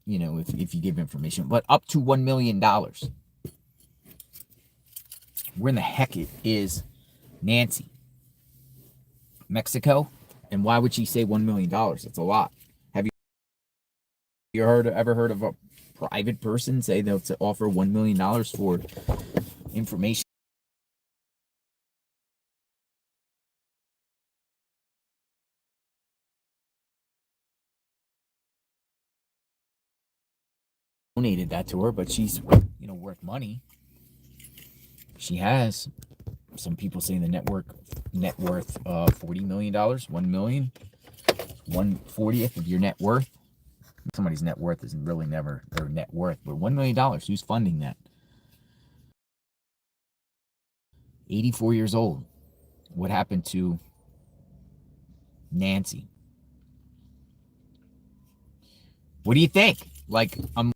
if you give information, but up to $1 million. Where in the heck it is Nancy? Mexico? And why would she say $1 million? That's a lot. Have you ever heard of a private person say they'll offer $1 million for information? Donated that to her, but she's worth money. She has. Some people say the net worth $40 million, $1 million, 1/40th of your net worth. Somebody's net worth isn't really never their net worth, but $1 million. Who's funding that? 84 years old. What happened to Nancy? What do you think? Like, I'm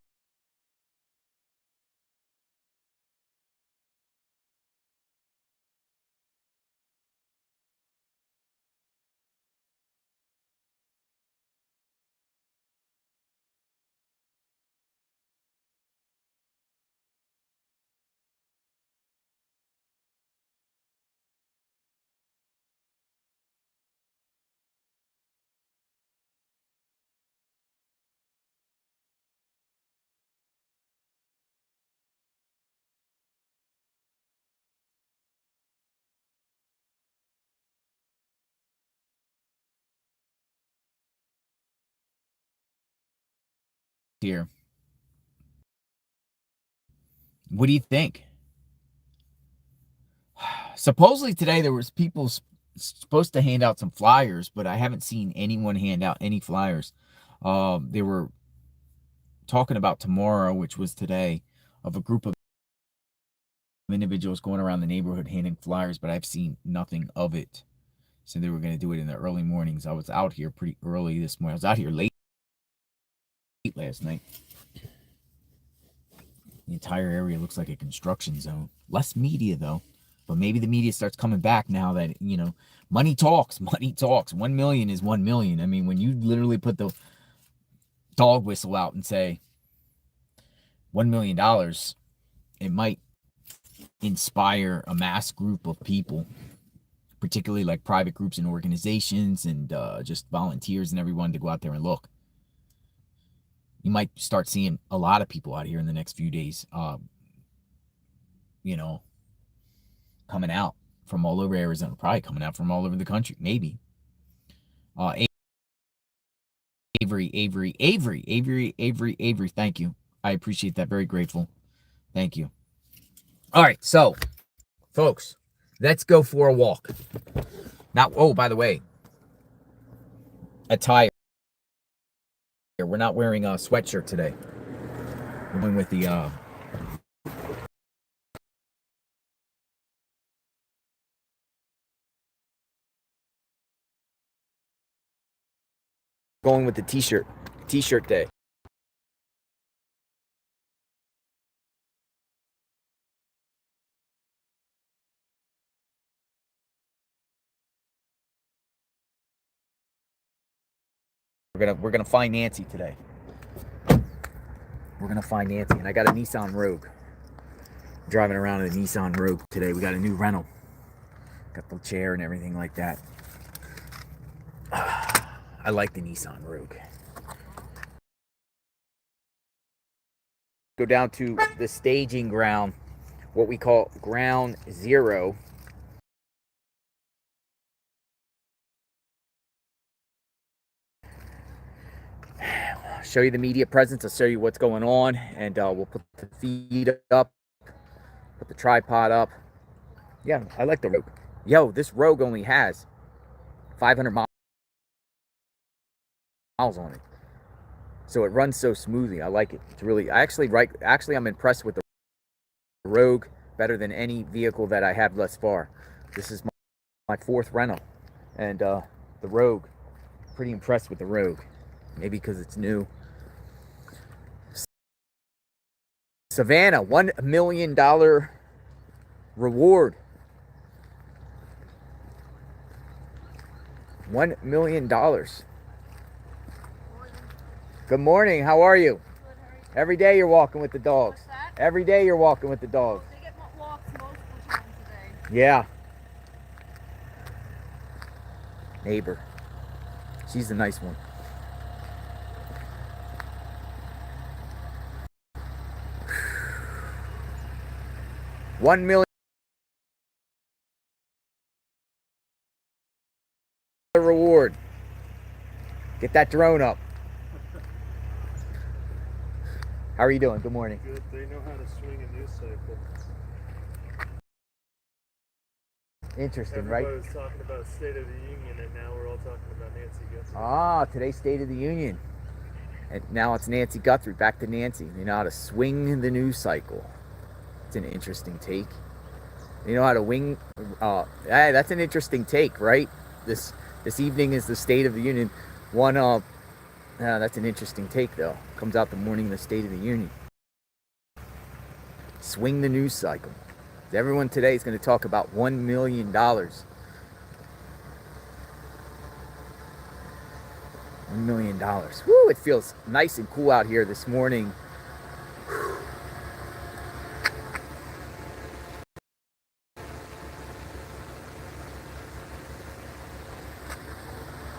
here. What do you think? Supposedly today there was people supposed to hand out some flyers, but I haven't seen anyone hand out any flyers. They were talking about tomorrow, which was today, of a group of individuals going around the neighborhood handing flyers, but I've seen nothing of it. So they were going to do it in the early mornings. I was out here pretty early this morning. I was out here late last night. The entire area looks like a construction zone. Less media, though. But maybe the media starts coming back now that, money talks. Money talks. 1 million is 1 million. I mean, when you literally put the dog whistle out and say $1 million, it might inspire a mass group of people, particularly like private groups and organizations and just volunteers and everyone, to go out there and look. You might start seeing a lot of people out here in the next few days, coming out from all over Arizona, probably coming out from all over the country, maybe. Avery, thank you. I appreciate that. Very grateful. Thank you. All right, so, folks, let's go for a walk. Now, oh, by the way, attire. We're not wearing a sweatshirt today. We're going with the t-shirt day. We're gonna find Nancy today. We're gonna find Nancy, and I got a Nissan Rogue. I'm driving around in a Nissan Rogue today. We got a new rental. Got the chair and everything like that. I like the Nissan Rogue. Go down to the staging ground, what we call ground zero. Show you the media presence. I'll show you what's going on, and we'll put the feed up, put the tripod up. Yeah, I like the Rogue. Yo, this Rogue only has 500 miles on it, so it runs so smoothly. I like it. It's really, actually, I'm impressed with the Rogue better than any vehicle that I have thus far. This is my fourth rental, and the Rogue, pretty impressed with the Rogue. Maybe because it's new. Savannah, $1 million reward. $1 million. Good morning. How are you? Every day you're walking with the dogs. What's that? Every day you're walking with the dogs. They get walks multiple times a day. Yeah. Neighbor. She's the nice one. $1 million reward. Get that drone up. How are you doing? Good morning. Good. They know how to swing a news cycle. Interesting, right? Everybody was talking about State of the Union, and now we're all talking about Nancy Guthrie. Ah, today's State of the Union. And now it's Nancy Guthrie. Back to Nancy. They know how to swing the news cycle. It's an interesting take. You know how to wing. Hey, that's an interesting take, right? This evening is the State of the Union. That's an interesting take, though. Comes out the morning of the State of the Union. Swing the news cycle. Everyone today is going to talk about $1 million. $1 million. Woo! It feels nice and cool out here this morning.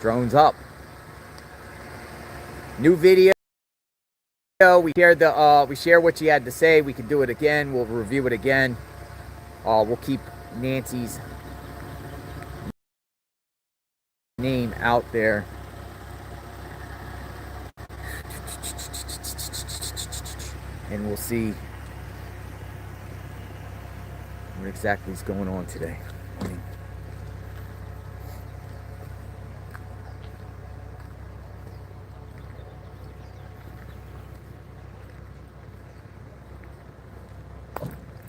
Drones up. New video. We share what you had to say. We can do it again. We'll review it again. We'll keep Nancy's name out there. And we'll see what exactly is going on today.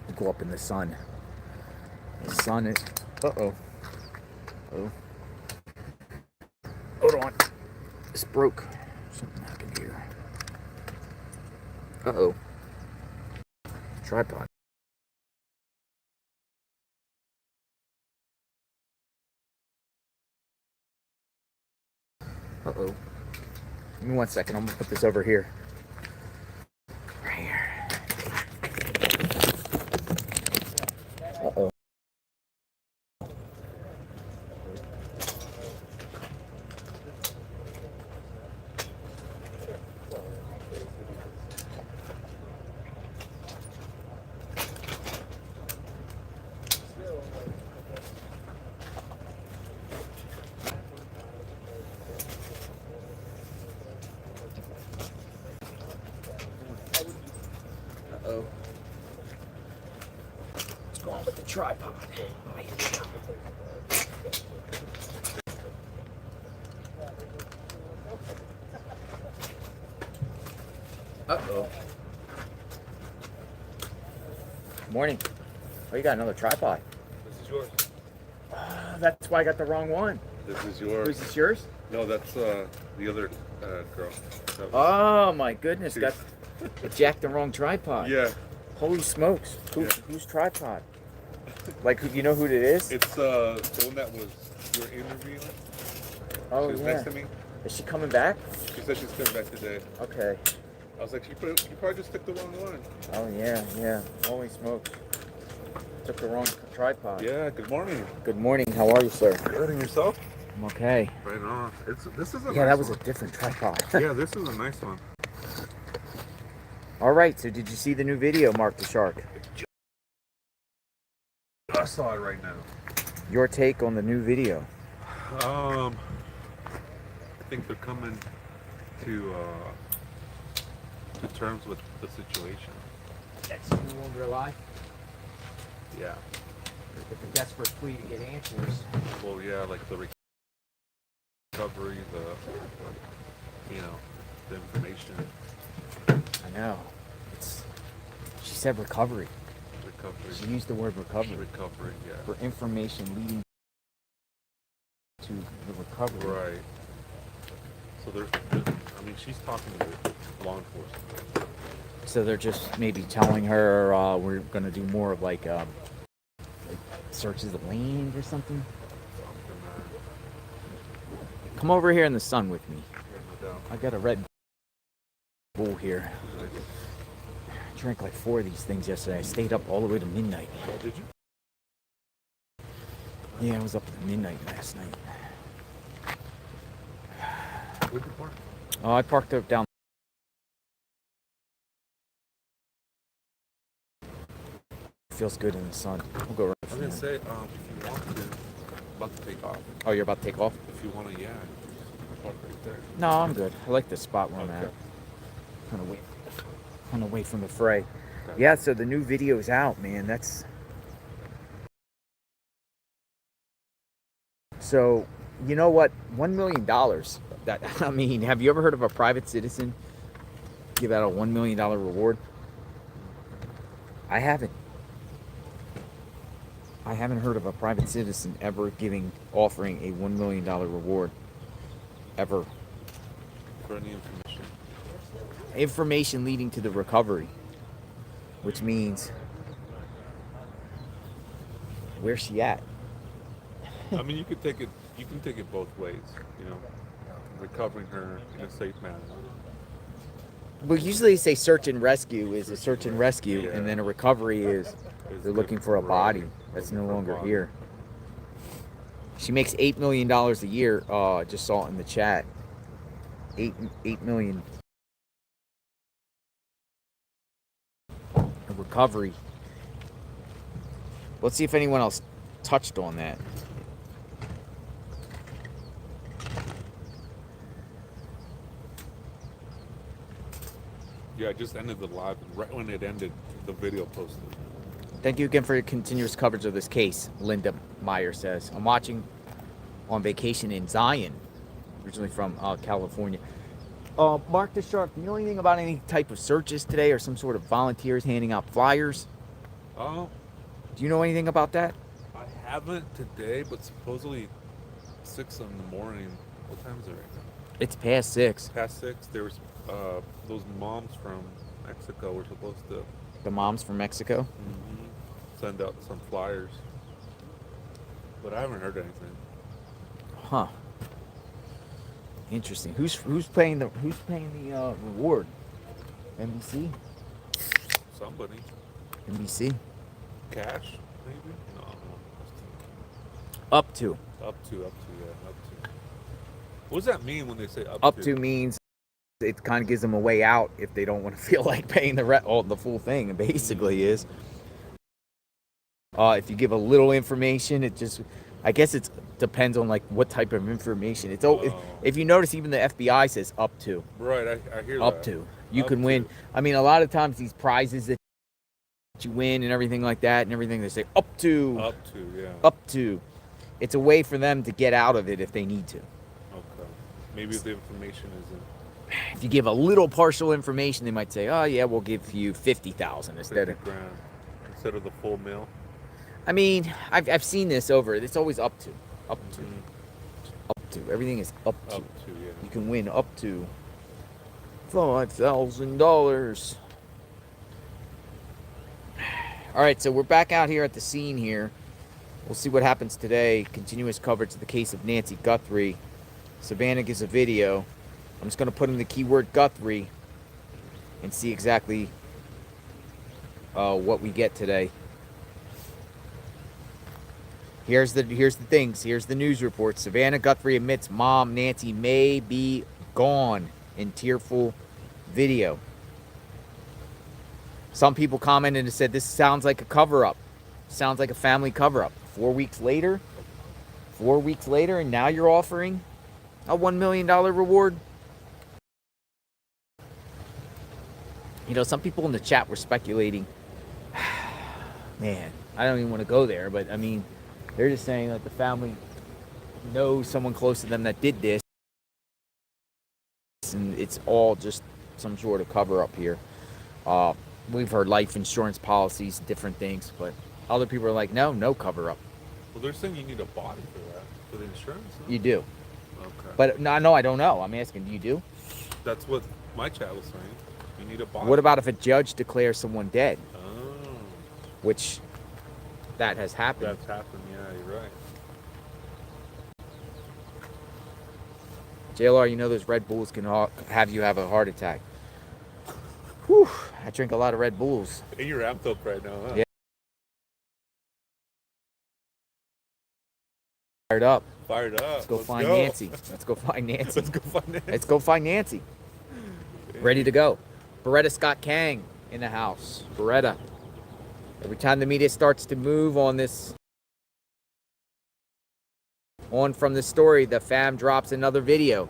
We'll go up in the sun. The sun is... Uh-oh. Oh. Hold on. This broke. Something happened here. Uh-oh. Tripod. Uh-oh. Give me 1 second. I'm going to put this over here. Right here. Uh-oh. Uh-oh. What's going on with the tripod? Uh-oh. Morning. Oh, you got another tripod. This is yours. That's why I got the wrong one. This is yours. Is this yours? No, that's the other girl. Oh my goodness, got jacked the wrong tripod. Yeah. Holy smokes. Whose tripod? Like, you know who it is? It's the one that was you were interviewing. Oh, She was yeah. next to me. Is she coming back? She said she's coming back today. Okay. I was like, you probably just took the wrong one. Oh, yeah. Holy smokes. Took the wrong tripod. Yeah, good morning. Good morning. How are you, sir? Good, and yourself? I'm okay. Right on. This is a Yeah, nice that was one. a different tripod. Yeah, this is a nice one. All right, so did you see the new video, Mark the Shark? I saw it right now. Your take on the new video? I think they're coming to terms with the situation. That's no longer alive? Yeah. It's a desperate plea to get answers. Well, yeah, like the recovery, the information. I know. She said recovery. Recovery. She used the word recovery. Recovery, yeah. For information leading to the recovery. Right. So she's talking to law enforcement. So they're just maybe telling her we're going to do more of like searches of land or something. Come over here in the sun with me. Yeah, no doubt. I got a red Bull here. I drank like 4 of these things yesterday. I stayed up all the way to midnight. Oh, did you? Yeah, I was up at midnight last night. Where'd you park? Oh, I parked up down. Feels good in the sun. We'll go right I was from gonna there. say, if you want to, about to take off. Oh, you're about to take off? If you want to, yeah, park right there. No, I'm good. I like the spot where I'm Okay. at. Kind of away from the fray. Okay. Yeah, so the new video is out, man. That's so. You know what? $1 million. That I mean, have you ever heard of a private citizen give out a $1 million reward? I haven't. I haven't heard of a private citizen ever offering a $1 million reward. Ever. For any information. Information leading to the recovery, which means where's she at? I mean, you can take it both ways. You know, recovering her in a safe manner. Well, usually they say search and rescue is a search and rescue, Yeah. and then a recovery is they're looking for a body that's no Looking for a longer body. here. She makes $8 million a year. I just saw it in the chat. $8 million. A recovery. Let's see if anyone else touched on that. Yeah, I just ended the live, and right when it ended, the video posted. Thank you again for your continuous coverage of this case, Linda Meyer says. I'm watching on vacation in Zion, originally from California. Mark the Shark, do you know anything about any type of searches today or some sort of volunteers handing out flyers? Oh, Do you know anything about that? I haven't today, but supposedly 6 in the morning. What time is it right now? It's past 6. Past 6. There was those moms from Mexico were supposed to The moms from Mexico? send out some flyers, but I haven't heard anything. Huh. Interesting. Who's paying the reward? NBC? Somebody. NBC? Cash, maybe? No. Up to. Up to, yeah, up to. What does that mean when they say Up to means it kind of gives them a way out if they don't want to feel like paying the full thing. It basically is. If you give a little information, I guess it depends on like what type of information. If you notice, even the FBI says up to. Right, I hear Up that. to. You Up can win. to. I mean, a lot of times these prizes that you win and everything like that and everything, they say up to. Up to, yeah. Up to. It's a way for them to get out of it if they need to. Okay. Maybe if the information isn't If you give a little partial information, they might say, "Oh yeah, we'll give you 50,000 instead of." 50 grand instead of the full meal. I mean, I've seen this over. It's always up to, up to, up to. Everything is up to. Up to, yeah. You can win up to $5,000. All right, so we're back out here at the scene here. We'll see what happens today. Continuous coverage of the case of Nancy Guthrie. Savannah gives a video. I'm just going to put in the keyword Guthrie and see exactly what we get today. Here's the things. Here's the news report. Savannah Guthrie admits mom Nancy may be gone in tearful video. Some people commented and said this sounds like a cover-up. Sounds like a family cover-up. 4 weeks later, and now you're offering a $1 million reward. You know, some people in the chat were speculating. Man, I don't even want to go there, but I mean, they're just saying that the family knows someone close to them that did this, and it's all just some sort of cover-up here. We've heard life insurance policies, different things, but other people are like, no cover-up. Well, they're saying you need a body for that, for the insurance. Huh? You do. Okay. But no, I don't know. I'm asking, do you do? That's what my chat was saying. You need a body. What about if a judge declares someone dead? Oh. Which, that has happened. That's happened, yeah, you're right. JLR, you know those Red Bulls can have you have a heart attack. Whew, I drink a lot of Red Bulls. And you're amped up right now, huh? Yeah. Fired up. Fired up. Let's go find Nancy. Let's go find Nancy. Let's go find Nancy. Let's go find Nancy. Ready to go. Beretta Scott Kang in the house. Beretta. Every time the media starts to move on this, on from the story, the fam drops another video.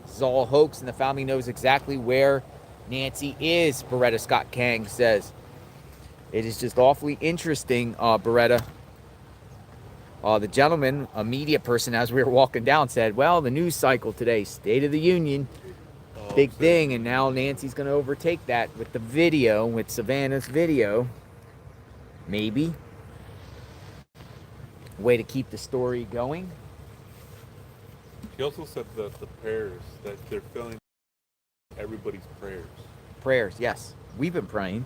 This is all a hoax, and the family knows exactly where Nancy is, Beretta Scott Kang says. It is just awfully interesting, Beretta. The gentleman, a media person, as we were walking down, said, well, the news cycle today, State of the Union, big thing, and now Nancy's going to overtake that with the video, with Savannah's video. Maybe. Way to keep the story going. He also said that the prayers, that they're feeling everybody's prayers. Prayers, yes. We've been praying.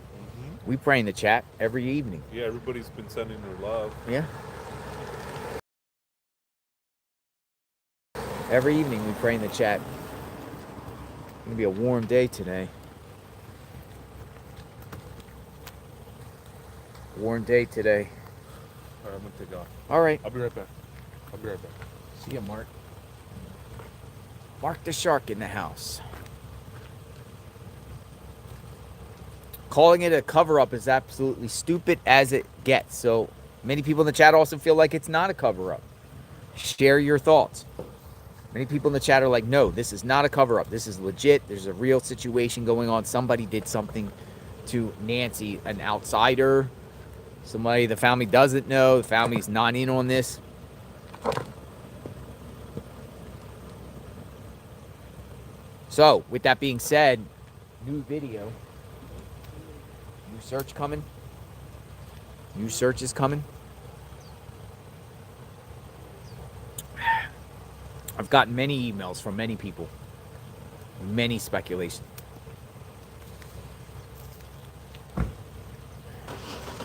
We pray in the chat every evening. Yeah, everybody's been sending their love. Yeah. Every evening we pray in the chat. It's going to be a warm day today. Warm day today. All right, I'm going to take off. All right. I'll be right back. I'll be right back. See ya, Mark. Mark the Shark in the house. Calling it a cover-up is absolutely stupid as it gets. So many people in the chat also feel like it's not a cover-up. Share your thoughts. Many people in the chat are like, no, this is not a cover-up. This is legit. There's a real situation going on. Somebody did something to Nancy, an outsider. Somebody the family doesn't know. The family's not in on this. So, with that being said, new video. New search coming. New search is coming. I've gotten many emails from many people. Many speculation.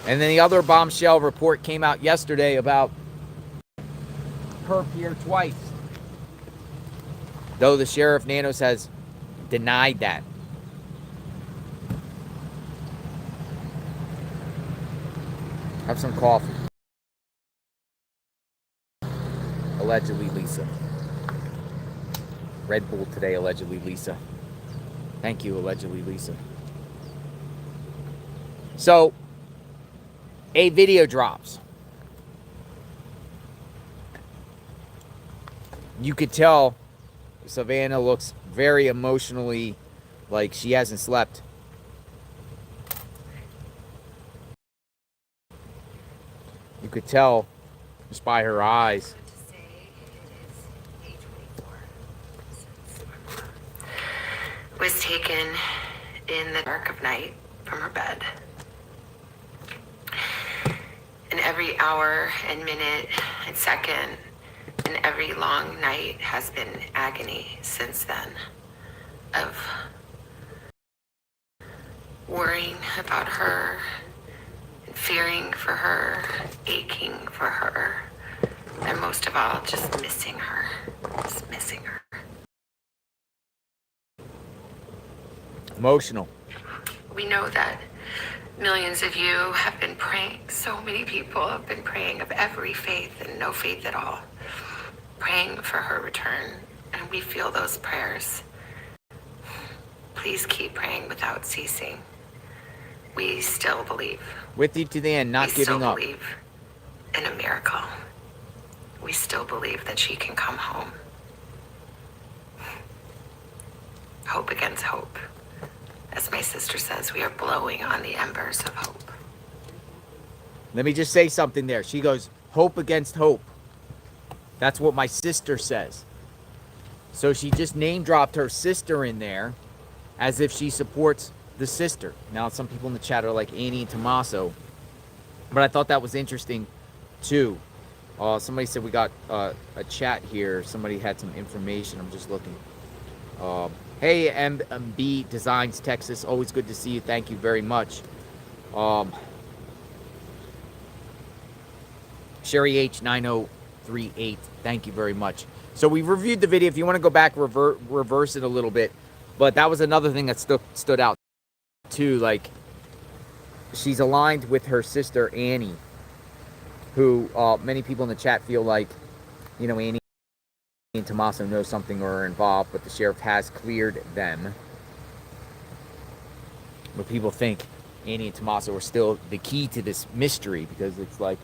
And then the other bombshell report came out yesterday about perp here twice. Though the sheriff Nanos has denied that. Have some coffee. Allegedly, Lisa. Red Bull today, allegedly, Lisa. Thank you, allegedly, Lisa. So, a video drops. You could tell Savannah looks very emotionally like she hasn't slept. You could tell just by her eyes. Was taken in the dark of night from her bed. And every hour and minute and second and every long night has been agony since then of worrying about her, and fearing for her, aching for her, and most of all, just missing her, just missing her. Emotional. We know that millions of you have been praying. So many people have been praying of every faith and no faith at all, praying for her return. And we feel those prayers. Please keep praying without ceasing. We still believe. With you to the end, not giving up. We still believe in a miracle. We still believe that she can come home. Hope against hope. As my sister says, we are blowing on the embers of hope. Let me just say something there. She goes, hope against hope. That's what my sister says. So she just name dropped her sister in there as if she supports the sister. Now, some people in the chat are like Annie and Tommaso. But I thought that was interesting, too. Somebody said we got a chat here. Somebody had some information. I'm just looking. Hey, MB Designs, Texas. Always good to see you. Thank you very much. Sherry H9038. Thank you very much. So we reviewed the video. If you want to go back, reverse it a little bit. But that was another thing that stood out too, like, she's aligned with her sister Annie, who many people in the chat feel like, you know, Annie and Tommaso know something or are involved, but the sheriff has cleared them. But people think Annie and Tommaso are still the key to this mystery, because it's like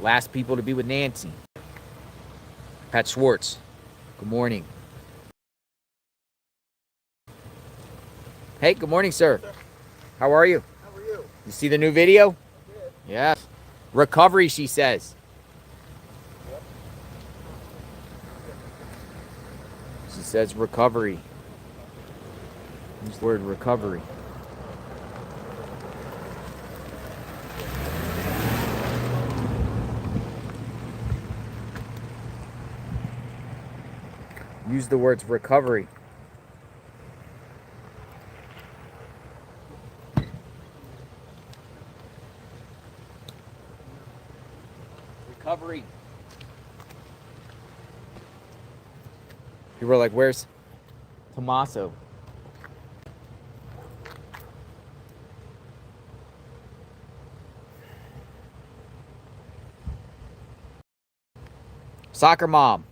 last people to be with Nancy. Pat Schwartz, good morning. Hey, good morning, sir. How are you? How are you? You see the new video? Yes. Recovery, she says. She says recovery. Use the word recovery. Use the words recovery. Recovery. People were like, where's Tommaso? Soccer mom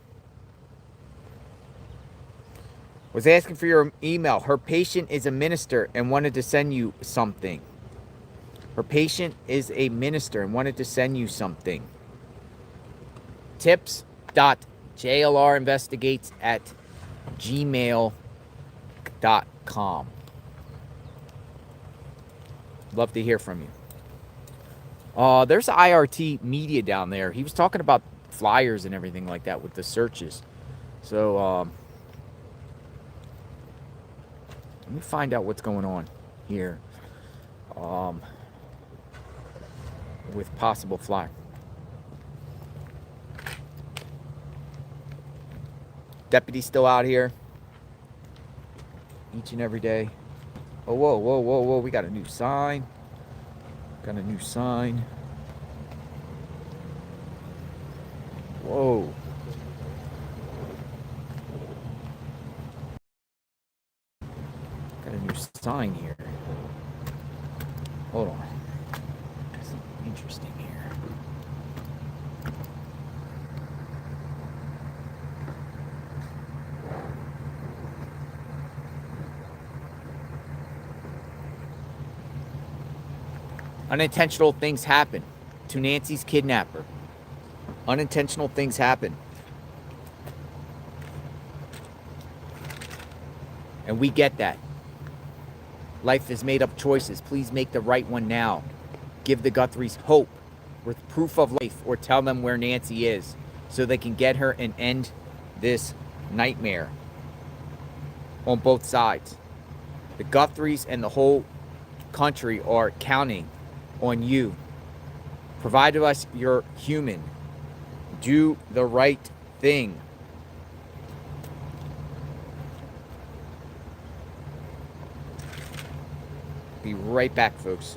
was asking for your email. Her patient is a minister and wanted to send you something. Her patient is a minister and wanted to send you something. tips.jlrinvestigates@gmail.com. Love to hear from you. There's IRT media down there. He was talking about flyers and everything like that with the searches. So let me find out what's going on here with possible flyer. Deputy's still out here each and every day. Oh, whoa, whoa, whoa, whoa. We got a new sign. Got a new sign. Whoa. Got a new sign here. Hold on. Something interesting here. Unintentional things happen to Nancy's kidnapper. Unintentional things happen. And we get that. Life is made up choices. Please make the right one now. Give the Guthries hope with proof of life, or tell them where Nancy is so they can get her and end this nightmare on both sides. The Guthries and the whole country are counting on you. Provide to us your human. Do the right thing. Be right back, folks.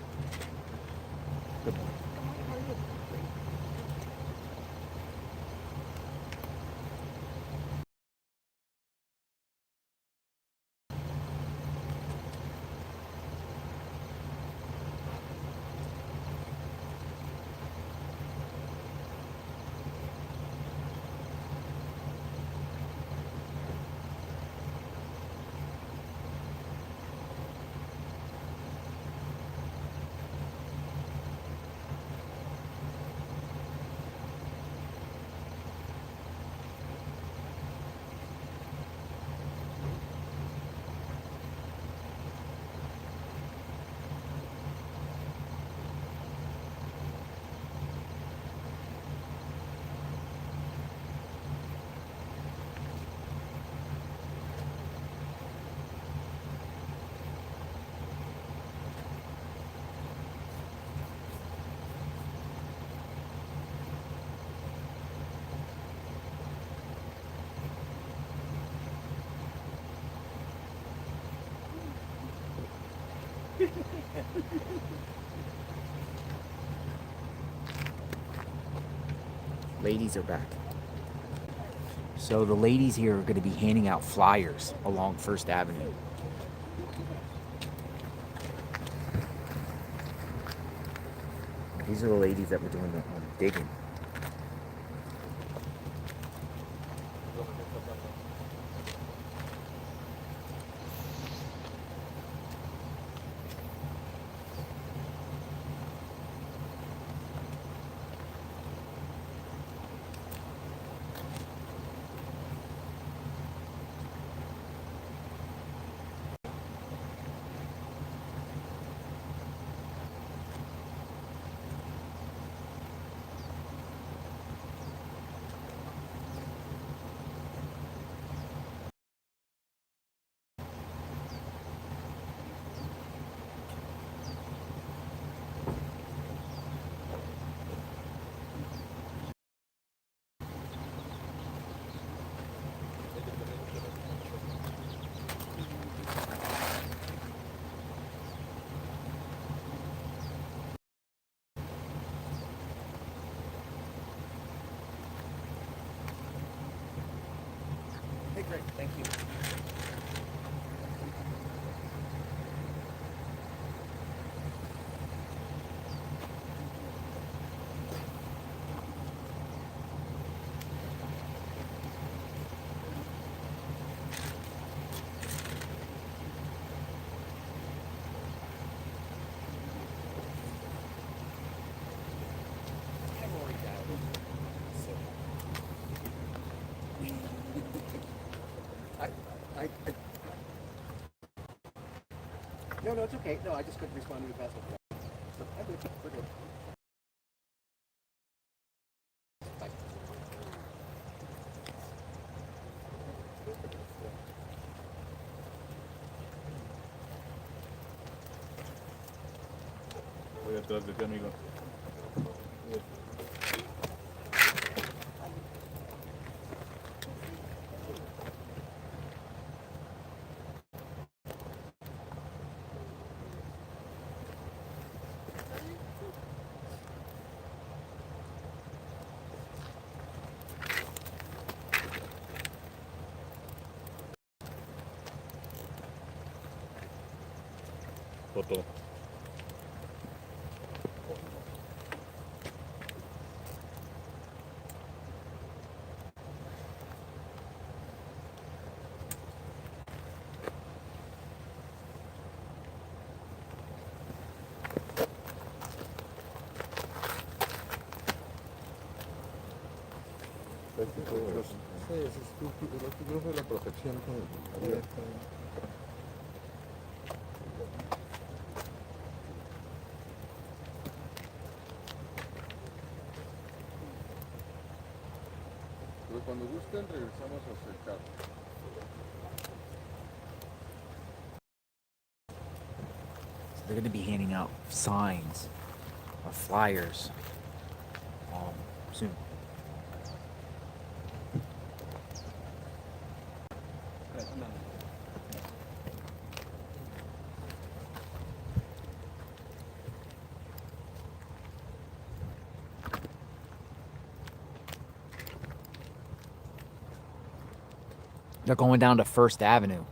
Ladies are back. So the ladies here are going to be handing out flyers along First Avenue. These are the ladies that were doing the digging. Hey, great, thank you. I've already dialed it. So. No, it's okay. No, I just couldn't respond to you fast enough. So, I'm good. We're good. Bye. Voy atrás de ti, amigo. Foto. Sí, ese es tu grupo de la protección abierta. Pero cuando gusten regresamos hacia el carro. So they're going to be handing out signs or flyers soon. They're going down to First Avenue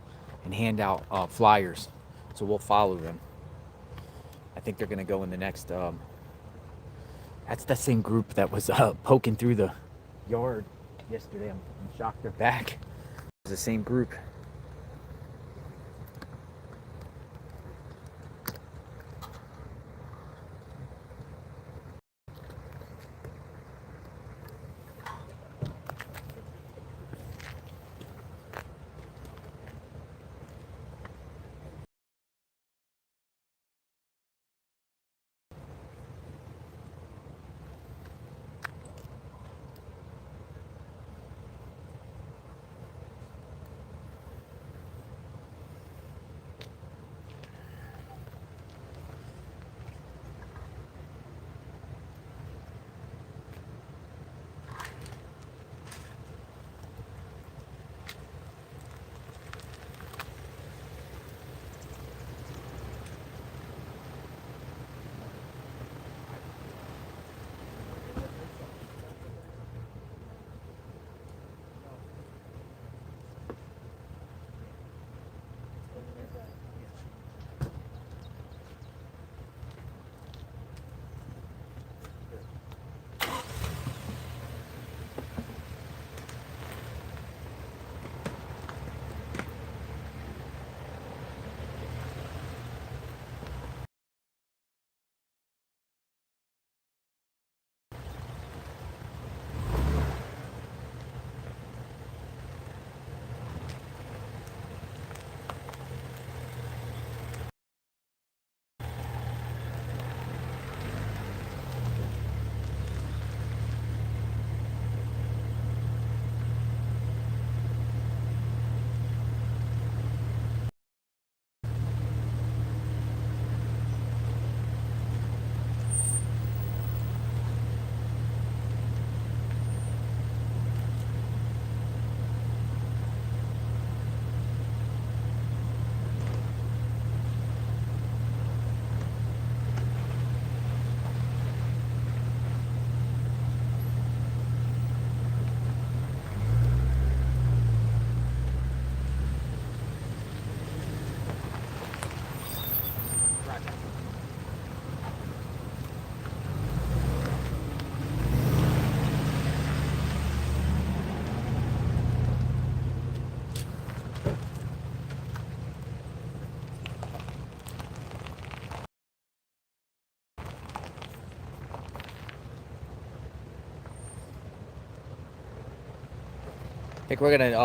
and hand out flyers. So we'll follow them. I think they're going to go in the next... that's the same group that was poking through the yard yesterday. I'm shocked they're back. It's the same group. I think we're gonna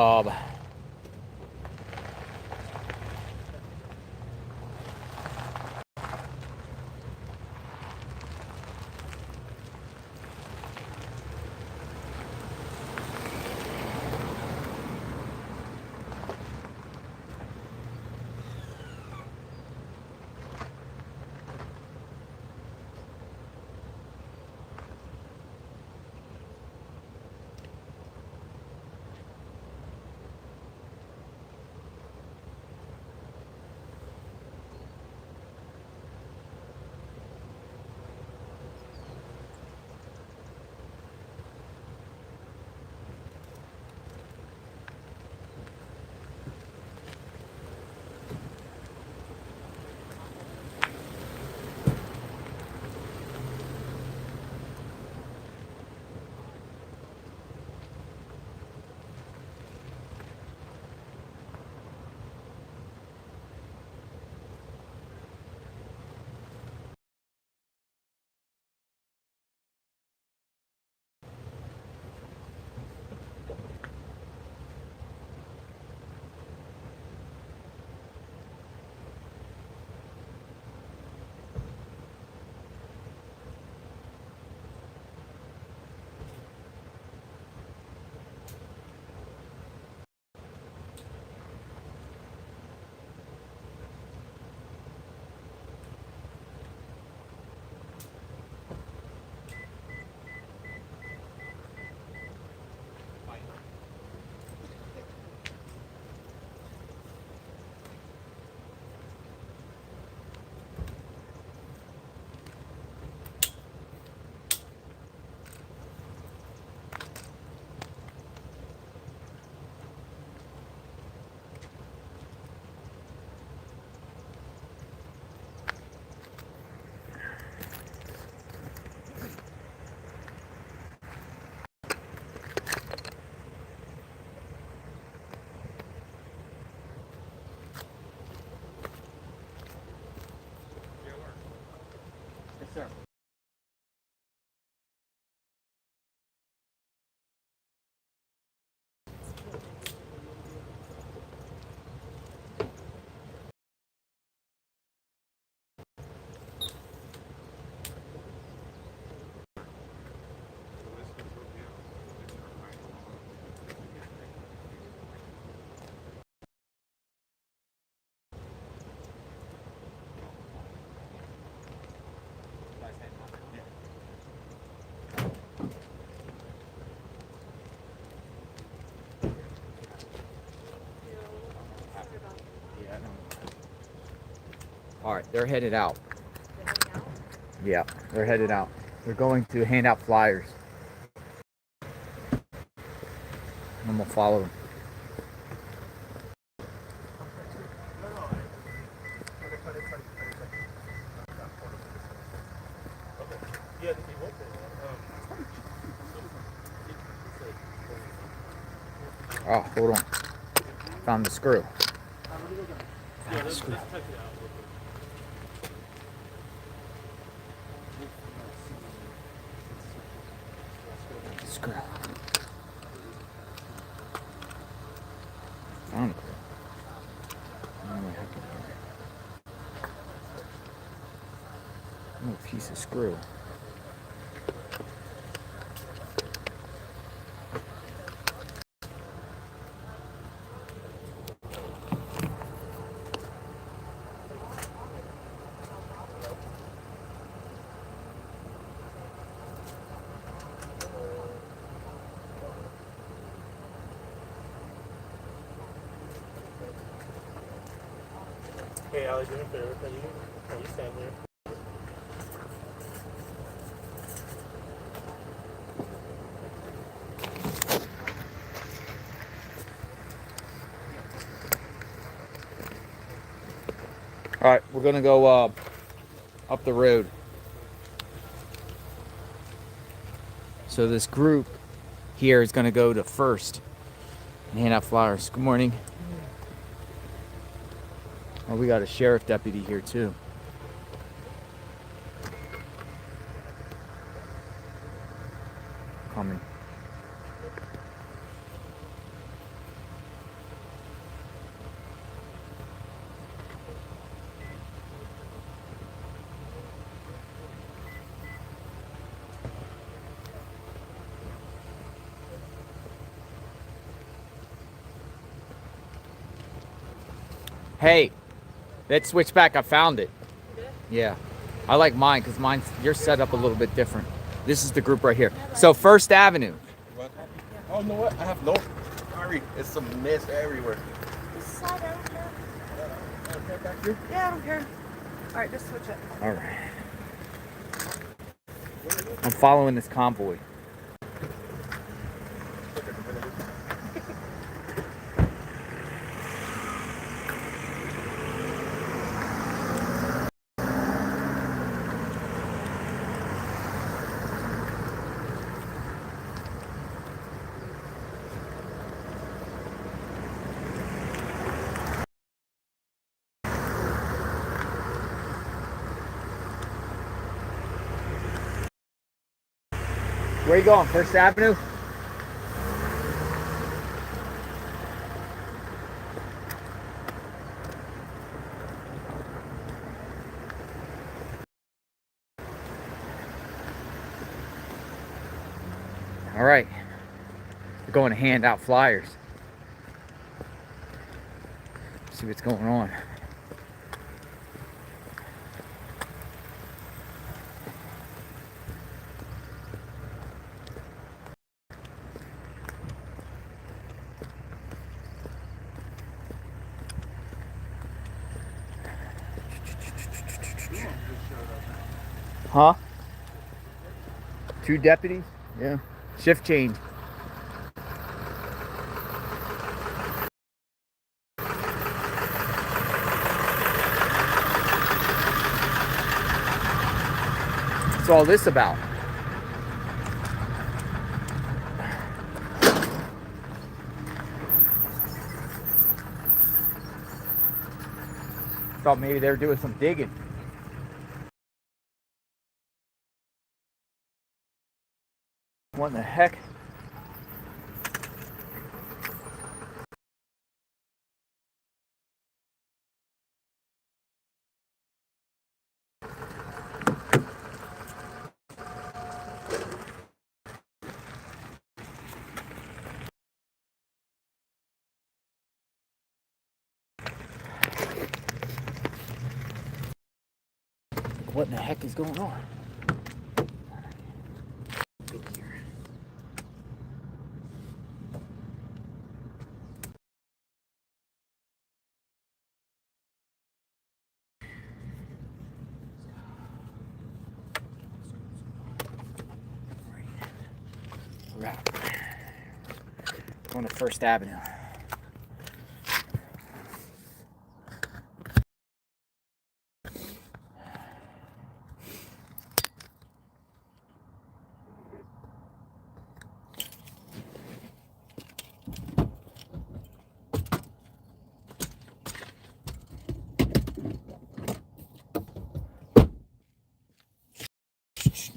all right, they're headed out. Yeah, they're headed out. They're going to hand out flyers. I'm gonna follow them. Oh, hold on. Found the screw. Found the screw. Screw. Found it. Oh, piece of screw. Hey, Allie, do me a favor. Can you stand there? All right, we're gonna go up the road. So this group here is gonna go to First and hand out flyers. Good morning. Oh, we got a sheriff deputy here too. Coming. Hey, that switchback, I found it. Yeah. I like mine because mine's, you're set up a little bit different. This is the group right here. So First Avenue. What? Oh, you know what? I have no. Sorry, it's some mess everywhere. Slide out here. Okay, back here. Yeah, I don't care. All right, just switch it. All right. I'm following this convoy. Where you going? First Avenue? All right. We're going to hand out flyers. See what's going on. Huh? 2 deputies? Yeah. Shift change. What's all this about? Thought maybe they were doing some digging. What in the heck? What in the heck is going on? Right. Going to First Avenue.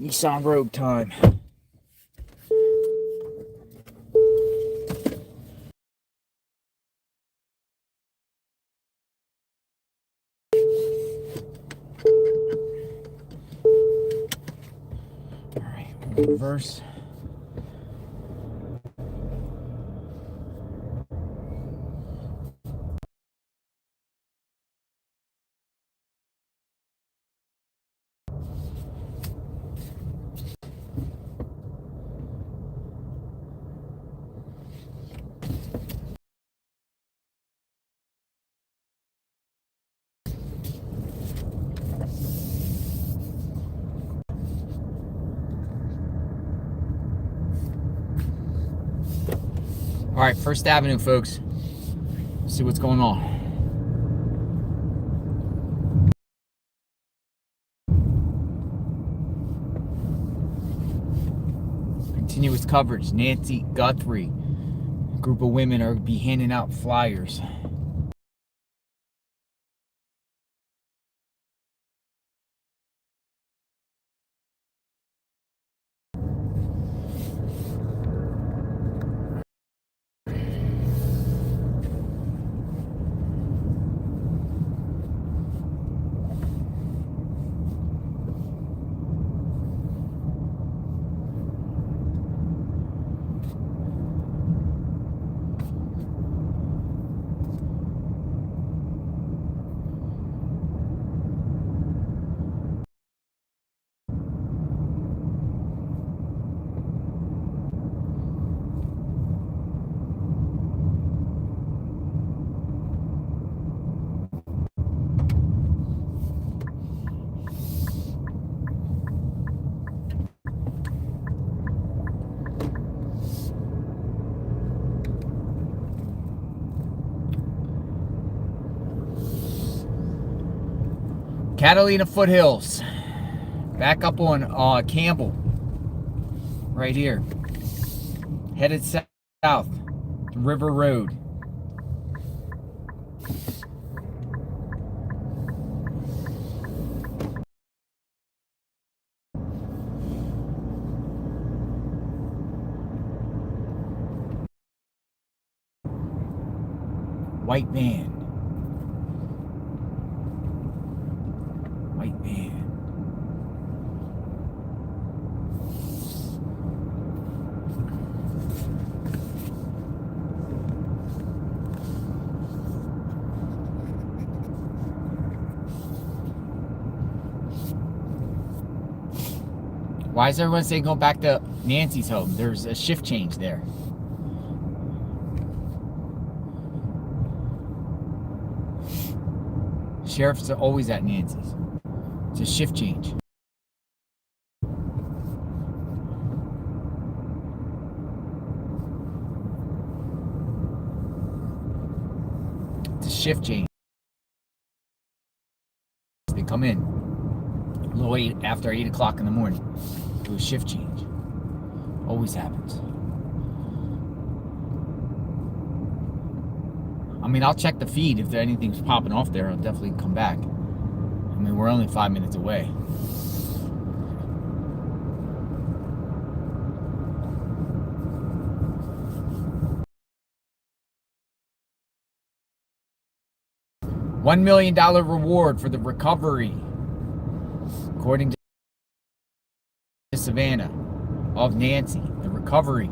Nissan Rogue time. Alright, reverse. All right, First Avenue, folks. Let's see what's going on. Continuous coverage. Nancy Guthrie. A group of women are be handing out flyers. Catalina foothills. Back up on Campbell. Right here. Headed south. River Road. White van. White van. Why is everyone saying go back to Nancy's home? There's a shift change there. Sheriffs are always at Nancy's. It's a shift change. It's a shift change. They come in a little late after 8 o'clock in the morning. Do a shift change. Always happens. I mean, I'll check the feed if anything's popping off there. I'll definitely come back. I mean, we're only 5 minutes away. $1 million reward for the recovery, according to Savannah, of Nancy. The recovery.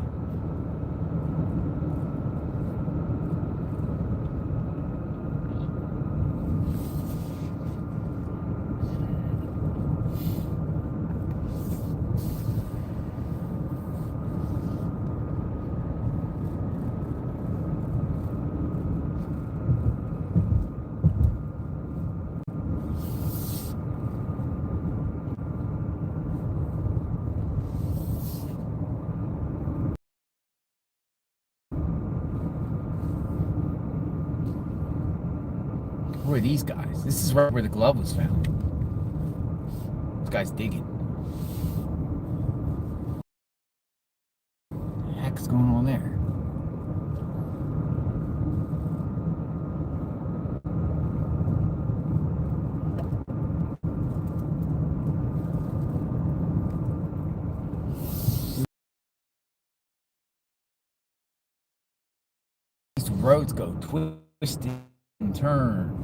Who are these guys? This is right where the glove was found. This guy's digging. What the heck's going on there? These roads go twisted and turn.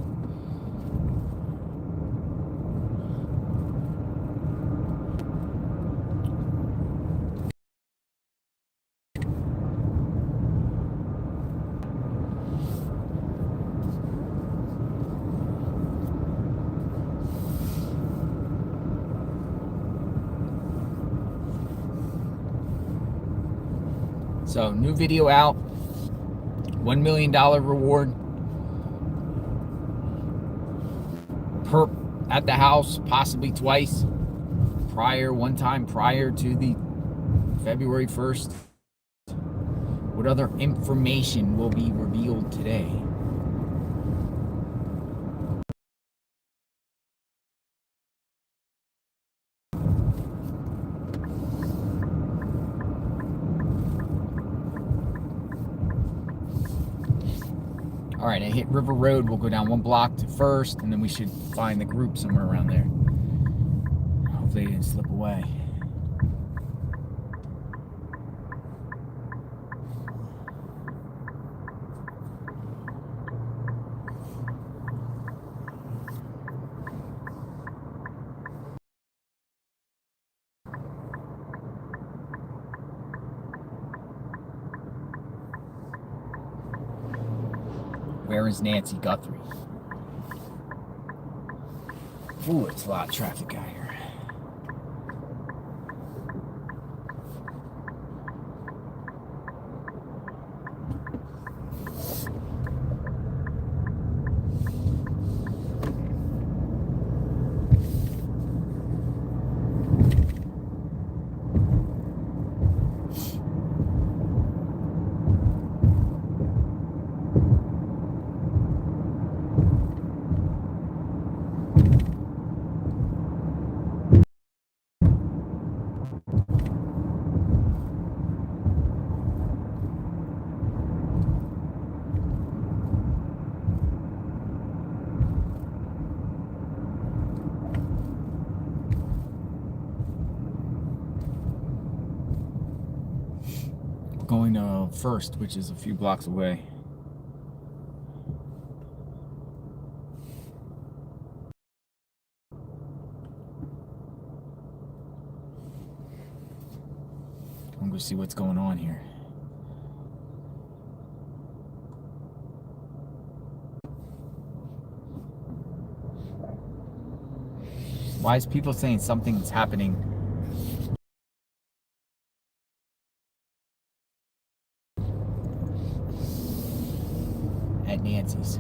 So, new video out. $1 million reward at the house, possibly twice. One time prior to the February 1st. What other information will be revealed today? All right, I hit River Road. We'll go down one block to First, and then we should find the group somewhere around there. Hopefully they didn't slip away. Where is Nancy Guthrie? Ooh, it's a lot of traffic out here. going to First, which is a few blocks away. I'm going to see what's going on here. Why is people saying something's happening? At Nancy's.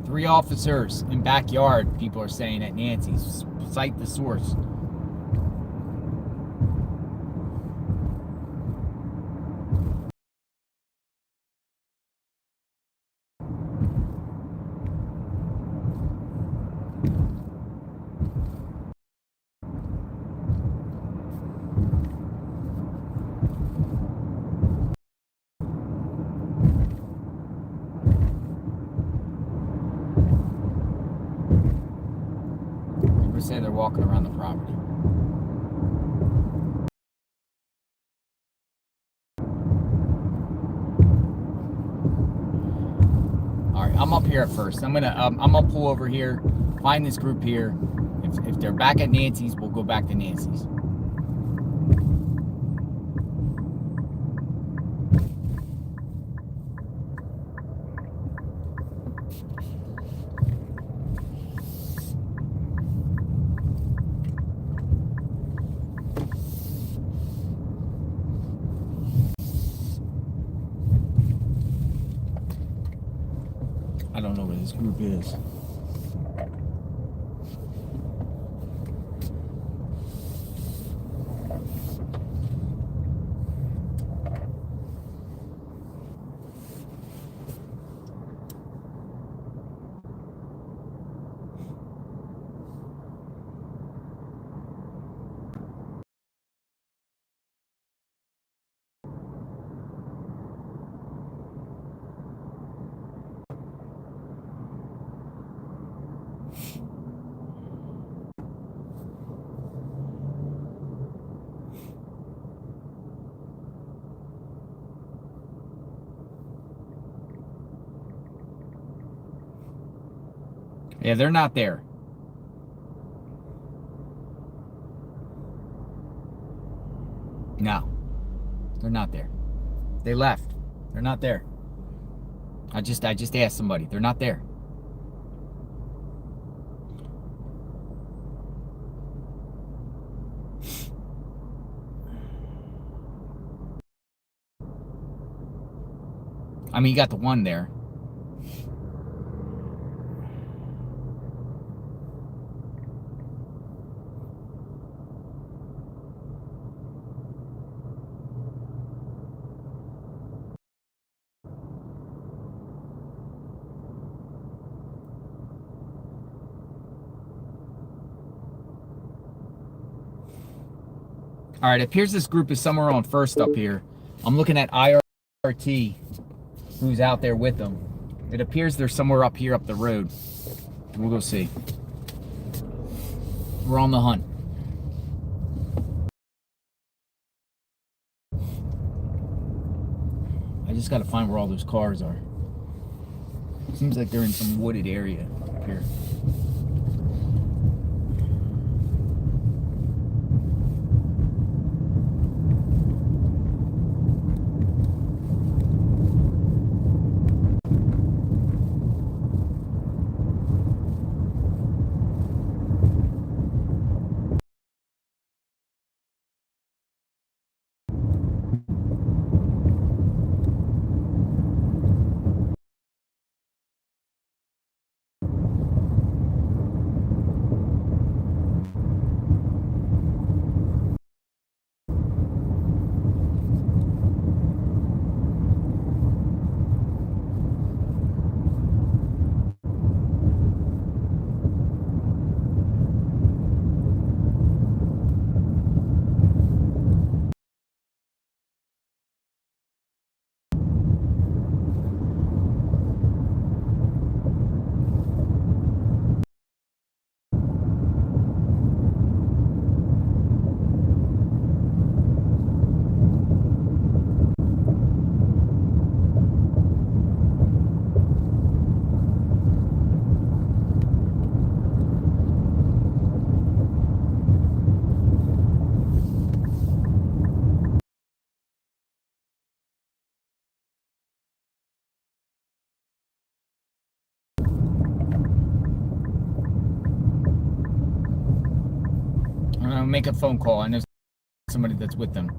Three officers in backyard, people are saying at Nancy's. Cite the source. People say they're walking around the property. I'm up here at First. I'm gonna pull over here, find this group here. If they're back at Nancy's, we'll go back to Nancy's. I don't know where this group is. Yeah, they're not there. No, they're not there. They left. They're not there. I just asked somebody. They're not there. I mean, you got the one there. All right, it appears this group is somewhere on First up here. I'm looking at IRT, who's out there with them. It appears they're somewhere up here up the road. We'll go see. We're on the hunt. I just gotta find where all those cars are. Seems like they're in some wooded area up here. I'll make a phone call. I know somebody that's with them.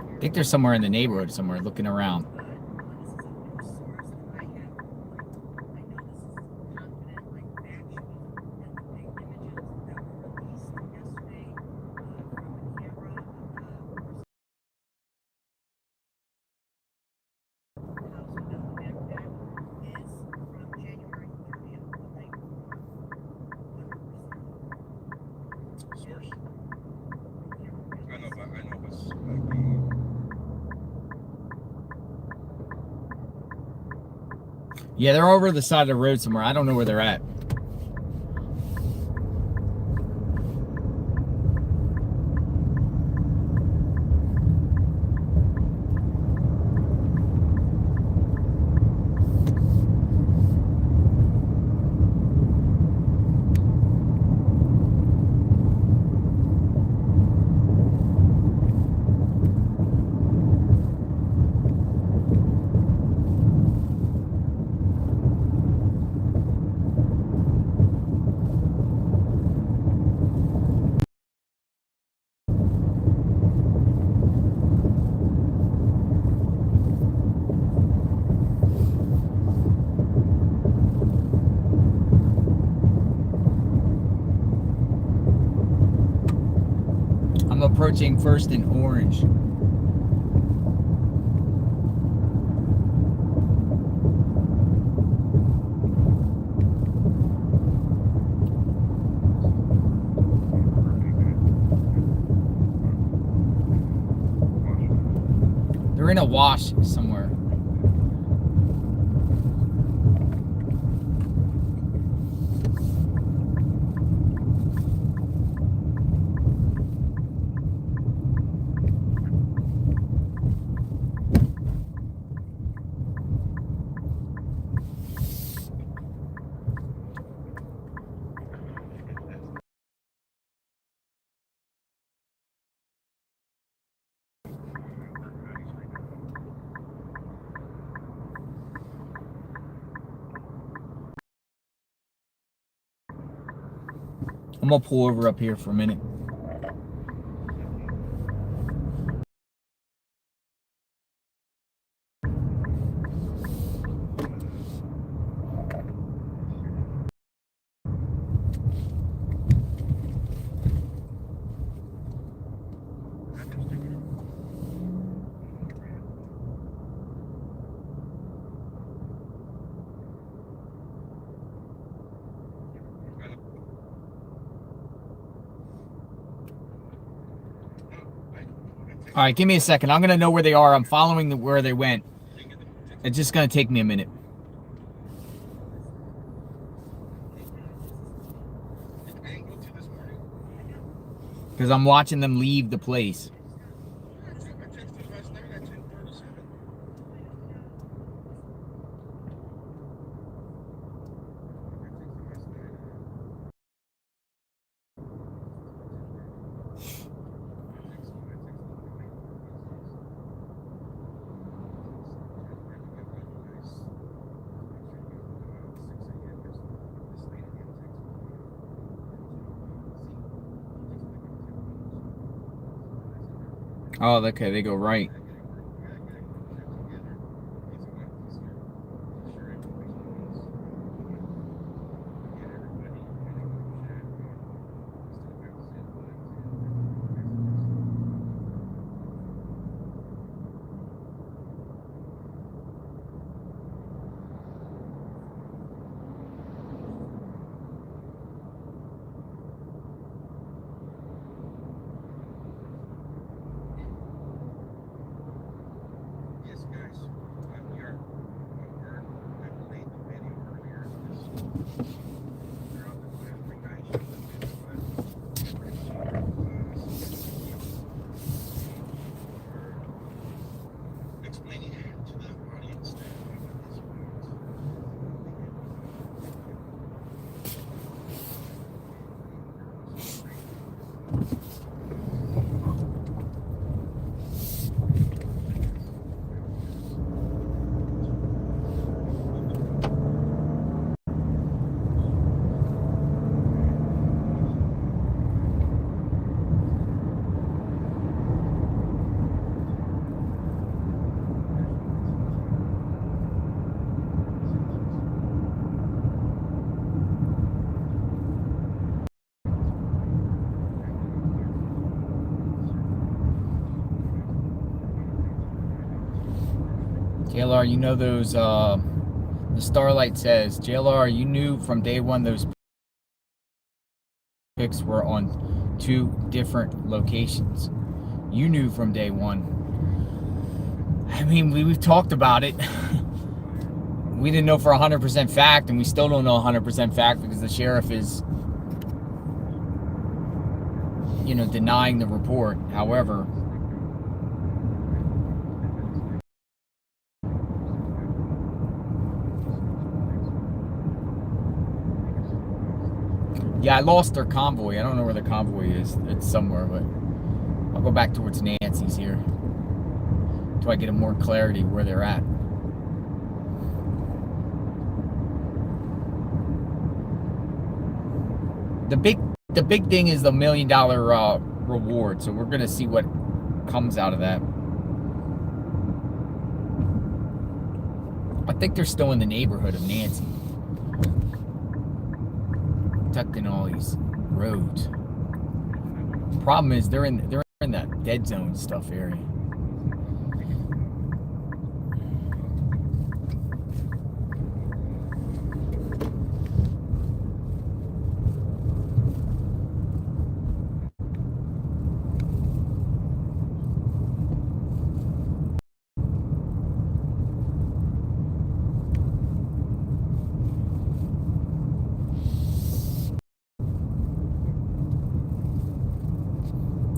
I think they're somewhere in the neighborhood somewhere looking around. Yeah, they're over the side of the road somewhere. I don't know where they're at. I'm approaching First and Orange. They're in a wash somewhere. I'm gonna pull over up here for a minute. All right, give me a second. I'm gonna know where they are. I'm following where they went. It's just gonna take me a minute. Because I'm watching them leave the place. Oh, okay, they go right. JLR, you know those, the Starlight says, JLR, you knew from day one those pics were on 2 different locations. You knew from day one. I mean, we've talked about it. We didn't know for 100% fact, and we still don't know 100% fact because the sheriff is, you know, denying the report. However, yeah, I lost their convoy. I don't know where the convoy is. It's somewhere, but I'll go back towards Nancy's here until I get a more clarity where they're at. The big thing is the $1 million reward. So we're gonna see what comes out of that. I think they're still in the neighborhood of Nancy, tucked in all these roads. Problem is they're in that dead zone stuff area.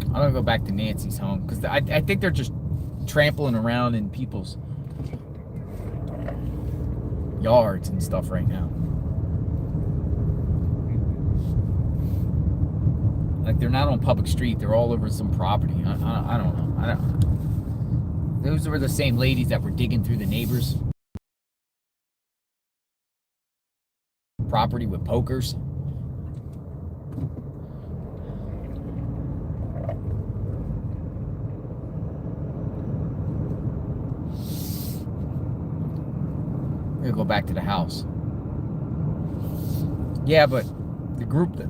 I'm gonna go back to Nancy's home because I think they're just trampling around in people's yards and stuff right now. Like they're not on public street; they're all over some property. I don't know. Those were the same ladies that were digging through the neighbors' property with pokers. Go back to the house. Yeah, but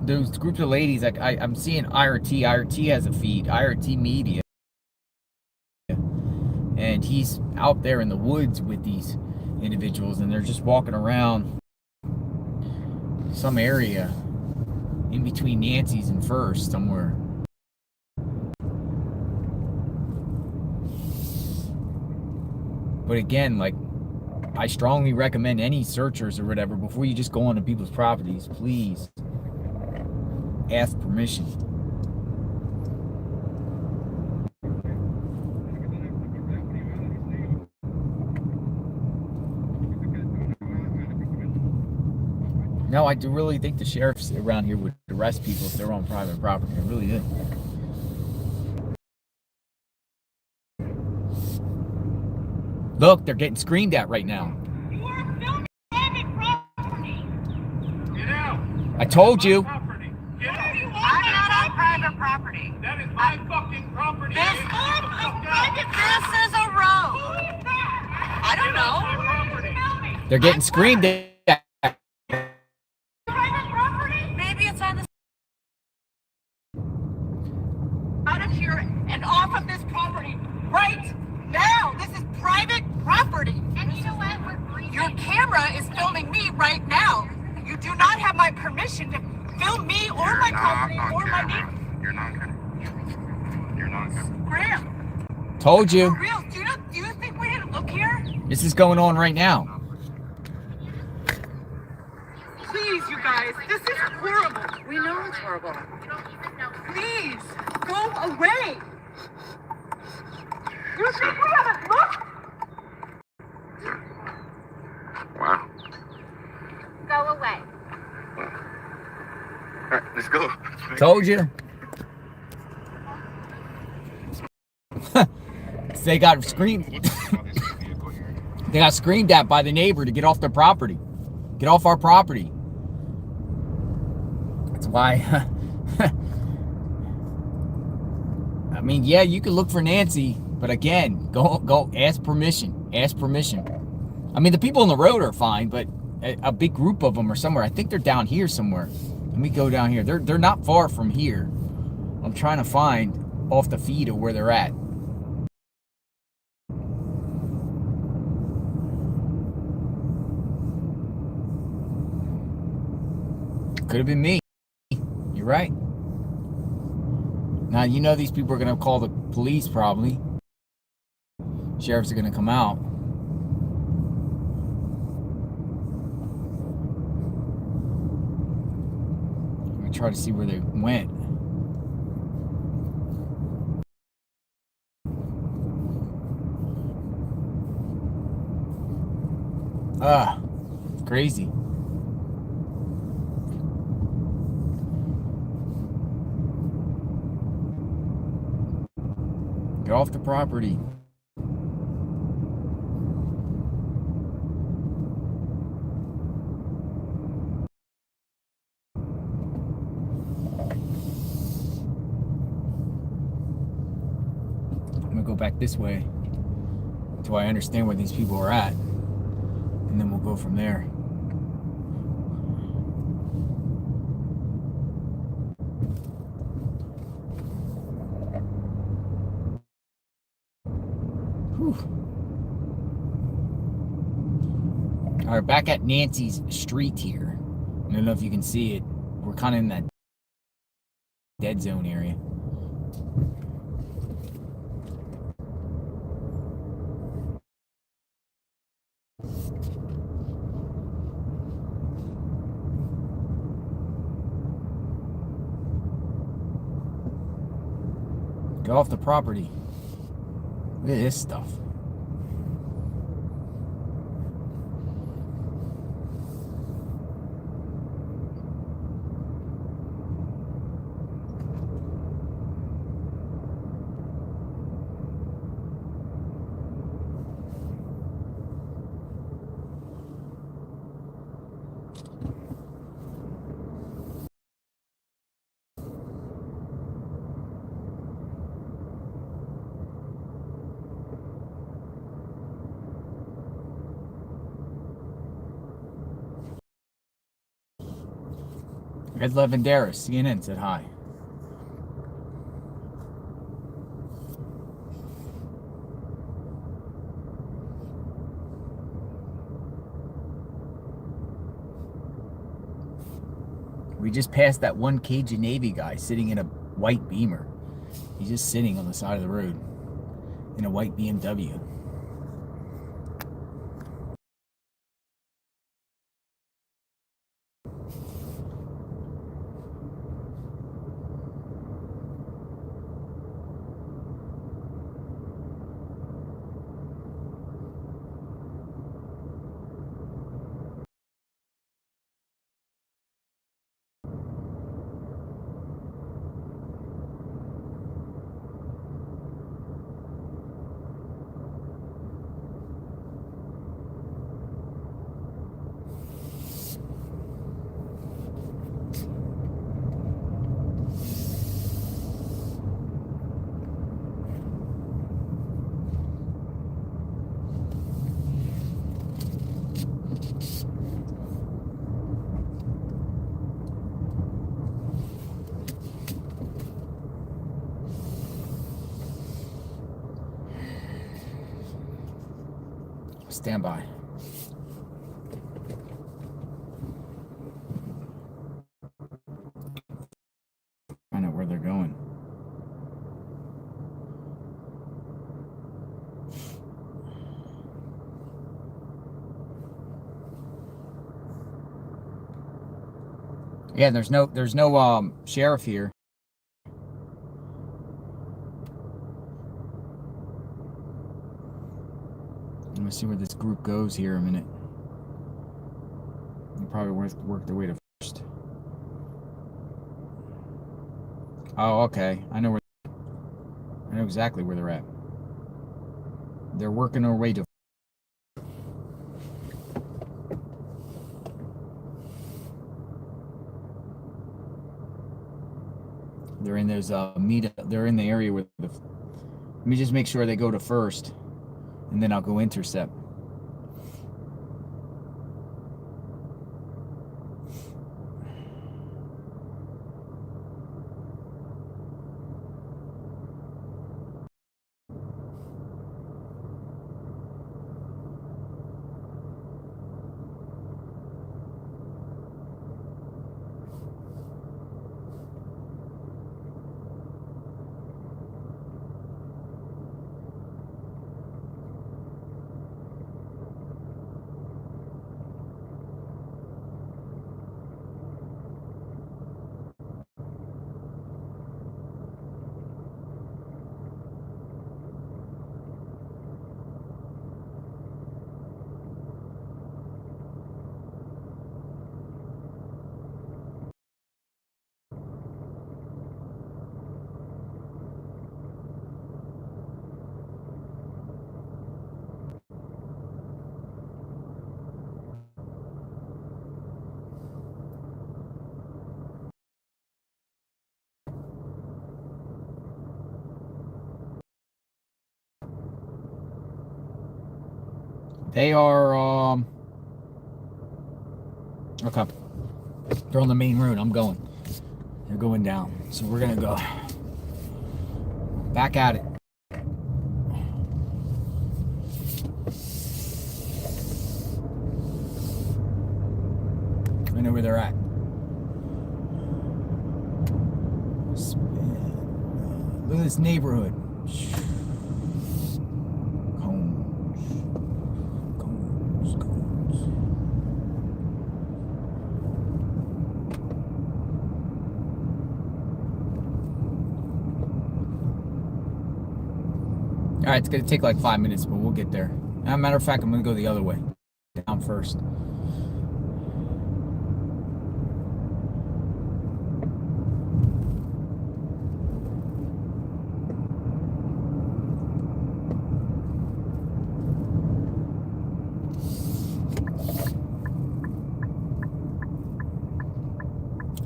those groups of ladies, like I'm seeing IRT. IRT has a feed, IRT Media, and he's out there in the woods with these individuals, and they're just walking around some area in between Nancy's and First somewhere. But again, like, I strongly recommend any searchers or whatever, before you just go onto people's properties, please ask permission. No, I do really think the sheriffs around here would arrest people if they're on private property. I really do. Look, they're getting screamed at right now. You are filming private property. Get out. I told you. Property. Get out. I'm not on private property. That is my fucking property. This is a road. I don't know. They're getting screamed at. Private property? Maybe it's on the out of here and off of this property right now. This is private property. And you know what? We're breathing. Your camera is filming me right now. You do not have my permission to film me or my property or my neighbor. You're not gonna. You're not gonna. Graham. Told you. For real, do you think we didn't look here? This is going on right now. Please, you guys, this is horrible. We know it's horrible. Please, go away. You think we haven't looked? Wow. Go away. Alright, let's go. Told you. they got screamed. They got screamed at by the neighbor to get off their property. Get off our property. That's why. I mean, yeah, you can look for Nancy, but again, go ask permission. Ask permission. I mean, the people on the road are fine, but a big group of them are somewhere. I think they're down here somewhere. Let me go down here. They're not far from here. I'm trying to find off the feed of where they're at. Could have been me. You're right. Now, you know these people are going to call the police probably. Sheriffs are going to come out. Let me try to see where they went. Crazy. Get off the property. I'm gonna go back this way until I understand where these people are at, and then we'll go from there. All right, back at Nancy's street here. I don't know if you can see it. We're kind of in that dead zone area. Get off the property. Look at this stuff. Ed Levendaris, CNN, said hi. We just passed that one Cajun Navy guy sitting in a white Beamer. He's just sitting on the side of the road in a white BMW. Stand by. Find out where they're going. Yeah, there's no sheriff here. Let me see where this group goes here a minute. They'll probably work their way to first. Oh, okay. I know exactly where they're at. They're working their way to. They're in those they're in the area with the. Let me just make sure they go to first, and then I'll go intercept. They are okay. They're on the main road. I'm going. They're going down. So we're gonna go back at it. I know where they're at. Look at this neighborhood. All right, it's gonna take like 5 minutes, but we'll get there. As a matter of fact, I'm gonna go the other way, down first.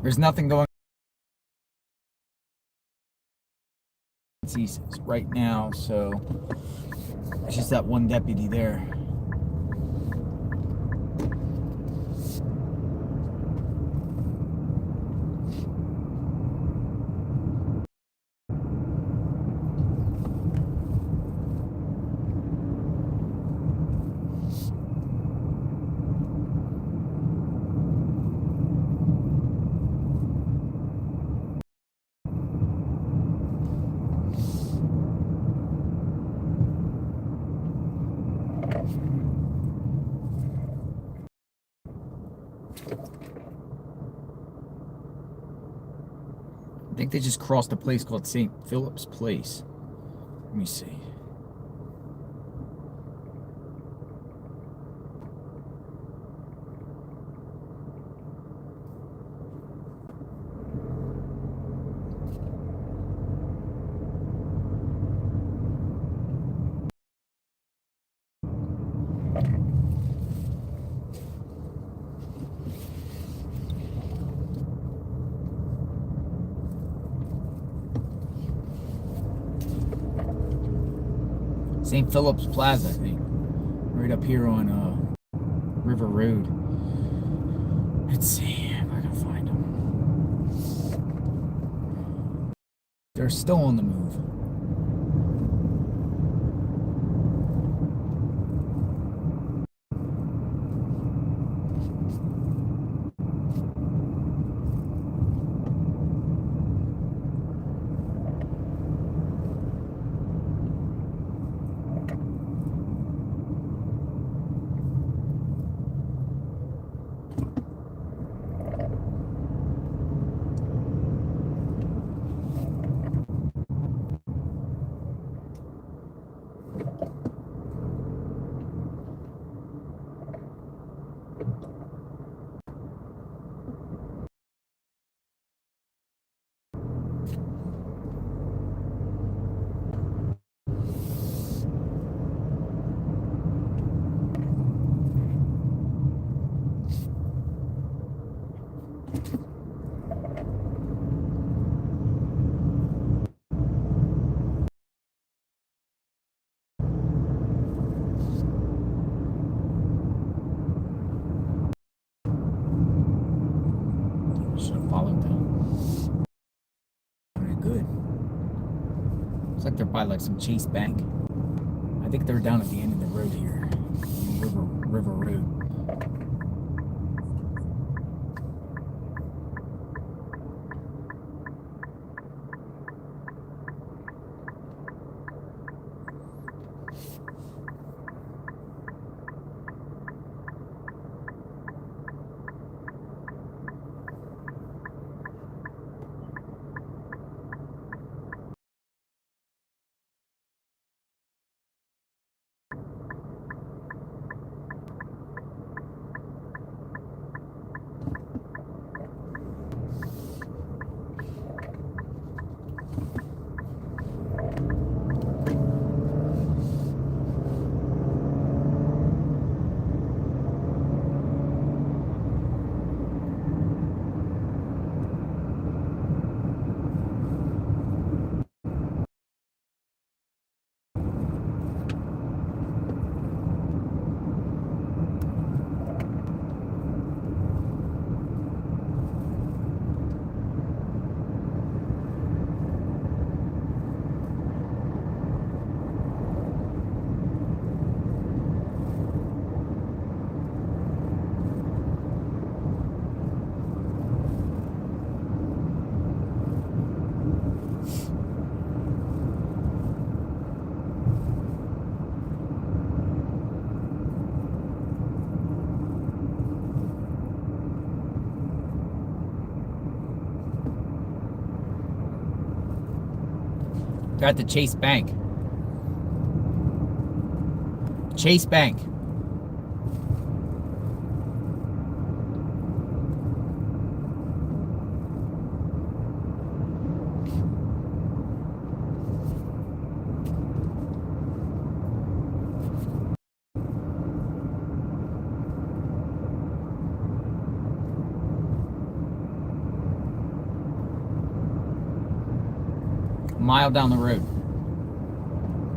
There's nothing going on right now, so it's just that one deputy there. I think they just crossed a place called St. Philip's Place. Let me see. St. Philip's Plaza, I think. Right up here on River Road. Let's see if I can find them. They're still on the move. good. Looks like they're by like some Chase Bank. I think they're down at the end of the road here. River Road. They're at the Chase Bank. Chase Bank. A mile down the road.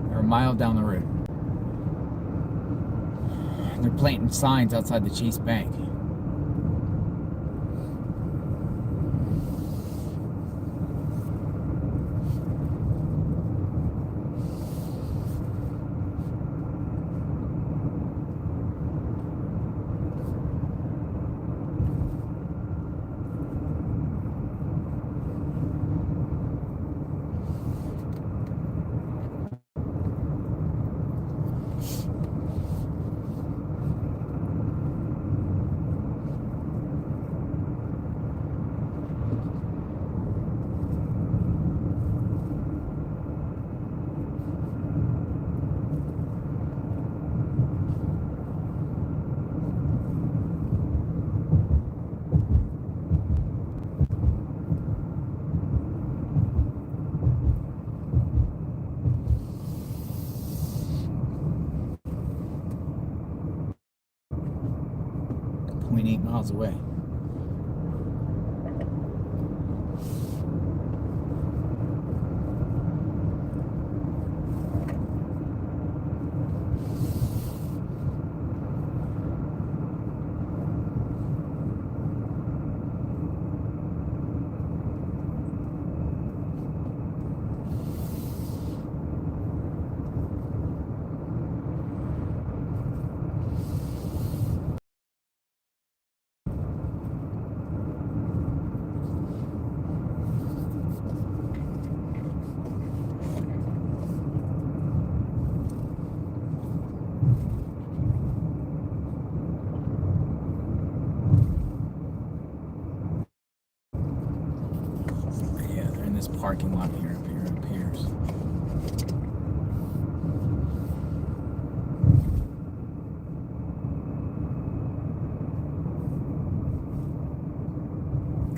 They're a mile down the road. And they're planting signs outside the Chase Bank. .8 miles away. Yeah, they're in this parking lot here. It appears.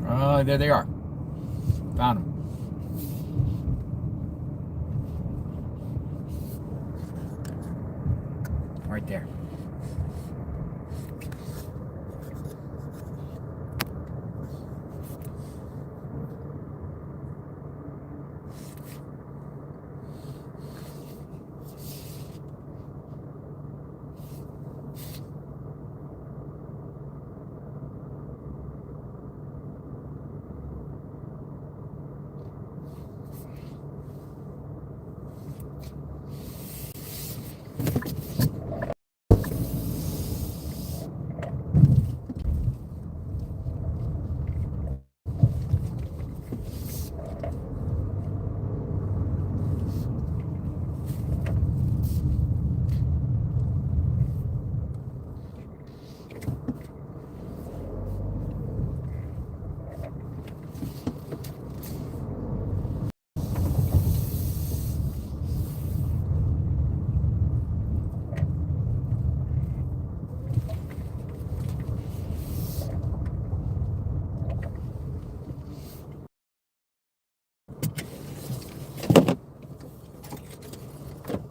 Oh, there they are. Found them. Right there.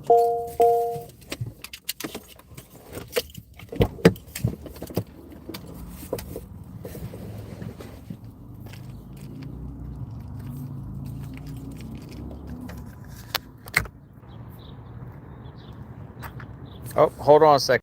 Oh, hold on a second.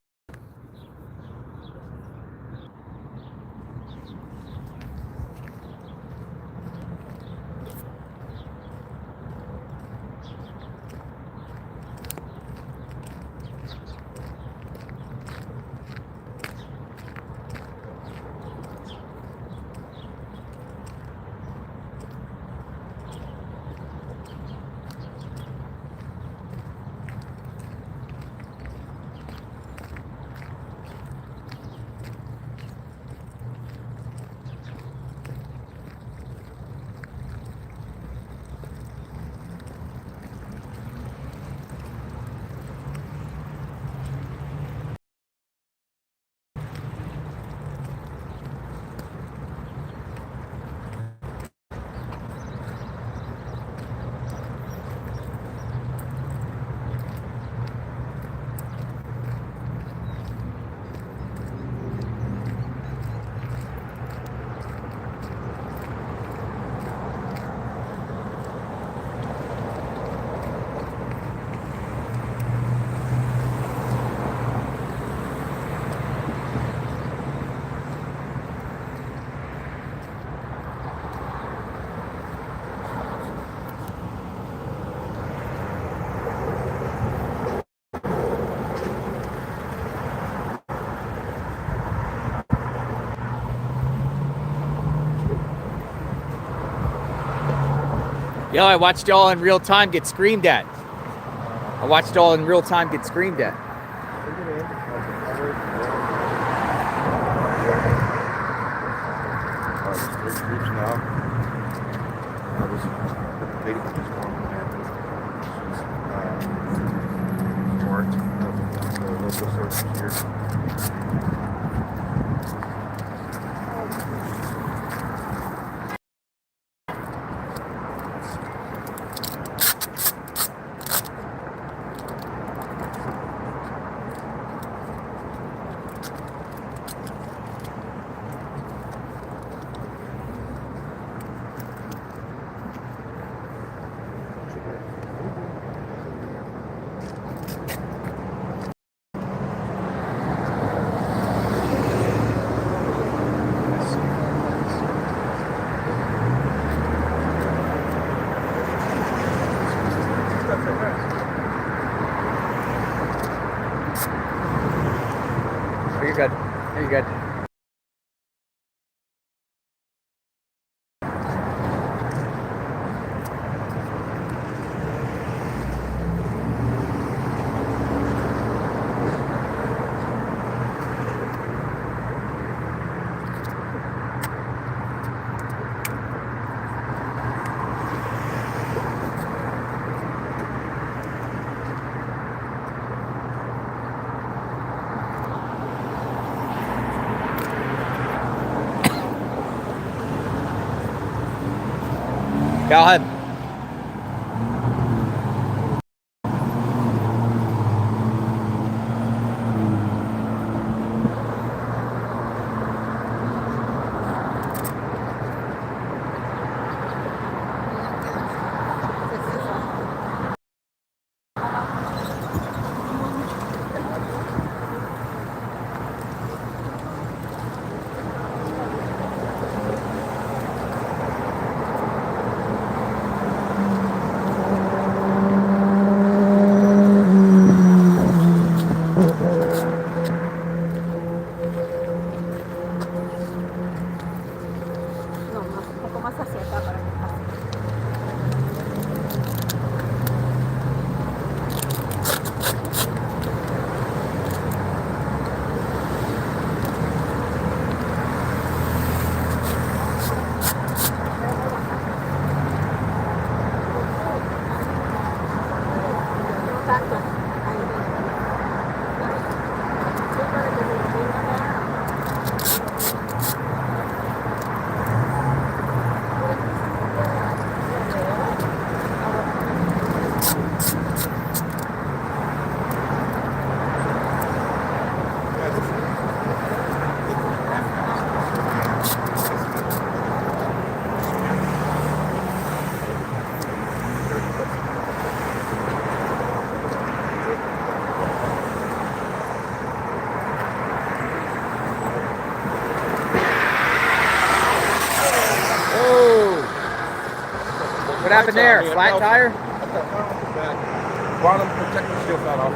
Yo, I watched y'all in real time get screamed at. I watched y'all in real time get screamed at. There's groups now. This lady from this one, she's worked the local services here. Oh, you're good. You're good. Go ahead. happened there? Man. Flat tire? I got down on the back. While I'm protecting the shield flat off.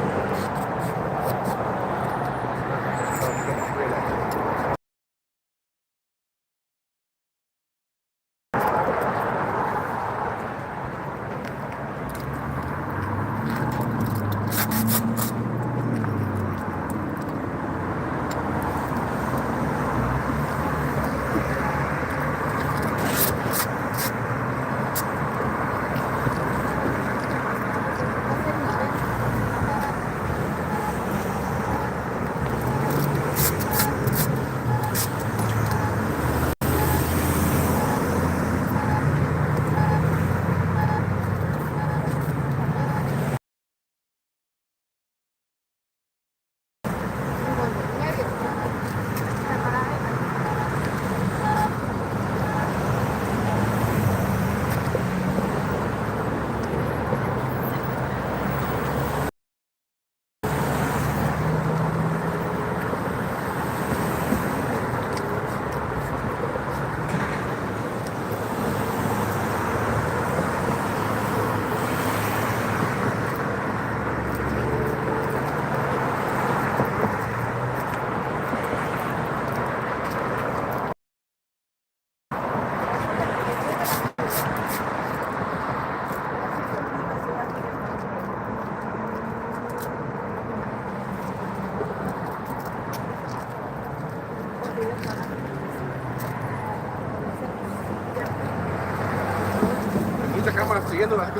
Mucha cámara siguiéndola.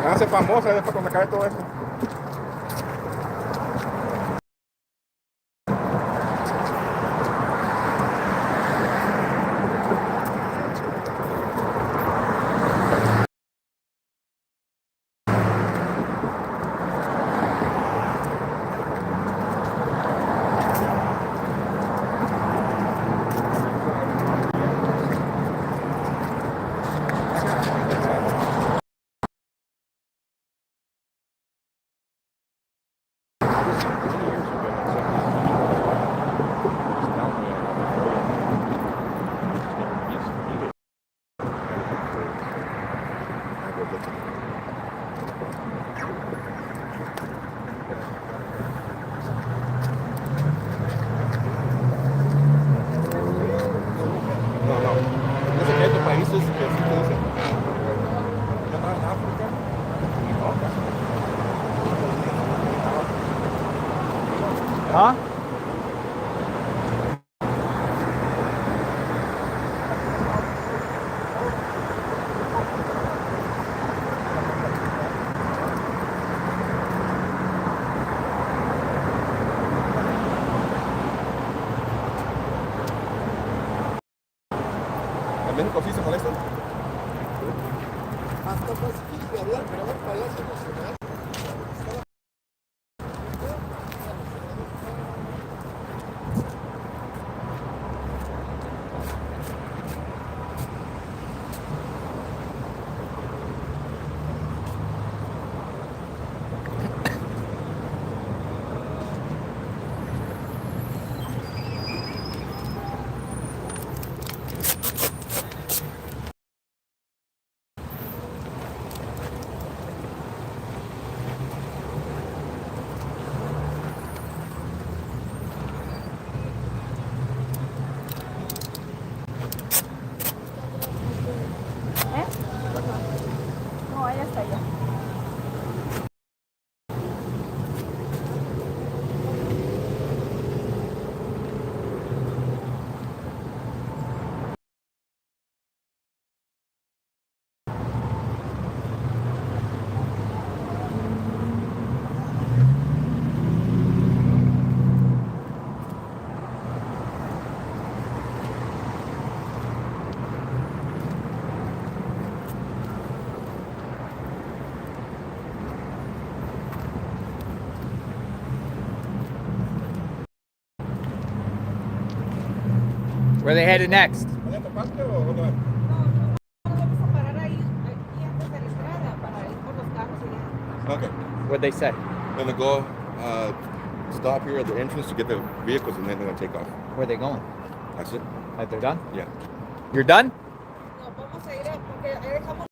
Se hace famosa después cuando acabe todo esto. Huh? ¿En México sí se molestan? Hasta Pacífico, había el Palacio Nacional. No, ella está allá. Where are they headed next? ¿En esta parte o dónde van? Vamos a parar ahí, aquí antes de la entrada, para ir por los carros y ya. Okay. What'd they say? I'm gonna go stop here at the entrance to get the vehicles and then they're gonna take off. Where are they going? That's it. They're done? Yeah. You're done? No, vamos a ir porque ahí dejamos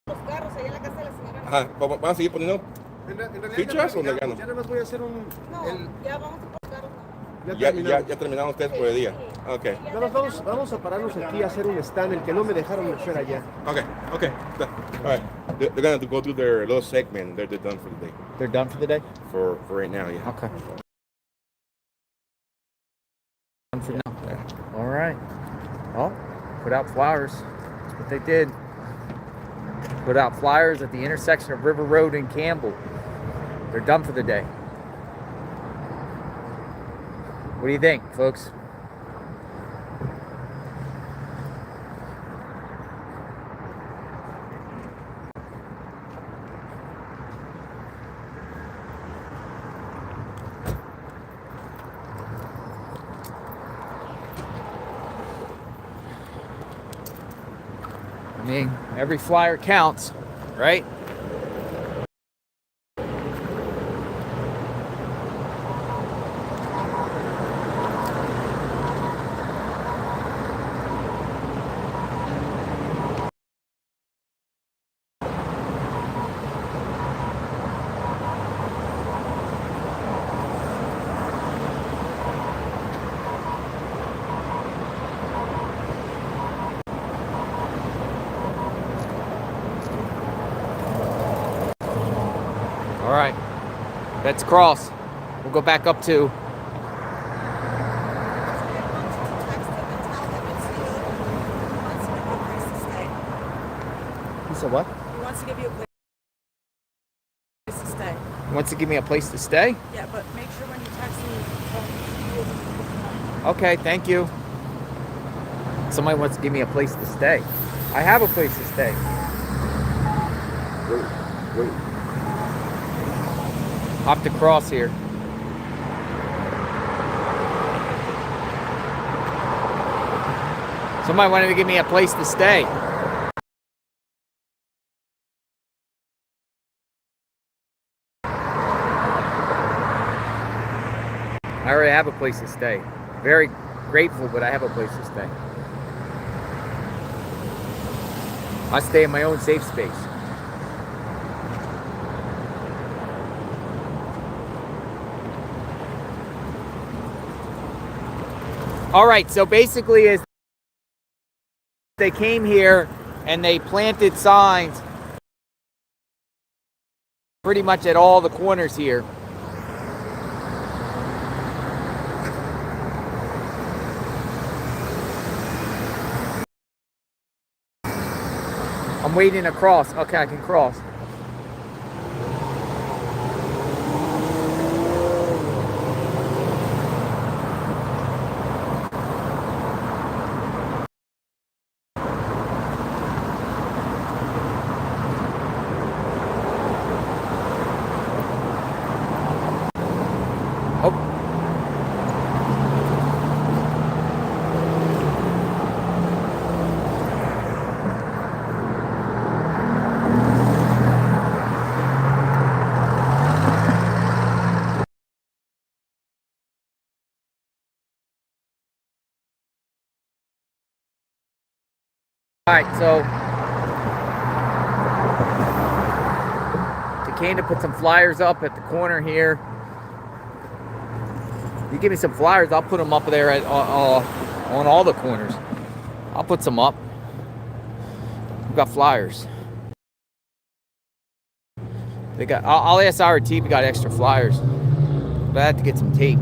los carros allá en la casa de la señora. Ajá, ¿van a seguir poniendo En realidad fichas o ya negando? nada más voy a hacer un... No, ya vamos a por los carros. Ya terminaron ustedes por el día. Ok. Nada más vamos a pararnos aquí a hacer un stand, el que no me dejaron hacer allá. Okay. All right. They're gonna go through their little segment. They're done for the day. They're done for the day? For right now, yeah. Okay. Done for now. All right. Well, put out flyers. That's what they did. Put out flyers at the intersection of River Road and Campbell. They're done for the day. What do you think, folks? I mean, every flyer counts, right? All right, let's cross. We'll go back up to. He said what? He wants to give you a place to stay. He wants to give me a place to stay? Yeah, but make sure when you text me, Okay, thank you. Somebody wants to give me a place to stay. I have a place to stay. Wait. Hop to cross here. Somebody wanted to give me a place to stay. I already have a place to stay. Very grateful, but I have a place to stay. I stay in my own safe space. All right, so basically is they came here and they planted signs pretty much at all the corners here. I'm waiting to cross. Okay, I can cross. Alright, so Takanda put some flyers up at the corner here. You give me some flyers, I'll put them up there at on all the corners. I'll put some up. We've got flyers. They got. I'll ask RT if we got extra flyers, but I have to get some tape.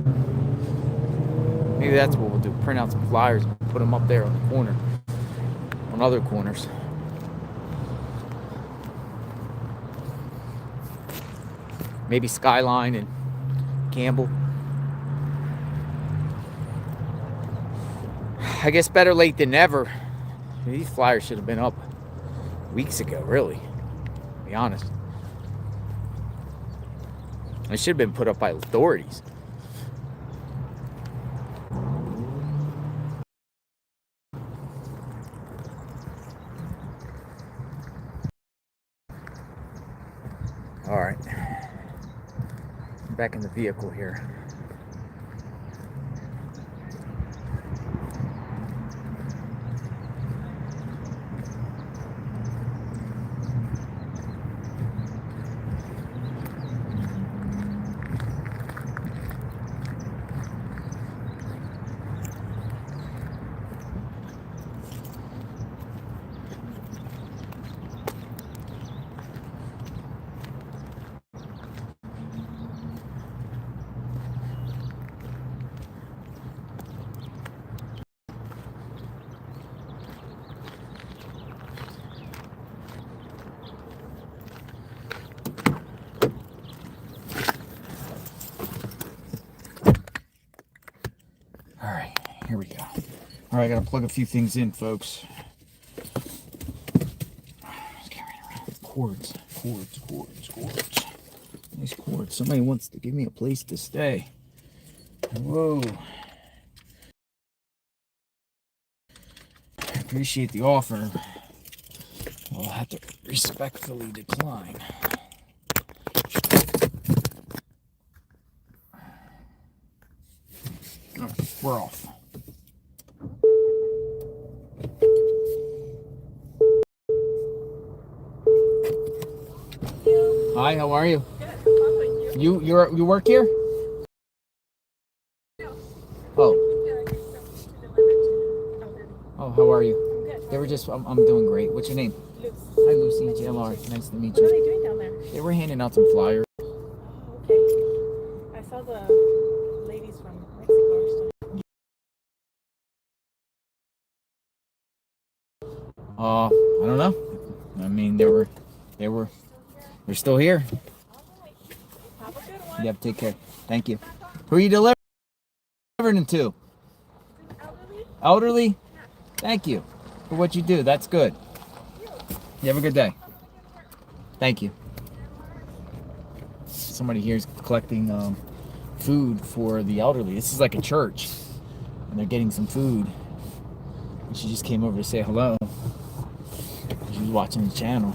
Maybe that's what we'll do. Print out some flyers and put them up there on the corner. On other corners. Maybe Skyline and Campbell. I guess better late than never. These flyers should have been up weeks ago, really. To be honest. They should have been put up by authorities. All right, back in the vehicle here. All right, I gotta plug a few things in, folks. Cords. Nice cords. Somebody wants to give me a place to stay. Whoa. I appreciate the offer. I'll have to respectfully decline. All right, we're off. Hi, how are you? Good. You work here? Oh. Oh, how are you? I'm good. They were just I'm doing great. What's your name? Lucy. Hi, Lucy. JLR. Nice to meet you. What are they doing down there? They were handing out some flyers. Oh, okay. I saw the ladies from Mexico are still. I don't know. I mean, they're still here. Have a good one. Yep, take care. Thank you. Who are you delivering them to? Elderly? Thank you for what you do. That's good. You have a good day. Thank you. Somebody here is collecting food for the elderly. This is like a church, and they're getting some food. And she just came over to say hello. She was watching the channel.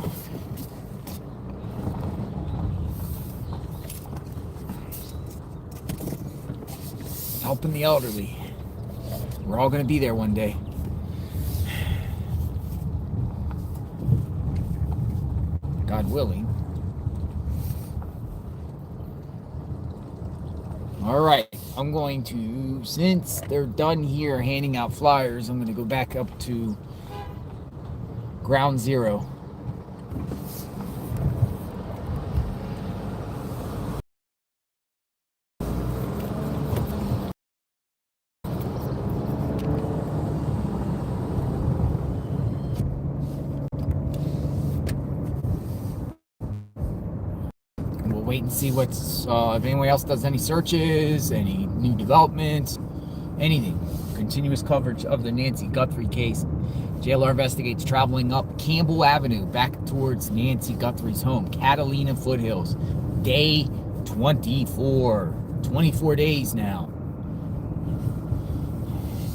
Helping the elderly. We're all gonna be there one day. God willing. All right, I'm going to, since they're done here handing out flyers, I'm gonna go back up to ground zero. Wait and see what's if anyone else does any searches, any new developments, anything. Continuous coverage of the Nancy Guthrie case. JLR investigates traveling up Campbell Avenue back towards Nancy Guthrie's home, Catalina Foothills. Day 24. 24 days now.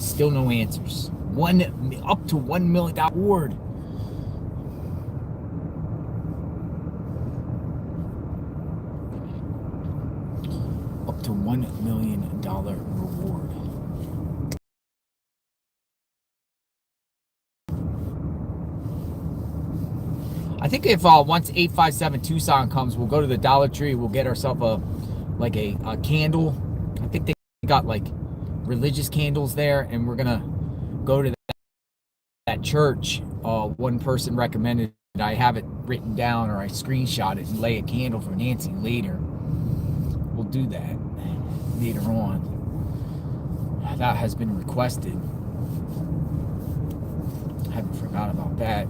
Still no answers. Up to $1 million reward. To $1 million reward. I think if once 857 Tucson comes, we'll go to the Dollar Tree. We'll get ourselves a candle. I think they got like religious candles there, and we're gonna go to that church. One person recommended. I have it written down, or I screenshot it and lay a candle for Nancy later. We'll do that later on. That has been requested. I haven't forgot about that.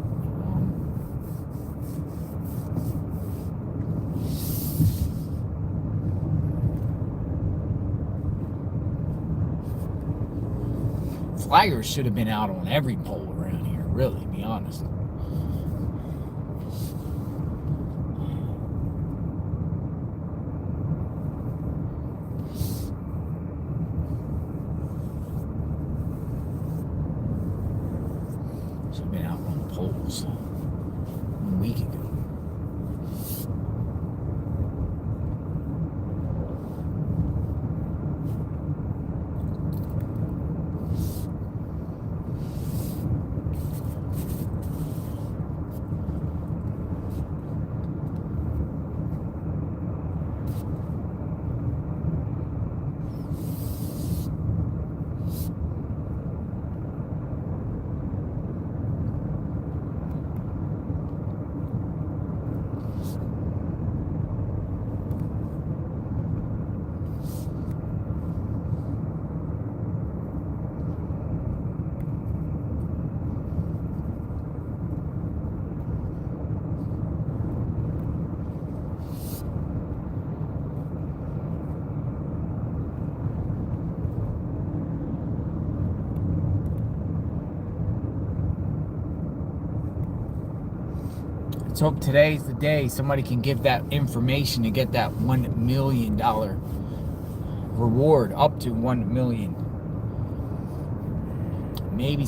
Flyers should have been out on every pole around here, really, to be honest. Polls 1 week ago. Let's hope today's the day somebody can give that information to get that $1 million reward, up to $1 million. Maybe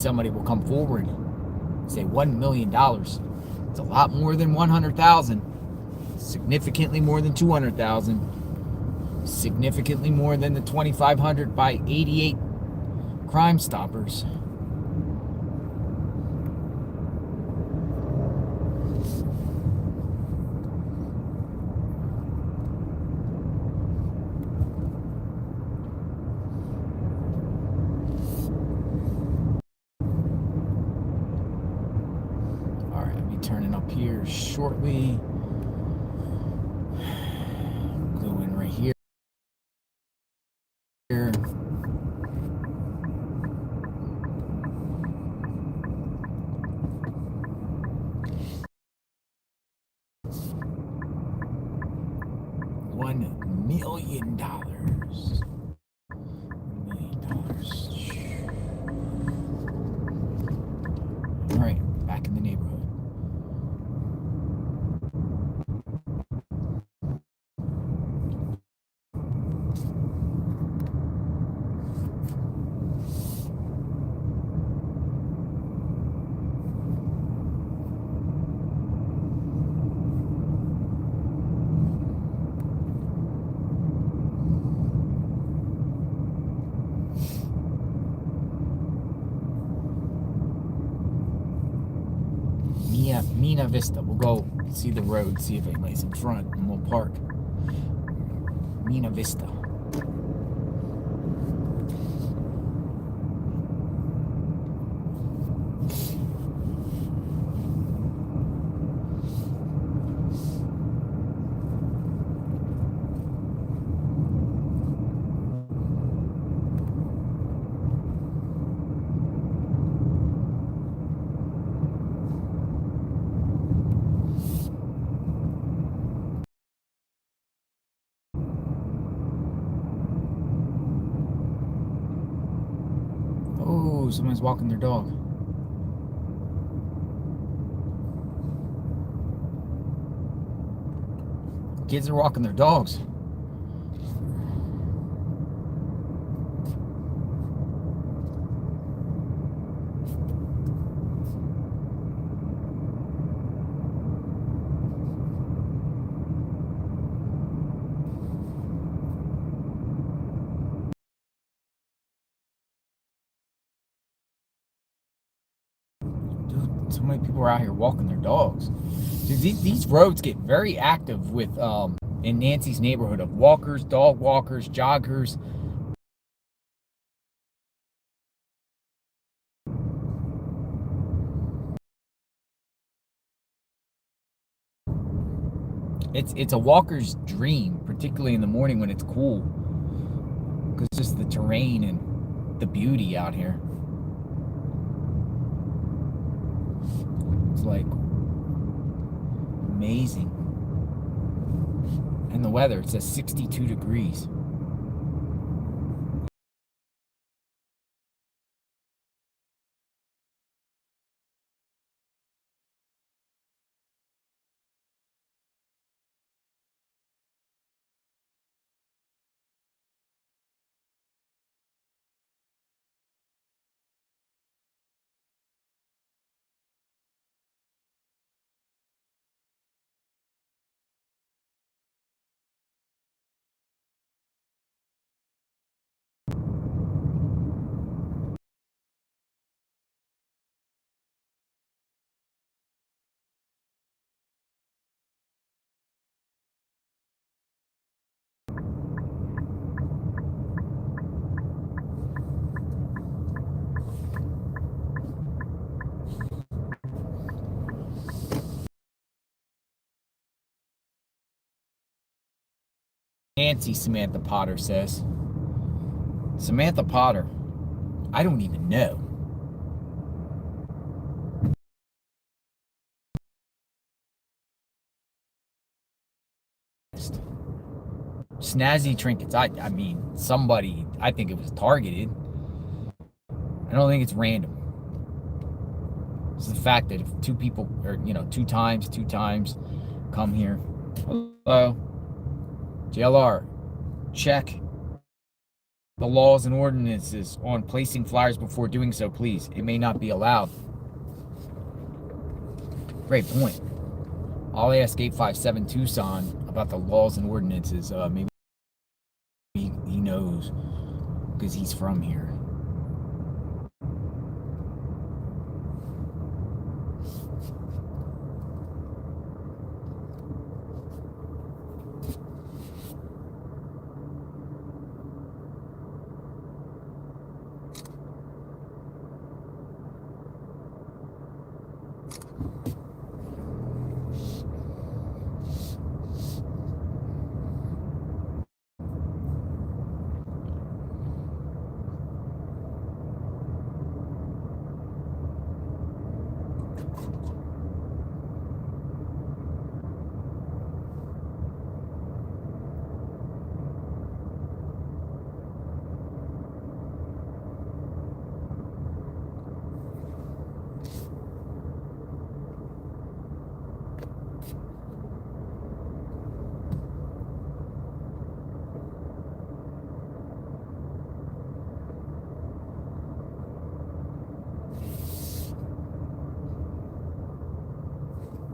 somebody will come forward and say $1 million. It's a lot more than 100,000. Significantly more than 200,000. Significantly more than the 2,500 by 88 Crime Stoppers. Alright, I'll be turning up here shortly. Go in right here. $1 million. $1 million. All right, back in the neighborhood. Mina Vista. We'll go see the road, see if anybody's in front, and we'll park. Mina Vista. Oh, someone's walking their dog. Kids are walking their dogs. So many people are out here walking their dogs. Dude, these roads get very active with in Nancy's neighborhood of walkers, dog walkers, joggers. It's a walker's dream, particularly in the morning when it's cool, because just the terrain and the beauty out here. It's like amazing. And the weather, it says 62 degrees. Nancy Samantha Potter says. Samantha Potter, I don't even know. Snazzy trinkets, I mean, somebody, I think it was targeted. I don't think it's random. It's the fact that if two people, or two times, come here. Hello, JLR, check the laws and ordinances on placing flyers before doing so, please. It may not be allowed. Great point. I'll ask 857 Tucson about the laws and ordinances. Maybe he knows because he's from here.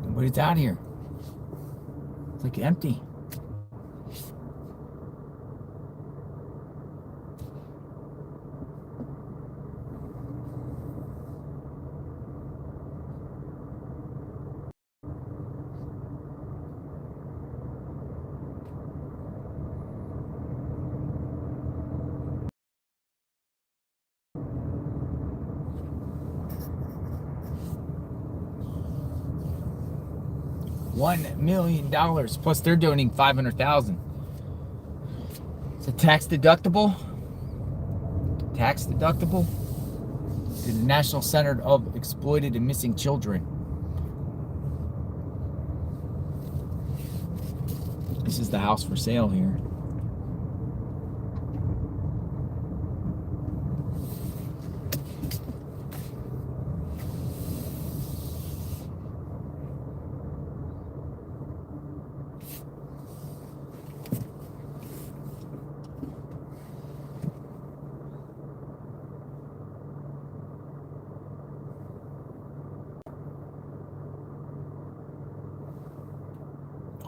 Nobody's out here. It's like empty. $1 million plus they're donating $500,000. It's a tax deductible. Tax deductible to the National Center of Exploited and Missing Children. This is the house for sale here.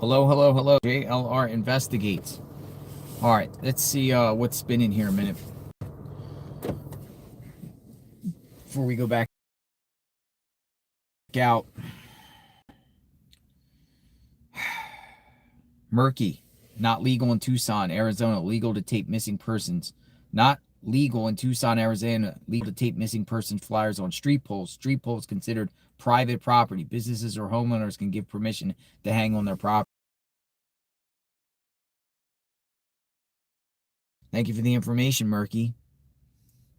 Hello, hello, hello. JLR investigates. All right, let's see what's spinning here a minute before we go back out. Murky, not legal in Tucson, Arizona. Legal to tape missing persons. Not legal in Tucson, Arizona. Legal to tape missing person flyers on street poles. Street poles considered private property. Businesses or homeowners can give permission to hang on their property. Thank you for the information, Murky.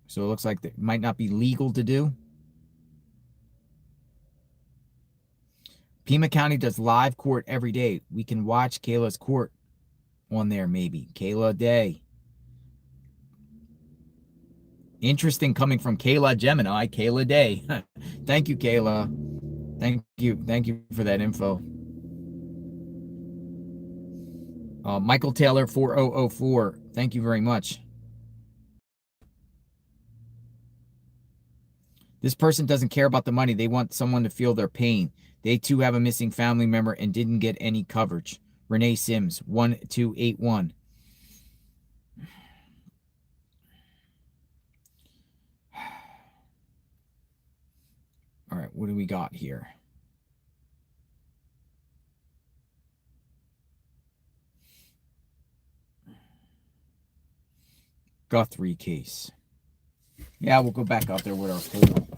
So it looks like it might not be legal to do. Pima County does live court every day. We can watch Kayla's court on there, maybe. Kayla Day. Interesting coming from Kayla Gemini. Kayla Day. Thank you, Kayla. Thank you for that info. Michael Taylor 4004. Thank you very much. This person doesn't care about the money. They want someone to feel their pain. They too have a missing family member and didn't get any coverage. Renee Sims 1281. All right, what do we got here? Guthrie case. Yeah, we'll go back out there with our pool.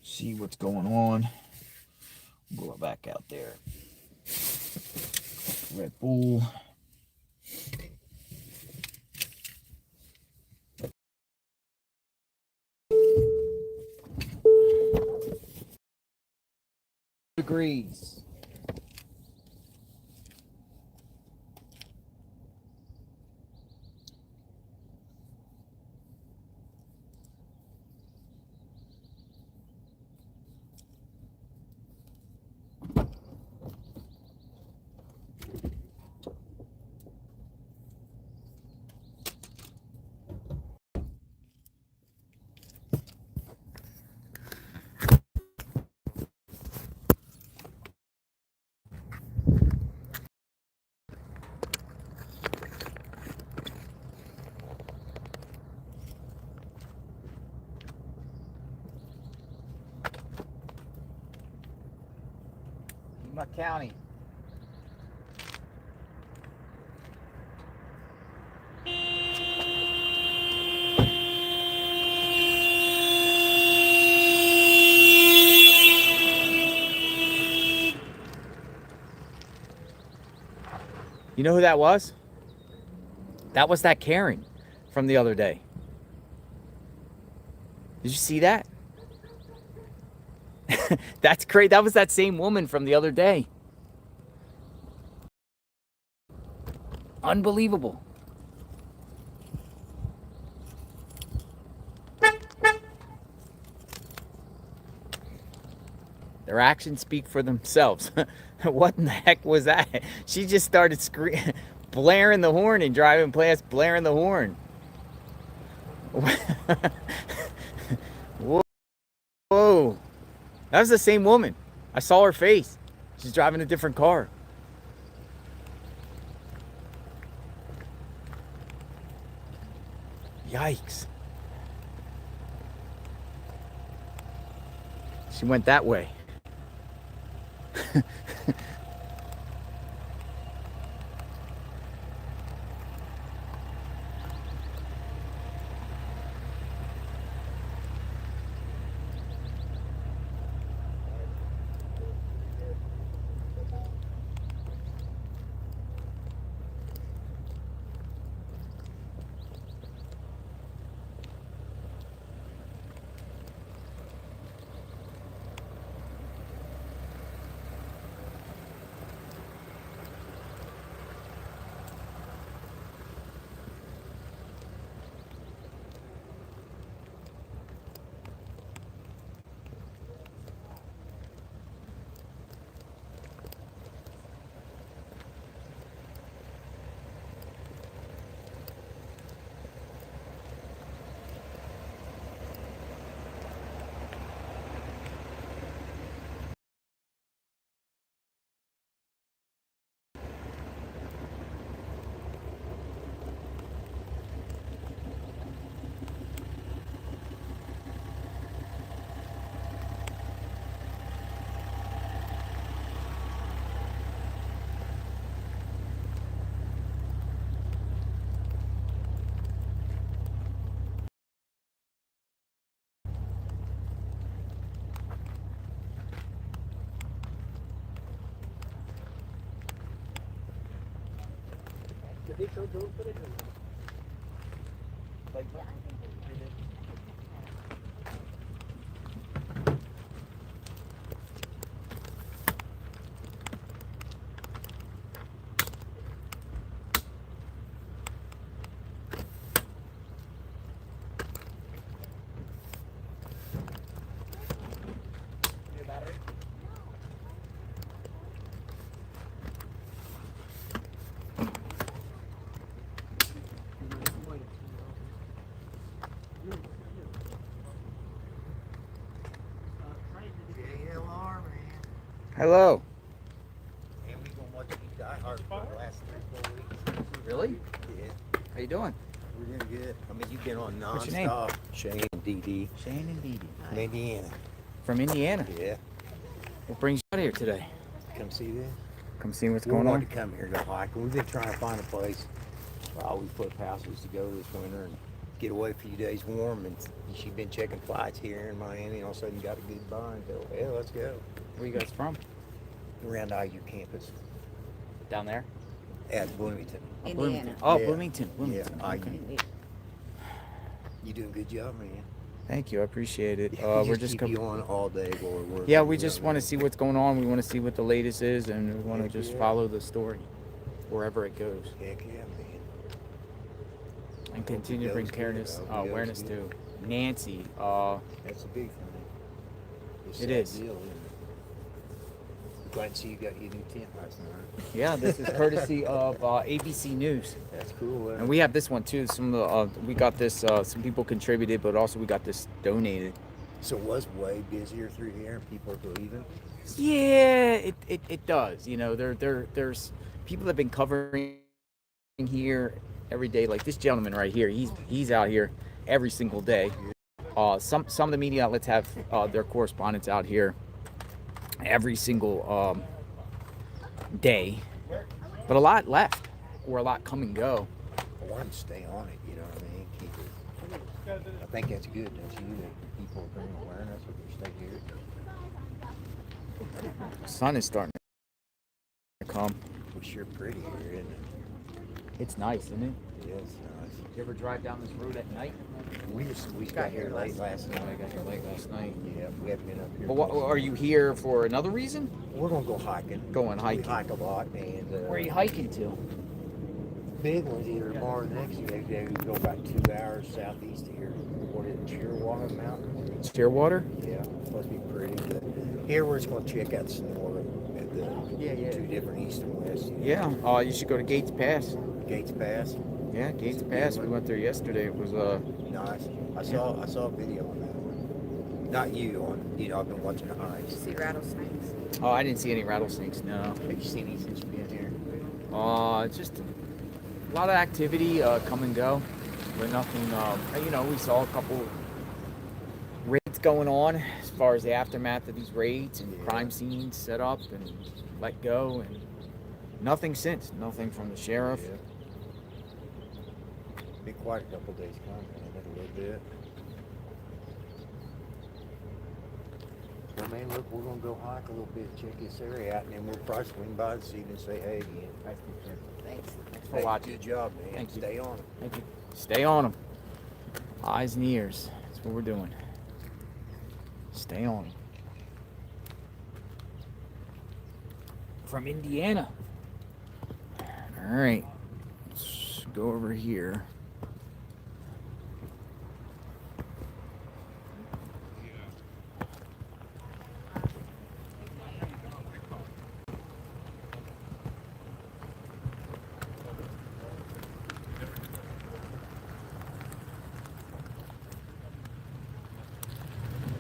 See what's going on. We'll go back out there. Red Bull. Degrees. Pima County. You know who that was? That was that Karen from the other day. Did you see that? That's great. That was that same woman from the other day. Unbelievable. Their actions speak for themselves. What in the heck was that? She just started screaming, blaring the horn and driving past, blaring the horn. Whoa. That was the same woman. I saw her face. She's driving a different car. Yikes. She went that way. Did they show drone footage or no? Like, your battery? Hello. And we've been watching you Die Hard for the last 3-4 weeks. Really? Yeah, How you doing? we're doing good. I mean, you've been on What's your name? nonstop. Shane and DD Shane and Dee from Indiana. from Indiana. Yeah, What brings you out here today? come see this. Come see what's We going wanted on. to come here, go hiking. We've been trying to find a place. We put houses to go this winter and get away a few days warm. And she's been checking flights here in Miami. And all of a sudden, got a good buy and go, yeah, let's go. Where you guys from? Around IU campus Down there? at Bloomington. Bloomington. Oh, Yeah. Bloomington. Bloomington. Yeah, Okay. IU. You doing a good job, man. Thank you. I appreciate it. We We're just just keep coming. you on all day while we're working. Yeah, we you just know, want to man. see what's going on. We want to see what the latest is, and we want to Heck just yeah. follow the story wherever it goes, Heck yeah, man. and continue to bring goes good. awareness, I hope it goes awareness to good. Nancy. That's a big thing. It's It that is. deal, isn't it? Glad to see you got your new tent last night. Yeah, this is courtesy of ABC News, That's cool. and we have this one too. Some of the, we got this. Some people contributed, but also we got this donated. So it was way busier through here, and people are believing. Yeah, it does. You know, there's people that have been covering here every day. Like this gentleman right here, he's out here every single day. Some of the media outlets have their correspondents out here every single day, but a lot left, or a lot come and go. I want to stay on it, you know what I mean? Keep it. I think that's good, don't you? That people bring awareness if they stay here. The sun is starting to come. It's sure pretty here, isn't it? It's nice, isn't it? Yeah, it's nice. You ever drive down this road at night? We got here late last night. I got here late last night. Yeah, we haven't been up here. But what, are you here for another reason? We're gonna go hiking. Going hiking. We hike a lot, and Where are you hiking to? big ones either tomorrow or next year. They go about 2 hours southeast of here. What is it, Shearwater Mountain? Shearwater? Yeah, supposed to be pretty. But here we're just gonna check out some more at the 2 different east and west. Yeah. You should go to Gates Pass. Gates Pass. Yeah, Gates Pass. We went there yesterday. It was Nice. I saw a video on that one. Not you on. I've been watching the hikes. See rattlesnakes. Oh, I didn't see any rattlesnakes. No. Have you seen any since you've been here? Just a lot of activity, come and go, but nothing. We saw a couple raids going on as far as the aftermath of these raids and crime scenes set up and let go, and nothing since. Nothing from the sheriff. Yeah. Been quite a couple days coming, a little bit. Well, man, look, we're gonna go hike a little bit, check this area out, and then we'll probably swing by this evening and say hey again. Thanks for Hey, watching. good job, man. Thank you. Stay on it. Thank you. Stay on them. Eyes and ears. That's what we're doing. Stay on them. From Indiana. All right. Let's go over here.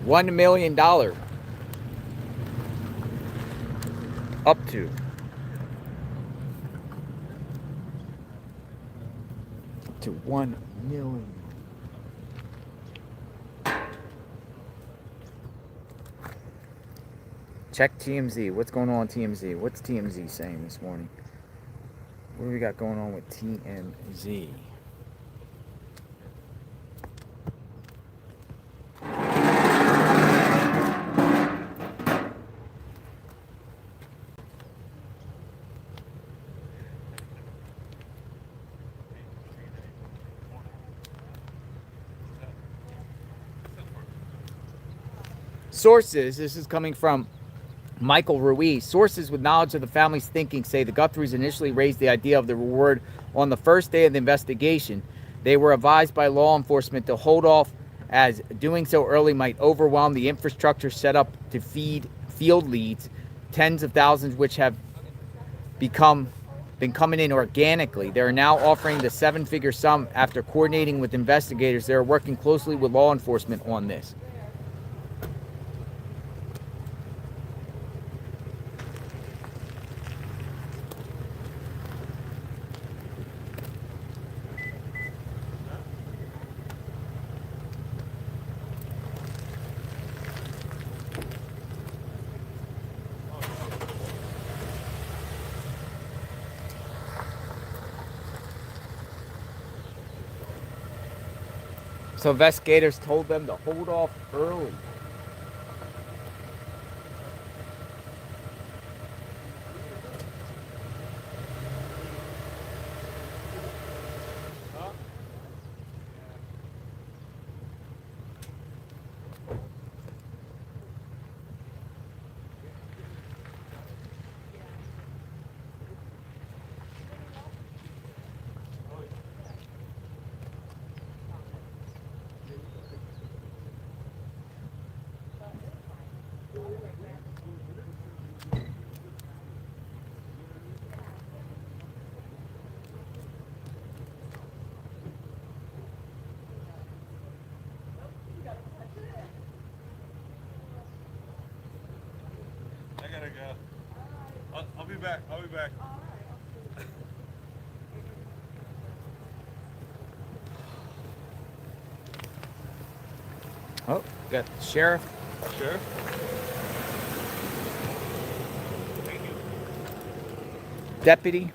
$1 million up to $1 million. Check TMZ. What's going on TMZ? What's TMZ saying this morning? What do we got going on with TMZ? Sources, this is coming from Michael Ruiz. Sources with knowledge of the family's thinking say the Guthries initially raised the idea of the reward on the first day of the investigation. They were advised by law enforcement to hold off, as doing so early might overwhelm the infrastructure set up to feed field leads, tens of thousands which have been coming in organically. They are now offering the 7-figure sum after coordinating with investigators. They are working closely with law enforcement on this. So investigators told them to hold off early. I gotta go. I'll be back. I'll be back. Oh, got the sheriff. Sheriff? Thank you. deputy.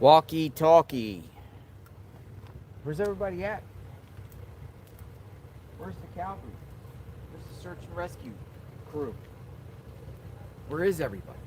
Walkie-talkie. Where's everybody at? Where's the cavalry? Where's the search and rescue crew? Where is everybody?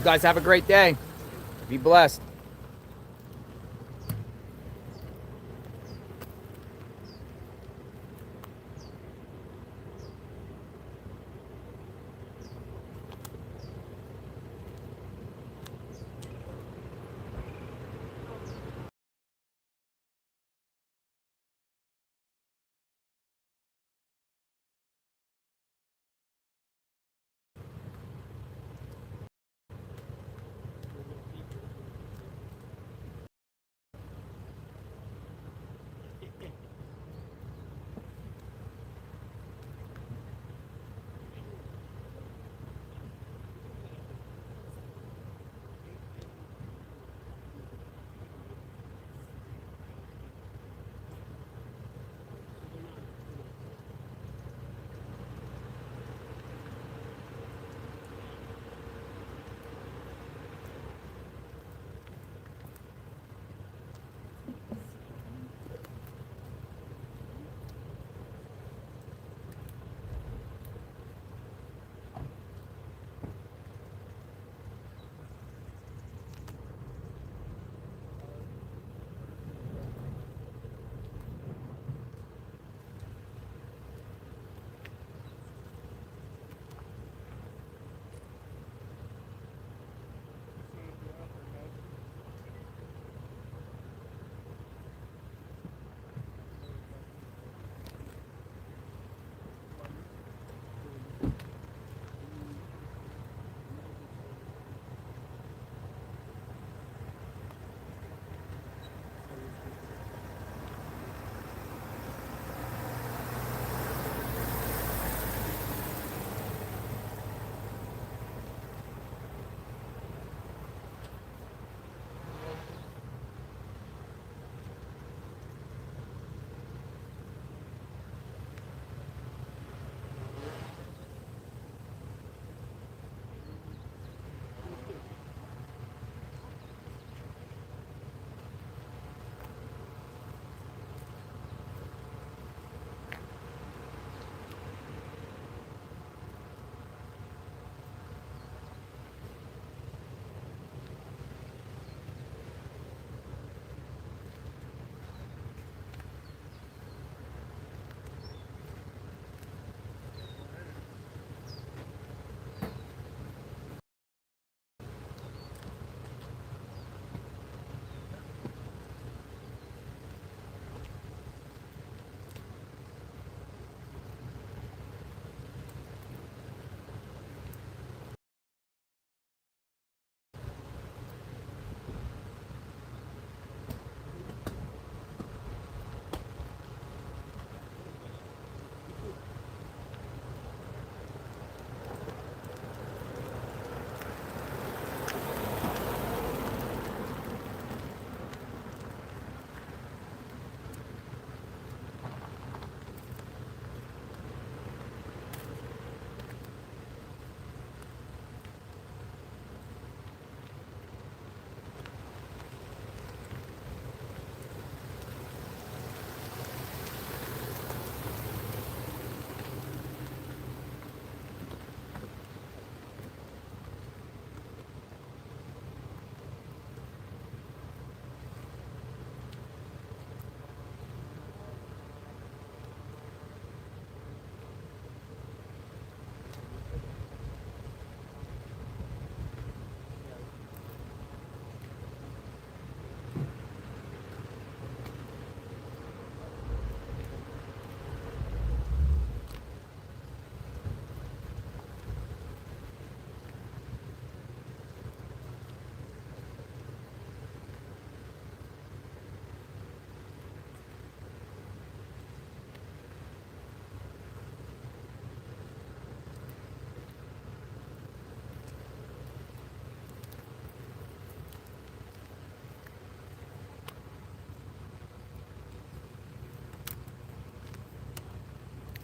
You guys have a great day. Be blessed.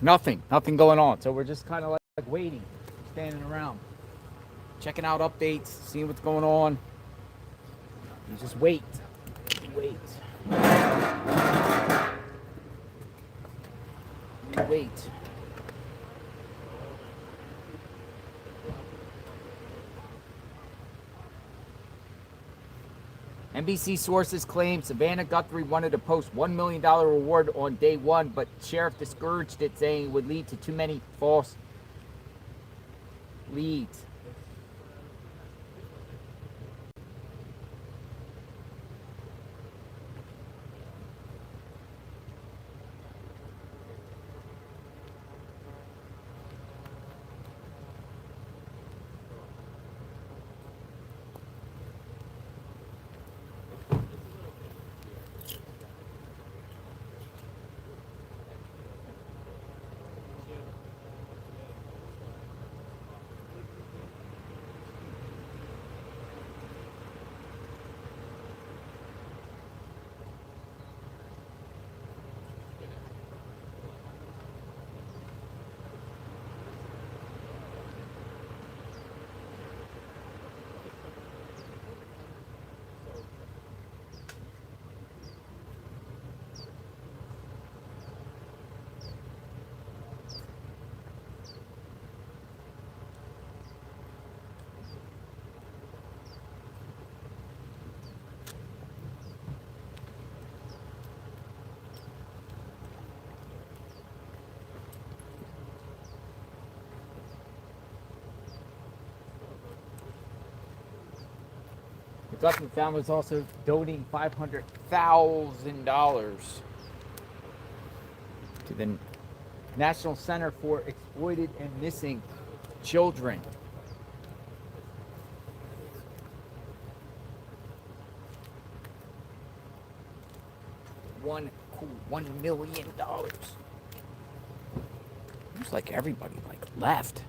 Nothing going on. So we're just kind of like waiting, standing around, checking out updates, seeing what's going on. You just wait. Wait. Wait. NBC sources claim Savannah Guthrie wanted to post $1 million reward on day one, but sheriff discouraged it, saying it would lead to too many false leads. The Guthrie family is also donating $500,000 to the National Center for Exploited and Missing Children. $1 million. Looks like everybody left.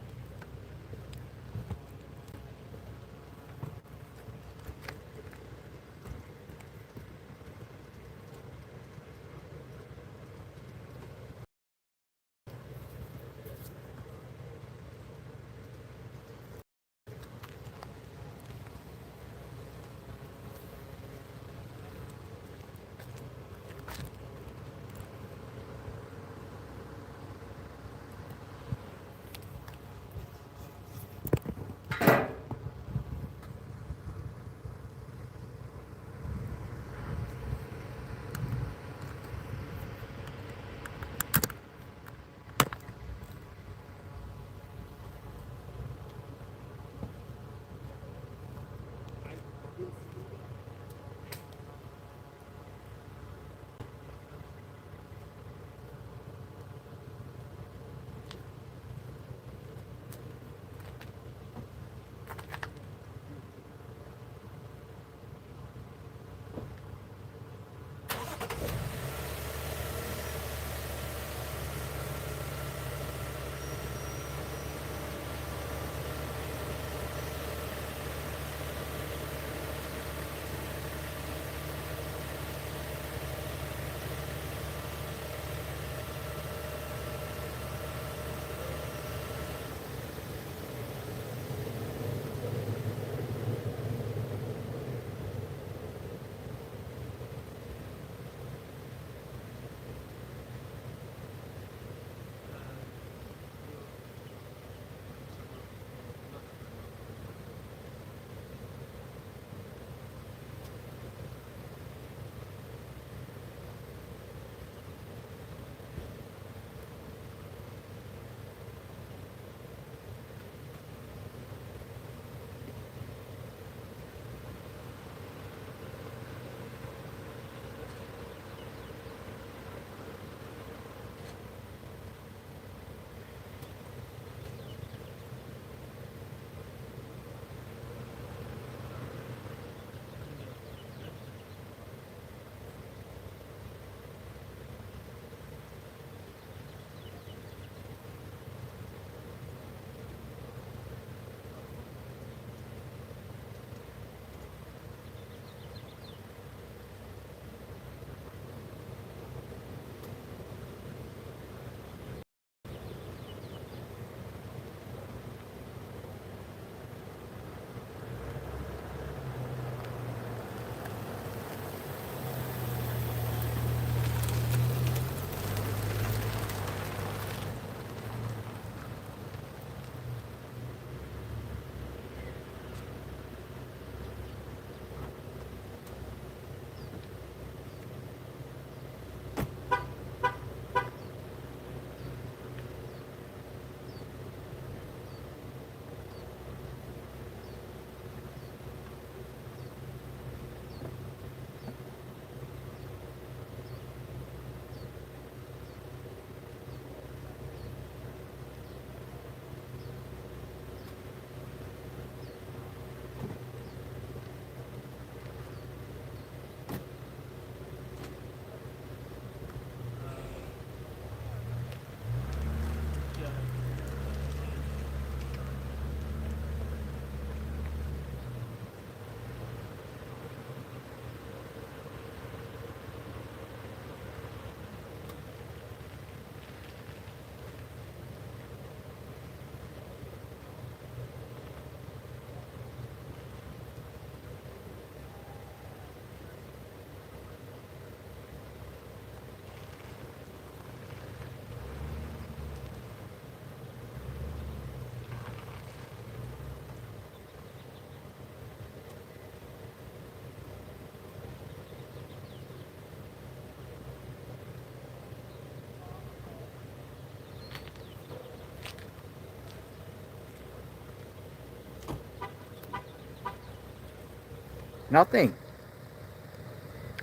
Nothing.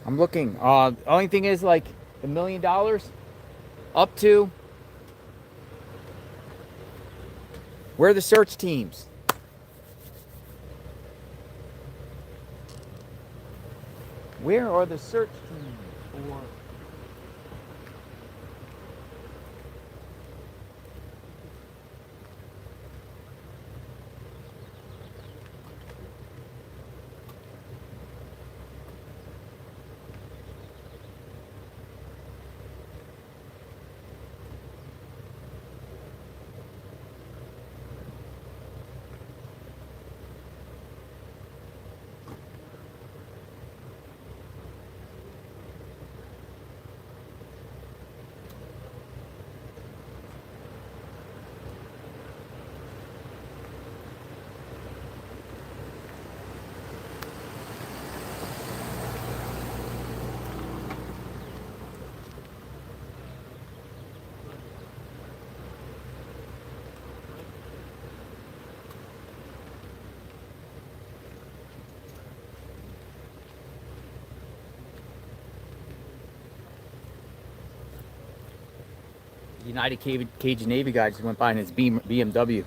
I'm looking. Only thing is like $1 million up to. Where are the search teams? Where are the search teams for? United Cajun Navy guy just went by in his BMW.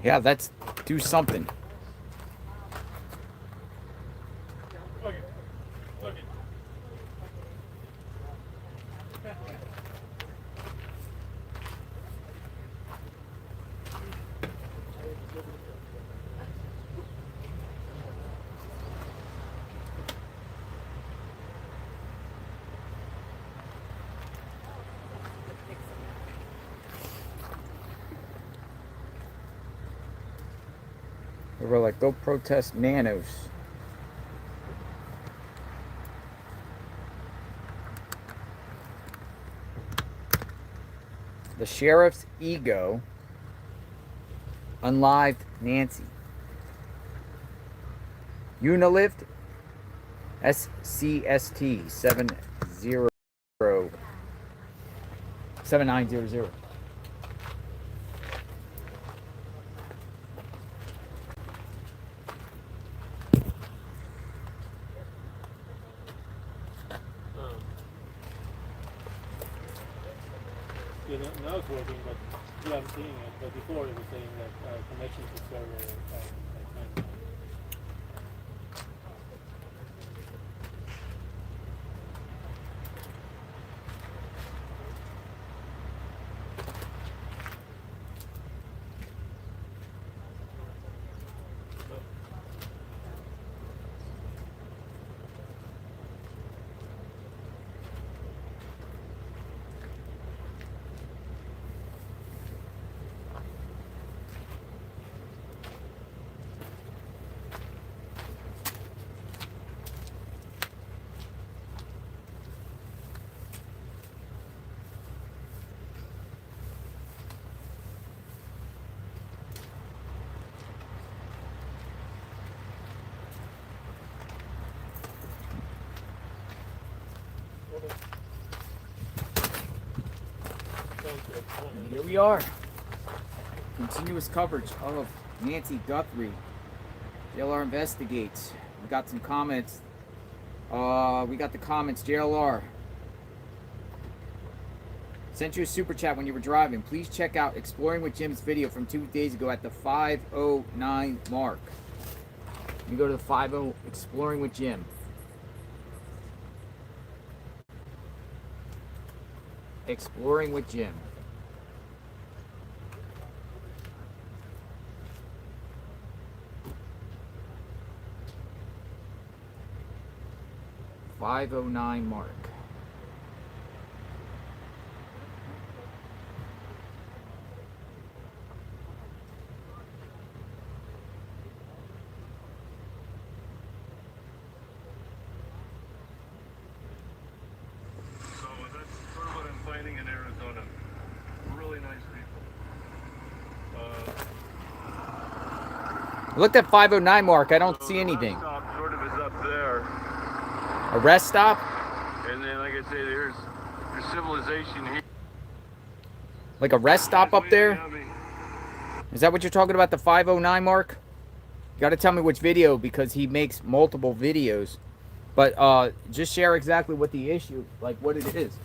Yeah, let's do something. They were like, go protest nanos. The sheriff's ego unlived Nancy. Unalived SCST 7900. Yeah, now it's working, but yeah, I'm seeing it. But before it was saying that connection to server. Here we are. Continuous coverage of Nancy Guthrie. JLR investigates. We got some comments. We got the comments. JLR sent you a super chat when you were driving. Please check out Exploring with Jim's video from 2 days ago at the 5:09 mark. You go to the 50 Exploring with Jim. Exploring with Jim. 509 mark. So that's sort of what I'm finding in Arizona. Really nice people. I looked at 509 mark. I don't see anything. Stop sort of is up there. A rest stop? And then, like I say, there's civilization here. Like a rest stop up there? Is that what you're talking about, the 509 mark? You got to tell me which video, because he makes multiple videos. But just share exactly what the issue, like what it is.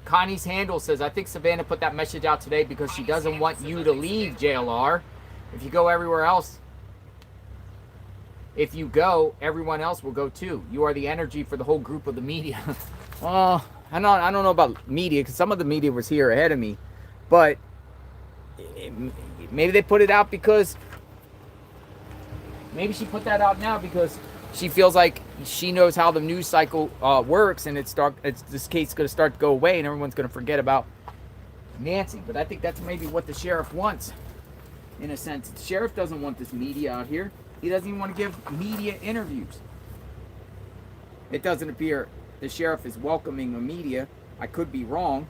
Connie's Handle says, I think Savannah put that message out today because she doesn't want you to leave JLR. If you go everywhere else, if you go, everyone else will go too. You are the energy for the whole group of the media. Well, I don't know about media, because some of the media was here ahead of me. But maybe they put it out because, maybe she put that out now because she feels like she knows how the news cycle works, and this case is going to start to go away, and everyone's going to forget about Nancy. But I think that's maybe what the sheriff wants, in a sense. The sheriff doesn't want this media out here. He doesn't even want to give media interviews. It doesn't appear the sheriff is welcoming the media. I could be wrong.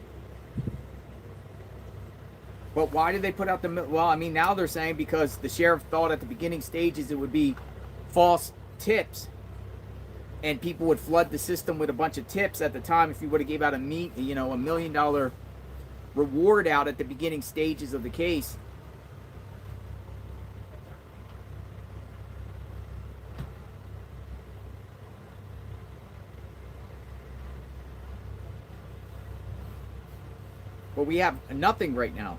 But why did they put out the... Well, I mean, now they're saying because the sheriff thought at the beginning stages it would be false tips, and people would flood the system with a bunch of tips at the time. If you would have gave out a $1 million reward out at the beginning stages of the case. But we have nothing right now.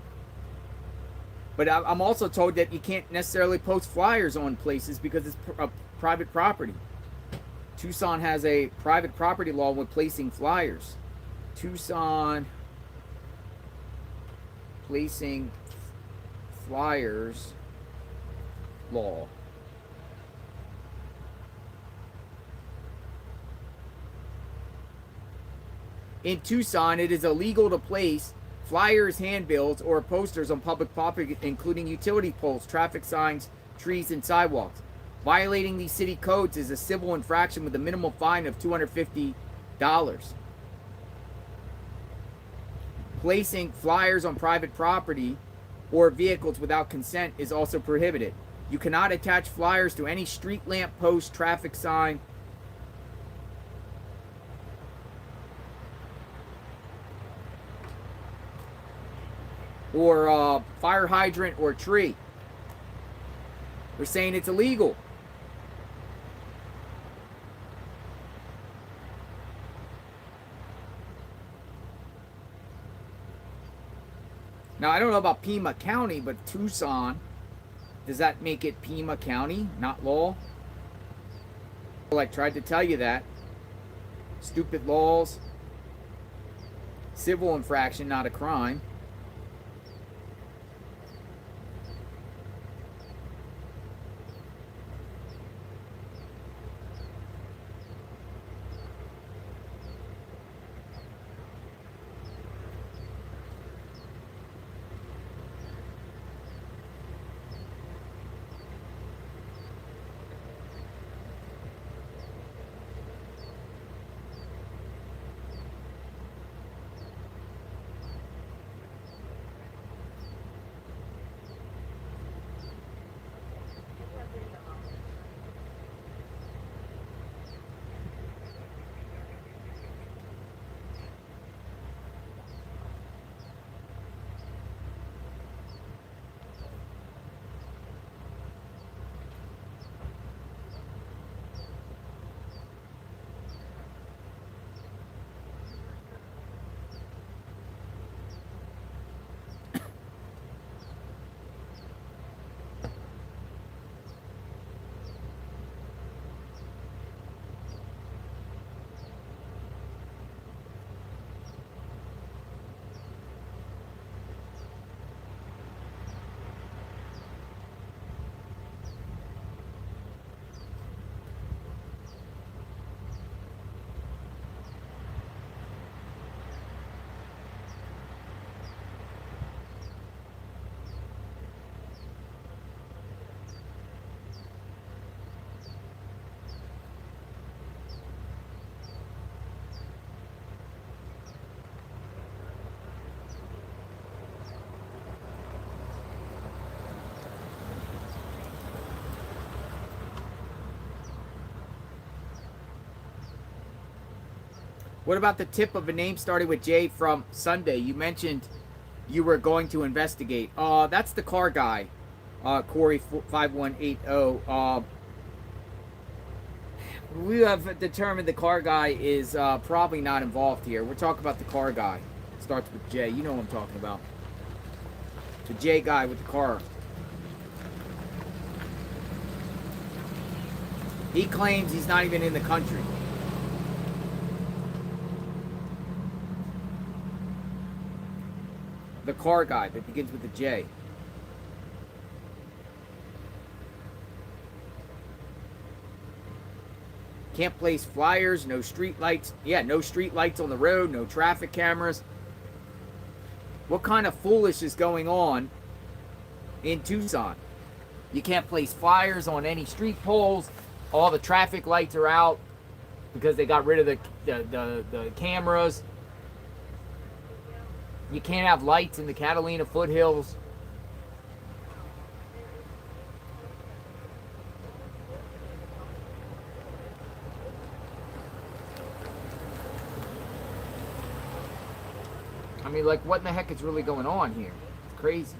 But I'm also told that you can't necessarily post flyers on places because it's a private property. Tucson has a private property law with placing flyers. Tucson placing flyers law. In Tucson, it is illegal to place flyers, handbills, or posters on public property, including utility poles, traffic signs, trees, and sidewalks. Violating these city codes is a civil infraction with a minimum fine of $250. Placing flyers on private property or vehicles without consent is also prohibited. You cannot attach flyers to any street lamp post, traffic sign, or fire hydrant or tree. They're saying it's illegal. Now, I don't know about Pima County, but Tucson, does that make it Pima County, not law? Well, I tried to tell you that. Stupid laws. Civil infraction, not a crime. What about the tip of a name starting with J from Sunday? You mentioned you were going to investigate. That's the car guy, Corey 5180. We have determined the car guy is probably not involved here. We're talking about the car guy. It starts with J. You know what I'm talking about. The J guy with the car. He claims he's not even in the country. The car guy that begins with the J. Can't place flyers, no street lights. Yeah, no street lights on the road, no traffic cameras. What kind of foolish is going on in Tucson? You can't place flyers on any street poles. All the traffic lights are out because they got rid of the cameras. You can't have lights in the Catalina foothills. I mean, like, what in the heck is really going on here? It's crazy.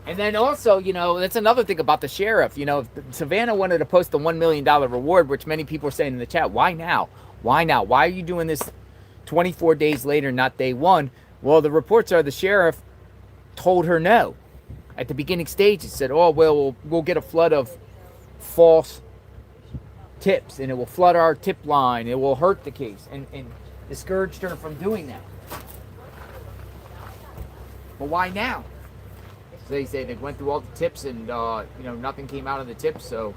And then also, you know, that's another thing about the sheriff. You know, if Savannah wanted to post the $1 million reward, which many people are saying in the chat, why now? Why now? Why are you doing this 24 days later, not day one? Well, the reports are the sheriff told her no. At the beginning stages, said, oh, well, we'll get a flood of false tips, and it will flood our tip line. It will hurt the case, and discouraged her from doing that. But why now? So they say they went through all the tips and, you know, nothing came out of the tips, so.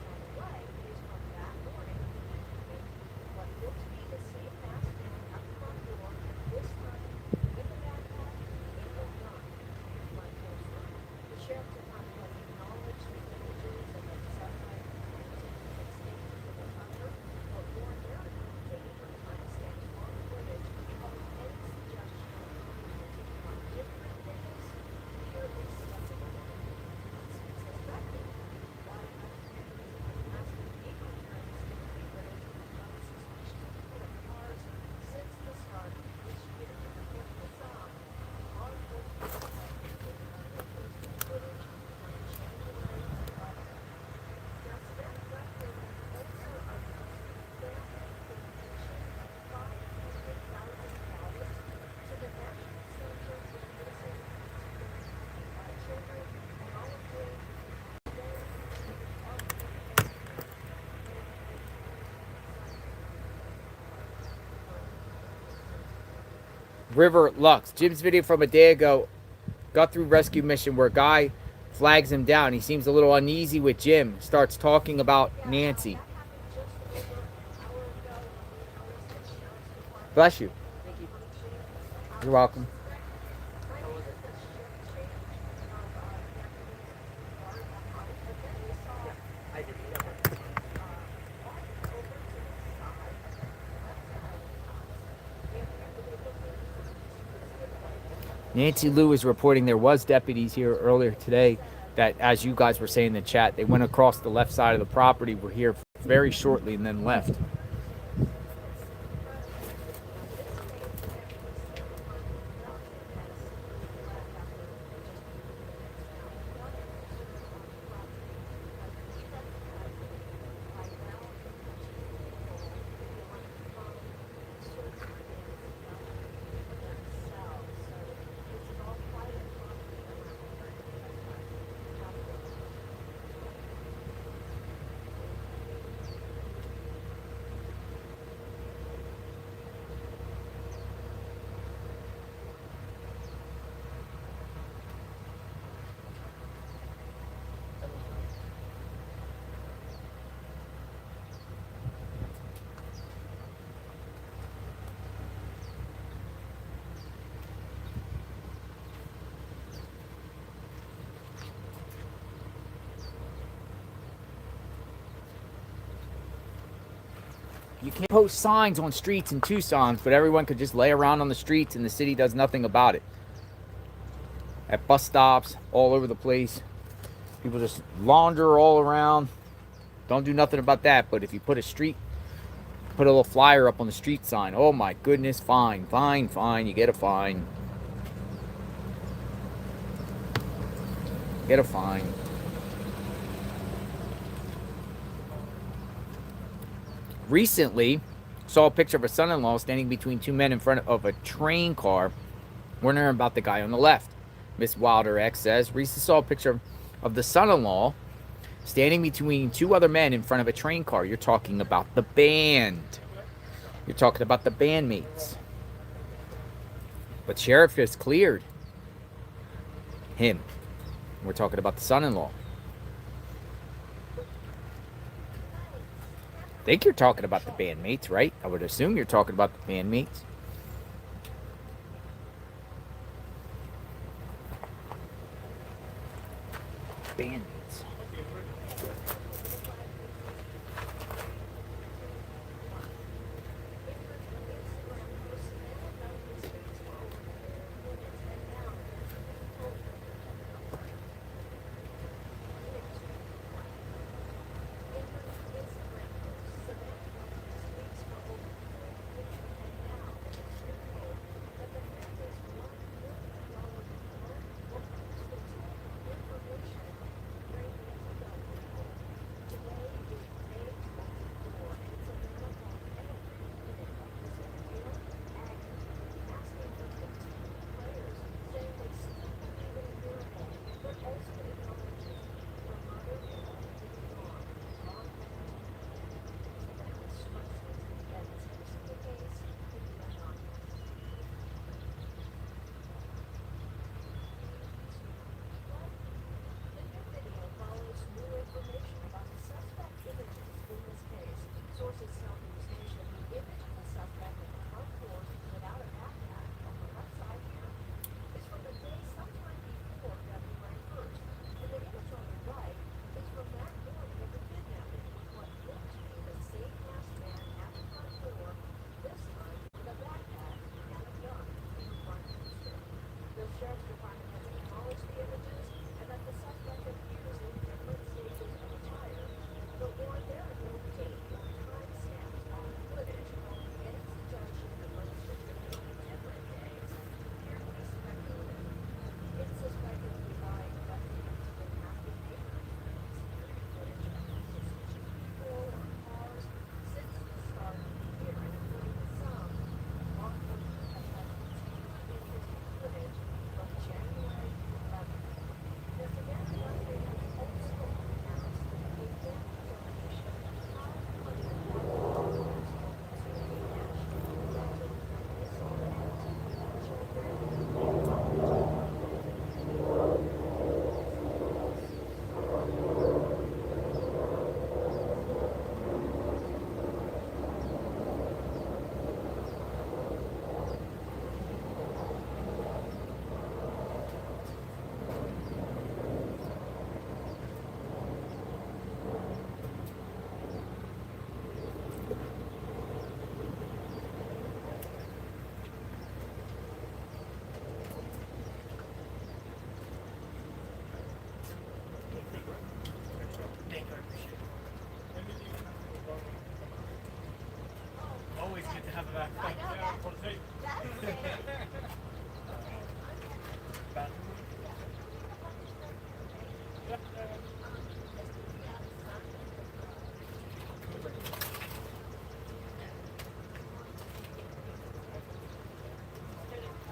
River Lux. Jim's video from a day ago, Guthrie rescue mission where a guy flags him down. He seems a little uneasy with Jim. Starts talking about Nancy. Bless you. Thank you. You're welcome. Nancy Lou is reporting there was deputies here earlier today that, as you guys were saying in the chat, they went across the left side of the property, were here very shortly, and then left. You can't post signs on streets in Tucson, but everyone could just lay around on the streets and the city does nothing about it. At bus stops, all over the place. People just launder all around. Don't do nothing about that. But if you put a little flyer up on the street sign, oh my goodness, fine, fine, fine. You get a fine. Get a fine. Recently, saw a picture of a son-in-law standing between two men in front of a train car, wondering about the guy on the left. Miss Wilder X says, recently saw a picture of the son-in-law standing between two other men in front of a train car. You're talking about the band. You're talking about the bandmates. But sheriff has cleared him. We're talking about the son-in-law. I think you're talking about the bandmates, right? I would assume you're talking about the bandmates. Bandmates. Always good to have a backpack.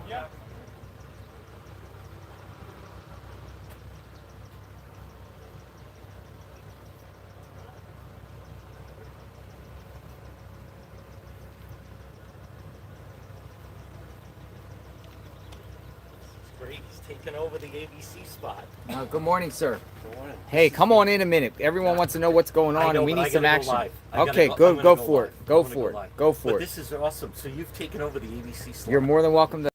Yeah. Great, he's taken over the ABC spot. Good morning, sir. Good morning. Hey, come on in a minute. Everyone wants to know what's going on, and we need some action. Okay, go go for it. Go for it. Go for But it. this is awesome. So you've taken over the ABC slot. You're more than welcome to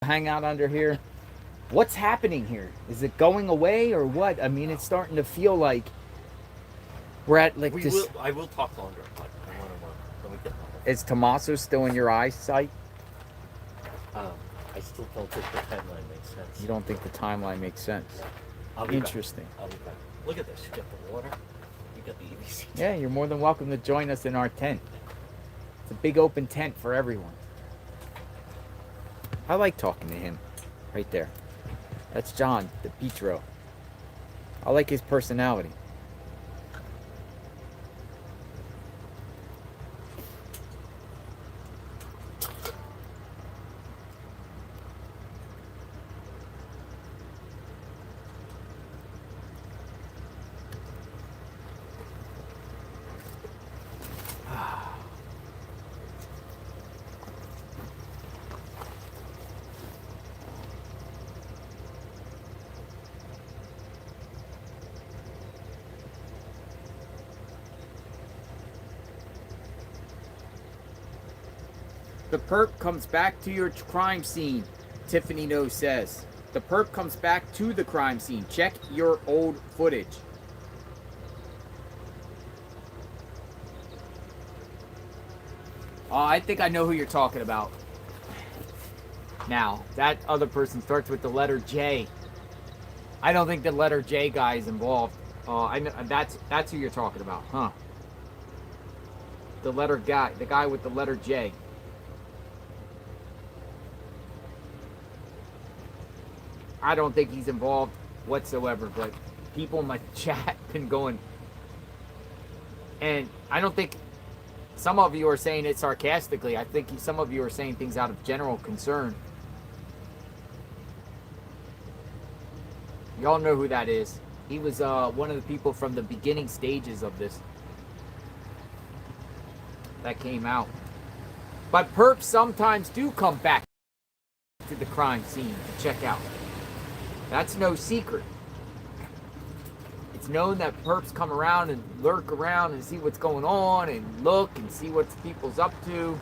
hang out under here. What's happening here? Is it going away or what? I mean, it's starting to feel like we're at like this. I will talk longer, but I want to let me get Is Tommaso still in your eyesight? I still don't think the timeline makes sense. You don't think the timeline makes sense? I'll be Interesting. back. I'll be back. Look at this. You got the water. You got the EBC. Yeah, you're more than welcome to join us in our tent. It's a big open tent for everyone. I like talking to him. Right there. That's John, the Petro. I like his personality. The perp comes back to your crime scene, Tiffany No says. The perp comes back to the crime scene. Check your old footage. I think I know who you're talking about. Now, that other person starts with the letter J. I don't think the letter J guy is involved. I know that's who you're talking about, huh? The guy with the letter J. I don't think he's involved whatsoever, but people in my chat been going, and I don't think some of you are saying it sarcastically. I think some of you are saying things out of general concern. Y'all know who that is. He was one of the people from the beginning stages of this that came out. But perps sometimes do come back to the crime scene to check out. That's no secret. It's known that perps come around and lurk around and see what's going on and look and see what people's up to.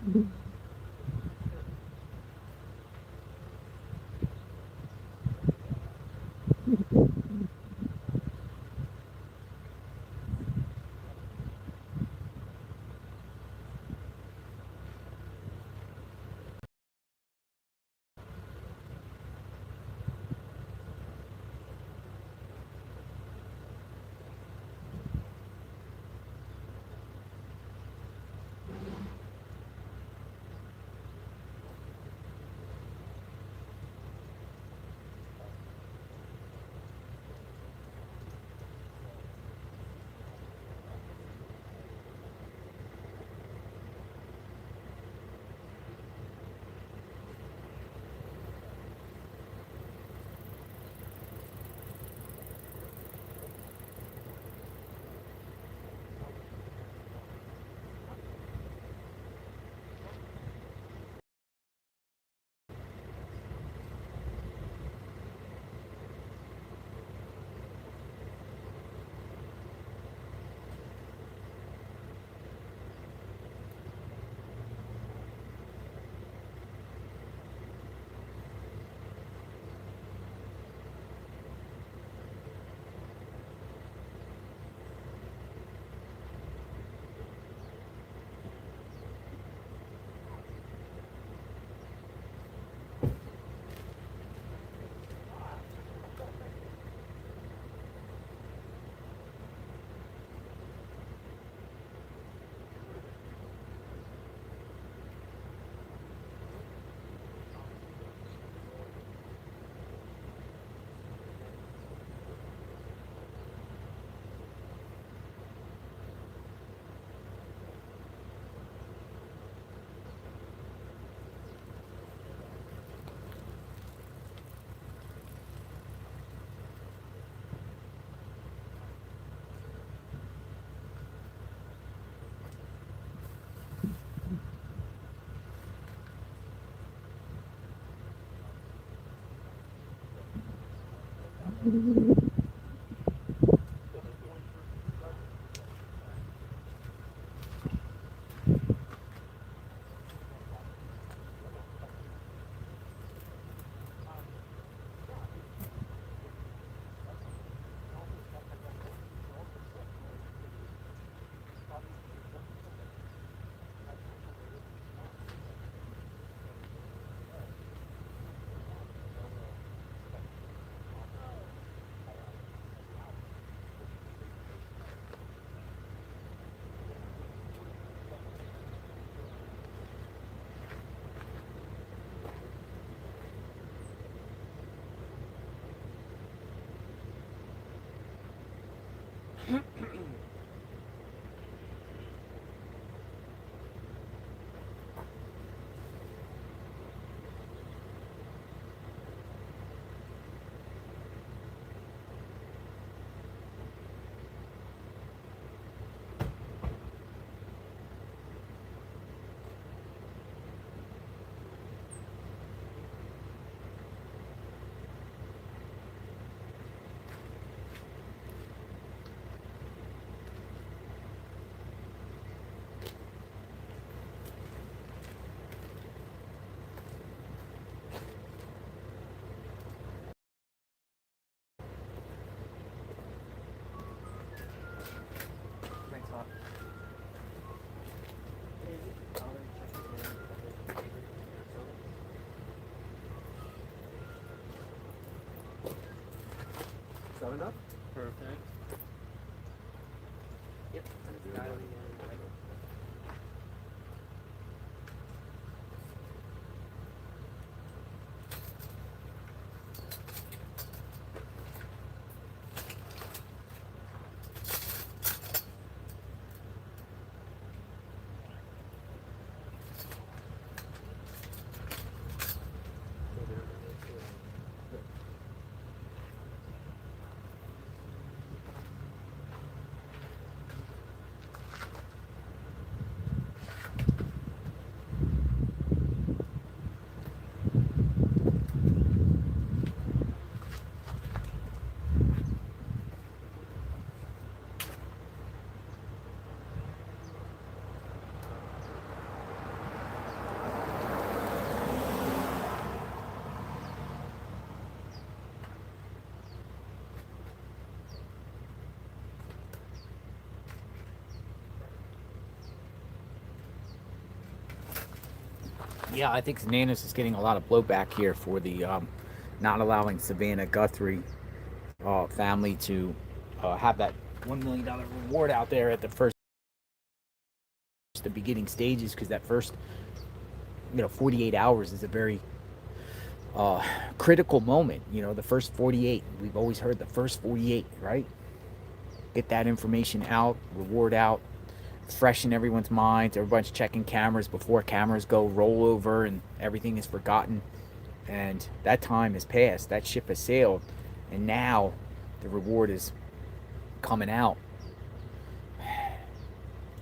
Enough? Perfect. Yep. Yeah, I think Nanas is getting a lot of blowback here for the not allowing Savannah Guthrie family to have that $1 million reward out there at the beginning stages, because that first 48 hours is a very critical moment. The first 48, we've always heard the first 48, right? Get that information out, reward out, fresh in everyone's minds. Everyone's checking cameras before cameras go roll over and everything is forgotten. And that time has passed. That ship has sailed. And now the reward is coming out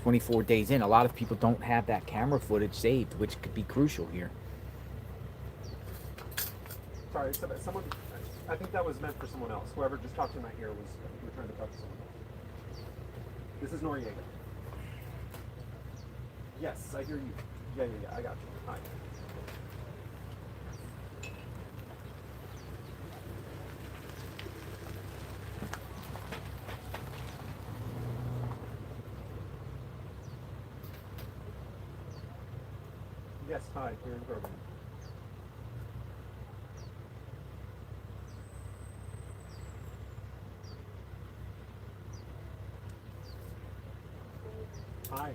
24 days in. A lot of people don't have that camera footage saved, which could be crucial here. Sorry, someone. I think that was meant for someone else. Whoever just talked in my ear was. I think you were trying to talk to someone else. This is Noriega. Yes, I hear you. Yeah, I got you. Hi. Yes, hi. You're in the program. Hi.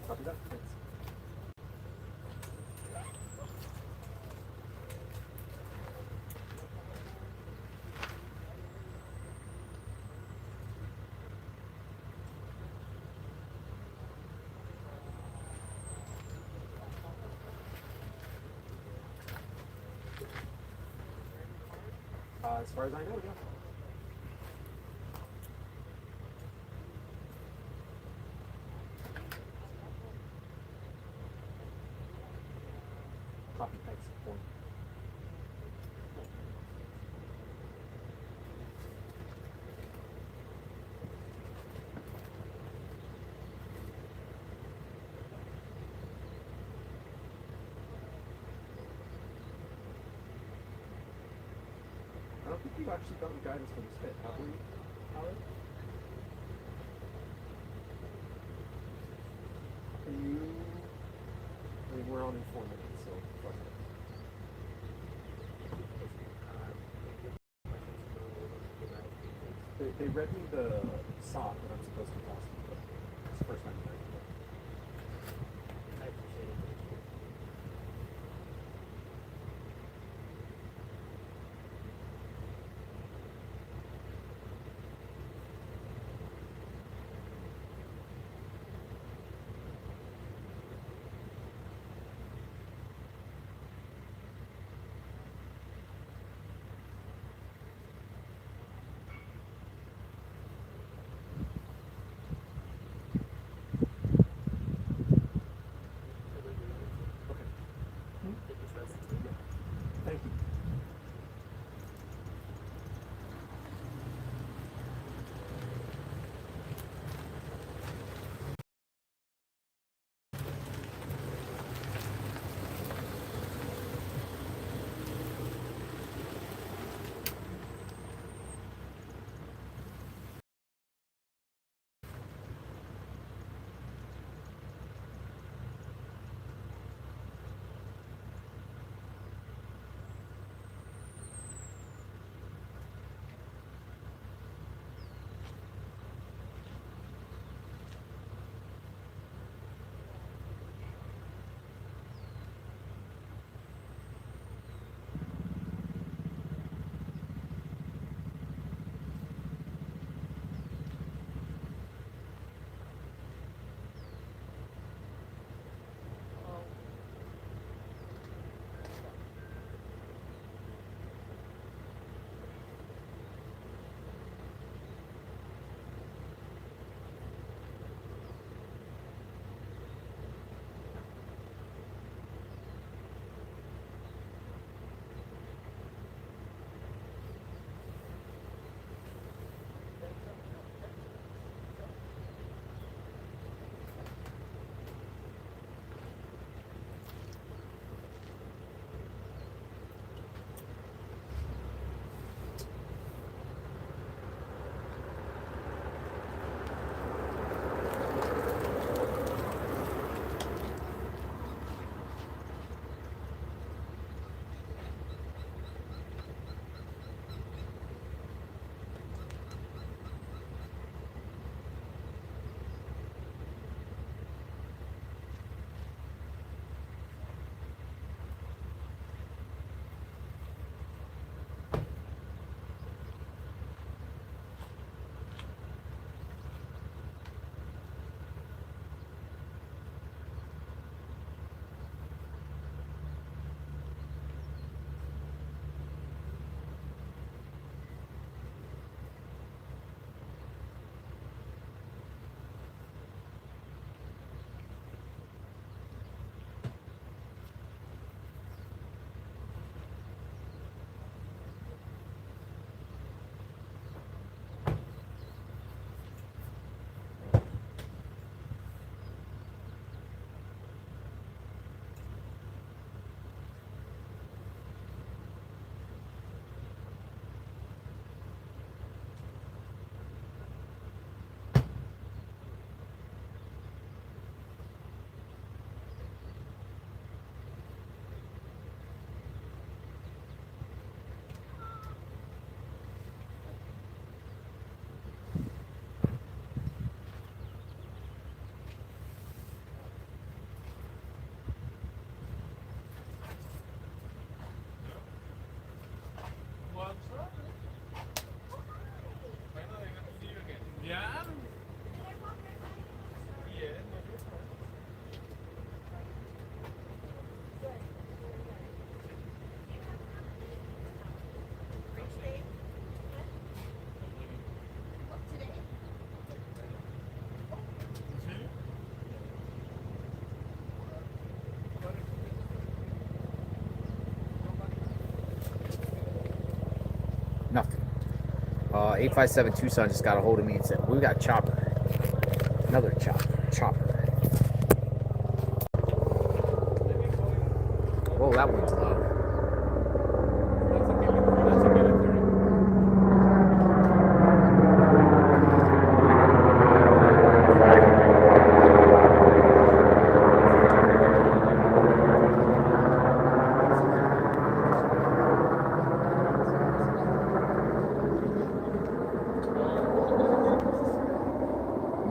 Copy that. Thanks. As far as I know, yeah. Copy, thanks. One. I don't think we've actually gotten guidance for this hit, have we, Howard? Can you... I mean, we're on in 4 minutes, so fuck it. They read me the sock that I'm supposed to be tossing, but it's the first time I've done it. I appreciate it. Nothing. 857 Tucson just got a hold of me and said, we got chopper. Another chopper. Whoa, that one's low.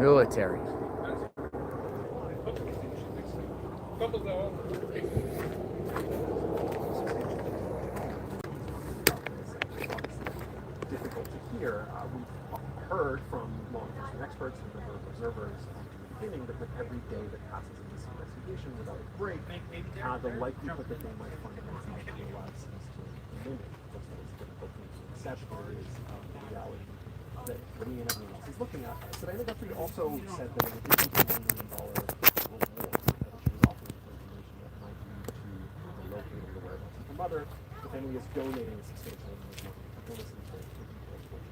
Military. Difficult to hear. We've heard from law enforcement experts and a number of observers from the beginning that with every day that passes in this investigation without a break, the likelihood that they might find Nancy alive seems to diminish. What's most difficult to accept is the reality that we and everyone else is looking at. Savannah Guthrie also said that in addition to $1 million reward, that she was offering for information that might lead to locating the whereabouts of her mother, the family is donating a substantial amount of money. We'll listen to the details of what she said.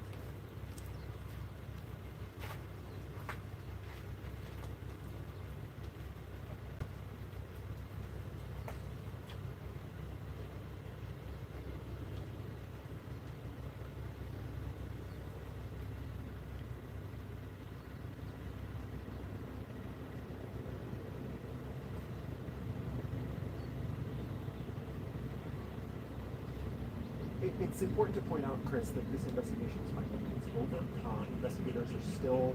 It's important to point out, Chris, that this investigation is by no means over. Investigators are still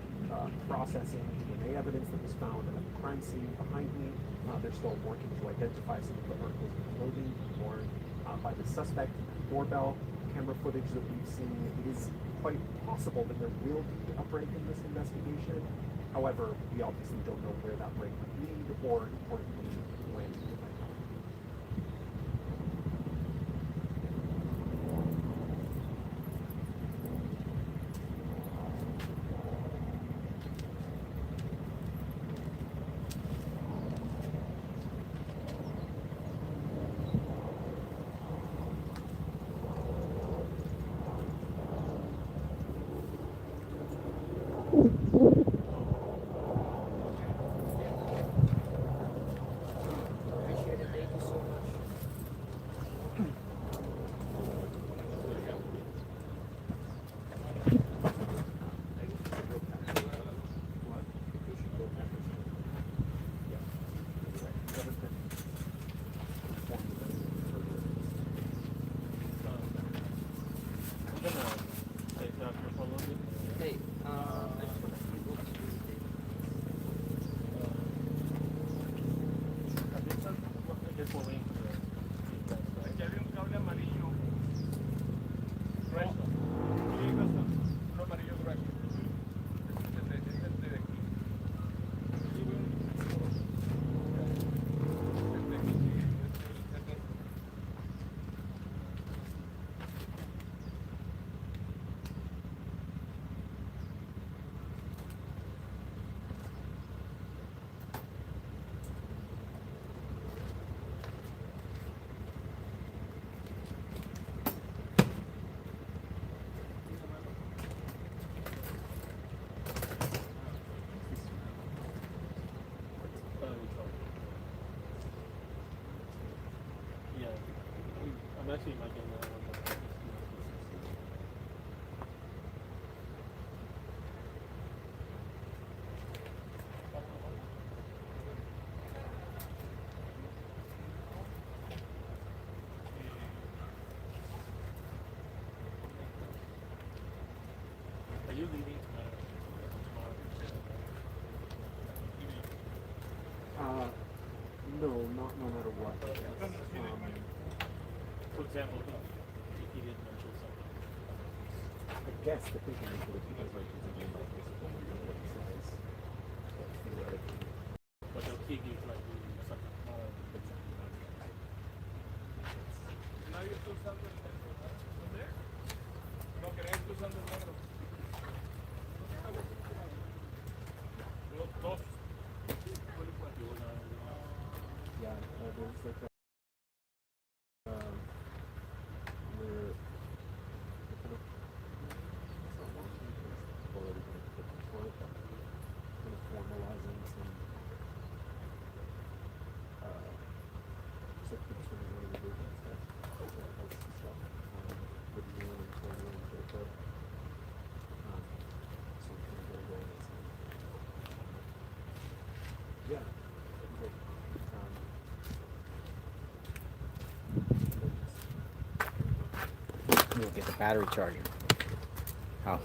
processing DNA evidence that was found at the crime scene behind me. They're still working to identify some of the articles of clothing worn by the suspect. Doorbell camera footage that we've seen. It is quite possible that there will be a break in this investigation. However, we obviously don't know where that break would lead, or importantly, when it might happen. I'm actually making that one. Are you leaving tomorrow? No, not no matter what. For example, if you did mention something. I guess the thinking is that if you guys like to do like this, he gives like something more. Yeah, there's like a, where the kind of, it's not launching, it's already kind of put for it, but kind of formalizing some, just like the sort of organization stuff, that has some stuff, with you and Antonio and Jacob. So we can get away with some, yeah, great. We'll get the battery charger. Oh.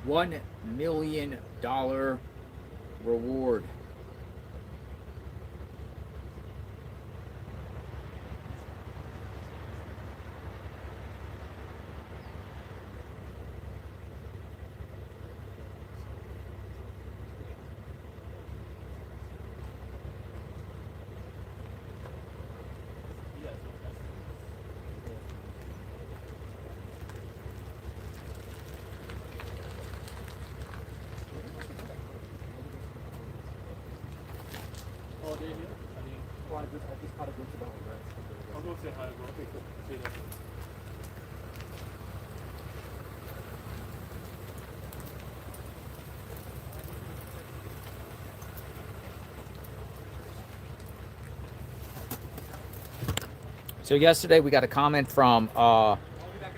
$1 million reward. Oh, they're here? I mean, Well, I just caught a glimpse of the home, right? I'll go say hi, bro. Okay, cool. See you later. So yesterday we got a comment from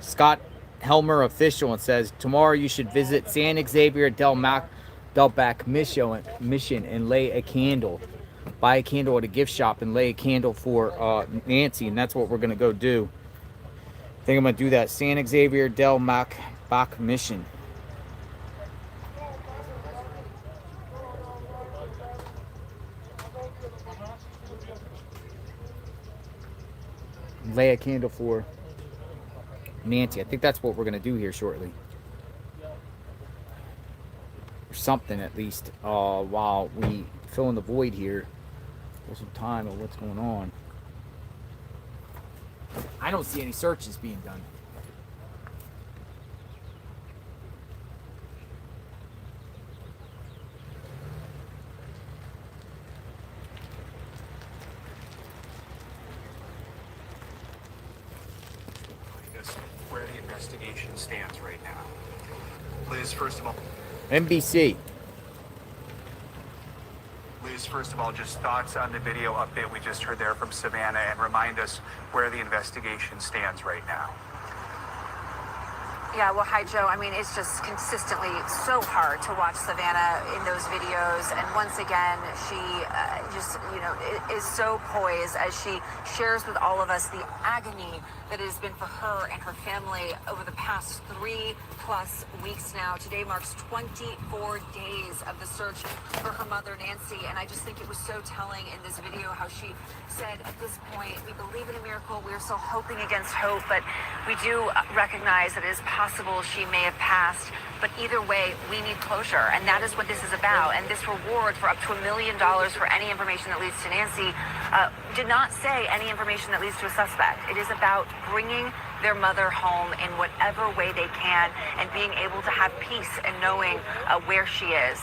Scott Helmer official, and says tomorrow you should visit San Xavier Del Bac Mission and lay a candle. Buy a candle at a gift shop and lay a candle for Nancy, and that's what we're gonna go do. I think I'm gonna do that. San Xavier Del Bac Mission. Lay a candle for Nancy. I think that's what we're gonna do here shortly, or something at least, while we fill in the void here for some time of what's going on. I don't see any searches being done. investigation stands right now. Liz, first of all, NBC. just thoughts on the video update we just heard there from Savannah, and remind us where the investigation stands right now. Yeah, well, hi, Joe. I mean, it's just consistently so hard to watch Savannah in those videos. And once again, she is so poised as she shares with all of us the agony that it has been for her and her family over the past 3+ weeks now. Today marks 24 days of the search for her mother, Nancy. And I just think it was so telling in this video how she said, at this point, we believe in a miracle. We're still hoping against hope, but we do recognize that it is possible she may have passed. But either way, we need closure, and that is what this is about. And this reward for up to $1 million for any information that leads to Nancy did not say any information that leads to a suspect. It is about bringing their mother home in whatever way they can and being able to have peace and knowing where she is.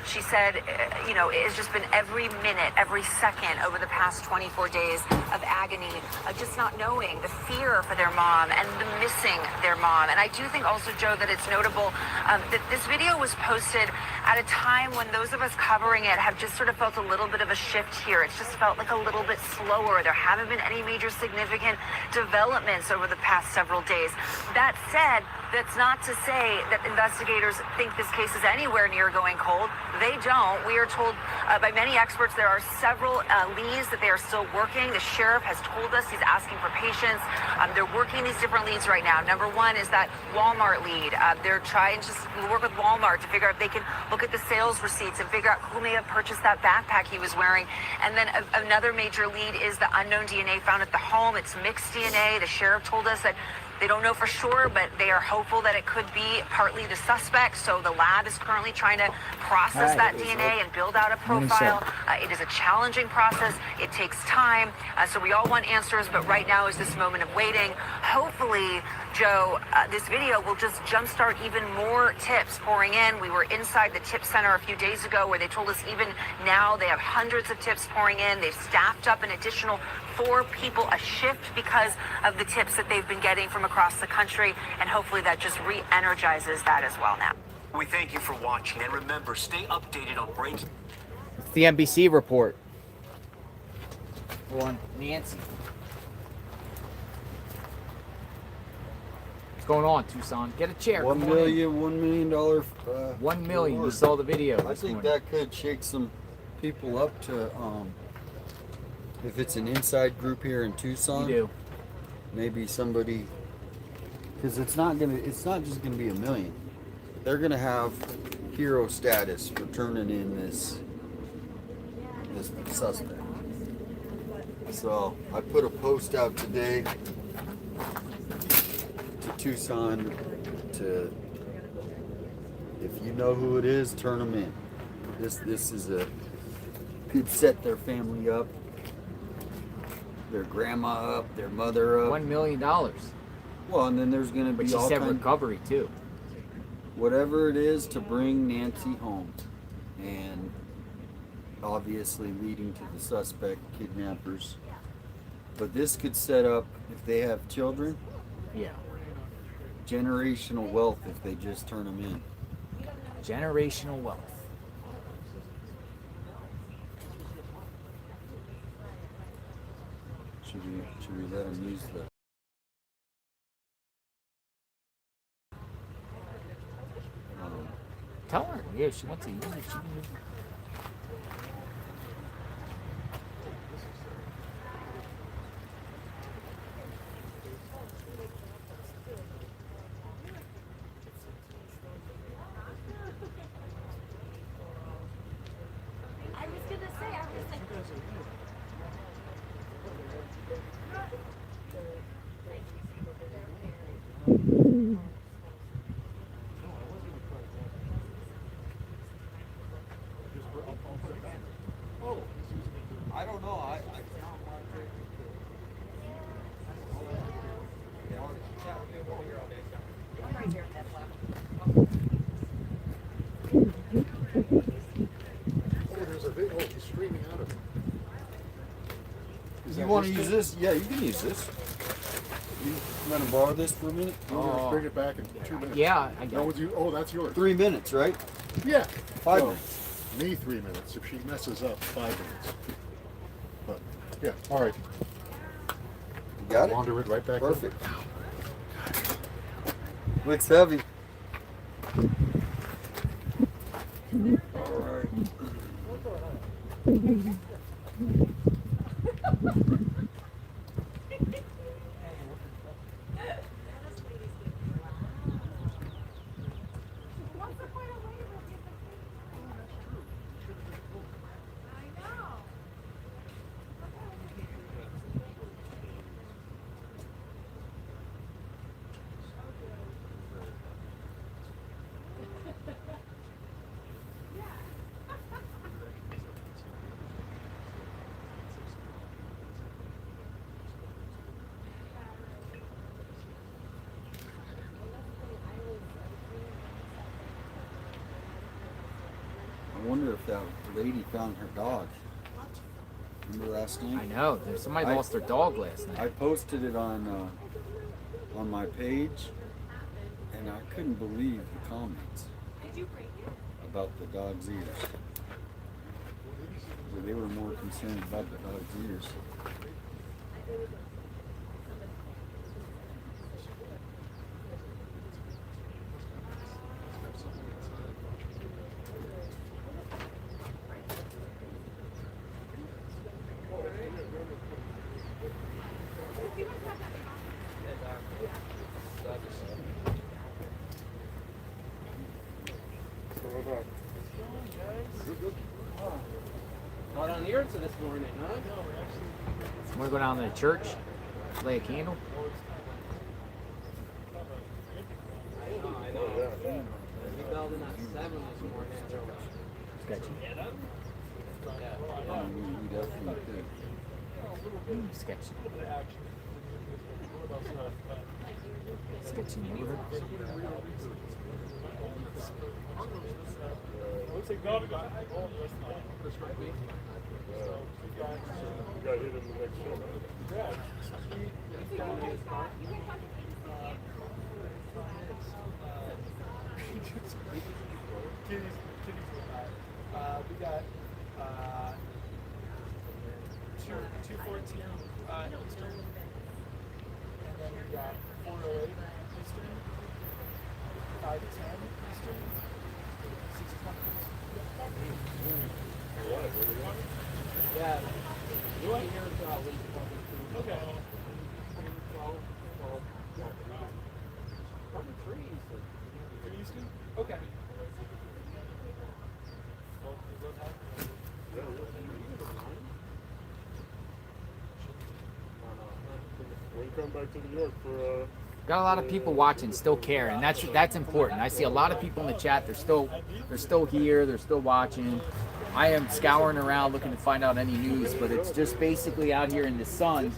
She said, it has just been every minute, every second over the past 24 days of agony, just not knowing, the fear for their mom and the missing their mom. And I do think also, Joe, that it's notable that this video was posted at a time when those of us covering it have just sort of felt a little bit of a shift here. It's just felt like a little bit slower. There haven't been any major significant developments over the past several days. That said, that's not to say that investigators think this case is anywhere near going cold. They don't. We are told by many experts there are several leads that they are still working. The sheriff has told us he's asking for patience. They're working these different leads right now. Number one is that Walmart lead. They're trying to work with Walmart to figure out if they can look at the sales receipts and figure out who may have purchased that backpack he was wearing. And then another major lead is the unknown DNA found at the home. It's mixed DNA. The sheriff told us that they don't know for sure, but they are hopeful that it could be partly the suspect. So the lab is currently trying to process that DNA and build out a profile. It is a challenging process. It takes time. So we all want answers, but right now is this moment of waiting. Hopefully, Joe, this video will just jumpstart even more tips pouring in. We were inside the tip center a few days ago where they told us even now they have hundreds of tips pouring in. They've staffed up an additional 4 people a shift because of the tips that they've been getting from across the country, and hopefully that just re-energizes that as well now. We thank you for watching, and remember, stay updated on breaking. It's the NBC report on Nancy. What's going on, Tucson? Get a chair. $1 million. $1 million. You saw the video. I think that could shake some people up to, if it's an inside group here in Tucson. You do. Maybe somebody, because it's not just gonna be $1 million. They're gonna have hero status for turning in this suspect. So I put a post out today to Tucson to, if you know who it is, turn them in. This is could set their family up, their grandma up, their mother up. $1 million. Well, and then there's going to be but all she said kind, recovery too. Whatever it is to bring Nancy home, and obviously leading to the suspect kidnappers. But this could set up, if they have children, yeah, generational wealth if they just turn them in. Generational wealth. Should we let them use the... Tell her, yeah, if she wants to use it, she can use it. I don't know. There's a big hole. He's screaming out of it. You want to use this? Yeah, you can use this. You let him borrow this for a minute? Bring it back in 2 minutes. Yeah, I No, got it. oh, that's yours. 3 minutes, right? Yeah. 5 So, minutes. Me 3 minutes. If she messes up, 5 minutes. But yeah, all right. You got it? Launder it right back. Perfect. Looks heavy. All right. I wonder if that lady found her dog. Remember last night? I know. Somebody lost their dog last night. I posted it on my page, and I couldn't believe the comments about the dog's ears. They were more concerned about the dog's ears. Not on the answer this morning, huh? Want to go down to the church, lay a candle? I know. We bailed in at 7 this morning. Sketchy. We definitely could. Sketchy. Sketchy neighborhood. Looks like God got all the rest of the week. So we got hit in the next show. Yeah. We got 214 Eastern, and then we got 408 Eastern, 510 Eastern, 620. Yeah, you want to hear about what you okay. 23 Eastern. Okay. When you come back to New York for Got a lot of people watching, still care, and that's important. I see a lot of people in the chat. They're still here. They're still watching. I am scouring around looking to find out any news, but it's just basically out here in the sun,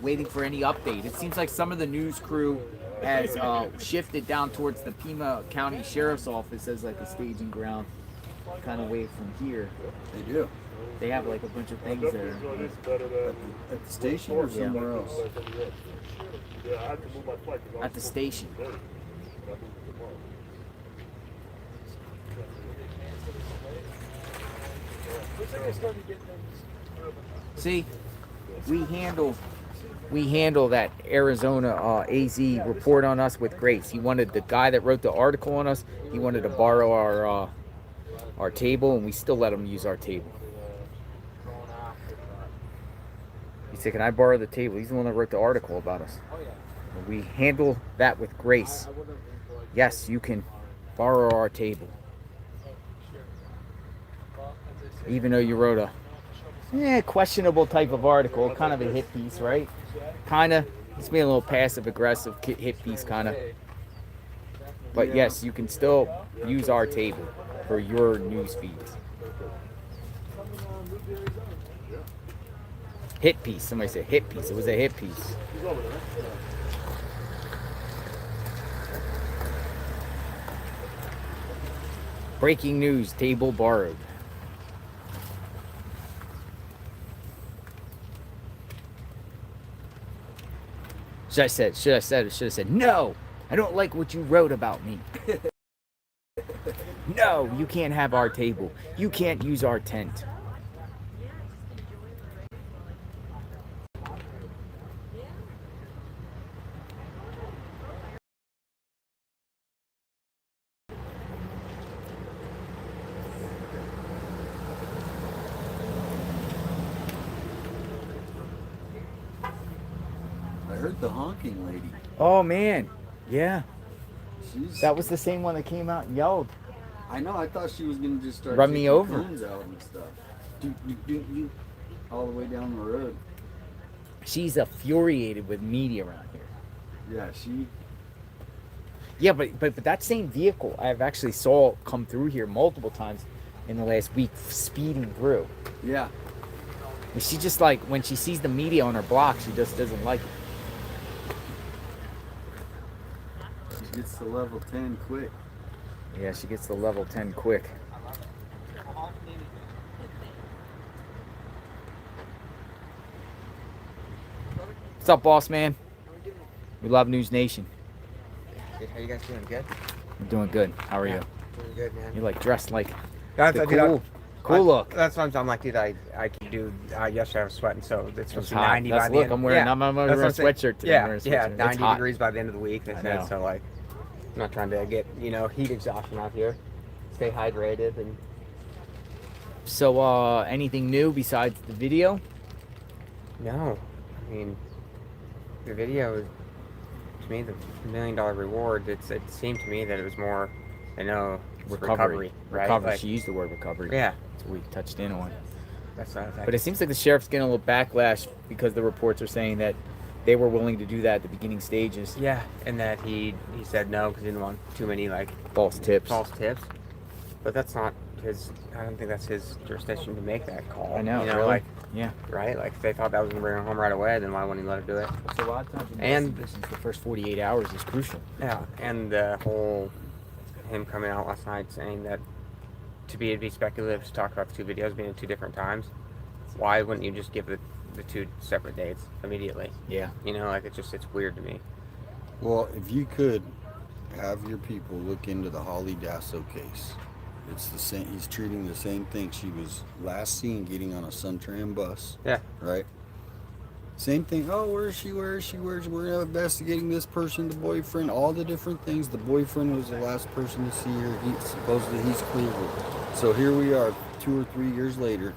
waiting for any update. It seems like some of the news crew has shifted down towards the Pima County Sheriff's office as like a staging ground, kind of away from here. They do. They have like a bunch of things there. At the station or somewhere else? Yeah, I had to move my flight. At the station. See, we handle that Arizona AZ report on us with grace. He wanted the guy that wrote the article on us. He wanted to borrow our table, and we still let him use our table. He said, "Can I borrow the table?" He's the one that wrote the article about us. And we handle that with grace. Yes, you can borrow our table, even though you wrote a questionable type of article, kind of a hit piece, right? Kind of. It's being a little passive aggressive hit piece, kind of. But yes, you can still use our table for your news feeds. Hit piece. Somebody said hit piece. It was a hit piece. Breaking news. Table borrowed. Should have said, no, I don't like what you wrote about me. No, you can't have our table. You can't use our tent. I heard the honking lady. Oh, man. Yeah. That was the same one that came out and yelled. I know. I thought she was gonna just start Run me taking over. cones out and stuff. Do, all the way down the road. She's infuriated with media around here. Yeah, she. Yeah, but that same vehicle I've actually saw come through here multiple times in the last week, speeding through. Yeah. And she just like, when she sees the media on her block, she just doesn't like it. She gets to level 10 quick. Yeah, she gets to level 10 quick. What's up, boss man? We love News Nation. Good. How you guys doing? Good? I'm doing good. How are you? Doing good, man. You're like dressed like That's the cool look. That's what I'm like, dude. I can do. Yesterday I was sweating, so it's supposed to be hot. 90 That's by the look, end. I'm wearing. Yeah, I'm wearing a that's what I'm sweatshirt today. Yeah, I'm wearing a yeah, sweatshirt. 90 It's hot. degrees by the end of the week. They said, so like, I'm not trying to get heat exhaustion out here. Stay hydrated and. So, anything new besides the video? No, I mean, the video, to me, the $1 million reward. It seemed to me that it was more, recovery, right? Recovery. Like, She used the word recovery. Yeah, that's what we touched in on. That's what I was like. But it seems like the sheriff's getting a little backlash because the reports are saying that they were willing to do that at the beginning stages. Yeah, and that he said no because he didn't want too many false tips. But that's not his. I don't think that's his jurisdiction to make that call. I know. You know, really? like, yeah. Right? Like if they thought that was gonna bring her home right away, then why wouldn't he let her do it? So a lot of times, and the first 48 hours is crucial. Yeah, and the whole him coming out last night saying that it'd be speculative to talk about the two videos being at two different times. Why wouldn't you just give the two separate dates immediately? Yeah. It's weird to me. Well, if you could have your people look into the Holly Dasso case. It's the same. He's treating the same thing. She was last seen getting on a Suntram bus. Yeah. Right. Same thing. Oh, where is she? Where is she? We're investigating this person, the boyfriend, all the different things. The boyfriend was the last person to see her. Supposedly he's clear. So here we are, 2 or 3 years later.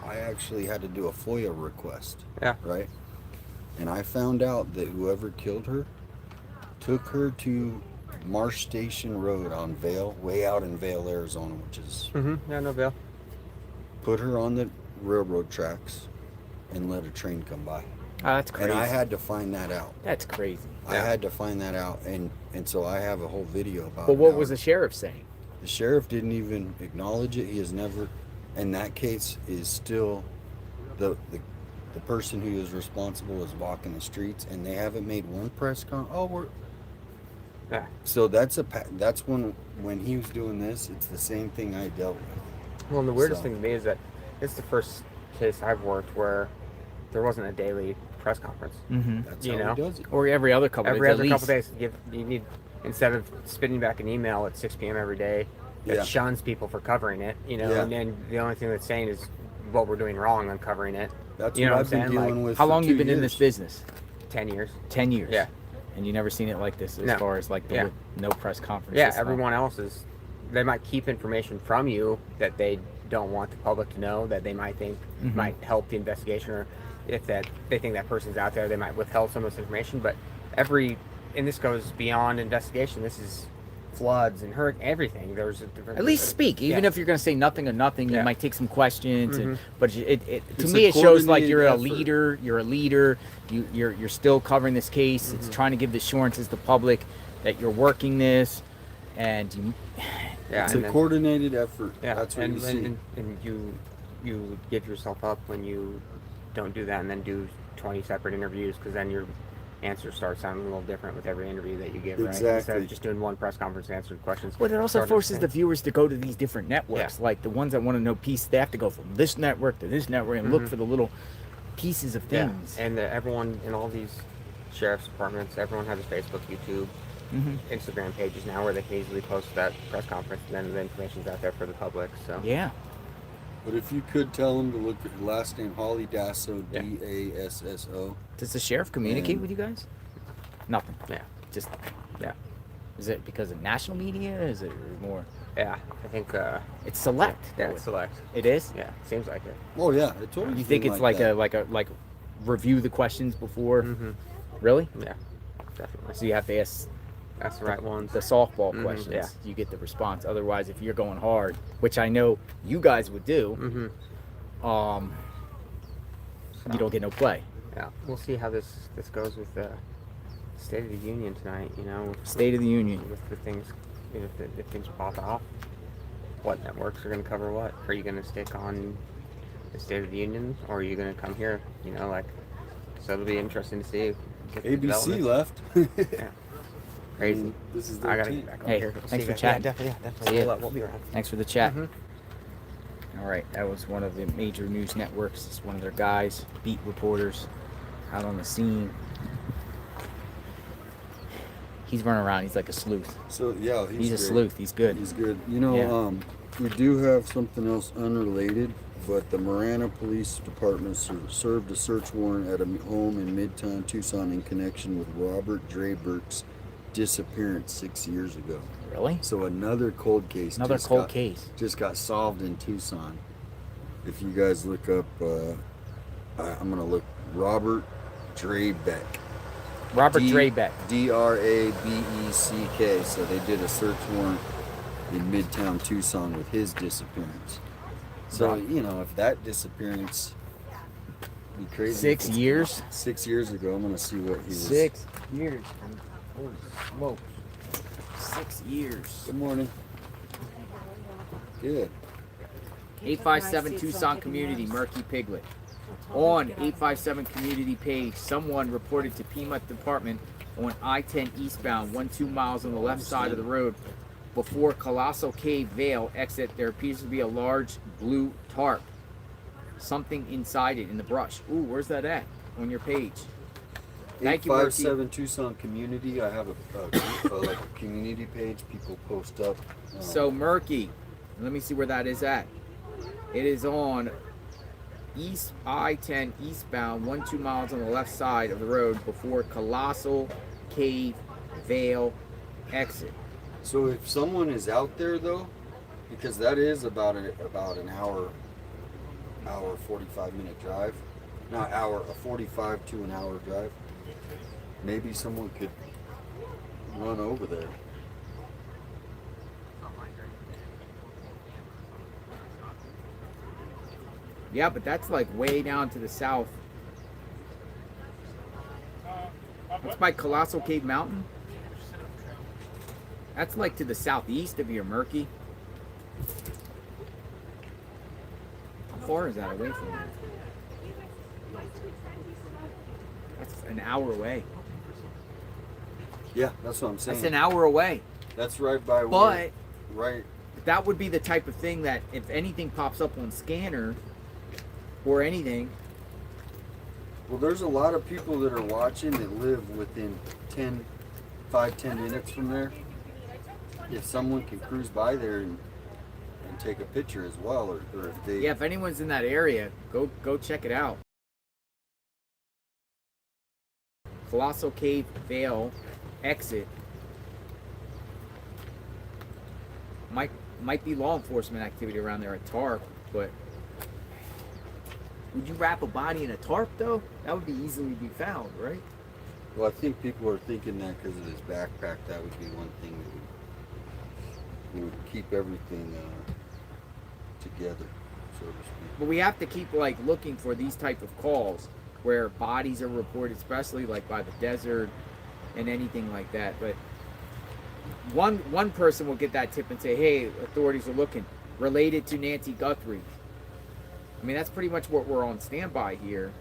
I actually had to do a FOIA request. Yeah. Right. And I found out that whoever killed her took her to Marsh Station Road on Vail, way out in Vail, Arizona, which is... Yeah, no Vail. Put her on the railroad tracks and let a train come by. Oh, that's crazy. And I had to find that out. That's crazy. I had to find that out, and so I have a whole video about it. But what was the sheriff saying? The sheriff didn't even acknowledge it. He has never... And that case is still... The person who is responsible is walking the streets, and they haven't made one press con... Oh, we're... Yeah. So that's when he was doing this, it's the same thing I dealt with. Well, and the weirdest thing to me is that it's the first case I've worked where there wasn't a daily press conference. Mm-hmm. That's how he does it. Or every other couple days. Every other couple days, you need, instead of spitting back an email at 6 p.m. every day that shuns people for covering it, and then the only thing that's saying is what we're doing wrong on covering it. That's what I've been dealing with. How long you been in this business? 10 years. 10 years. Yeah. And you never seen it like this as far as no press conference. Yeah, everyone else they might keep information from you that they don't want the public to know, that they might think might help the investigation, or if they think that person's out there, they might withhold some of this information. But and this goes beyond investigation. This is floods and everything. There's at least speak, even if you're going to say nothing or nothing. You might take some questions, but to me it shows like you're a leader. You're a leader. You're still covering this case. It's trying to give the assurances to the public that you're working this, and it's a coordinated effort. Yeah, that's what you see. And you give yourself up when you don't do that, and then do 20 separate interviews, because then your answers start sounding a little different with every interview that you give, right? Instead of just doing one press conference and answering questions. Well, it also forces the viewers to go to these different networks. Like the ones that want to know piece, they have to go from this network to this network and look for the little pieces of things. And everyone in all these sheriff's departments, everyone has a Facebook, YouTube, Instagram pages now where they can easily post that press conference, and then the information's out there for the public. So Yeah. But if you could tell them to look at the last name, Holly Dasso, Dasso. Does the sheriff communicate And- with you guys? Nothing. yeah, Just, yeah, is it because of national media? Is it more? yeah. I think It's select. yeah, it's select. It is. Yeah, seems like it. Oh yeah, it's always You think been it's like that. a review the questions before? Mm-hmm. Really? Yeah, definitely. So you have to ask That's the right ones. the softball Mhm, questions. yeah. You get the response. Otherwise, if you're going hard, which I know you guys would do, Mm-hmm. you don't get no play. Yeah, we'll see how this goes with the State of the Union tonight. You know, State of the Union. with the things, you know, if things pop off, what networks are going to cover what? Are you going to stick on the State of the Union, or are you going to come here? You know, like, so it'll be interesting to see. Get the ABC developments. left. Yeah. Crazy. This is I their gotta team. get back Hey, over here. thanks See you for guys. chatting. Yeah, definitely. See ya. We'll be around. Thanks for the chat. Mhm. All right, that was one of the major news networks. It's one of their guys, beat reporters, out on the scene. He's running around. He's like a sleuth. So yeah, He's a great. sleuth. He's good. He's good. You know, Yeah. we do have something else unrelated, but the Marana Police Department served a search warrant at a home in Midtown Tucson in connection with Robert Draybert's disappearance 6 years ago. Really? So another cold case. Another just cold got- case. just got solved in Tucson. If you guys look up, I'm gonna look Robert Draybeck. Robert Draybeck. Drabeck. So they did a search warrant in Midtown Tucson with his disappearance. So Right. you know, if that disappearance be crazy. 6 years. 6 years ago, I'm gonna see what he was. 6 years. Holy smokes. 6 years. Good morning. Good. 857 Tucson Community, Murky Piglet. On 857 Community page, someone reported to Pima Department on I-10 eastbound, 2 miles on the left side of the road. Before Colossal Cave Vale exit, there appears to be a large blue tarp. Something inside it in the brush. Ooh, where's that at on your page? Thank you, Murky. 857 Tucson Community. I have like a community page. People post up. So Murky, let me see where that is at. It is on East I-10 eastbound, 2 miles on the left side of the road before Colossal Cave Vale exit. So if someone is out there though, because that is about an hour 45-minute drive, not hour, a 45 to an hour drive. Maybe someone could run over there. Yeah, but that's like way down to the south. That's by Colossal Cave Mountain. That's like to the southeast of your Murky. How far is that away from you? That's an hour away. Yeah, that's what I'm saying. That's an hour away. That's right by But right. that would be the type of thing that if anything pops up on scanner or anything. Well, there's a lot of people that are watching that live within 10 minutes from there. If someone can cruise by there and take a picture as well, or if they... Yeah, if anyone's in that area, go check it out. Colossal Cave Vale exit. Might be law enforcement activity around there, a tarp, but would you wrap a body in a tarp though? That would be easily be found, right? Well, I think people are thinking that because of his backpack. That would be one thing that would keep everything together, so to speak. But we have to keep like looking for these type of calls where bodies are reported, especially like by the desert and anything like that. But one person will get that tip and say, hey, authorities are looking, related to Nancy Guthrie. I mean, that's pretty much what we're on standby here.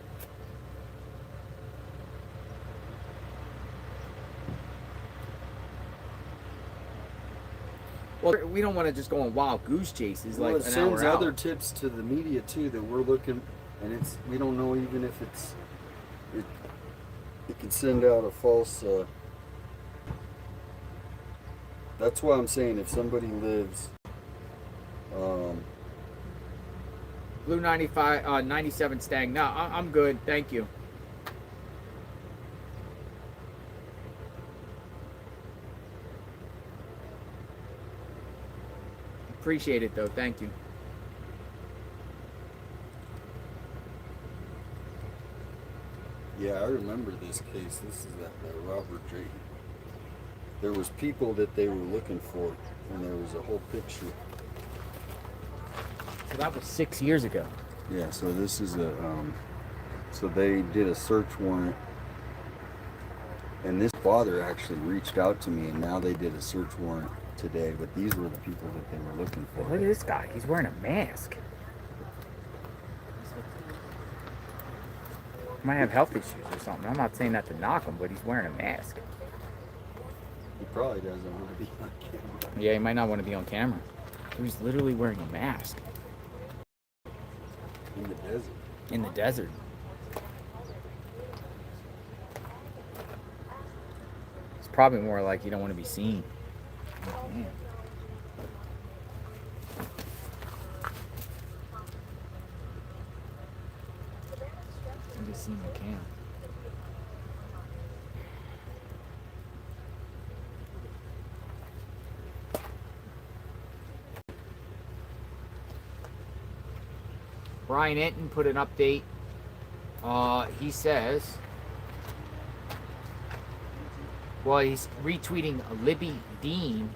Well, we don't want to just go on wild goose chases Well, like it an sends hour out. other tips to the media too that we're looking, and we don't know even if It can send out a false. That's why I'm saying if somebody lives. Blue 95, 97 Stang. No, I'm good. Thank you. Appreciate it though. Thank you. Yeah, I remember this case. This is that Robert J. There was people that they were looking for, and there was a whole picture. So that was 6 years ago. Yeah, so this is a, so they did a search warrant, and this father actually reached out to me, and now they did a search warrant today, but these were the people that they were looking for. Look at this guy. He's wearing a mask. Might have health issues or something. I'm not saying that to knock him, but he's wearing a mask. He probably doesn't want to be on camera. Yeah, he might not want to be on camera. He's literally wearing a mask. In the desert. In the desert. It's probably more like you don't want to be seen. Oh, man. I'm just seeing the cam. Brian Enton put an update. He says, well, he's retweeting Libby Dean,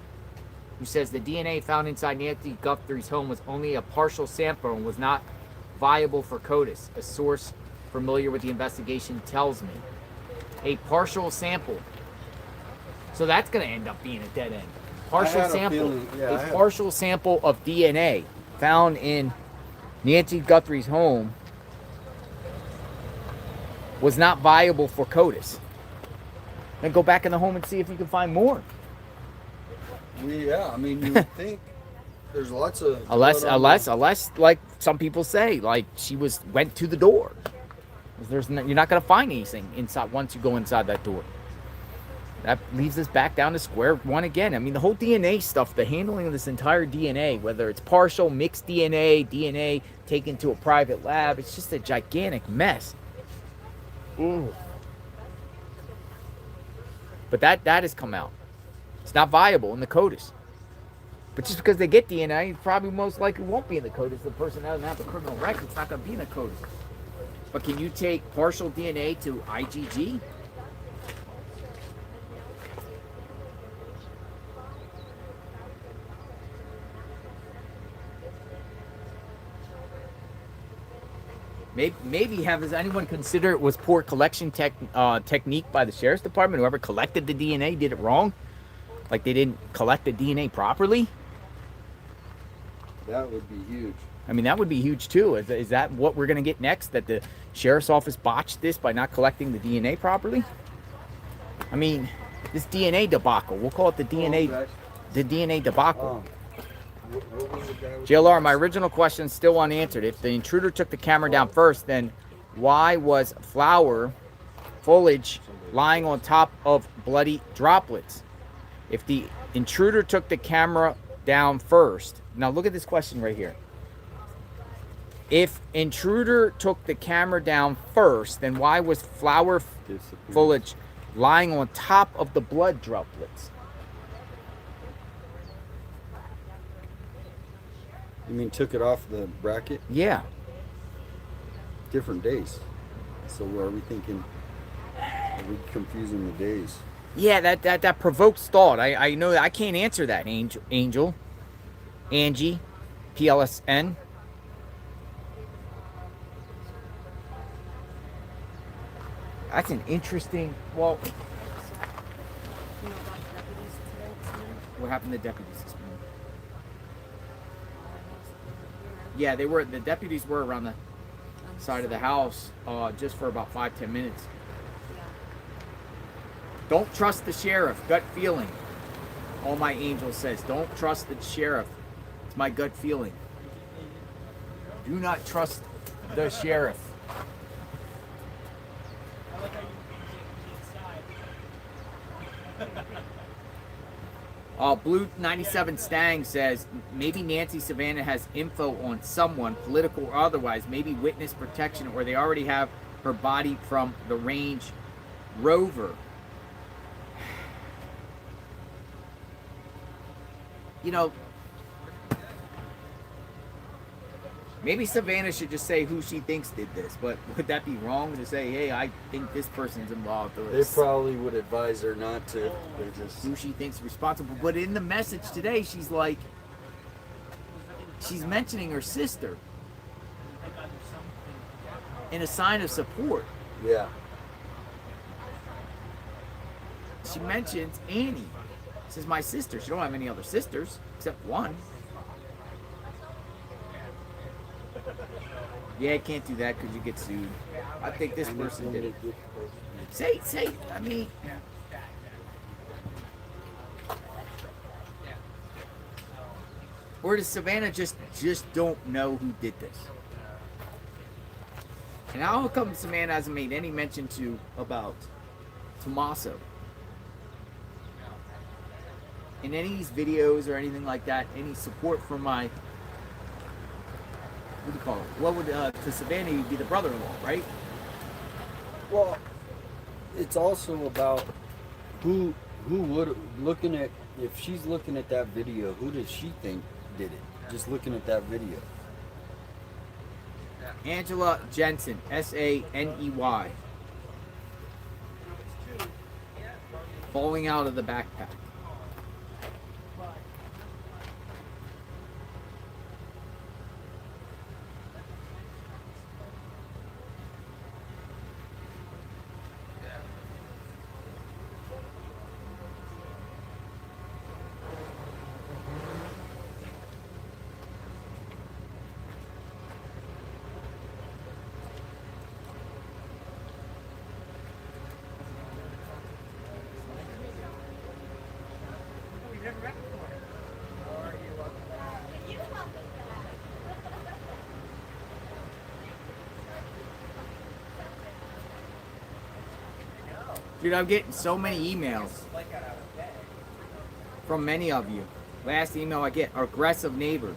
who says the DNA found inside Nancy Guthrie's home was only a partial sample and was not viable for CODIS. A source familiar with the investigation tells me. A partial sample. So that's going to end up being a dead end. Partial sample. A partial sample of DNA found in Nancy Guthrie's home was not viable for CODIS. Then go back in the home and see if you can find more. Yeah, I mean, you would think there's lots of... Unless, like some people say, like she went to the door. You're not going to find anything inside once you go inside that door. That leaves us back down to square one again. I mean, the whole DNA stuff, the handling of this entire DNA, whether it's partial, mixed DNA taken to a private lab, it's just a gigantic mess. Ooh. But that has come out. It's not viable in the CODIS. But just because they get DNA, it probably most likely won't be in the CODIS. The person doesn't have a criminal record, it's not going to be in the CODIS. But can you take partial DNA to IgG? Maybe has anyone considered it was poor collection technique by the sheriff's department? Whoever collected the DNA did it wrong? Like they didn't collect the DNA properly? That would be huge. I mean, that would be huge too. Is that what we're going to get next? That the sheriff's office botched this by not collecting the DNA properly? I mean, this DNA debacle. We'll call it the DNA debacle. JLR, my original question is still unanswered. If the intruder took the camera down first, then why was flower foliage lying on top of bloody droplets? If the intruder took the camera down first, now look at this question right here. If intruder took the camera down first, then why was flower foliage lying on top of the blood droplets? You mean took it off the bracket? Yeah. Different days. So are we thinking, are we confusing the days? Yeah, that provokes thought. I know that I can't answer that, Angel. Angie, PLSN. That's an interesting, well, what happened to deputies this morning? Yeah, the deputies were around the side of the house just for about 5-10 minutes. Don't trust the sheriff. Gut feeling. All my angel says, don't trust the sheriff. It's my gut feeling. Do not trust the sheriff. Blue 97 Stang says maybe Nancy Savannah has info on someone, political or otherwise, maybe witness protection, or they already have her body from the Range Rover. You know, maybe Savannah should just say who she thinks did this, but would that be wrong to say, hey, I think this person's involved? Or They probably would advise her not to. They're just who she thinks responsible. But in the message today, she's like, she's mentioning her sister in a sign of support. yeah. She mentions Annie. This is my sister. She don't have any other sisters except one. Yeah, can't do that because you get sued. I think this person did it. Say, I mean. Or does Savannah just don't know who did this? And how come Savannah hasn't made any mention about Tommaso? In any of these videos or anything like that, any support from my, what do you call it? What would, to Savannah, you'd be the brother-in-law, right? Well, it's also about who would, looking at, if she's looking at that video, who does she think did it? Just looking at that video. Angela Jensen, S-A-N-E-Y. Falling out of the backpack. Dude, I'm getting so many emails from many of you. Last email I get, aggressive neighbor.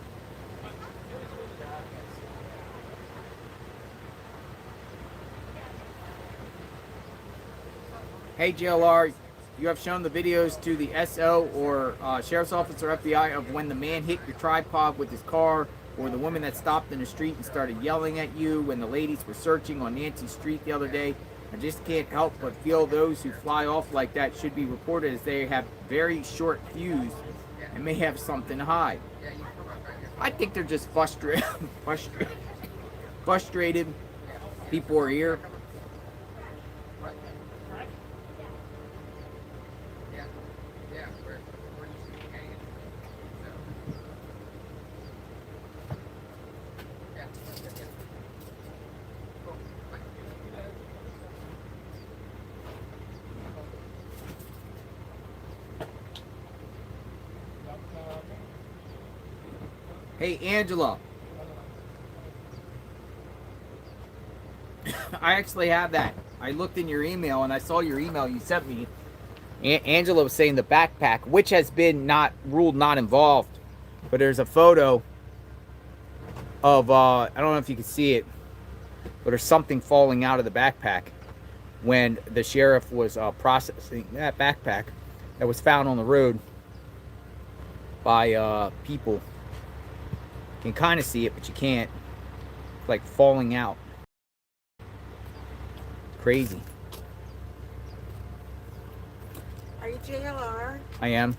Hey JLR, you have shown the videos to the SO or Sheriff's Office or FBI of when the man hit your tripod with his car, or the woman that stopped in the street and started yelling at you when the ladies were searching on Nancy Street the other day. I just can't help but feel those who fly off like that should be reported, as they have very short fuse and may have something to hide. I think they're just frustrated. Frustrated. People are here. Hey, Angela. I actually have that. I looked in your email and I saw your email you sent me. Angela was saying the backpack, which has been not ruled not involved, but there's a photo of, I don't know if you can see it, but there's something falling out of the backpack when the sheriff was processing that backpack that was found on the road by people. You can kind of see it, but you can't. It's like falling out. Crazy. Are you JLR? I am.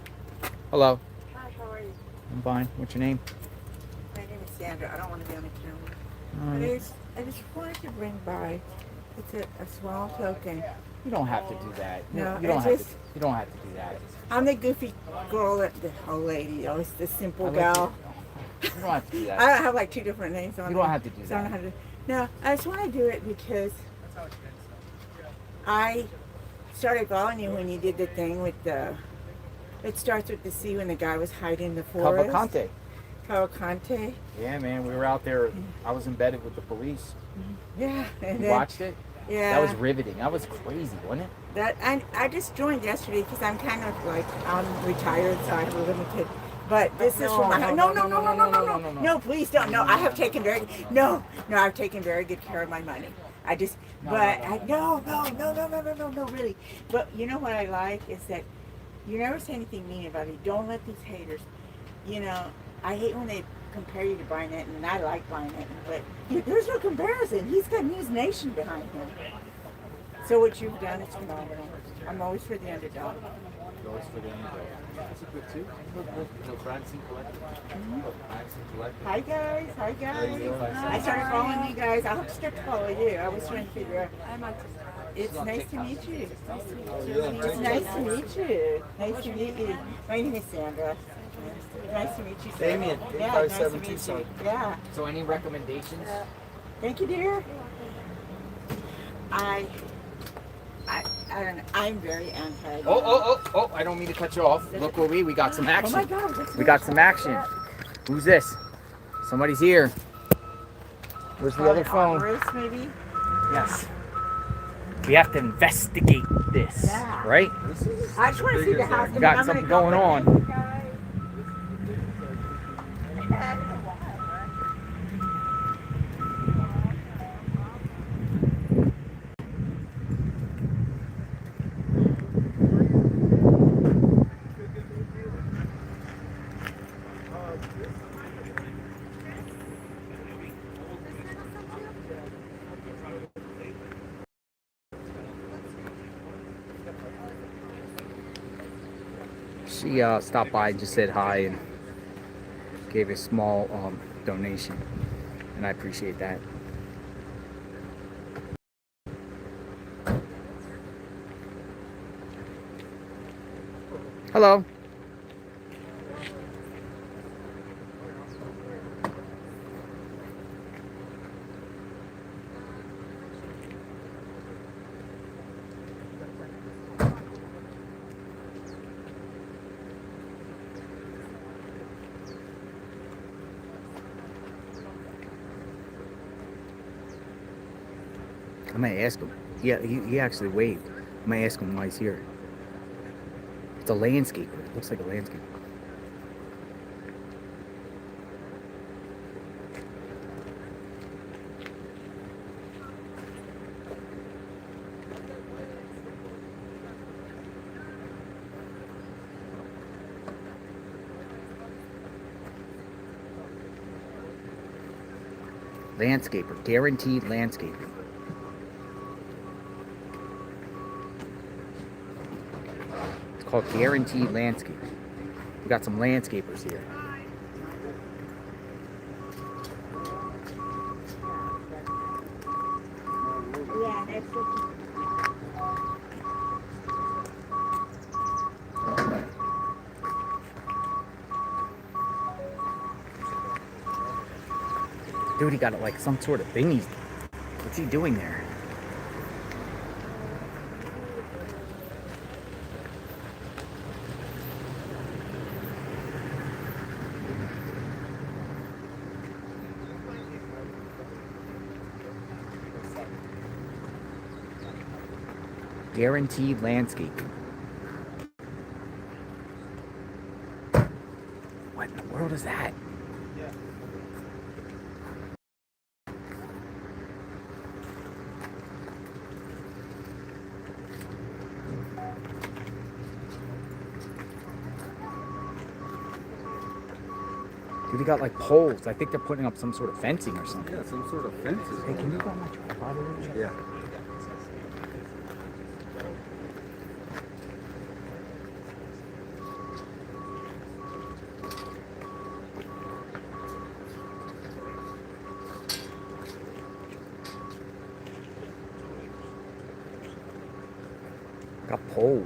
Hello. Hi, how are you? I'm fine. What's your name? My name is Sandra. I don't want to be on the camera. I just wanted to bring by, it's a small token. You don't have to do that. No, you don't have to. You don't have to do that. I'm the goofy girl, the old lady, always the simple gal. You don't have to do that. I have like 2 different names on You don't have to do so I don't that. have to. No, I just want to do it because I started following you when you did the thing with the, it starts with the C when the guy was hiding in the forest. Cavalcante. Cavalcante. Yeah, man. We were out there. I was embedded with the police. Yeah. And You then, watched it? Yeah. That was riveting. That was crazy, wasn't it? That I just joined yesterday because I'm kind of like I'm retired, so I have a limited. But this is for my no, please don't. No, I have taken I've taken very good care of my money. I just no, really. But you know what I like is that you never say anything mean about it. Don't let these haters. You know, I hate when they compare you to Brian Etten, and I like Brian Etten, but there's no comparison. He's got News Nation behind him. So what you've done is phenomenal. I'm always for the underdog. Always for the underdog. That's a good too. No crime scene collective. Hi guys. I started following you guys. I hope to start to follow you. I was trying to figure out. It's nice to meet you. It's nice to meet you. Nice to meet you. My name is Sandra. Nice to meet you, Sandra. Damien, Yeah, nice to meet you. Yeah. So any recommendations? Thank you, dear. I don't know. I'm very anti. Oh! I don't mean to cut you off. Look where we got some action. Oh my God! We got some action. Who's this? Somebody's here. Where's the other phone? Bruce, maybe? Yes. We have to investigate this, right? I just want to see the house. We got something going on. She stopped by and just said hi and gave a small donation, and I appreciate that. Hello. I might ask him. Yeah, he actually waved. I might ask him why he's here. It's a landscaper. It looks like a landscaper. Landscaper. Guaranteed landscaper. Called Guaranteed Landscaping. We got some landscapers here. Yeah, that's Dude, he got like some sort of thing. What's he doing there? Guaranteed landscaping. What in the world is that? Dude, he got like poles. I think they're putting up some sort of fencing or something. Yeah, some sort of fences. Hey, can you go on my tripod a little bit? Yeah. Got poles.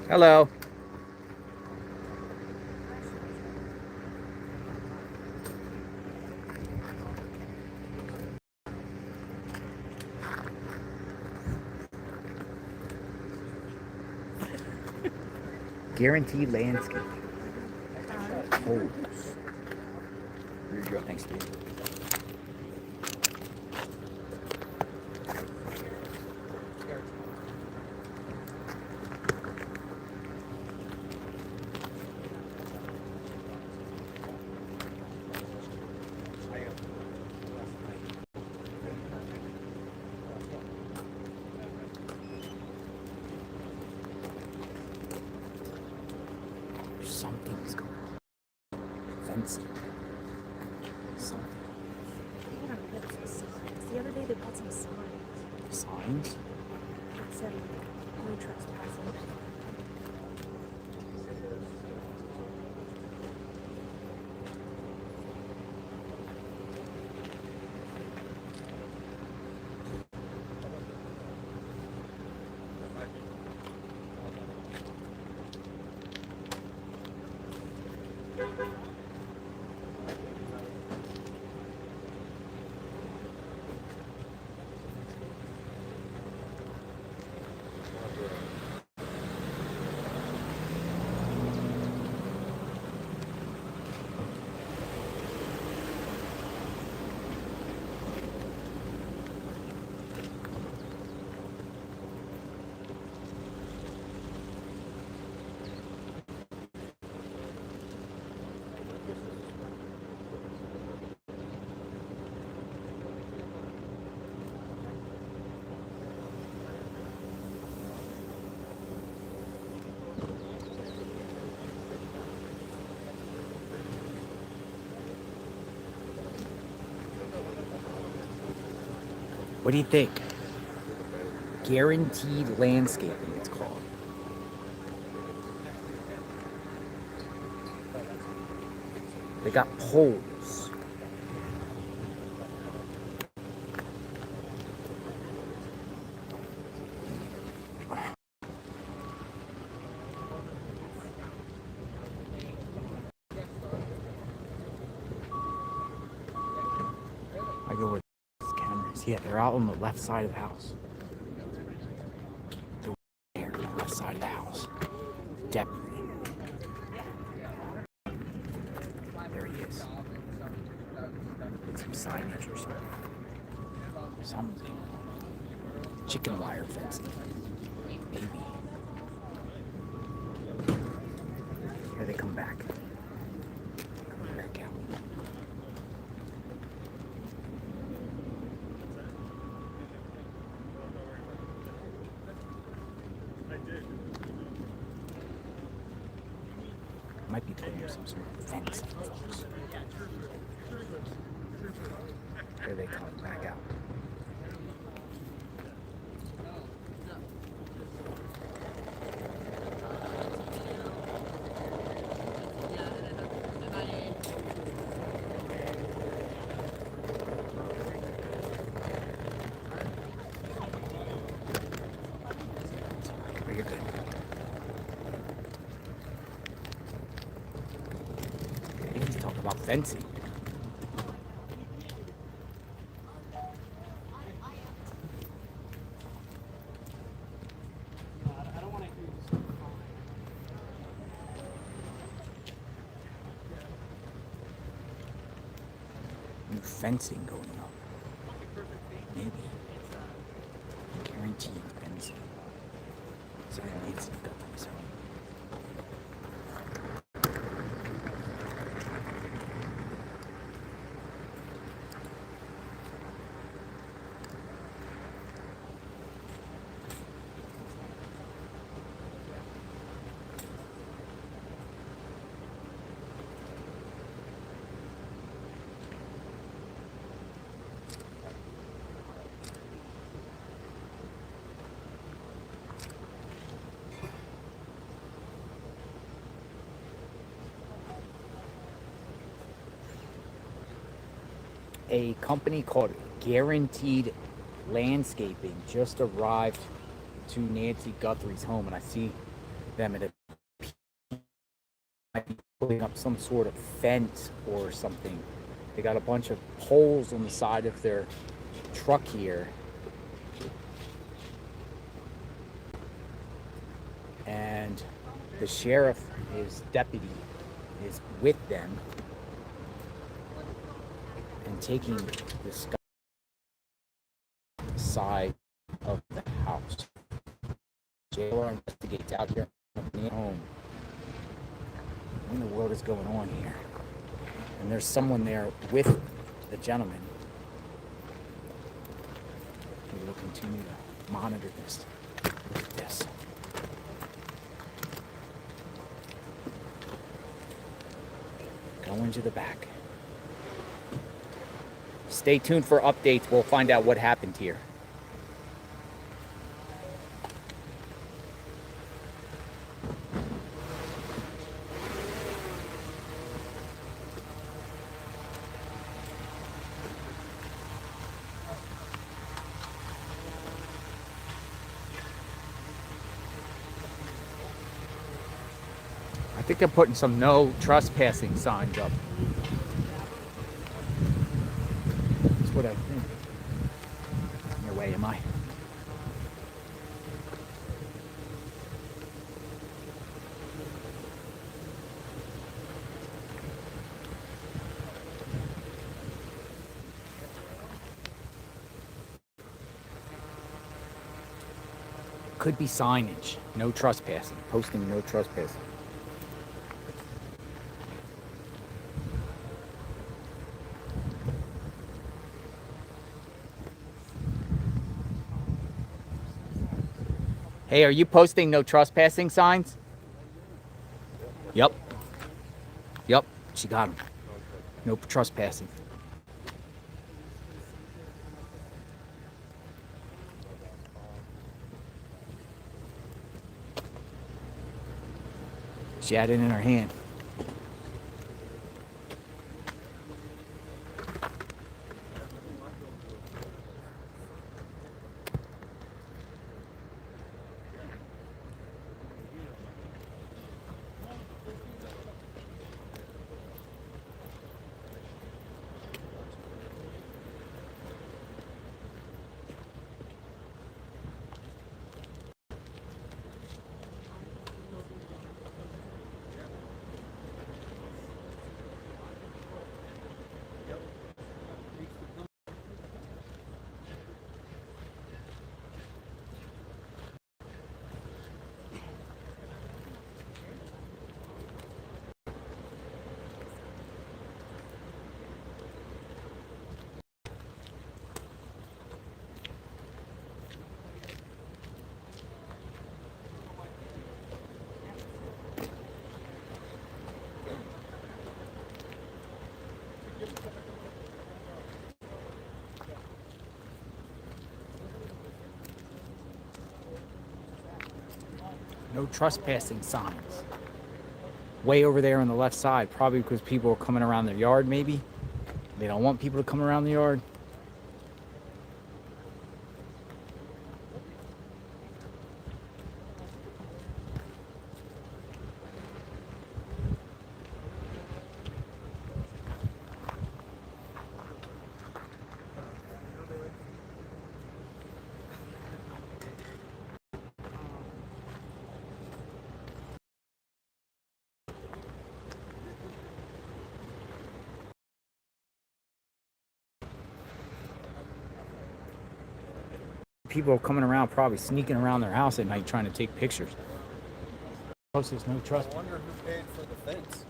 Hello. Guaranteed landscape. Poles. Here you go. Thanks, Steve. Something's going on. Fencing. Something. The other day they bought some signs. Signs? It said no trespassing. What do you think? Guaranteed landscaping, it's called. They got poles. I go with cameras. Yeah, they're out on the left side of the house. They're there on the left side of the house. Definitely. There he is. With some signage or something. Something. Chicken wire fencing. Maybe. Here they come back. Come back out. Might be putting up some sort of fence, folks. Here they come back out. You're good. He's talking about fencing. New fencing going up. Maybe. Guaranteed fencing. So Nancy Guthrie's home. A company called Guaranteed Landscaping just arrived to Nancy Guthrie's home, and I see them at might be putting up some sort of fence or something. They got a bunch of poles on the side of their truck here, and the sheriff, his deputy, is with them and taking the side of the house. JLR investigates out here at home. What in the world is going on here? And there's someone there with the gentleman. We will continue to monitor this. Look at this. Going to the back. Stay tuned for updates. We'll find out what happened here. I think they're putting some no trespassing signs up. That's what I think. In your way, am I? Could be signage. No trespassing. Posting no trespassing. Hey, are you posting no trespassing signs? Yep. Yep, she got him. No trespassing. She had it in her hand. No trespassing signs. Way over there on the left side, probably because people are coming around their yard, maybe. They don't want people to come around the yard. People are coming around, probably sneaking around their house at night trying to take pictures. Plus, there's no trust. I wonder who paid for the fence.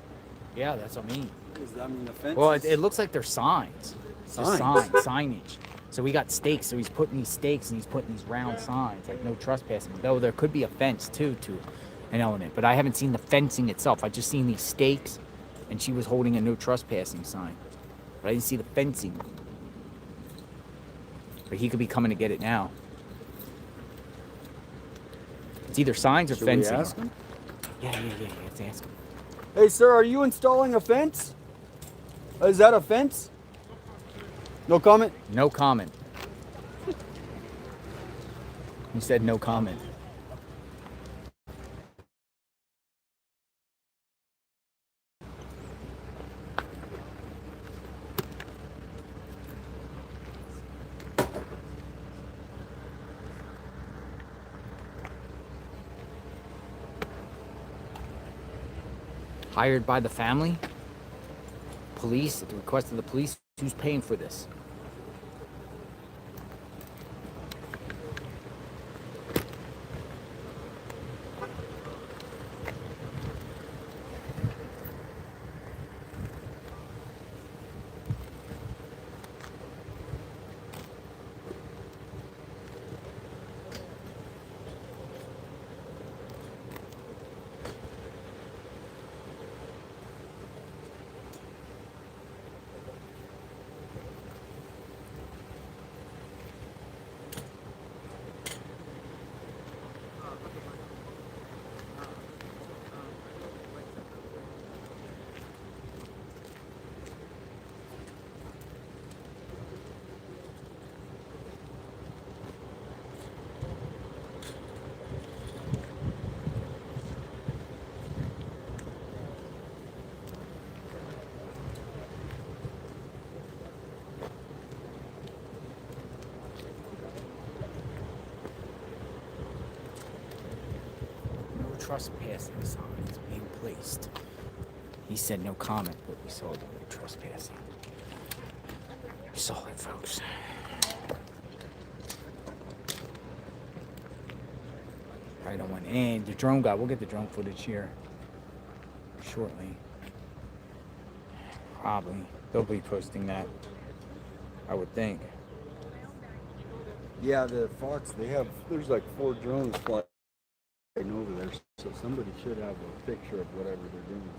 Yeah, that's what I mean. Because, I mean, the fence. Well, it looks like they're signs. Just signage. So we got stakes. So he's putting these stakes and he's putting these round signs, like no trespassing. Though there could be a fence too, to an element. But I haven't seen the fencing itself. I just seen these stakes, and she was holding a no trespassing sign. But I didn't see the fencing. But he could be coming to get it now. It's either signs or fencing. We ask him? Yeah. Let's ask him. Hey, sir, are you installing a fence? Is that a fence? No comment? No comment. He said no comment. Hired by the family? Police, at the request of the police, who's paying for this? trespassing signs being placed. He said no comment, but we saw the word trespassing. We saw it, folks. Right on one. And the drone guy, we'll get the drone footage here shortly. Probably. They'll be posting that, I would think. Yeah, the Fox, there's like 4 drones flying over there, so somebody should have a picture of whatever they're doing.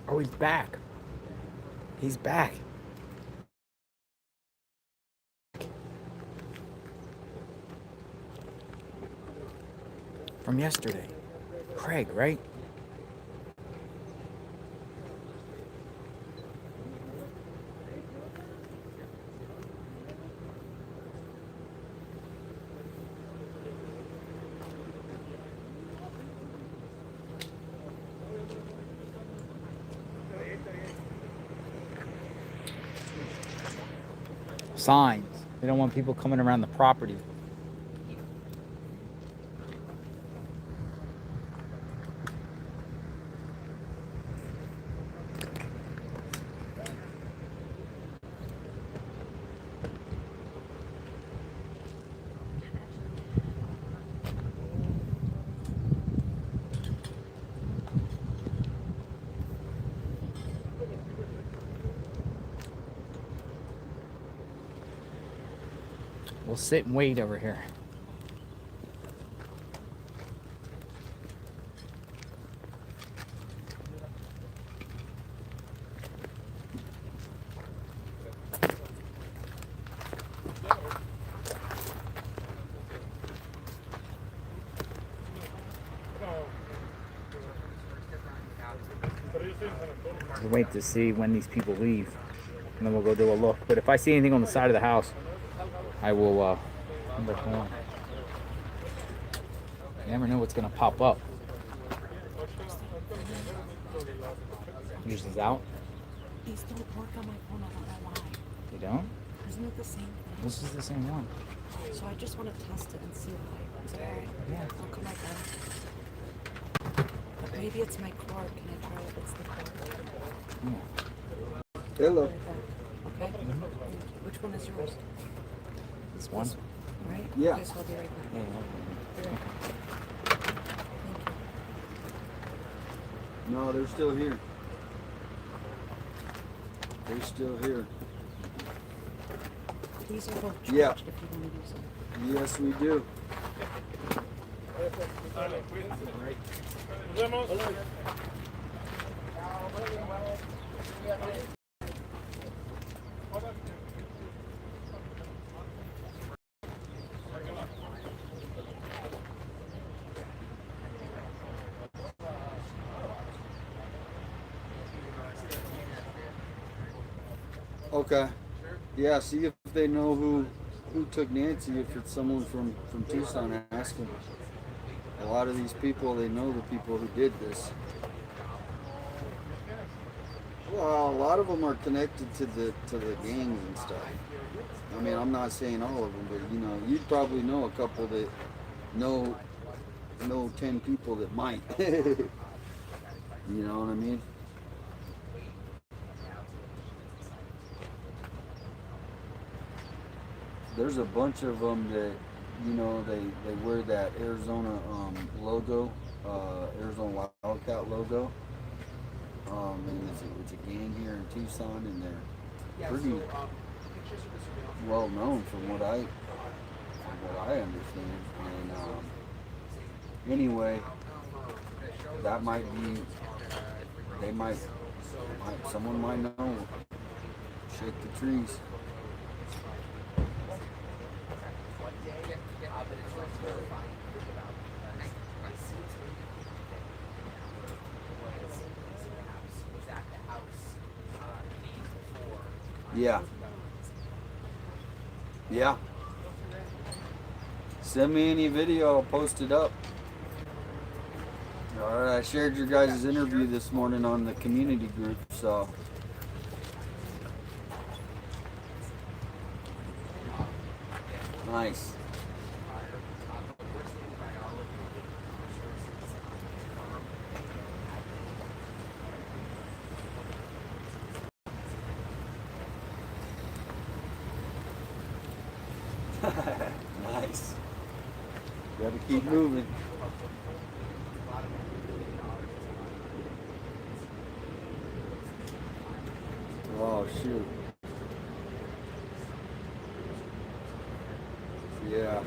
Oh, he's back. He's back. From yesterday. Craig, right? Signs. They don't want people coming around the property. We'll sit and wait over here. We'll wait to see when these people leave, and then we'll go do a look. But if I see anything on the side of the house, I will look on. You never know what's gonna pop up. Yours is out? These don't work on my phone, I don't know why. You don't? Isn't it the same thing? This is the same one. So I just want to test it and see why. Is that alright? Yeah. I'll come right back. But maybe it's my cord. Can I try if it's the cord? Yeah. Hello. Okay. Which one is yours? This one? Right? Yeah. Okay, so I'll be right back. Yeah. No, they're still here. They're still here. These are both charged Yeah. if you want to use them. Yes, we do. Okay. Yeah, see if they know who took Nancy. If it's someone from Tucson, ask them. A lot of these people, they know the people who did this. Well, a lot of them are connected to the gangs and stuff. I mean, I'm not saying all of them, but you know, you'd probably know a couple that know know 10 people that might. You know what I mean? There's a bunch of them that, you know, they wear that Arizona logo, Arizona Wildcat logo. And it's a gang here in Tucson, and they're pretty well known from what I understand. And anyway, that might be, someone might know. Shake the trees. Yeah. Yeah. Send me any video, I'll post it up. Alright, I shared your guys' interview this morning on the community group, so. Nice. Nice. Gotta keep moving. Oh shoot. Yeah.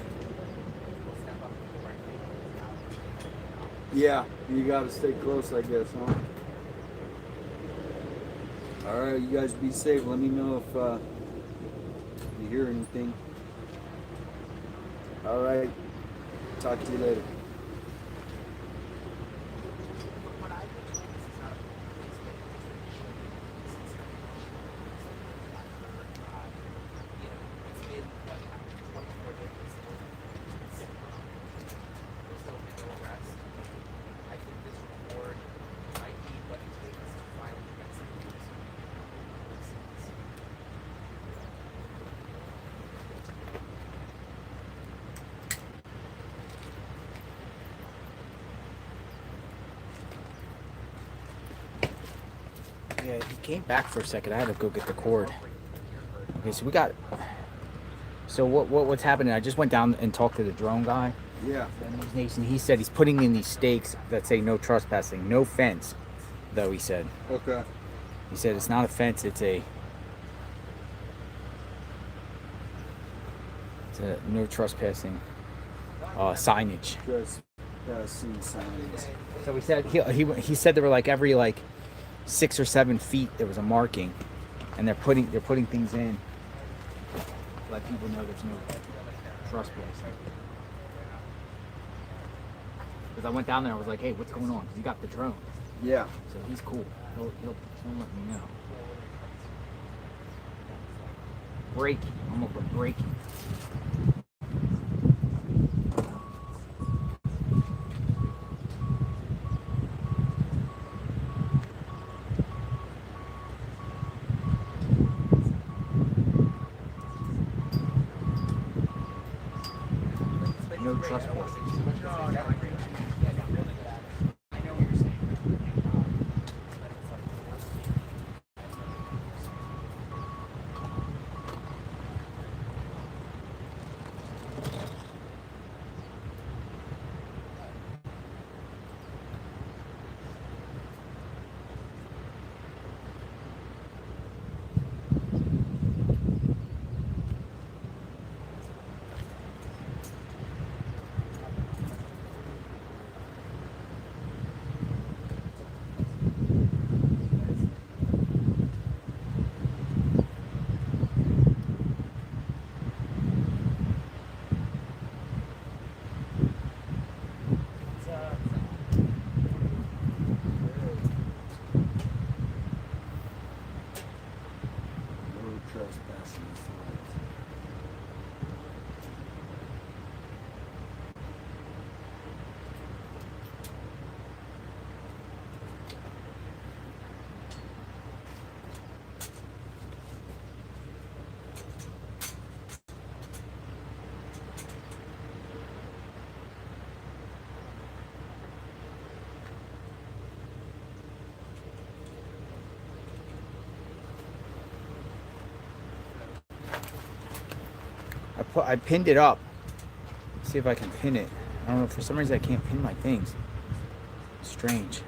Yeah, you gotta stay close, I guess, huh? Alright, you guys be safe. Let me know if you hear anything. Alright. Talk to you later. Yeah, he came back for a second. I had to go get the cord. Okay, so we got. So what's happening? I just went down and talked to the drone guy. Yeah. And he said he's putting in these stakes that say no trespassing, no fence, though. He said. Okay. He said it's not a fence. It's a no trespassing signage. Trespassing signage. So he said he said there were like every 6 or 7 feet there was a marking, and they're putting things in to let people know there's no trespassing. Because I went down there, I was like, hey, what's going on? Because he got the drone. Yeah. So he's cool. He'll let me know. Braking. I'm gonna put braking. No trespassing. I pinned it up. Let's see if I can pin it. I don't know, for some reason I can't pin my things. Strange.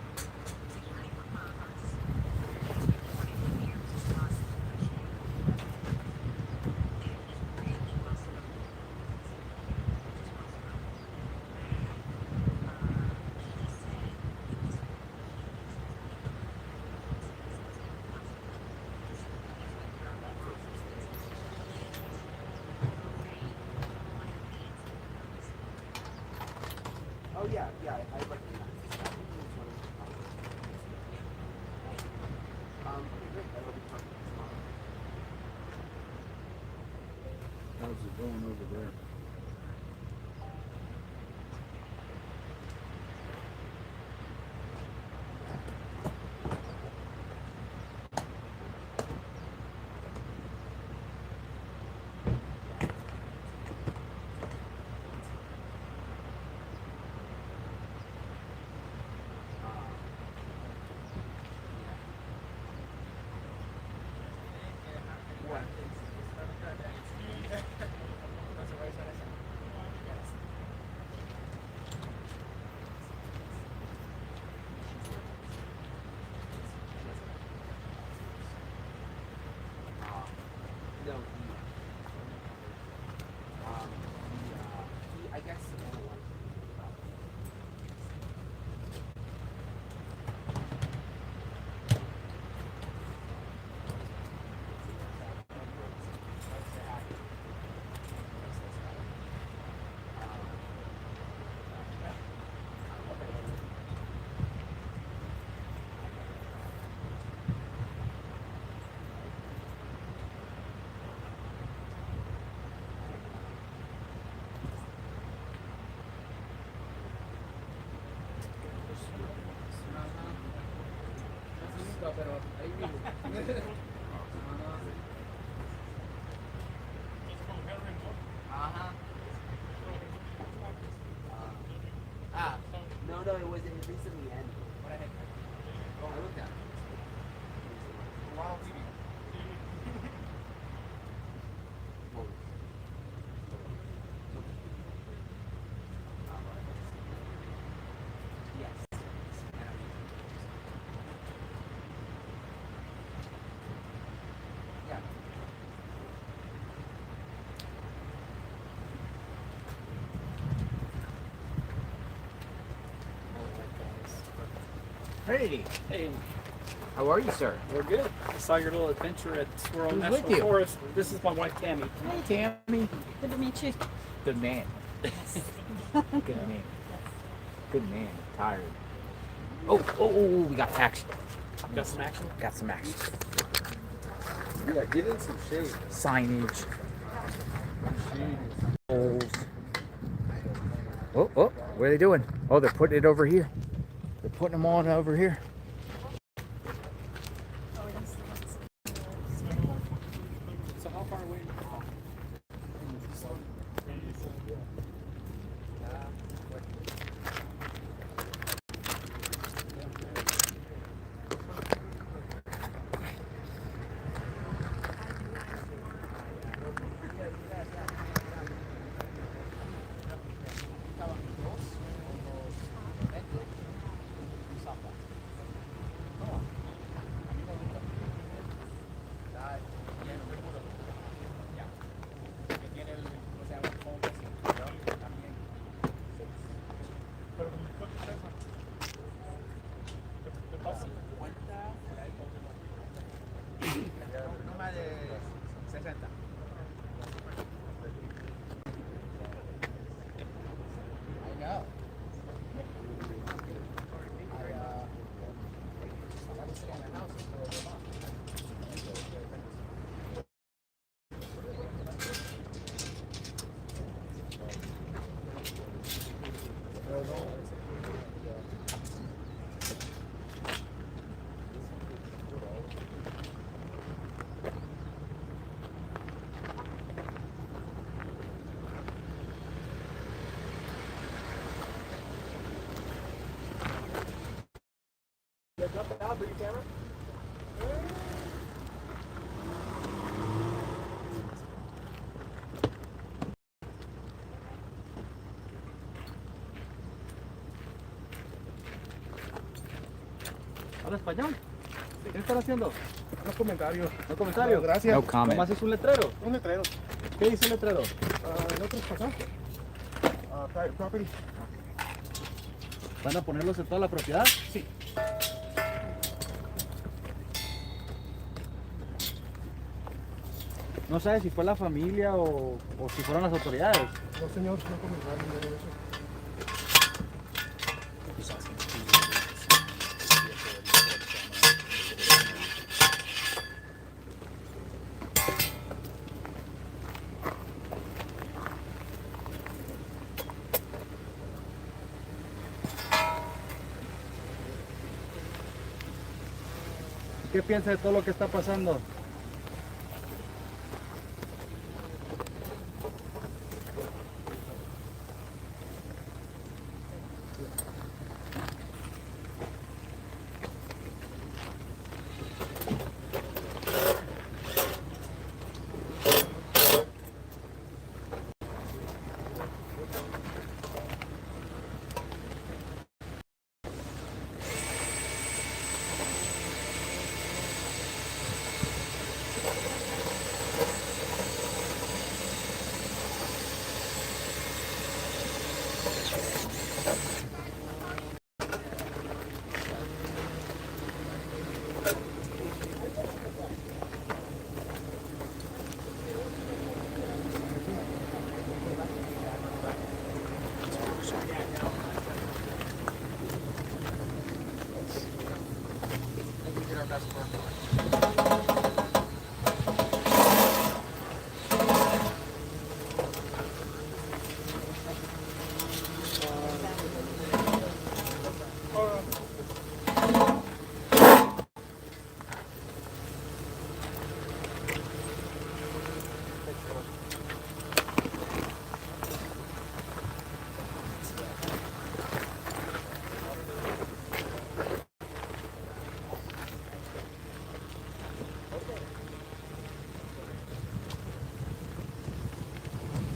Oh yeah, I recognize. Okay, great. That'll be perfect. How's it going over there? No, I guess. No, it was in recently ended. What I had. Oh, I looked at it. Wow, TV. Yes. Yeah. Trinity, Hey, how are you, sir? we're good. I saw your little adventure at Squirrel Who's National with you? Forest. This is my wife, Tammy. Hey, Tammy. Good to meet you. Good man. Good man. Good man. Tired. Oh, we got action. Got some action? Got some action. Yeah, get in some shade. Signage. Shade. Poles. Oh, what are they doing? Oh, they're putting it over here. They're putting them on over here. So how far away? Jump out, bring your camera. ¿Habla español? ¿Qué están haciendo? No comentarios. ¿No comentarios? Gracias. No comment. ¿Nomás es un letrero? Un letrero. ¿Qué dice el letrero? El otro es pasar. Private property. ¿Van a ponerlos en toda la propiedad? Sí. No sabe si fue la familia o si fueron las autoridades. No, señor, no comentarios. No, eso. ¿Qué piensa de todo lo que está pasando?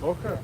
Okay.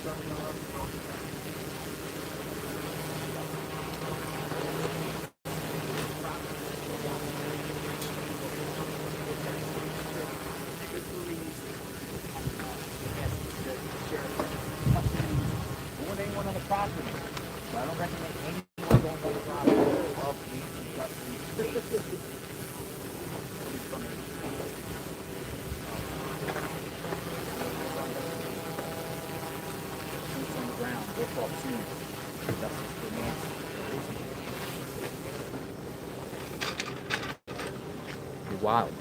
There ain't one on the property. So I don't recommend anyone going on the property of Nancy Guthrie. Boots on the ground, we'll talk soon. Justice for Nancy. You're wild.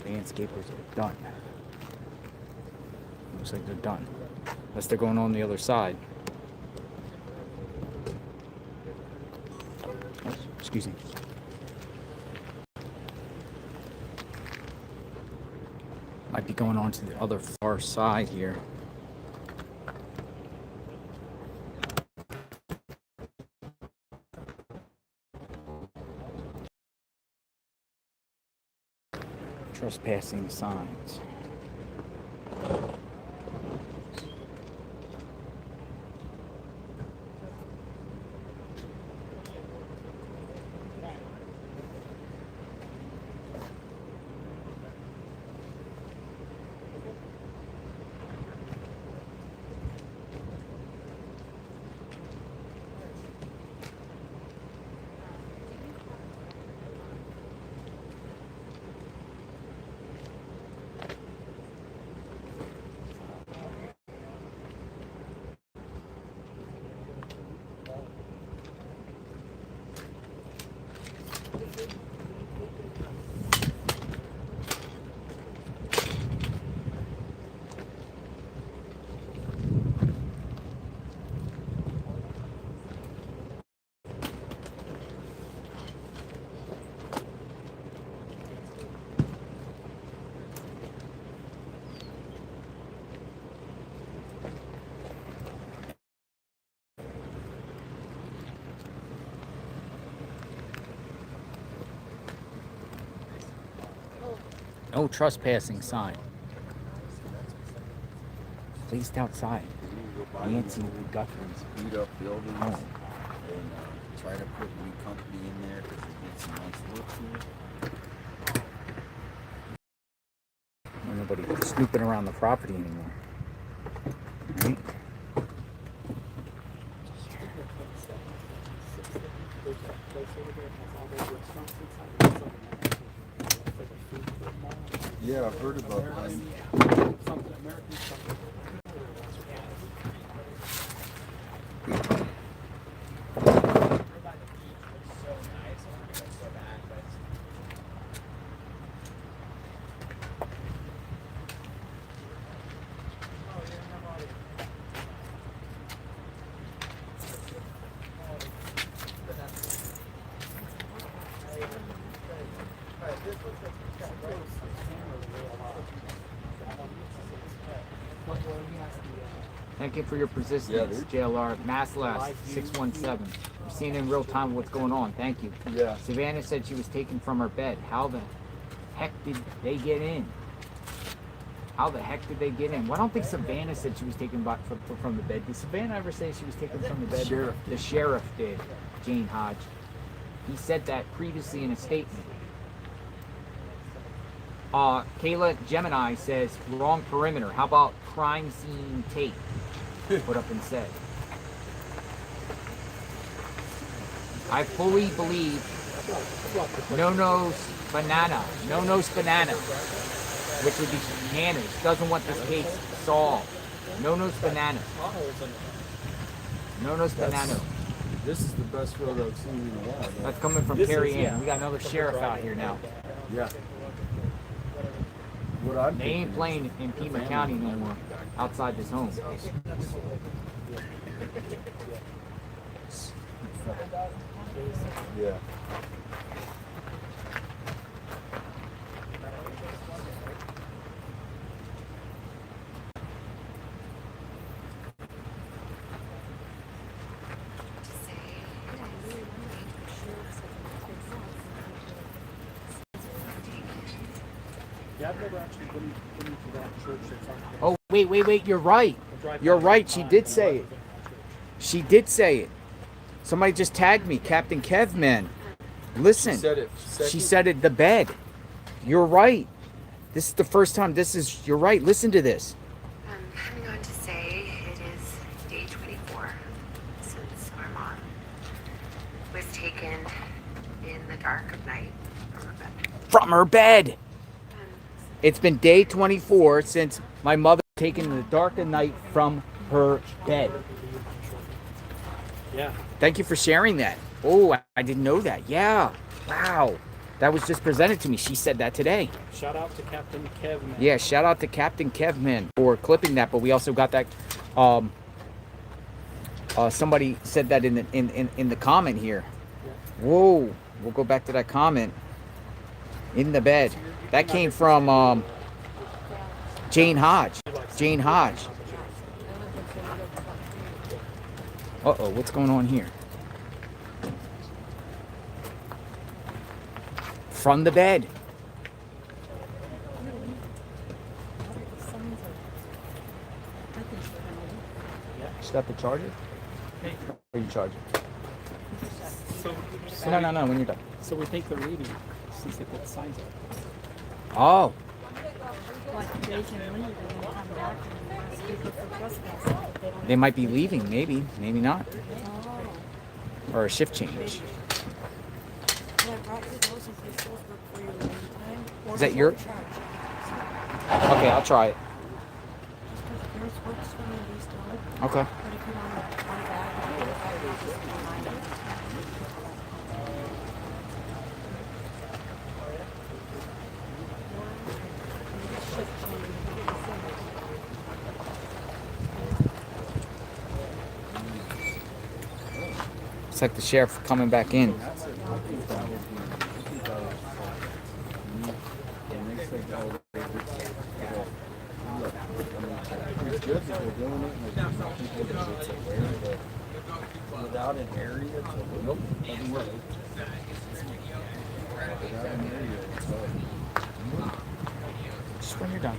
Landscapers are done. Looks like they're done. Unless they're going on the other side. Oh, excuse me. Might be going on to the other far side here. Trespassing signs. No trespassing sign. Placed outside. Nancy Guthrie's beat up buildings home. and try to put new company in there because it needs some nice look to it. Nobody snooping around the property anymore. Right? Yeah, I've heard about that. Thank you for your persistence, JLR. Mass last 617. I'm seeing in real time what's going on. Thank you. Yeah. Savannah said she was taken from her bed. How the heck did they get in? How the heck did they get in? Well, I don't think Savannah said she was taken from the bed. Did Savannah ever say she was taken from the bed? Sheriff. The sheriff did, Jane Hodge. He said that previously in a statement. Kayla Gemini says, wrong perimeter. How about crime scene tape? Put up and said. I fully believe no-nose banana, which would be bananas, doesn't want this case solved. No-nose banana. No-nose banana. This is the best road I've seen in a while. That's coming from Carrie Ann. We got another sheriff out here now. Yeah. They ain't playing in Pima County no more, outside this home. Yeah. Yeah, I've never actually been to that church that's on. Oh, wait. You're right. You're right. She did say it. She did say it. Somebody just tagged me, Captain Kev, man. Listen. She said it. She said it, the bed. You're right. This is the first time. You're right. Listen to this. I'm going to say it is day 24 since our mom was taken in the dark of night from her bed. From her bed. It's been day 24 since my mother was taken in the dark of night from her bed. Yeah. Thank you for sharing that. Oh, I didn't know that. Yeah. Wow. That was just presented to me. She said that today. Shout out to Captain Kev, man. Yeah, shout out to Captain Kevman for clipping that. But we also got that. Somebody said that in the comment here. Whoa. We'll go back to that comment. In the bed. That came from Jane Hodge. Jane Hodge. Uh-oh, what's going on here? From the bed. She got the charger? Or you charge it? No, when you're done. So we think they're leaving since they put the signs up. Oh. They might be leaving, maybe not. Or a shift change. Is that your? Okay, I'll try it. Okay. It's like the sheriff coming back in. Without an area to nope, doesn't work. Without an area, it's hard. Just when you're done.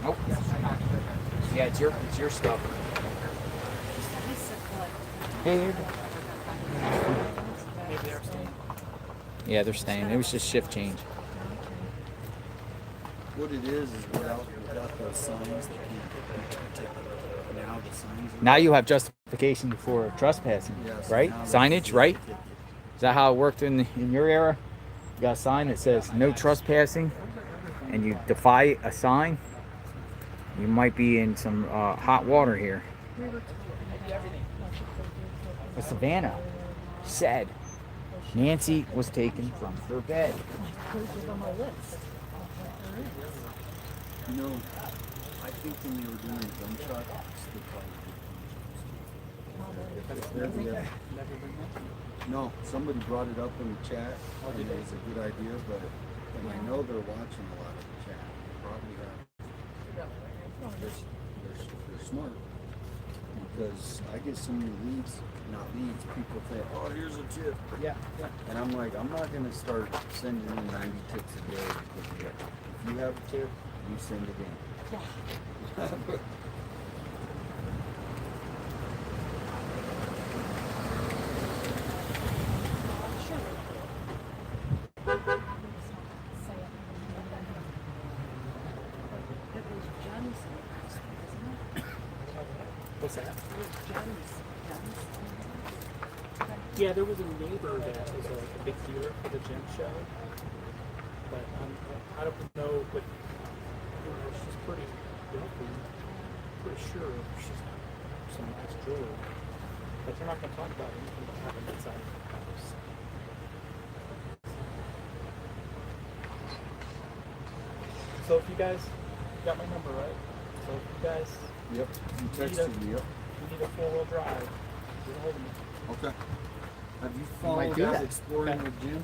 Nope. Yeah, it's your stuff. Hey. Yeah, they're staying. It was just shift change. What it is without those signs, they can't take now the signs. Now you have justification for trespassing, Yes, right? now Signage, right? Is that how it worked in your era? You got a sign that says no trespassing, and you defy a sign, you might be in some hot water here. But Savannah said Nancy was taken from her bed. You know, I think when they were doing the gunshot, no, somebody brought it up in the chat, and it was a good idea, and I know they're watching a lot of the chat. They probably have. They're smart. Because I get so many leads, not leads, people say, oh, here's a tip. Yeah. And I'm like, I'm not going to start sending in 90 tips a day. Because if you have a tip, you send it in. Yeah. What's that? Yeah, there was a neighbor that was a big dealer for the gem show. But I don't know, but she's pretty wealthy. Pretty sure she's got some nice jewelry. But they're not going to talk about anything that happened inside the house. So if you guys got my number, right? So if you guys Yep, you texted me, yep. you need a four-wheel drive, get a hold of me. Okay. Have you Might followed do guys that. exploring Okay. the gym?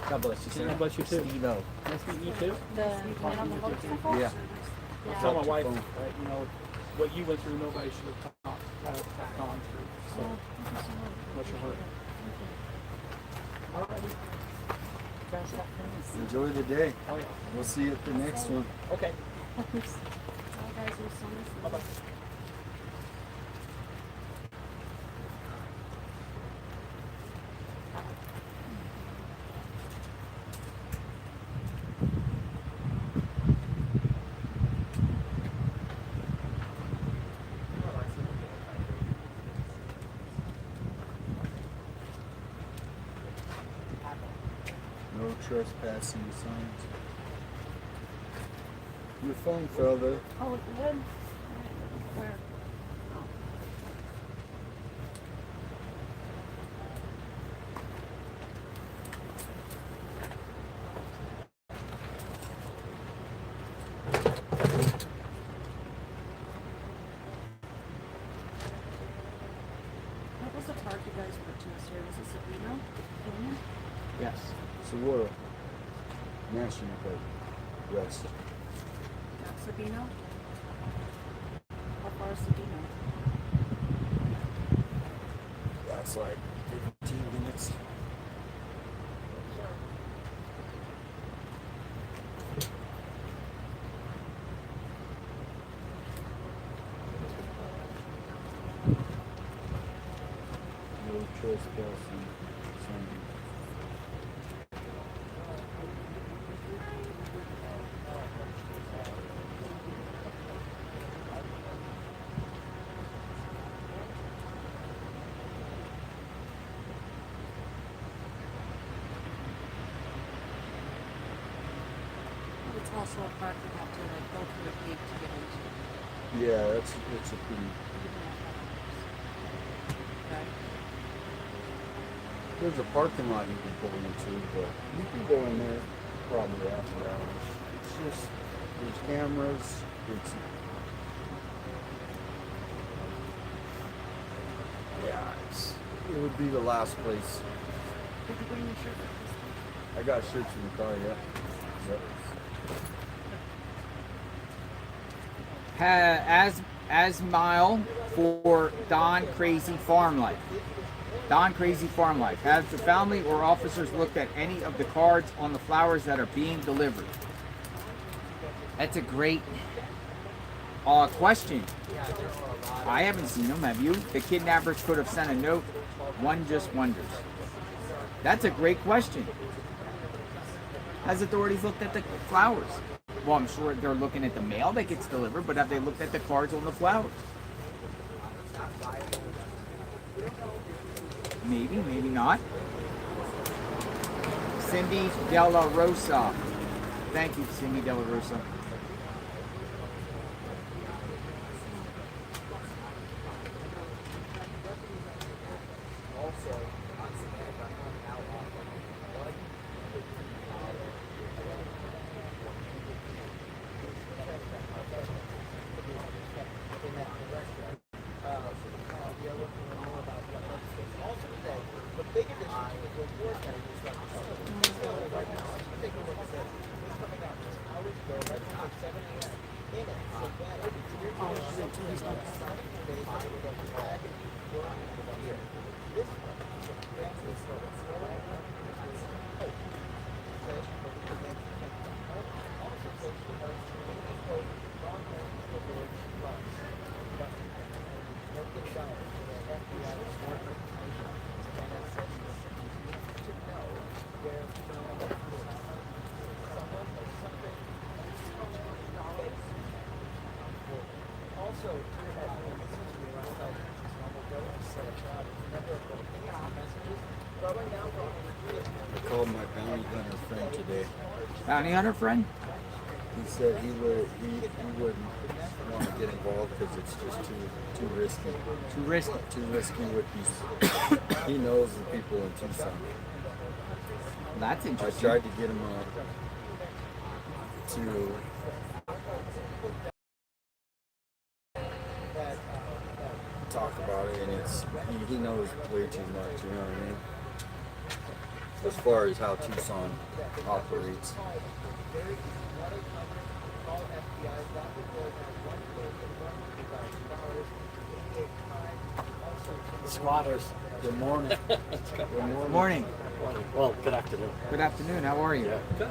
God bless you, sir. God bless you too. Steve-O. Nice meeting you too. The man on the motorcycle? Yeah. I tell my wife, you know, what you went through, nobody should have gone through. So, much of hurt. All right. Enjoy the day. Oh, yeah. We'll see you at the next one. Okay. Bye-bye. No trespassing signs. Your phone fell there. Oh, it did? Where? What was the park you guys went to yesterday? Was it Savannah? Savannah? Yes. Saguaro National Park West. That's Sabino? How far is Sabino? That's like 15 minutes. No trespassing signs. It's also a park you have to like go through a gate to get into. Yeah, it's a pretty. Okay. There's a parking lot you can pull into, but you can go in there probably after hours. It's just there's cameras. It would be the last place. Did you bring your shirt? I got shirts in the car, yeah. Yep. As mile for Don Crazy Farm Life. Don Crazy Farm Life. Has the family or officers looked at any of the cards on the flowers that are being delivered? That's a great question. I haven't seen them, have you? The kidnappers could have sent a note. One just wonders. That's a great question. Has authorities looked at the flowers? Well, I'm sure they're looking at the mail that gets delivered, but have they looked at the cards on the flowers? Maybe, maybe not. Cindy Della Rosa. Thank you, Cindy Della Rosa. I called my bounty hunter friend today. Bounty hunter friend? He said he wouldn't want to get involved because it's just too risky. Too risky? Too risky with these. He knows the people in Tucson. That's interesting. I tried to get him to talk about it, and he knows way too much. You know what I mean? as far as how Tucson operates. Squatters. Good morning. Good morning. Well, good afternoon. Good afternoon. How are you? Yeah, good.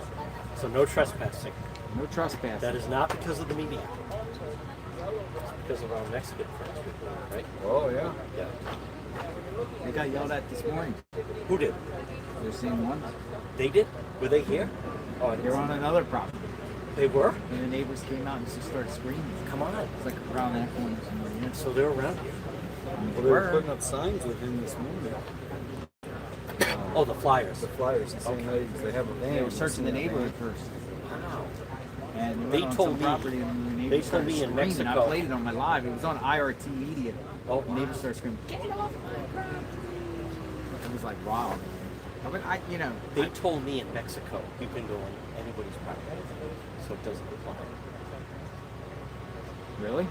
So no trespassing. No trespassing. That is not because of the media. It's because of our Mexican friends, right? Oh, yeah. Yeah. They got yelled at this morning. Who did? They're seeing one. They did? Were they here? Oh, I didn't They're see on that. another property. They were? And the neighbors came out and just started screaming. Come on. It's like around that corner somewhere. Yeah. So they're around here. Well, they were putting up signs with him this morning. Oh, the flyers. The flyers, the same ladies. They have a van. They were searching the neighborhood first. Wow. And They went on told some me- property and the they neighbors told me started in screaming. I Mexico- played it on my live. It was on IRT Media. Oh, The neighbors started screaming, "Get off my property!" It was like, wow, man. They told me in Mexico you can go on anybody's property, so it doesn't apply. Really?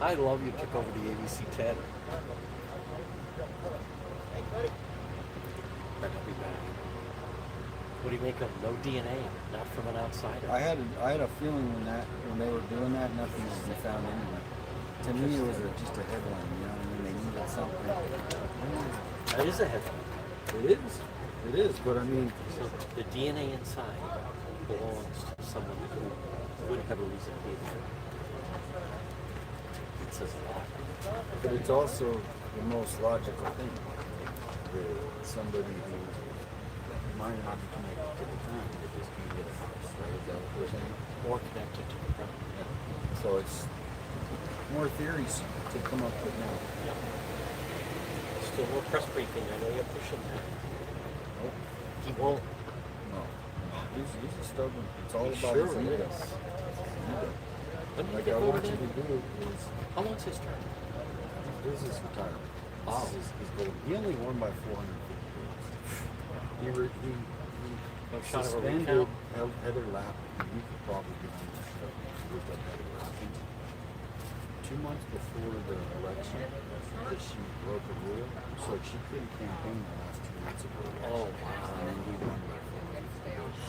I love you took over the ABC 10. That will be back. What do you make of no DNA, not from an outsider? I had a feeling when they were doing that, nothing was been found anyway. To me, it was just a headline. You know what I mean? They needed something. That is a headline. It is. It is. But I mean, So the DNA inside belongs to someone who would have a reason to be there. It says a lot. but it's also the most logical thing. Somebody who might not be connected to the crime, they just can't get a house, right? Is that what we're saying? Or connected to the crime. So it's more theories to come up with now. Still no press briefing. I know you're pushing that. Nope. He won't. No. He's a stubborn. It's all He about sure his ego. is. When did he Like take I over want you then? to do is How long's his term? this is retirement. Oh. This is his goal. He only won by 450 votes. He No shot of a suspended recount? Heather Lapp. You could probably get on the show. Look up Heather Lapp. 2 months before the election, that she broke a rule, so she couldn't campaign the last 2 months of her election. Oh, wow. And then he won by 450 votes.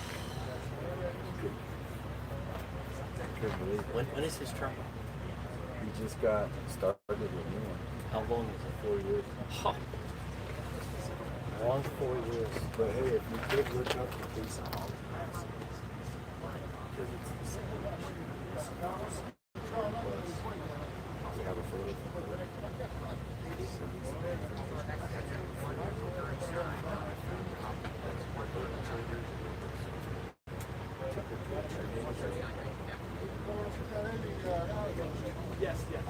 Couldn't believe it. When is his term? He just got started with a new one. How long is it? 4 years. Huh. Long 4 years. But hey, if you could look up the case of Holly Madison, because it's the same election. We have a photo from her. Yes, yes.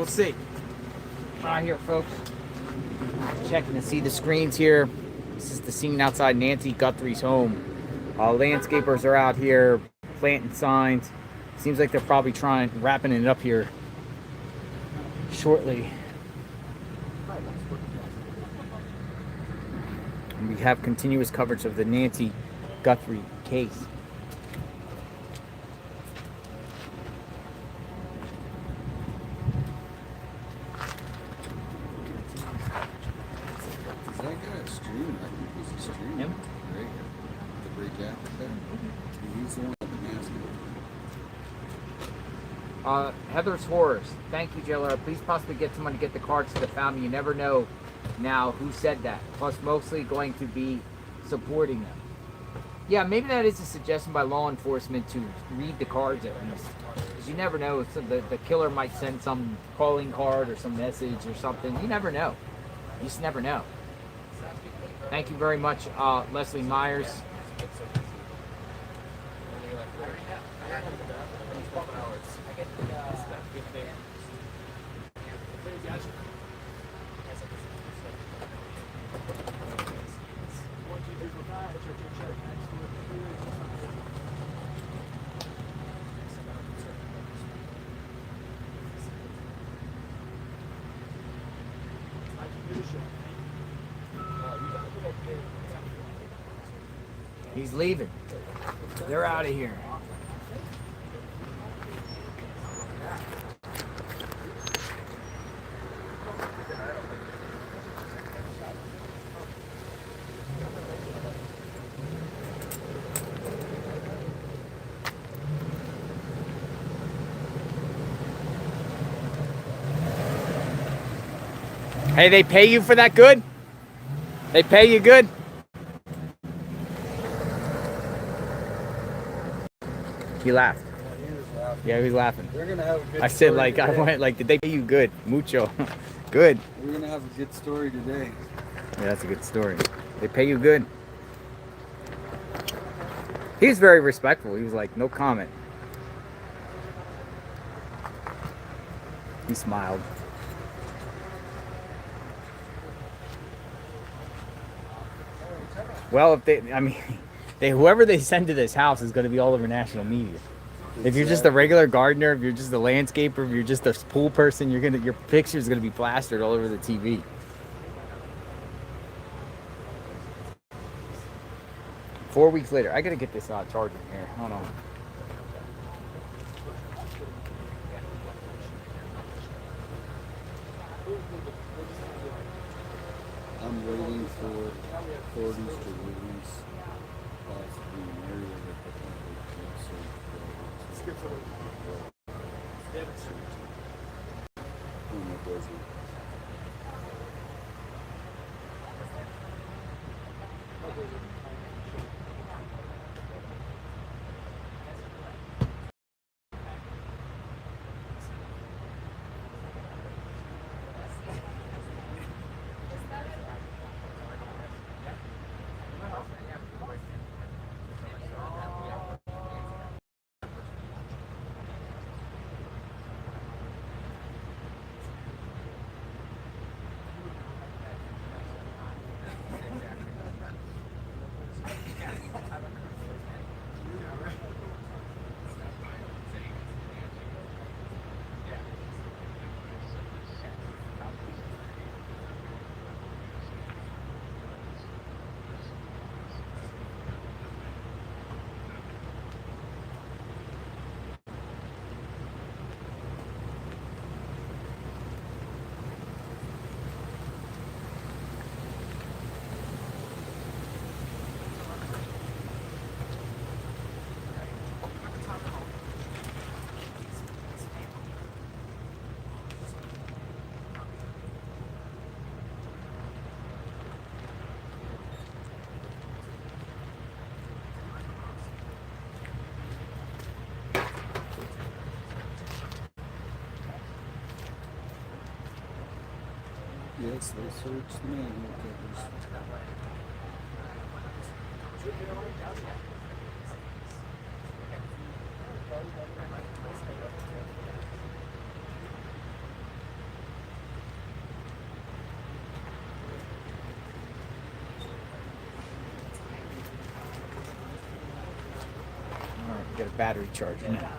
We'll see. Right here, folks. Checking to see the screens here. This is the scene outside Nancy Guthrie's home. Landscapers are out here planting signs. Seems like they're probably wrapping it up here shortly. And we have continuous coverage of the Nancy Guthrie case. Is that guy a streamer? I think he's a streamer. Him? Right. The great guy. He's the one with the mask. Heather's Horrors. Thank you, Jailer. Please possibly get someone to get the cards to the family. You never know now who said that. Plus, mostly going to be supporting them. Yeah, maybe that is a suggestion by law enforcement to read the cards at least. Because you never know. If the killer might send some calling card or some message or something. You never know. You just never know. Thank you very much, Leslie Myers. He's leaving. They're out of here. Hey, they pay you for that good? They pay you good? He laughed. Yeah, he was laughing. They're gonna have a good I said, story like, today. I went, like, did they pay you good? Mucho. Good. We're gonna have a good story today. Yeah, that's a good story. They pay you good. He was very respectful. He was like, no comment. He smiled. Well, if they, I mean, whoever they send to this house is going to be all over national media. If you're just a regular gardener, if you're just a landscaper, if you're just a pool person, your picture is going to be plastered all over the TV. Four weeks later, I got to get this charger here. Hold on. I'm waiting for authorities to release possibly an area that the public can search for. When it doesn't. Yes, they searched the manual covers. battery charger now.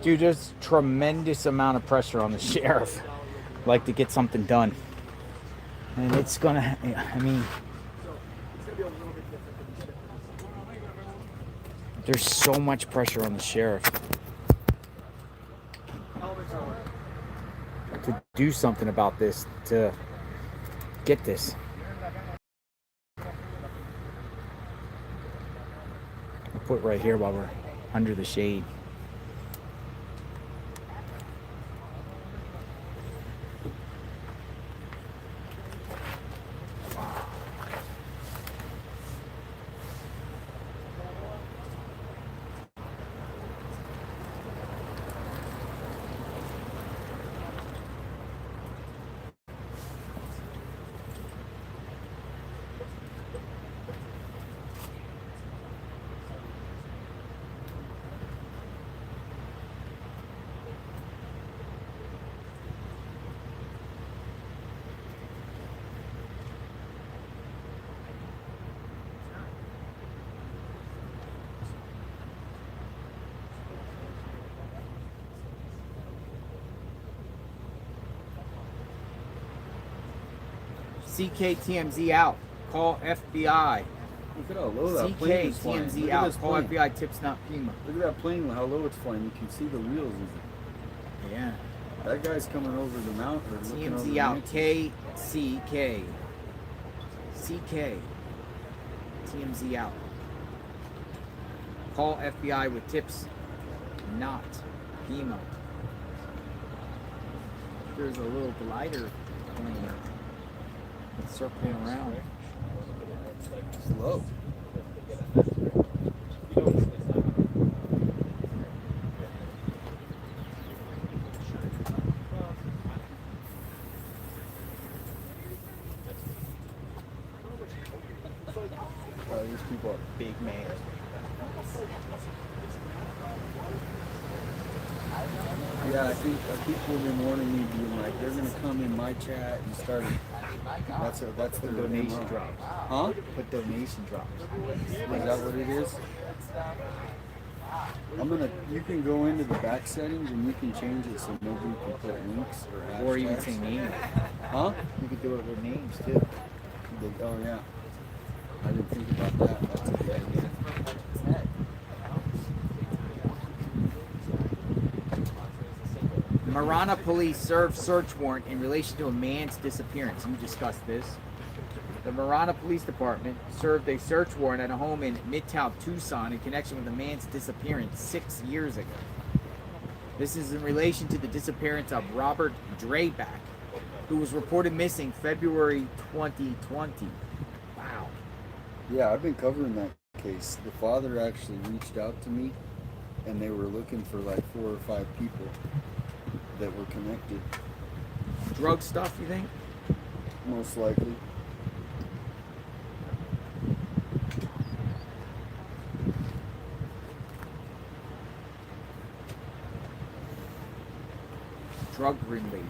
Dude, there's tremendous amount of pressure on the sheriff, like, to get something done. And it's gonna, I mean, there's so much pressure on the sheriff to do something about this, to get this. I'll put it right here while we're under the shade. CKTMZ out. Call FBI. Look at how low that plane is flying. CKTMZ out. Call FBI. Tips not Pima. Look at that plane, how low it's flying. You can see the wheels. Yeah. That guy's coming over the mountain. TMZ out. KCK. CK. TMZ out. Call FBI with tips not Pima. There's a little glider plane circling around. Slow. These people are big man. Yeah, I think people have been warning me, being like, they're gonna come in my chat and start. That's the donation drops. Huh? Put donation drops. Is that what it is? You can go into the back settings and you can change it so nobody can put links or hashtags. Or even say names. Huh? You could do it with names too. Oh yeah. I didn't think about that. That's a good idea. Marana police served search warrant in relation to a man's disappearance. You discussed this. The Marana Police Department served a search warrant at a home in Midtown, Tucson in connection with a man's disappearance 6 years ago. This is in relation to the disappearance of Robert Drayback, who was reported missing February 2020. Wow. Yeah, I've been covering that case. The father actually reached out to me, and they were looking for like 4 or 5 people that were connected. Drug stuff, you think? Most likely. Drug related.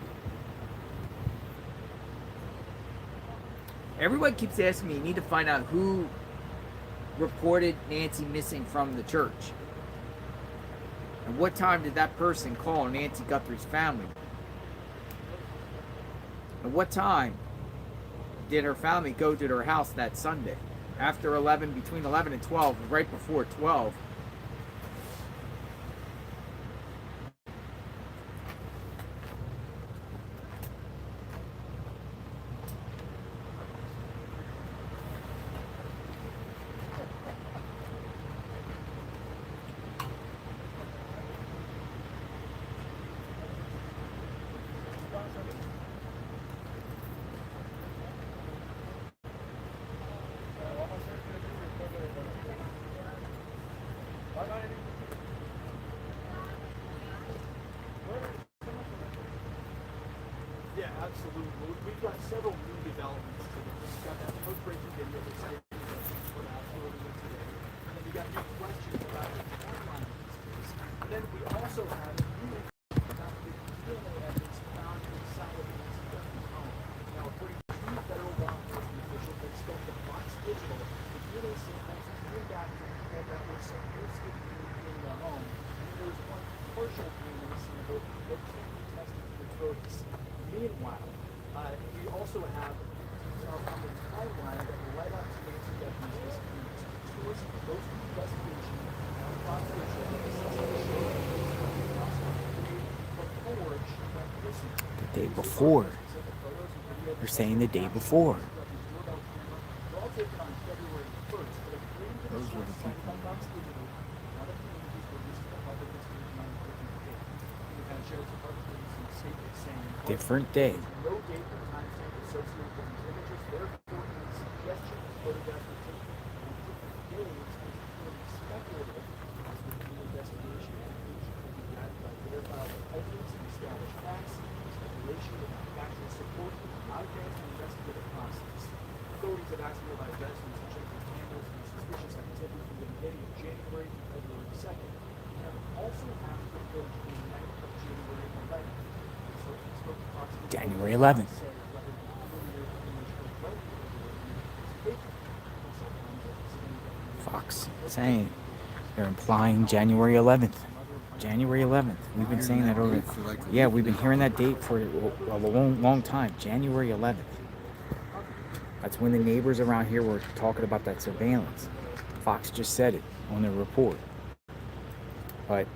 Everyone keeps asking me, you need to find out who reported Nancy missing from the church. And what time did that person call Nancy Guthrie's family? And what time did her family go to her house that Sunday? After 11, between 11 and 12, right before 12. Yeah, absolutely. We've got several new developments today. We've got that post-breaking video that's put out earlier today. And then we got new questions about the timeline of this case. And then we also have new information about the DNA evidence found inside of Nancy Guthrie's home. Now, according to two federal law enforcement officials that spoke to Fox Digital, the DNA sample and that was supposed to be in the home. And there's one partial DNA sample that can't be tested for drugs. Meanwhile, we also have on the timeline that led up to Nancy Guthrie's disappearance. There was most investigation and prosecution before she went missing. The day before. They're saying the day before. Those were the people. Different day. Authorities have asked me about investments in checking cameras and suspicious activity from the beginning of January to February 2nd. We have also asked for footage from the night of January 11th. So we spoke to approximately January 11th. Fox saying they're implying January 11th. January 11th. We've been saying that over. Yeah, we've been hearing that date for a long time. January 11th. That's when the neighbors around here were talking about that surveillance. Fox just said it on their report. But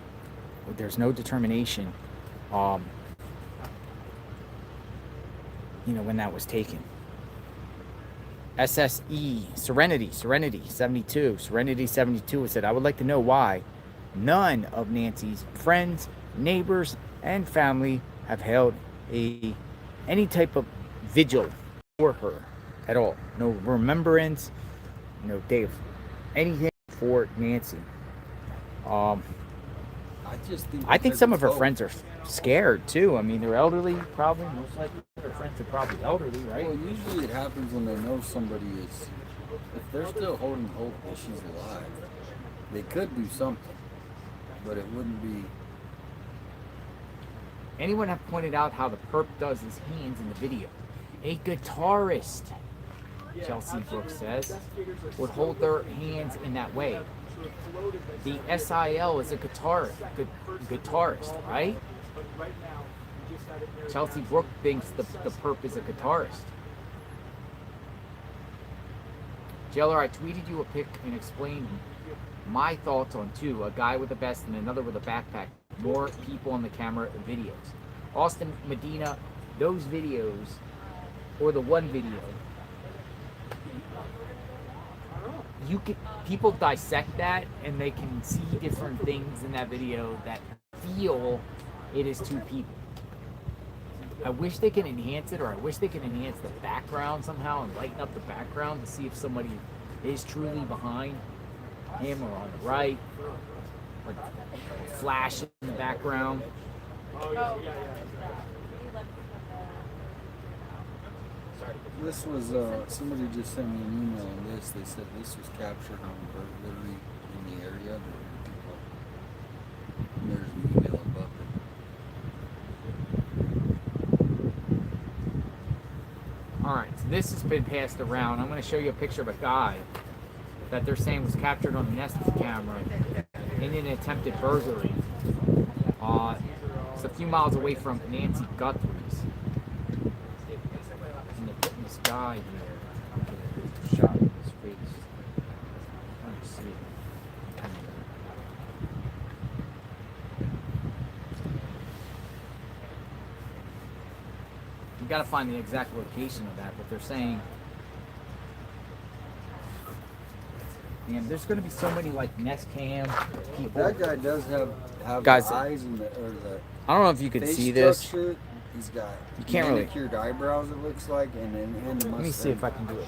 there's no determination, when that was taken. SSE, Serenity 72. Serenity 72 said, I would like to know why none of Nancy's friends, neighbors, and family have held any type of vigil for her at all. No remembrance, no day of anything for Nancy. I think some of her friends are scared too. I mean, they're elderly, probably. Most likely their friends are probably elderly, right? Well, usually it happens when they know somebody is, if they're still holding hope that she's alive, they could do something, but it wouldn't be. Anyone have pointed out how the perp does his hands in the video? A guitarist, Chelsea Brooks says, would hold their hands in that way. The SIL is a guitarist, right? Chelsea Brooks thinks the perp is a guitarist. Jailer, I tweeted you a pic and explained my thoughts on two, a guy with a vest and another with a backpack. More people on the camera videos. Austin Medina, those videos, or the one video, people dissect that and they can see different things in that video that feel it is two people. I wish they can enhance it, or I wish they can enhance the background somehow and lighten up the background to see if somebody is truly behind him or on the right, or flash in the background. This was, somebody just sent me an email on this. They said this was captured on burglary in the area. There's an email above it. Alright, so this has been passed around. I'm going to show you a picture of a guy that they're saying was captured on the Nest camera in an attempted burglary. It's a few miles away from Nancy Guthrie's. And they're putting this guy here. Shot in his face. Let me see. You got to find the exact location of that, but they're saying, man, there's going to be so many like Nest Cam people. That guy does have Guys, the eyes and the I don't know if you can face see this. structure. He's got You can't really. manicured eyebrows, it looks like, and the mustache. Let me see if I can do it.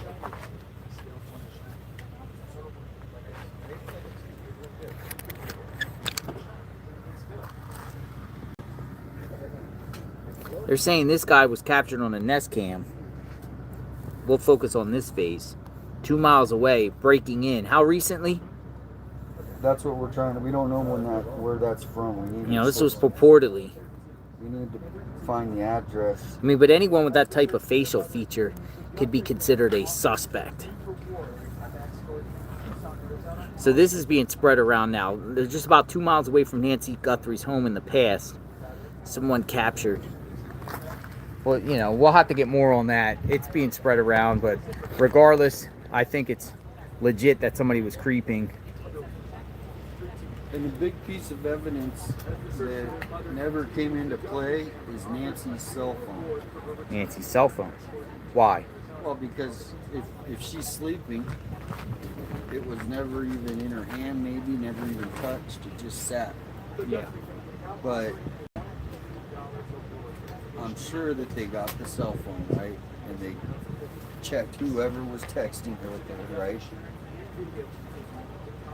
They're saying this guy was captured on a Nest Cam. We'll focus on this face. 2 miles away, breaking in. How recently? That's what we're trying to. We don't know where that's from. We need. This was purportedly. We need to find the address. I mean, but anyone with that type of facial feature could be considered a suspect. So this is being spread around now. They're just about 2 miles away from Nancy Guthrie's home in the past. Someone captured. Well, you know, we'll have to get more on that. It's being spread around, but regardless, I think it's legit that somebody was creeping. And a big piece of evidence that never came into play is Nancy's cell phone. Nancy's cell phone. Why? Well, because if she's sleeping, it was never even in her hand, maybe never even touched. It just sat. Yeah. But I'm sure that they got the cell phone, right? And they checked whoever was texting her with it, right?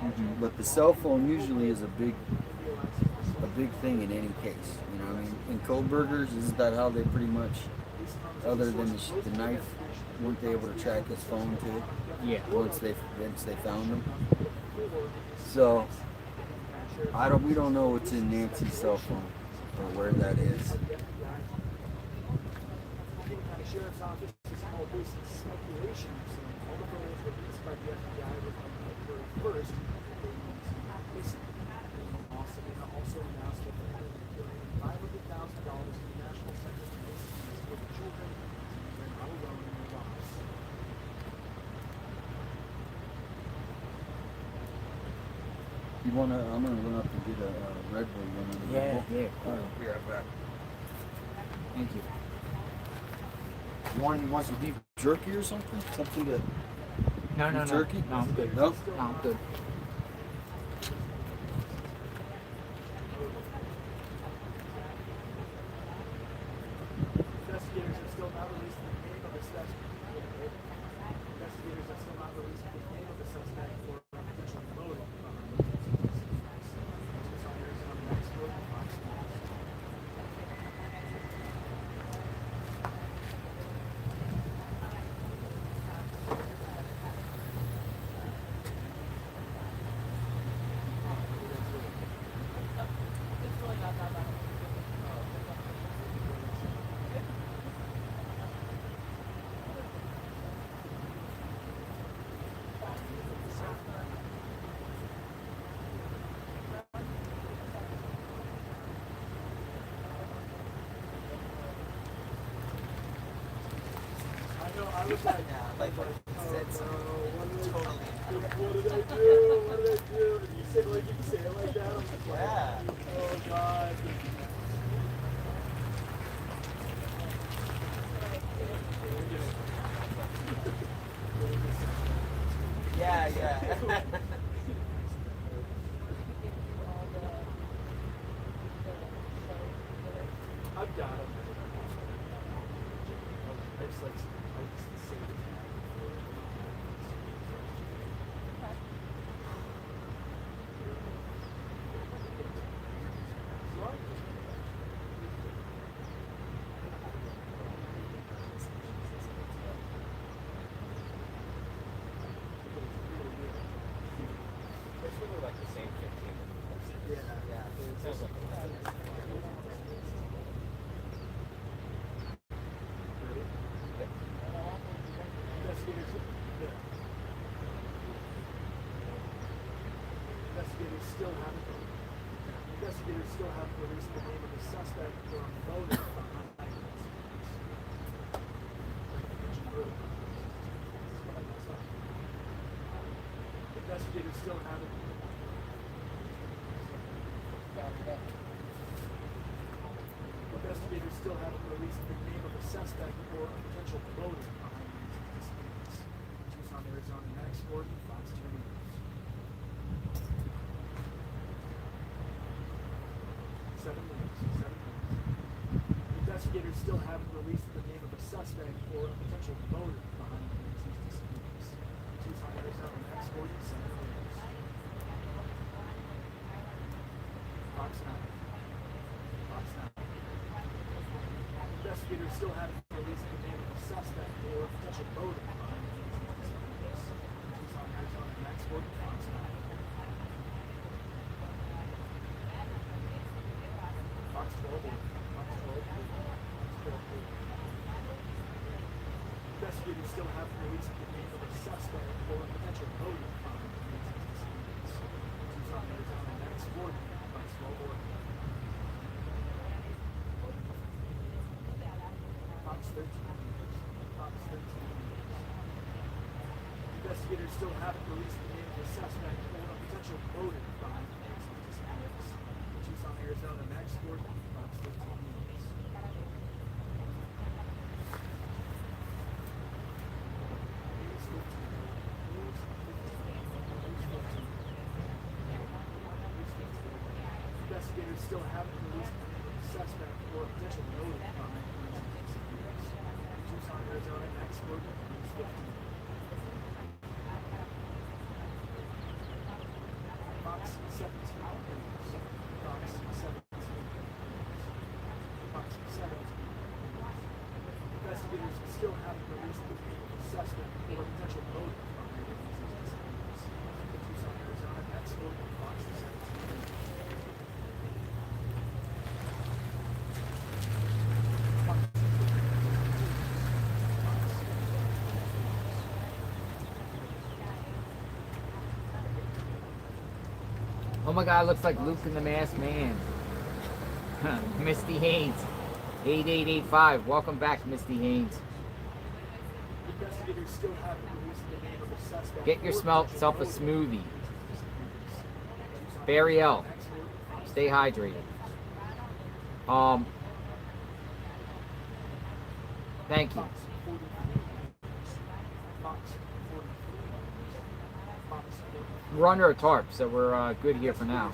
Mm-hmm. But the cell phone usually is a big thing in any case. You know what I mean? In Kohlberger's, isn't that how they pretty much, other than the knife, weren't they able to track his phone too? Yeah. Once they found him. So we don't know what's in Nancy's cell phone or where that is. Pima County Sheriff's Office is called this speculation, saying all the photos released by the FBI were from February 1st. Savannah also announced that they had $500,000 in the National Center for Missing for the children and not alone in their lives. I'm gonna run up and get a Red Bull one. Yeah, cool. Be right back. Thank you. You want some beef jerky or something? Something to No, beef jerky? No, I'm good. No? No, I'm good. Investigators have still not released the name of the suspect. Investigators have still not released the name of the suspect for potential motive. I was like, said something totally. What did I do? What did I do? You said like you say it like that. I'm like, yeah. Oh God. Yeah. I've got him. I just say it. It's really like the same 15. Yeah. It's also Investigators still haven't released the name of the suspect or a motive behind the Investigators still haven't. Investigators still haven't released the name of the suspect or a potential motive behind these incidents. Tucson, Arizona, Max Gordon, Fox 2 News. Seven minutes. Investigators still haven't released the name of the suspect or a potential motive behind these disputes. Tucson, Arizona, Max Gordon, 7 News. Fox 9. Investigators still haven't released the name of the suspect or a potential motive behind these disputes. Tucson, Arizona, Max Gordon, Fox 9. Fox 12. Investigators still haven't released the name of a suspect or a potential motive behind these disputes. haven't released the name of the suspect or a potential motive behind the disappearance. Tucson, Arizona, next, Fox 15 News. Investigators still haven't released the name of the suspect or a potential motive behind the disappearance. Tucson, Arizona, next, News 15. Fox 17 News. Fox 17 News. Fox 17 News. Investigators still haven't released the name of the suspect or a potential motive behind the disappearance. Tucson, Arizona, next, Fox 17 News. Oh my God, looks like Luke and the Masked Man. Misty Haynes, 8885. Welcome back, Misty Haynes. Investigators still haven't released the name of the suspect. Get yourself a smoothie. Barry L. Stay hydrated. Thank you. We're under a tarp, so we're good here for now.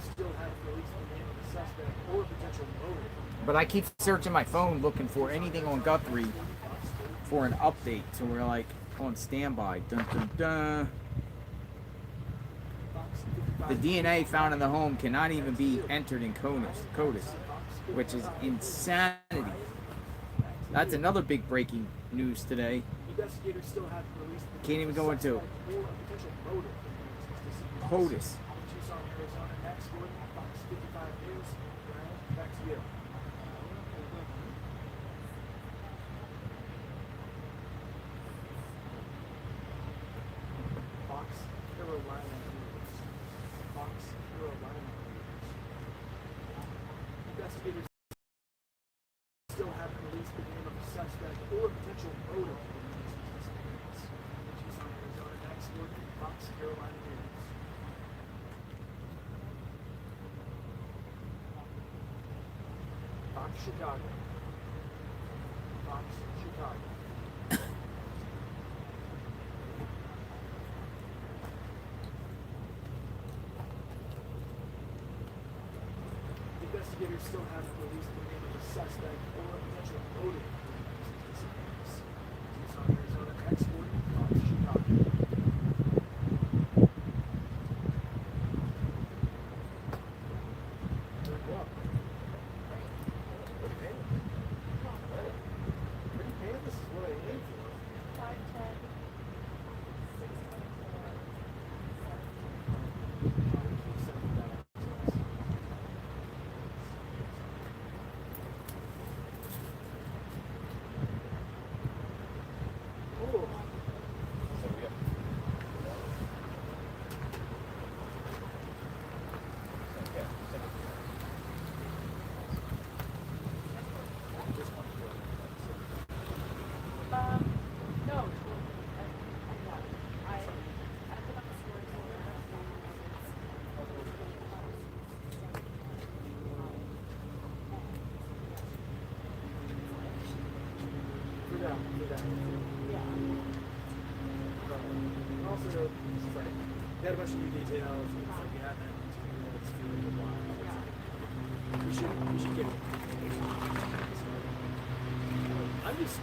But I keep searching my phone looking for anything on Guthrie for an update, so we're like on standby. Dun, dun, dun. The DNA found in the home cannot even be entered in CODIS, which is insanity. That's another big breaking news today. Can't even go into CODIS. Investigators still haven't released the name of the suspect or a potential motive for the disappearance. Tucson, Arizona, next, Fox, Carolina News. Fox, Chicago. Fox, Chicago. Investigators still haven't released the name of the suspect or a potential motive for the disappearance. Tucson, Arizona, next, Fox, Chicago. There you go. Pretty painted. Pretty painted. This is what I aim for. 5'10". Also, we had a bunch of new details. It's like we haven't. It's feeling a while. We should get it. I'm just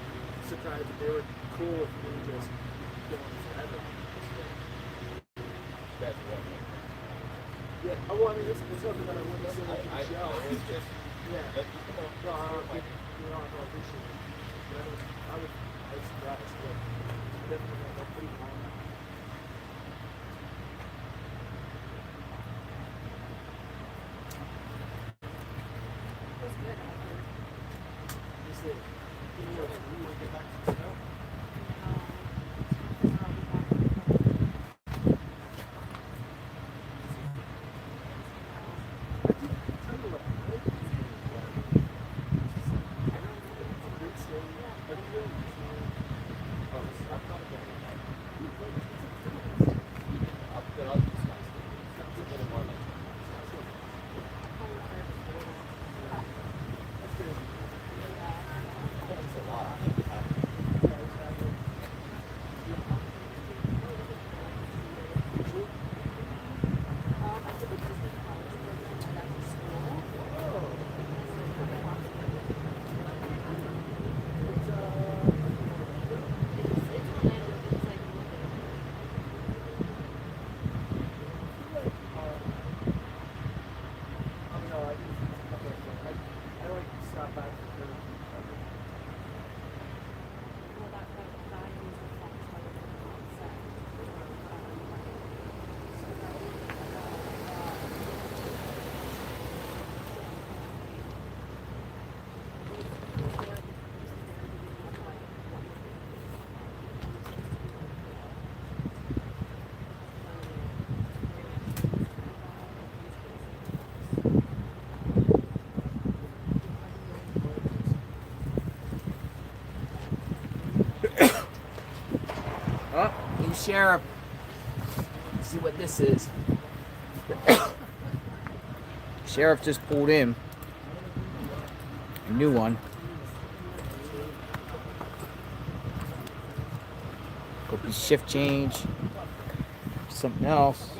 surprised that they were cool with me just going forever. That's one. Yeah. Oh, well, I mean, it's something that I wouldn't say like in the show. It's just yeah. No, I appreciate it. But I was surprised, but definitely like pretty calm. Sheriff. Let's see what this is. Sheriff just pulled in. A new one. Could be shift change. Something else.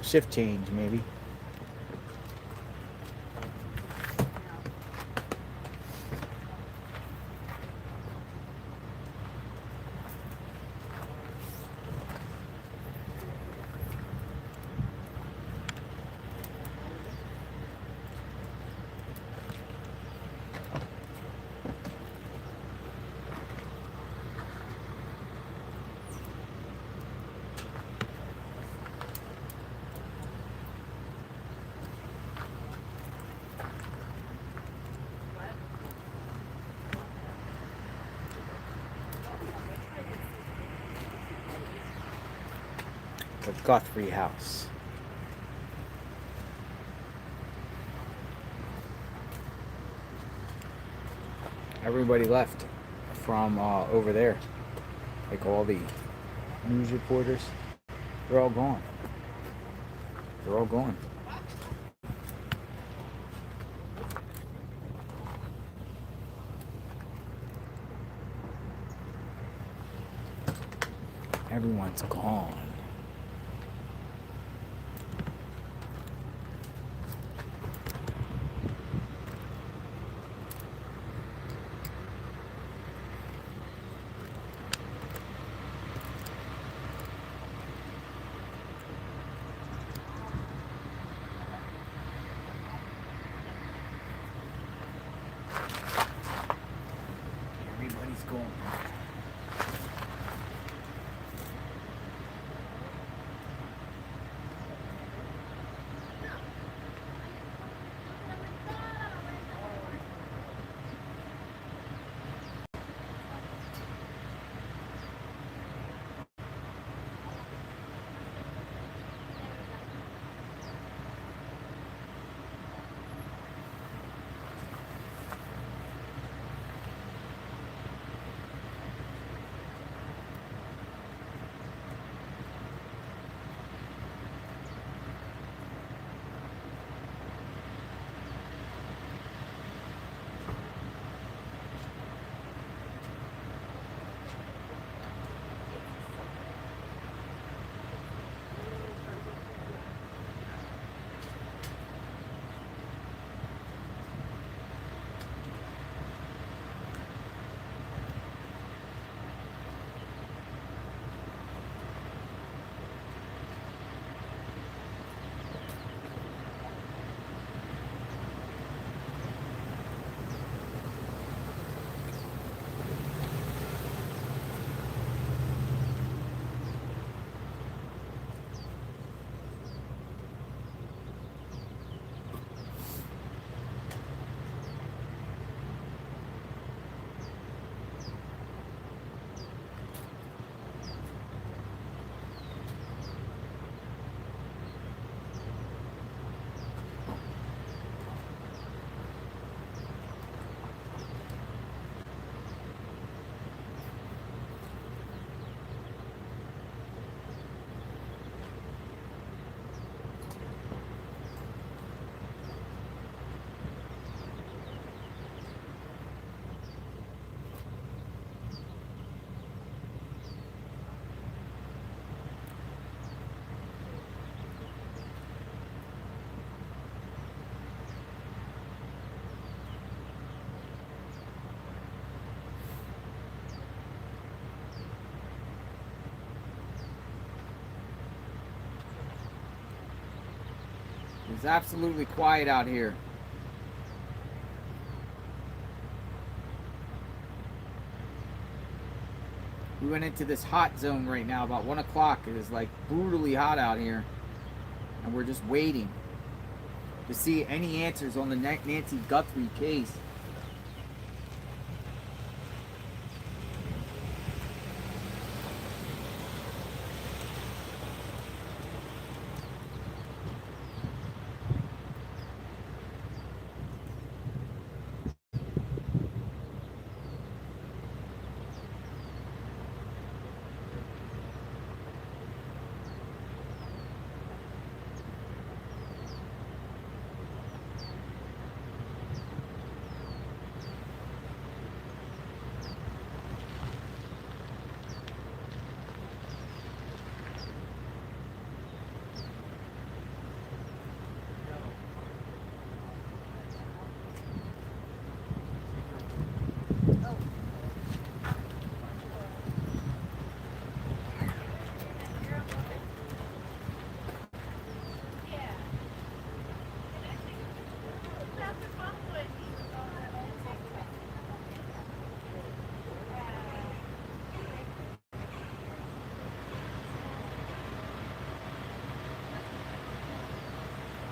Shift change, maybe. The Guthrie house. Everybody left from over there. Like all the news reporters. They're all gone. They're all gone. Everyone's gone. Everybody's gone. It's absolutely quiet out here. We went into this hot zone right now, about 1 o'clock. It is like brutally hot out here. And we're just waiting to see any answers on the Nancy Guthrie case.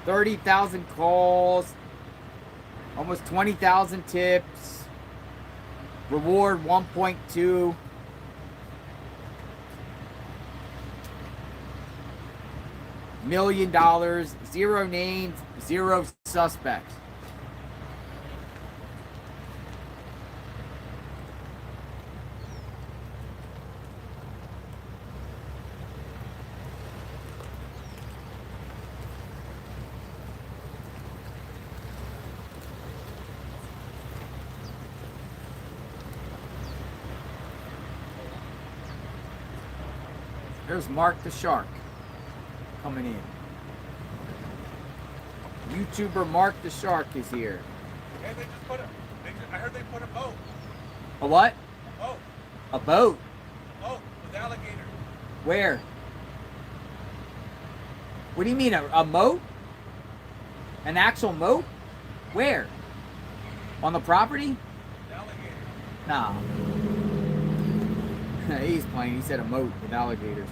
30,000 calls, almost 20,000 tips, reward 1.2. $1 million, 0 names, 0 suspects. Here's Mark the Shark coming in. YouTuber Mark the Shark is here. And they just put I heard they put a boat. A what? A boat. A boat? Boat with alligators. Where? What do you mean, a moat? An actual moat? Where? On the property? Alligators. Nah. He's playing. He said a moat with alligators.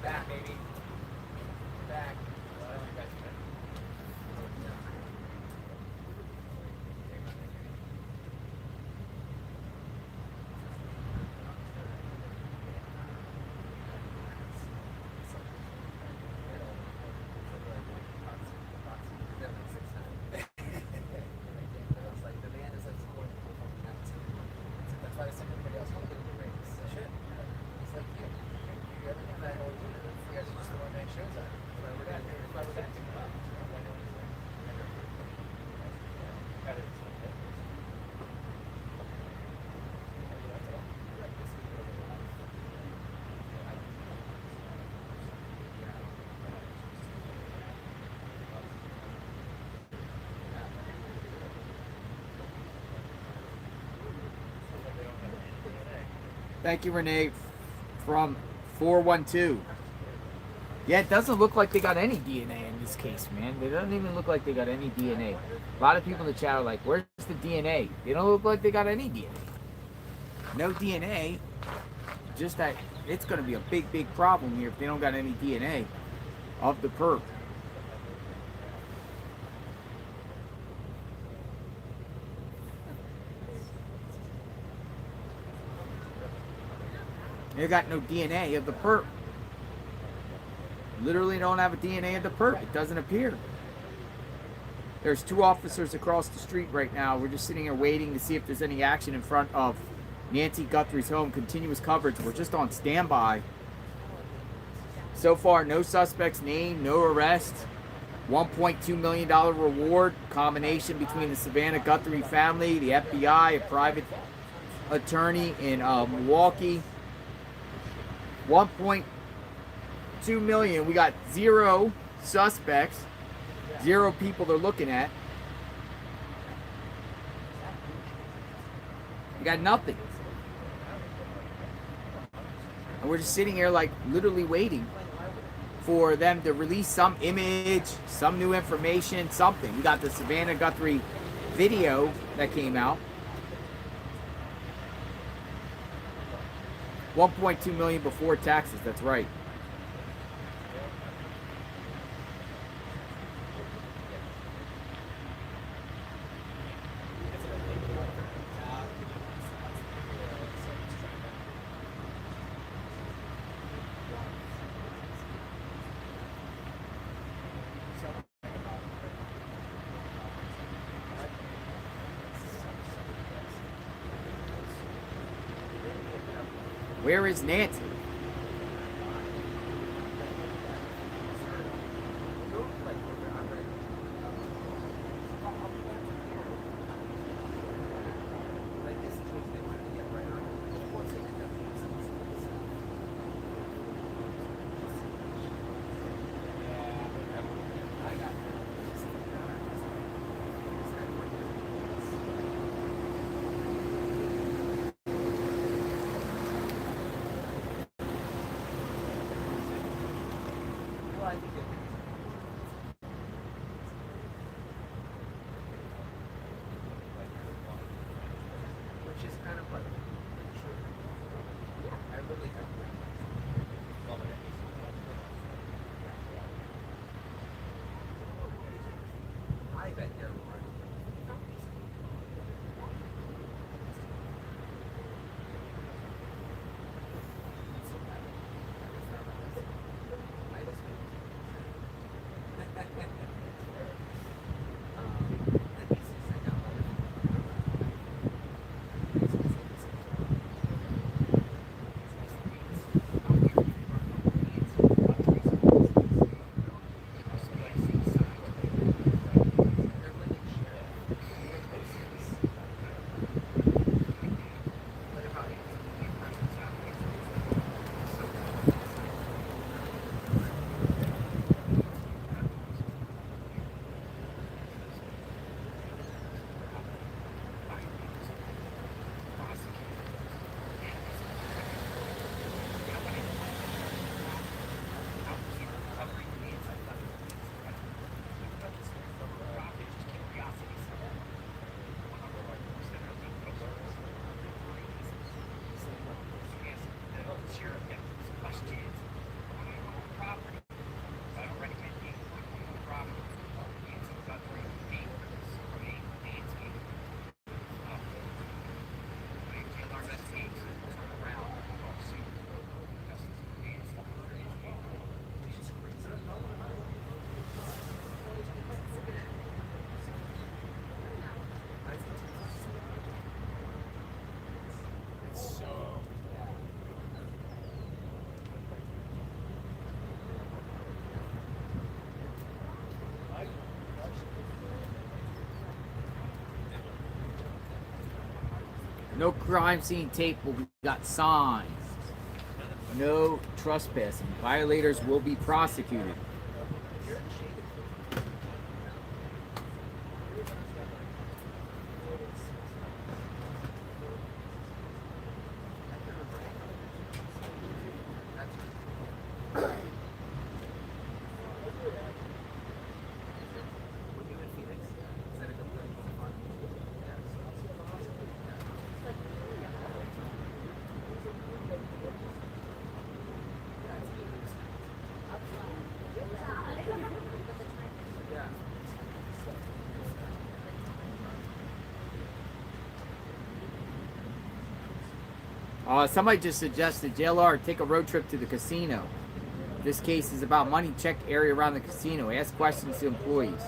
Back, baby. Back. That's why I sent everybody else home to the race. Shit. It's like you. You everything that whole unit. You guys just want to make sure that. That's why we're going to take them out. Thank you, Renee, from 412. Yeah, it doesn't look like they got any DNA in this case, man. They don't even look like they got any DNA. A lot of people in the chat are like, where's the DNA? They don't look like they got any DNA. No DNA. Just that it's going to be a big, big problem here if they don't got any DNA of the perp. They got no DNA of the perp. Literally don't have a DNA of the perp. It doesn't appear. There's 2 officers across the street right now. We're just sitting here waiting to see if there's any action in front of Nancy Guthrie's home. Continuous coverage. We're just on standby. So far, no suspects named, no arrest. $1.2 million reward. Combination between the Savannah Guthrie family, the FBI, a private attorney in Milwaukee. 1.2 million. We got 0 suspects, 0 people they're looking at. We got nothing. And we're just sitting here like literally waiting for them to release some image, some new information, something. We got the Savannah Guthrie video that came out. 1.2 million before taxes, that's right. Where is Nancy? Which is kind of like, yeah, I really have. I bet they're right. No crime scene tape will be got signs. No trespassing. Violators will be prosecuted. Somebody just suggested JLR take a road trip to the casino. This case is about money. Check area around the casino. Ask questions to employees.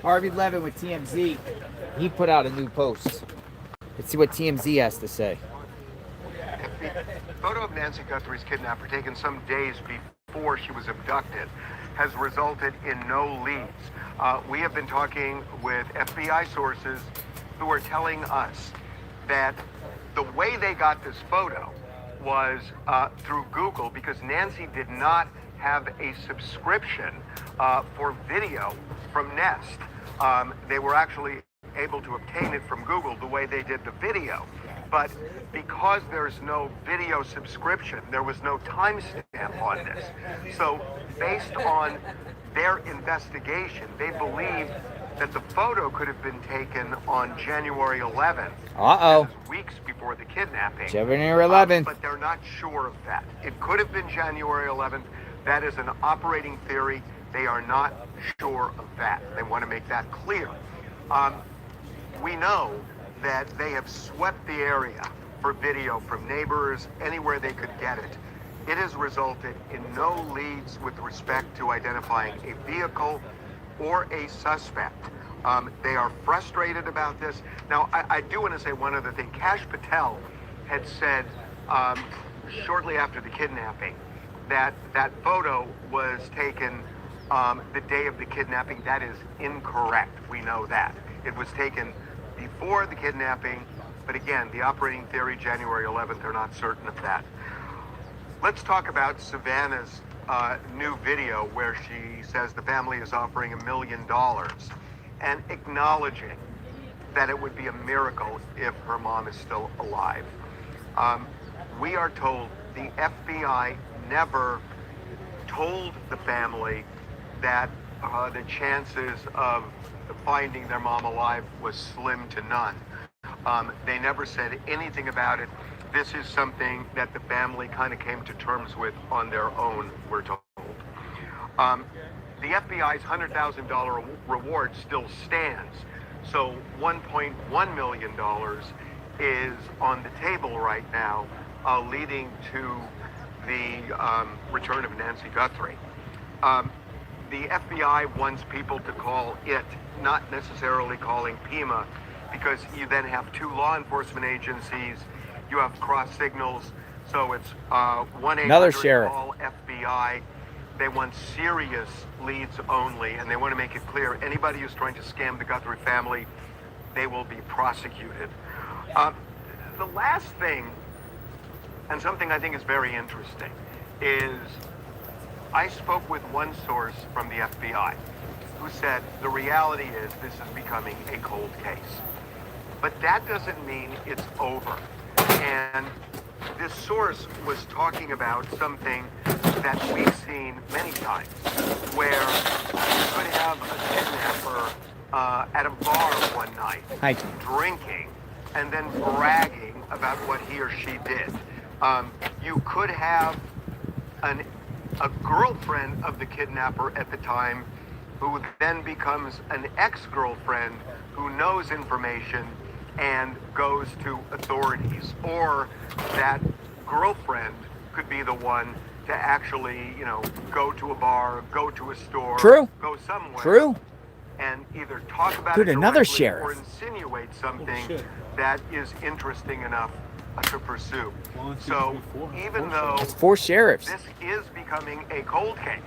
Harvey Levin with TMZ. He put out a new post. Let's see what TMZ has to say. The photo of Nancy Guthrie's kidnapper taken some days before she was abducted has resulted in no leads. We have been talking with FBI sources who are telling us that the way they got this photo was through Google, because Nancy did not have a subscription for video from Nest. They were actually able to obtain it from Google the way they did the video. But because there's no video subscription, there was no timestamp on this. So based on their investigation, they believe that the photo could have been taken on January 11th. Uh-oh. Weeks before the kidnapping. January 11th. But they're not sure of that. It could have been January 11th. That is an operating theory. They are not sure of that. They want to make that clear. We know that they have swept the area for video from neighbors, anywhere they could get it. It has resulted in no leads with respect to identifying a vehicle or a suspect. They are frustrated about this. Now, I do want to say one other thing. Kash Patel had said shortly after the kidnapping that that photo was taken the day of the kidnapping. That is incorrect. We know that. It was taken before the kidnapping, but again, the operating theory, January 11th, they're not certain of that. Let's talk about Savannah's new video where she says the family is offering $1 million and acknowledging that it would be a miracle if her mom is still alive. We are told the FBI never told the family that the chances of finding their mom alive was slim to none. They never said anything about it. This is something that the family kind of came to terms with on their own, we're told. The FBI's $100,000 reward still stands. So $1.1 million is on the table right now, leading to the return of Nancy Guthrie. The FBI wants people to call it, not necessarily calling Pima, because you then have two law enforcement agencies, you have cross signals, so it's 1-800 call FBI. They want serious leads only, and they want to make it clear anybody who's trying to scam the Guthrie family, they will be prosecuted. The last thing, and something I think is very interesting, is I spoke with one source from the FBI who said the reality is this is becoming a cold case. But that doesn't mean it's over. And this source was talking about something that we've seen many times, where you could have a kidnapper at a bar one night, drinking, and then bragging about what he or she did. You could have a girlfriend of the kidnapper at the time who then becomes an ex-girlfriend who knows information and goes to authorities, or that girlfriend could be the one to actually, go to a bar, go to a store, go somewhere, and either talk about it another directly sheriff, or insinuate something that is interesting enough to pursue. So even though four sheriffs, this is becoming a cold case,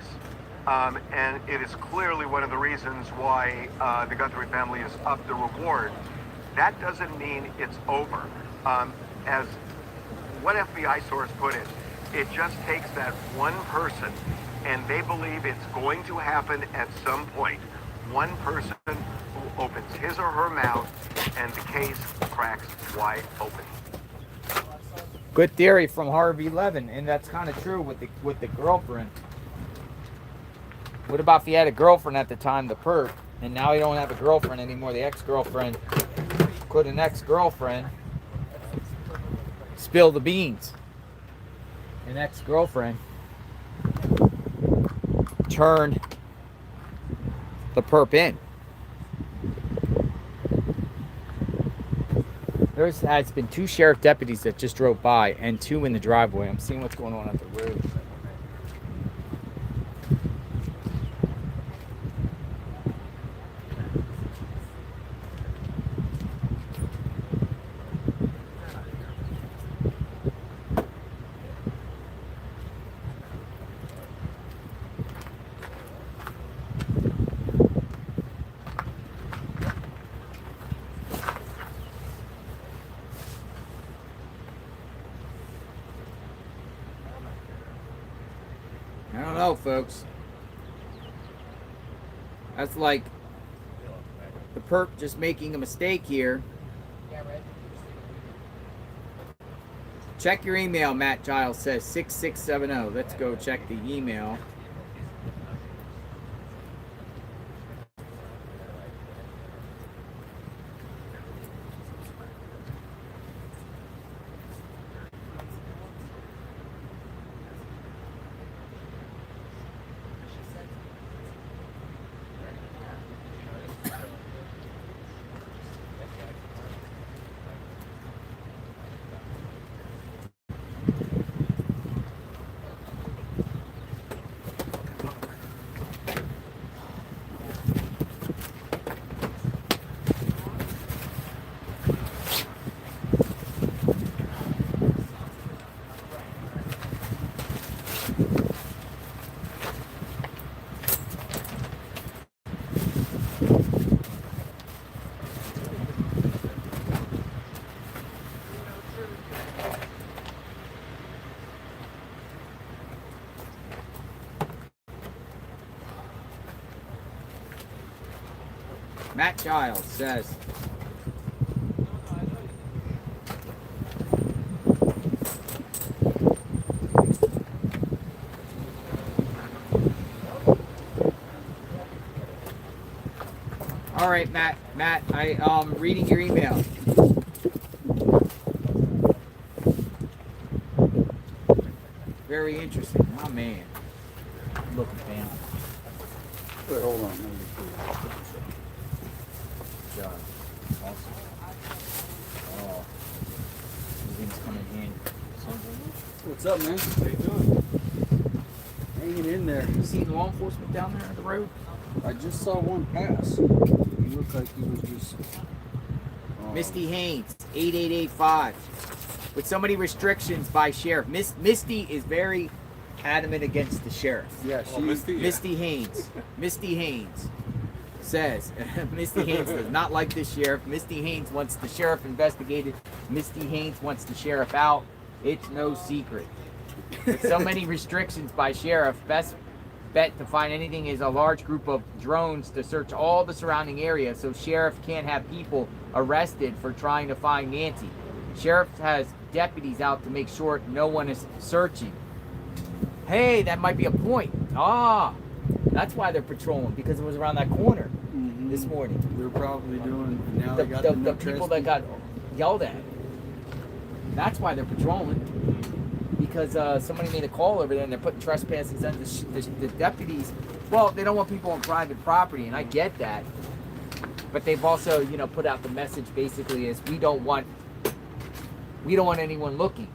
and it is clearly one of the reasons why the Guthrie family has upped the reward, that doesn't mean it's over. As one FBI source put it, it just takes that one person, and they believe it's going to happen at some point. One person who opens his or her mouth, and the case cracks wide open. good theory from Harvey Levin, and that's kind of true with the girlfriend. What about if he had a girlfriend at the time, the perp, and now he don't have a girlfriend anymore, the ex-girlfriend? Could an ex-girlfriend spill the beans? An ex-girlfriend turned the perp in. Has been 2 sheriff deputies that just drove by and 2 in the driveway. I'm seeing what's going on at the road. folks. That's like the perp just making a mistake here. Check your email, Matt Giles says 6670. Let's go check the email. Matt Giles says, all right, Matt, I'm reading your email. Very interesting. Oh, man. Good looking fan. Wait, hold on. Job. Awesome. Oh, everything's coming in. What's up, man? How you doing? Hanging in there. You seen law enforcement down there on the road? I just saw one pass. He looked like he was just... Misty Haynes, 8885. With so many restrictions by sheriff. Misty is very adamant against the sheriff. Yeah, Misty Haynes. Misty Haynes says, Misty Haynes does not like this sheriff. Misty Haynes wants the sheriff investigated. Misty Haynes wants the sheriff out. It's no secret. With so many restrictions by sheriff, best bet to find anything is a large group of drones to search all the surrounding area so sheriff can't have people arrested for trying to find Nancy. Sheriff has deputies out to make sure no one is searching. Hey, that might be a point. Ah, that's why they're patrolling, because it was around that corner this morning. They're probably doing... Now The, they got the people that got yelled at. That's why they're patrolling. Because somebody made a call over there and they're putting trespassing on the deputies. Well, they don't want people on private property, and I get that. But they've also, put out the message basically is we don't want anyone looking.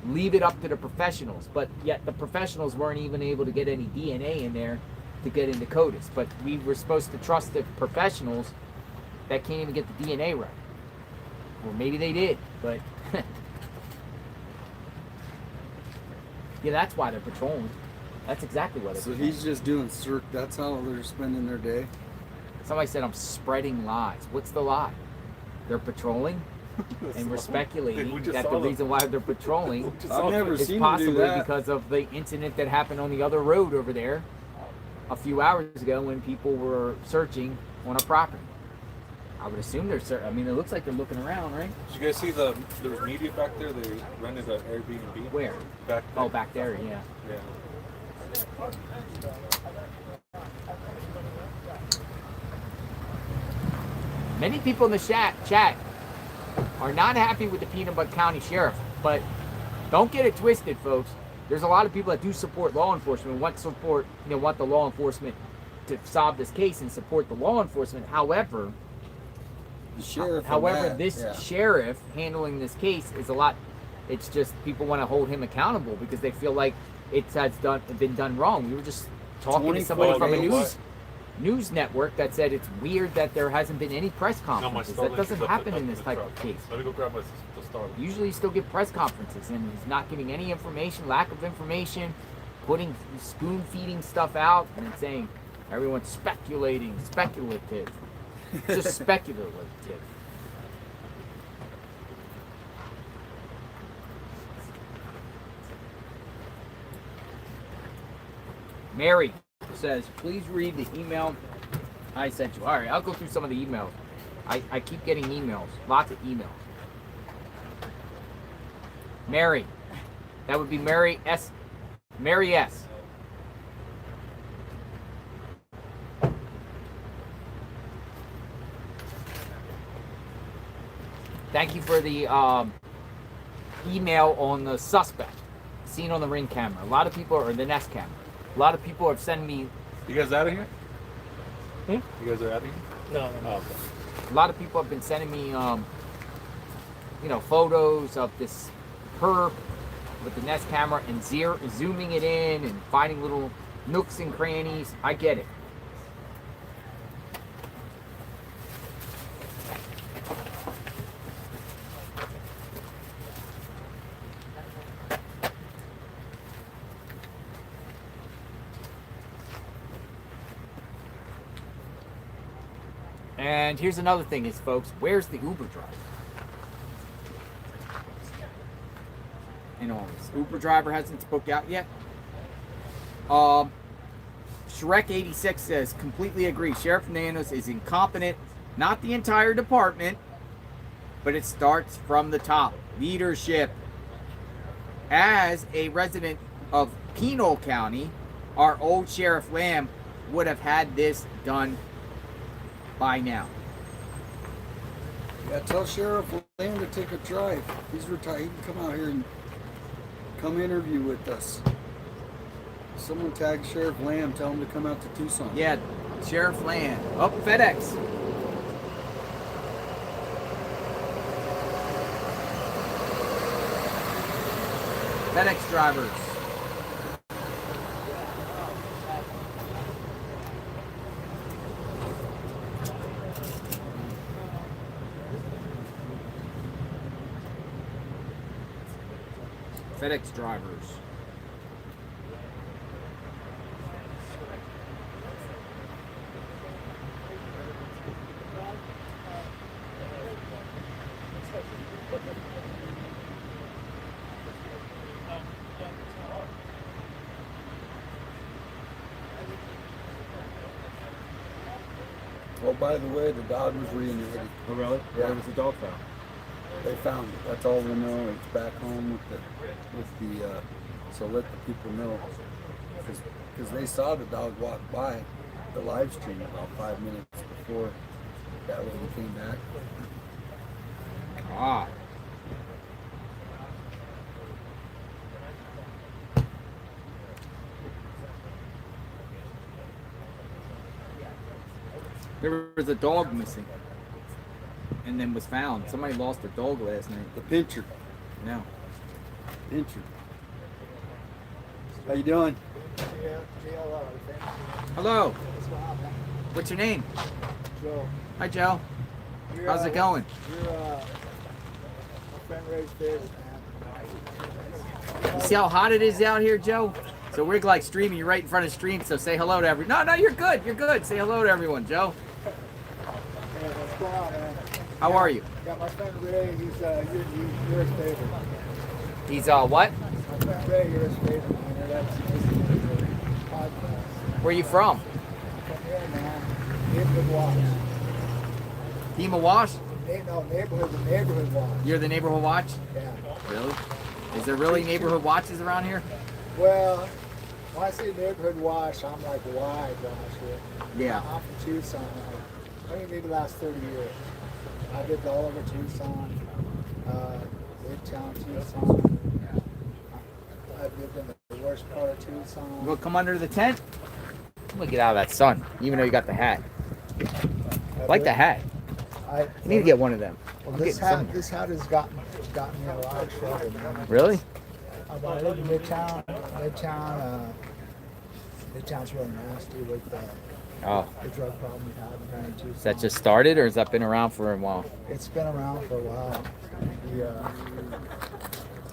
Leave it up to the professionals. But yet the professionals weren't even able to get any DNA in there to get into CODIS. But we were supposed to trust the professionals that can't even get the DNA right. Or maybe they did, but yeah, that's why they're patrolling. That's exactly what they're So patrolling. he's just doing that's how they're spending their day? Somebody said I'm spreading lies. What's the lie? They're patrolling, and we're speculating that the reason why they're patrolling I've never is seen him possibly do that. because of the incident that happened on the other road over there a few hours ago when people were searching on a property. I would assume they're I mean, it looks like they're looking around, right? Did you guys see there was media back there? They rented an Airbnb. Where? Back there. Oh, back there, yeah. Yeah. Many people in the chat are not happy with the Pima County Sheriff, but don't get it twisted, folks. There's a lot of people that do support law enforcement, want the law enforcement to solve this case and support the law enforcement. However, The sheriff. this sheriff handling this case is a lot. It's just people want to hold him accountable because they feel like it has been done wrong. We were just talking to somebody from a news network that said it's weird that there hasn't been any press conferences. That doesn't happen in this type of case. Let me go grab the Starlink. Usually you still get press conferences, and he's not giving any information, lack of information, spoon feeding stuff out, and saying everyone's speculative. Just speculative. Mary says, please read the email I sent you. All right, I'll go through some of the emails. I keep getting emails, lots of emails. Mary, that would be Mary S. Mary S. Thank you for the email on the suspect seen on the Ring camera. A lot of people, or the Nest camera. A lot of people have sent me. You guys out of here? Hmm? You guys are out of here? No. Oh, okay. A lot of people have been sending me, photos of this her with the Nest camera and zooming it in and finding little nooks and crannies. I get it. And here's another thing is, folks, where's the Uber driver? In all this, Uber driver hasn't spoke out yet. Shrek86 says, completely agree. Sheriff Nanos is incompetent. Not the entire department, but it starts from the top. Leadership. As a resident of Pima County, our old Sheriff Lamb would have had this done by now. Yeah, tell Sheriff Lamb to take a drive. He's retired. He can come out here and come interview with us. Someone tag Sheriff Lamb, tell him to come out to Tucson. Yeah, Sheriff Lamb. Oh, FedEx. FedEx drivers. FedEx drivers. Oh, by the way, the dog was reunited. Oh, really? Yeah. Where was the dog found? They found it. That's all we know. It's back home with the so let the people know, because they saw the dog walk by the live stream about 5 minutes before that lady came back. Ah. There was a dog missing, and then was found. Somebody lost their dog last night. The pincher. No. Pincher. How you doing? Hello. What's your name? Joe. Hi, Joe. How's it going? You're my friend Ray's favorite, man. You see how hot it is out here, Joe? So we're like streaming. You're right in front of stream. So say hello to everyone. No, you're good. You're good. Say hello to everyone, Joe. Hey, what's going on, man? How are you? Got my friend Ray. He's you're his favorite. He's what? My friend Ray, you're his favorite, man. That's podcast. Where are you from? From here, man. Neighborhood Watch. Pima Wash? No, neighborhood Watch. You're the neighborhood watch? Yeah. Really? Is there really neighborhood watches around here? Well, when I say neighborhood watch, I'm like wide watch here. Yeah. I'm from Tucson. Maybe the last 30 years. I lived all over Tucson, Midtown Tucson. I've lived in the worst part of Tucson. You want to come under the tent? I'm going to get out of that sun, even though you got the hat. I like the hat. I need to get one of them. Well, I'm this getting hat has gotten me in a lot of trouble, man. Really? I live in Midtown. Midtown's really nasty with the drug problem we've had in Tucson. Has that just started, or has that been around for a while? It's been around for a while.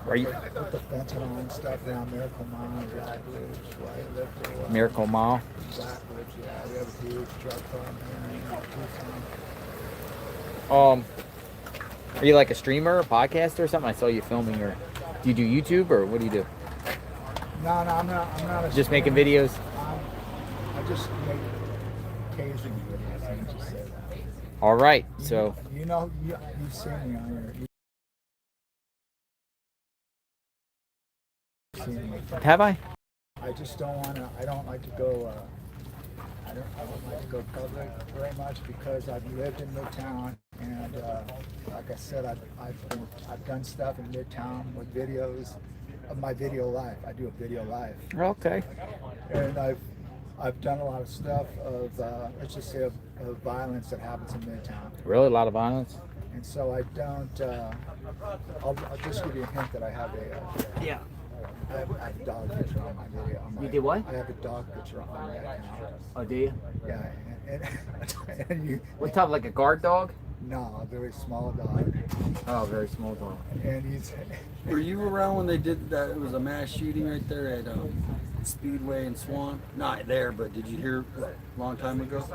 Are you with the fentanyl and stuff around Miracle Mile and Blackridge, where I lived for a while. Miracle Mile? Blackridge, yeah. We have a huge drug problem here in Tucson. Are you like a streamer, a podcaster or something? I saw you filming, or do you do YouTube, or what do you do? No, I'm not. Just making videos? just make occasionally videos. Let me just say that. All right, so You know, you've seen me on your. You've seen me. have I? I just don't want to. I don't like to go. I don't like to go public very much because I've lived in Midtown, and like I said, I've done stuff in Midtown with videos of my video life. I do a video life. Okay. And I've done a lot of stuff of let's just say of violence that happens in Midtown. Really, a lot of violence. And so I don't. I'll just give you a hint that I have a. Yeah. I have a dog picture on my video. You did what? I have a dog picture on my account. Oh, do you? Yeah. And you. What type, like a guard dog? No, a very small dog. Oh, very small dog. And he's. Were you around when they did that? It was a mass shooting right there at Speedway and Swan. Not there, but did you hear a long time ago?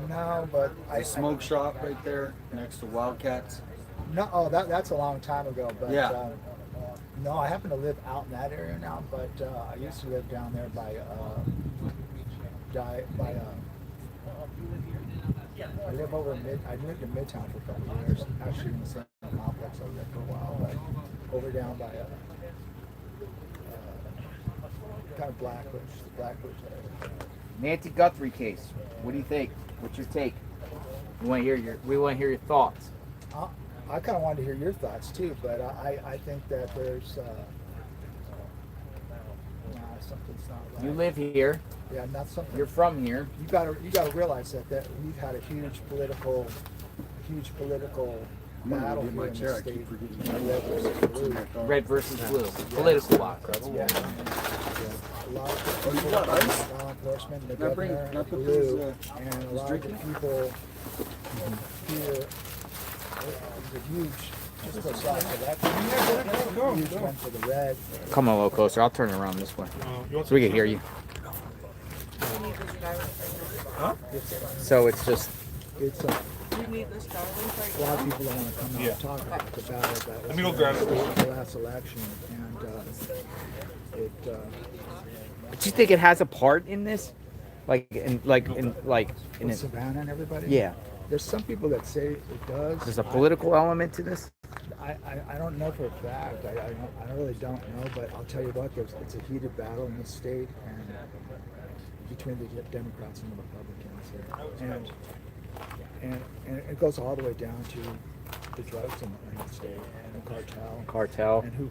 No, but a smoke shop right there next to Wildcats. No, oh, that's a long time ago. But yeah. No, I happen to live out in that area now, but I used to live down there by I live over in I lived in Midtown for a couple of years, actually in the same complex over there for a while, but over down by kind of Blackbridge area. Nancy Guthrie case. What do you think? What's your take? We want to hear your thoughts. I kind of wanted to hear your thoughts too, but I think that there's something's not right. You live here. Yeah, not something. You're from here. You gotta realize that we've had a huge political battle here in the state. Red versus blue. Political block. Yeah. A lot of people, law enforcement, the governor, the blue, and a lot of the people here. The huge, just go south of that. Huge one for the red. Come a little closer. I'll turn it around this way so we can hear you. Huh? So it's just. It's You need the Starlink right a lot of people don't want to come out and talk about the battle that was the last election, and Do you think it has a part in this, in Savannah and everybody? Yeah. There's some people that say it does. There's a political element to this. I don't know for a fact. I really don't know, but I'll tell you what. It's a heated battle in this state, and between the Democrats and the Republicans here, and it goes all the way down to the drugs in the state and the cartel. And who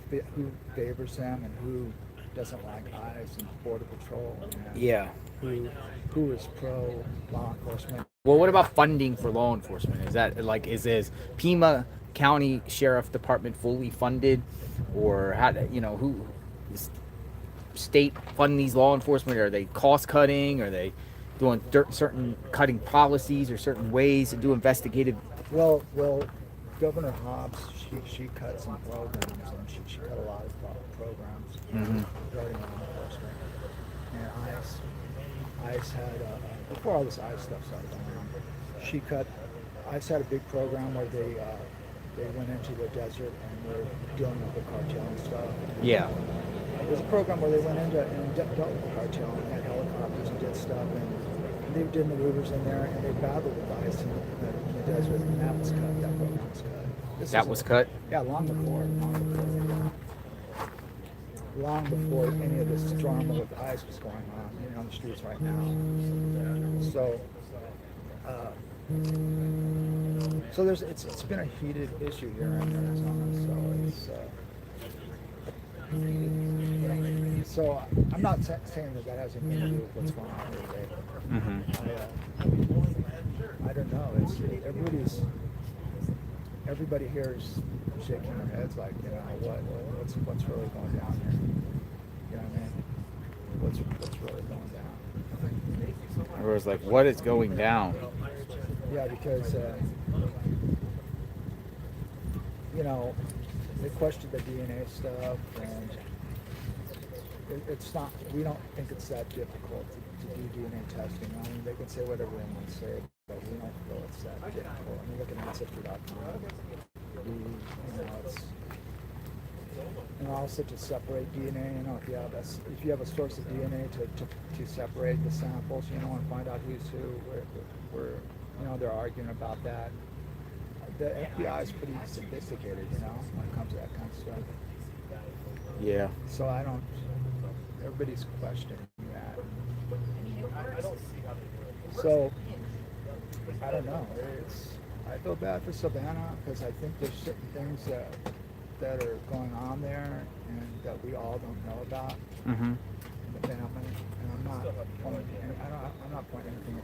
favors them and who doesn't like ICE and Border Patrol. And yeah. Who is pro law enforcement. Well, what about funding for law enforcement? Is that is Pima County Sheriff Department fully funded, or how? Who is state fund these law enforcement? Are they cost cutting? Are they doing certain cutting policies or certain ways to do investigative? Well, Governor Hobbs, she cut some programs, and she cut a lot of programs regarding law enforcement. And ICE had before all this ICE stuff started going on, ICE had a big program where they went into the desert and were dealing with the cartel and stuff. Yeah. It was a program where they went into and dealt with the cartel and had helicopters and did stuff, and they did maneuvers in there, and they battled with ICE in the desert, and that was cut. That program was cut. That was cut? Yeah, long before any of this drama with ICE was going on, on the streets right now. So, it's been a heated issue here in Arizona. So I'm not saying that has anything to do with what's going on here today. I don't know. Everybody here is shaking their heads like, what's really going down here? You know what I mean? What's really going down? Everyone's like, what is going down? Yeah, because they questioned the DNA stuff, and it's not. We don't think it's that difficult to do DNA testing. I mean, they can say whatever they want to say, but we don't feel it's that difficult. I mean, look at ancestry.com. and also to separate DNA. You know, if you have a source of DNA to separate the samples, you know, and find out who's who. We're you know, they're arguing about that. The FBI is pretty sophisticated, you know, when it comes to that kind of stuff. Yeah. So I don't. Everybody's questioning that. So I don't know. I feel bad for Savannah because I think there's certain things that are going on there and that we all don't know about in the family. And I'm not pointing anything at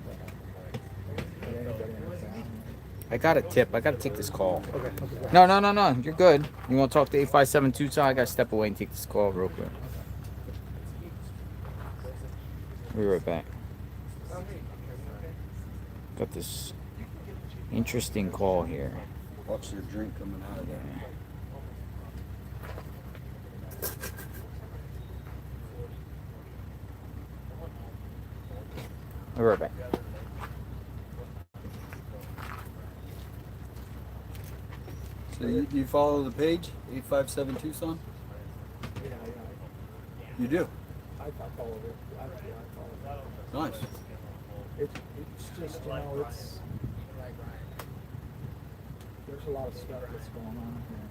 anybody in the family. I got a tip. I got to take this call. Okay. No. You're good. You want to talk to 857 Tucson? I got to step away and take this call real quick. We'll be right back. Got this interesting call here. Watch their drink coming out of there. We'll be right back. So you follow the page, 857 Tucson? Yeah. You do? I follow it. I follow it. Nice. It's just, you know, it's there's a lot of stuff that's going on here, and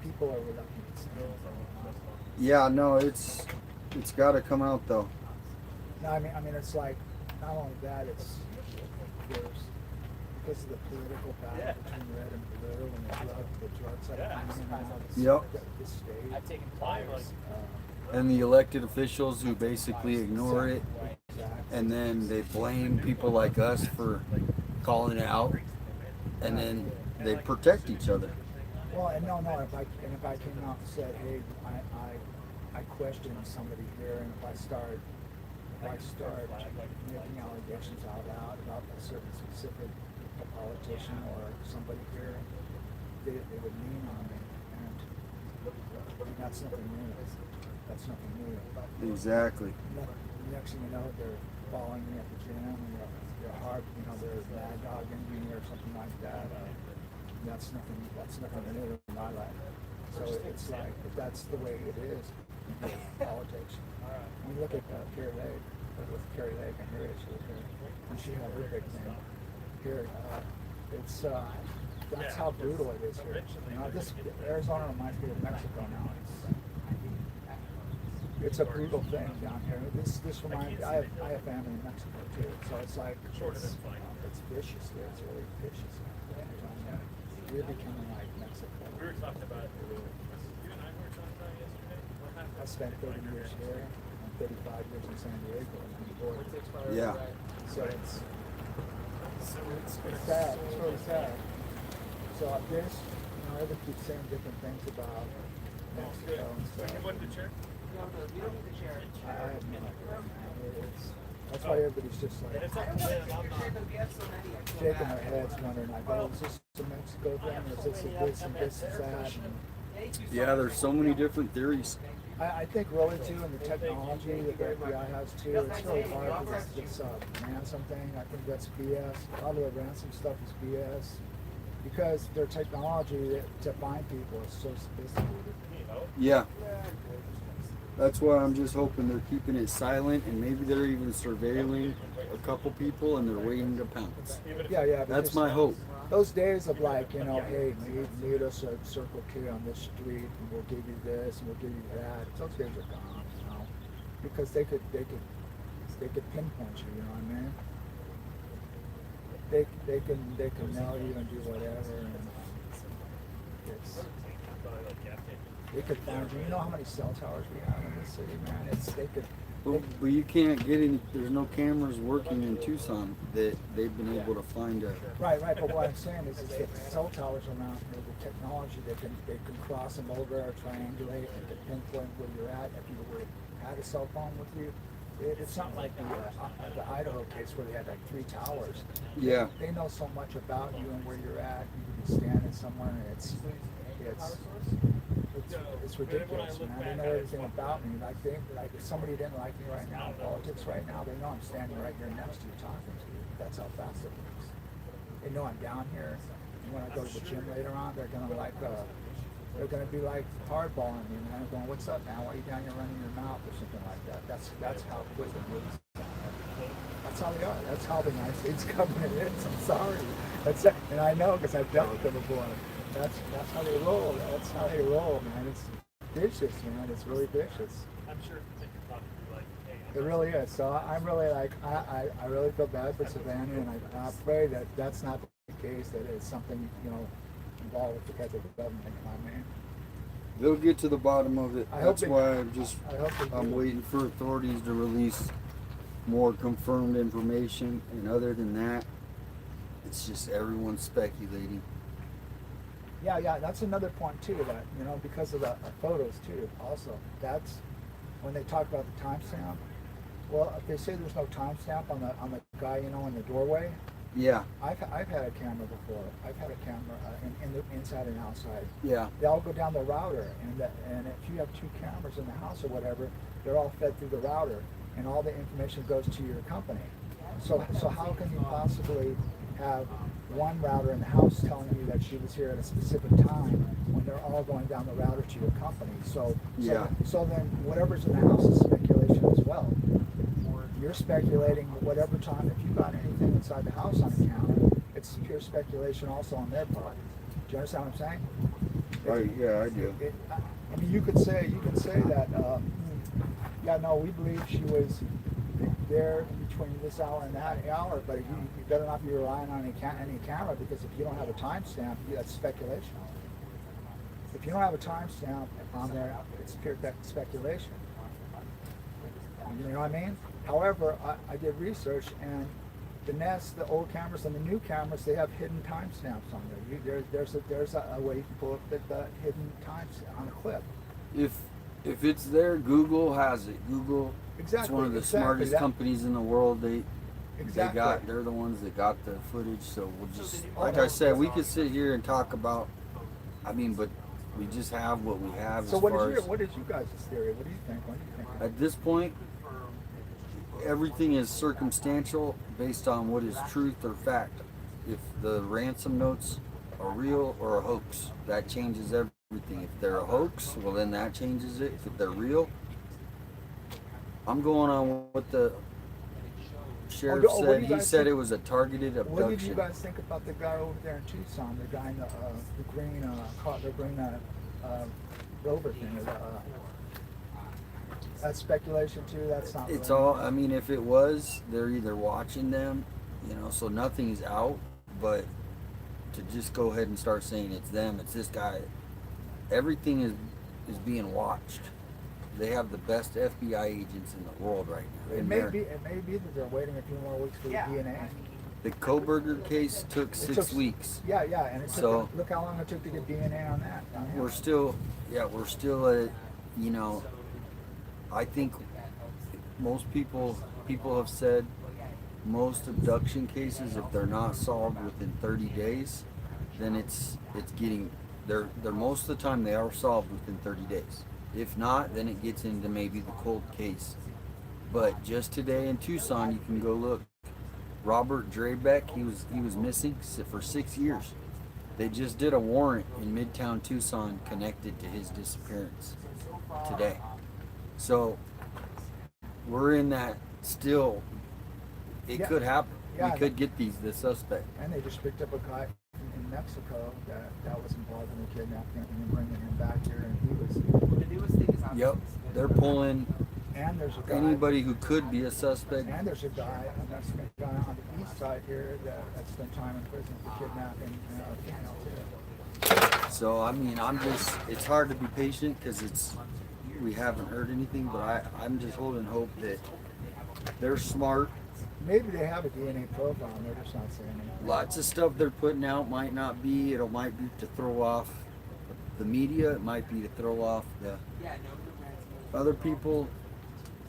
people are reluctant to say it. Yeah, no, it's got to come out though. No, I mean, it's like not only that, it's there's because of the political battle between red and blue, and the drugs that are coming out. The state. I've taken flyers. And the elected officials who basically ignore it, and then they blame people like us for calling it out, and then they protect each other. Well, and no, if I came out and said, hey, I question somebody here, and if I start making allegations out loud about a certain specific politician or somebody here, they would lean on me, and that's nothing new. That's nothing new. Exactly. Next thing you know, they're following me at the gym, and they're hard, you know, they're mad dogging me or something like that. That's nothing new in my life. So it's like, that's the way it is in politics. When you look at Carrie Lake, with Carrie Lake, and here she was here, and she had her big thing here. That's how brutal it is here. You know, Arizona reminds me of Mexico now. It's a brutal thing down here. This reminds me. I have family in Mexico too, so it's like it's vicious here. It's really vicious. We're becoming like Mexico. We were talking about it. I spent 30 years here and 35 years in San Diego on the border. Yeah. So it's sad. It's really sad. So there's, you know, everyone keeps saying different things about Mexico and stuff. You want the chair? I have no idea. That's why everybody's just like shaking their heads, wondering like, oh, is this a Mexico thing, or is this a this and this and that? Yeah, there's so many different theories. I think really too, in the technology that the FBI has too, it's really hard for this ransom thing. I think that's BS. A lot of the ransom stuff is BS because their technology to find people is so sophisticated. Yeah. That's why I'm just hoping they're keeping it silent, and maybe they're even surveilling a couple people and they're waiting to pounce. Yeah. That's my hope. Those days of like, you know, hey, meet us at Circle K on this street, and we'll give you this and we'll give you that. Those days are gone, you know, because they could pinpoint you. You know what I mean? They can nail you and do whatever, and they could find you. You know how many cell towers we have in this city, man? But you can't get any. There's no cameras working in Tucson that they've been able to find a. Right. But what I'm saying is that cell towers around here, the technology, they can cross them over or triangulate and can pinpoint where you're at. If you would have had a cell phone with you, it's not like the Idaho case where they had like 3 towers. Yeah. They know so much about you and where you're at. You could be standing somewhere, and it's ridiculous, man. They know everything about me. Like if somebody didn't like me right now in politics right now, they know I'm standing right here next to you talking to you. That's how fast it works. They know I'm down here. And when I go to the gym later on, they're gonna they're going to be like hardballing you, man, going, "What's up, man? Why are you down here running your mouth?" or something like that. That's how quick it moves. That's how they are. That's how the United States government is. I'm sorry. And I know because I've dealt with them before. That's how they roll. That's how they roll, man. It's vicious, man. It's really vicious. I'm sure it's like, hey, It really is. So I'm really like, I really feel bad for Savannah, and I pray that that's not the case, that it's something, involved with the federal government. I mean, They'll get to the bottom of it. I hope That's they- why I'm do. waiting for authorities to release more confirmed information. And other than that, it's just everyone speculating. Yeah, that's another point too, that, because of the photos too, also. That's when they talk about the timestamp. Well, if they say there's no timestamp on the guy, in the doorway, Yeah, I've had a camera before. I've had a camera in the inside and outside. yeah. They all go down the router, and if you have 2 cameras in the house or whatever, they're all fed through the router, and all the information goes to your company. So how can you possibly have one router in the house telling you that she was here at a specific time when they're all going down the router to your company? So then whatever's in the house is speculation as well. You're speculating whatever time. If you got anything inside the house on a camera, it's pure speculation also on their part. Do you understand what I'm saying? Right, yeah, I do. I mean, you could say that. We believe she was there between this hour and that hour, but you better not be relying on any camera, because if you don't have a timestamp, that's speculation. If you don't have a timestamp on there, it's pure speculation. You know what I mean? However, I did research, and the old cameras and the new cameras, they have hidden timestamps on there. There's a way you can pull up the hidden timestamp on a clip. If it's there, Google has it. Google Exactly, is one of the exactly. smartest companies in the world. Exactly. They're the ones that got the footage. So we'll just, like I said, we could sit here and talk about. But we just have what we have. So as what far is as, your guys' theory? What do you think? at this point, everything is circumstantial based on what is truth or fact. If the ransom notes are real or a hoax, that changes everything. If they're a hoax, well then that changes it. If they're real, I'm going on what the sheriff said. He said it was a targeted abduction. What did you guys think about the guy over there in Tucson? The guy in the green rover thing. That's speculation too. That's not. It's real. all. If it was, they're either watching them, so nothing's out. But to just go ahead and start saying it's them, it's this guy, everything is being watched. They have the best FBI agents in the world right now. It may be that they're waiting a few more weeks for the DNA. The Koberger case took 6 weeks. Yeah, and look how long it took to get DNA on that. We're still at, I think most people have said most abduction cases, if they're not solved within 30 days, then they're most of the time they are solved within 30 days. If not, then it gets into maybe the cold case. But just today in Tucson, you can go look. Robert Drebeck, he was missing for 6 years. They just did a warrant in Midtown Tucson connected to his disappearance today. So we're in that still. It could happen. Yeah, we could get the suspect. And they just picked up a guy in Mexico that was involved in the kidnapping and bringing him back here, and he was. Yep, they're pulling. And there's a guy, anybody who could be a suspect. And there's a Mexican guy on the east side here that spent time in prison for kidnapping a female too. So it's hard to be patient because we haven't heard anything, but I'm just holding hope that they're smart. Maybe they have a DNA profile and they're just not saying anything. Lots of stuff they're putting out might not be. It might be to throw off the media. It might be to throw off the other people.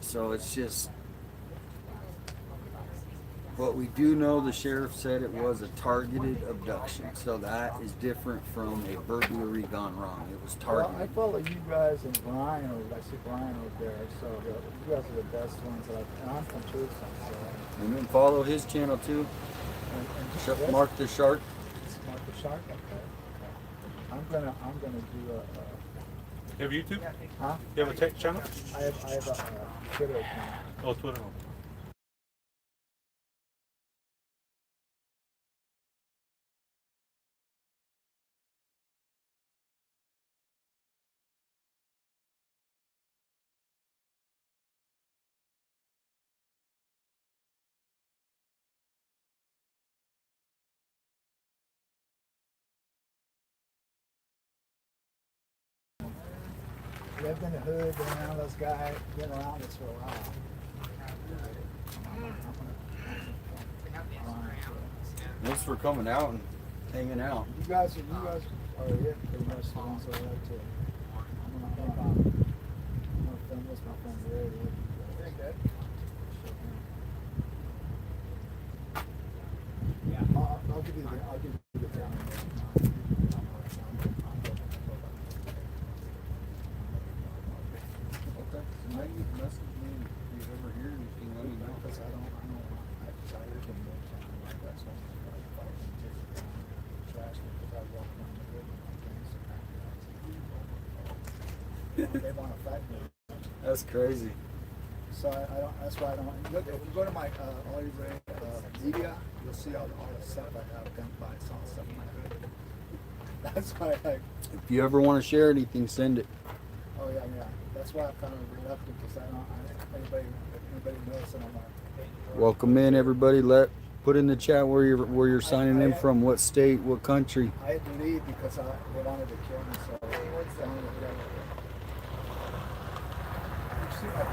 So it's just. But we do know the sheriff said it was a targeted abduction. So that is different from a burglary gone wrong. It was targeted. Well, I follow you guys and Brian over. I see Brian over there. So you guys are the best ones. And I'm from Tucson. So. And then follow his channel too. Mark the Shark. Mark the Shark. Okay. I'm gonna do a. You have YouTube? Huh? You have a tech channel? I have a Twitter account. Oh, Twitter. Lived in the hood, been around those guys, been around this for a while. Thanks for coming out and hanging out. You guys are it pretty much the ones I like to. I'm gonna film this, my friend Ray. I'll give you the down. Okay. So maybe message me if you ever hear anything. Let me know. Because I don't live in that's why trash me because I walk around the hood and things. They want to fight me. That's crazy. So I don't. That's why I don't. Look, if you go to my Ollie Ray media, you'll see all the stuff I have done by all the stuff in my hood. That's why If you ever want to share anything, send it. Oh yeah. That's why I'm kind of reluctant because I don't. If anybody knows that I'm not. Welcome in, everybody. Put in the chat where you're signing in from, what state, what country. I had to leave because they wanted to kill me. So what's down with you see my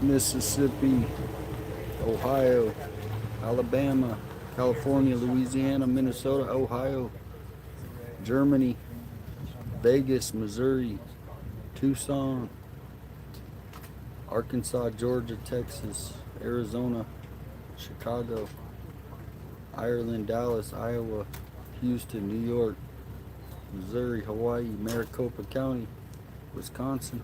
video? Mississippi, Ohio, Alabama, California, Louisiana, Minnesota, Ohio, Germany, Vegas, Missouri, Tucson, Arkansas, Georgia, Texas, Arizona, Chicago, Ireland, Dallas, Iowa, Houston, New York, Missouri, Hawaii, Maricopa County, Wisconsin,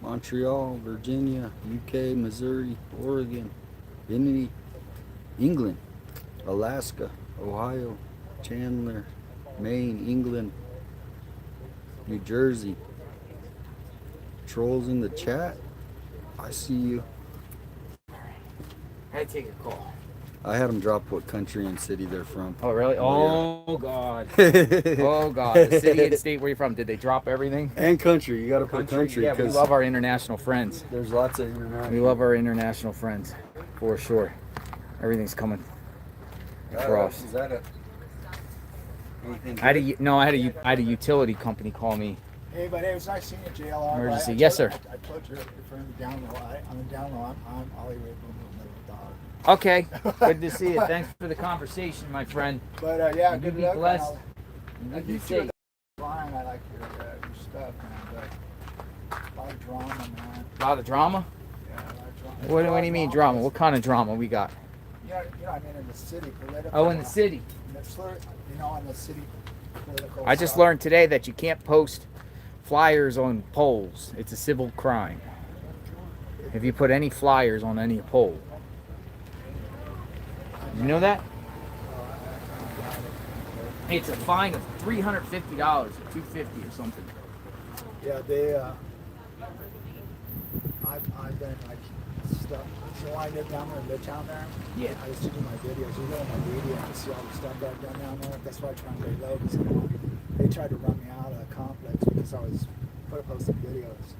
Montreal, Virginia, UK, Missouri, Oregon, England, Alaska, Ohio, Chandler, Maine, England, New Jersey. Trolls in the chat. I see you. I had to take a call. I had them drop what country and city they're from. Oh, really? Oh, God. Oh, God. The city and state where you're from. Did they drop everything? And country. You got to put country. Yeah, we love our international friends. There's lots of international. We love our international friends, for sure. Everything's coming across. Is that anything? I had a utility company call me. Hey, but it was nice seeing you, JLR. Emergency. Yes, sir. I told your friend down low. I'm down low. I'm Ollie Ray Boom Boom Little Dog. Okay. Good to see you. Thanks for the conversation, my friend. But yeah, you good be luck. blessed. I You be do safe. fine. I like your stuff, man. But a lot of drama, man. A lot of drama? Yeah, a lot of drama. What do you mean drama? What kind of drama we got? Yeah, I mean in the city. Political. Oh, in the city. In the city political. I just stuff. learned today that you can't post flyers on poles. It's a civil crime. If you put any flyers on any pole. You know that? It's a fine of $350 or $250 or something. Yeah, I've been like stuff. So I live down there in Midtown there. Yeah. I used to do my videos. You go on my video and see all the stuff that I've done down there. That's why I try and lay low because they tried to run me out of the complex because I was posting videos.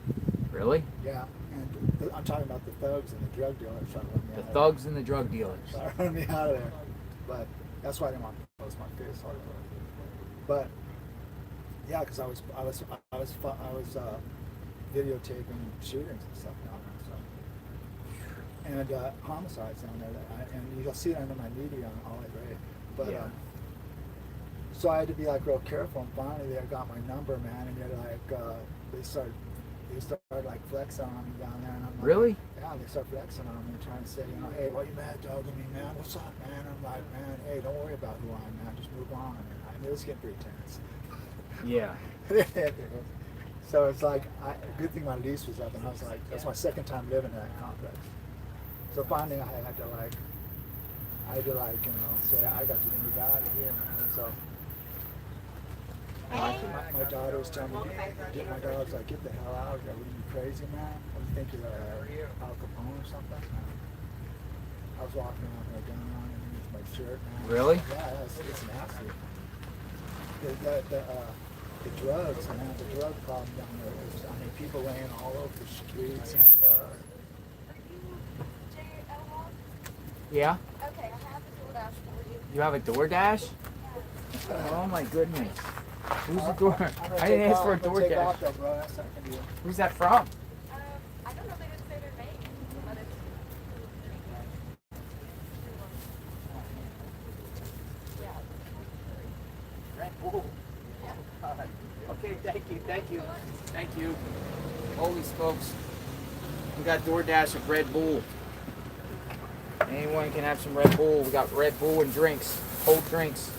Really? Yeah, and I'm talking about the thugs and the drug dealers trying to run me out. The thugs and the drug dealers. Trying to run me out of there. But that's why I didn't want to post my face hard. But yeah, because I was videotaping shootings and stuff down there. So. And homicides down there, and you'll see it under my media on Ollie Ray. But yeah. So I had to be like real careful. And finally, they got my number, man, and they're like, they started like flexing on me down there, and I'm like, really? Yeah, they start flexing on me, trying to say, hey, why you mad dogging me, man? What's up, man? I'm like, man, hey, don't worry about who I am, man. Just move on. And it was getting pretty tense. Yeah. So it's like, good thing my lease was up, and I was like, that's my second time living in that complex. So finally, I had to like I had to like, say I got to move out of here, man. So my daughter was telling me, my daughter's like, get the hell out of here. What are you, crazy, man? What do you think you're Al Capone or something? I was walking around with a gun on underneath my shirt, man. Really? Yeah, it's nasty. The drugs, man, the drug problem down there. I mean, people laying all over the streets and stuff. Yeah? Okay, I have a DoorDash for you. You have a DoorDash? Oh my goodness. Who's the door? I didn't ask for a DoorDash. Who's that from? I don't know, they didn't say their name, but it's... Red Bull. Okay, thank you. Holy smokes. We got DoorDash of Red Bull. Anyone can have some Red Bull. We got Red Bull and drinks, cold drinks.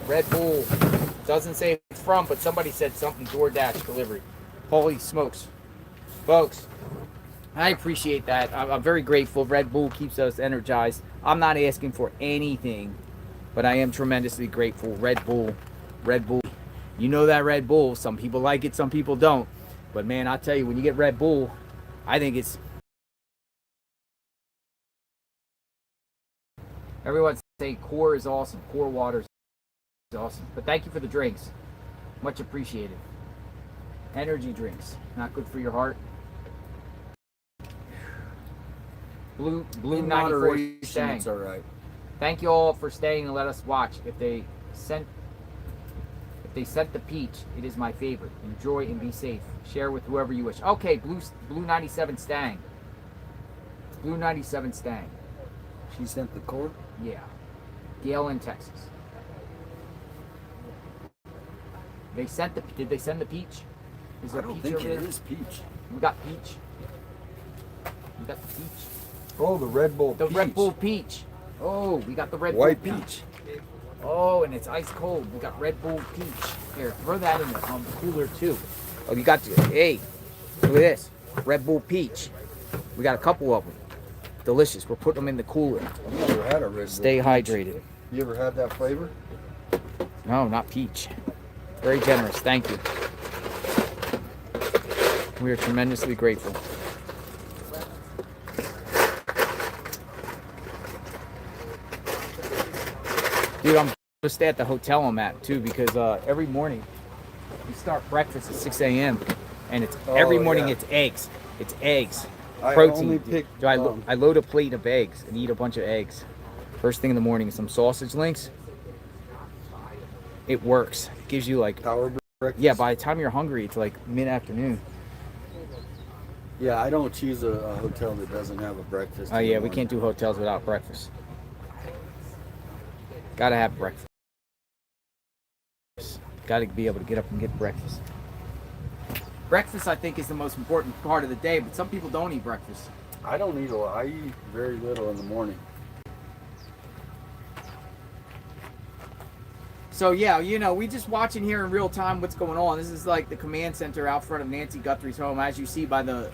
Red Bull. Doesn't say it's from, but somebody said something DoorDash delivery. Holy smokes. Folks, I appreciate that. I'm very grateful. Red Bull keeps us energized. I'm not asking for anything, but I am tremendously grateful. Red Bull. You know that Red Bull. Some people like it, some people don't. But man, I tell you, when you get Red Bull, I think it's... Everyone say Core is awesome. Core water is awesome. But thank you for the drinks. Much appreciated. Energy drinks. Not good for your heart. Blue 94 staying. It's all right. Thank you all for staying and let us watch. If they sent the peach, it is my favorite. Enjoy and be safe. Share with whoever you wish. Okay, Blue 97 Stang. Blue 97 Stang. She sent the cord? Yeah. Gail in Texas. Did they send the peach? Is there I don't peach think over it there? is peach. We got peach. We got the peach. Oh, the Red Bull The peach. Red Bull peach. Oh, we got the Red White Bull peach. Oh, and it's ice cold. We got Red Bull peach. Here, throw that in the cooler too. Oh, you got the, hey, look at this. Red Bull peach. We got a couple of them. Delicious. We're putting them in the cooler. I've never had a Red Bull. Stay hydrated. You ever had that flavor? No, not peach. Very generous. Thank you. We are tremendously grateful. Dude, I'm gonna stay at the hotel I'm at too, because every morning we start breakfast at 6 a.m. and it's every morning it's eggs. It's eggs. I Protein. only pick, I load a plate of eggs and eat a bunch of eggs. First thing in the morning, some sausage links. It works. It gives you like power breakfast. Yeah, by the time you're hungry, it's like mid-afternoon. Yeah, I don't choose a hotel that doesn't have a breakfast. Oh yeah, we can't do hotels without breakfast. Gotta have breakfast. Gotta be able to get up and get breakfast. Breakfast, I think, is the most important part of the day, but some people don't eat breakfast. I don't eat a lot. I eat very little in the morning. So yeah, you know, we just watching here in real time what's going on. This is like the command center out front of Nancy Guthrie's home. As you see by the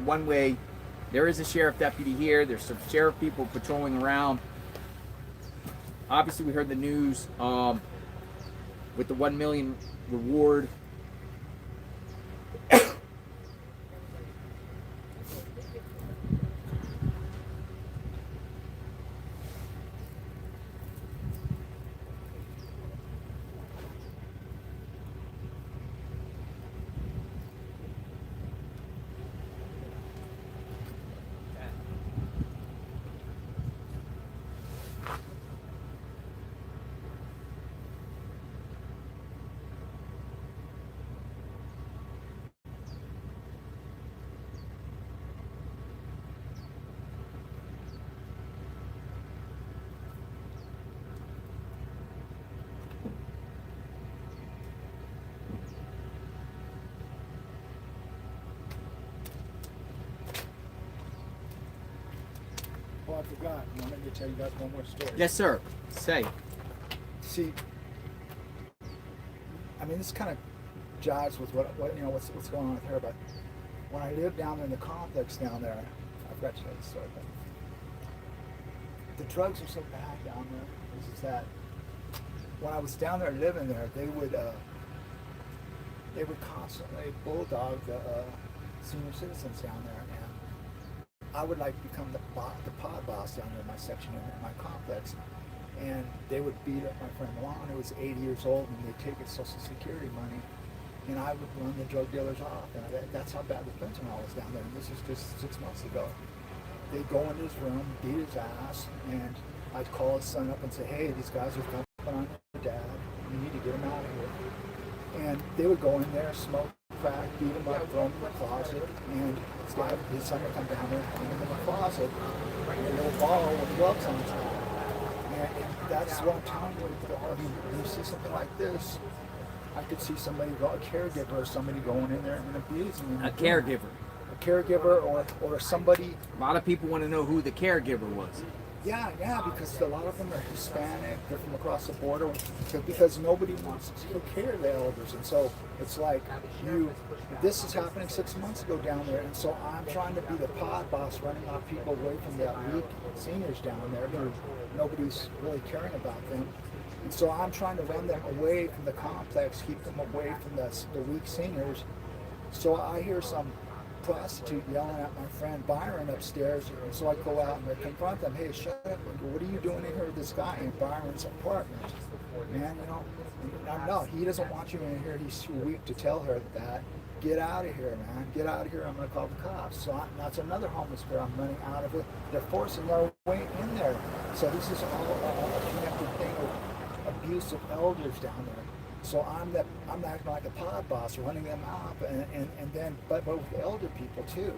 one-way, there is a sheriff deputy here. There's some sheriff people patrolling around. Obviously, we heard the news with the $1 million reward. Oh, I forgot. I wanted to tell you guys one more story. Yes, sir. Say. See, I mean, this kind of jives with what you know, what's going on with her. But when I lived down in the complex down there, I forgot to tell you the story. the drugs are so bad down there is that when I was down there living there, they would constantly bulldog the senior citizens down there, and I would like become the pod boss down there in my section in my complex, and they would beat up my friend Lon, who was 80 years old, and they'd take his Social Security money, and I would run the drug dealers off, and that's how bad the fentanyl was down there. And this is just 6 months ago. They'd go in his room, beat his ass, and I'd call his son up and say, hey, these guys are dumping on your dad. You need to get him out of here. And they would go in there, smoke crack, beat him up, throw him in the closet, and his son would come down there, put him in the closet, and a little ball with gloves on top. And that's what I'm telling you. I mean, you see something like this, I could see somebody, a caregiver or somebody going in there and abusing him. A caregiver. A caregiver or somebody. A lot of people want to know who the caregiver was. Yeah, because a lot of them are Hispanic, they're from across the border, because nobody wants to take care of the elders. And so it's like, this is happening 6 months ago down there, and so I'm trying to be the pod boss, running off people away from that weak seniors down there who nobody's really caring about them. And so I'm trying to run them away from the complex, keep them away from the weak seniors. So I hear some prostitute yelling at my friend Byron upstairs, and so I go out and I confront them. Hey, shut up! What are you doing in here with this guy in Byron's apartment? Man, no, he doesn't want you in here. He's too weak to tell her that. Get out of here, man. Get out of here. I'm going to call the cops. So that's another homeless girl I'm running out of it. They're forcing their way in there. So this is all a connected thing with abuse of elders down there. So I'm acting like a pod boss, running them off, and then but with elder people too,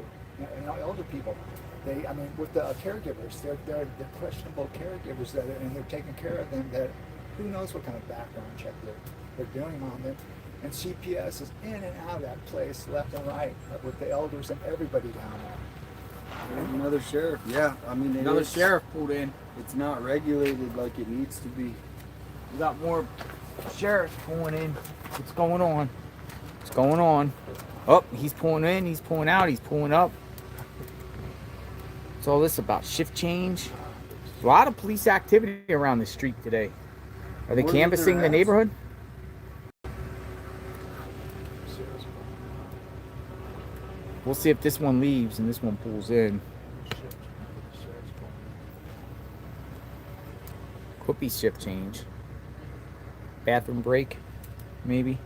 elder people, with the caregivers, they're questionable caregivers and they're taking care of them. That who knows what kind of background check they're doing on them, and CPS is in and out of that place left and right with the elders and everybody down there. Another sheriff, yeah. Another sheriff pulled in. It's not regulated like it needs to be. We got more sheriff's pulling in. What's going on? What's going on? Oh, he's pulling in, he's pulling out, he's pulling up. What's all this about? Shift change? A lot of police activity around the street today. Are they canvassing the neighborhood? We'll see if this one leaves and this one pulls in. Could be shift change. Bathroom break, maybe.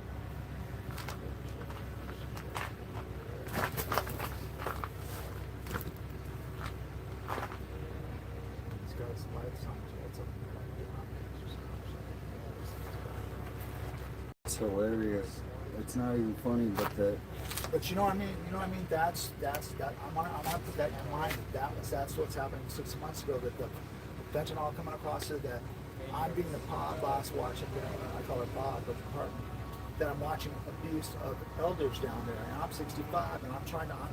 It's hilarious. It's not even funny, But you know what I mean. That's I'm gonna put that in mind. That's what's happening 6 months ago. That the fentanyl coming across it. That I'm being the pod boss watching. I call it pod, but department. That I'm watching abuse of elders down there, and I'm 65, and I'm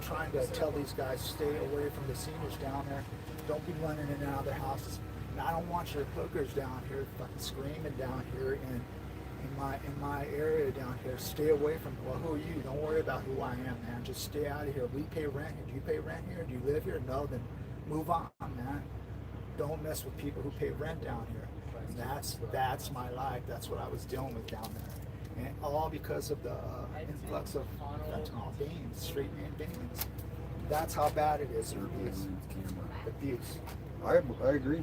trying to tell these guys stay away from the seniors down there. Don't be running in and out of their houses. And I don't want your hookers down here fucking screaming down here in my area down here. Stay away from. Well, who are you? Don't worry about who I am, man. Just stay out of here. We pay rent here. Do you pay rent here? Do you live here? No, then move on, man. Don't mess with people who pay rent down here. And that's my life. That's what I was dealing with down there, and all because of the influx of fentanyl beans, straight name beans. That's how bad it is. Abuse. I agree.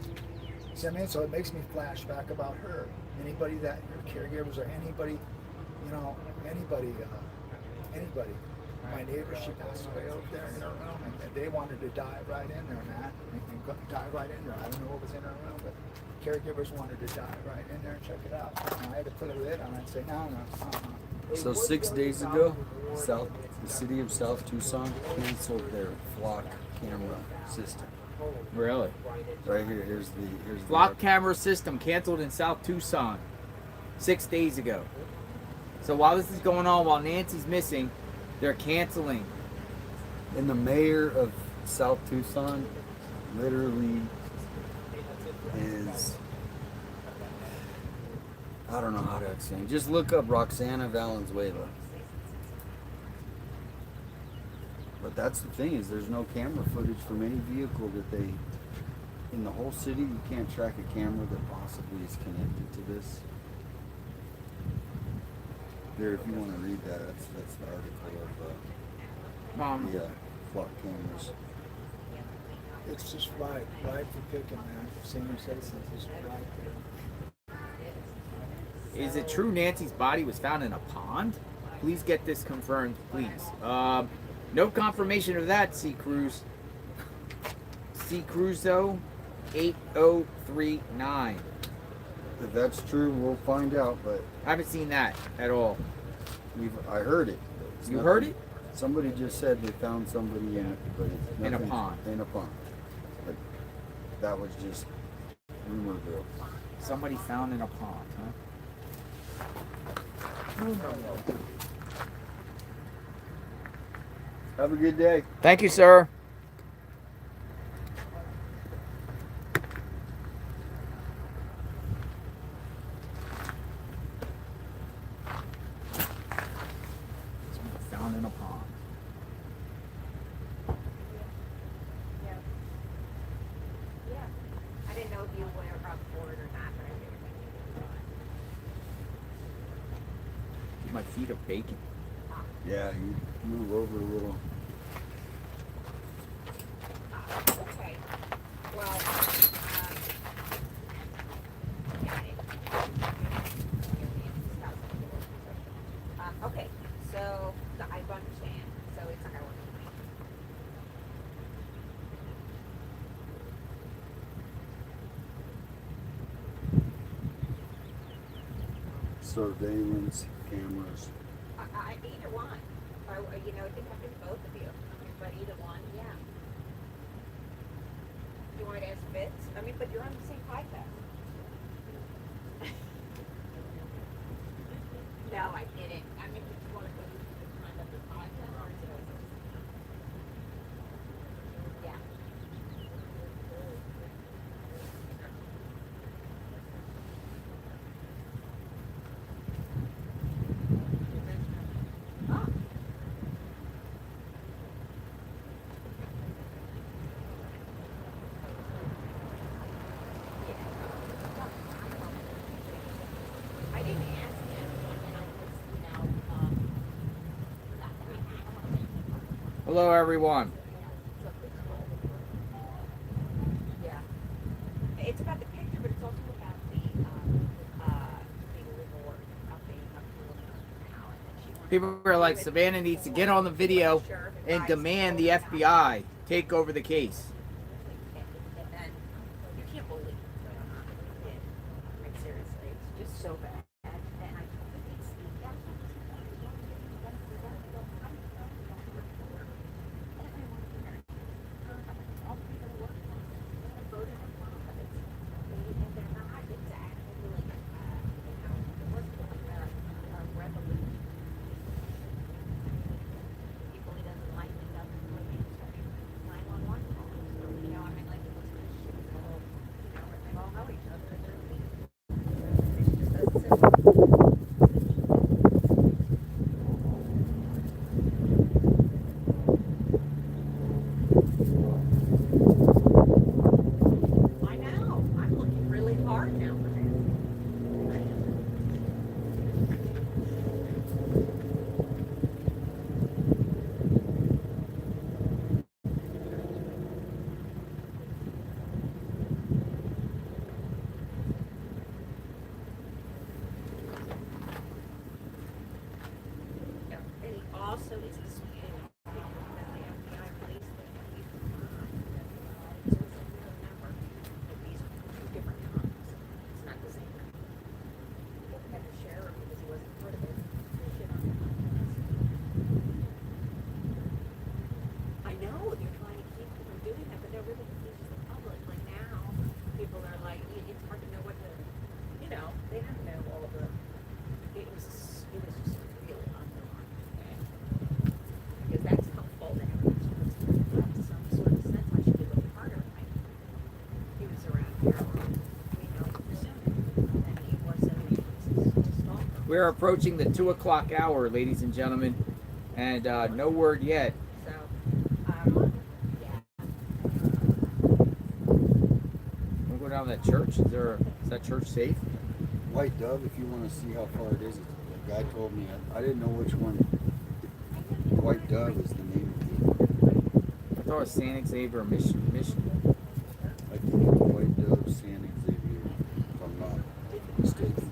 See what I mean? So it makes me flash back about her. Anybody that your caregivers or anybody, anybody. My neighbor, she passed away over there in her room, and they wanted to dive right in there, man. And dive right in there. I don't know what was in her room, but caregivers wanted to dive right in there and check it out. And I had to put a lid on it and say, no. So 6 days ago, the city of South Tucson canceled their flock camera system. Really? Right here. Here's the flock camera system canceled in South Tucson 6 days ago. So while this is going on, while Nancy's missing, they're canceling. And the mayor of South Tucson literally is, I don't know how to explain. Just look up Roxana Valenzuela. But that's the thing, is there's no camera footage from any vehicle that they in the whole city, you can't track a camera that possibly is connected to this. There, if you want to read that, that's the article of the flock cameras. It's just right for picking, man. Senior citizens is right. Is it true Nancy's body was found in a pond? Please get this confirmed, please. No confirmation of that, C. Cruz. C. Cruzo 8039. If that's true, we'll find out, but I haven't seen that at all. I heard it. You heard it? Somebody just said they found somebody in it, but it's in a pond. In a pond. But that was just rumorville. Somebody found in a pond, huh? Have a good day. Thank you, sir. Found in a pond. Yeah. I didn't know if you went across the board or not, but I figured that you My feet are baking. Yeah, you move over a little. Okay. Well, okay. So I understand. So it's not gonna work. Surveillance cameras. Either one. You know, it could happen to both of you. But either one, yeah. You want it as fits? I mean, but you're on the same podcast. No, I didn't. I mean, do you want to go to the kind of the podcast or is it? Yeah. Hello, everyone. Yeah. It's about the picture, but it's also about the reward of being up to now. People are like, Savannah needs to get on the video and demand the FBI take over the case. And then you can't believe it. Like, seriously, it's just so bad. And I think it's We're approaching the 2 o'clock hour, ladies and gentlemen, and no word yet. around that church? Is that church safe? White Dove, if you want to see how far it is, the guy told me. I didn't know which one. White Dove is the name of I thought it was San Xavier Mission. I think it's White Dove, San Xavier, if I'm not mistaken.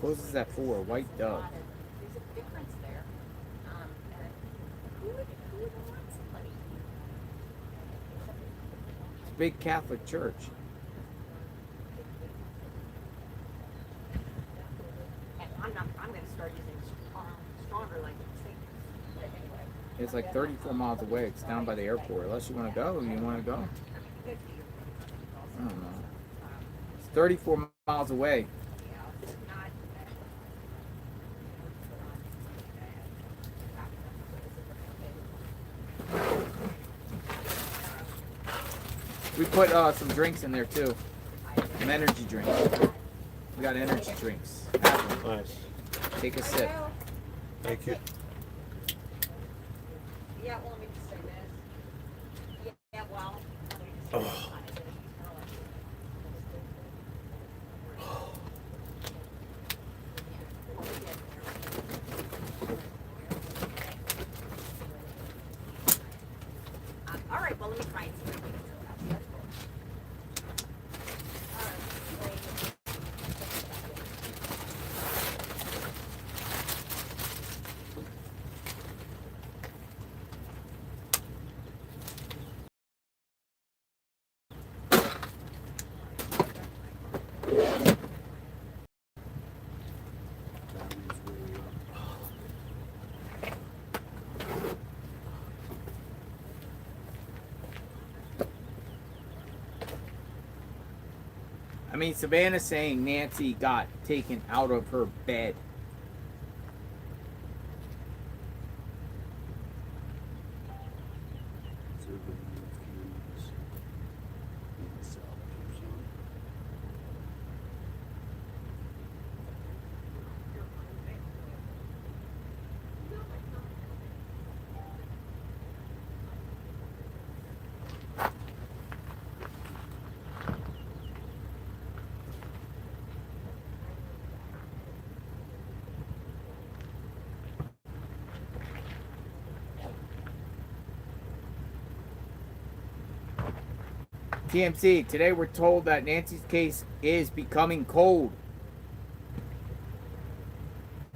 Closes at 4. White Dove. There's a difference there. Who would want somebody? It's a big Catholic church. And I'm going to start using stronger language. But anyway. It's like 34 miles away. It's down by the airport. Unless you want to go. You want to go? I don't know. It's 34 miles away. We put some drinks in there too. Some energy drinks. We got energy drinks. Nice. Take a sip. Thank you. Yeah, well, let me just say this. Yeah, well, let me just say this. All right, well, let me try and see if we can do it. I mean, Savannah's saying Nancy got taken out of her bed. TMC, today we're told that Nancy's case is becoming cold.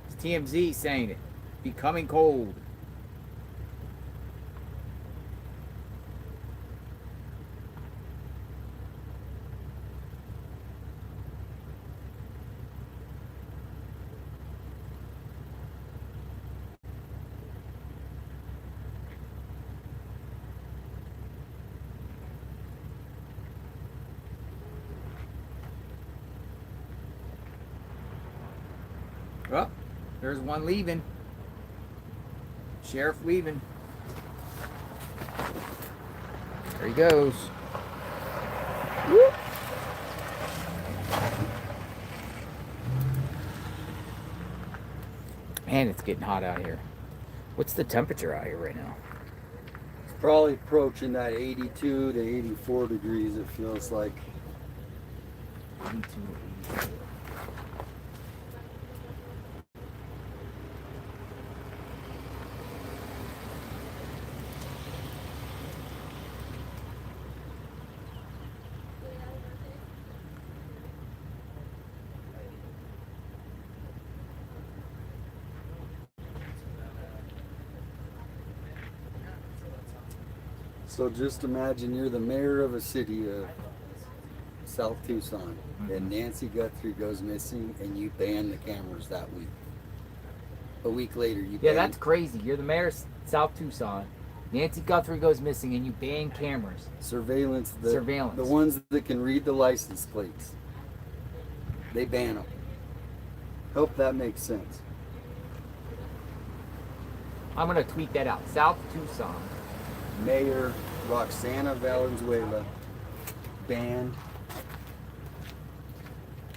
It's TMZ saying it. Becoming cold. Well, there's one leaving. Sheriff leaving. There he goes. Whoop. Man, it's getting hot out here. What's the temperature out here right now? It's probably approaching that 82 to 84 degrees, it feels like. 82, 84. So just imagine you're the mayor of a city of South Tucson, and Nancy Guthrie goes missing, and you ban the cameras that week. A week later, you Yeah, ban. that's crazy. You're the mayor of South Tucson. Nancy Guthrie goes missing, and you ban cameras. Surveillance. Surveillance. The ones that can read the license plates. They ban them. Hope that makes sense. I'm going to tweet that out. South Tucson. Mayor Roxana Valenzuela banned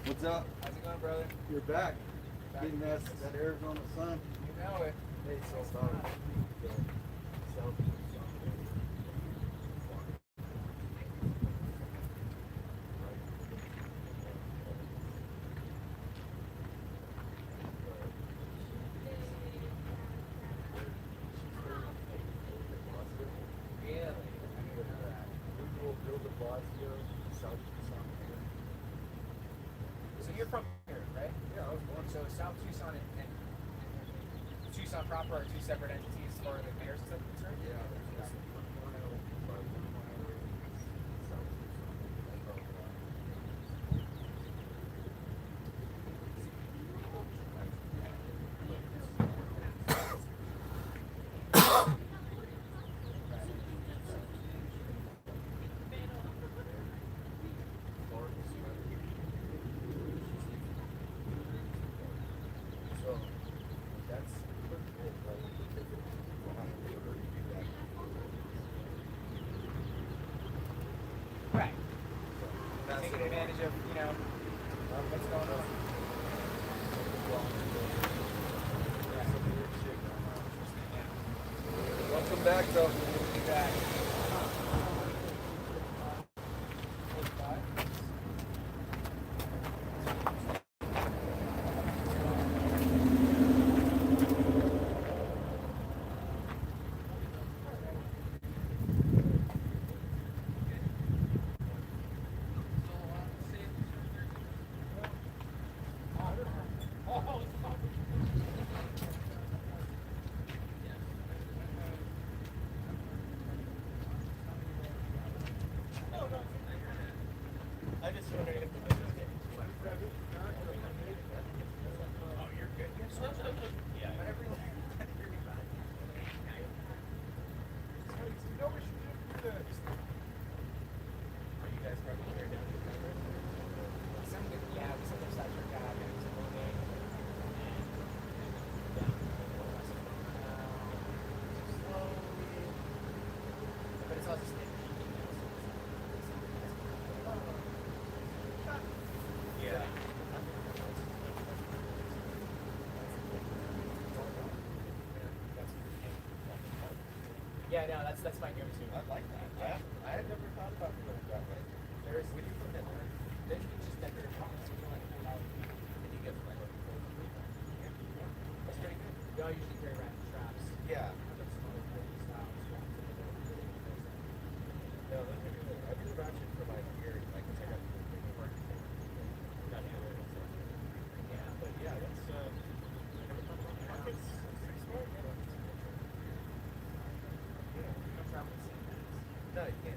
What's up? How's it going, brother? You're back. Getting that Arizona sun. You know it. Hey, so sorry. So you're from here, right? Yeah, I was born. So South Tucson and Tucson proper are two separate entities as far as the mayor's stuff concerned? Yeah. Right. Taking advantage of, what's going on. Welcome back, though. Back. I just wondered if the business did. Oh, you're good. Yeah. Are you guys probably here down here? Some of the, yeah, some of the sides are got and some of them. But it's all just yeah. Yeah, no, that's my go-to. I like that. Yeah. I had never thought about doing it that way. There's when you put that there, then you can just decorate pockets. You know, like pull out and you get like that's pretty good. We all usually carry ratchet straps. Yeah. There's some other cool style straps. No, those are good. I do ratchet for my ear, like because I got work. Yeah, but yeah, that's I never thought about pockets. It's smart. No, you can't.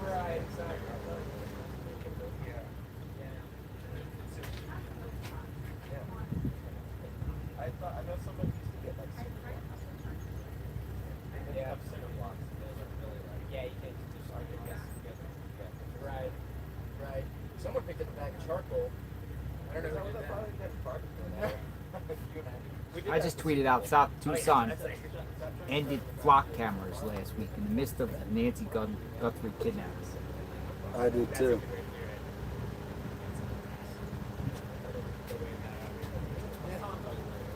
Right, exactly. I know somebody used to get like cinder blocks. They have cinder blocks. Those are really like, yeah, you can't just start your guess together. Yeah. Right. Someone picked up a bag of charcoal. I don't know who I just tweeted out South Tucson ended flock cameras last week in the midst of Nancy Guthrie kidnapping. I did too.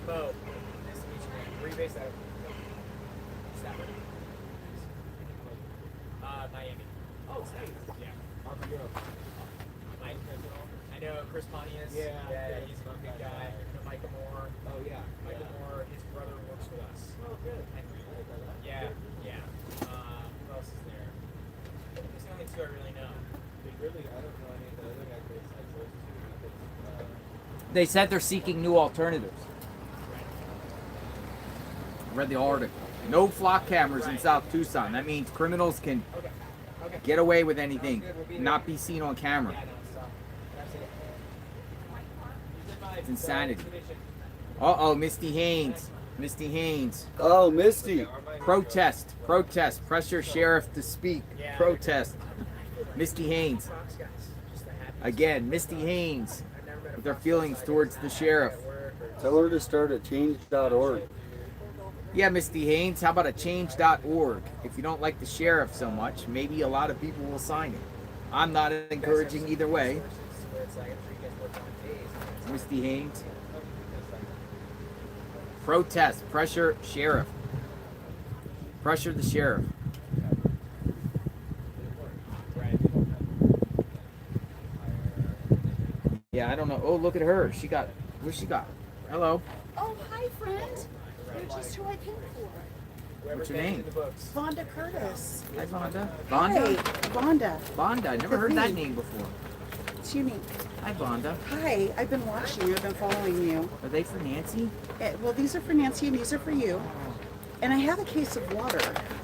Bo, nice to meet you, man. Where are you based out of? Stafford. Miami. Oh, nice. Yeah. Mike, I know Chris Pontius. Yeah, he's a good guy. I know Micah Moore. Oh yeah, Micah Moore. His brother works with us. Oh good. Yeah. Who else is there? There's the only two I really know. I don't know any of the other guys besides those two. They said they're seeking new alternatives. Read the article. No flock cameras in South Tucson. That means criminals can get away with anything, not be seen on camera. It's insanity. Uh-oh, Misty Haynes. Oh, Misty. Protest. Press your sheriff to speak. Protest. Misty Haynes. Again, Misty Haynes with her feelings towards the sheriff. Tell her to start at change.org. Yeah, Misty Haynes, how about a change.org? If you don't like the sheriff so much, maybe a lot of people will sign it. I'm not encouraging either way. Misty Haynes. Protest, pressure, sheriff. Pressure the sheriff. Yeah, I don't know. Oh, look at her. What's she got? Hello. Oh, hi, friend. You're just who I came for. What's your name? Vonda Curtis. Hi, Vonda. Hey, Vonda? Vonda. Vonda. I never heard that name before. It's unique. Hi, Vonda. Hi, I've been watching you. I've been following you. Are they for Nancy? Well, these are for Nancy and these are for you. And I have a case of water.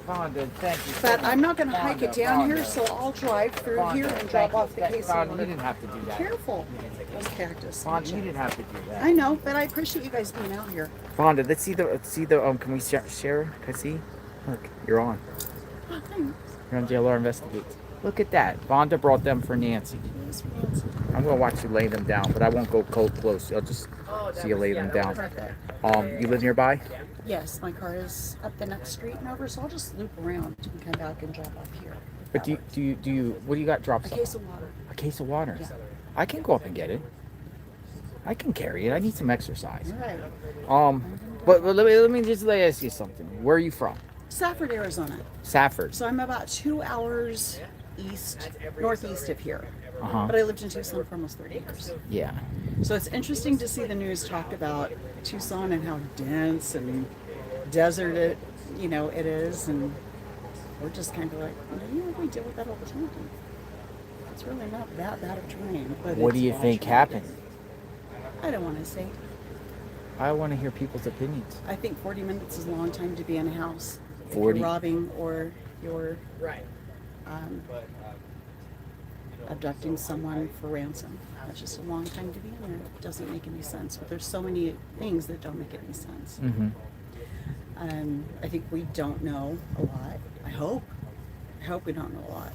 Vonda, thank you. But I'm not going to hike it down here, so I'll drive through here and drop off the case of Vonda, water. you didn't have to do that. Careful. Those cactus. Vonda, you didn't have to do that. I know, but I appreciate you guys being out here. Vonda, let's see the can we share? Can I see? Look, you're on. Oh, thanks. You're on JLR Investigates. Look at that. Vonda brought them for Nancy. Yes, for Nancy. I'm gonna watch you lay them down, but I won't go cold close. I'll just see you lay them down. You live nearby? Yes, my car is up the next street and over, so I'll just loop around and come back and drop off here. But do you what do you got dropped A off? case of water. A case of water. Yeah. I can go up and get it. I can carry it. I need some exercise. All right. But let me just ask you something. Where are you from? Safford, Arizona. Safford. So I'm about 2 hours northeast of here. Uh-huh. But I lived in Tucson for almost 30 years. Yeah. So it's interesting to see the news talk about Tucson and how dense and desert it is, and we're just kind of like, we deal with that all the time. It's really not that bad of terrain. But What do you think happened? I don't want to say. I want to hear people's opinions. I think 40 minutes is a long time to be in a house. 40? If you're robbing or you're abducting someone for ransom. That's just a long time to be in there. It doesn't make any sense. But there's so many things that don't make any sense. Mm-hmm. I think we don't know a lot. I hope we don't know a lot.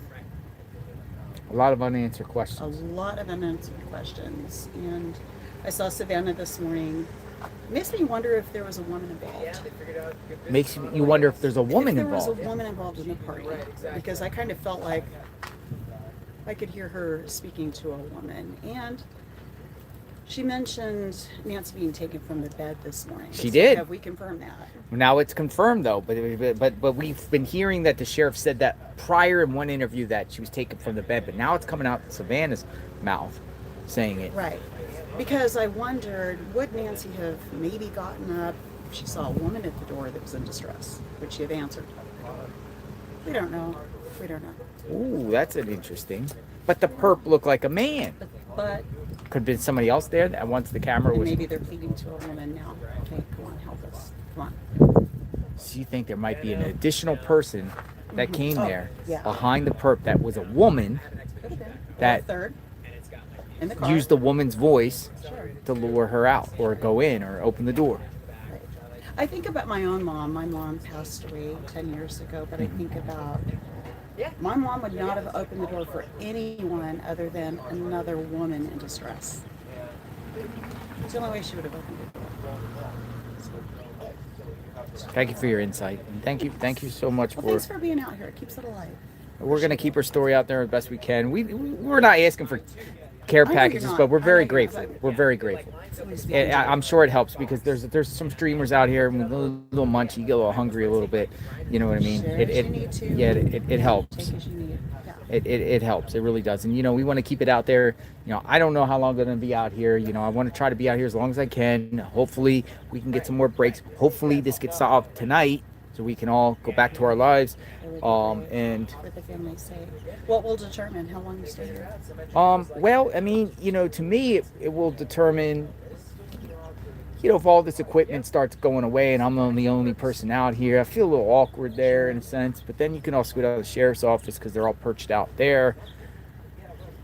A lot of unanswered questions. A lot of unanswered questions. And I saw Savannah this morning. It makes me wonder if there was a woman involved. Makes you wonder if there's a woman There involved. was a woman involved in the party. Because I kind of felt like I could hear her speaking to a woman. And she mentioned Nancy being taken from the bed this morning. She did. Have we confirmed that? Now it's confirmed though, but we've been hearing that the sheriff said that prior in one interview that she was taken from the bed, but now it's coming out Savannah's mouth saying it. Right. Because I wondered, would Nancy have maybe gotten up if she saw a woman at the door that was in distress? Would she have answered? We don't know. We don't know. Ooh, that's an interesting. But the perp looked like a man. But Could have been somebody else there that once the camera and was. maybe they're pleading to a woman now. Okay, come on, help us. Come on. So you think there might be an additional person that came there yeah. behind the perp that was a woman Could have been. that Third. In the car. used the woman's voice Sure. to lure her out or go in or open the door. I think about my own mom. My mom passed away 10 years ago, but I think about my mom would not have opened the door for anyone other than another woman in distress. It's the only way she would have opened the door. Thank you for your insight. And thank you so much Well, for. thanks for being out here. It keeps it alive. We're gonna keep her story out there as best we can. We're not asking for care I know you're packages, not. but we're I very know you're grateful. not. We're very grateful. Always be And enjoyed. I'm sure it helps because there's some streamers out here with a little munchy, you get a little hungry a little bit. You know what I mean? Share as you need to. Yeah, it helps. Take as you need. Yeah. It helps. It really does. And we want to keep it out there. I don't know how long I'm going to be out here. I want to try to be out here as long as I can. Hopefully we can get some more breaks. Hopefully this gets solved tonight so we can all go back to our lives. And What the family say. What will determine how long you stay here? well, I mean, to me it will determine if all this equipment starts going away and I'm the only person out here. I feel a little awkward there in a sense, but then you can also go to the sheriff's office because they're all perched out there.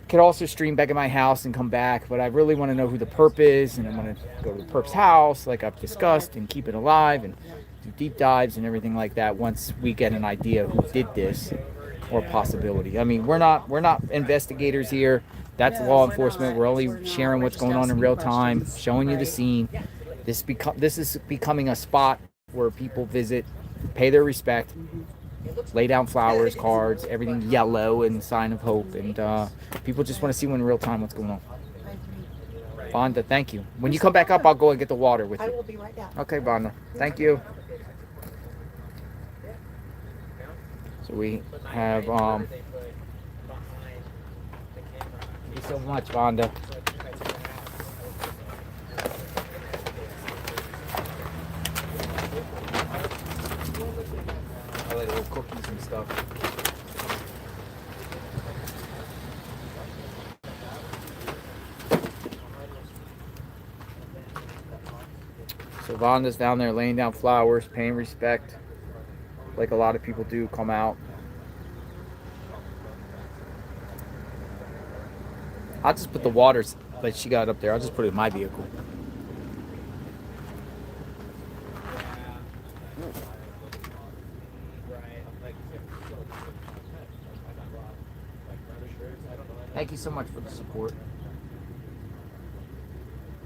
Could also stream back at my house and come back, but I really want to know who the perp is, and I'm going to go to the perp's house like I've discussed and keep it alive and do deep dives and everything like that once we get an idea of who did this or possibility. I mean, we're not investigators here. That's law enforcement. We're only sharing what's going on in real time, showing you the scene. This is becoming a spot where people visit, pay their respect, lay down flowers, cards, everything yellow and sign of hope, and people just want to see in real time what's going on. Vonda, thank you. When you come back up, I'll go and get the water with you. I will be right down. Okay, Vonda. Thank you. So we have thank you so much, Vonda. I like little cookies and stuff. So Vonda's down there laying down flowers, paying respect, like a lot of people do come out. I'll just put the waters that she got up there, I'll just put it in my vehicle. Thank you so much for the support.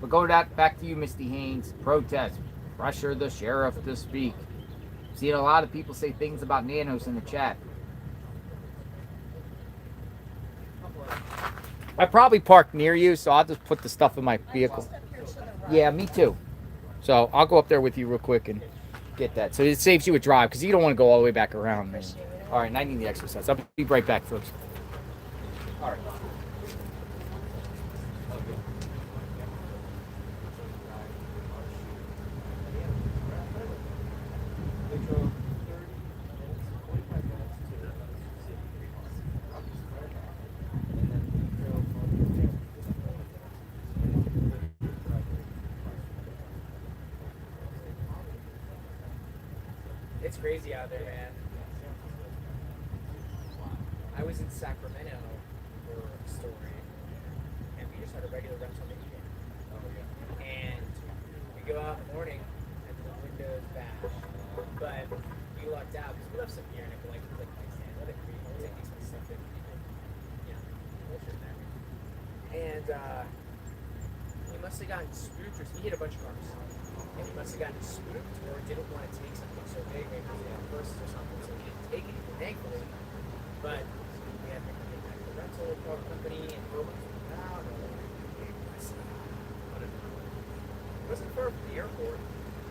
But go back to you, Misty Haynes. Protest. Pressure the sheriff to speak. Seeing a lot of people say things about nanos in the chat. I probably parked near you, so I'll just put the stuff in my vehicle. Yeah, me too. So I'll go up there with you real quick and get that. So it saves you a drive, because you don't want to go all the way back around. All right, and I need the exercise. I'll be right back, folks. All right. It's crazy out there, man. I was in Sacramento for a story, and we just had a regular rental meeting. And we go out in the morning, and the window's bashed, but we lucked out because we left some gear in it, like my stand, let it creep, take these stuff in, bullshit there. And he must have gotten spooked, or he hit a bunch of cars. And he must have gotten spooked or didn't want to take something so big, maybe purses or something, so he didn't take anything, thankfully. But we had to get back to the rental car company and go out. It wasn't far from the airport.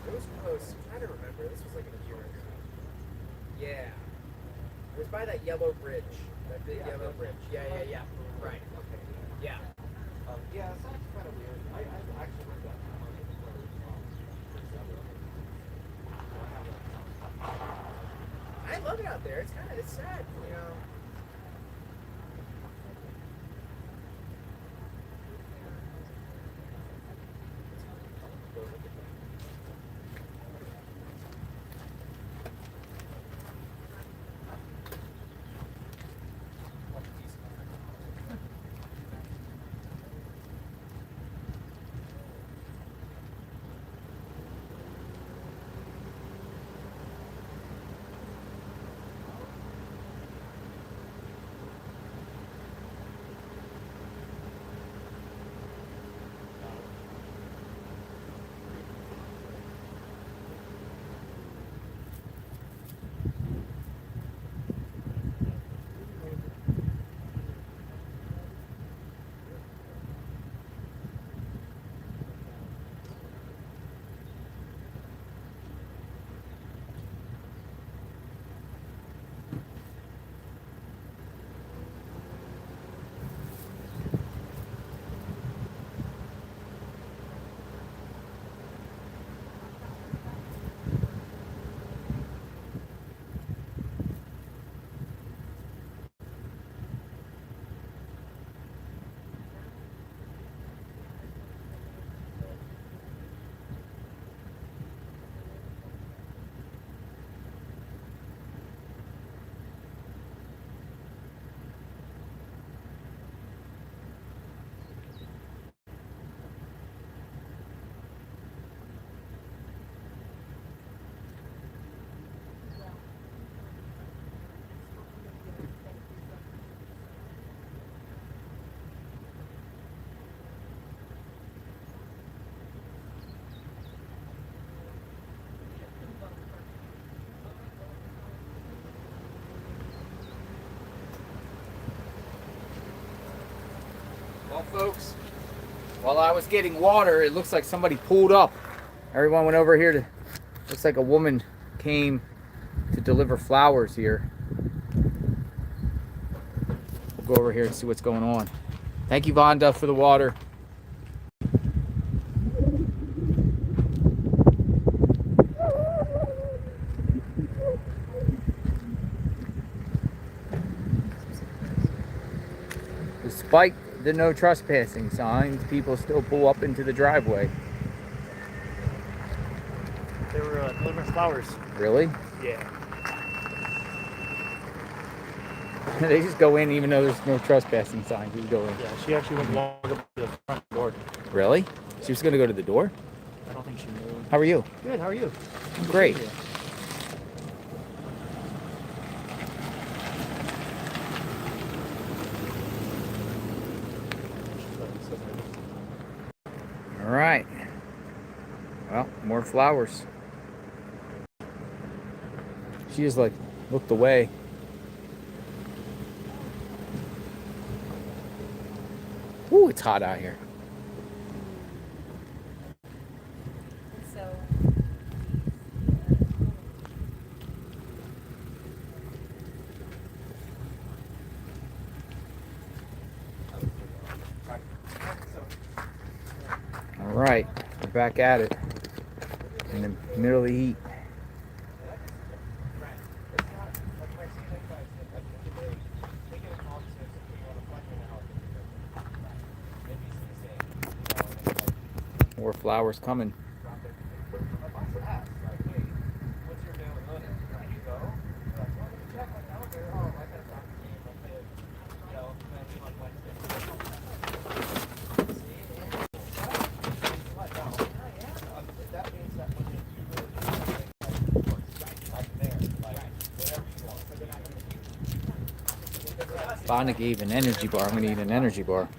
It was close. I'm trying to remember. This was like a year ago. Yeah. It was by that yellow bridge. That big yellow bridge. Yeah. Right. Okay. Yeah. Yeah, it's actually kind of weird. I actually went that. I love it out there. It's sad, you know. folks. While I was getting water, it looks like somebody pulled up. Everyone went over here to, looks like a woman came to deliver flowers here. We'll go over here and see what's going on. Thank you, Vonda, for the water. Despite the no trespassing signs, people still pull up into the driveway. They were delivering flowers. Really? Yeah. They just go in even though there's no trespassing signs. You go in. Yeah, she actually went walk up to the front door. Really? She was going to go to the door? I don't think she knew. How are you? Good, how are you? Great. All right. Well, more flowers. She just like looked away. Ooh, it's hot out here. All right, we're back at it in the middle of the heat. More flowers coming. Savannah gave an energy bar. I'm gonna eat an energy bar.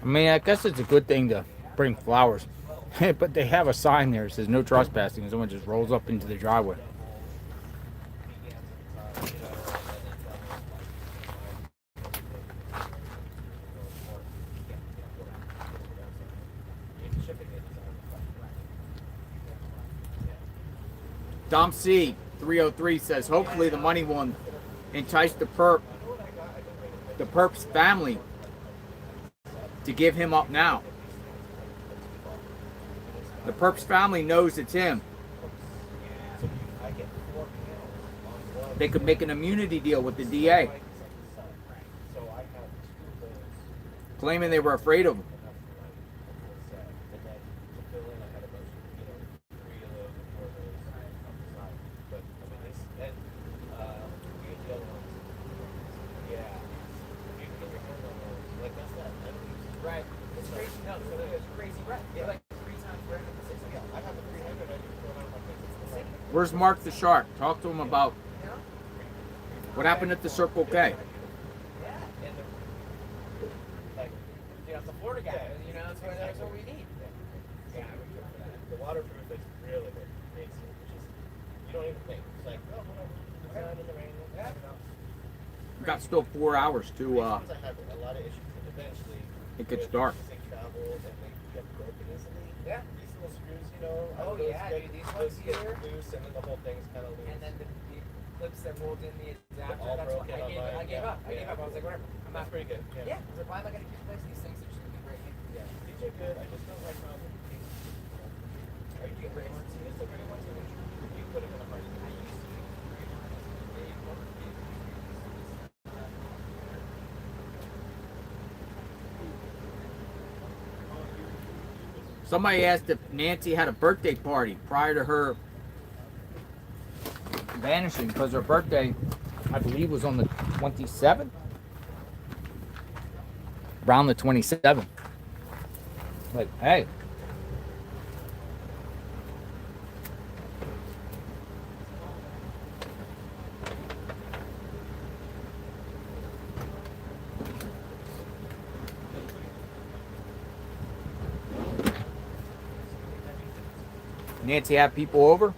I mean, I guess it's a good thing to bring flowers, but they have a sign there that says no trespassing, and someone just rolls up into the driveway. Dom C 303 says, hopefully the money will entice the perp's family to give him up now. The perp's family knows it's him. They could make an immunity deal with the DA, claiming they were afraid of him. Where's Mark the Shark? Talk to him about what happened at the Circle K. It's a Florida guy, you know, that's what we need. Yeah, the waterproof is really what makes it. You don't even think. It's like, oh, whatever. The sun and the rain. Yeah. We've got still 4 hours to I had a lot of issues, but eventually it gets dark. travel and they get broken easily. Yeah. These little screws, you know. Oh yeah, dude, these ones get loose and then the whole thing's kind of loose. And then the clips that mold in the adapter. All That's broken why I gave up. I Yeah. gave up. I was like, whatever. I'm not pretty good. Yeah. I was like, why am I gonna keep replacing these things? They're just gonna be great. Yeah. These are good. I just don't like how are you getting ready to see this? You put them in a hard. Somebody asked if Nancy had a birthday party prior to her vanishing, because her birthday, I believe, was on the 27th. Around the 27th. Like, hey. Nancy have people over?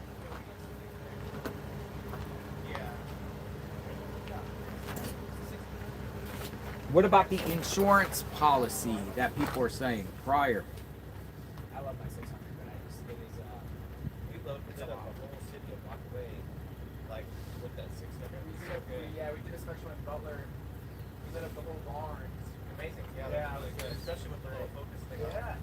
What about the insurance policy that people are saying prior? I love my 600, but it is, we loaded up a whole city a block away, like, with that 600. So good. Yeah, we did a special in Butler. We lit up the whole barn. It's amazing. Yeah, that was really good. Especially with the little focus thing. Yeah.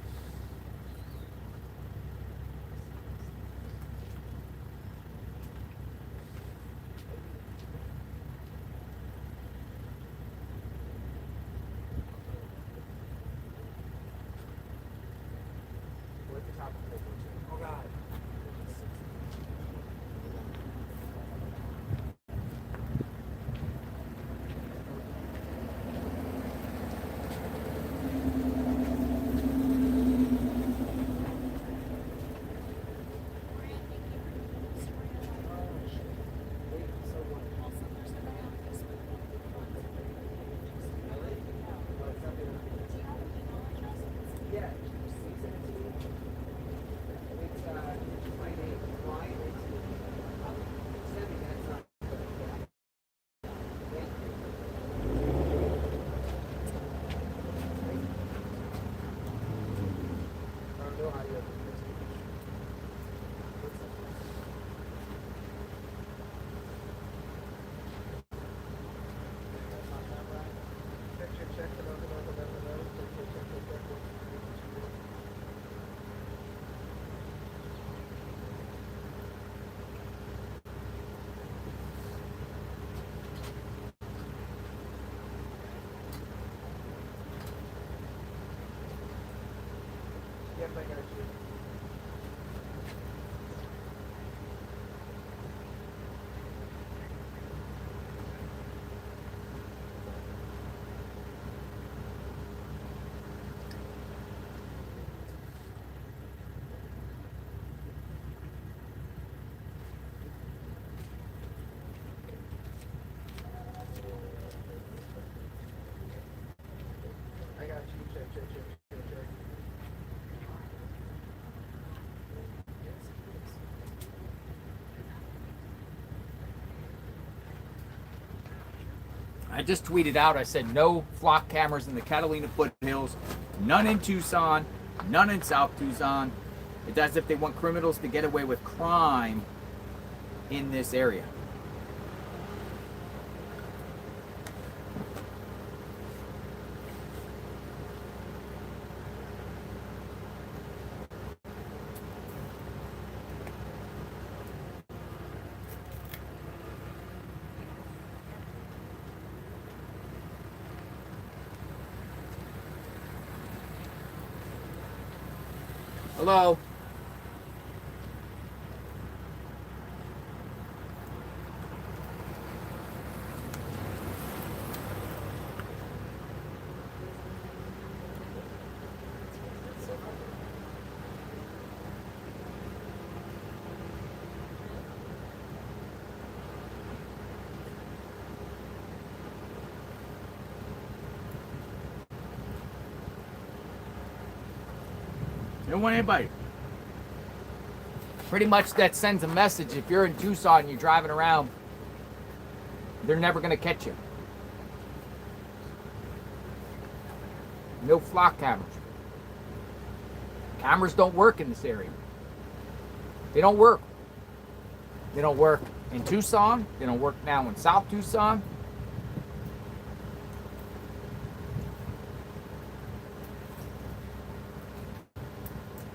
We're at the top of World War II. Oh, God. Yep, I got you. I got you. Check. I just tweeted out, I said no flock cameras in the Catalina foothills, none in Tucson, none in South Tucson. It's as if they want criminals to get away with crime in this area. Hello? You don't want anybody. Pretty much that sends a message. If you're in Tucson and you're driving around, they're never going to catch you. No flock cameras. Cameras don't work in this area. They don't work. They don't work in Tucson. They don't work now in South Tucson.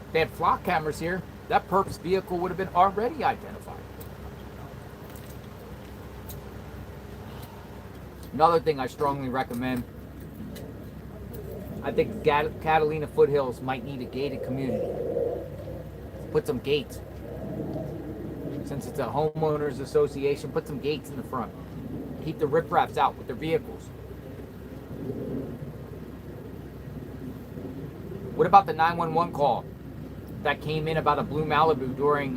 If they had flock cameras here, that purpose vehicle would have been already identified. Another thing I strongly recommend, I think Catalina Foothills might need a gated community. Put some gates. Since it's a homeowners association, put some gates in the front. Keep the riffraffs out with their vehicles. What about the 911 call that came in about a blue Malibu during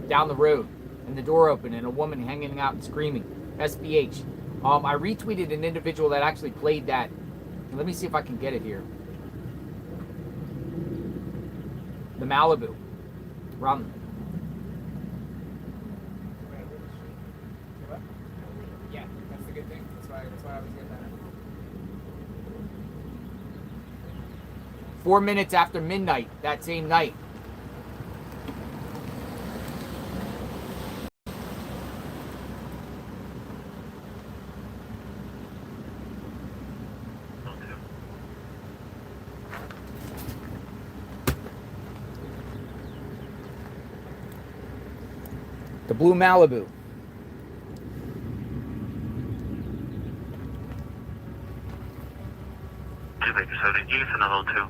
down the road, and the door open and a woman hanging out and screaming? SBH. I retweeted an individual that actually played that. Let me see if I can get it here. The Malibu. Run. Yeah, that's the good thing. That's why I was getting that. 4 minutes after midnight that same night. The blue Malibu. Use another 2.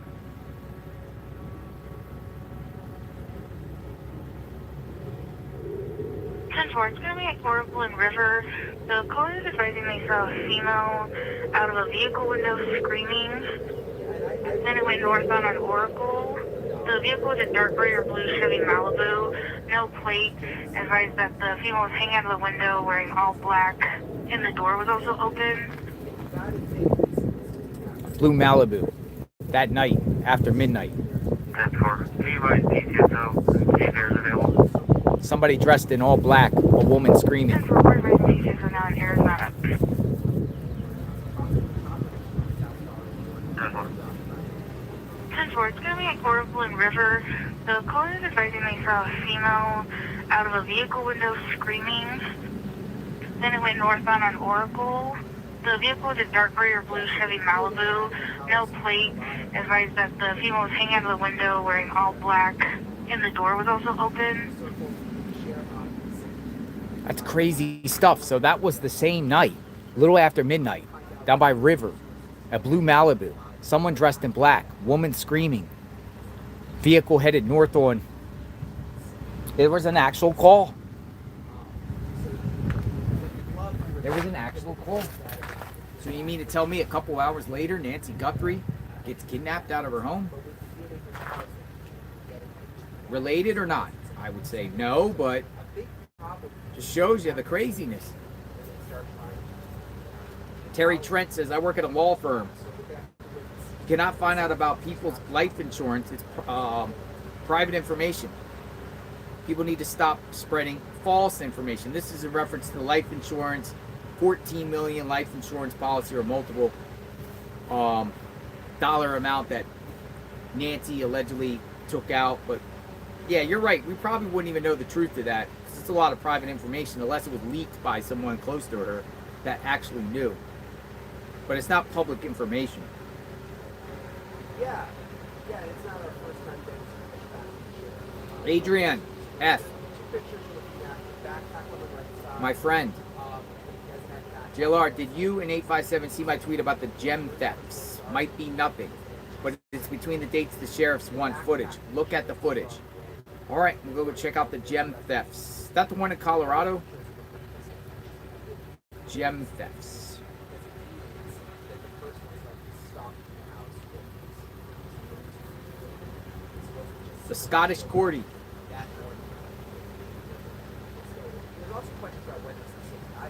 It's going to be at Coracle River. The caller is advising they saw a female out of a vehicle window screaming. Then it went northbound on Oracle. The vehicle was a dark gray or blue Chevy Malibu. No plate. Advised that the female was hanging out of the window wearing all black, and the door was also open. Blue Malibu. That night, after midnight. Somebody dressed in all black, a woman screaming. It's going to be at Coracle River. The caller is advising they saw a female out of a vehicle window screaming. Then it went northbound on Oracle. The vehicle was a dark gray or blue Chevy Malibu. No plate. Advised that the female was hanging out of the window wearing all black, and the door was also open. That's crazy stuff. So that was the same night, a little after midnight, down by River, a blue Malibu. Someone dressed in black, woman screaming. Vehicle headed north on. It was an actual call. There was an actual call. So you mean to tell me a couple hours later, Nancy Guthrie gets kidnapped out of her home? Related or not? I would say no, but just shows you the craziness. Terry Trent says, I work at a law firm. You cannot find out about people's life insurance. It's private information. People need to stop spreading false information. This is in reference to life insurance, 14 million life insurance policy or multiple dollar amount that Nancy allegedly took out. But yeah, you're right. We probably wouldn't even know the truth to that. It's a lot of private information unless it was leaked by someone close to her that actually knew. But it's not public information. Yeah, it's not our first time getting some Adrian F. My friend. JLR, did you and 857 see my tweet about the gem thefts? Might be nothing, but it's between the dates the sheriffs want footage. Look at the footage. All right, we'll go check out the gem thefts. Is that the one in Colorado? Gem thefts. The Scottish Cordy. There's also questions about whether it's the same guy.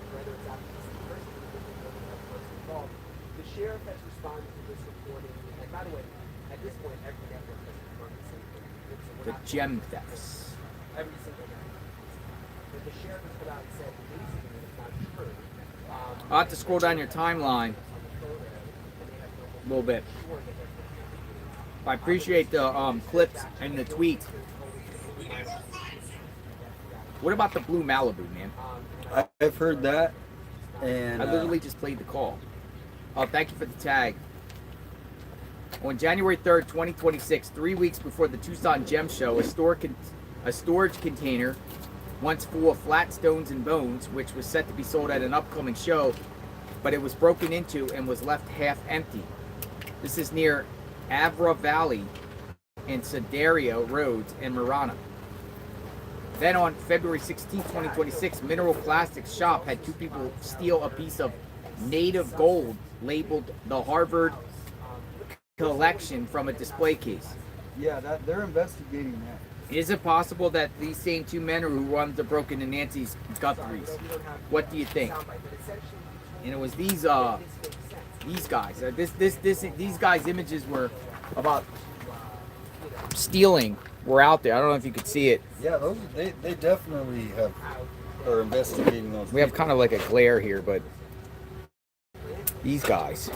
Whether it's actually the same person, involved. The sheriff has responded to this reporting, and by the way, at this point, every network has confirmed the same thing. The gem thefts. Every single network. But the sheriff has come out and said, basically, it's not true. I'll have to scroll down your timeline a little bit. I appreciate the clips and the tweets. What about the blue Malibu, man? I've heard that, and I literally just played the call. Oh, thank you for the tag. On January 3rd, 2026, 3 weeks before the Tucson Gem Show, a storage container, once full of flat stones and bones, which was set to be sold at an upcoming show, but it was broken into and was left half empty. This is near Avra Valley and Sedario Roads in Marana. Then on February 16, 2026, Mineral Plastics shop had 2 people steal a piece of native gold labeled the Harvard collection from a display case. Yeah, they're investigating that. Is it possible that these same 2 men are who runs the broken in Nancy's Guthrie's? What do you think? And it was these guys. These guys' images were about stealing. Were out there. I don't know if you could see it. Yeah, those they definitely are investigating those. We have kind of like a glare here, but these guys,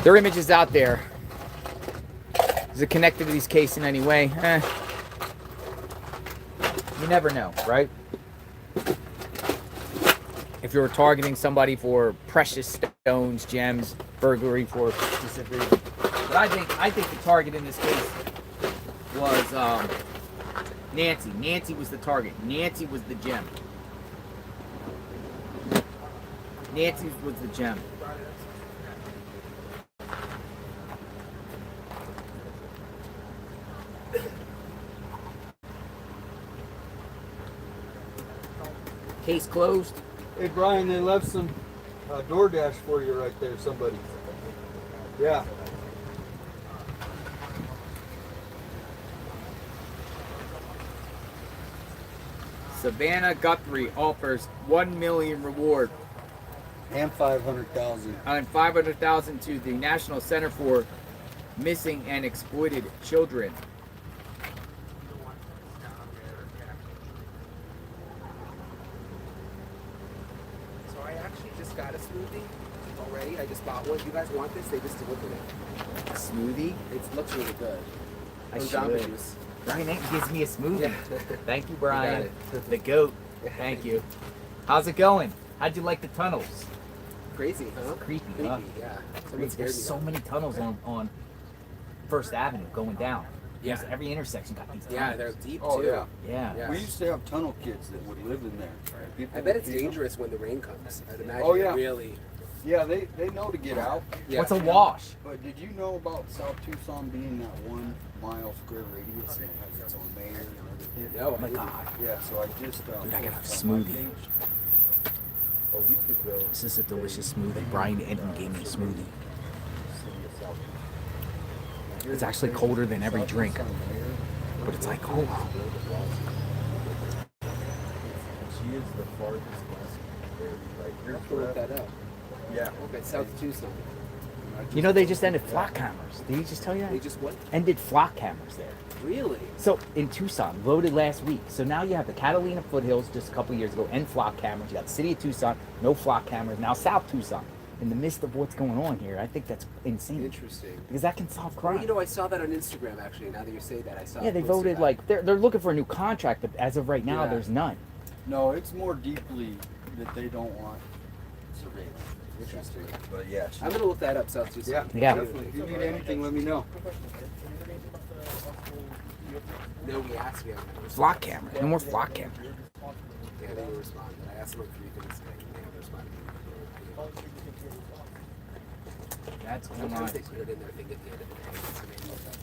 their images out there. Is it connected to these cases in any way? You never know, right? If you're targeting somebody for precious stones, gems, burglary for specific reason. But I think the target in this case was Nancy. Nancy was the target. Nancy was the gem. Nancy was the gem. Case closed. Hey Brian, they left some DoorDash for you right there, somebody. Yeah. Savannah Guthrie offers $1 million reward and $500,000 and $500,000 to the National Center for Missing and Exploited Children. So I actually just got a smoothie already. I just bought one. You guys want this? They just delivered it. Smoothie? It looks really good. I From should. Jamba Juice. Brian gives me a smoothie. Thank you, Brian. You got it. The goat. Thank you. How's it going? How'd you like the tunnels? Crazy, huh? It's creepy, Creepy, huh? yeah. Someone There's scared me so though. many tunnels on First Avenue going down. Yeah. There's every intersection got these tunnels. Yeah, they're deep Oh, too. yeah. Yeah. We used to have tunnel kids that would live in there. People I bet would it's feed them. dangerous when the rain comes. I'd imagine Oh, yeah. it really. Yeah, they know to get out. Yeah. What's a wash? But did you know about South Tucson being that 1 mile square radius and it has its own mayor and everything? No, Oh my God. Yeah, so I just Dude, I got a on my smoothie. page a week ago. This is a delicious smoothie. Brian Eden gave me a smoothie. It's actually colder than every drink. But it's like, oh. She is the farthest west. I'll have to look that up. Yeah. Okay, South Tucson. You know, they just ended flock cameras. Did he just tell you that? They just what? Ended flock cameras there. Really? So in Tucson, voted last week. So now you have the Catalina foothills just a couple years ago and flock cameras. You got the city of Tucson, no flock cameras. Now South Tucson. In the midst of what's going on here, I think that's insane. Interesting. Because that can solve crime. Well, you know, I saw that on Instagram actually. Now that you say that, I saw. Yeah, a they post of voted that. like they're looking for a new contract, but as of right now, Yeah. there's none. No, it's more deeply that they don't want surveillance. Interesting. But yeah, I'm gonna look that up, South Tucson. Yeah. definitely. If you need anything, let me know. No, we asked me. Flock cameras. No more flock cameras. Yeah, they will respond. I asked them like 3 things today. They haven't responded. That's going on. Sometimes they put it in their thing at the end of the day. So maybe it's that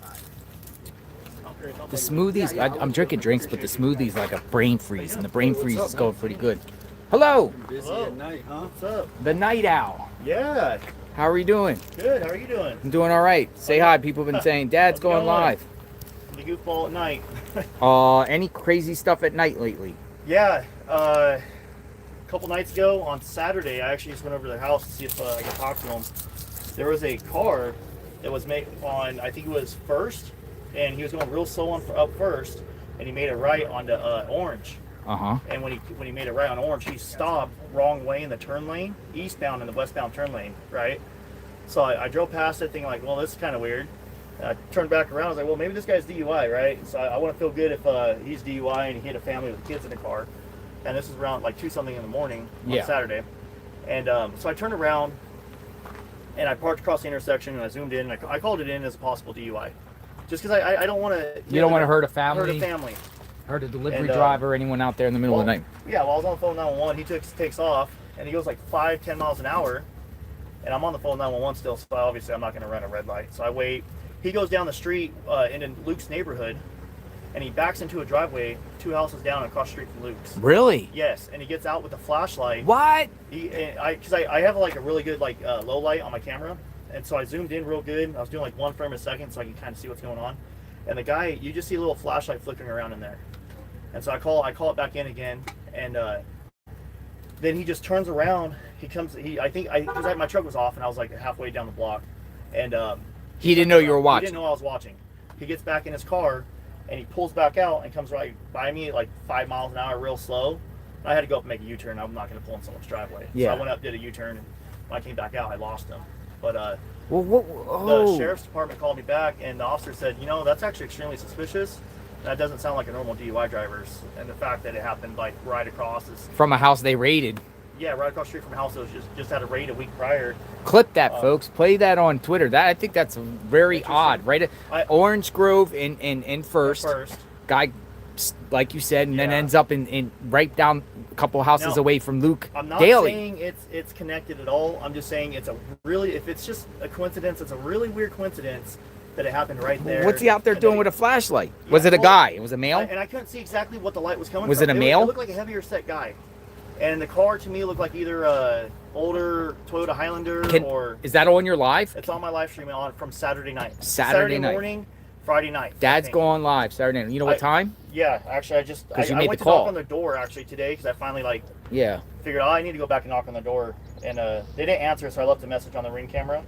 high. The smoothies, I'm drinking drinks, but the smoothie's like a brain freeze, and the brain freeze is going pretty good. Hello, Busy at night, huh? What's up? the night owl. Yeah. How are you doing? Good. How are you doing? I'm doing all right. Say hi. People have been saying, Dad's How's it going going? live. The goofball at night. Any crazy stuff at night lately? Yeah. A couple nights ago on Saturday, I actually just went over to their house to see if I could talk to them. There was a car that was made on, I think it was First, and he was going real slow on up First, and he made a right onto Orange. Uh-huh. And when he made it right on Orange, he stopped wrong way in the turn lane, eastbound in the westbound turn lane, right? So I drove past it thinking like, well, this is kind of weird. And I turned back around, I was like, well, maybe this guy's DUI, right? So I want to feel good if he's DUI and he hit a family with kids in the car. And this is around like 2 something in the morning on Yeah. Saturday. And so I turned around and I parked across the intersection and I zoomed in and I called it in as a possible DUI. Just because I don't want to... You don't want to hurt a family? Hurt a family. Hurt a delivery And, driver, anyone out there in the middle of the night? Yeah, while I was on the phone 911, he takes off, and he goes like 5-10 miles an hour, and I'm on the phone 911 still, so obviously I'm not going to run a red light. So I wait. He goes down the street into Luke's neighborhood, and he backs into a driveway 2 houses down across the street from Luke's. Really? Yes, and he gets out with a flashlight. What? Because I have like a really good like low light on my camera, and so I zoomed in real good. I was doing like 1 frame a second so I can kind of see what's going on. And the guy, you just see a little flashlight flickering around in there. And so I call it back in again, and then he just turns around. He comes. Because my truck was off, and I was like halfway down the block, and he didn't know you were watching. He didn't know I was watching. He gets back in his car, and he pulls back out and comes right by me at like 5 miles an hour, real slow. I had to go up and make a U-turn. I'm not going to pull in someone's driveway. Yeah. So I went up, did a U-turn, and when I came back out, I lost him. But the sheriff's department called me back, and the officer said, you know, that's actually extremely suspicious. That doesn't sound like a normal DUI driver's. And the fact that it happened like right across is From a house they raided. Yeah, right across the street from a house that was just had a raid a week prior. Clip that, folks. Play that on Twitter. I think that's very odd, right? Orange Grove in first. Guy, like you said, and then ends up in right down a couple houses away from Luke I'm not Daly. saying it's connected at all. I'm just saying it's a really, if it's just a coincidence, it's a really weird coincidence that it happened right there. What's he out there doing with a flashlight? Was it a guy? It was a male? And I couldn't see exactly what the light was coming Was from. it a male? It looked like a heavier set guy. And the car to me looked like either a older Toyota Highlander or... Is that on your live? It's on my live stream from Saturday night. Saturday night. Morning, Friday night. Dad's going live Saturday night. You know what time? Yeah, actually, I went to knock on the door actually today because I finally figured I need to go back and knock on the door, and they didn't answer, so I left a message on the Ring camera.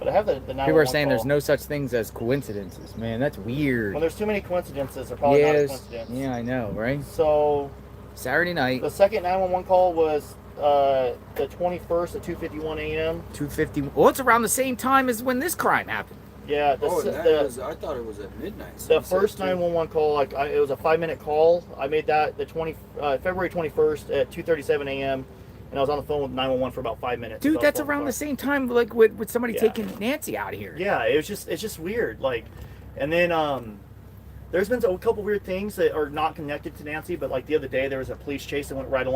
But I have the 911 People are saying call. there's no such things as coincidences. Man, that's weird. When there's too many coincidences, they're probably not a coincidence. Yeah, I know, right? So Saturday night. The second 911 call was the 21st at 2:51 a.m. 2:50. Well, it's around the same time as when this crime happened. Yeah. I thought it was at midnight. The first 911 call, it was a 5-minute call. I made that February 21st at 2:37 a.m. and I was on the phone with 911 for about 5 minutes. Dude, that's around the same time, like with somebody taking Nancy out of here. Yeah, it's just weird. Like, and then there's been a couple weird things that are not connected to Nancy, but like the other day there was a police chase that went right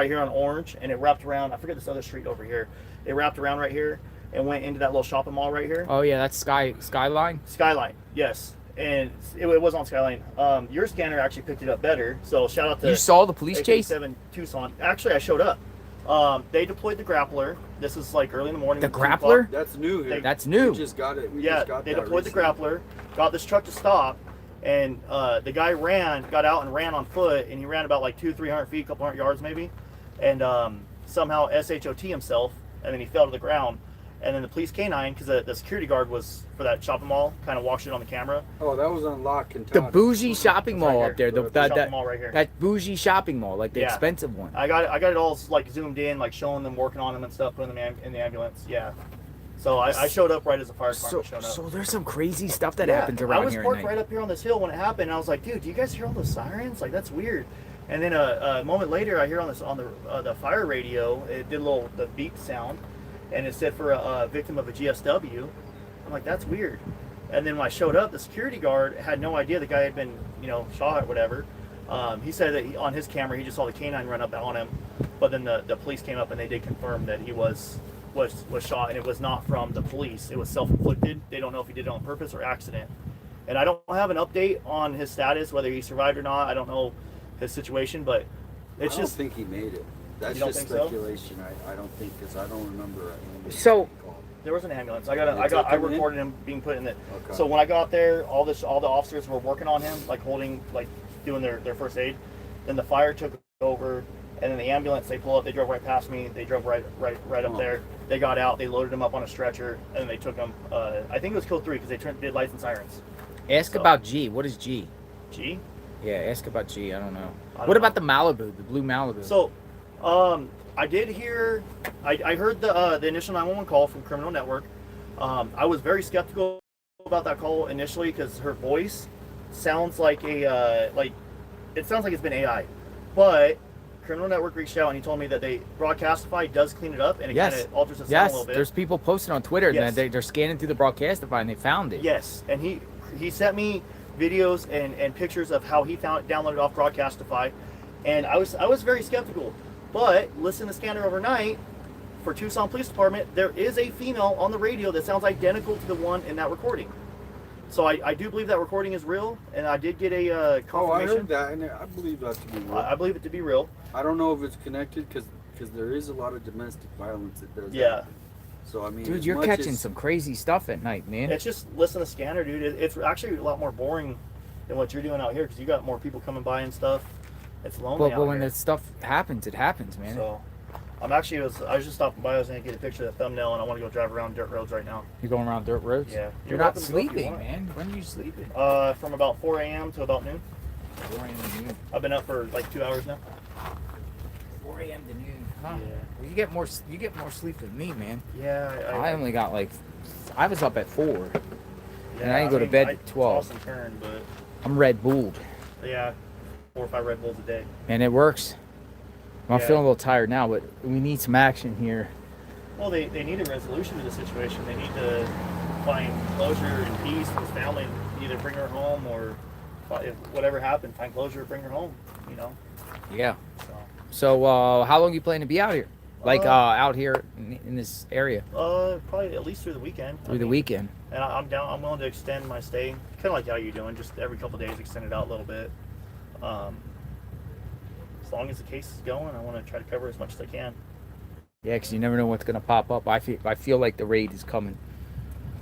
here on Orange, and it wrapped around. I forget this other street over here. It wrapped around right here and went into that little shopping mall right here. Oh yeah, that's Skyline. Skyline, yes. And it was on Skyline. Your scanner actually picked it up better. So shout out to You saw the police chase? 7 Tucson. Actually, I showed up. They deployed the grappler. This is like early in the morning. The grappler? That's new here. That's new. We just got it. They deployed the grappler, got this truck to stop, and the guy got out and ran on foot, and he ran about like 200-300 feet, a couple hundred yards maybe, and somehow SHOT himself, and then he fell to the ground. And then the police canine, because the security guard was for that shopping mall, kind of watched it on the camera. Oh, that was on Lock and The bougie shopping mall up there. The shopping mall right here. That bougie shopping mall, like the expensive one. I got it all like zoomed in, like showing them working on them and stuff, putting them in the ambulance. Yeah. So I showed up right as the fire department showed up. So there's some crazy stuff that happens around here. I was parked right up here on this hill when it happened, and I was like, dude, do you guys hear all those sirens? Like, that's weird. And then a moment later, I hear on the fire radio, it did the beep sound, and it said for a victim of a GSW. I'm like, that's weird. And then when I showed up, the security guard had no idea the guy had been, shot or whatever. He said that on his camera, he just saw the canine run up on him. But then the police came up and they did confirm that he was shot, and it was not from the police. It was self-inflicted. They don't know if he did it on purpose or accident. And I don't have an update on his status, whether he survived or not. I don't know his situation, but it's I don't think he made it. That's just speculation. So? I don't think, because I don't remember. So there was an ambulance. I recorded him being put in it. Okay. So when I got there, all the officers were working on him, doing their first aid. Then the fire took over, and then the ambulance, they pull up. They drove right past me. They drove right up there. They got out. They loaded him up on a stretcher, and then they took him. I think it was Code 3 because they did lights and sirens. Ask about G. What is G? G? Yeah, ask about G. I don't know. What about the Malibu, the blue Malibu? So, I did hear, I heard the initial 911 call from Criminal Network. I was very skeptical about that call initially because her voice sounds like it sounds like it's been AI. But Criminal Network reached out and he told me that Broadcastify does clean it up and it kind of alters the sound a little bit. There's people posting on Twitter that they're scanning through the Broadcastify and they found it. Yes, and he sent me videos and pictures of how he downloaded off Broadcastify, and I was very skeptical. But listen to scanner overnight for Tucson Police Department. There is a female on the radio that sounds identical to the one in that recording. So I do believe that recording is real, and I did get a confirmation. Oh, I heard that, and I believe that to be real. I believe it to be real. I don't know if it's connected because there is a lot of domestic violence that does Yeah. happen. So I mean, Dude, as you're much catching as- some crazy stuff at night, man. It's just listen to scanner, dude. It's actually a lot more boring than what you're doing out here because you got more people coming by and stuff. It's lonely But out when here. that stuff happens, it happens, man. So I was just stopping by. I was gonna get a picture of the thumbnail, and I want to go drive around dirt roads right now. You're going around dirt roads? Yeah. You're not welcome to go if you sleeping, want. man. When are you sleeping? From about 4 a.m. to about noon. 4 a.m. to noon. I've been up for like 2 hours now. 4 a.m. to noon. Huh? Yeah. Well, you get more sleep than me, man. Yeah. I only got like, I was up at 4. Yeah, and I didn't go to bed I at 12. toss and turn, but I'm Red Bulled. yeah, 4 or 5 Red Bulls a day. And it works. I'm Yeah. feeling a little tired now, but we need some action here. Well, they need a resolution to the situation. They need to find closure and peace with his family. Either bring her home or, if whatever happened, find closure, bring her home. You know. Yeah. So. So, how long you plan to be out here? Like, out here in this area? Probably at least through the weekend. Through the weekend. And I'm down. I'm willing to extend my stay, kind of like how you're doing. Just every couple of days, extend it out a little bit. As long as the case is going, I want to try to cover as much as I can. Yeah, because you never know what's going to pop up. I feel like the raid is coming.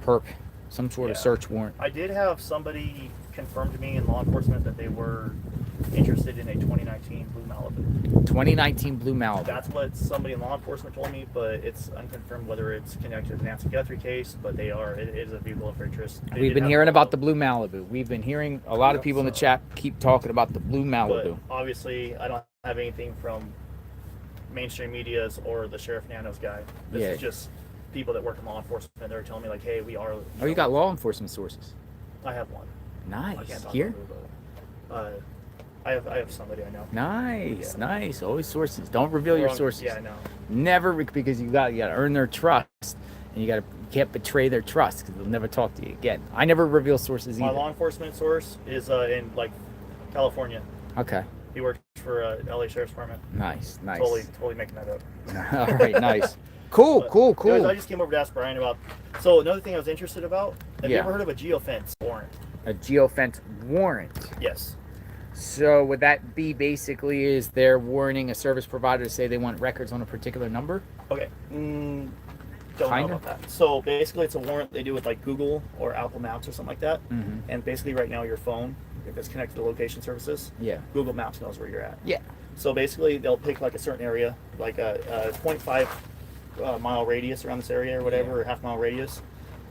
Perp. Some sort of search warrant. I did have somebody confirm to me in law enforcement that they were interested in a 2019 Blue Malibu. 2019 Blue Malibu. That's what somebody in law enforcement told me, but it's unconfirmed whether it's connected to the Nancy Guthrie case, but it is a vehicle of interest. They We've did been have hearing about the Blue Malibu. We've been hearing a lot of people in the chat keep talking about the Blue Malibu. But obviously, I don't have anything from mainstream medias or the Sheriff Nanos guy. This is just people that work in law enforcement. They're telling me like, hey, we are. Oh, you got law enforcement sources. I have one. Nice. I can't talk Here? about who, but, I have somebody I know. Nice, nice. Always sources. Don't reveal your Wrong- sources. yeah, I know. Never, because you got to earn their trust, and you can't betray their trust because they'll never talk to you again. I never reveal sources My either. law enforcement source is in like California. Okay. He works for LA Sheriff's Department. Nice, nice. Totally making that up. All right, nice. Cool, cool, cool. Anyways, I just came over to ask Brian about. So another thing I was interested about. Have you Yeah. ever heard of a geofence warrant? A geofence warrant. Yes. So would that be basically is they're warning a service provider to say they want records on a particular number? Okay. Don't Kinda? know about that. So basically, it's a warrant they do with like Google or Apple Maps or something like that. Mhm. And basically, right now, your phone, if it's connected to location services, Yeah. Google Maps knows where you're at. Yeah. So basically, they'll pick like a certain area, like a 0.5 mile radius around this area or whatever, or half-mile radius.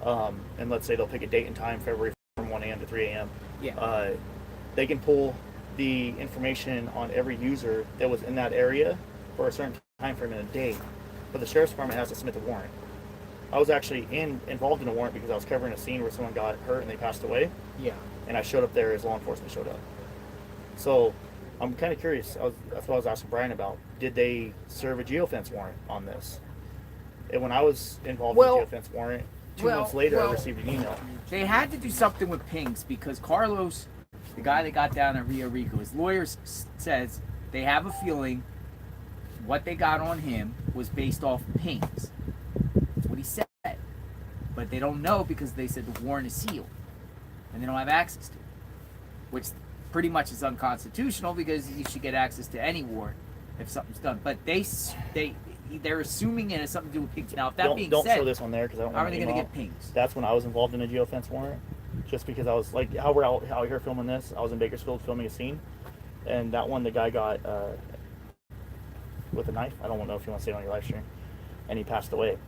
And let's say they'll pick a date and time, February from 1 a.m. to 3 a.m. Yeah. They can pull the information on every user that was in that area for a certain time frame in a day, but the sheriff's department has to submit the warrant. I was actually involved in a warrant because I was covering a scene where someone got hurt and they passed away. Yeah. And I showed up there as law enforcement showed up. So I'm kind of curious. That's what I was asking Brian about. Did they serve a geofence warrant on this? And when I was involved in the geofence warrant, 2 months later, I received an email. They had to do something with pings because Carlos, the guy that got down at Rio Rico, his lawyer says they have a feeling what they got on him was based off pings. That's what he said. But they don't know because they said the warrant is sealed and they don't have access to it, which pretty much is unconstitutional because you should get access to any warrant if something's done. But they're assuming it has something to do with pings. Now, if that being Don't said, show this on there because I don't how want are they to going to get pings? That's when I was involved in a geofence warrant. Just because I was like, how we're out here filming this, I was in Bakersfield filming a scene, and that one the guy got with a knife. I don't know if you want to see it on your live stream, and he passed away,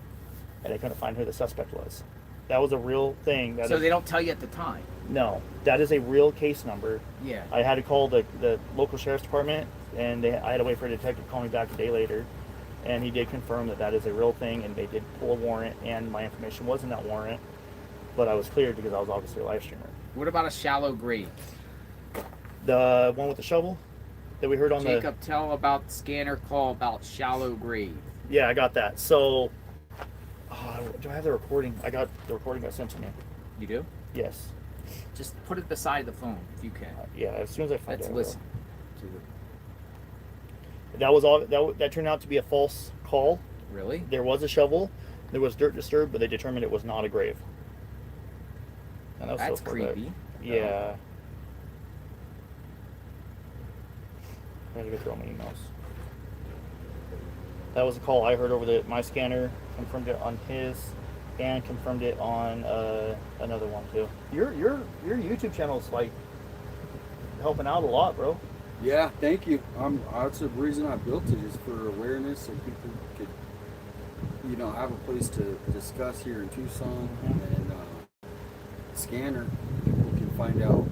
and I couldn't find who the suspect was. That was a real thing. So they don't tell you at the time. No, that is a real case number. Yeah. I had to call the local sheriff's department, and I had to wait for a detective to call me back a day later, and he did confirm that is a real thing, and they did pull a warrant, and my information was in that warrant, but I was cleared because I was obviously a live streamer. What about a shallow grave? The one with the shovel that we heard on Jacob, tell about scanner call about shallow grave. Yeah, I got that. So, do I have the recording? I got the recording got sent to me. You do? Yes. Just put it beside the phone if you can. Yeah, as soon as I find it. Let's listen. That was all. That turned out to be a false call. Really? There was a shovel. There was dirt disturbed, but they determined it was not a grave. And that was That's so far creepy. back. Yeah. I had to go through all my emails. That was a call I heard over my scanner. Confirmed it on his, and confirmed it on another one too. Your YouTube channel's like helping out a lot, bro. Yeah, thank you. That's the reason I built it, is for awareness, so people could, have a place to discuss here in Tucson, and scanner, people can find out,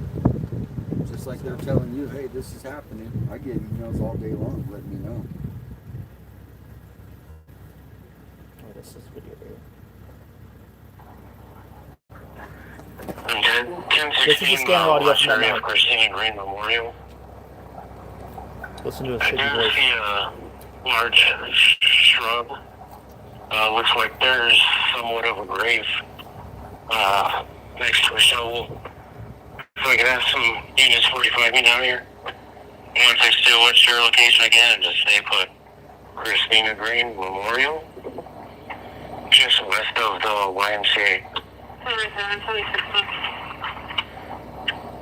just like they're telling you, hey, this is happening. I get emails all day long letting me know. Oh, this is video here. This is the scanner audio from that night. Christina Green Memorial. Listen to his I shaky do voice. see a large shrub. Looks like there's somewhat of a grave next to a shovel. So I can have some units 45 me down here. Once I still what's your location again, and just say put Christina Green Memorial. Just west of the YMCA.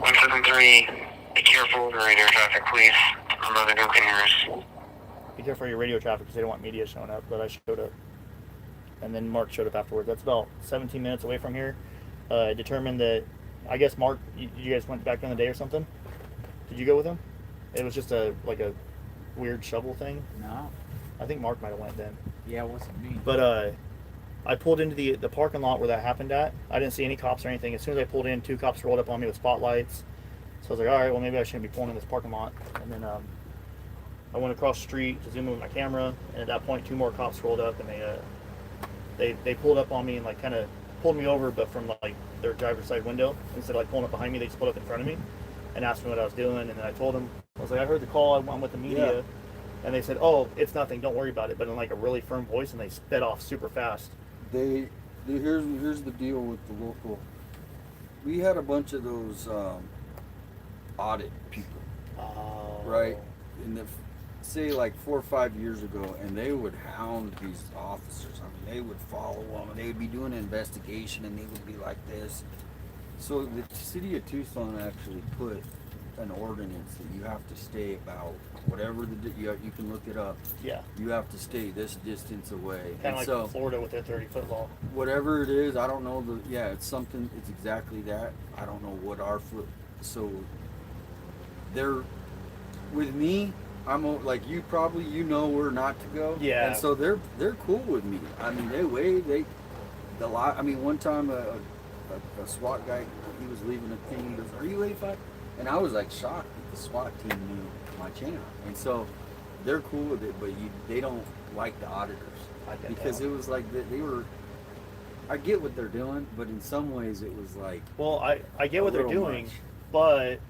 173, be careful, the radar traffic, please. I'm running no cameras. Be careful of your radio traffic because they don't want media showing up, but I showed up. And then Mark showed up afterwards. That's about 17 minutes away from here. I determined that, I guess Mark, you guys went back during the day or something? Did you go with him? It was just a weird shovel thing. No. I think Mark might have went then. Yeah, it wasn't me. But I pulled into the parking lot where that happened at. I didn't see any cops or anything. As soon as I pulled in, 2 cops rolled up on me with spotlights. So I was like, all right, well, maybe I shouldn't be pulling in this parking lot. And then I went across the street to zoom in with my camera. And at that point, 2 more cops rolled up, and they pulled up on me and kind of pulled me over, but from their driver's side window. Instead of pulling up behind me, they just pulled up in front of me and asked me what I was doing. And then I told them, I was like, I heard the call. I'm with the media. Yeah. And they said, oh, it's nothing. Don't worry about it. But in a really firm voice, and they sped off super fast. Here's the deal with the local. We had a bunch of those audit people, right? And say 4 or 5 years ago, and they would hound these officers. I mean, they would follow them, and they would be doing an investigation, and they would be like this. So the city of Tucson actually put an ordinance that you have to stay about whatever you can look it up. Yeah. You have to stay this distance away. Kind of like Florida with their 30-foot law. Whatever it is, I don't know. It's something. It's exactly that. I don't know what our foot. So they're with me. I'm like you. Probably where not to go. Yeah. And so they're cool with me. I mean, the lot. I mean, one time a SWAT guy, he was leaving a thing. He goes, "Are you 85?" And I was shocked that the SWAT team knew my channel. And so they're cool with it, but they don't like the auditors. Because it was they were, I get what they're doing, but in some ways it was well, I get what they're doing, but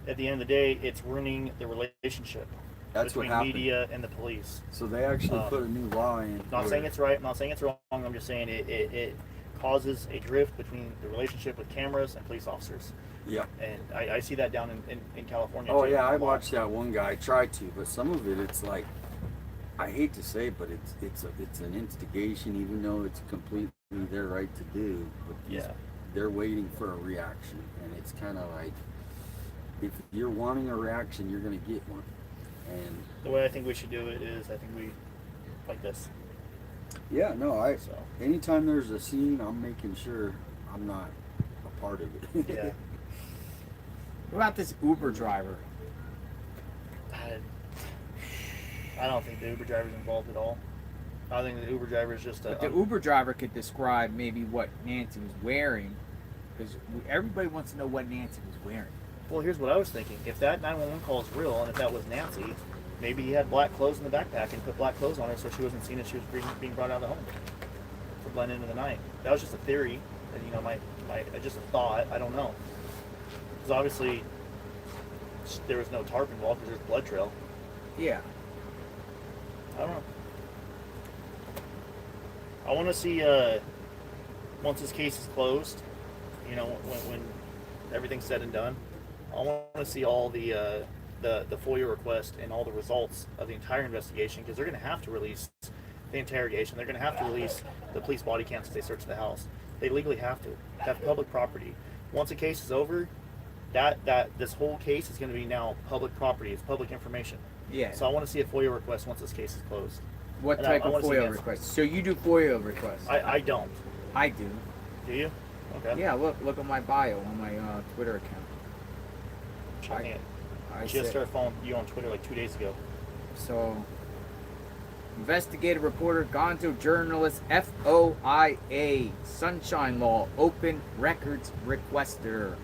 at the end of the day, it's ruining the relationship between media and the police. So they actually put a new law in. Not saying it's right, I'm not saying it's wrong, I'm just saying it causes a drift between the relationship with cameras and police officers. Yeah. And I see that down in California. Oh too. yeah, I watched that one guy try to, but some of it, it's I hate to say it, but it's an instigation, even though it's completely their right to do. But they're waiting for a reaction, and it's kind of if you're wanting a reaction, you're going to get one. And the way I think we should do it is, I think we like this. Yeah, no, anytime there's a scene, I'm making sure I'm not a part of it. Yeah. What about this Uber driver? I don't think the Uber driver's involved at all. I think the Uber driver is just But the Uber driver could describe maybe what Nancy was wearing, because everybody wants to know what Nancy was wearing. Well, here's what I was thinking. If that 911 call is real, and if that was Nancy, maybe he had black clothes in the backpack and put black clothes on her so she wasn't seen as she was being brought out of the home to blend into the night. That was just a theory, that just a thought. I don't know. Because obviously there was no tarp involved because there's blood trail. Yeah. I don't know. I want to see once this case is closed, when everything's said and done, I want to see all the the FOIA request and all the results of the entire investigation, because they're going to have to release the interrogation. They're going to have to release the police body cams if they search the house. They legally have to have public property. Once a case is over, this whole case is going to be now public property. It's public information. Yeah. So I want to see a FOIA request once this case is closed. What And type I of wanna see an FOIA answer. request? So you do FOIA requests? I don't. I do. Do you? Okay. Yeah, look at my bio on my Twitter account. Checking it. I I just said- started following you on Twitter like 2 days ago. So, investigative reporter, gonzo journalist, FOIA, Sunshine Law, open records requester.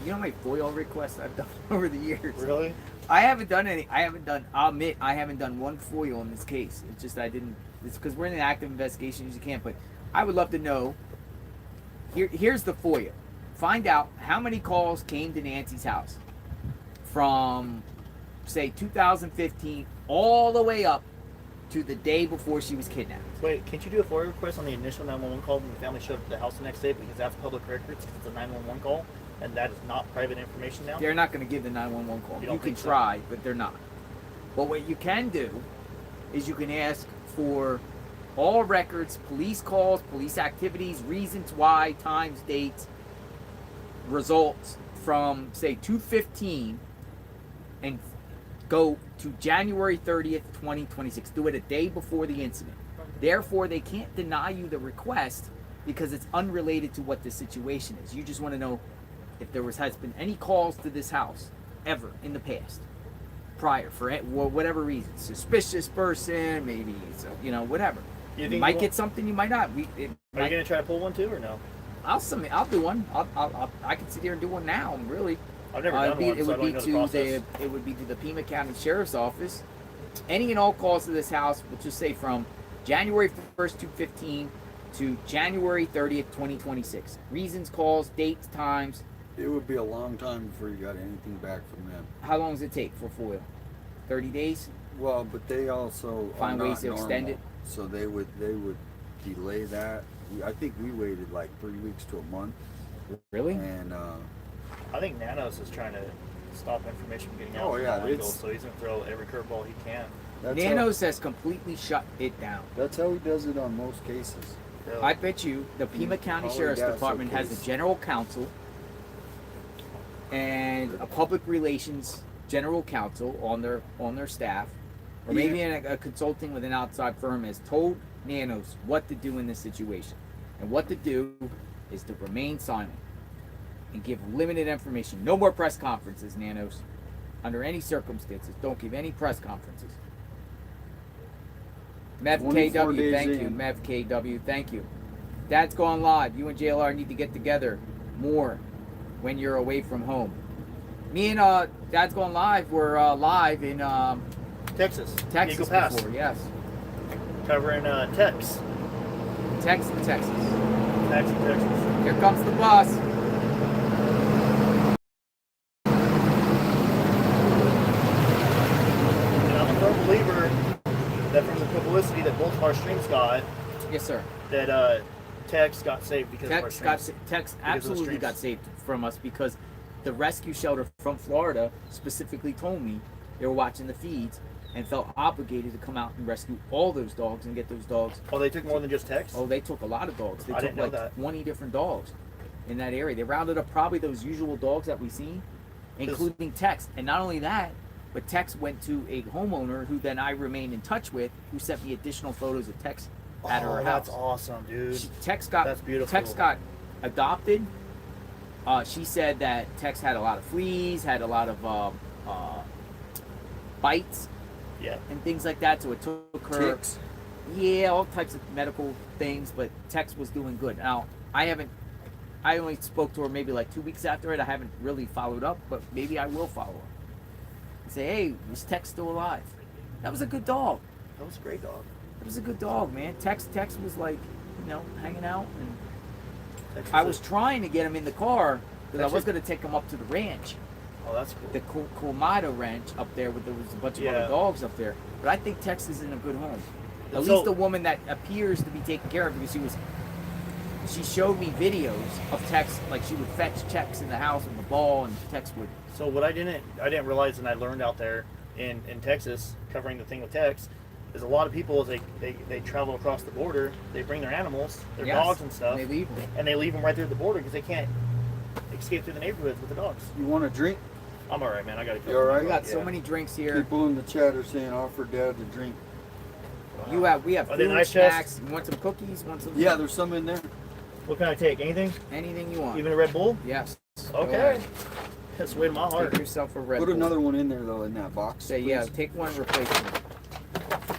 You know how many FOIA requests I've done over the years? Really? I haven't done any. I'll admit, I haven't done one FOIA on this case. It's just I didn't. It's because we're in an active investigation. You can't. But I would love to know. Here's the FOIA. Find out how many calls came to Nancy's house from, say, 2015 all the way up to the day before she was kidnapped. Wait, can't you do a FOIA request on the initial 911 call when the family showed up at the house the next day, because that's public records, because it's a 911 call, and that is not private information now? They're not going to give the 911 call. You You don't can think so? try, but they're not. But what you can do is you can ask for all records, police calls, police activities, reasons why, times, dates, results from, say, 2/15 and go to January 30th, 2026. Do it a day before the incident. Therefore, they can't deny you the request because it's unrelated to what the situation is. You just want to know if there has been any calls to this house ever in the past, prior, for whatever reason. Suspicious person, maybe, whatever. You think might you get something, you might not. Are you going to try to pull one too, or no? I'll do one. I can sit here and do one now. Really, I've never done one, so I don't know the process. It would be to the Pima County Sheriff's Office. Any and all calls to this house, we'll just say from January 1st, 2015 to January 30th, 2026. Reasons, calls, dates, times. It would be a long time before you got anything back from them. How long does it take for FOIA? 30 days? Well, but they also Find are ways not to extend normal, it? So they would delay that. I think we waited like 3 weeks to a month. Really? And I think Nanos is trying to stop information from getting out. Oh, from yeah, all angles, it's- so he's going to throw every curveball he can. Nanos has completely shut it down. That's how he does it on most cases. I bet you the Pima County Probably Sheriff's got Department some has case. a general counsel and a public relations general counsel on their staff, or maybe a consulting with an outside firm has told Nanos what to do in this situation. And what to do is to remain silent and give limited information. No more press conferences, Nanos. Under any circumstances, don't give any press conferences. Mev 24 KW, days thank you. in. Mev KW, thank you. Dad's gone live. You and JLR need to get together more when you're away from home. Me and Dad's gone live. We're live in Texas. Texas Eagle Pass. before, yes. Covering Tex. Texas. Texas. Here comes the bus. And I'm a firm believer that from the publicity that both of our streams got, yes, sir, that Tex got saved because of our streams. Tex Because of the absolutely streams. got saved from us because the rescue shelter from Florida specifically told me they were watching the feeds and felt obligated to come out and rescue all those dogs and get those dogs. Oh, they took more than just Tex? Oh, they took a lot of dogs. They I took didn't know like that. 20 different dogs in that area. They rounded up probably those usual dogs that we've seen, including Tex. And not only that, but Tex went to a homeowner who then I remained in touch with, who sent me additional photos of Tex at her house. That's awesome, dude. Tex got That's beautiful. Tex got adopted. She said that Tex had a lot of fleas, had a lot of bites, and things like that. So it took her, Ticks. yeah, all types of medical things. But Tex was doing good. Now I only spoke to her maybe like 2 weeks after it. I haven't really followed up, but maybe I will follow up and say, hey, is Tex still alive? That was a good dog. That was a great dog. It was a good dog, man. Tex was like, hanging out, and Tex I a- was trying to get him in the car because I Tex was is- going to take him up to the ranch, Oh, that's cool. the Kumada Ranch up there, where there was a bunch of Yeah. other dogs up there. But I think Tex is in a good home. At So- least the woman that appears to be taking care of him, because she showed me videos of Tex, like she would fetch checks in the house with the ball, and Tex would. So what I didn't realize, and I learned out there in Texas, covering the thing with Tex, is a lot of people as they travel across the border, they bring their animals, their dogs and stuff, and they leave them. And they leave them right there at the border because they can't escape through the neighborhoods with the dogs. You want a drink? I'm all right, man. I got to. You all right? We got so many drinks here. People in the chat are saying offer Dad a drink. We have Are they food, nice snacks. chests? You want some cookies? Want some? Yeah, there's some in there. What can I take? Anything? Anything you want. Even a Red Bull? Yes. Okay. That's way to my heart. Take yourself a Red Put Bull. another one in there though in that box. Say yeah. Take one. Replace one.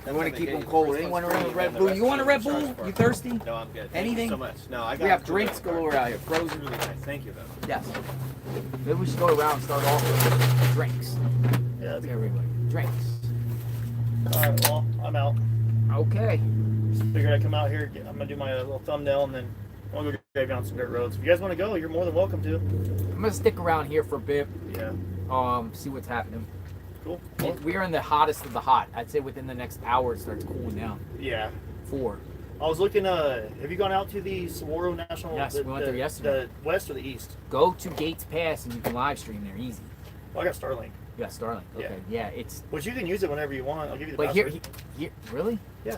I want to keep them First cold. one's Anyone free, want a and Red the Bull? rest You want a you Red charge Bull? for. You thirsty? No, I'm good. Thank Anything? you so much. No, I got We have it. drinks galore out here. Frozen. Really nice. Thank you, though. Yes. Maybe we should go around and start off with drinks. Yeah. Everybody. Drinks. All right. Well, I'm out. Okay. Just figured I'd come out here. I'm gonna do my little thumbnail, and then I'll go drive down some dirt roads. If you guys want to go, you're more than welcome to. I'm gonna stick around here for a bit. Yeah. See what's happening. Cool. We're in the hottest of the hot. I'd say within the next hour it starts cooling down. Yeah. 4. I was looking. Have you gone out to the Saguaro National? Yes, we went there yesterday. The west or the east? Go to Gates Pass and you can live stream there easy. Well, I got Starlink. You got Starlink. Okay. Yeah, it's. Which you can use it whenever you want. I'll give you the But password. here, really? Yeah.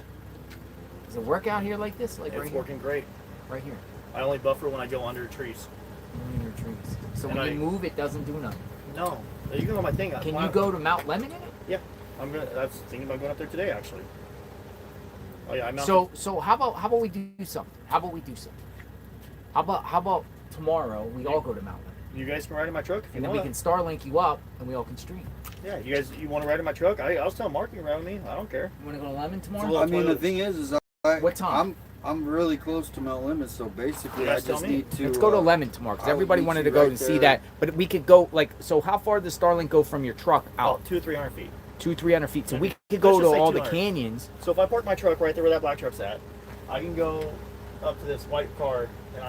Does it work out here like this? Like It's right working great. Right here. I only buffer when I go under trees. Under trees. So And when I- you move, it doesn't do nothing. No. You can go on my thing. Can you go to Mount Lemon in it? Yeah. I was thinking about going up there today, actually. Oh yeah, I'm out. So how about we do something? How about tomorrow we all go to Mount Lemon? You guys can ride in my truck if And you then we want. can Starlink you up and we all can stream. Yeah, you want to ride in my truck? I was telling Mark you can ride with me. I don't care. You want to go to Lemon It's a tomorrow? little I mean, the Toyota. thing is What time? I'm really close to Mount Lemon, so basically You I guys tell just me. need to. Let's go to Lemon tomorrow because I would everybody meet wanted you to go right and see there. that. But we could go so how far does Starlink go from your truck out? About 200 or 300 feet. 200-300 feet. So we could Let's go just to say all the 200. canyons. So if I park my truck right there where that black truck's at, I can go up to this white car and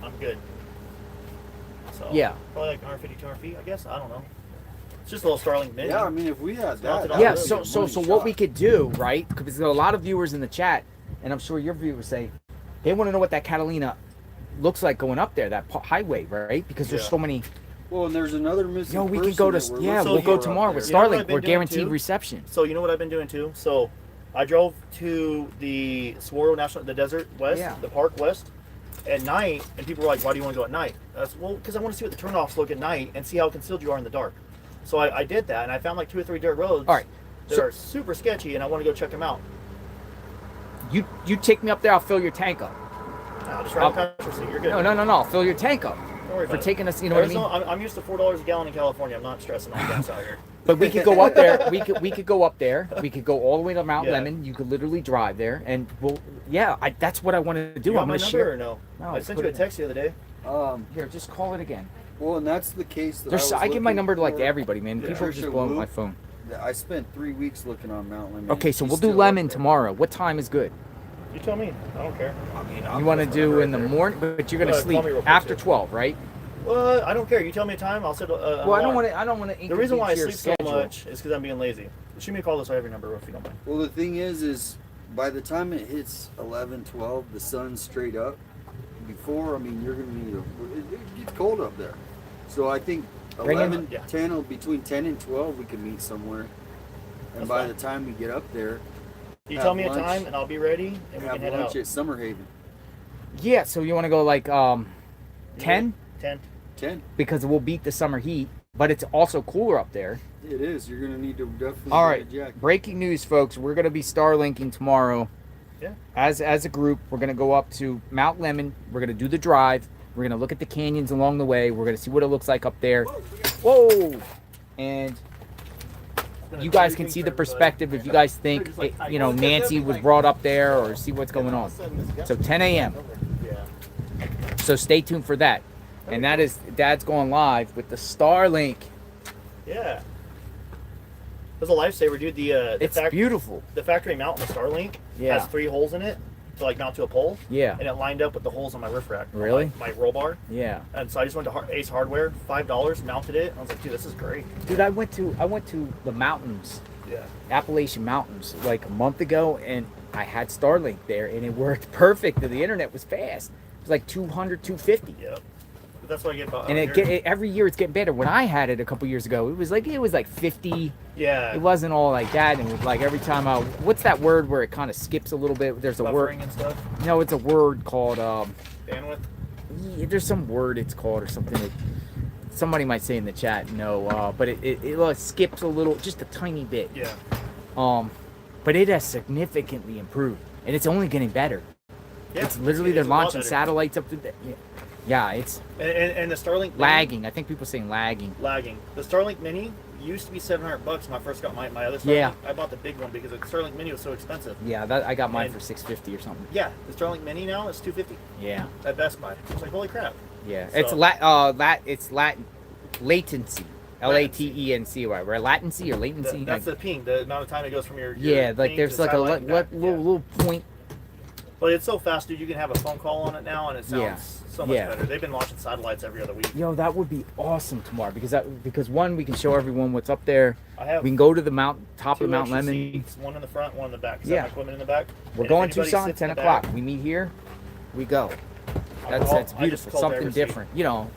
I'm good. So Yeah. Probably like 150, 200 feet, I guess. I don't know. It's just a little Starlink mini. Yeah, I mean, if we had that. Not Yeah. that So what we could do, right? Because there's a lot of viewers in the chat, and I'm sure your viewers say they want to know what that Catalina looks like going up there, that highway, right? Because there's Yeah. so many. Well, and there's another missing. No, we could go to person that we're we'll looking go for tomorrow up with You know what I've Starlink. been We're doing, guaranteed too? reception. So you know what I've been doing too? So I drove to the Saguaro National, the desert west, Yeah. the park west, at night, and people were like, "Why do you want to go at night?" That's well, because I want to see what the turnoffs look at night and see how concealed you are in the dark. So I did that, and I found like 2 or 3 dirt roads. All right. That So- are super sketchy, and I want to go check them out. You take me up there, I'll fill your tank up. I'll just ride the passenger seat. You're good. No, I'll fill your tank up. Don't worry For about taking it. us, you know what I mean? Arizona, I'm used to $4 a gallon in California. I'm not stressing on gas out here. But we could go up there. We could go up there. We could go all the way to Mount Yeah. Lemon. You could literally drive there, and that's what I wanted to do. You got I'm my gonna number share. or no? No, I sent put you a it- text the other day. Here, just call it again. Well, and that's the case that There's, I give my looking number to like for. to everybody, man. Yeah. People are just Trisha blowing Wu. my phone. I spent 3 weeks looking on Mount Lemon. Okay, so He's we'll do still Lemon up there. tomorrow. What time is good? You tell me. I don't care. I mean, You want to do in the morning, but you're gonna Call me sleep real quick, after too. 12, right? Well, I don't care. You tell me a time. I'll set. Well, I don't want to. The reason why I sleep so schedule. much is because I'm being lazy. Shoot me a call this way every number if you don't mind. Well, the thing is by the time it hits 11, 12, the sun's straight up. Before, I mean, you're gonna need it gets cold up there. So I think Bring in- 11, yeah. 10, or between 10 and 12, we can meet somewhere. And That's by fine. the time we get up there, You have tell me a lunch, time and I'll be ready and we have can head lunch out. at Summer Haven. Yeah, so you want to go like 10 10. because we'll beat the summer heat, but it's also cooler up there. It is. You're gonna need to definitely. All get right, a jacket. breaking news, folks. We're gonna be Starlinking tomorrow. Yeah. As a group, we're gonna go up to Mount Lemon. We're gonna do the drive. We're gonna look at the canyons along the way. We're gonna see what it looks like up there. Whoa! And you guys can see the perspective if you guys think, Nancy was brought up there or see what's going on. So 10 a.m. So stay tuned for that. And that is Dad's going live with the Starlink. Yeah. It was a lifesaver, dude. It's beautiful. The factory mount in the Starlink Yeah. has 3 holes in it to like mount to a pole. Yeah. And it lined up with the holes on my roof rack. Really? My roll bar. Yeah. And so I just went to Ace Hardware, $5, mounted it. I was like, dude, this is great. Dude, I went to the mountains, Yeah. Appalachian Mountains, like a month ago, and I had Starlink there, and it worked perfect. The internet was fast. It was like 200, 250. Yep. But that's what I get about. And every year it's getting better. When I had it a couple years ago, it was like 50. Yeah. It wasn't all like that, and it was like every time what's that word where it kind of skips a little bit? There's a Buffering word. and stuff. No, it's a word called Bandwidth. Yeah, there's some word it's called or something that somebody might say in the chat. No, but it skips a little, just a tiny bit. Yeah. But it has significantly improved, and it's only getting better. Yeah, It's literally they're a lot launching better. satellites up to the, yeah, it's And the Starlink lagging. I think people saying lagging. Lagging. The Starlink Mini used to be $700 when I first got my other Starlink. Yeah. I bought the big one because the Starlink Mini was so expensive. Yeah, I got mine And- for $650 or something. Yeah, the Starlink Mini now is $250 Yeah, at Best Buy. It's like holy crap. yeah. So- It's latency, latency, right? Latency or latency. That's the ping, the amount of time it goes from your yeah, like ping there's to like a satellite and back. little point. But it's so fast, dude. You can have a phone call on it now, and it sounds Yeah. so much Yeah. better. They've been launching satellites every other week. Yo, that would be awesome tomorrow because one, we can show everyone what's up there. I have We can go to the top two of Mount extra Lemon. seats, one in the front, one in the back. 'Cause I Yeah. have my equipment in the back. We're And going if anybody Tucson, sits in 10 the o'clock. back- We meet here. We go. That's I just beautiful. called Something every seat. different. You know,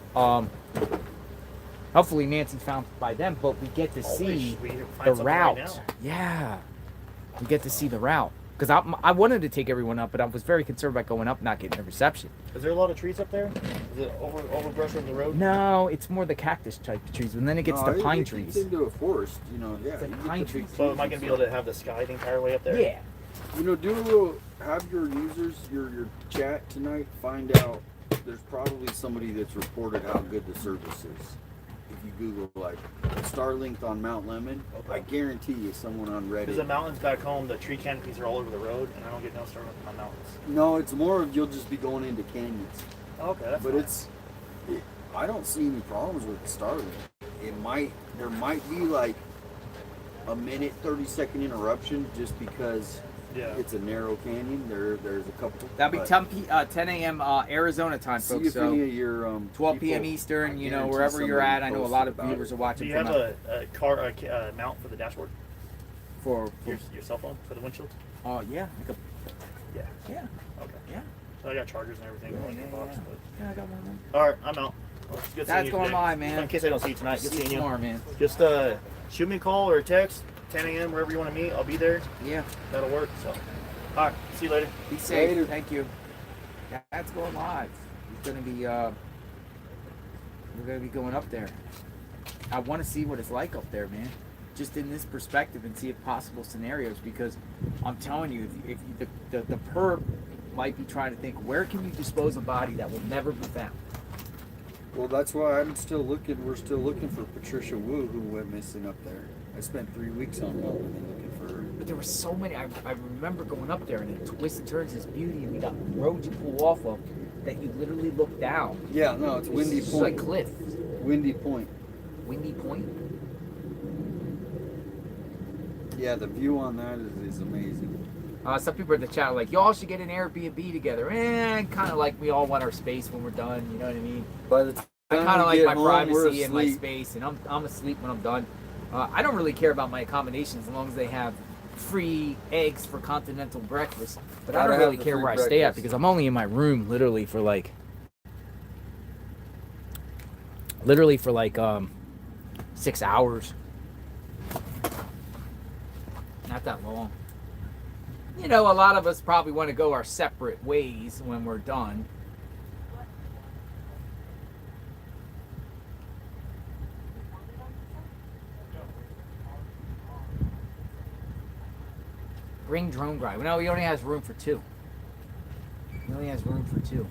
hopefully Nancy's found by then, but we get to see we find the something right route. now. Yeah. We get to see the route. Because I wanted to take everyone up, but I was very concerned about going up not getting a reception. Is there a lot of trees up there? Is it overbrush on the road? No, it's more the cactus type of trees, and then it gets to pine trees. into a forest, you know. Yeah, It's like you get pine the big trees. So am I going to be able to have the sky the entire way up there? Yeah. You know, do a little. Have your users, your chat tonight. Find out. There's probably somebody that's reported how good the service is. If you Google like Starlink on Mount Lemon, I guarantee you someone on Because the Reddit. mountains back home, the tree canopies are all over the road, and I don't get no Starlink on mountains. No, it's more of you'll just be going into canyons. Okay, that's But fine. I don't see any problems with Starlink. There might be like a minute, 30-second interruption just because it's a narrow canyon. There's a couple. That'll be but 10 a.m. Arizona time, see folks. if So any of your 12 p.m. people- I Eastern, you know, guarantee wherever you're somebody at. I know a lot of posted about viewers it. are watching Do you from have a car mount for the dashboard? for Your cell phone for the windshield? Oh yeah. Yeah. Yeah. Okay. Yeah. So I got chargers and everything in your box. But... Yeah, I got one of them. All right, I'm out. Well, it's good seeing That's you going today. live, man. In case I don't see you tonight, good See you seeing you tomorrow, man. Just shoot me a call or a text, 10 a.m. wherever you want to meet. I'll be there. Yeah. That'll work. So, all right, see you later. Be safe. Thank you. That's going live. It's gonna be we're gonna be going up there. I want to see what it's like up there, man. Just in this perspective and see if possible scenarios, because I'm telling you, if the perp might be trying to think, where can you dispose a body that will never be found? Well, that's why I'm still looking. We're still looking for Patricia Wu, who went missing up there. I spent 3 weeks on Mount Lemon looking for her. But there were so many. I remember going up there and it twists and turns this beauty, and we got roads you pull off of that you literally look down. Yeah, no, it's Windy just Point. like cliff. Windy Point. Windy Point. Yeah, the view on that is amazing. Some people in the chat are like, y'all should get an Airbnb together. Kind of like we all want our space when we're done. You know what I mean? By the time I kind of we like get my home, we're privacy and my asleep. space, and I'm asleep when I'm done. I don't really care about my accommodations as long as they have free eggs for continental breakfast. But I Gotta don't have really the care free where I stay at breakfast. because I'm only in my room literally for like 6 hours. Not that long. You know, a lot of us probably want to go our separate ways when we're done. Bring drone drive. No, he only has room for 2. He only has room for 2.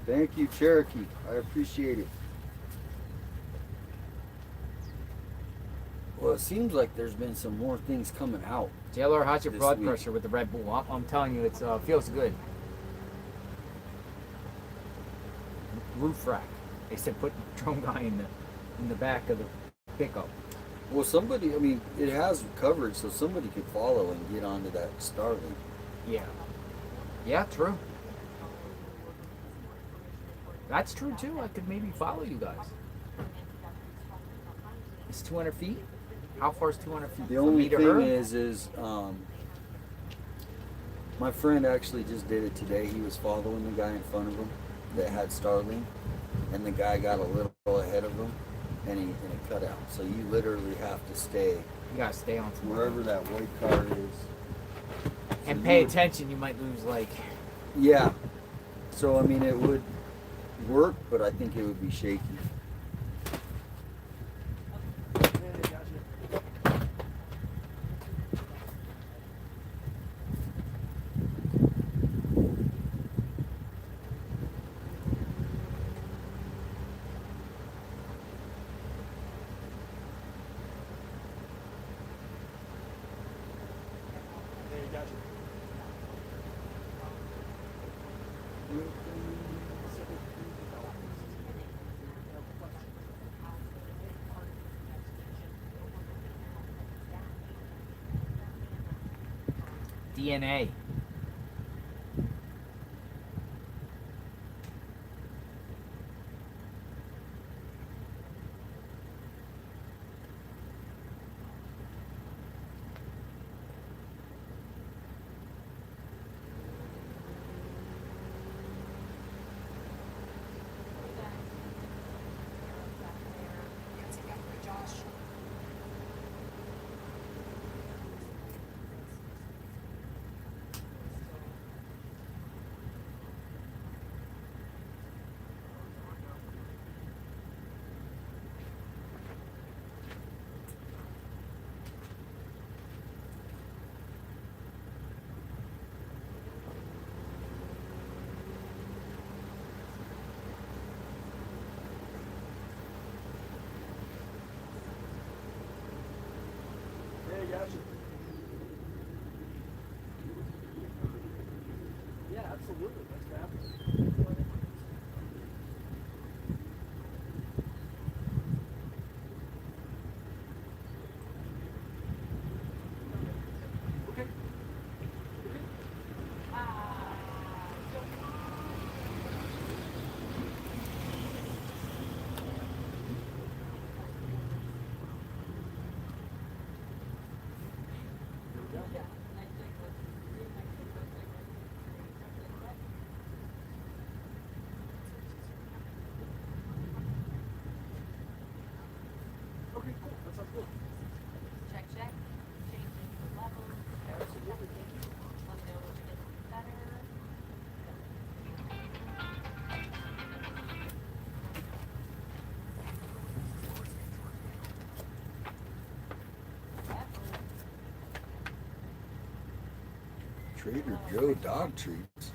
Thank you, Cherokee. I appreciate it. Well, it seems like there's been some more things coming out. JLR, how's your this blood week. pressure with the Red Bull? I'm telling you, it feels good. Roof rack. They said put drone guy in the back of the pickup. Well, somebody, I mean, it has coverage, so somebody could follow and get onto that Starlink. Yeah. Yeah, true. That's true too. I could maybe follow you guys. It's 200 feet. How far is 200 feet? The From only me to thing her? is my friend actually just did it today. He was following the guy in front of him that had Starlink, and the guy got a little ahead of him, and it cut out. So you literally have to stay. You gotta stay on some wherever that white car is. And So pay you would- attention. You might lose like. Yeah. So I mean, it would work, but I think it would be shaky. DNA. Yeah, absolutely. Thanks for having me. Okay, cool. That sounds good. Check, check. Changing the level. Absolutely. Thank you. Let me know when you're getting better. Trader Joe dog treats.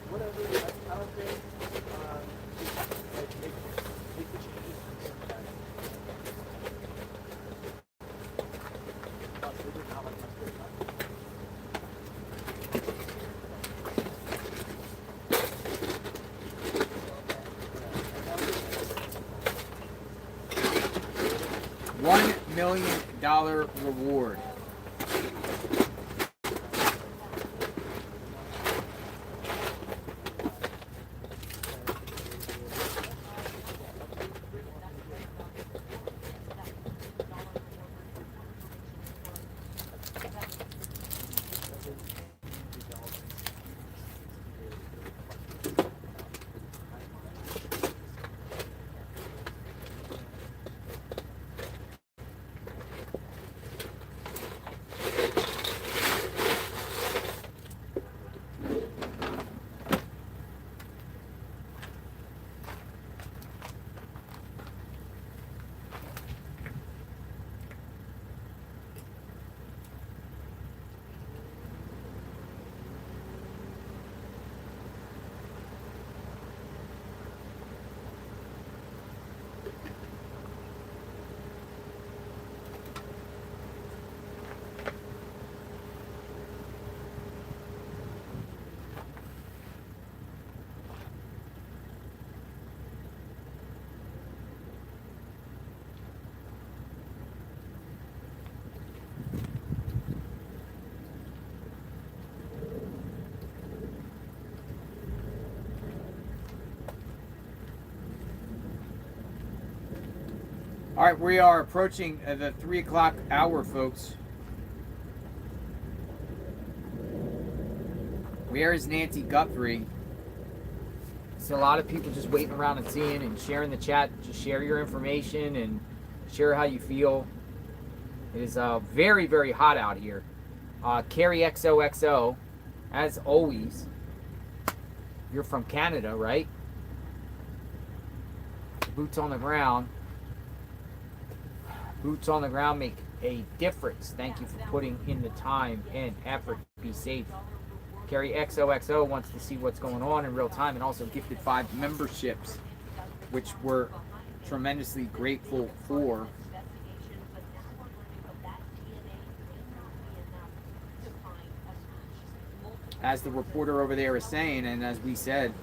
Whatever. I don't think. Make the changes. $1 million reward. All right, we are approaching the 3 o'clock hour, folks. Where is Nancy Guthrie? So a lot of people just waiting around and seeing and sharing the chat. Just share your information and share how you feel. It is very, very hot out here. Carrie XOXO, as always. You're from Canada, right? Boots on the ground. Boots on the ground make a difference. Thank you for putting in the time and effort to be safe. Carrie XOXO wants to see what's going on in real time and also gifted 5 memberships, which we're tremendously grateful for. As the reporter over there is saying, and as we said,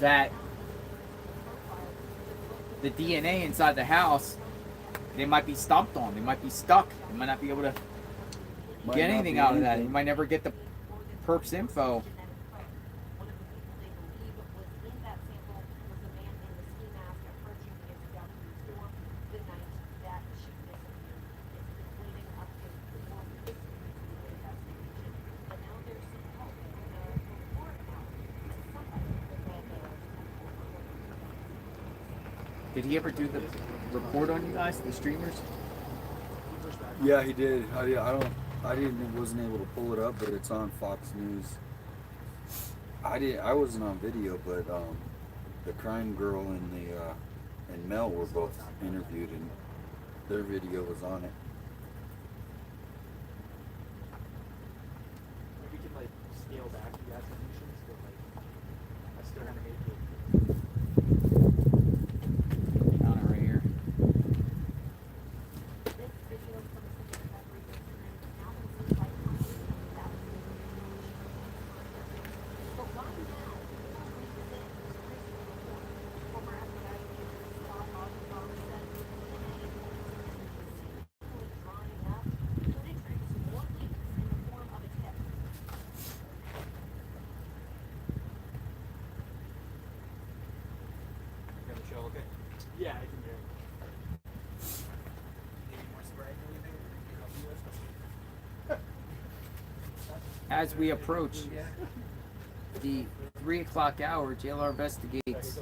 that the DNA inside the house, they might be stomped on, they might be stuck, they might not be able to get anything out of that. You might never get the perp's info. Did he ever do the report on you guys, the streamers? Yeah, he did. Wasn't able to pull it up, but it's on Fox News. I wasn't on video, but the crime girl and Mel were both interviewed, and their video was on it. We can like scale back the attributions, but like I still want to make it. On it right here. Yeah, I can hear it. As we approach the 3 o'clock hour, JLR investigates.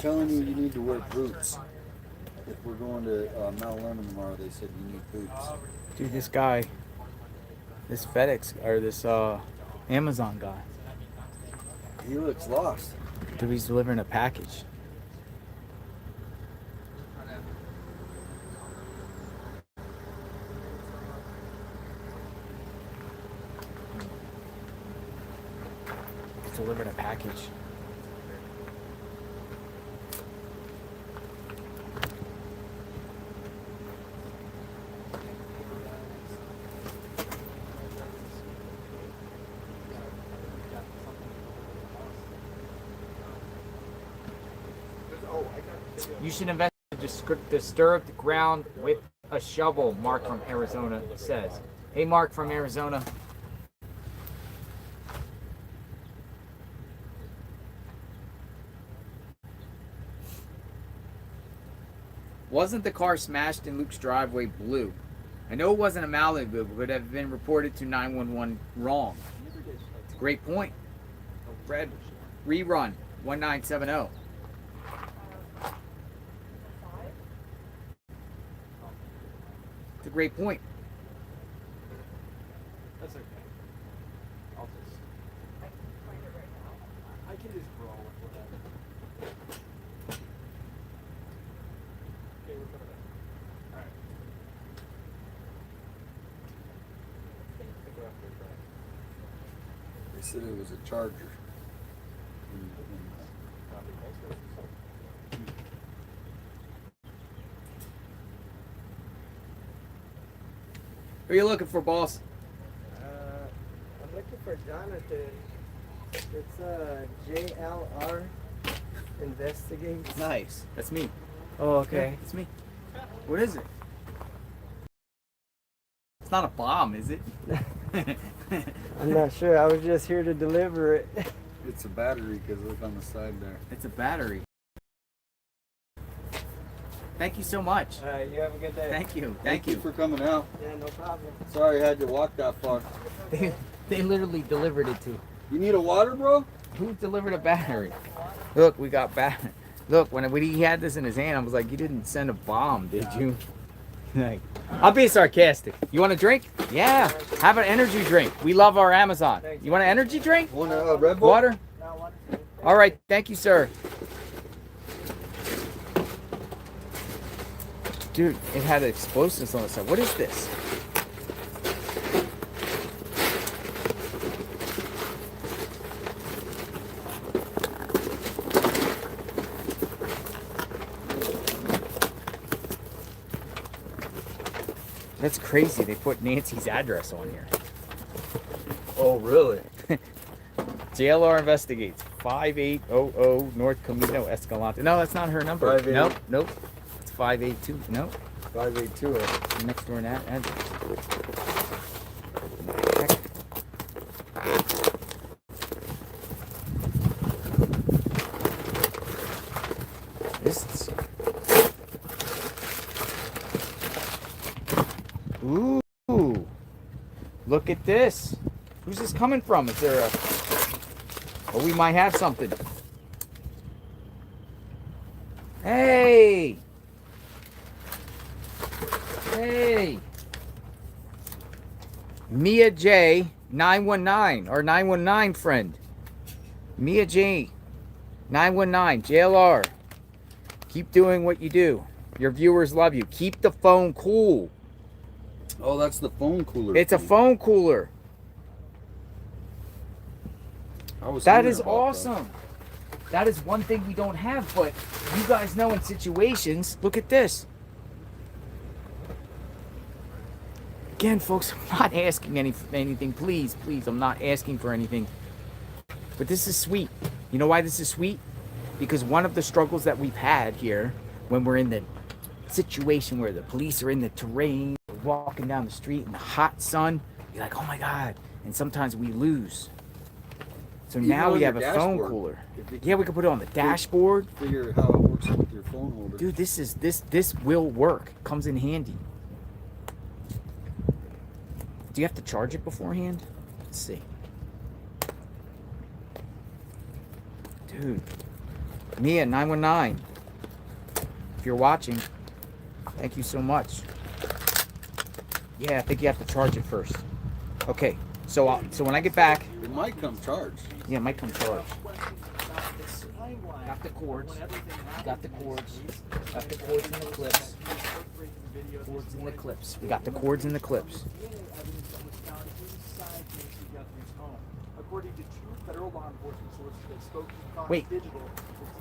telling you you need to wear boots. If we're going to Mount Lemon tomorrow, they said you need boots. Dude, this guy, this FedEx or this Amazon guy. He looks lost. Dude, he's delivering a package. He's delivering a package. You should disturb the ground with a shovel, Mark from Arizona says. Hey, Mark from Arizona. Wasn't the car smashed in Luke's driveway blue? I know it wasn't a Malibu, but would have been reported to 911 wrong. It's a great point. Fred, rerun 1970. It's a great point. That's okay. I'll just. I can just roll with whatever. Okay, we're coming in. Alright. They said it was a Charger. Who are you looking for, boss? I'm looking for Jonathan. It's JLR Investigates. Nice. That's me. Oh, okay. Yeah, it's me. What is it? It's not a bomb, is it? I'm not sure. I was just here to deliver it. It's a battery because look on the side there. It's a battery. Thank you so much. All right, you have a good day. Thank you. Thank you for coming out. Yeah, no problem. Sorry I had to walk that far. They literally delivered it to. You need a water, bro? Who delivered a battery? Look, we got battery. Look, when he had this in his hand, I was like, you didn't send a bomb, did you? Like, I'm being sarcastic. You want a drink? Yeah. Have an energy drink. We love our Amazon. You want an energy drink? Want a Red Bull? Water? All right. Thank you, sir. Dude, it had explosives on the side. What is this? That's crazy. They put Nancy's address on here. Oh, really? JLR investigates 5800 North Camino Escalante. No, that's not her number. Nope, nope. It's 582. Nope. 582. Next door in that address. This. Ooh. Look at this. Who's this coming from? Is there a... Oh, we might have something. Hey! Hey! Mia J 919, our 919 friend. Mia J 919, JLR. Keep doing what you do. Your viewers love you. Keep the phone cool. Oh, that's the phone cooler. It's a phone cooler. That is awesome. That is one thing we don't have, but you guys know in situations, look at this. Again, folks, I'm not asking anything. Please, please, I'm not asking for anything. But this is sweet. You know why this is sweet? Because one of the struggles that we've had here, when we're in the situation where the police are in the terrain, walking down the street in the hot sun, you're like, oh my God. And sometimes we lose. So Even now on we have a your phone dashboard, cooler. if Yeah, we can put it on the dashboard. Figure how it works with your phone holder. Dude, this will work. Comes in handy. Do you have to charge it beforehand? Let's see. Dude. Mia, 919. If you're watching, thank you so much. Yeah, I think you have to charge it first. Okay, so when I get back, it might come charged. Yeah, it might come charged. Got the cords. Got the cords. Got the cords and the clips. Cords and the clips. We got the cords and the clips. According to two federal law enforcement sources that spoke to Fox Wait. Digital,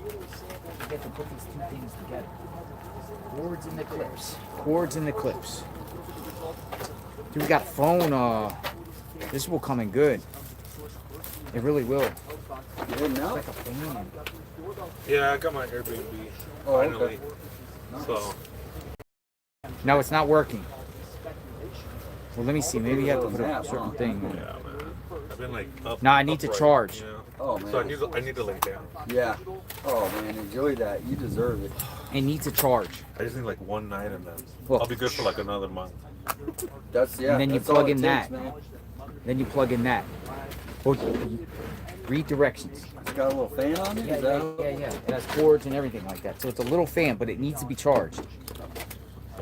the dealer sampled We have to put these two things together. Cords and the clips. Cords and the clips. Dude, we got phone. This will come in good. It really will. You in now? It's like a fan. Yeah, I got my Airbnb Oh, finally. okay. So No, it's not working. Well, let me see. Maybe you have to put a certain thing. yeah, man. I've been like up. No, I need to upright, charge. you know? Oh, man. So I need to lay down. Yeah. Oh man, enjoy that. You deserve it. It needs a charge. I just need like one night and then Well, I'll be good for like another month. That's and then you that's all plug it in takes, that. man. Then you plug in that. Well, read directions. It's got a little fan on it. Yeah, Is that yeah, yeah, yeah. It has cords and everything like that. So it's a little fan, but it needs to be charged.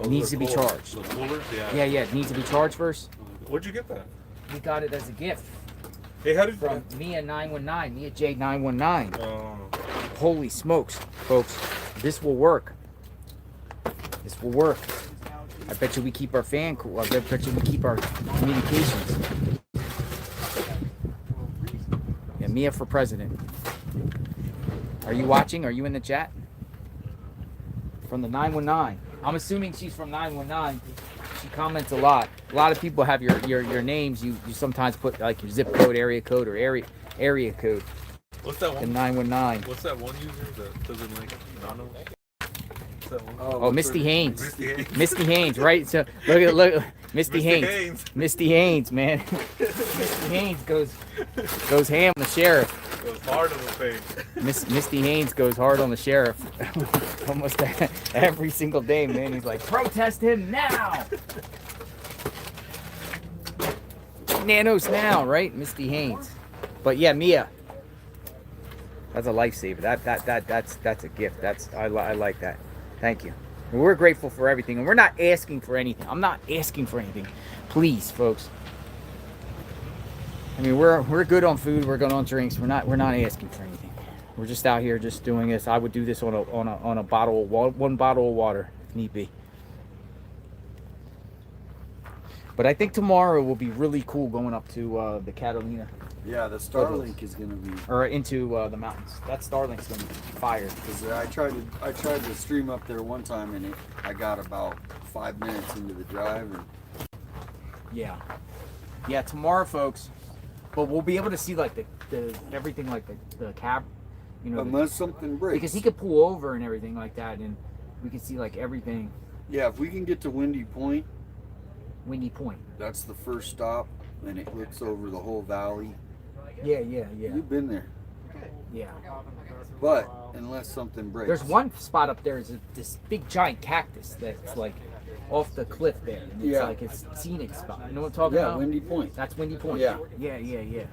It needs to be charged. The coolers? Yeah. Yeah, yeah. It needs to be charged first. Where'd you get that? We got it as a gift. Hey, how did from Mia 919, Mia J 919. Oh. Holy smokes, folks! This will work. This will work. I bet you we keep our fan cool. I bet you we keep our communications. Yeah, Mia for president. Are you watching? Are you in the chat? From the 919. I'm assuming she's from 919. She comments a lot. A lot of people have your names. You sometimes put like your zip code, area code, or area code. What's that one? The 919. What's that one user that doesn't like nano? What's that one? Oh, Misty Haynes. Misty Haynes. Misty Haynes, right? So look, Misty Misty Haynes. Haynes. Misty Haynes, man. Misty Haynes goes ham on the sheriff. Goes hard on the face. Misty Haynes goes hard on the sheriff. Almost every single day, man. He's like, protest him now. Nanos now, right? Misty Haynes. But yeah, Mia. That's a lifesaver. That's a gift. I like that. Thank you. And we're grateful for everything, and we're not asking for anything. I'm not asking for anything. Please, folks. I mean, we're good on food. We're good on drinks. We're not asking for anything. We're just out here just doing this. I would do this on a bottle of one bottle of water if need be. But I think tomorrow will be really cool going up to the Catalina. Yeah, the Starlink is gonna be. Or into the mountains. That Starlink's gonna be fire. Because I tried to stream up there one time and I got about 5 minutes into the drive and. Yeah, tomorrow, folks. But we'll be able to see like the everything, like the cab, you know. Unless something breaks. Because he could pull over and everything like that, and we could see like everything. Yeah, if we can get to Windy Point. Windy Point. That's the first stop, and it looks over the whole valley. Yeah. You've been there. Yeah. But unless something breaks. There's one spot up there is this big giant cactus that's like off the cliff there. And it's like it's scenic spot. You know what I'm talking about? Yeah, Windy Point. That's Windy Point. Yeah. Yeah.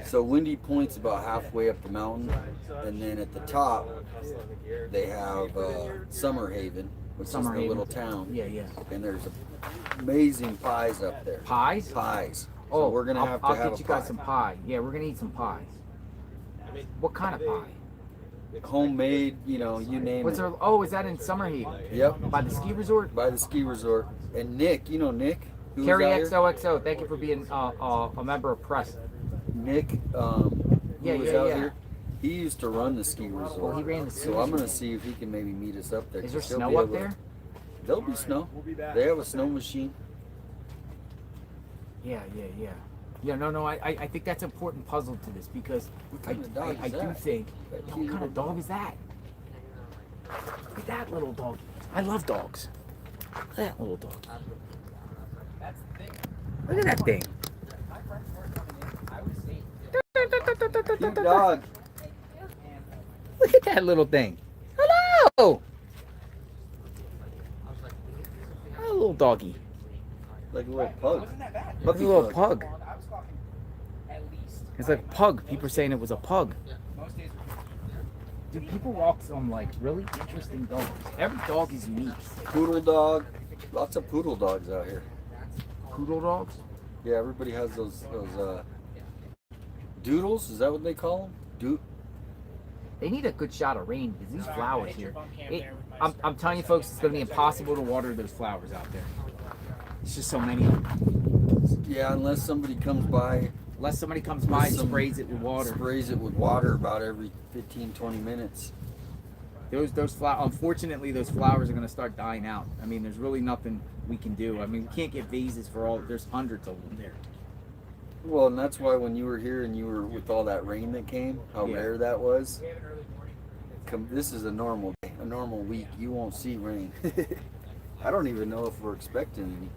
So Windy Point's about halfway up the mountain, and then at the top they have Summer Haven, which Summer is the Haven. little town. Yeah. And there's amazing pies up there. Pies? Pies. Oh, So we're gonna have to I'll have get a you guys pie. some pie. Yeah, we're gonna eat some pie. What kind of pie? Homemade, you name What's it. there? Oh, is that in Summerhaven? Yep. By the ski resort? By the ski resort. And Nick, you know Nick? who was Carrie out here? XOXO, thank you for being a member of press. Nick, who Yeah, was yeah, out yeah. here, he used to run the ski resort. Well, he ran the ski So I'm resort. going to see if he can maybe meet us up there. Is there 'cause he'll snow be up able to- there? There'll be snow. They have a snow machine. Yeah. Yeah, no, I think that's an important puzzle to this because kind of dog I is do that? think, That what cute kind of dog is that? Look at that little dog. I love dogs. Look at that little dog. Look at that thing. Cute dog. Look at that little thing. Hello! Hello, little doggy. Like a little pug. Look a little pug. It's like pug. People are saying it was a pug. Dude, people walk some like really interesting dogs. Every dog is unique. Poodle dog. Lots of poodle dogs out here. Poodle dogs? Yeah, everybody has those doodles. Is that what they call them? They need a good shot of rain because these flowers here. I'm telling you, folks, it's going to be impossible to water those flowers out there. It's just so many of them. Yeah, unless somebody comes by. Unless somebody comes by and sprays it with water. Sprays it with water about every 15, 20 minutes. Those flowers. Unfortunately, those flowers are going to start dying out. I mean, there's really nothing we can do. I mean, we can't get vases for all. There's hundreds of them there. Well, and that's why when you were here and you were with all that rain that came, how rare that was. This is a normal day, a normal week. You won't see rain. I don't even know if we're expecting any.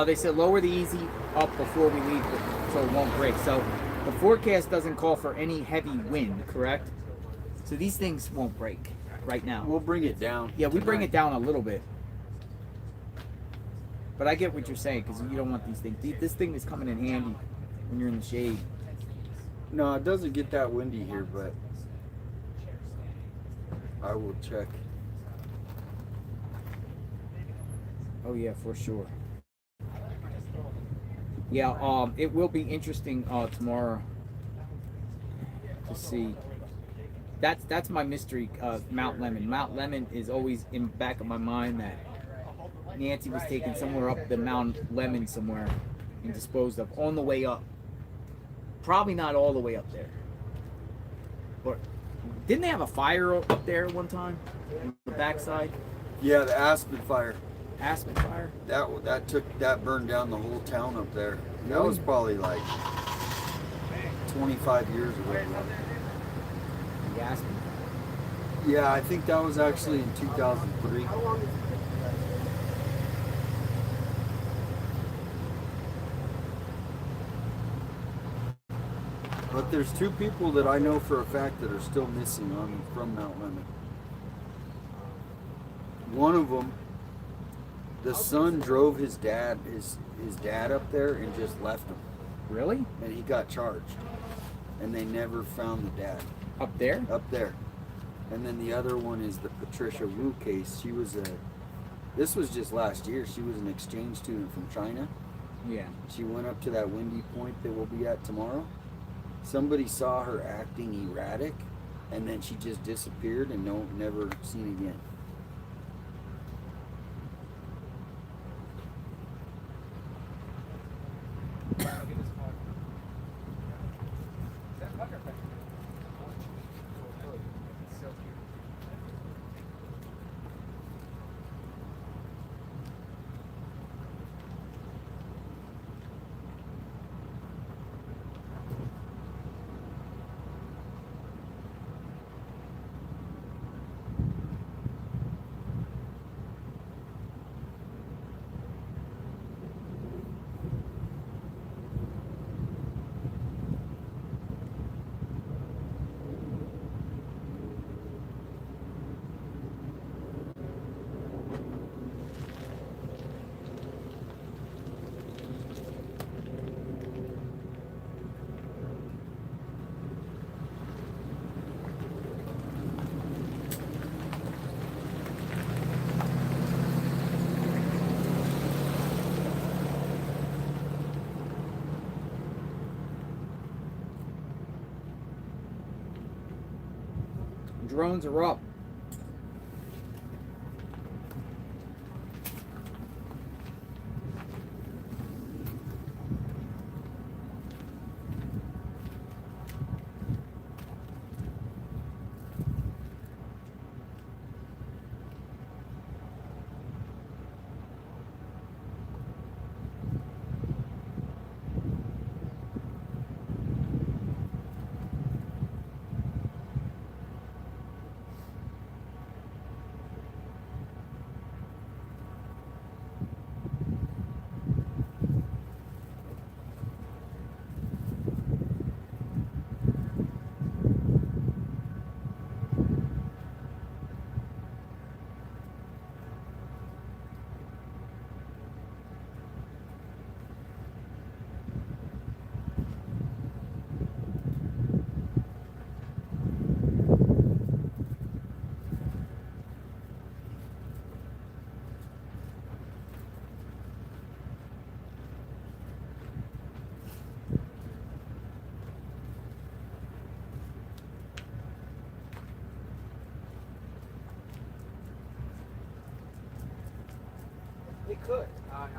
They said lower the easy up before we leave so it won't break. So the forecast doesn't call for any heavy wind, correct? So these things won't break right now. We'll bring it down. Yeah, we bring it down a little bit. But I get what you're saying because you don't want these things. This thing is coming in handy when you're in the shade. No, it doesn't get that windy here, but I will check. Oh yeah, for sure. Yeah, it will be interesting tomorrow to see. That's my mystery. Mount Lemon. Mount Lemon is always in the back of my mind that Nancy was taken somewhere up the Mount Lemon somewhere and disposed of on the way up. Probably not all the way up there. But didn't they have a fire up there one time on the backside? Yeah, the Aspen fire. Aspen fire? That burned down the whole town up there. That was probably like 25 years ago. The Aspen fire. Yeah, I think that was actually in 2003. But there's two people that I know for a fact that are still missing from Mount Lemon. One of them, the son drove his dad up there and just left him. Really? And he got charged. And they never found the dad. Up there? Up there. And then the other one is the Patricia Wu case. This was just last year. She was an exchange student from China. Yeah. She went up to that windy point that we'll be at tomorrow. Somebody saw her acting erratic, and then she just disappeared and never seen again. Drones are up.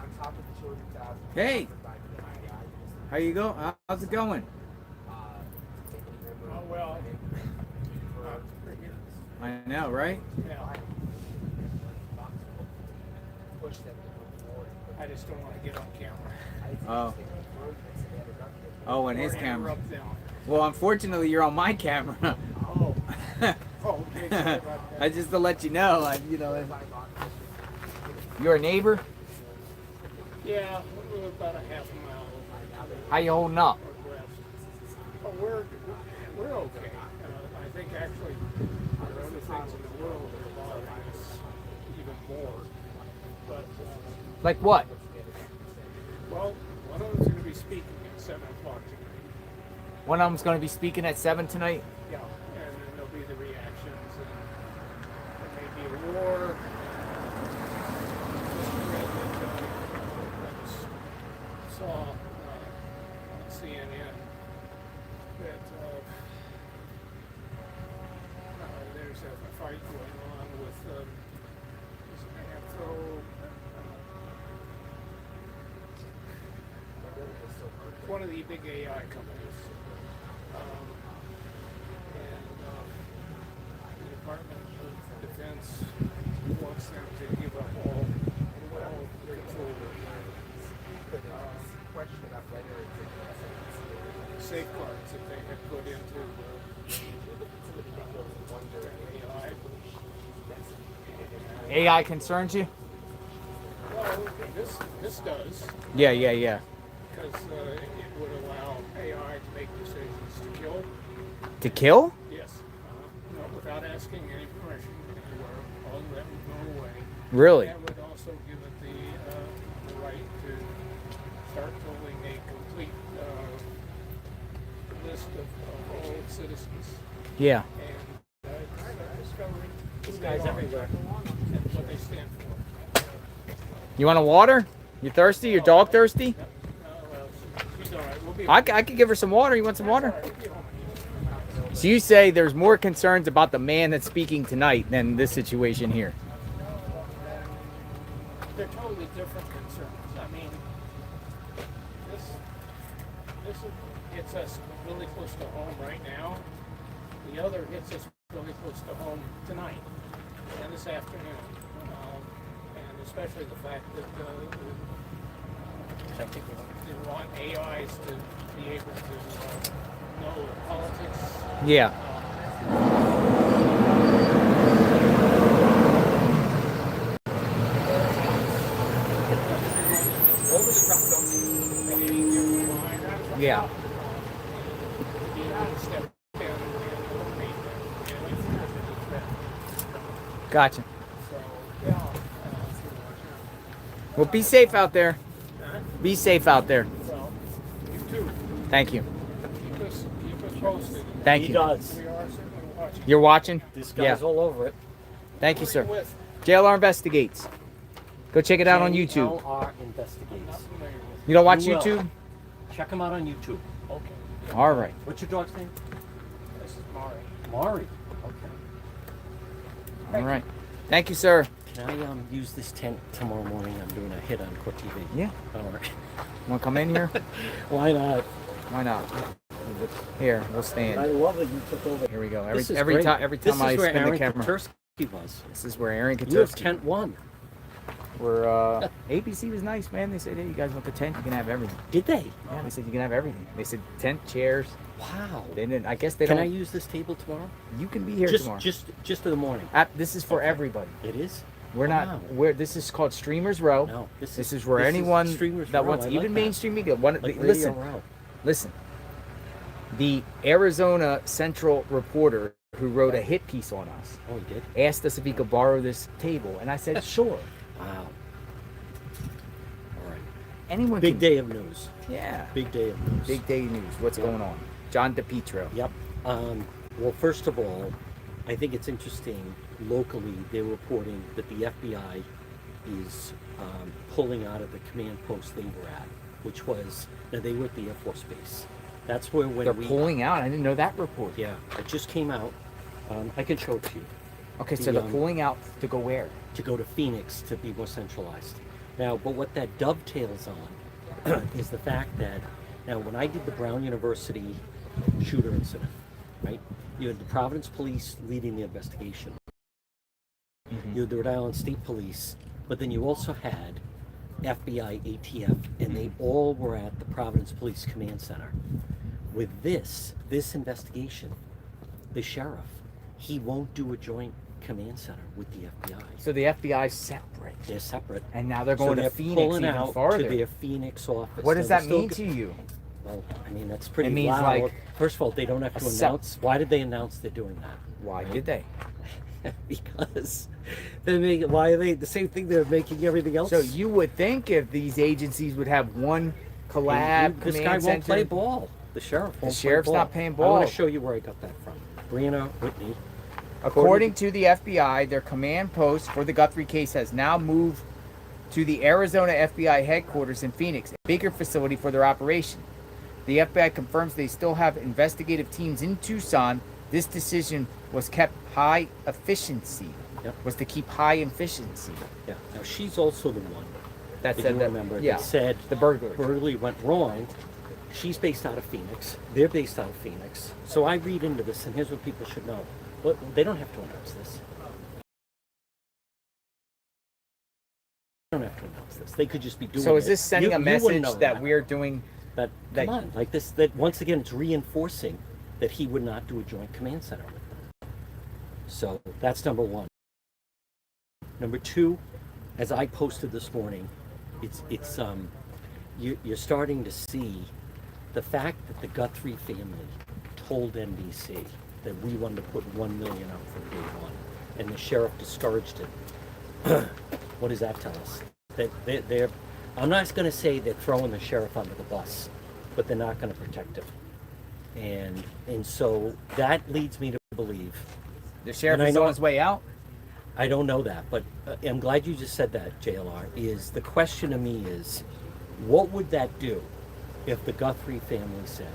on top of the 200,000. Hey, how you go? How's it going? Oh, well. I know, right? Yeah. I just don't want to get on camera. Oh, and his camera. Interrupt them. Well, unfortunately, you're on my camera. Oh. Oh, okay. Sorry about that. I just to let you know, you're a neighbor. Yeah, we're about a half a mile. How you holding up? Northwest. Oh, we're okay. I think actually there are other things in the world that are bothering us even more. But Like what? well, one of them's going to be speaking at 7 o'clock tonight. One of them's going to be speaking at 7 tonight. Yeah, and then there'll be the reactions, and there may be a war. Just read that I just saw on CNN that there's a fight going on with one of the big AI companies. And the Department of Defense wants them to give up all control safeguards that they had put into AI. AI concerns you? Well, this does. Yeah. Because it would allow AI to make decisions to kill. To kill? Yes. No, without asking any permission anywhere. All of that would go away. Really? That would also give it the right to start pulling a complete list of all citizens. Yeah. And discovering who they are and what they stand for. You want a water? You thirsty? Your dog thirsty? She's all right. We'll be I could give her some water. You want some water? So you say there's more concerns about the man that's speaking tonight than this situation here. They're totally different concerns. I mean, this hits us really close to home right now. The other hits us really close to home tonight and this afternoon. And especially the fact that they want AIs to be able to know politics. Yeah. Yeah. Gotcha. Well, be safe out there. Be safe out there. Thank you. Keep us posted. Thank He you. does. We are certainly watching. You're watching? This guy's all over it. Thank you, sir. JLR Investigates. Go check it out on YouTube. JLR Investigates. You don't watch You will. YouTube? Check him out on YouTube. Okay. All right. What's your dog's name? This is Mari. Mari. Okay. All right. Thank you, sir. Can I use this tent tomorrow morning? I'm doing a hit on Court TV. Yeah. All right. Want to come in here? Why not? Why not? Here, we'll stand. I love that you took over. Here we go. This is Every great. time This I is where spin the Aaron camera. Katursky was. This is where Aaron You have Katursky. tent 1. We're ABC was nice, man. They said, hey, you guys want the tent? You can have everything. Did they? Yeah, they said you can have everything. They said tent, chairs. Wow. They didn't. I guess they Can don't. I use this table tomorrow? You can be here tomorrow. Just in the morning. This is for everybody. It is. We're Wow. not. We're. This is called Streamers Row. No, This is where anyone Streamers that Row. wants I even like that. mainstream media. Like Radio Listen. Row. Listen. The Arizona Central reporter who wrote a hit piece on us Oh, he did? asked us if he could borrow this table, and I said sure. Wow. All right. Anyone. Big can, day of news. Yeah. Big day of news. Big day news. What's going on? John DePietro. Yep. Well, first of all, I think it's interesting. Locally, they're reporting that the FBI is pulling out of the command post they were at, which was, now they were at the Air Force Base. That's where when They're we... pulling out. I didn't know that report. Yeah, it just came out. I can show it to you. Okay, so they're pulling out to go where? To go to Phoenix to be more centralized. Now, but what that dovetails on is the fact that now when I did the Brown University shooter incident, right? You had the Providence Police leading the investigation. You had the Rhode Island State Police, but then you also had FBI, ATF, and they all were at the Providence Police Command Center. With this investigation, the sheriff, he won't do a joint command center with the FBI. So the FBI is separate. They're separate. And now they're going to Phoenix pulling even out farther. to their Phoenix office. What does Now, that we're mean still to you? Well, I mean, that's pretty It means loud. like First of all, they don't have to announce. Why did they announce they're doing that? Why Right? did they? Because they're making. Why are they the same thing? They're making everything else. So you would think if these agencies would have one collab, This guy command won't play center- ball. The sheriff won't The sheriff's play ball. not playing I ball. want to show you where I got that from. Brianna Whitney. According to the FBI, their command post for the Guthrie case has now moved to the Arizona FBI headquarters in Phoenix, a bigger facility for their operation. The FBI confirms they still have investigative teams in Tucson. This decision was kept high efficiency. Was to keep high efficiency. Yeah. Now she's also the one that if said you that. remember, Yeah. that said the burglary. Burglary went wrong. She's based out of Phoenix. They're based out of Phoenix. So I read into this, and here's what people should know. But they don't have to announce this. They don't have to announce this. They could just be doing it. So is this sending a You wouldn't message know that we're doing? That come on, like this. That once again, it's reinforcing that he would not do a joint command center with them. So that's number one. Number two, as I posted this morning, you're starting to see the fact that the Guthrie family told NBC that we wanted to put $1 million up from day one, and the sheriff discouraged it. What does that tell us? That they're I'm not going to say they're throwing the sheriff under the bus, but they're not going to protect him, and so that leads me to believe the sheriff is on his way out. I don't know that, but I'm glad you just said that, JLR. Is the question to me is, what would that do if the Guthrie family said,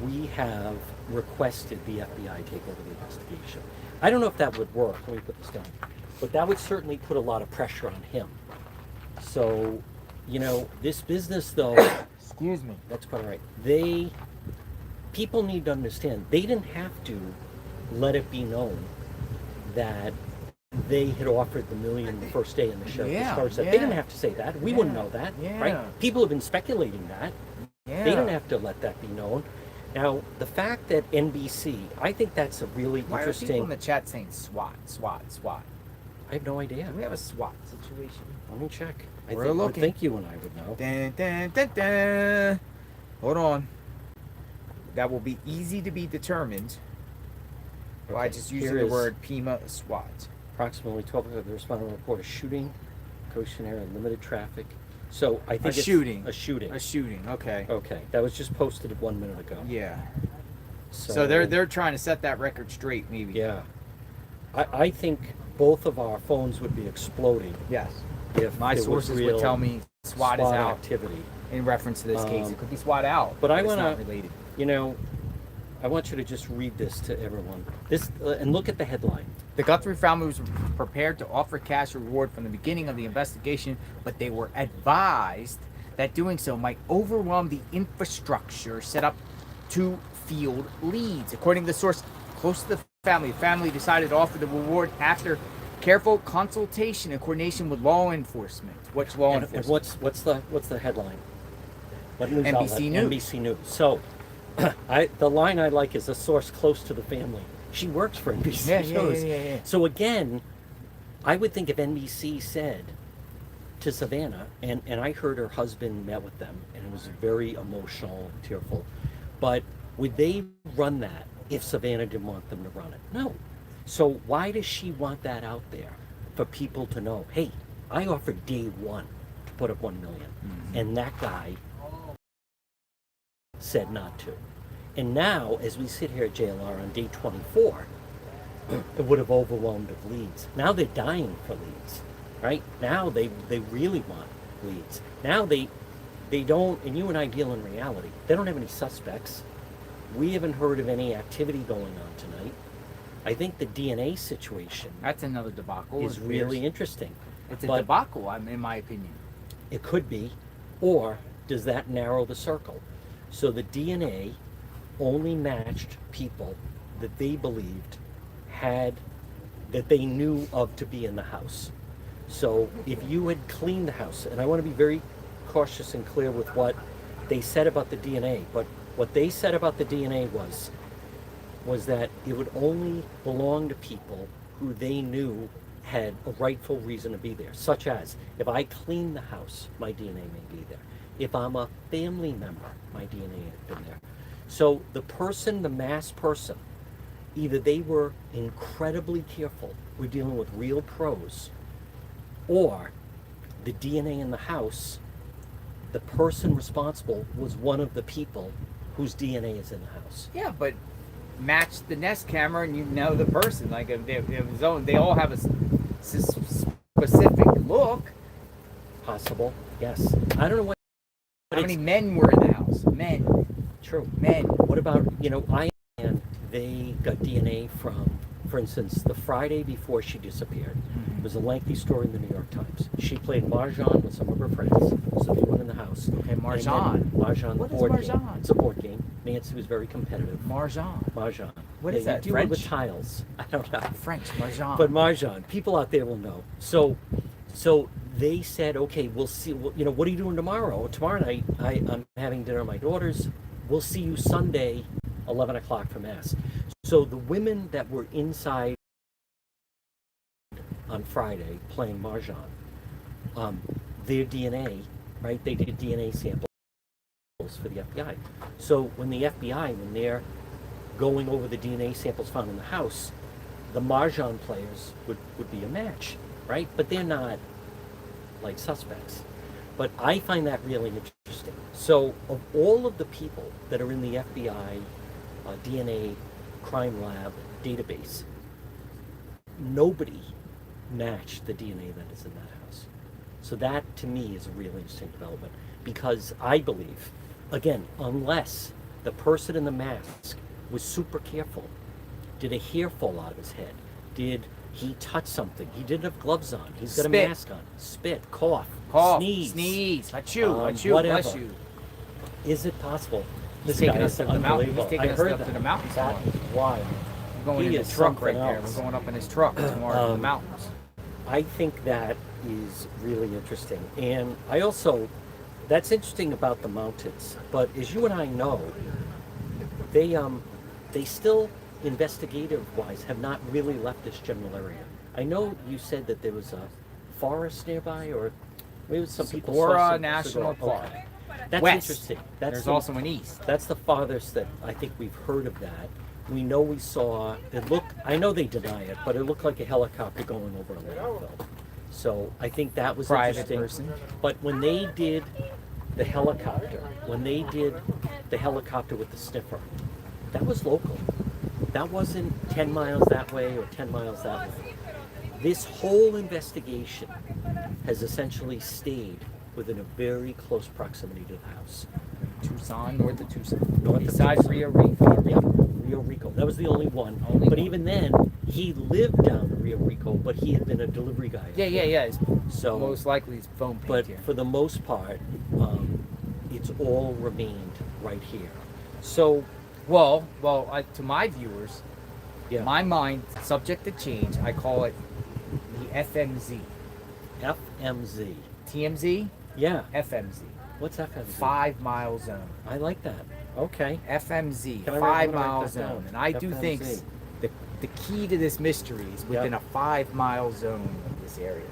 we have requested the FBI take over the investigation? I don't know if that would work. Let me put this down. But that would certainly put a lot of pressure on him. So, you know, this business though, excuse me, that's quite all right. People need to understand, they didn't have to let it be known that they had offered the $1 million the first day and the sheriff discouraged that. They didn't have to say that. We wouldn't know that, right? People have been speculating that. They didn't have to let that be known. Now, the fact that NBC, I think that's a really Why interesting. are people in the chat saying SWAT, SWAT, SWAT? I have no idea. Do we have a SWAT situation? Let me check. We're I looking. think you and I would know. Dun, dun, dun, dun. Hold on. That will be easy to be determined by just using here the is- word Pima SWAT. Approximately 12 of the respondent report a shooting, Goshen area, limited traffic. So I think A it's shooting. A shooting. A shooting. Okay. Okay, that was just posted 1 minute ago. Yeah. So, So they're trying to set that record straight, maybe. Yeah. I think both of our phones would be exploding. Yes. If My there was sources would real tell me SWAT is out activity in reference to this case. It could be SWAT out, But I it's want not to, related. you know, I want you to just read this to everyone. This and look at the headline. The Guthrie family was prepared to offer cash reward from the beginning of the investigation, but they were advised that doing so might overwhelm the infrastructure set up to field leads. According to the source close to the family decided to offer the reward after careful consultation and coordination with law enforcement. Which law And enforcement? what's the headline? What news NBC outlet? News. NBC News. So, the line I like is a source close to the family. She works for NBC News. Yeah. So again, I would think if NBC said to Savannah, and I heard her husband met with them, and it was very emotional, tearful, but would they run that if Savannah didn't want them to run it? No. So why does she want that out there for people to know, hey, I offered day one to put up $1 million, and that guy said not to. And now, as we sit here at JLR on day 24, it would have overwhelmed of leads. Now they're dying for leads, right? Now they really want leads. Now they don't, and you and I deal in reality, they don't have any suspects. We haven't heard of any activity going on tonight. I think the DNA situation That's another debacle. is really interesting. It's a But debacle, in my opinion. it could be, or does that narrow the circle? So the DNA only matched people that they believed that they knew of to be in the house. So if you had cleaned the house, and I want to be very cautious and clear with what they said about the DNA, but what they said about the DNA was that it would only belong to people who they knew had a rightful reason to be there, such as if I clean the house, my DNA may be there. If I'm a family member, my DNA had been there. So the mass person, either they were incredibly careful, we're dealing with real pros, or the DNA in the house, the person responsible was one of the people whose DNA is in the house. Yeah, but match the Nest camera and you know the person. Like if they all have a specific look. Possible, yes. I don't know what. How many men were in the house? Men. True. Men. What about, and they got DNA from, for instance, the Friday before she disappeared. It was a lengthy story in the New York Times. She played Mahjong with some of her friends, so they went in the house. Okay, Mahjong. Mahjong. What is board Mahjong? Game. It's a board game. Nancy was very competitive. Mahjong. What is You that? do it French? with tiles. I don't know. French. Mahjong. But Mahjong. People out there will know. So they said, okay, we'll see. What are you doing tomorrow? Tomorrow night, I'm having dinner with my daughters. We'll see you Sunday, 11 o'clock for Mass. So the women that were inside on Friday playing Mahjong, their DNA, right? They did DNA samples for the FBI. So when the FBI, when they're going over the DNA samples found in the house, the Mahjong players would be a match, right? But they're not like suspects. But I find that really interesting. So of all of the people that are in the FBI DNA crime lab database, nobody matched the DNA that is in that house. So that to me is a really interesting development, because I believe, again, unless the person in the mask was super careful, did a hair fall out of his head? Did he touch something? He didn't have gloves on. He's got a mask on. Spit, cough, sneeze, achoo, whatever. bless you. Is it possible? He's This taking guy us is up the mountain. He's unbelievable. taking I us heard up to that. the mountains. That tomorrow. is wild. We're going He in is the truck right something there. else. We're going up in his truck tomorrow to the mountains. I think that is really interesting. And I also, that's interesting about the mountains. But as you and I know, they still, investigative-wise, have not really left this general area. I know you said that there was a forest nearby, or maybe some people saw Saguaro some National Park. Okay. That's West. interesting. There's also an east. That's the farthest that I think we've heard of that. We know we saw, I know they deny it, but it looked like a helicopter going over a landfill. So I think that was Private interesting. person. But when they did the helicopter with the sniffer, that was local. That wasn't 10 miles that way or 10 miles that way. This whole investigation has essentially stayed within a very close proximity to the house. Tucson, north of Tucson. North of Besides Tucson. Rio Rico. Yeah, Rio Rico. That was the only one. But even then, he lived down in Rio Rico, but he had been a delivery guy. Yeah. So most likely his phone pinged But here. for the most part, it's all remained right here. So, well, to my viewers, my mind, subject to change, I call it the FMZ. FMZ. TMZ? Yeah. FMZ. What's FMZ? 5 mile zone. I like that. Okay. FMZ, Can I 5 write mile that zone. down? And I do think FMZ. the key to this mystery is within a 5 mile zone of this area.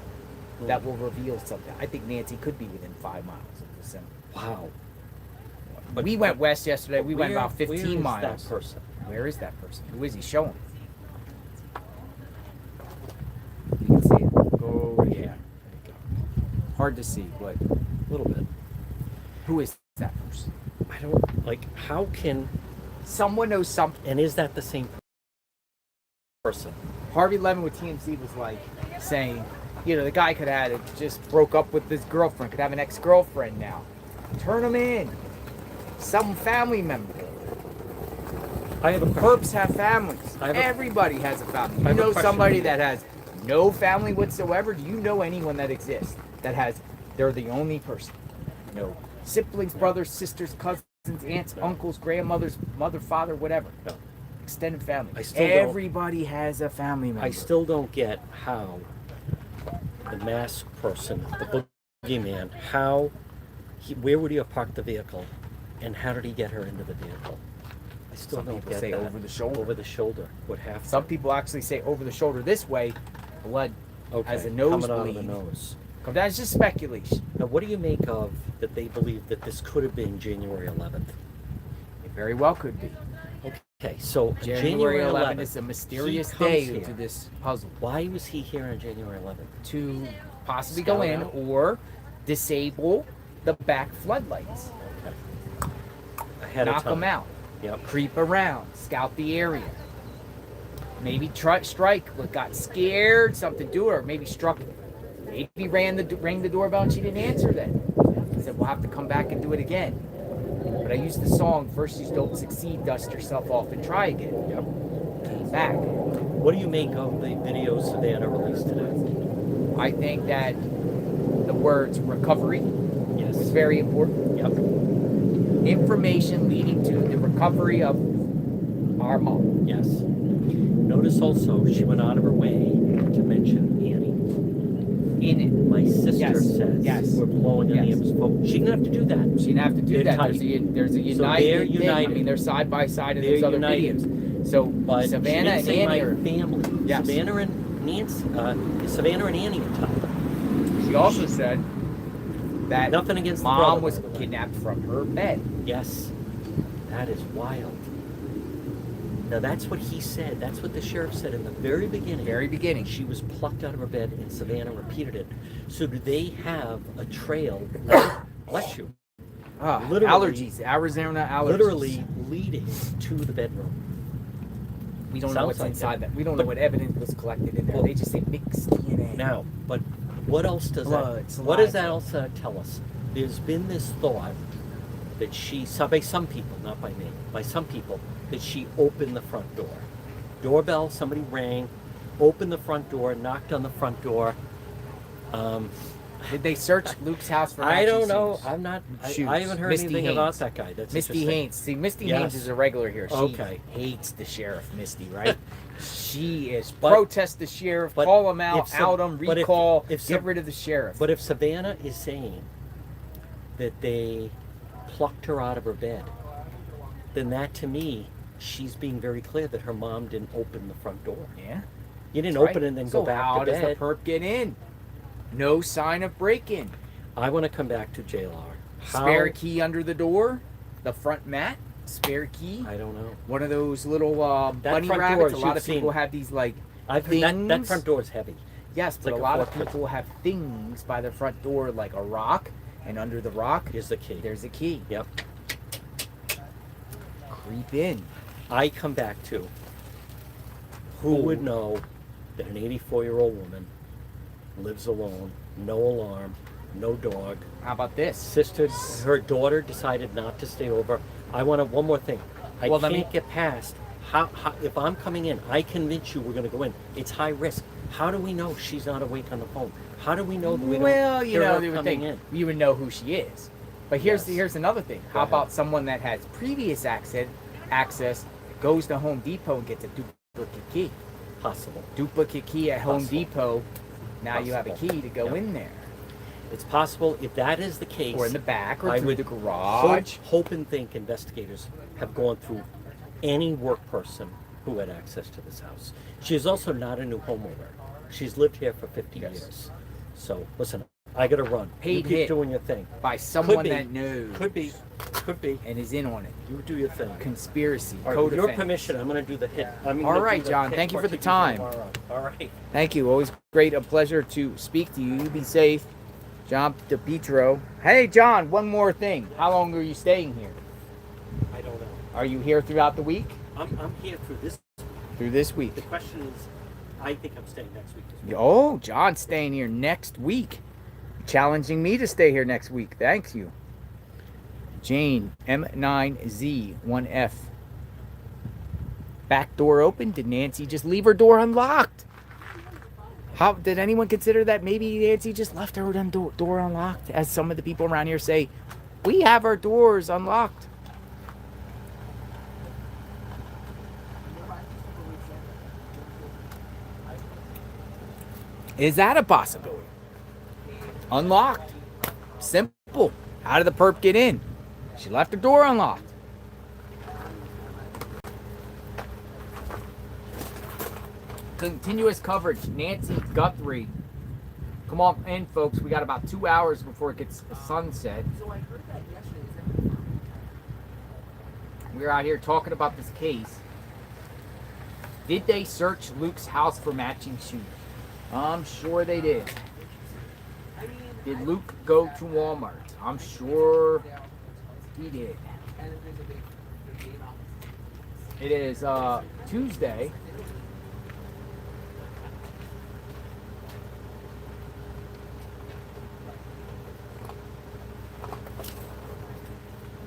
That will reveal something. I think Nancy could be within 5 miles of the center. Wow. We went west yesterday. We went about 15 where is miles. that person? Where is that person? Who is he? Show him. You can see it. Go over here. Hard to see, but a little bit. Who is that person? I don't, like, how can someone know something? And is that the same person? Harvey Levin with TMZ was like saying, the guy could have just broke up with his girlfriend, could have an ex-girlfriend now. Turn him in. Some family member. I have a perps have families. Everybody has a family. You know somebody that has No family whatsoever. Do you know anyone that exists they're the only person? No siblings, brothers, sisters, cousins, aunts, uncles, grandmothers, mother, father, whatever. No. Extended family. Everybody has a family member. I still don't get how the masked person, the boogeyman, where would he have parked the vehicle, and how did he get her into the vehicle? I still Some don't people get say that. over the shoulder. Over the shoulder would have to. Some people actually say over the shoulder this way, blood as a coming nosebleed. out of the nose. That's just speculation. Now, what do you make of that they believe that this could have been January 11th? It very well could be. Okay, so January 11th is a mysterious day to this puzzle. Why was he here on January 11th? To possibly Scout go in out? or disable the back floodlights. Ahead of Knock time. them out. Yep. Creep around. Scout the area. Maybe strike. Got scared. Something to her. Maybe struck. Maybe rang the doorbell and she didn't answer then. I said, we'll have to come back and do it again. But I used the song, first you don't succeed, dust yourself off and try again. Yep. Came back. What do you make of the video Savannah released today? I think that the words recovery was very important. Yep. Information leading to the recovery of our mom. Yes. Notice also she went out of her way to mention Annie. In it. My sister says we're blowing on the phone. She didn't have to do that. She didn't have to do that. There's a united thing. I mean, they're side by side in those other videos. So But Savannah and Annie are family. Yes. Savannah and Nancy, Savannah and Annie are tied. She also said that nothing against the mom brother, was by the way. kidnapped from her bed. Yes. That is wild. Now that's what he said. That's what the sheriff said in the very beginning. Very beginning. She was plucked out of her bed and Savannah repeated it. So do they have a trail, bless you, allergies, Arizona allergies. literally leading to the bedroom? We don't know what's inside that. We don't know what evidence was collected in there. They just say mixed DNA. Now, but what else does Blood, that? What does that saliva. also tell us? There's been this thought that by some people, not by me, by some people, that she opened the front door. Doorbell, somebody rang, opened the front door, knocked on the front door. Did they search Luke's house for I don't matching know. shoes? I'm not. Shoes. I haven't heard Misty anything Haynes. about that guy. That's Misty interesting. Haynes. See, Misty Yes. Haynes is a regular here. She Okay. hates the sheriff, Misty, right? She is But- protest the sheriff, but call him out, if Sa- out him, but if- recall, if get Sa- rid of the sheriff. But if Savannah is saying that they plucked her out of her bed, then that to me, she's being very clear that her mom didn't open the front door. Yeah. You didn't That's open right. it and then So go back how to does bed. the perp get in? No sign of break-in. I want to come back to JLR. Spare key under the door, the front mat, spare key. I don't know. One of those little That bunny front rabbits. door, A lot you've of people seen- have these like I've heard that things. front door is heavy. Yes, It's but like a a lot of forklift. people have things by the front door, like a rock, and under the rock is the key. There's a key. Yep. Creep in. I come back to who would know that an 84-year-old woman lives alone, no alarm, no dog. How about this? Sister, her daughter decided not to stay over. I want to, one more thing. I Well, let can't me- get past how if I'm coming in, I convince you we're going to go in. It's high risk. How do we know she's not awake on the phone? How do we know that we Well, don't you hear know, her they would coming think in? you would know who she is. But here's Yes. here's another thing. Go How ahead. about someone that has previous access, goes to Home Depot and gets a duplicate key? Possible. Duplicate key at Home Possible. Depot. Now you have a Possible. key to go Yep. in there. It's possible if that is the case. Or in the back, or I through would the garage. Hope and think investigators have gone through any work person who had access to this house. She is also not a new homeowner. She's lived here for 50 years. So listen, I gotta run. Paid you keep hit doing your thing. by someone Could be. that knows. Could be. Could be. And is in on it. You do your thing. Conspiracy. All right, with your Co-defendants. permission, I'm gonna do the hit. All right, John. Thank you for the time. All right. Thank you. Always a pleasure to speak to you. You be safe. John DePietro. Hey, John, one more thing. How long are you staying here? I don't know. Are you here throughout the week? I'm here through this. Through this week. The question is, I think I'm staying next week as well. Oh, John's staying here next week. Challenging me to stay here next week. Thank you. Jane, M9Z1F. Back door open. Did Nancy just leave her door unlocked? How did anyone consider that maybe Nancy just left her door unlocked? As some of the people around here say, we have our doors unlocked. Is that a possibility? Unlocked. Simple. How did the perp get in? She left her door unlocked. Continuous coverage. Nancy Guthrie. Come on in, folks. We got about 2 hours before it gets sunset. We're out here talking about this case. Did they search Luke's house for matching shoes? I'm sure they did. Did Luke go to Walmart? I'm sure he did. It is Tuesday.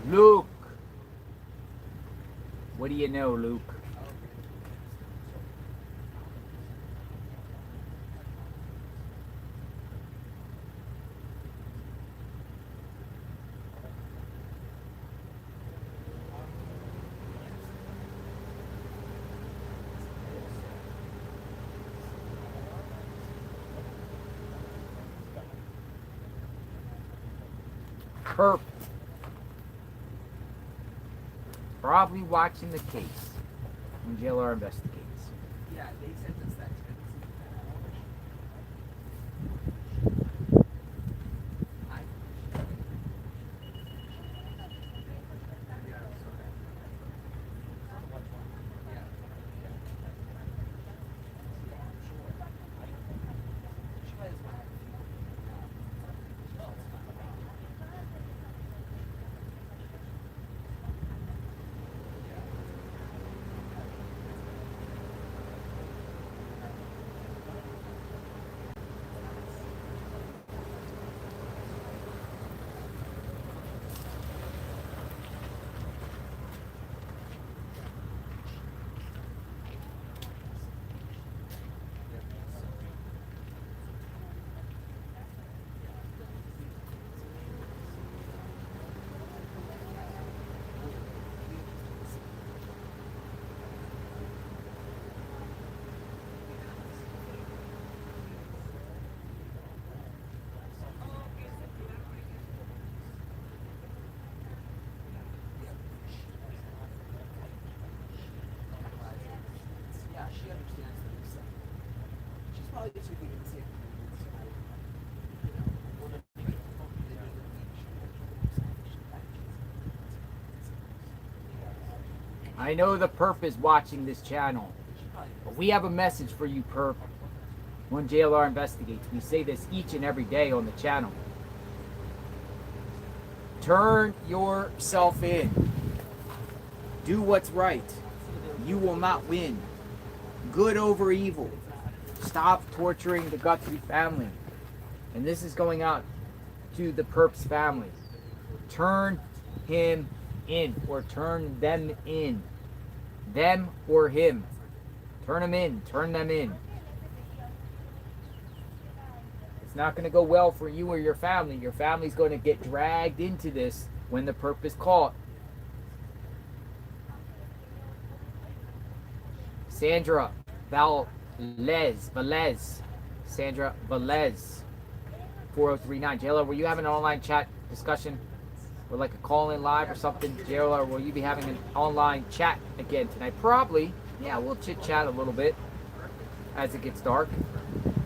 Luke. What do you know, Luke? Perp. Probably watching the case when JLR investigates. Yeah, they sent us that. She understands the reset. She's probably just thinking the same thing. I know the perp is watching this channel, but we have a message for you, perp. When JLR investigates, we say this each and every day on the channel. Turn yourself in. Do what's right. You will not win. Good over evil. Stop torturing the Guthrie family. And this is going out to the perp's family. Turn him in, or turn them in. Them or him. Turn them in. Turn them in. It's not going to go well for you or your family. Your family's going to get dragged into this when the perp is caught. Sandra Velez. Sandra Velez. 4039. JLR, will you have an online chat discussion or like a call-in live or something? JLR, will you be having an online chat again tonight? Probably. Yeah, we'll chit-chat a little bit as it gets dark.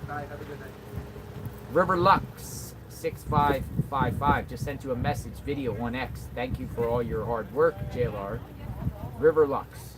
Bye, have a good night. River Lux 6555 just sent you a message video on X. Thank you for all your hard work, JLR. River Lux.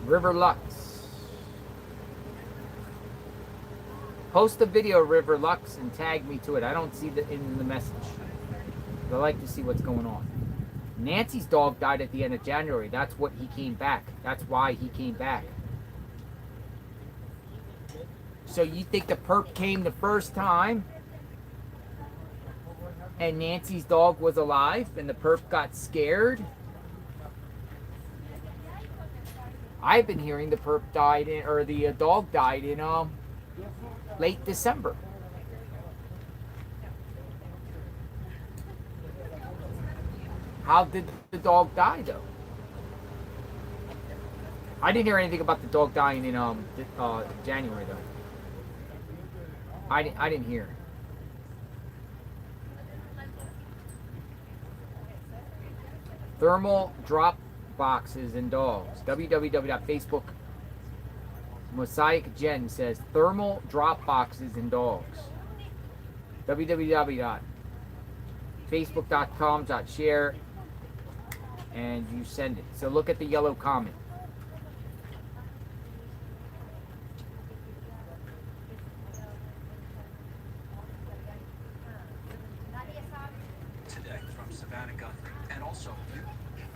River Lux. Post the video, River Lux, and tag me to it. I don't see it in the message. I like to see what's going on. Nancy's dog died at the end of January. That's what he came back. That's why he came back. So you think the perp came the first time and Nancy's dog was alive and the perp got scared? I've been hearing the perp died in, or the dog died in late December. How did the dog die, though? I didn't hear anything about the dog dying in January, though. I didn't hear. Thermal drop boxes and dogs. www.facebook. Mosaic Jen says thermal drop boxes and dogs. www.facebook.com/share and you send it. So look at the yellow comment. Today from Savannah Guthrie, and also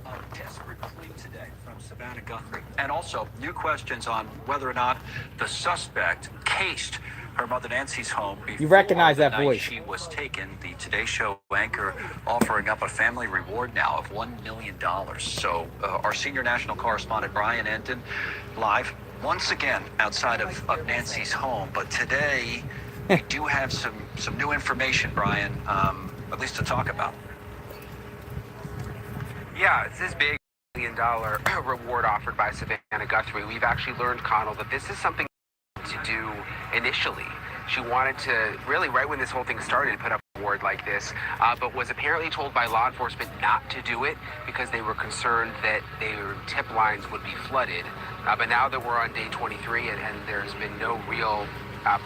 a desperate plea today from Savannah Guthrie, and also new questions on whether or not the suspect cased her mother Nancy's home before You recognize the that night voice. she was taken. The Today Show anchor offering up a family reward now of $1 million. So our senior national correspondent Brian Enton live once again outside of Nancy's home. But today we do have some new information, Brian, at least to talk about. Yeah, it's this big $1 million reward offered by Savannah Guthrie. We've actually learned, Connell, that this is something to do initially. She wanted to really, right when this whole thing started, put up a reward like this, but was apparently told by law enforcement not to do it because they were concerned that their tip lines would be flooded. But now that we're on day 23 and there's been no real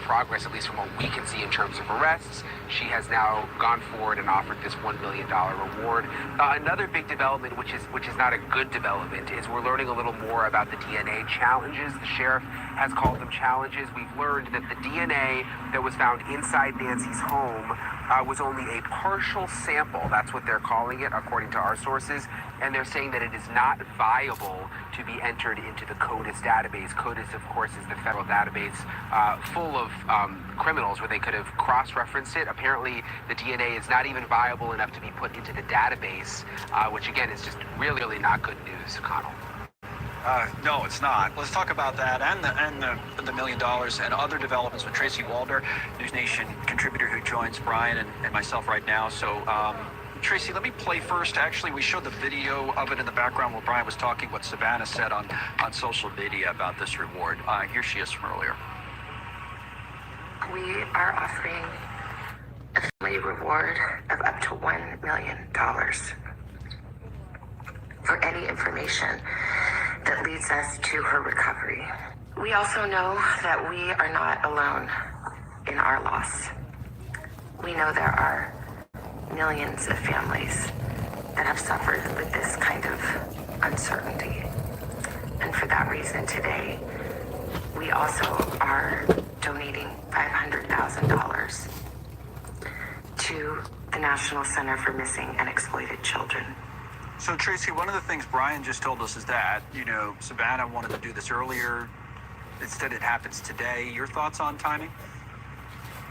progress, at least from what we can see in terms of arrests, she has now gone forward and offered this $1 million reward. Another big development, which is not a good development, is we're learning a little more about the DNA challenges. The sheriff has called them challenges. We've learned that the DNA that was found inside Nancy's home was only a partial sample. That's what they're calling it, according to our sources. And they're saying that it is not viable to be entered into the CODIS database. CODIS, of course, is the federal database full of criminals where they could have cross-referenced it. Apparently, the DNA is not even viable enough to be put into the database, which, again, is just really, really not good news, Connell. No, it's not. Let's talk about that and the $1 million and other developments with Tracy Walder, News Nation contributor who joins Brian and myself right now. So, Tracy, let me play first. Actually, we showed the video of it in the background while Brian was talking what Savannah said on social media about this reward. Here she is from earlier. We are offering a family reward of up to $1 million for any information that leads us to her recovery. We also know that we are not alone in our loss. We know there are millions of families that have suffered with this kind of uncertainty. And for that reason today, we also are donating $500,000 to the National Center for Missing and Exploited Children. So, Tracy, one of the things Brian just told us is that, Savannah wanted to do this earlier. Instead, it happens today. Your thoughts on timing?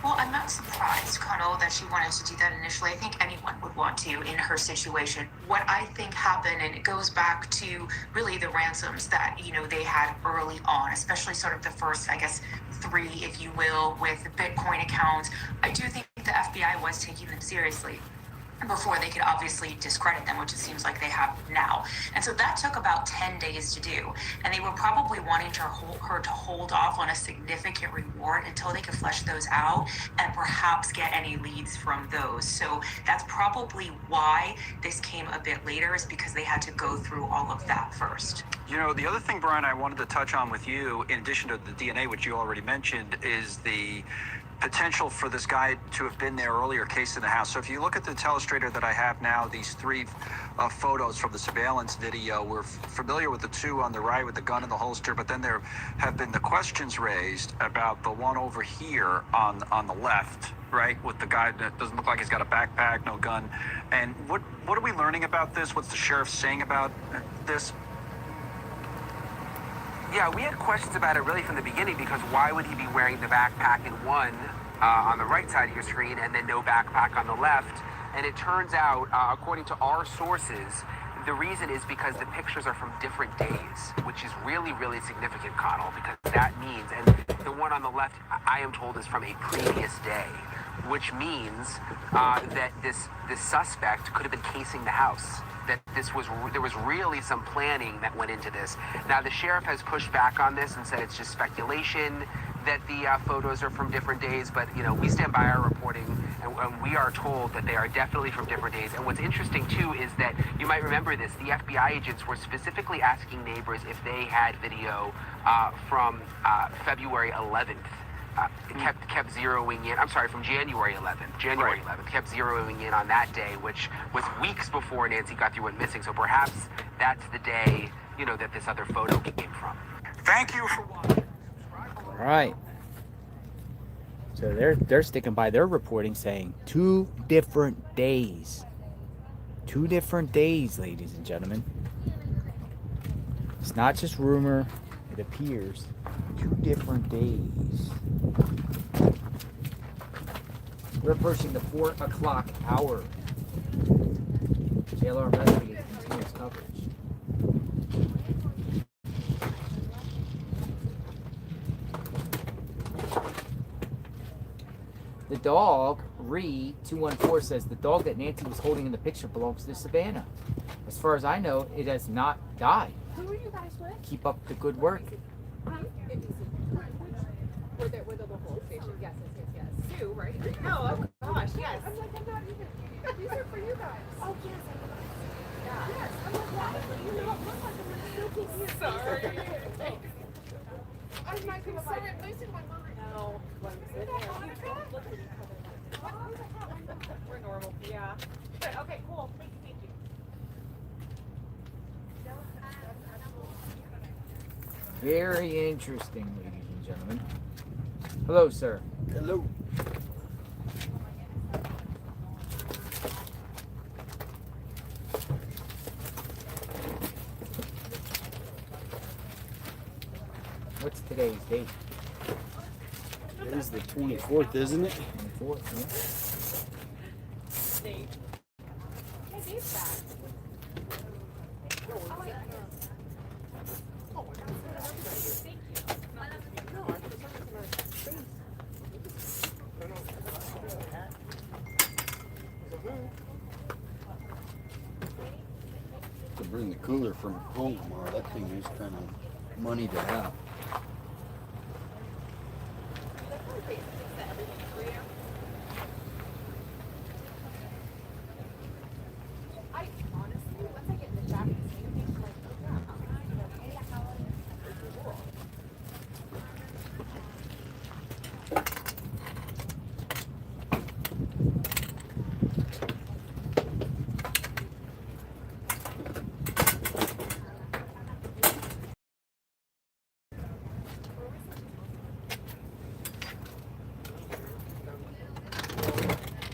Well, I'm not surprised, Connell, that she wanted to do that initially. I think anyone would want to in her situation. What I think happened, and it goes back to really the ransoms that, they had early on, especially sort of the first, 3, if you will, with the Bitcoin accounts. I do think the FBI was taking them seriously before they could obviously discredit them, which it seems like they have now. And so that took about 10 days to do. And they were probably wanting her to hold off on a significant reward until they could flesh those out and perhaps get any leads from those. So that's probably why this came a bit later, is because they had to go through all of that first. The other thing, Brian, I wanted to touch on with you, in addition to the DNA, which you already mentioned, is the potential for this guy to have been there earlier, case in the house. So if you look at the telestrator that I have now, these three photos from the surveillance video, we're familiar with the two on the right with the gun in the holster, but then there have been the questions raised about the one over here on the left, right, with the guy that doesn't look like he's got a backpack, no gun. And what are we learning about this? What's the sheriff saying about this? Yeah, we had questions about it really from the beginning, because why would he be wearing the backpack in one on the right side of your screen and then no backpack on the left? And it turns out, according to our sources, the reason is because the pictures are from different days, which is really, really significant, Connell, because that means, and the one on the left, I am told, is from a previous day, which means that this suspect could have been casing the house. That there was really some planning that went into this. Now, the sheriff has pushed back on this and said it's just speculation that the photos are from different days, but we stand by our reporting, and we are told that they are definitely from different days. And what's interesting too is that you might remember this: the FBI agents were specifically asking neighbors if they had video from February 11th. Kept zeroing in. I'm sorry, from January 11th. January 11th kept zeroing in on that day, which was weeks before Nancy Guthrie went missing. So perhaps that's the day, that this other photo came from. Thank you for watching. All right. So they're sticking by their reporting, saying 2 different days. 2 different days, ladies and gentlemen. It's not just rumor. It appears 2 different days. We're approaching the 4 o'clock hour. JLR Investigative continues coverage. The dog, Ree214, says the dog that Nancy was holding in the picture belongs to Savannah. As far as I know, it has not died. Who are you guys with? Keep up the good work. We're the local station. Yes. Sue, right? Oh gosh, yes. I'm like, I'm not even. These are for you guys. Oh yes. Yeah. Yes. I'm like, why do you not look like I'm still taking you? Sorry. I might be sorry. At least in my mind. No. We're normal. Yeah. But okay, cool. Thank you. Very interesting, ladies and gentlemen. Hello, sir. Hello. What's today's date? It is the 24th, isn't it? 24th, yeah. Hey, Dave's back. To bring the cooler from home tomorrow, that thing is kind of money to have.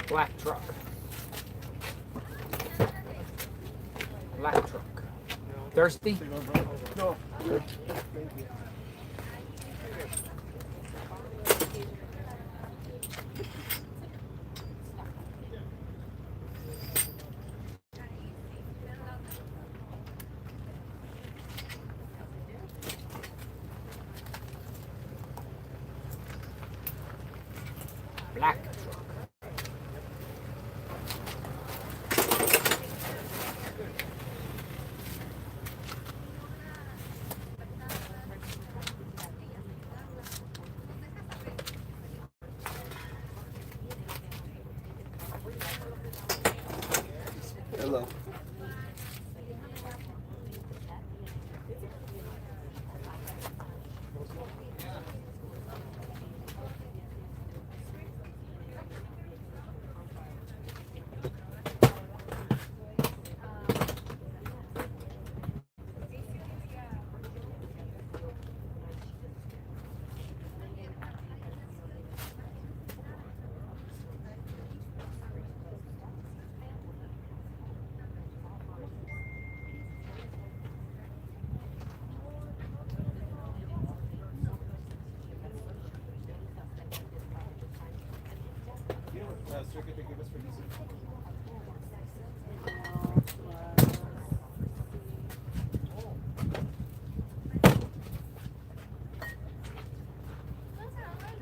Black truck. Black truck. Thirsty? No. Black.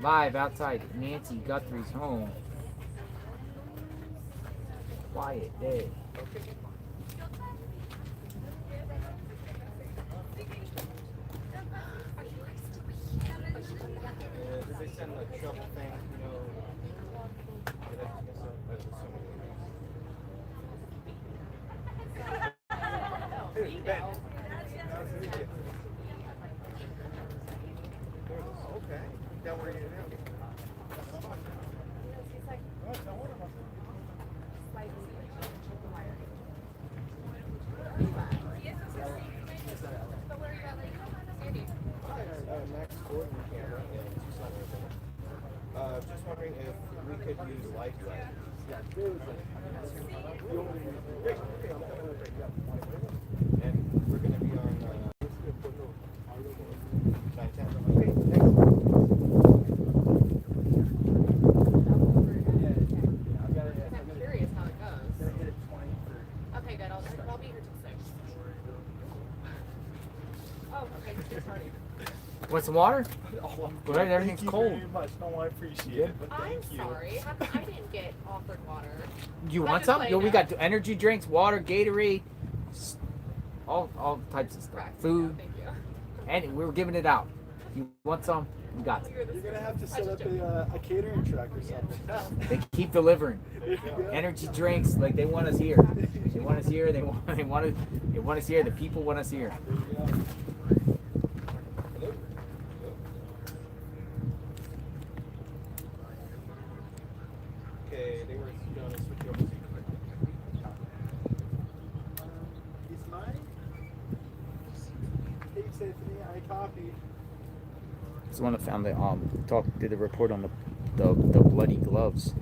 Live outside Nancy Guthrie's home. Quiet day. Did they send a trouble thing? Hey, Ben. Okay. That where you now? Max Gordon camera in Tucson, Arizona. Just wondering if we could use life jackets. Yeah, and we're going to be on 910. Okay, thanks. I'm curious how it goes. Okay, good. I'll be here till 6. Oh, okay. Just starting. Want some water? Right, everything's Thank you cold. very much. No, I appreciate it. But I'm thank you. sorry. I didn't get offered water. You I'm want just some? letting Yo, you we know. got energy drinks, water, Gatorade, all types of stuff. Correct. Food. Thank you. And we were giving it out. You want some? We got some. You're gonna have to set up a catering truck or something. They keep delivering energy drinks like they want us here. They want us here. They want us here. The people want us here. Okay, they were going to switch over to It's mine. Hey, Tiffany, I copied. It's the one that found the did the report on the bloody gloves.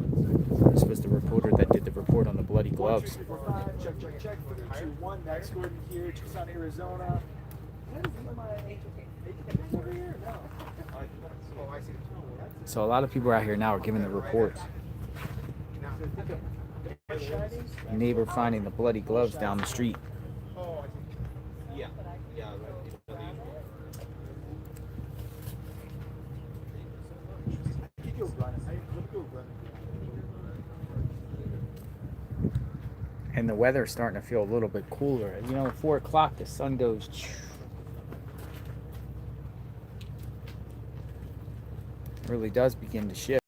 This was the reporter that did the report on the bloody gloves. 1-2-3-4-5, check, 3-2-1, Max Gordon here, Tucson, Arizona. Over here? No. Oh, I see. So a lot of people out here now are giving the reports. Neighbor finding the bloody gloves down the street. Oh, I see. Yeah. Yeah. I could go running. I would go running. And the weather's starting to feel a little bit cooler. You know, 4 o'clock, the sun goes. Really does begin to shift.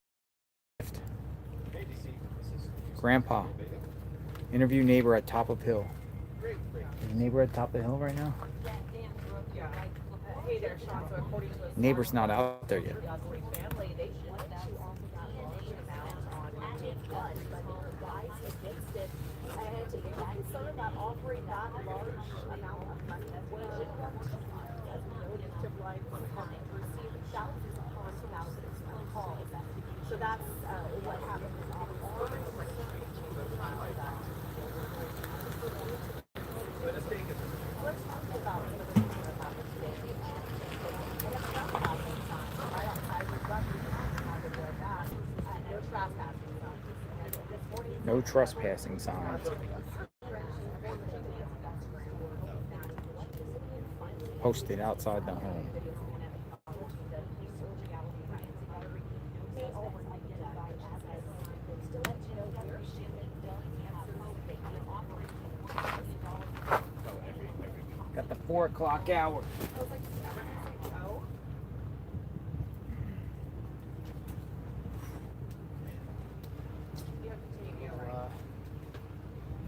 Grandpa, interview neighbor at top of hill. Is neighbor at top of hill right now? Hey there, Sean. So according to a Neighbor's not out there yet. family, they should let you also got large amount on blood, but they advised against it. And they're concerned about offering that large amount of money as well. As we noted, Chip Life received thousands upon thousands of calls. So that's what happened with all the Let's talk about some of the things that happened today. No trespassing signs. Posted outside the home. Got the 4 o'clock hour.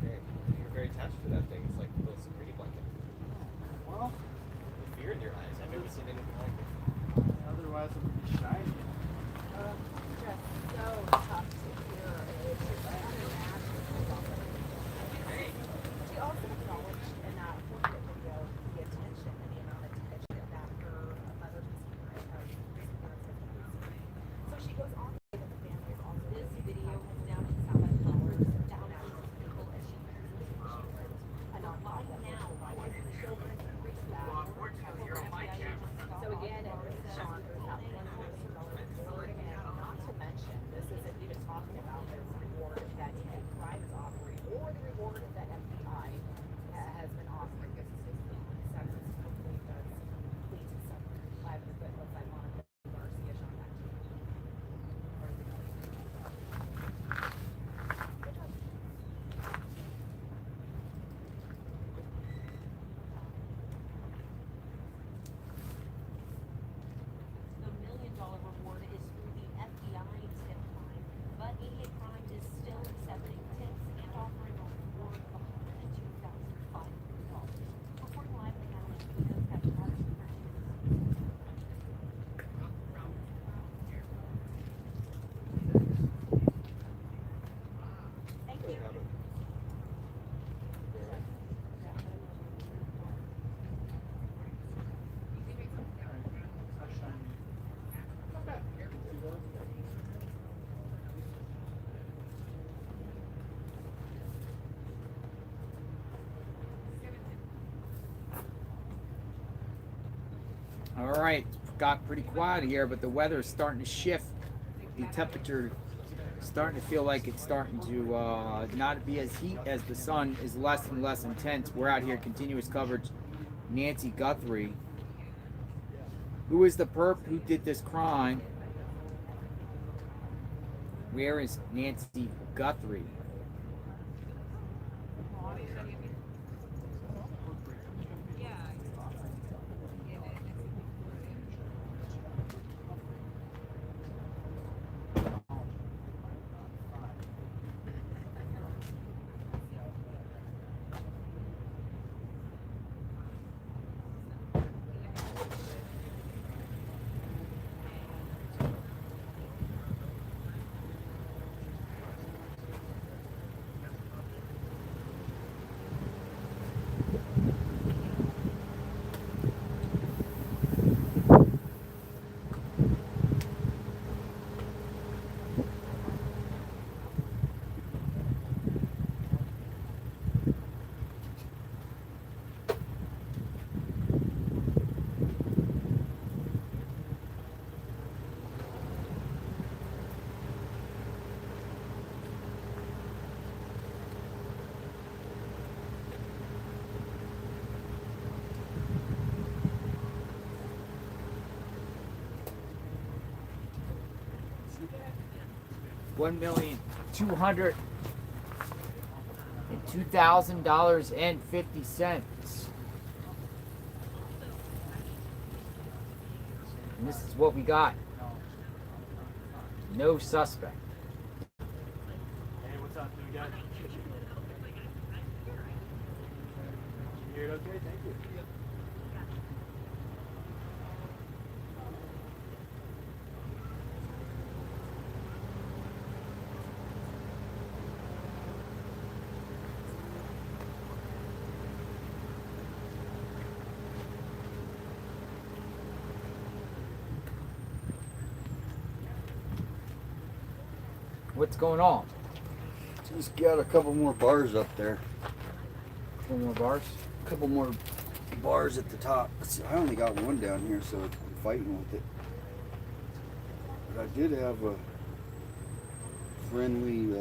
You're very attached to that thing. It's like a little security blanket. Well, The fear in your eyes. I've never seen anything like it. otherwise it would be shiny. Just so tough to hear. It's just unimaginable. She also acknowledged in that video the attention and the amount of attention that her mother disappearance has received. So she goes on to say that the family is also this video has now been found by followers down at her people as she hears this and not now. Once the children reach that, so All right, got pretty quiet here, but the weather is starting to shift. The temperature is starting to feel like it's starting to not be as heat as the sun is less and less intense. We're out here, continuous coverage. Nancy Guthrie. Who is the perp who did this crime? Where is Nancy Guthrie? $1,202,000.50. And this is what we got. No suspect. Hey, what's up? Do we got? You hear it okay? Thank you. What's going on? Just got a couple more bars up there. Couple more bars? A couple more bars at the top. See, I only got one down here, so I'm fighting with it. But I did have a friendly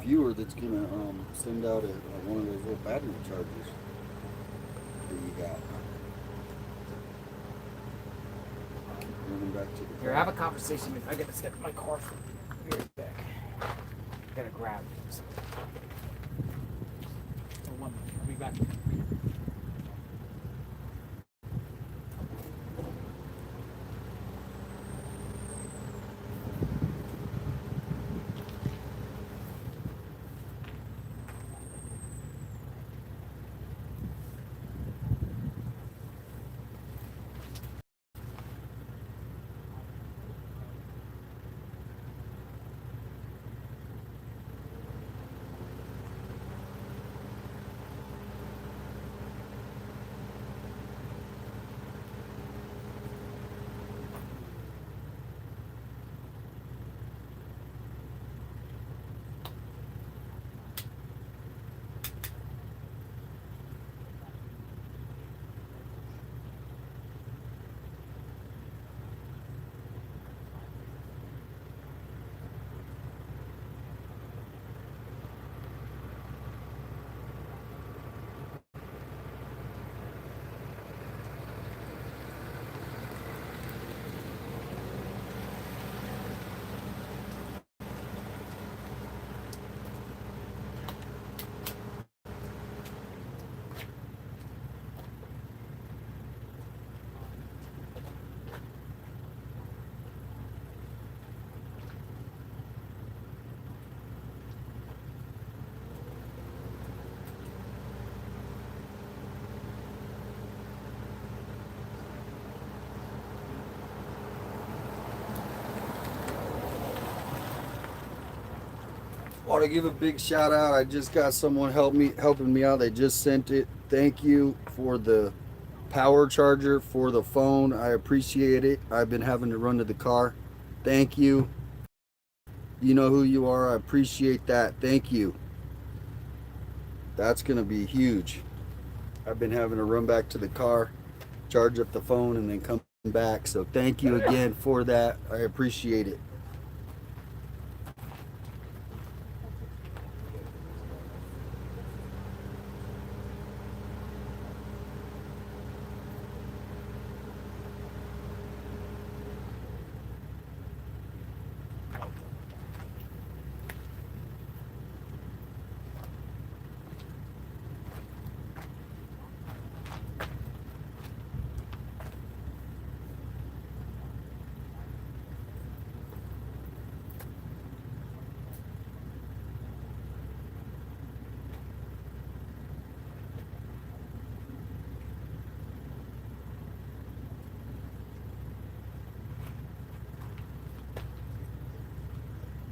viewer that's gonna send out one of those little battery chargers that you got. Running back to the Here, have a conversation with. I gotta step in my car for beer back. Gotta grab something. So one minute. I'll be back. Want to give a big shout out. I just got someone helping me out. They just sent it. Thank you for the power charger for the phone. I appreciate it. I've been having to run to the car. Thank you. You know who you are. I appreciate that. Thank you. That's gonna be huge. I've been having to run back to the car. charge up the phone, and then come back. So thank you again for that. I appreciate it.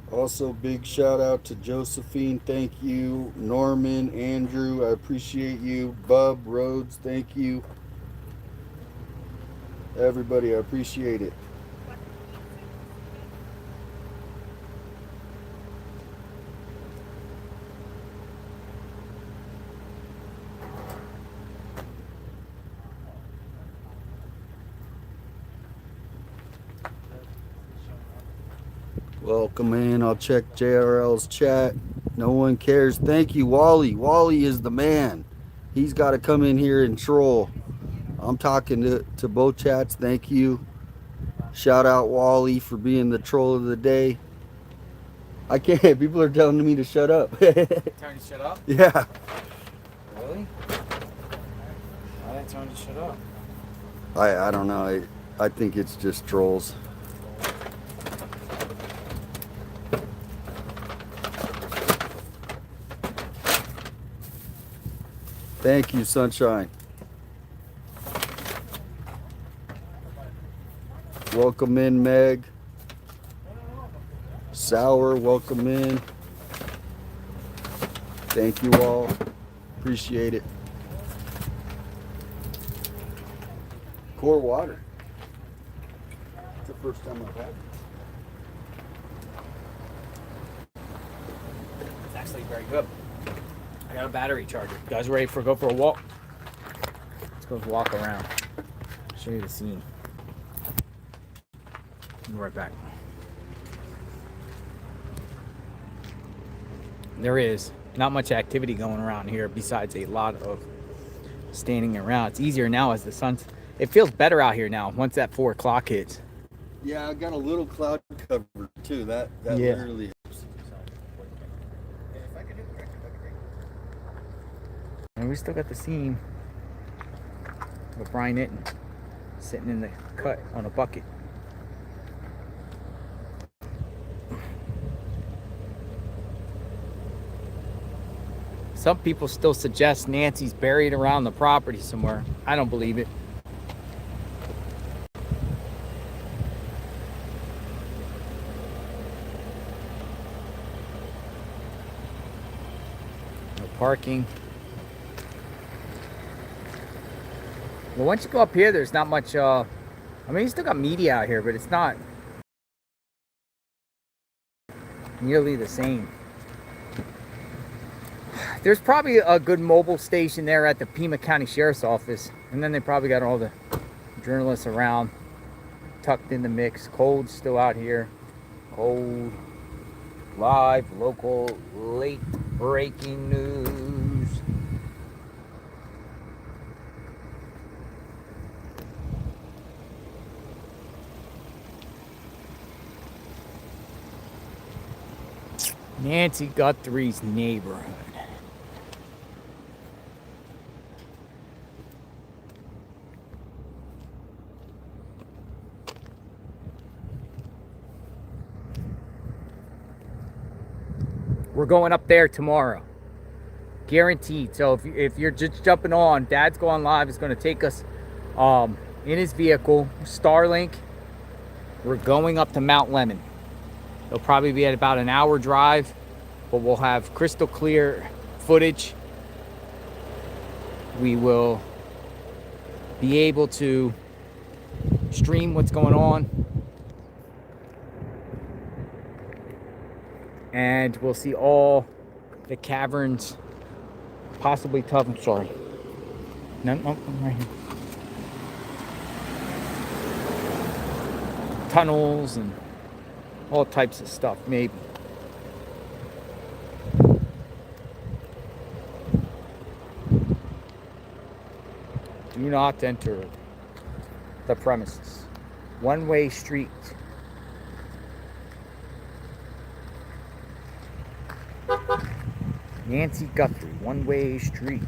Also, big shout out to Josephine. Thank you. Norman, Andrew, I appreciate you. Bub, Rhodes, thank you. Everybody, I appreciate it. Welcome in. I'll check JRL's chat. No one cares. Thank you, Wally. Wally is the man. He's got to come in here and troll. I'm talking to both chats. Thank you. Shout out Wally for being the troll of the day. I can't. People are telling me to shut up. Telling you to shut up? Yeah. Really? Why are they telling you to shut up? I don't know. I think it's just trolls. Thank you, Sunshine. Welcome in, Meg. Sour, welcome in. Thank you all. Appreciate it. Core water. It's the first time I've had it. It's actually very good. I got a battery charger. You guys ready for go for a walk? Let's go walk around. Show you the scene. I'll be right back. There is not much activity going around here besides a lot of standing around. It's easier now as the sun's... It feels better out here now once that 4 o'clock hits. Yeah, I got a little cloud cover too. That Yeah. literally helps. And we still got the scene of Brian Itton sitting in the cut on a bucket. Some people still suggest Nancy's buried around the property somewhere. I don't believe it. No parking. Well, once you go up here, there's not much, I mean, you still got media out here, but it's not nearly the same. There's probably a good mobile station there at the Pima County Sheriff's Office. And then they probably got all the journalists around, tucked in the mix. Cold's still out here. Cold, live, local, late breaking news. Nancy Guthrie's neighborhood. We're going up there tomorrow. Guaranteed. So if you're just jumping on, Dad's Going Live is going to take us in his vehicle, Starlink. We're going up to Mount Lemon. It'll probably be at about an hour drive, but we'll have crystal clear footage. We will be able to stream what's going on. And we'll see all the caverns, possibly tough. I'm sorry. No, I'm right here. tunnels and all types of stuff, maybe. Do not enter the premises. One-way street. Nancy Guthrie, one-way street.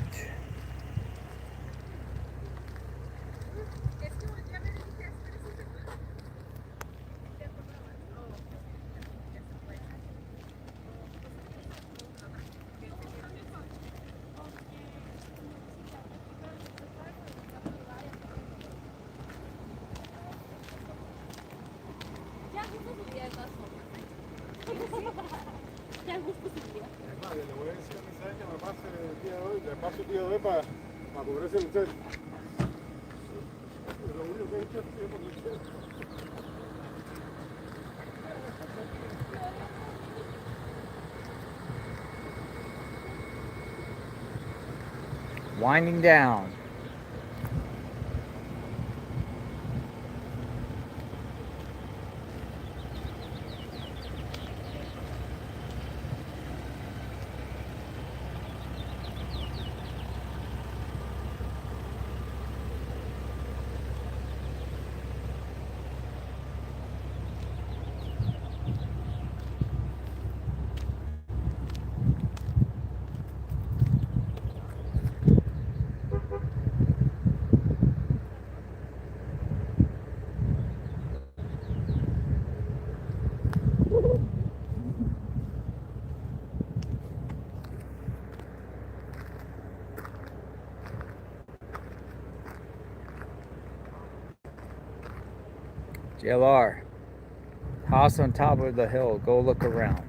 Winding down. JLR, house on top of the hill. Go look around.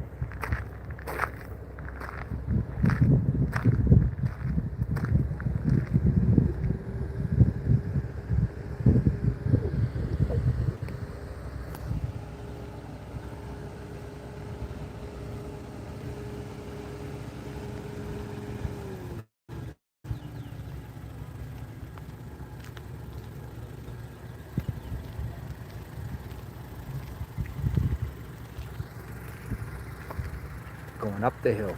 Going up the hill.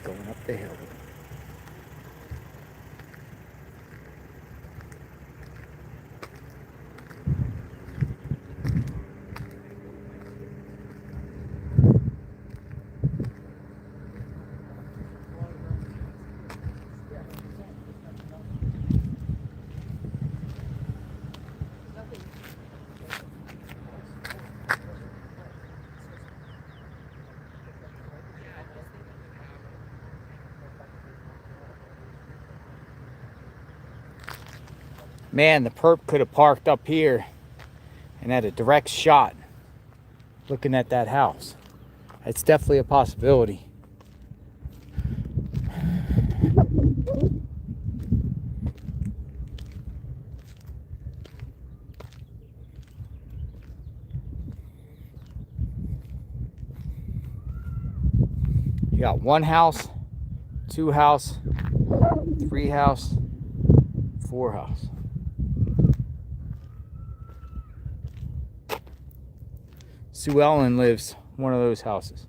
Going up the hill. Man, the perp could have parked up here and had a direct shot looking at that house. It's definitely a possibility. You got one house, two house, three house, four house. Sue Ellen lives in one of those houses.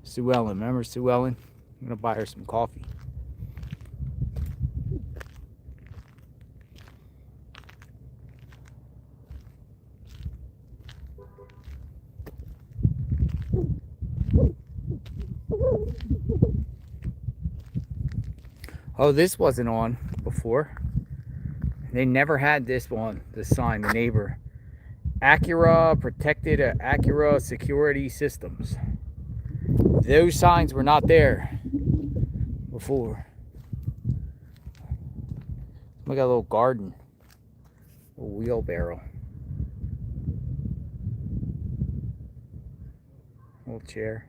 Sue Ellen, remember Sue Ellen? I'm gonna buy her some coffee. Oh, this wasn't on before. They never had this one, the sign, the neighbor. Acura protected Acura security systems. Those signs were not there before. Look at a little garden, a wheelbarrow, little chair.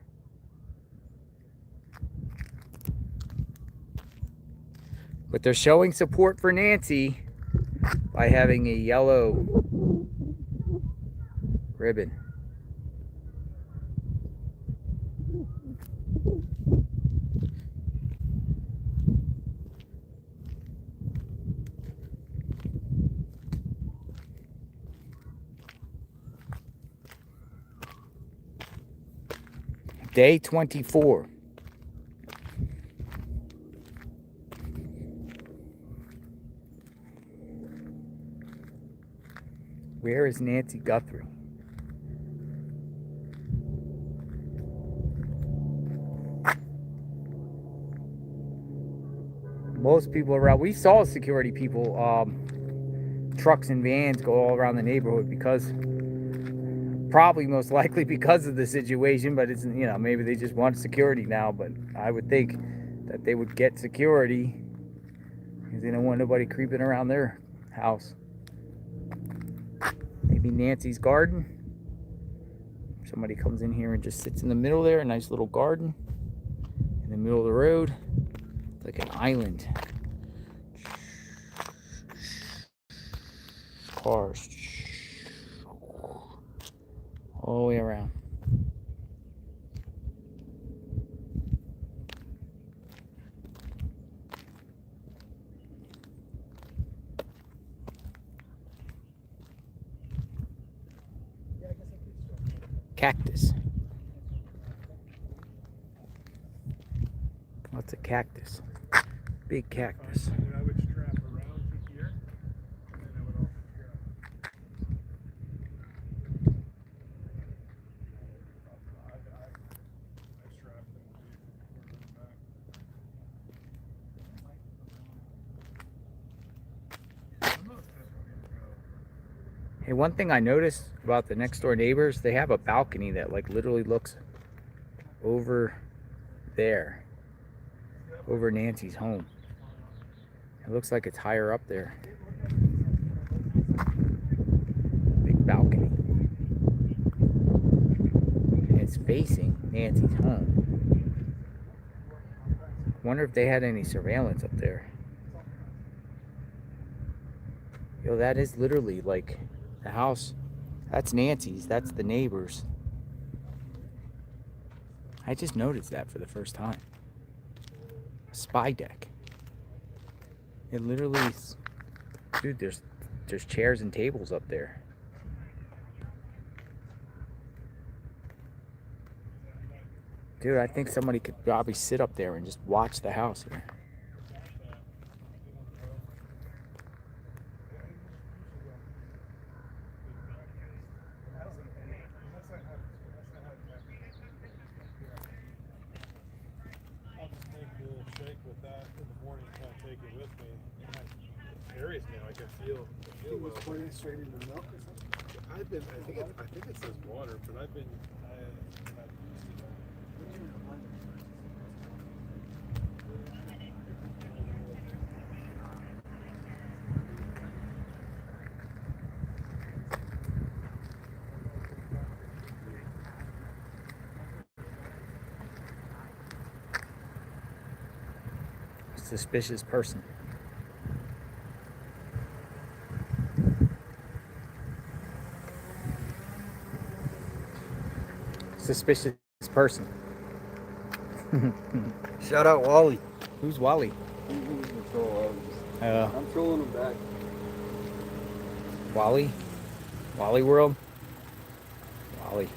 But they're showing support for Nancy by having a yellow ribbon. Day 24. Where is Nancy Guthrie? Most people around, we saw security people, trucks and vans go all around the neighborhood because, probably most likely because of the situation, but it's, you know, maybe they just want security now, but I would think that they would get security because they don't want nobody creeping around their house. Maybe Nancy's garden. Somebody comes in here and just sits in the middle there, a nice little garden in the middle of the road. It's like an island. Cars all the way around. Cactus. Lots of cactus. Big cactus. Hey, one thing I noticed about the next door neighbors, they have a balcony that like literally looks over there, over Nancy's home. It looks like it's higher up there. Big balcony. And it's facing Nancy's home. Wonder if they had any surveillance up there. Yo, that is literally like the house. That's Nancy's. That's the neighbors. I just noticed that for the first time. A spy deck. It literally is, dude, there's chairs and tables up there. Dude, I think somebody could probably sit up there and just watch the house here. Straight into milk or something? I think it says water, but I've been. Suspicious person. Suspicious person. Shout out Wally. Who's Wally? I'm trolling him back. Wally? Wally World? Wally.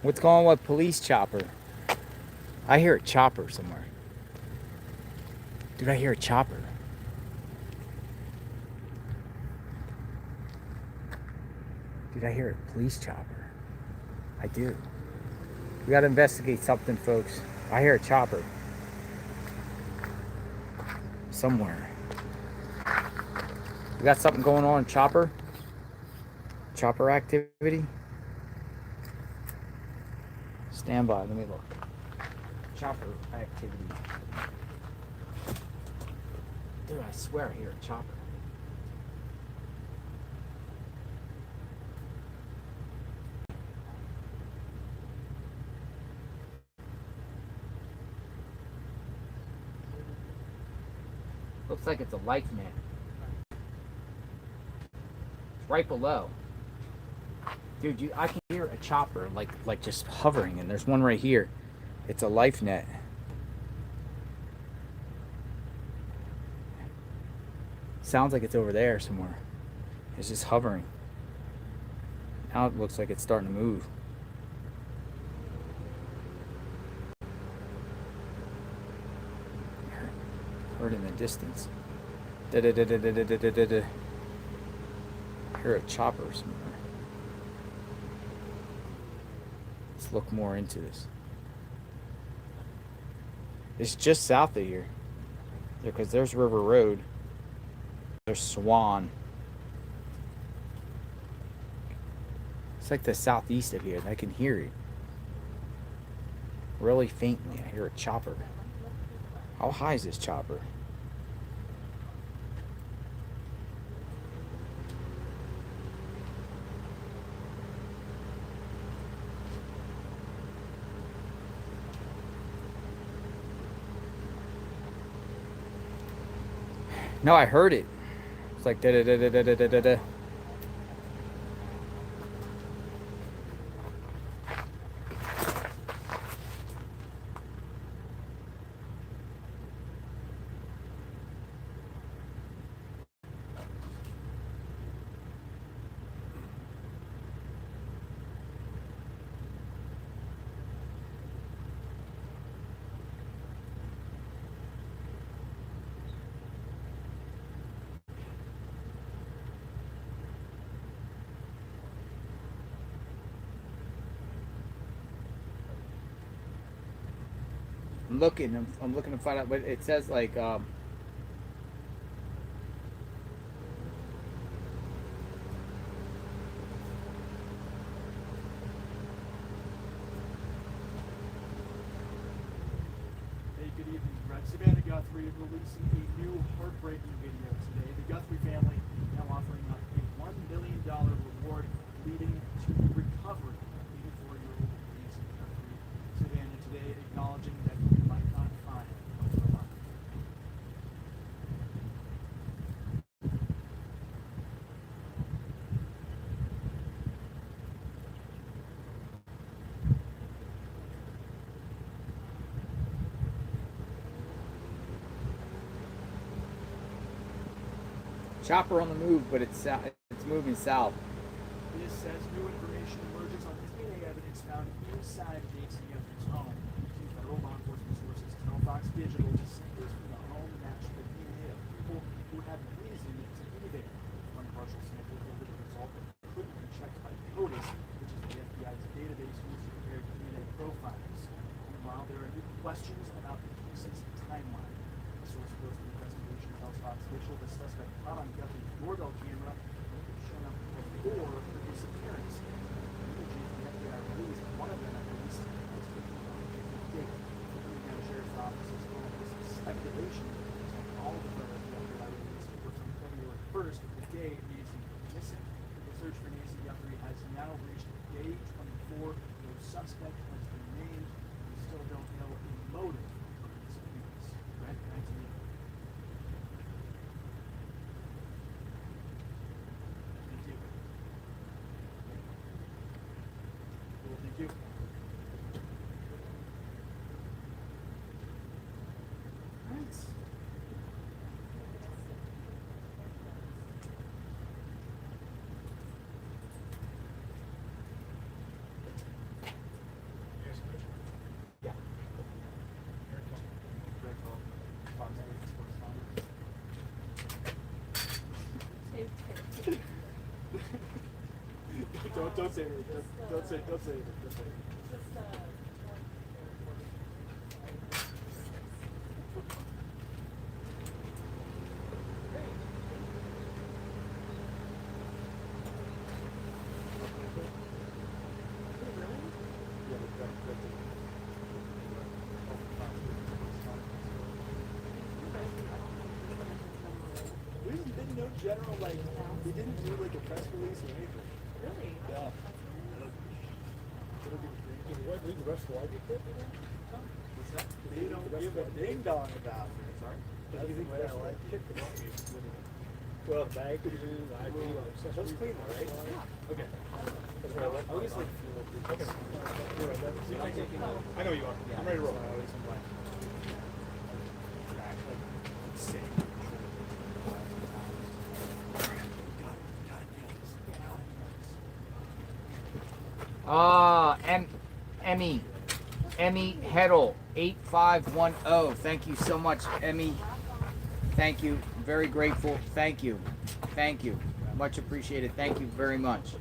What's going on with police chopper? I hear a chopper somewhere. Dude, I hear a chopper. Dude, I hear a police chopper. I do. We gotta investigate something, folks. I hear a chopper. Somewhere. We got something going on, chopper? Chopper activity? Stand by, let me look. Chopper activity. Dude, I swear I hear a chopper. Looks like it's a life net. It's right below. Dude, I can hear a chopper like just hovering, and there's one right here. It's a life net. Sounds like it's over there somewhere. It's just hovering. Now it looks like it's starting to move. Heard in the distance. Da-da-da-da-da-da-da-da-da. I hear a chopper somewhere. Let's look more into this. It's just south of here. Because there's River Road. There's Swan. It's like the southeast of here. I can hear it. Really faintly. I hear a chopper. How high is this chopper? No, I heard it. It's like da da da da da da da da. I'm looking to find out, but it says like Hey, good evening, Brett. Savannah Guthrie releasing a new heartbreaking video today. The Guthrie family now offering up a $1 million reward leading to the recovery of 84-year-old Nancy Guthrie. Savannah today acknowledging that he might not find her life. chopper on the move, but it's moving south. This says new information emerges on DNA evidence found inside Nancy Guthrie's home. Using federal law enforcement sources tell Fox Digital to samples from the home matched the DNA of people who had reason to be there. One partial sample yielded a result that couldn't be checked by POTUS, which is the FBI's database used to compare DNA profiles. Meanwhile, there are new questions about the case's timeline. The source close to the investigation tells Fox Digital the suspect caught on Guthrie's doorbell camera had shown up before her disappearance. The images the FBI released, one of them at least, was taken on a different date. The Pima County Sheriff's Office has called this speculation, saying all the photos the FBI released were from February 1st, the day Nancy was missing. The search for Nancy Guthrie has now reached day 24. No suspect has been named. We still don't know a motive for her disappearance. Brett, back to you. Thank you. Cool, thank you. Alright. Yeah. Don't say anything. Don't say anything. We didn't know general, like, we didn't do like a press release or anything. Really? Yeah. What, leave the rest of the life equipment? What's that? They don't give a ding dong about it. Sorry? What do you think of that life equipment? Well, bag, let's clean it, right? Yeah. Okay. I'll just like feel it. Okay. I know you are. I'm ready to roll. Emmy Heddle 8510. Thank you so much, Emmy. Thank you. Very grateful. Thank you. Thank you. Much appreciated. Thank you very much.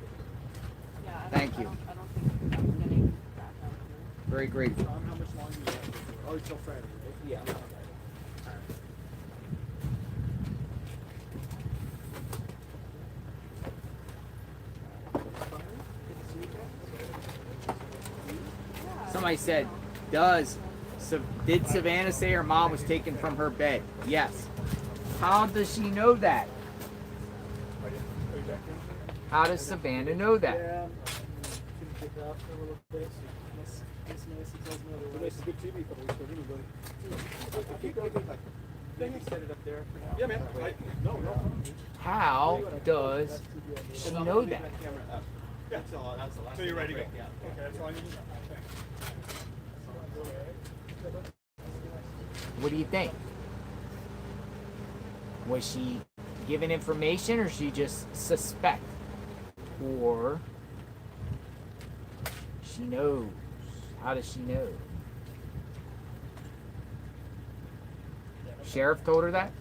Thank you. Very grateful. How much longer you have? Oh, until Friday, right? Yeah. Somebody said, did Savannah say her mom was taken from her bed? Yes. How does she know that? How does Savannah know that? Yeah. Couldn't pick up for a little bit. Miss Nancy tells me otherwise. It's good TV for the week, anyway. Maybe set it up there for now. Yeah, man. No. How does she know that? Yeah, that's the last. So you're ready to go? Yeah. Okay, that's all I need. What do you think? Was she given information or she just suspect? Or she knows? How does she know? Sheriff told her that?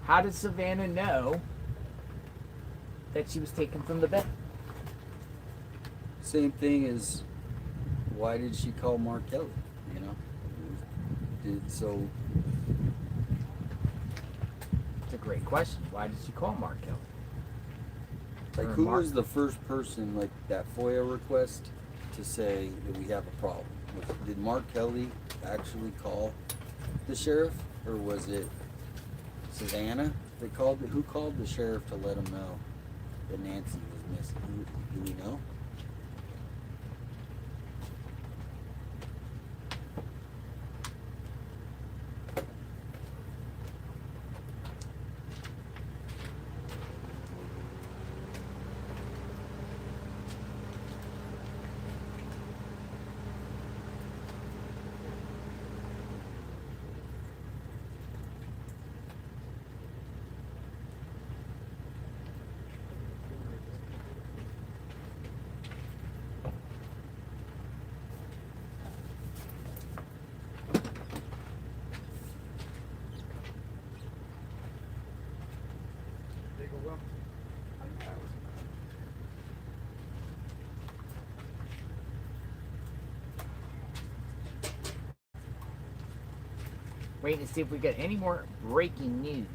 How did Savannah know that she was taken from the bed? Same thing as, why did she call Mark Kelly? You know, It's a great question. Why did she call Mark Kelly? Like, who was the first person, like that FOIA request, to say that we have a problem? Did Mark Kelly actually call the sheriff, or was it Savannah that called? Who called the sheriff to let him know that Nancy was missing? Do we know? Waiting to see if we get any more breaking news.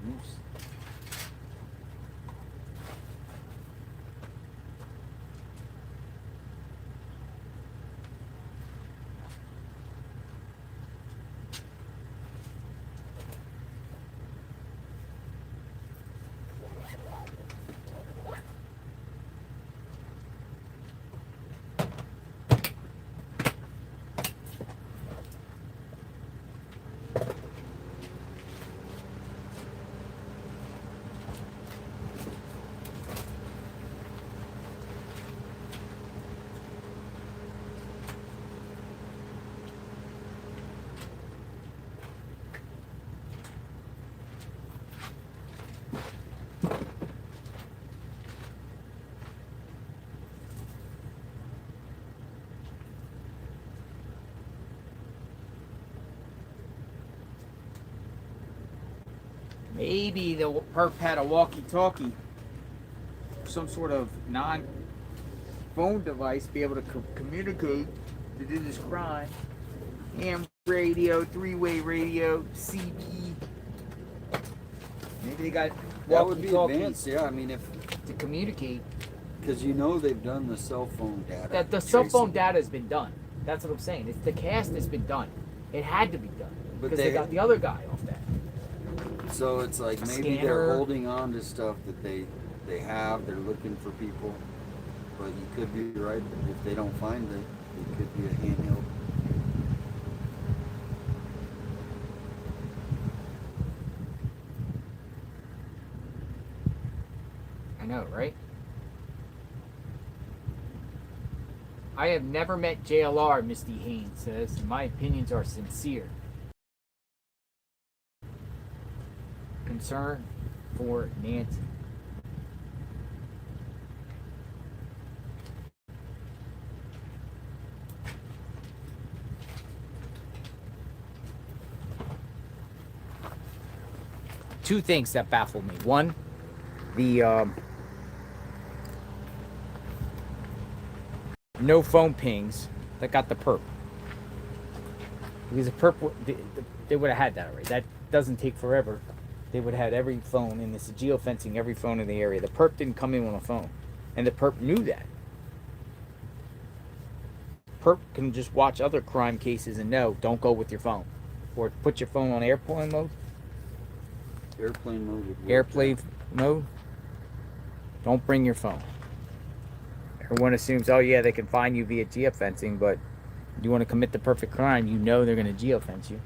Maybe the perp had a walkie-talkie, some sort of non-phone device, be able to communicate to do this crime. Ham radio, three-way radio, CB. Maybe they got That would be walkie-talkies advanced, yeah. I mean, if to communicate. Because you know they've done the cell phone data. That the cell phone data has been done. That's what I'm saying. It's the cast has been done. It had to be done because they got the other guy off that. So it's like maybe they're holding on to stuff that they have. They're looking for people, but you could be right. If they don't find it, it could be a handheld. I know, right? I have never met JLR, Misty Haynes says. My opinions are sincere. Concern for Nancy. Two things that baffle me. One, the no phone pings that got the perp. Because the perp, they would have had that already. That doesn't take forever. They would have had every phone, and this is geofencing every phone in the area. The perp didn't come in on a phone, and the perp knew that. Perp can just watch other crime cases and know, don't go with your phone. Or put your phone on airplane mode. Airplane mode would work. Airplane mode. Don't bring your phone. Everyone assumes, oh yeah, they can find you via geofencing, but you want to commit the perfect crime, you know they're going to geofence you.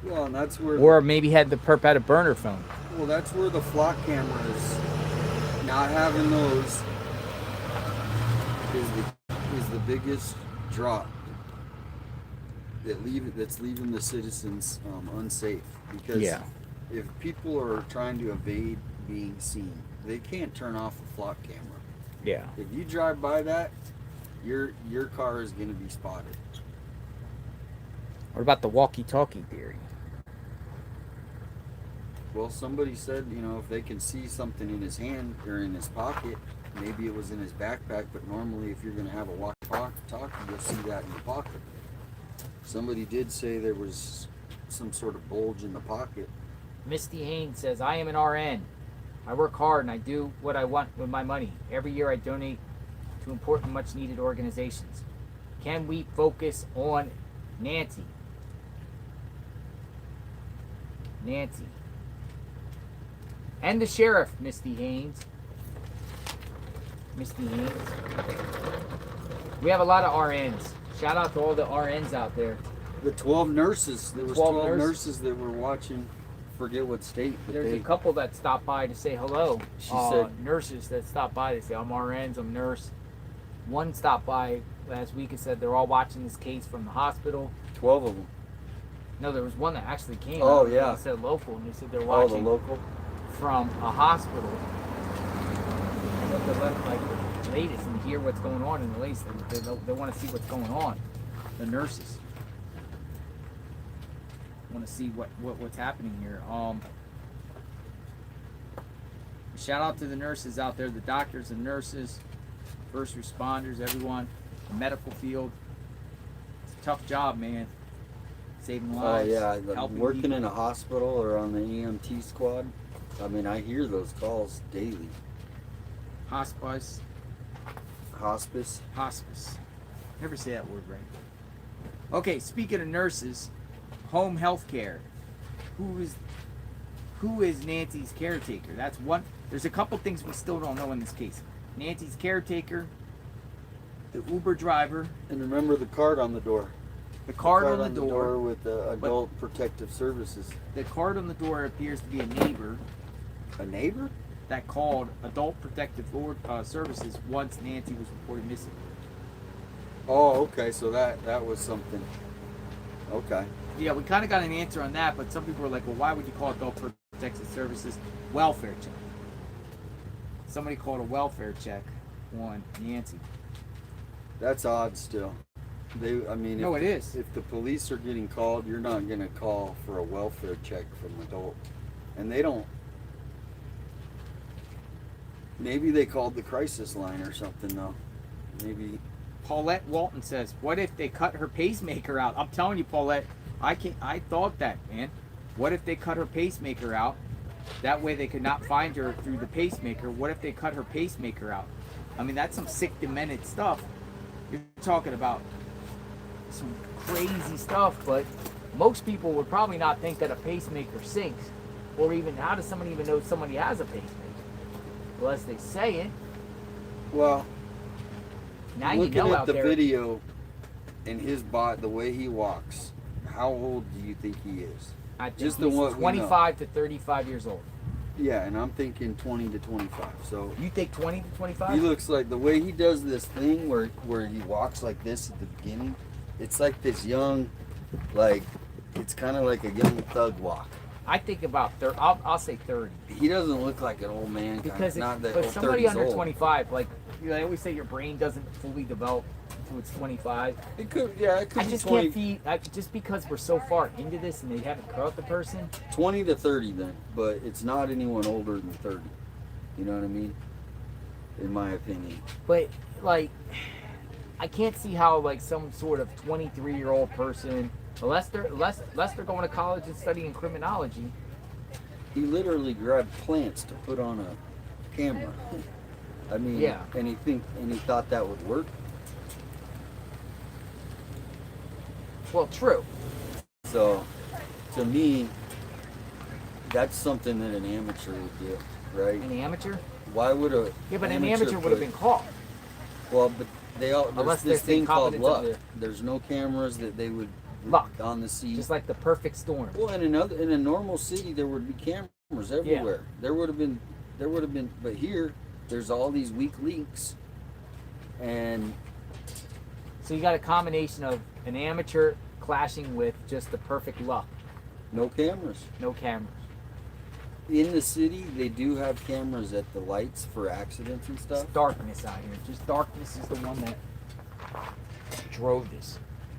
Well, and that's where... Or maybe had the perp had a burner phone. Well, that's where the flock cameras, not having those, is the biggest drop that's leaving the citizens unsafe. Because if people are trying to evade being seen, they can't turn off the flock camera. Yeah. If you drive by that, your car is going to be spotted. What about the walkie-talkie theory? Well, somebody said, you know, if they can see something in his hand or in his pocket, maybe it was in his backpack, but normally if you're going to have a walkie-talkie, you'll see that in your pocket. Somebody did say there was some sort of bulge in the pocket. Misty Haynes says, I am an RN. I work hard and I do what I want with my money. Every year I donate to important, much-needed organizations. Can we focus on Nancy? Nancy. And the sheriff, Misty Haynes. Misty Haynes. We have a lot of RNs. Shout out to all the RNs out there. The 12 nurses. There was 12 nurses that were watching. Forget what state. There's a couple that stopped by to say hello. She said nurses that stopped by. They say, I'm RNs, I'm nurse. One stopped by last week and said they're all watching this case from the hospital. 12 of them. No, there was one that actually came. Oh, yeah. They said local, and they said they're watching the local? from a hospital. And what they're like the latest and hear what's going on in the latest. They want to see what's going on. The nurses want to see what's happening here. Shout out to the nurses out there, the doctors and nurses, first responders, everyone, the medical field. It's a tough job, man. Saving lives. Helping working people in a hospital or on the EMT squad. I mean, I hear those calls daily. Hospice. Never say that word right. Okay, speaking of nurses, home health care. Who is Nancy's caretaker? That's one. There's a couple things we still don't know in this case. Nancy's caretaker, the Uber driver. And remember the card on the door. The card on the door with the Adult Protective Services. The card on the door appears to be a neighbor. A neighbor? That called Adult Protective Services once Nancy was reported missing. Oh, okay. So that was something. Okay. Yeah, we kind of got an answer on that, but some people were like, well, why would you call Adult Protective Services welfare check? Somebody called a welfare check on Nancy. That's odd still. No, it is. If the police are getting called, you're not going to call for a welfare check from adult. And they don't. Maybe they called the crisis line or something, though. Maybe. Paulette Walton says, what if they cut her pacemaker out? I'm telling you, Paulette, I thought that, man. What if they cut her pacemaker out? That way they could not find her through the pacemaker. What if they cut her pacemaker out? I mean, that's some sick, demented stuff. You're talking about some crazy stuff, but most people would probably not think that a pacemaker sinks. Or even, how does somebody even know somebody has a pacemaker? Unless they say it. Well, now you looking know at out the there. video and his body, the way he walks, how old do you think he is? I think Just he's the one 25 to 35 years old. Yeah, and I'm thinking 20 to 25. So You think 20 to 25? he looks like the way he does this thing where he walks like this at the beginning. It's like this young, like it's kind of like a young thug walk. I think about 30. I'll say 30. He doesn't look like an old man. Because not that but old, somebody 30's under old. 25, like they always say, your brain doesn't fully develop until it's 25. It could, yeah, it could. I be just 20, can't be just because we're so far into this and they haven't caught the person. 20 to 30 then, but it's not anyone older than 30. You know what I mean? In my opinion. But like, I can't see how like some sort of 23-year-old person, unless they're going to college and studying criminology. He literally grabbed plants to put on a camera. I mean, yeah. And he thought that would work. Well, true. So, to me, that's something that an amateur would do, right? An amateur? Why would a Yeah, but an amateur would have been caught. Well, but they all Unless there's this they're thing called confident luck. of There's no cameras that they would luck on the scene. Just like the perfect storm. Well, in a normal city, there would be cameras everywhere. There would have been, but here, there's all these weak links, and so you got a combination of an amateur clashing with just the perfect luck. No cameras. No cameras. In the city, they do have cameras at the lights for accidents and stuff. It's darkness out here. Just darkness is the one that drove this.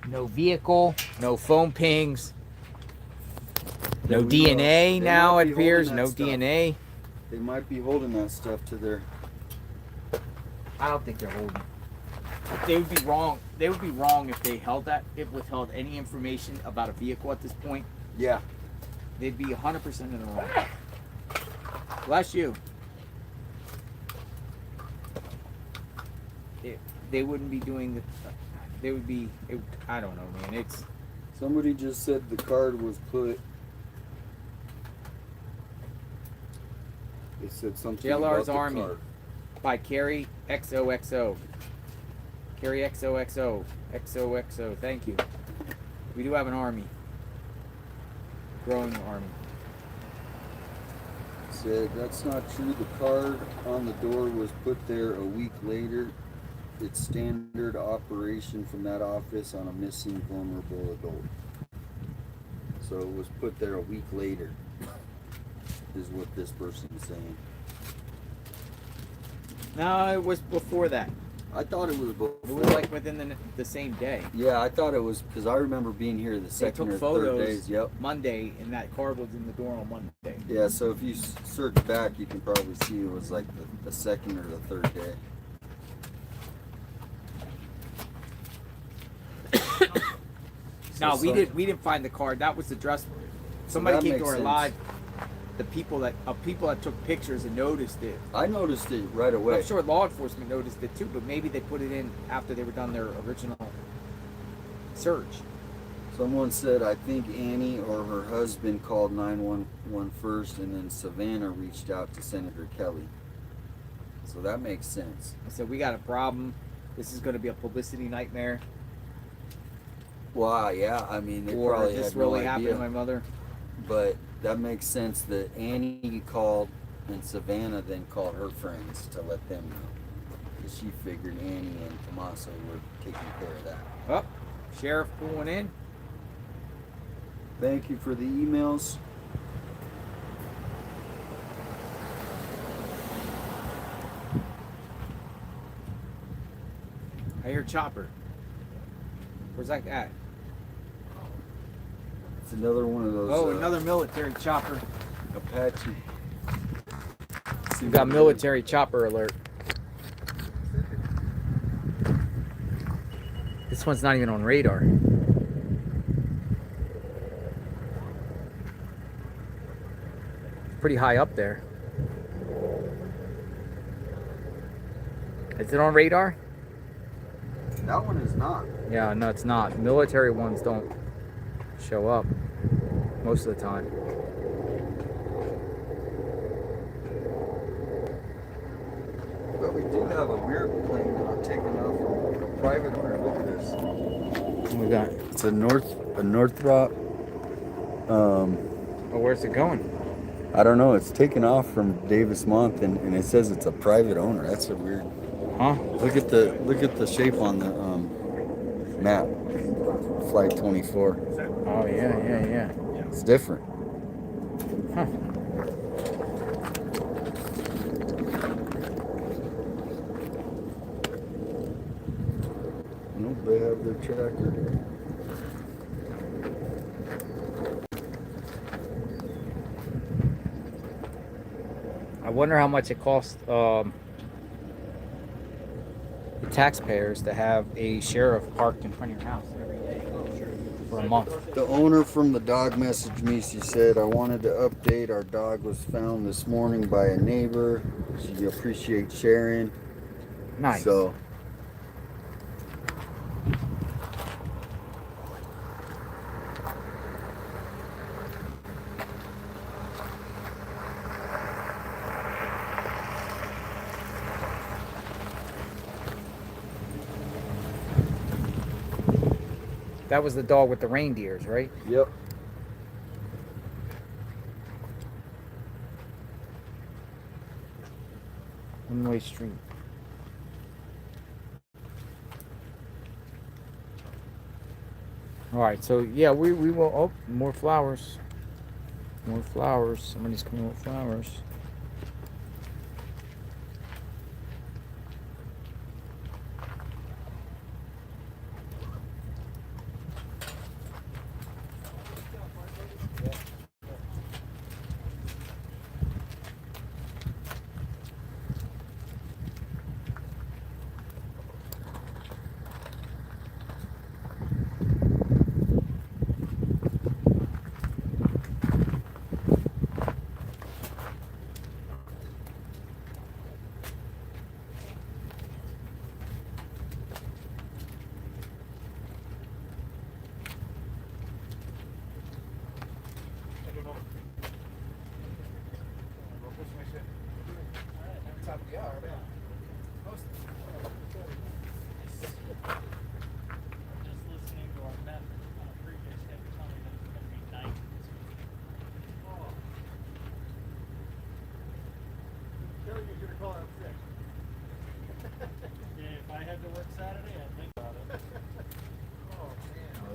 No vehicle, no phone pings, no DNA now it appears, no DNA. They might be holding that stuff to their... I don't think they're holding. They would be wrong. They would be wrong if they held that, if withheld any information about a vehicle at this point. Yeah. They'd be 100% in the wrong. Bless you. They wouldn't be doing the... They would be... I don't know, man. It's... Somebody just said the card was put... They said something JLR's about the Army card. by Carrie XOXO. Carrie XOXO. XOXO. Thank you. We do have an army. Growing army. Said that's not true. The card on the door was put there a week later. It's standard operation from that office on a missing vulnerable adult. So it was put there a week later, is what this person is saying. No, it was before that. I thought it was before. It was like within the same day. Yeah, I thought it was because I remember being here the second or third days. Yep. Monday, and that card was in the door on Monday. Yeah, so if you search back, you can probably see it was like the second or the third day. No, we didn't find the card. That was the dress. Somebody came to our live. The people that took pictures and noticed it. I noticed it right away. I'm sure law enforcement noticed it too, but maybe they put it in after they were done their original search. Someone said, I think Annie or her husband called 911 first, and then Savannah reached out to Senator Kelly. So that makes sense. I said, we got a problem. This is going to be a publicity nightmare. Well, yeah, I mean, they Or probably this had really no happened idea. to my mother. But that makes sense that Annie called and Savannah then called her friends to let them know. Because she figured Annie and Tommaso were taking care of that. Oh, sheriff pulling in. Thank you for the emails. I hear chopper. Where's that at? It's another one of those. Oh, another military chopper. Apache. You got military chopper alert. This one's not even on radar. Pretty high up there. Is it on radar? That one is not. Yeah, no, it's not. Military ones don't show up most of the time. But we do have a weird plane now taking off from a private owner. Look at this. What we got? It's a Northrop. Oh, where's it going? I don't know. It's taken off from Davis Month, and it says it's a private owner. That's a weird. Huh? Look at the shape on the map. Flight 24. Oh yeah. It's different. Huh. Nope, they have their tracker. I wonder how much it costs the taxpayers to have a sheriff parked in front of your house every day for a month. The owner from the dog messaged me. She said, I wanted to update. Our dog was found this morning by a neighbor. She appreciates sharing. Nice. So That was the dog with the reindeers, right? Yep. One-way street. All right, so yeah, we will. Oh, more flowers. More flowers. Somebody's coming with flowers.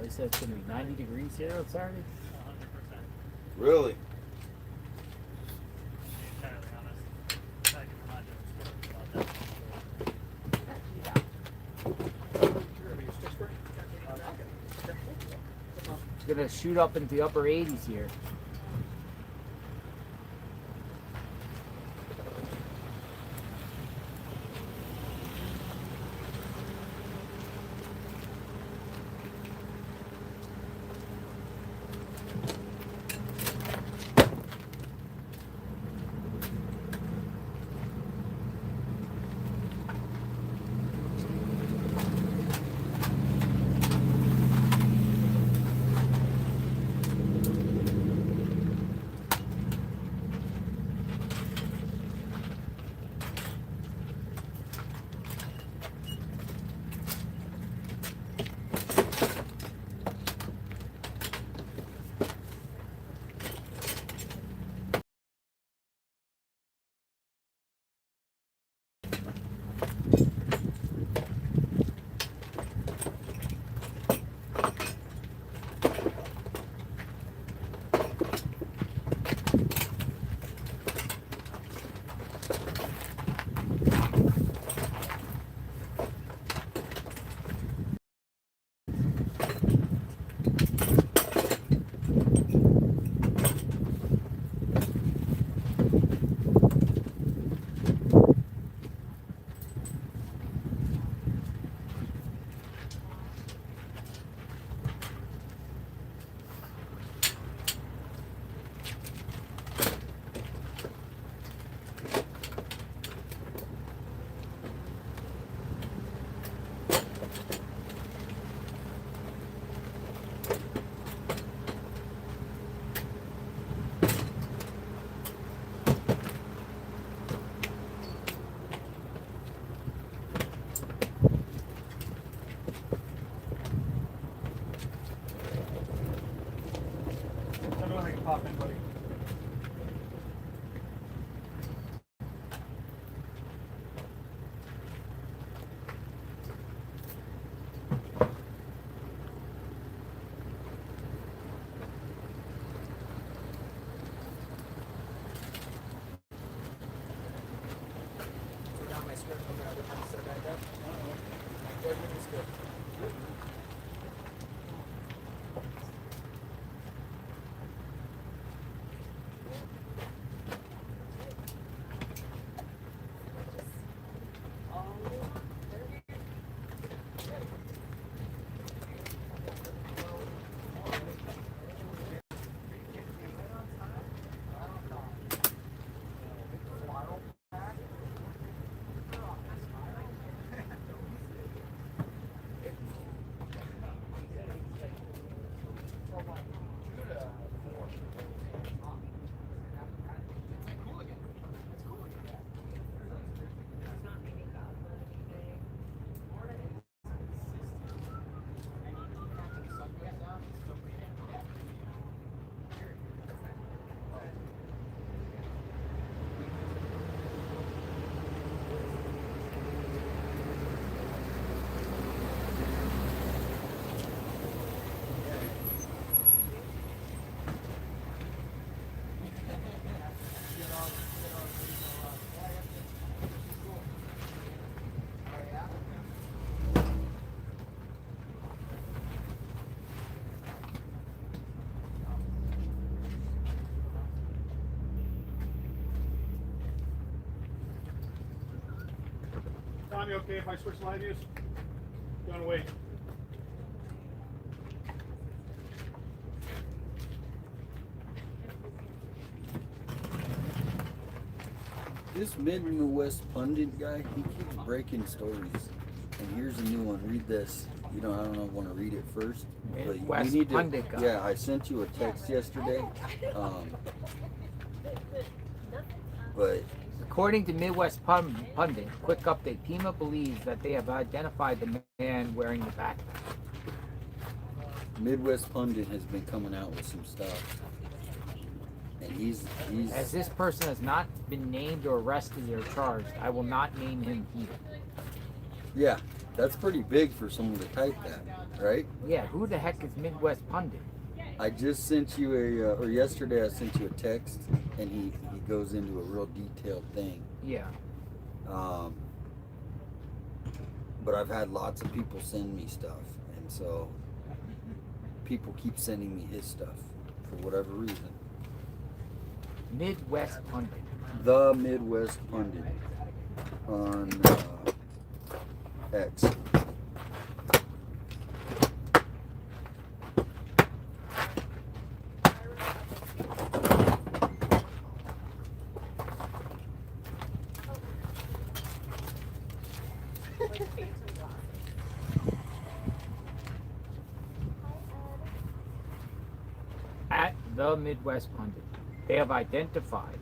They said it's going to be 90 degrees here on Saturday. 100%. Really? It's going to shoot up into the upper 80s here. Tom, you okay if I switch live views? You wanna wait? This Midwest pundit guy, he keeps breaking stories. And here's a new one. Read this. You know, I don't know, want to read it first. But Midwest you need pundit to, guy. yeah, I sent you a text yesterday. But According to Midwest Pundit, quick update, Pima believes that they have identified the man wearing the backpack. Midwest Pundit has been coming out with some stuff. And he's As this person has not been named or arrested or charged, I will not name him either. Yeah, that's pretty big for someone to type that, right? Yeah, who the heck is Midwest Pundit? I just sent you or yesterday I sent you a text, and he goes into a real detailed thing. Yeah. But I've had lots of people send me stuff, and so people keep sending me his stuff for whatever reason. Midwest Pundit. The Midwest Pundit on X. At the Midwest Pundit, they have identified.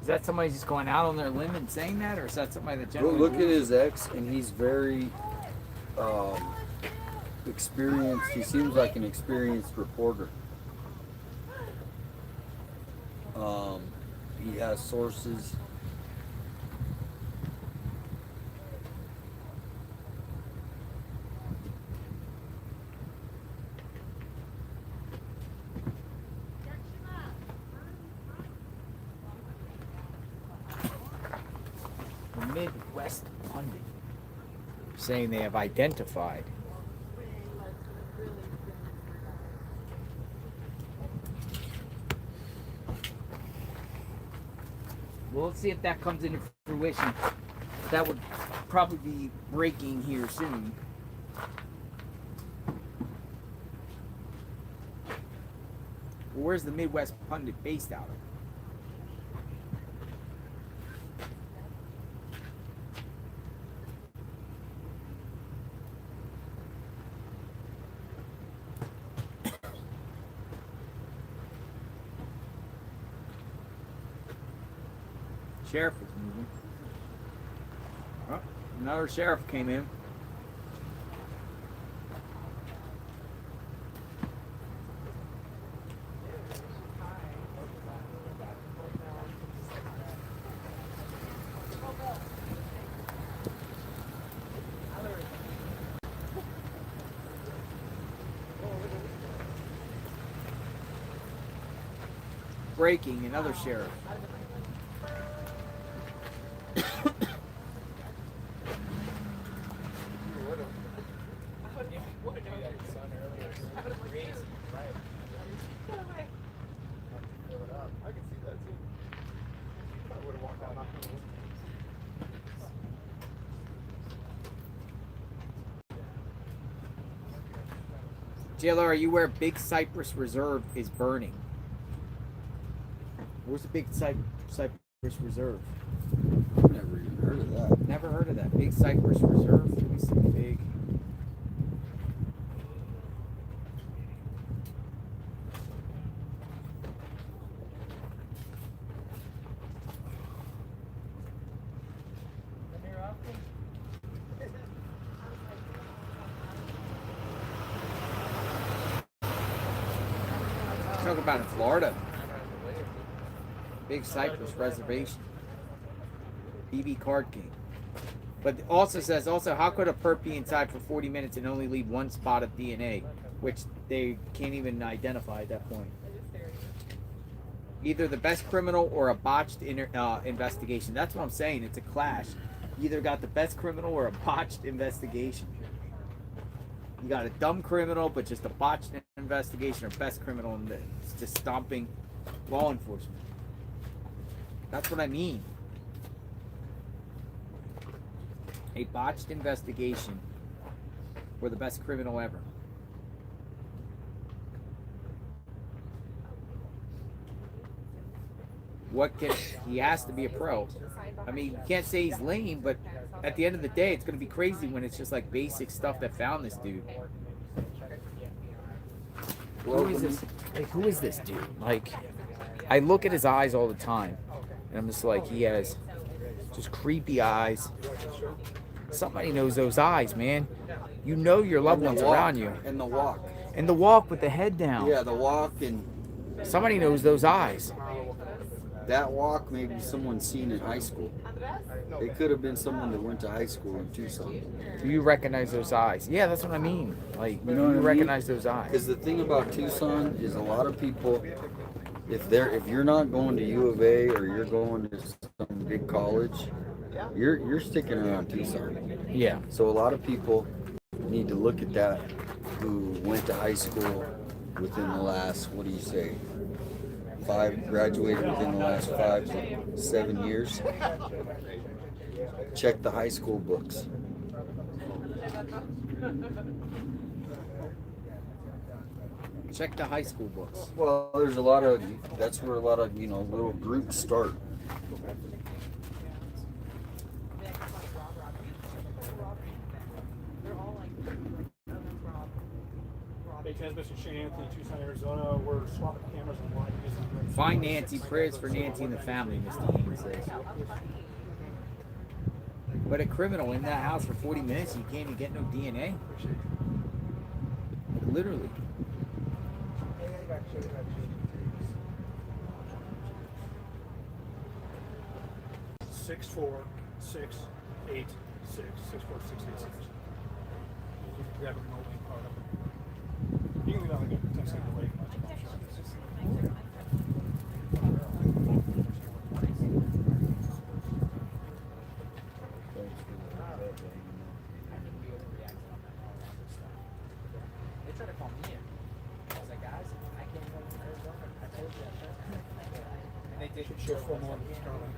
Is that somebody just going out on their limb and saying that, or is that somebody that Go generally? look at his X, and he's very experienced. He seems like an experienced reporter. He has sources. The Midwest Pundit saying they have identified. Well, let's see if that comes into fruition. That would probably be breaking here soon. Where's the Midwest Pundit based out of? Sheriff is moving. Oh, another sheriff came in. Breaking, another sheriff. JLR, are you aware Big Cypress Reserve is burning? Where's the Big Cypress Reserve? Never even heard of that. Never heard of that. Big Cypress Reserve. Let me see. Big. Talk about in Florida. Big Cypress Reservation. BB Card King. But also says, how could a perp be inside for 40 minutes and only leave one spot of DNA, which they can't even identify at that point? Either the best criminal or a botched investigation. That's what I'm saying. It's a clash. You either got the best criminal or a botched investigation. You got a dumb criminal, but just a botched investigation, or best criminal and it's just stomping law enforcement. That's what I mean. A botched investigation or the best criminal ever. He has to be a pro. I mean, you can't say he's lame, but at the end of the day, it's going to be crazy when it's just like basic stuff that found this dude. Who is this? Like, who is this dude? Like, I look at his eyes all the time, and I'm just like, he has just creepy eyes. Somebody knows those eyes, man. You know your loved ones around you. And the walk. And the walk with the head down. Yeah, the walk and... Somebody knows those eyes. That walk, maybe someone seen in high school. It could have been someone that went to high school in Tucson. Do you recognize those eyes? Yeah, that's what I mean. Like, you know, you recognize those eyes. Because the thing about Tucson is a lot of people, if you're not going to U of A or you're going to some big college, you're sticking around Tucson. Yeah. So a lot of people need to look at that who went to high school within the last, what do you say, graduated within the last 5 to 7 years. Check the high school books. Check the high school books. Well, that's where a lot of, little groups start. Hey, Transmission Shane Anthony, Tucson, Arizona. We're swapping cameras and live using. Find Nancy. Prayers for Nancy and the family, Mr. Haynes says. But a criminal in that house for 40 minutes, you can't even get no DNA? Literally. Six 64686. 64686. You can grab a remote link card up. You can leave out like a text away. They tried to call me in. I was like, guys, I can't go to Arizona. I told you that. And they did Show full more Starlink.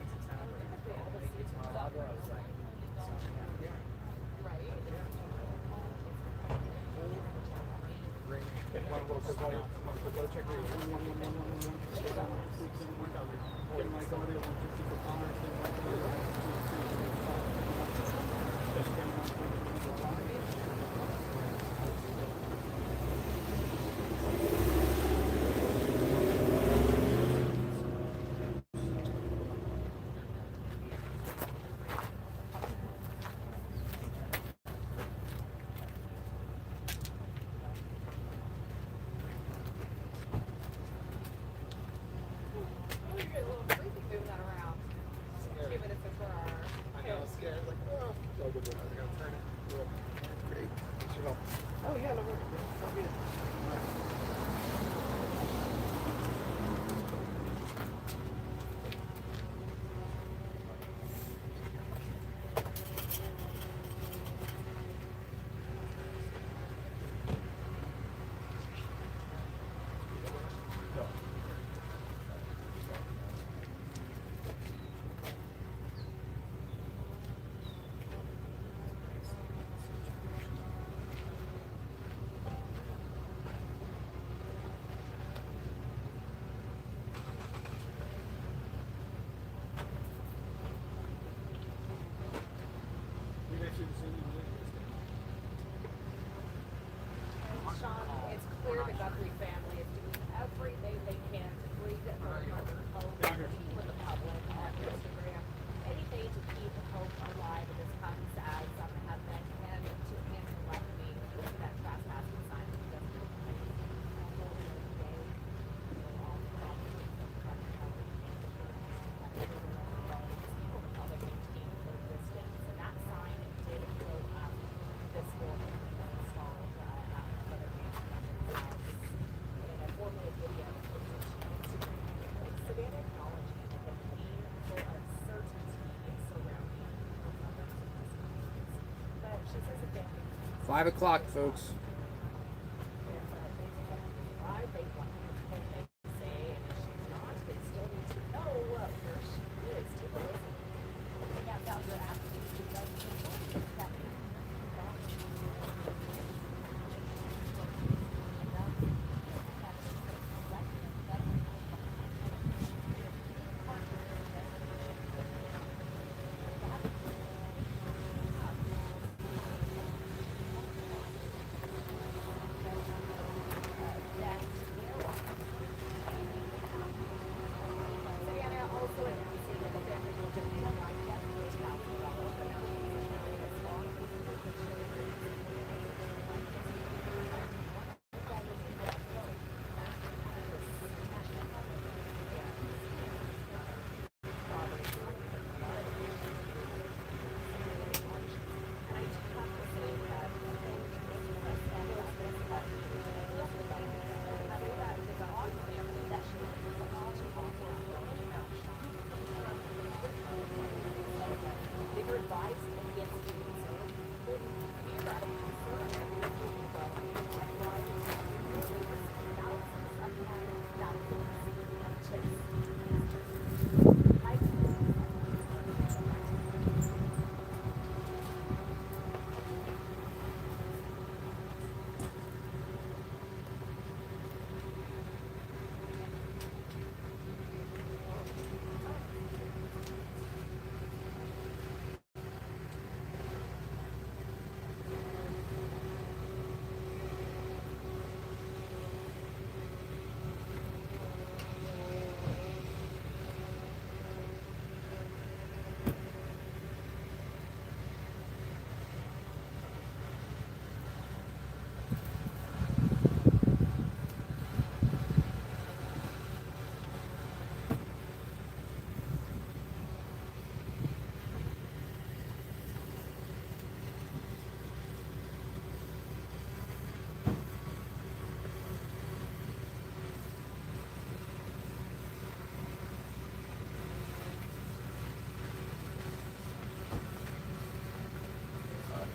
5 o'clock, folks.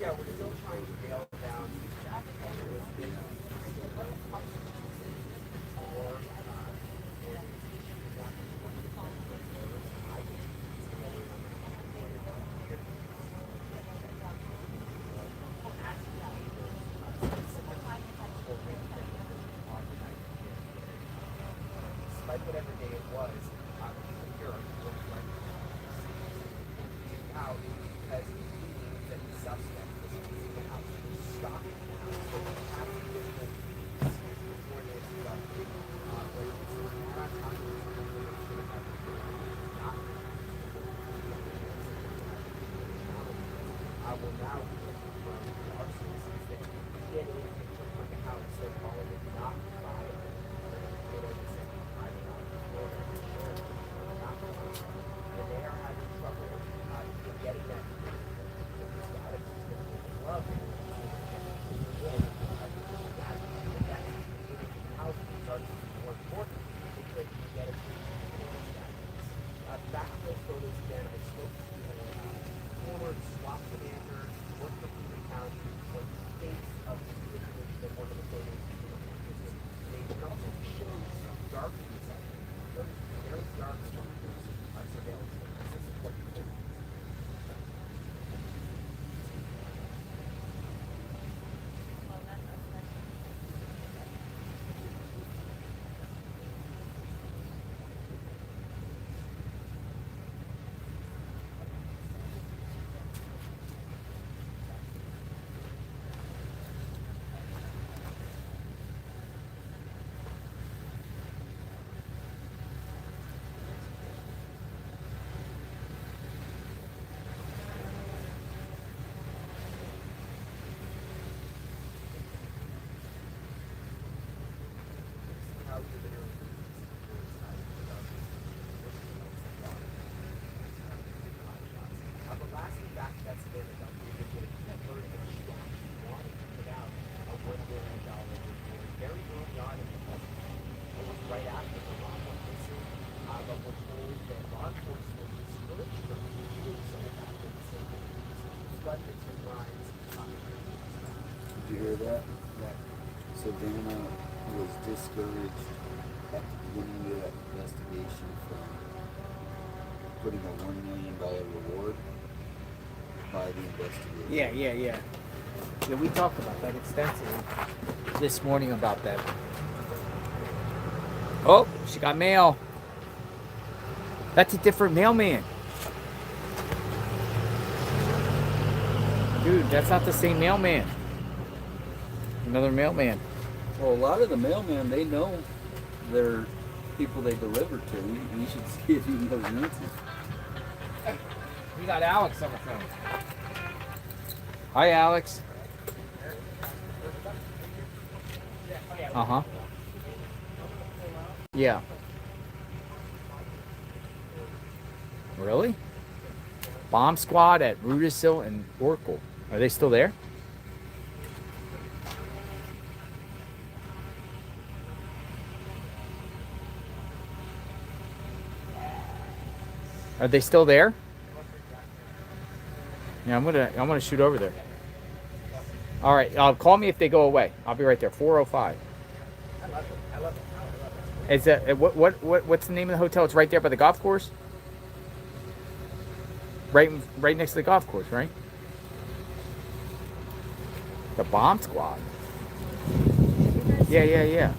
Yeah, we're still trying to nail down despite whatever day it was, here out because he believes that the suspect was in the house, stalking the house, having business before Nancy Guthrie, but it's not talking I will now be looking for the arsonists that did it and took the house, so calling it not by and they are having trouble getting that love house starts to be more important because you get it. Back to those photos again, I spoke to former SWAT commander, worked for Pima County, was the face of the situation that one of the photos they also show some dark inside. Those very dark structures are surveillance. This is what you do. hear that? Savannah was discouraged at the beginning of that investigation from putting a $1 million reward by the investigator. Yeah. Yeah, we talked about that extensively this morning about that. Oh, she got mail. That's a different mailman. Dude, that's not the same mailman. Another mailman. Well, a lot of the mailmen, they know their people they deliver to. You should see if he knows Nancy. We got Alex on the phone. Hi, Alex. Uh-huh. Yeah. Really? Bomb squad at Rudisill and Oracle. Are they still there? Are they still there? Yeah, I'm gonna shoot over there. All right, call me if they go away. I'll be right there. 405. Is that what's the name of the hotel? It's right there by the golf course. Right next to the golf course, right? The bomb squad. Yeah.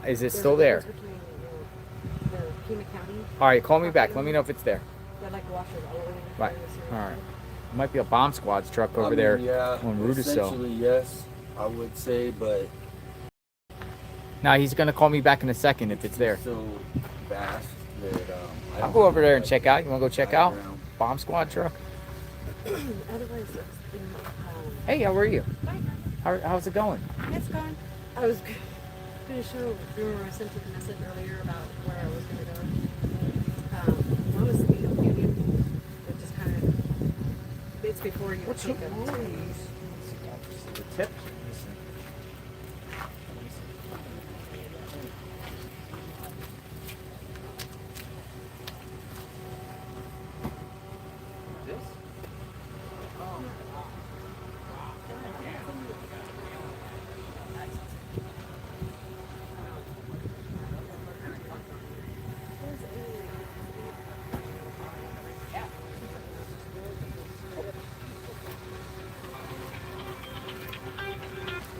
Is it still there? The Pima County. All right, call me back. Let me know if it's there. They're like washers all over. Right. All right. It might be a bomb squad's truck over there on Rudisill. Essentially, yes, I would say, but Now he's gonna call me back in a second if it's there. so vast that I'll go over there and check out. You wanna go check out? Bomb squad truck. Otherwise, Hey, how are you? Hi. How's it going? It's gone. I was going to show. Remember, I sent you the message earlier about where I was going to go. What was the Union? It just kind of. It's before you take them. The tip.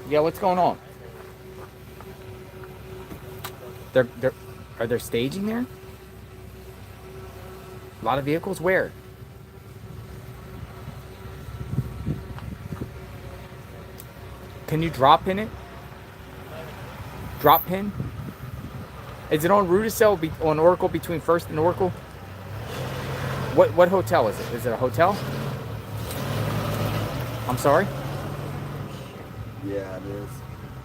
Yeah, what's going on? Are they staging there? A lot of vehicles? Where? Can you drop pin it? Drop pin? Is it on Rudisill, on Oracle, between First and Oracle? What hotel is it? Is it a hotel? I'm sorry? yeah, it is.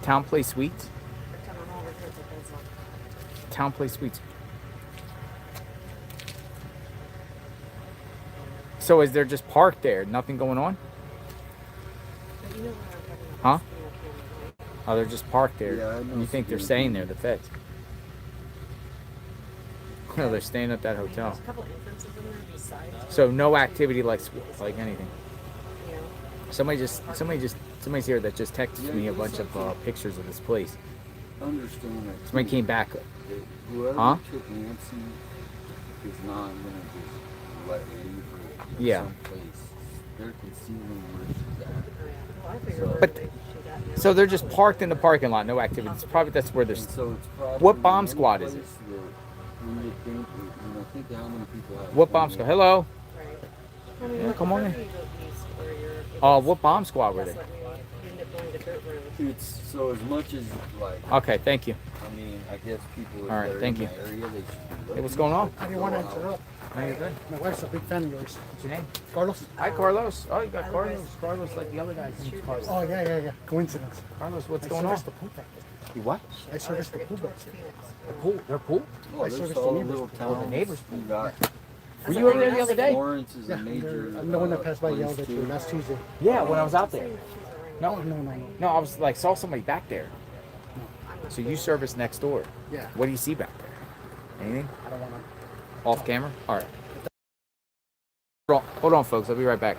Town Place Suites? Town Place Suites. So is there just parked there? Nothing going on? Huh? Oh, they're just parked there. Yeah, And you think they're staying there, the feds? No, they're staying at that hotel. So no activity like anything. Somebody's here that just texted me a bunch of pictures of this place. Understand that. Somebody came back. Whoever Huh? took Nancy is not going to just let her leave her Yeah. someplace. They're concealing where she's at. But so they're just parked in the parking lot, no activity. It's probably that's where there's. So it's probably What bomb any squad is it? place that we would think, think of how many people have. What bomb squad? Hello. Yeah, come on in. What bomb squad were they? It's so as much as like. Okay, thank you. I mean, I guess people. All right, that are thank in you. that area, they should be Hey, what's going on? I didn't want to interrupt. How you doing? My wife's a big fan of yours. What's your name? Carlos. Hi, Carlos. Oh, you got Carlos. Carlos, like the other guy's name's Carlos. Oh, yeah. Coincidence. Carlos, what's I going on? serviced the pool back there. You what? I serviced the pool back there. The pool? Their pool? Oh, I there's serviced all the the neighbors. little Oh, the towns. neighbors. You got. Were you over there the other day? Florence is Yeah, a major. I'm the one that passed by place yelled at you too. last Tuesday. Yeah, when I was out there. No. No, I was like saw somebody back there. So you service next door. Yeah. What do you see back there? Anything? I don't want to. Off camera? All right. Hold on, folks. I'll be right back.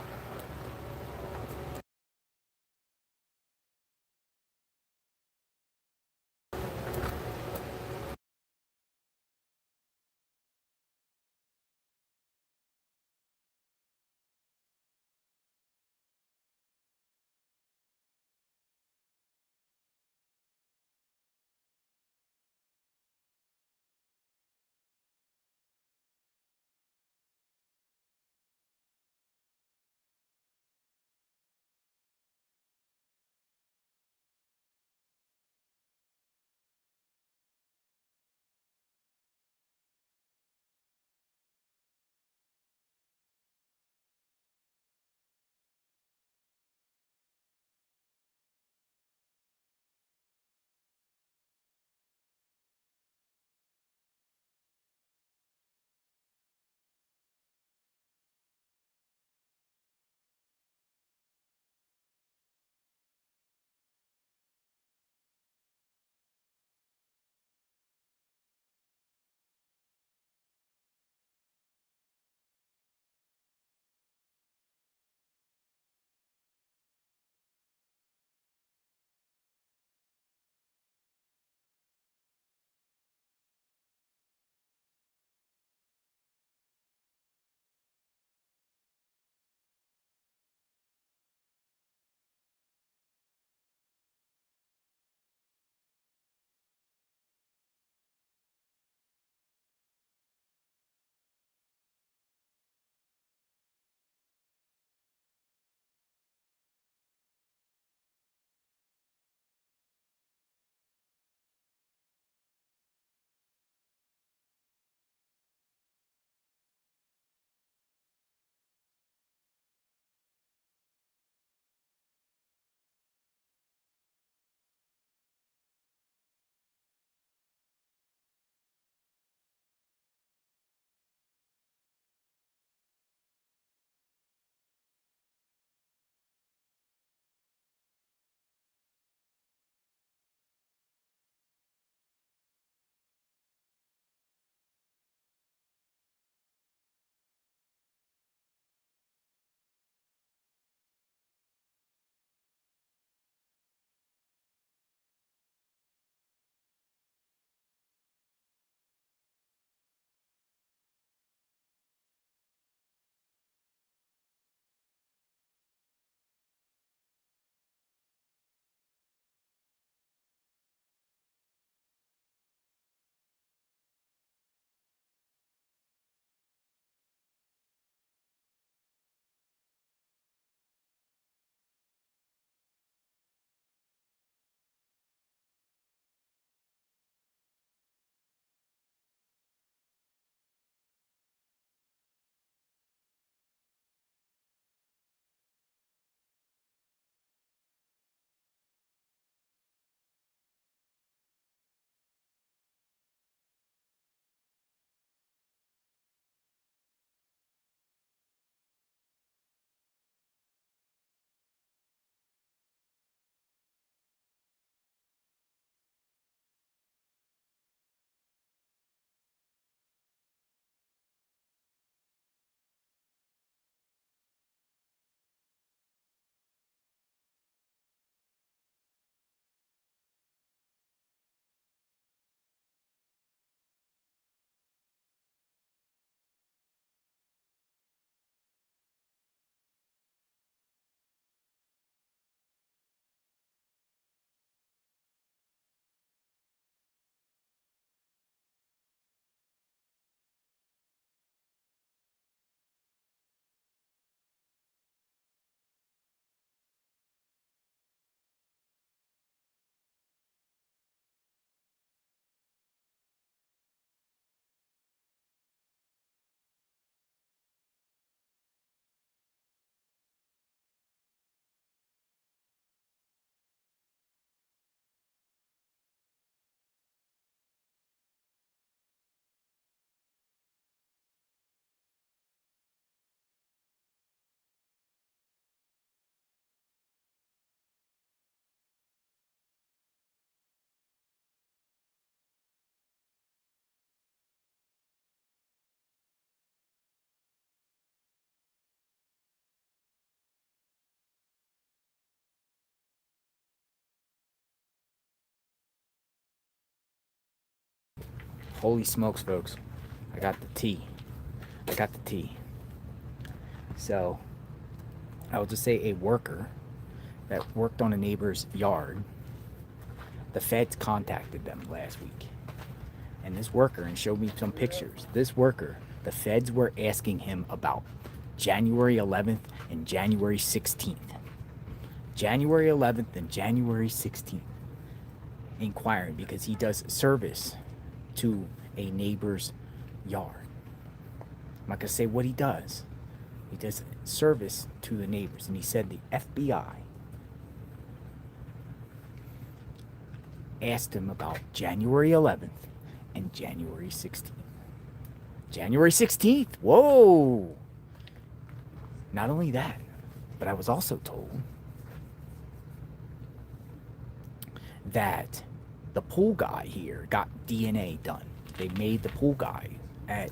Holy smokes, folks. I got the tea. I got the tea. So, I will just say a worker that worked on a neighbor's yard, the feds contacted them last week. And this worker, and showed me some pictures, this worker, the feds were asking him about January 11th and January 16th. January 11th and January 16th. Inquiring because he does service to a neighbor's yard. I'm not going to say what he does. He does service to the neighbors. And he said the FBI asked him about January 11th and January 16th. January 16th. Whoa. Not only that, but I was also told that the pool guy here got DNA done. They made the pool guy at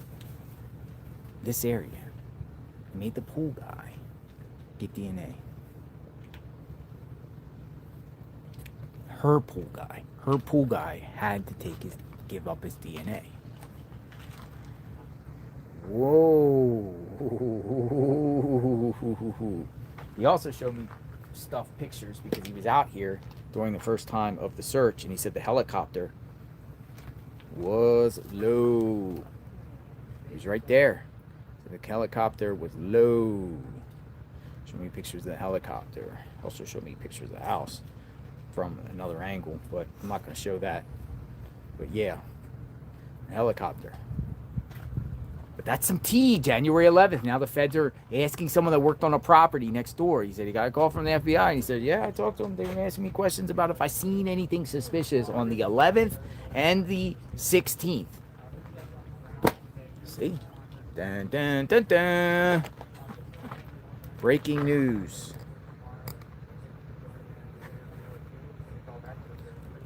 this area. They made the pool guy get DNA. Her pool guy had to give up his DNA. Whoa. He also showed me pictures because he was out here during the first time of the search, and he said the helicopter was low. He was right there. So the helicopter was low. Showed me pictures of the helicopter. Also showed me pictures of the house from another angle, but I'm not going to show that. But yeah, a helicopter. But that's some tea. January 11th. Now the feds are asking someone that worked on a property next door. He said he got a call from the FBI. And he said, yeah, I talked to them. They were asking me questions about if I seen anything suspicious on the 11th and the 16th. See? Dun, dun, dun, dun. Breaking news.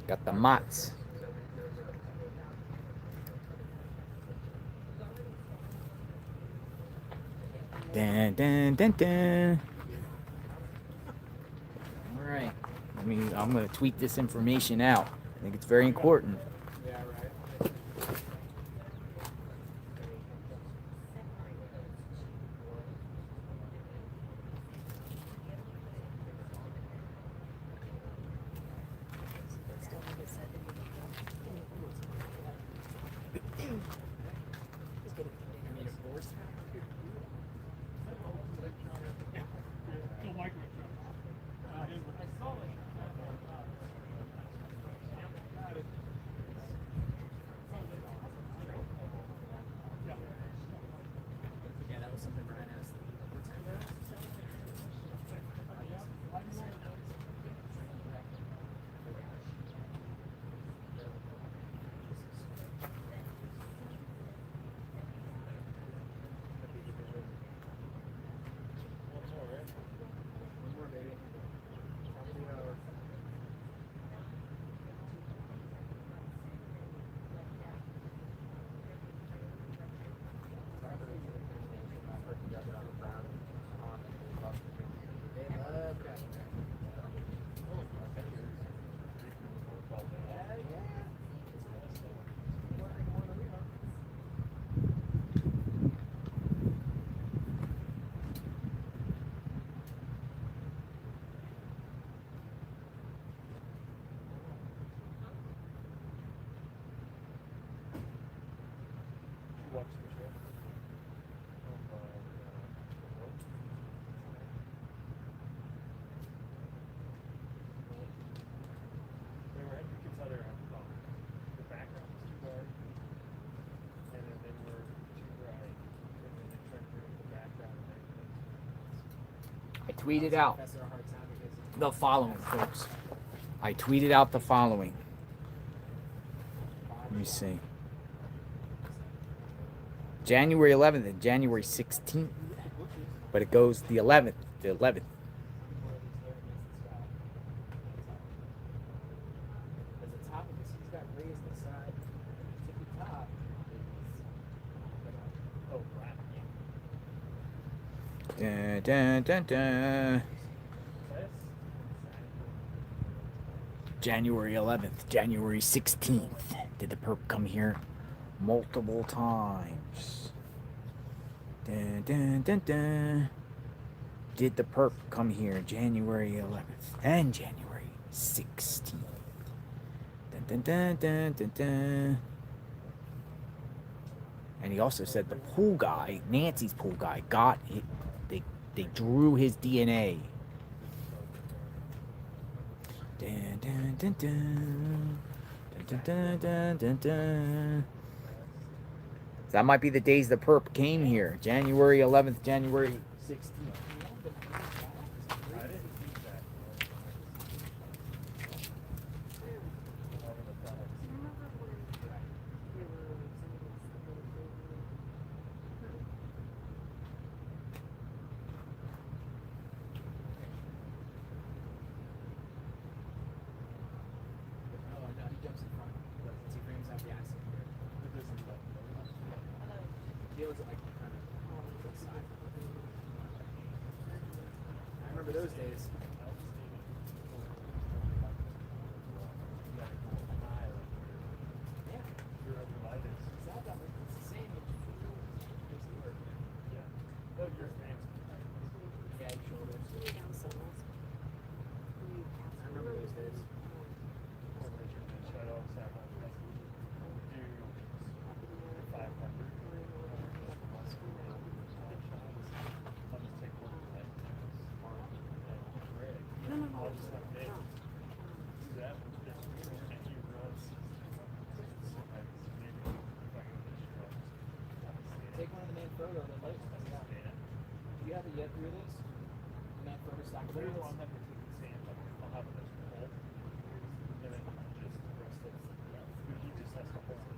Got the Mott's. Dun, dun, dun, dun. All right. I'm going to tweet this information out. I think it's very important. I tweeted out the following, folks. I tweeted out the following. Let me see. January 11th and January 16th. But it goes the 11th. The 11th. Dun, dun, dun, dun. January 11th, January 16th. Did the perp come here multiple times. Dun, dun, dun, dun. Did the perp come here January 11th and January 16th? Dun, dun, dun, dun, dun, dun. And he also said the pool guy, Nancy's pool guy, got it. They drew his DNA. Dun, dun, dun, dun. Dun, dun, dun, dun, dun. That might be the days the perp came here. January 11th, January 16th. I remember those days. Take one of the main photo of the light. Do you have it yet through this? The main photo stock photos? I'll have it as a whole. And then just rest it. He just has to hold it.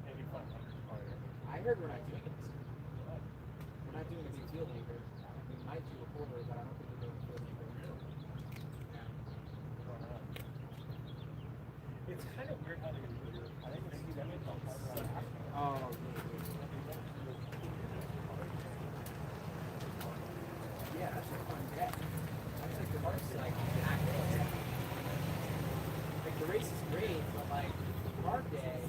Maybe 500. I heard we're not doing it. We're not doing a big field anchor. We might do a quarter, but I don't think we're doing a field anchor. It's kind of weird how they do it. I think it's oh. Yeah, that's a fun get. That's like the horse like the race is great, but like our day,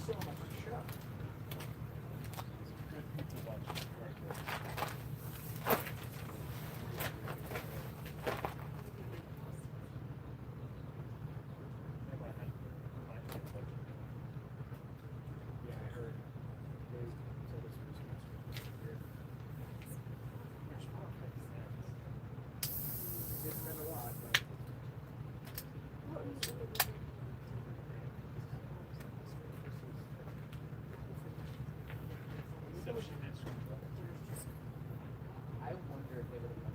so much show. Good pizza watch right there. I wonder if they would have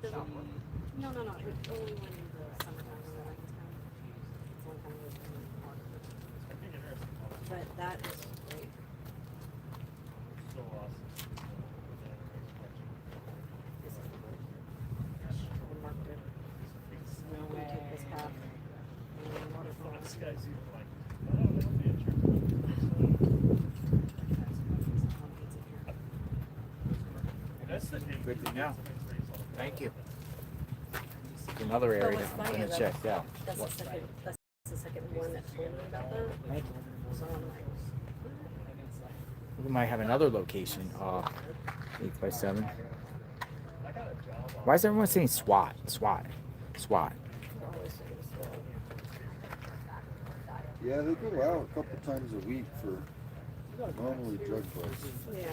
No. It's only when the summertime when the rains come. It's one time but that is great. So awesome. This is we marked it. No way. Take this path. And waterfall. This guy's even like, oh, that'll be a trip. That's the thing. Good to know. Thank you. Another area that I'm gonna check out. That's the second one that told me about that. Thank you. So I'm like, We might have another location. 8x7. Why is everyone saying SWAT? SWAT. SWAT. Yeah, they go out a couple times a week for normally drug busts. yeah.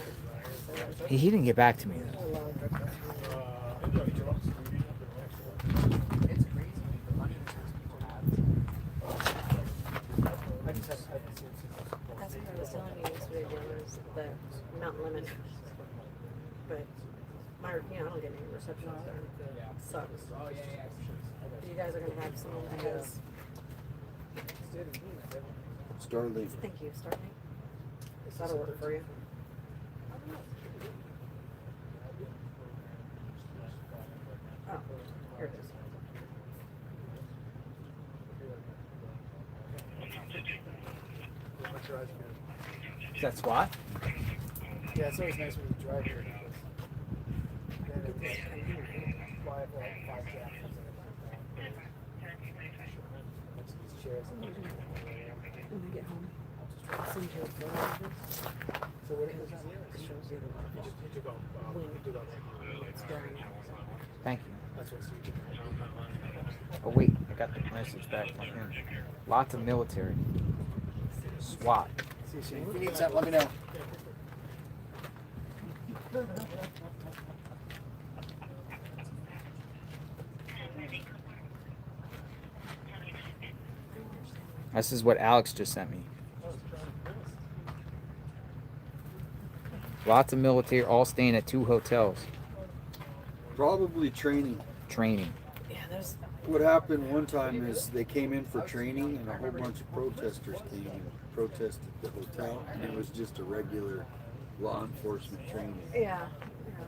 He didn't get back to me though. It's crazy the money people have. That's what I was telling you yesterday, was the mountain limit. But I don't get any reception out there. Sucks. You guys are gonna have someone that has. Starlink. Thank you, Starlink. That'll work for you. Oh, here it is. Is that SWAT? Yeah, it's always nice when you drive here now. Why have like 5 captions in it like that? Next to these chairs and When I get home, I'll send you a photo of this. So what is this? It shows you the waterfall. You took off. When You took off. it's done. Thank you. That's what's Oh wait, I got the message back from him. Lots of military. SWAT. If you need something, let me know. This is what Alex just sent me. Lots of military, all staying at 2 hotels. Probably training. Training. Yeah, there's. What happened one time is they came in for training and a whole bunch of protesters came and protested the hotel, and it was just a regular law enforcement training. Yeah,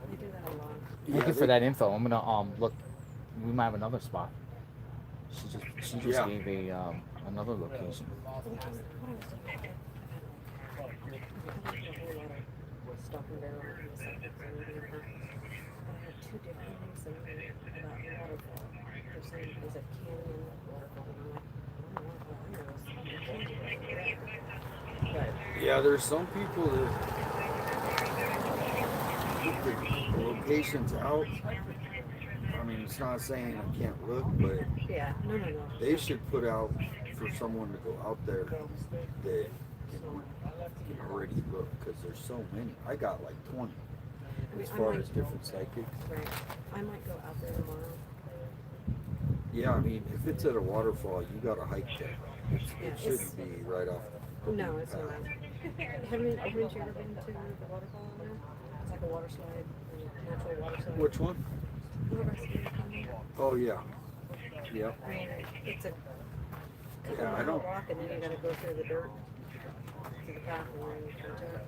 we do that a lot. Thank you for that info. I'm gonna look. We might have another spot. She just gave a another location. Two different things about the waterfall. They're saying it was a canyon waterfall, and I'm like, Yeah, there's some people that put the locations out. I mean, it's not saying I can't look, but yeah, no. they should put out for someone to go out there that can already look, because there's so many. I got like 20 as far as different psychics. Right. I might go out there tomorrow. Yeah, I mean, if it's at a waterfall, you got to hike there. It shouldn't be right off the No, it's not. Haven't you ever been to the waterfall on there? It's like a water slide, natural water slide. Which one? Oh, yeah. Yep. I mean, it's a Yeah, I don't. walk, and then you gotta go through the dirt to the path, and then you come to it.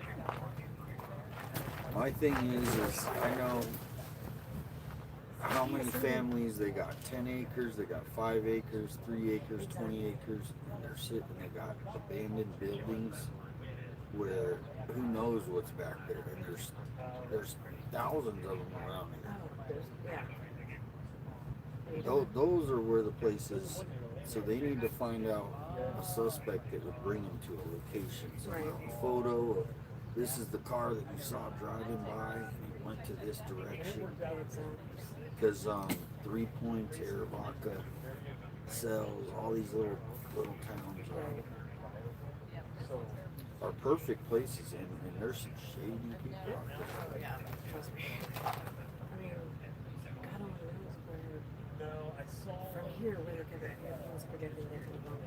My thing is I know how many families they got 10 acres, they got 5 acres, 3 acres, 20 acres, and they're sitting, they got abandoned buildings where who knows what's back there, and there's thousands of them around here. Those are where the places, so they need to find out a suspect that would bring them to a location. So a photo of this is the car that you saw driving by, and it went to this direction. Because 3 Points, Arivaca, Sells, all these little towns are perfect places, and there's some shady people out there. Yeah, trust me. I mean, God only knows where. From here, where everyone's predicting they're going to go on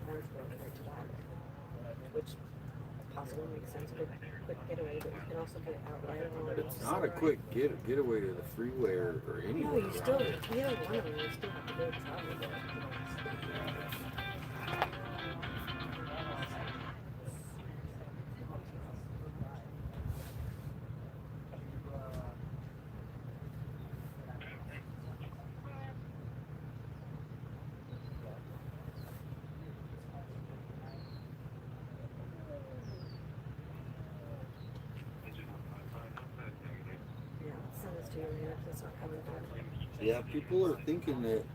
Orangeburg right to that, which possibly makes sense. Quick getaway, but you can also get out right along. It's not a quick getaway to the freeway or anywhere. No, you still, either one of them, you still have to go travel. Yeah, people are thinking that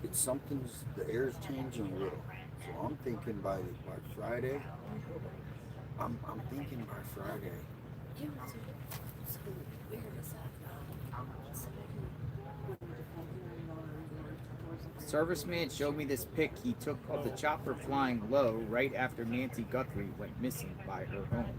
the air's changing a little. So I'm thinking by Friday. I'm thinking by Friday. Serviceman showed me this pic he took of the chopper flying low right after Nancy Guthrie went missing by her home.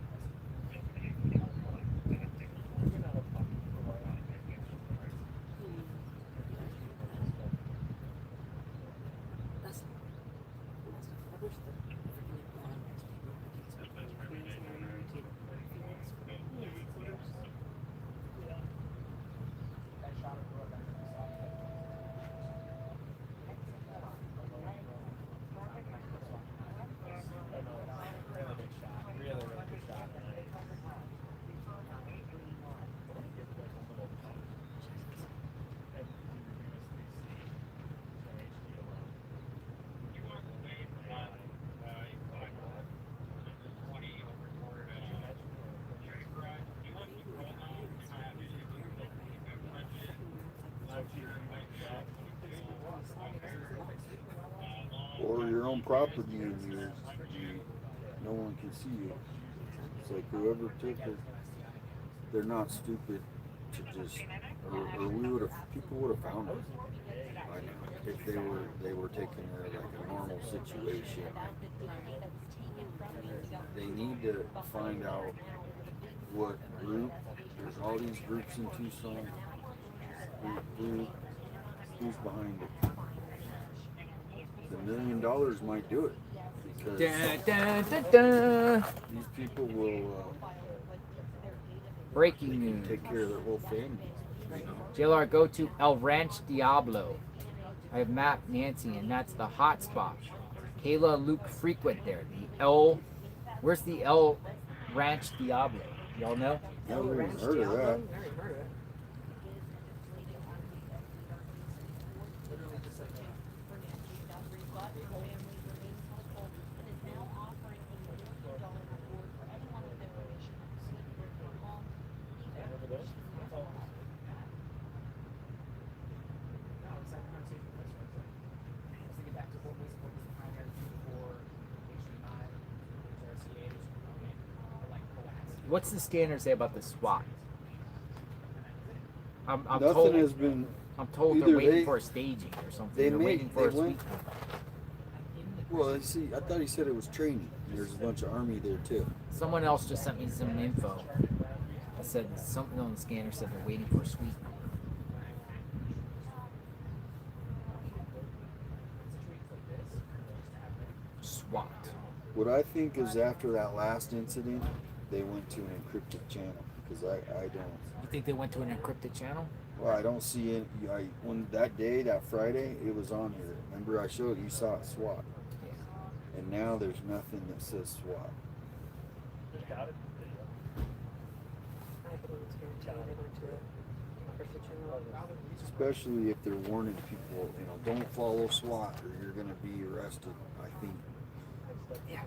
own property and no one can see you. It's like whoever took it, they're not stupid to just, or people would have found it. Like if they were taking her like a normal situation. They need to find out what group. There's all these groups in Tucson. Who's behind it? The $1 million might do it because these people will breaking news. Take care of their whole family. JLR, go to El Ranch Diablo. I have mapped Nancy, and that's the hot spot. Kayla and Luke frequent there. Where's the El Ranch Diablo? Y'all know? Never even heard of that. What's the scanner say about the SWAT? I'm Nothing told, has been. I'm told they're waiting for a staging or something. They're waiting for a sweep. Well, see, I thought he said it was training. There's a bunch of army there too. Someone else just sent me some info. I said something on the scanner said they're waiting for a sweep. SWAT. What I think is after that last incident, they went to an encrypted channel because I don't. You think they went to an encrypted channel? Well, I don't see it. When that day, that Friday, it was on here. Remember, I showed you saw it SWAT. Yeah. And now there's nothing that says SWAT. Especially if they're warning people, don't follow SWAT or you're going to be arrested. I think. Yeah.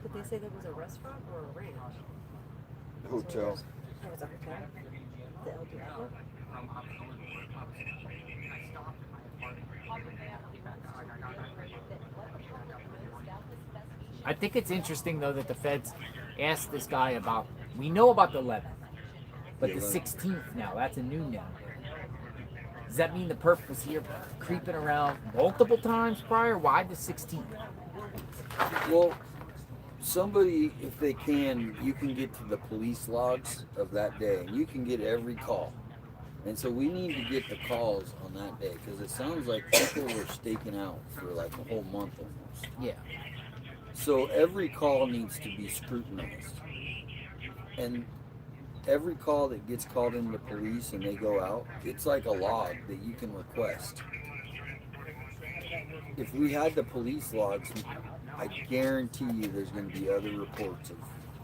Did they say there was a restaurant or a ranch? Hotel. Oh, it's a hotel? The El Diablo? I think it's interesting though that the feds asked this guy about. We know about the 11th, but the 16th now. That's a new now. Does that mean the perp was here creeping around multiple times prior? Why the 16th? Well, somebody, if they can, you can get to the police logs of that day, and you can get every call. And so we need to get the calls on that day, because it sounds like people were staking out for like a whole month almost. Yeah. So every call needs to be scrutinized. And every call that gets called into the police and they go out, it's like a log that you can request. If we had the police logs, I guarantee you there's going to be other reports of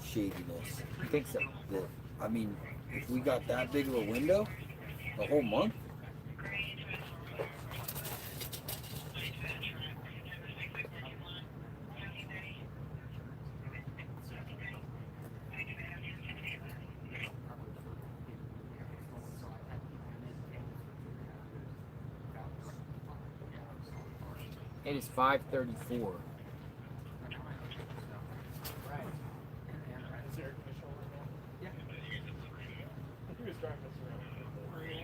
shadiness. You think so? That, I mean, if we got that big of a window, a whole month. It is 5:34.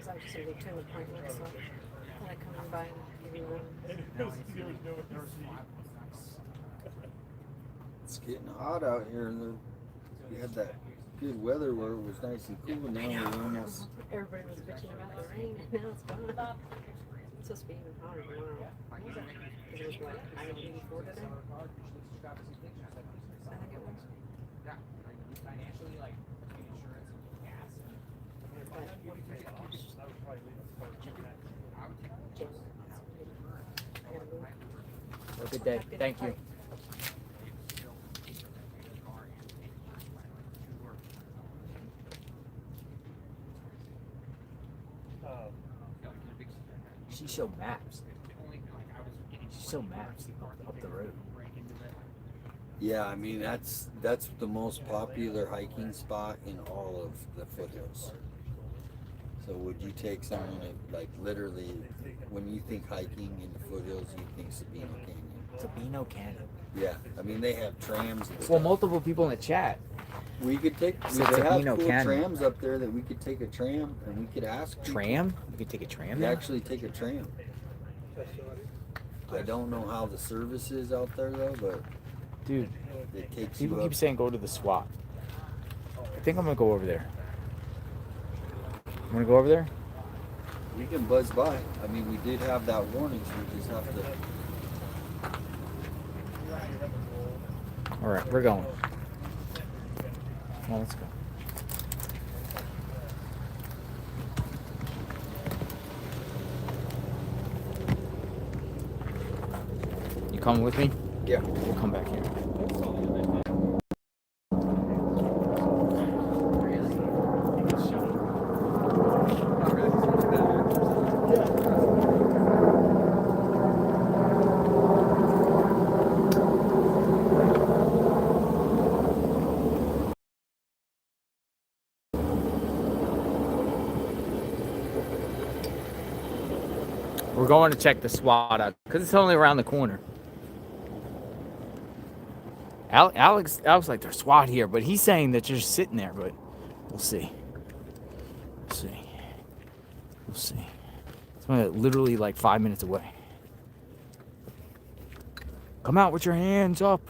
I was just going to be 2 appointments, so I come on by and give you one. It's getting hot out here, and we had that good weather where it was nice and cool, and now we're almost. Everybody was bitching about the rain, and now it's gone. It's supposed to be even hotter tomorrow. It was like 84 today. I think it was. Have a good day. Thank you. She showed maps. She showed maps up the road. Yeah, I mean that's the most popular hiking spot in all of the foothills. So would you take someone that, like, literally, when you think hiking in the foothills, you think Sabino Canyon? Sabino can. Yeah, I mean they have trams. And Well, stuff. multiple people in the chat. We could take. Said They have Sabino cool Canyon. trams up there that we could take a tram and we could ask. people. Tram? You could take a tram You there? actually take a tram. I don't know how the service is out there though, but dude, it takes people you keep up. saying go to the SWAT. I think I'm gonna go over there. I'm gonna go over there. We can buzz by. I mean, we did have that warning, so we just have to. All right, we're going. Well, let's go. You coming with me? Yeah. We'll come back here. We're going to check the SWAT out because it's only around the corner. Alex like there's SWAT here, but he's saying that you're just sitting there. But we'll see. We'll see. We'll see. It's literally like 5 minutes away. Come out with your hands up.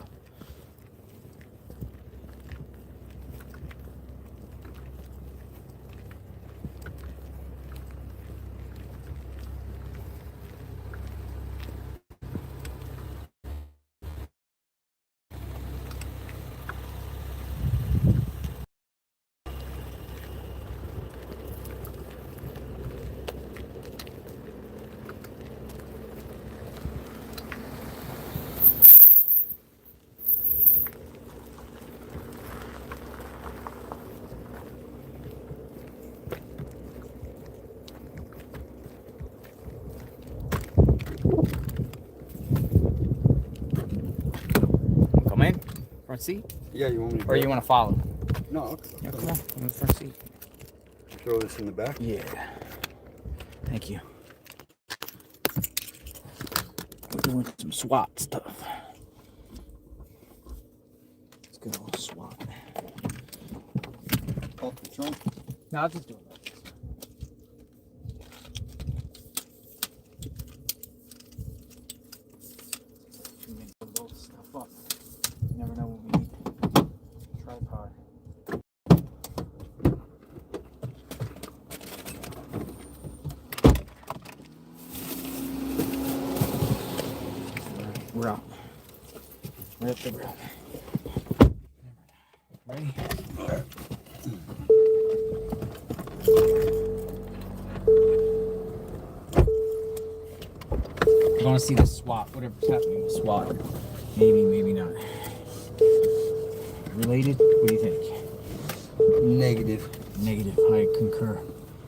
Come in, front seat. Yeah, you want me to? Or go? you want to follow? No. Yeah, come on, in the front seat. Throw this in the back. Yeah. Thank you. We're doing some SWAT stuff. Let's go SWAT. Off the trunk. No, I'll just do it like this. We can load stuff up. You never know what we need. Tripod. We're out. We're at the ground. Ready? I want to see the SWAT. Whatever's happening with SWAT. Maybe, maybe not. Related? What do you think? Negative. Negative. I concur.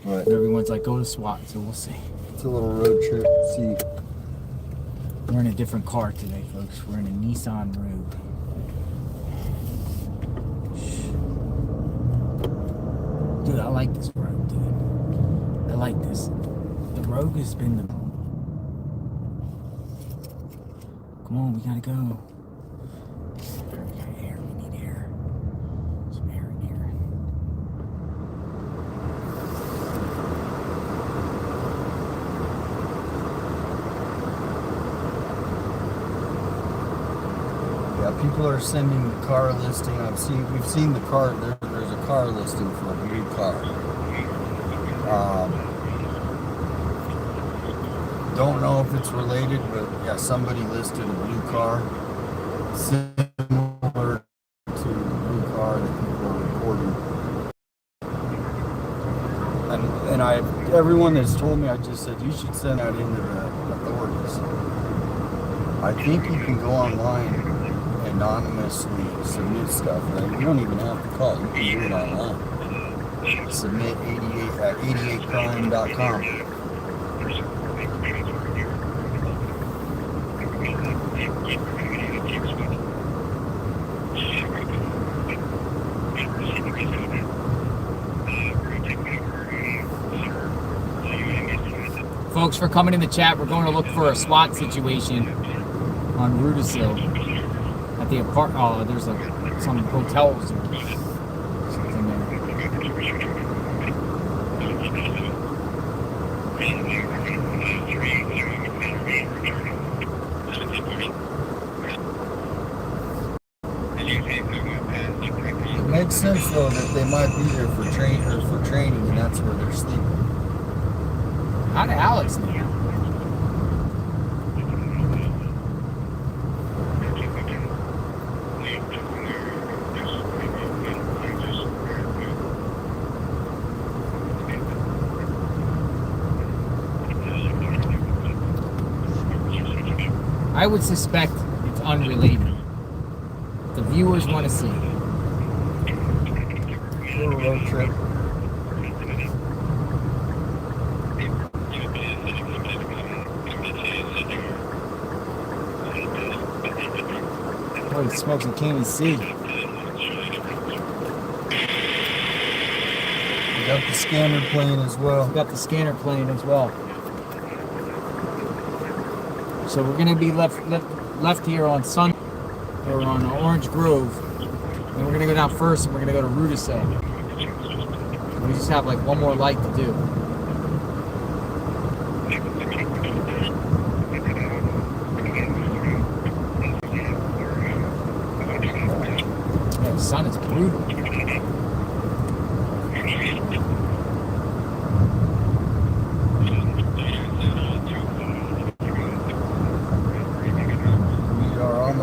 Right. But everyone's like, go to SWAT, so we'll see. It's a little road trip. See. We're in a different car today, folks. We're in a Nissan Rogue. Dude, I like this Rogue, dude. I like this. The Rogue has been the... Come on, we gotta go. We got air. We need air. Some air in here. Yeah, people are sending the car listing. We've seen the car. There's a car listing for a blue car. Don't know if it's related, but yeah, somebody listed a blue car similar to the blue car that people are reporting. And everyone that's told me, I just said you should send that into the authorities. I think you can go online and anonymously submit stuff. Right? You don't even have to call. You can do it online. Submit 88 at 88crime.com. Folks, for coming in the chat, we're going to look for a SWAT situation on Rudisill at the apartment. There's some hotels or something there. It makes sense though that they might be there for training, and that's where they're sleeping. How did Alex know? I would suspect it's unrelated. The viewers want to see. Little road trip. Holy smokes, I can't even see. We got the scanner playing as well. We got the scanner playing as well. So we're gonna be left here on Sun or on Orange Grove, and we're gonna go down first, and we're gonna go to Rudisill. We just have like one more light to do. Yeah, the sun is brutal.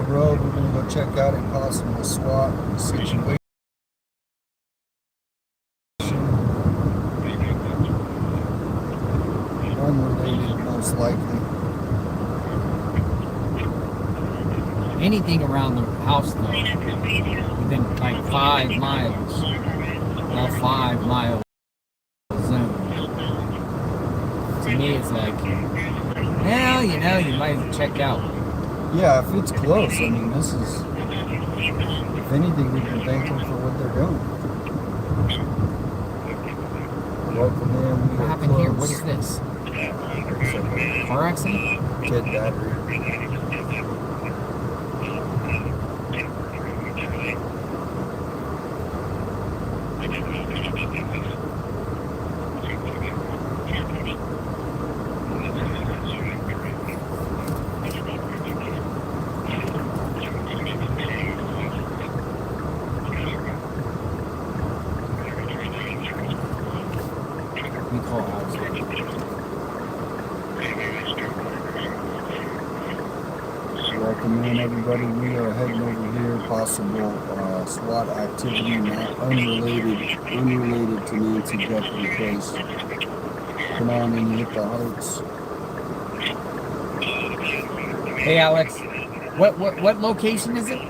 Road. We're going to go check out a possible SWAT situation. Unrelated, most likely. Anything around the house, though, within like 5 miles, about 5 mile zone. To me, it's like, well, you know, you might check out. Yeah, if it's close, I mean, this is, if anything, we can thank them for what they're doing. Welcome in. What happened here? What is this? Car accident? Kid battery. Welcome in, everybody. We are heading over here. Possible SWAT activity, not unrelated to Nancy Guthrie case. Come on in, hit the hearts. Hey, Alex. What location is it?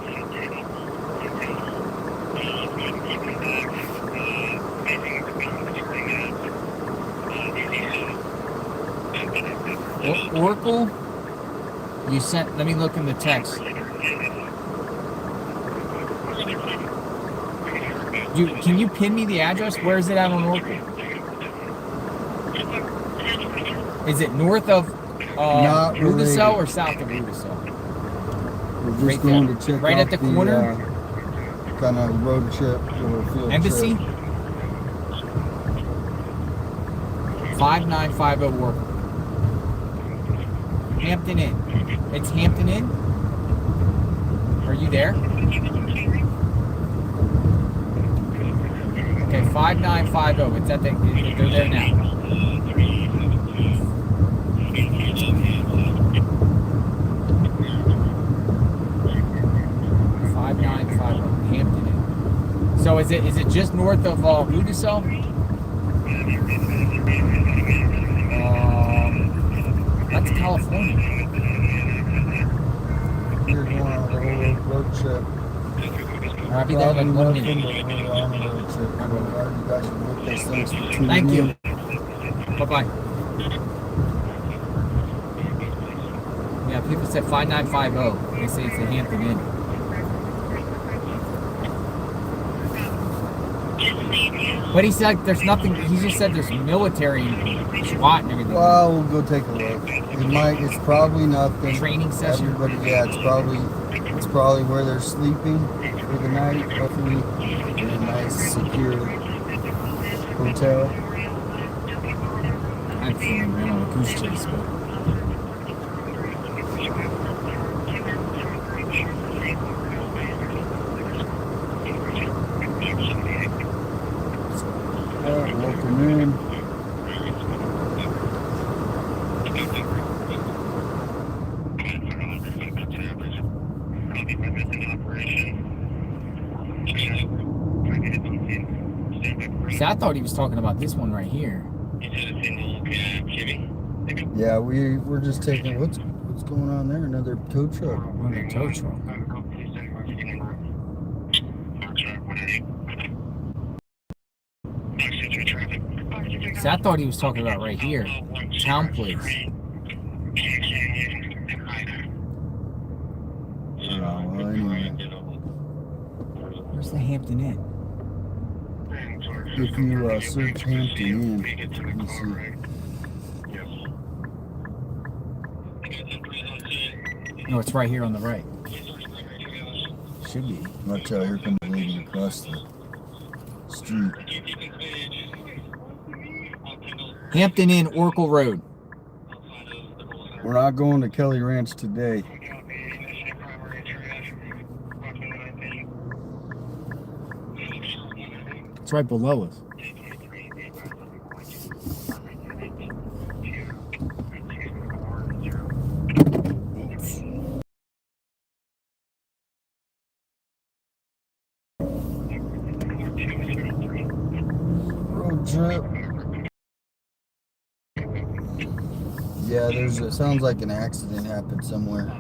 Oracle? You sent, let me look in the text. Can you pin me the address? Where is it at on Oracle? Is it north of Rudisill or south of Rudisill? We're just going to check right out at the corner? Kind of road trip or field Embassy? trip. 5950 Oracle. Hampton Inn. It's Hampton Inn? Are you there? Okay, 5950. It's at the, they're there now. 5950 Hampton Inn. So is it just north of Rudisill? That's California. You're going on a little road trip. I'll be there in like 1 minute. We're on a road trip. You guys are with us. Thanks for tuning in. Thank you. Bye-bye. Yeah, people said 5950. They say it's a Hampton Inn. But he said there's nothing, he just said there's military and SWAT and everything. Well, we'll go take a look. It's probably nothing. Training session. Everybody, yeah, it's probably where they're sleeping for the night. Hopefully, in a nice, secure hotel. I've seen him ran on a goose chase, but welcome in. see, I thought he was talking about this one right here. Yeah, we're just taking what's going on there? Another tow truck. Another tow truck. See, I thought he was talking about right here. Town place. Well, anyway. Where's the Hampton Inn? If you search Hampton Inn, let me see. No, it's right here on the right. Should be. Watch out, here comes the lady across the street. Hampton Inn, Oracle Road. We're not going to Kelly Ranch today. It's right below us. Road trip. Yeah, it sounds like an accident happened somewhere.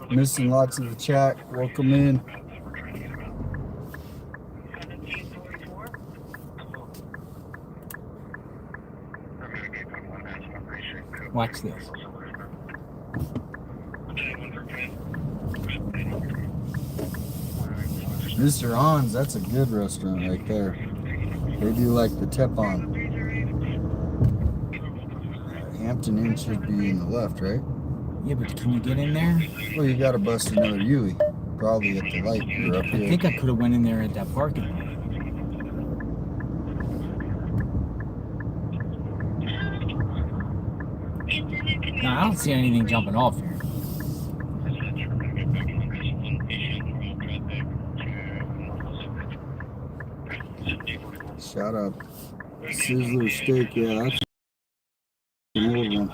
Missing lots of the chat. Welcome in. Watch this. Mr. On's, that's a good restaurant right there. They do like the tepon. Hampton Inn should be in the left, right? Yeah, but can you get in there? Well, you gotta bust another U-ey. Probably at the light. You're up here. I think I could have went in there at that parking lot. No, I don't see anything jumping off here. Shout out Sizzler Steak, yeah, that's an old one.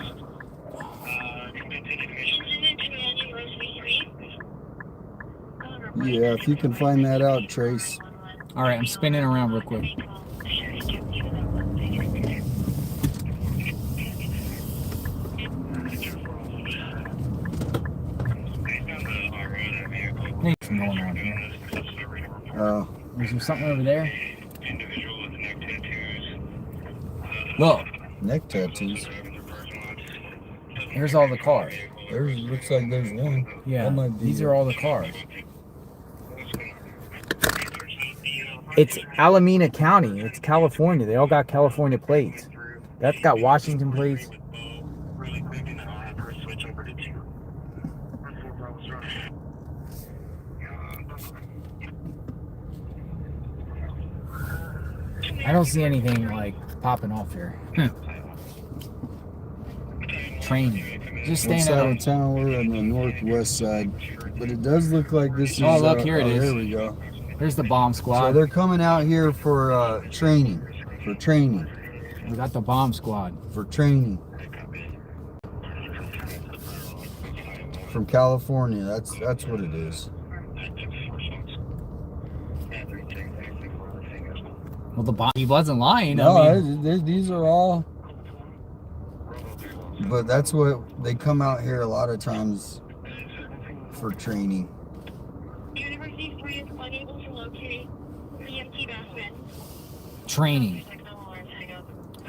Yeah, if you can find that out, Trace. All right, I'm spinning around real quick. There's some going on here. Oh. Is there something over there? Look. Neck tattoos. Here's all the cars. Looks like there's one. Yeah, these are all the cars. It's Alameda County. It's California. They all got California plates. That's got Washington plates. I don't see anything like popping off here. Training. Just staying out of town. We're on the northwest side, but it does look like this is. Oh, look, here it is. There we go. Here's the bomb squad. So they're coming out here for training. For training. We got the bomb squad. For training. From California. That's what it is. Well, he wasn't lying. No, I mean, these are all. But that's what they come out here a lot of times for training. Training.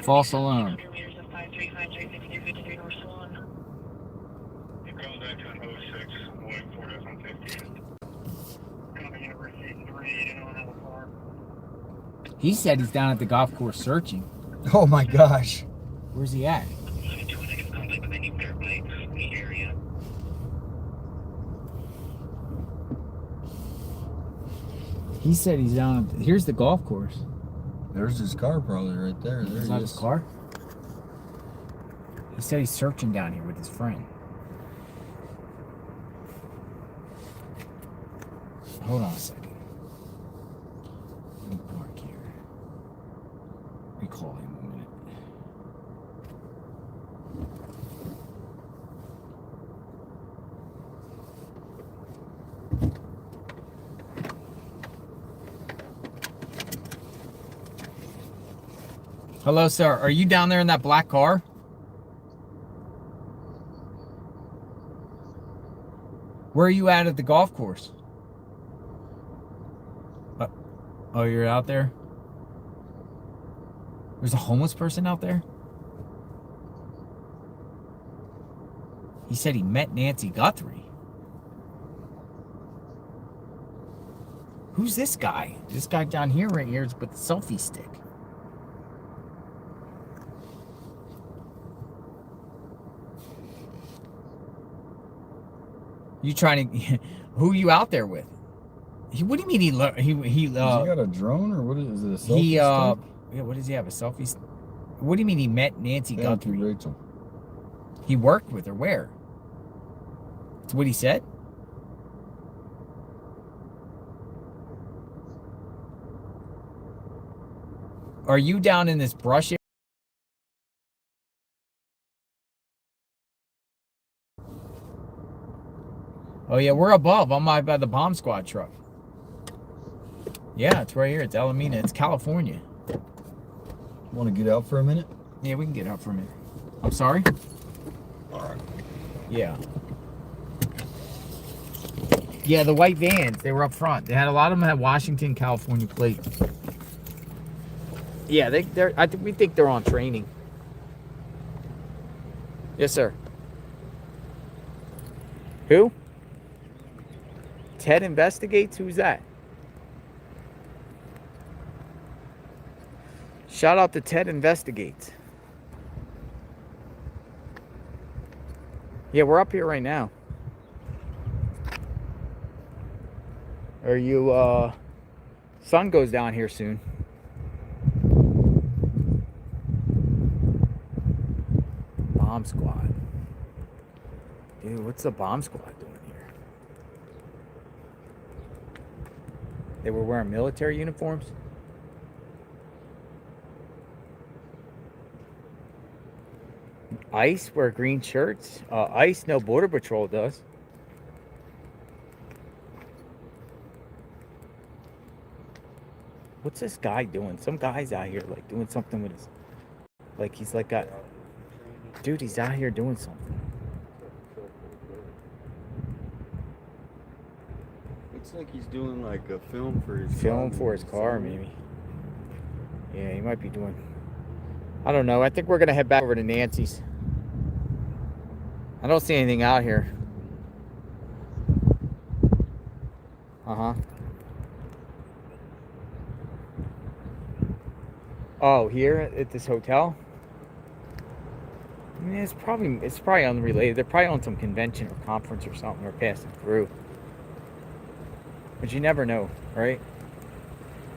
False alarm. He said he's down at the golf course searching. Oh my gosh. Where's he at? He said he's down at here's the golf course. There's his car probably right there. Is that his car? He said he's searching down here with his friend. Hold on a second. Let me park here. We call him a minute. Hello, sir. Are you down there in that black car? Where are you at the golf course? Oh, you're out there? There's a homeless person out there? He said he met Nancy Guthrie. Who's this guy? This guy down here right here is with the selfie stick. You trying to... Who are you out there with? What do you mean he has he got a drone or what is it? A selfie stick? Yeah, what does he have? A selfie stick? What do you mean he met Nancy Guthrie? Rachel. He worked with her where? That's what he said? Are you down in this brush area? Oh yeah, we're above. I'm by the bomb squad truck. Yeah, it's right here. It's Alameda. It's California. Want to get out for a minute? Yeah, we can get out for a minute. I'm sorry? Alright. Yeah. Yeah, the white vans, they were up front. They had a lot of them had Washington, California plate. Yeah, we think they're on training. Yes, sir. Who? Ted Investigates? Who's that? Shout out to Ted Investigates. Yeah, we're up here right now. Are you, sun goes down here soon. Bomb squad. Dude, what's the bomb squad doing here? They were wearing military uniforms? ICE wear green shirts? ICE, no, Border Patrol does. What's this guy doing? Some guy's out here like doing something with his... Like he's like got... Dude, he's out here doing something. Looks like he's doing like a film for his car, maybe. Yeah, he might be doing... I don't know. I think we're going to head back over to Nancy's. I don't see anything out here. Uh-huh. Oh, here at this hotel? I mean, it's probably unrelated. They're probably on some convention or conference or something. They're passing through. But you never know, right?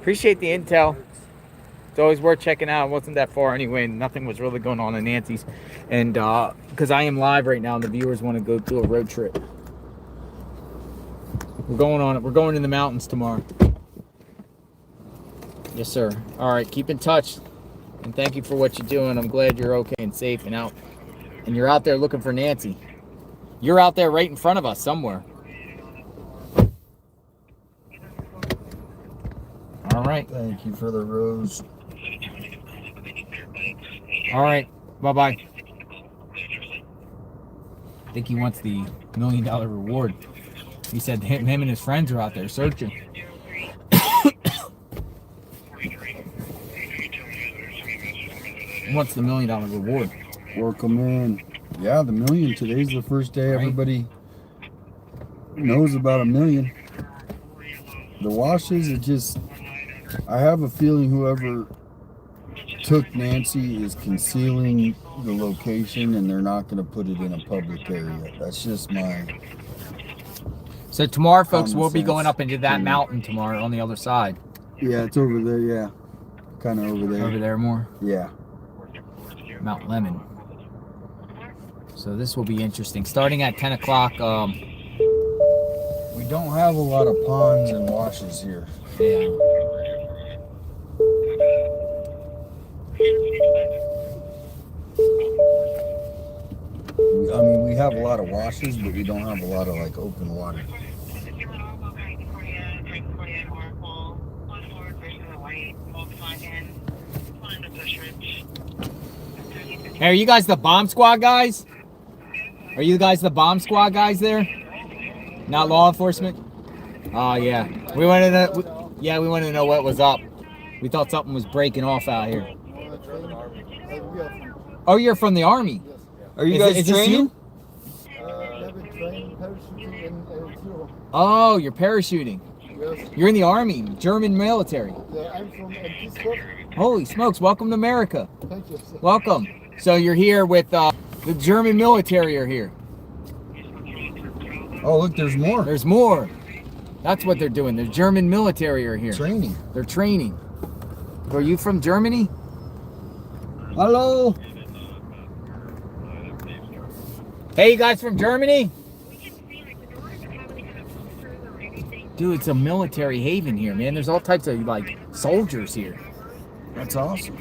Appreciate the intel. It's always worth checking out. It wasn't that far anyway. Nothing was really going on in Nancy's. And because I am live right now and the viewers want to go do a road trip. We're going in the mountains tomorrow. Yes, sir. All right, keep in touch. And thank you for what you're doing. I'm glad you're okay and safe and out. And you're out there looking for Nancy. You're out there right in front of us somewhere. All right. Thank you for the rose. All right. Bye-bye. I think he wants the $1 million reward. He said him and his friends are out there searching. wants the $1 million reward. Work them in. Yeah, the $1 million. Today's the first day everybody knows about $1 million. The washes, it just, I have a feeling whoever took Nancy is concealing the location and they're not going to put it in a public area. That's just my... So tomorrow, folks, we'll be going up into that mountain tomorrow on the other side. Yeah, it's over there, yeah. Kind of over there. Over there more? Yeah. Mount Lemon. So this will be interesting. Starting at 10 o'clock. We don't have a lot of ponds and washes here. Yeah. I mean, we have a lot of washes, but we don't have a lot of like open water. Hey, are you guys the bomb squad guys? Are you guys the bomb squad guys there? Not law enforcement? Oh yeah. We wanted to. Yeah, we wanted to know what was up. We thought something was breaking off out here. Oh, you're from the Army. Are you guys training? Oh, you're parachuting. Yes. You're in the Army, German military. Yeah, I'm from Pittsburgh. Holy smokes, welcome to America. Thank you, sir. Welcome. So you're here with the German military are here. Oh, look, there's more. There's more. That's what they're doing. The German military are here. Training. They're training. Are you from Germany? Hello. Hey, you guys from Germany? Dude, it's a military haven here, man. There's all types of, like, soldiers here. That's awesome.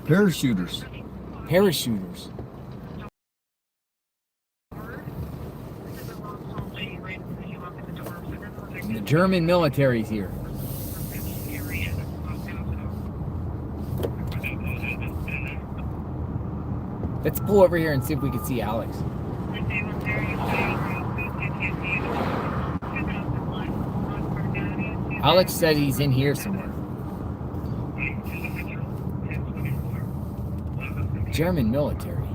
Parachuters. Parachuters. And the German military's here. Let's pull over here and see if we can see Alex. Alex said he's in here somewhere. German military.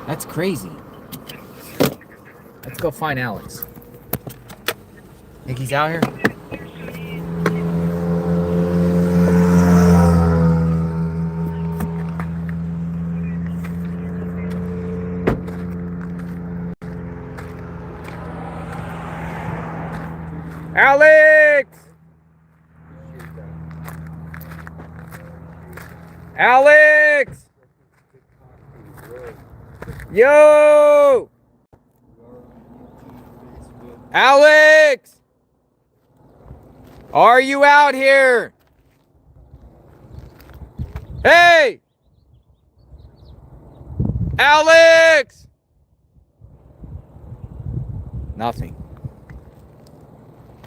That's crazy. Let's go find Alex. Think he's out here? Alex! Alex! Yo! Alex! Are you out here? Hey! Alex! Nothing.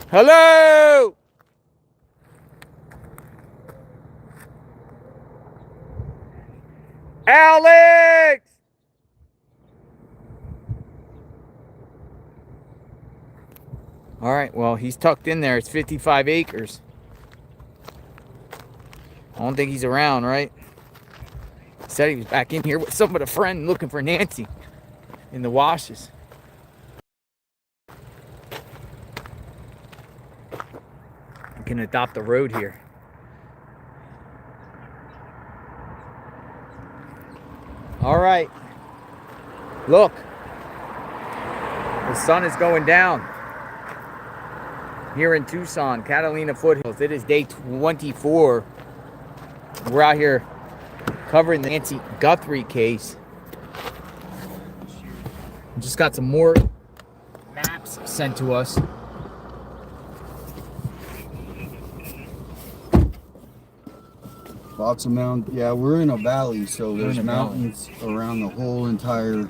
Hello! Alex! All right, well, he's tucked in there. It's 55 acres. I don't think he's around, right? He said he was back in here with some of a friend looking for Nancy in the washes. We can adopt the road here. All right. Look. The sun is going down. Here in Tucson, Catalina Foothills. It is day 24. We're out here covering the Nancy Guthrie case. We just got some more maps sent to us. Lots of mountains. Yeah, we're in a valley, so there's mountains around the whole entire...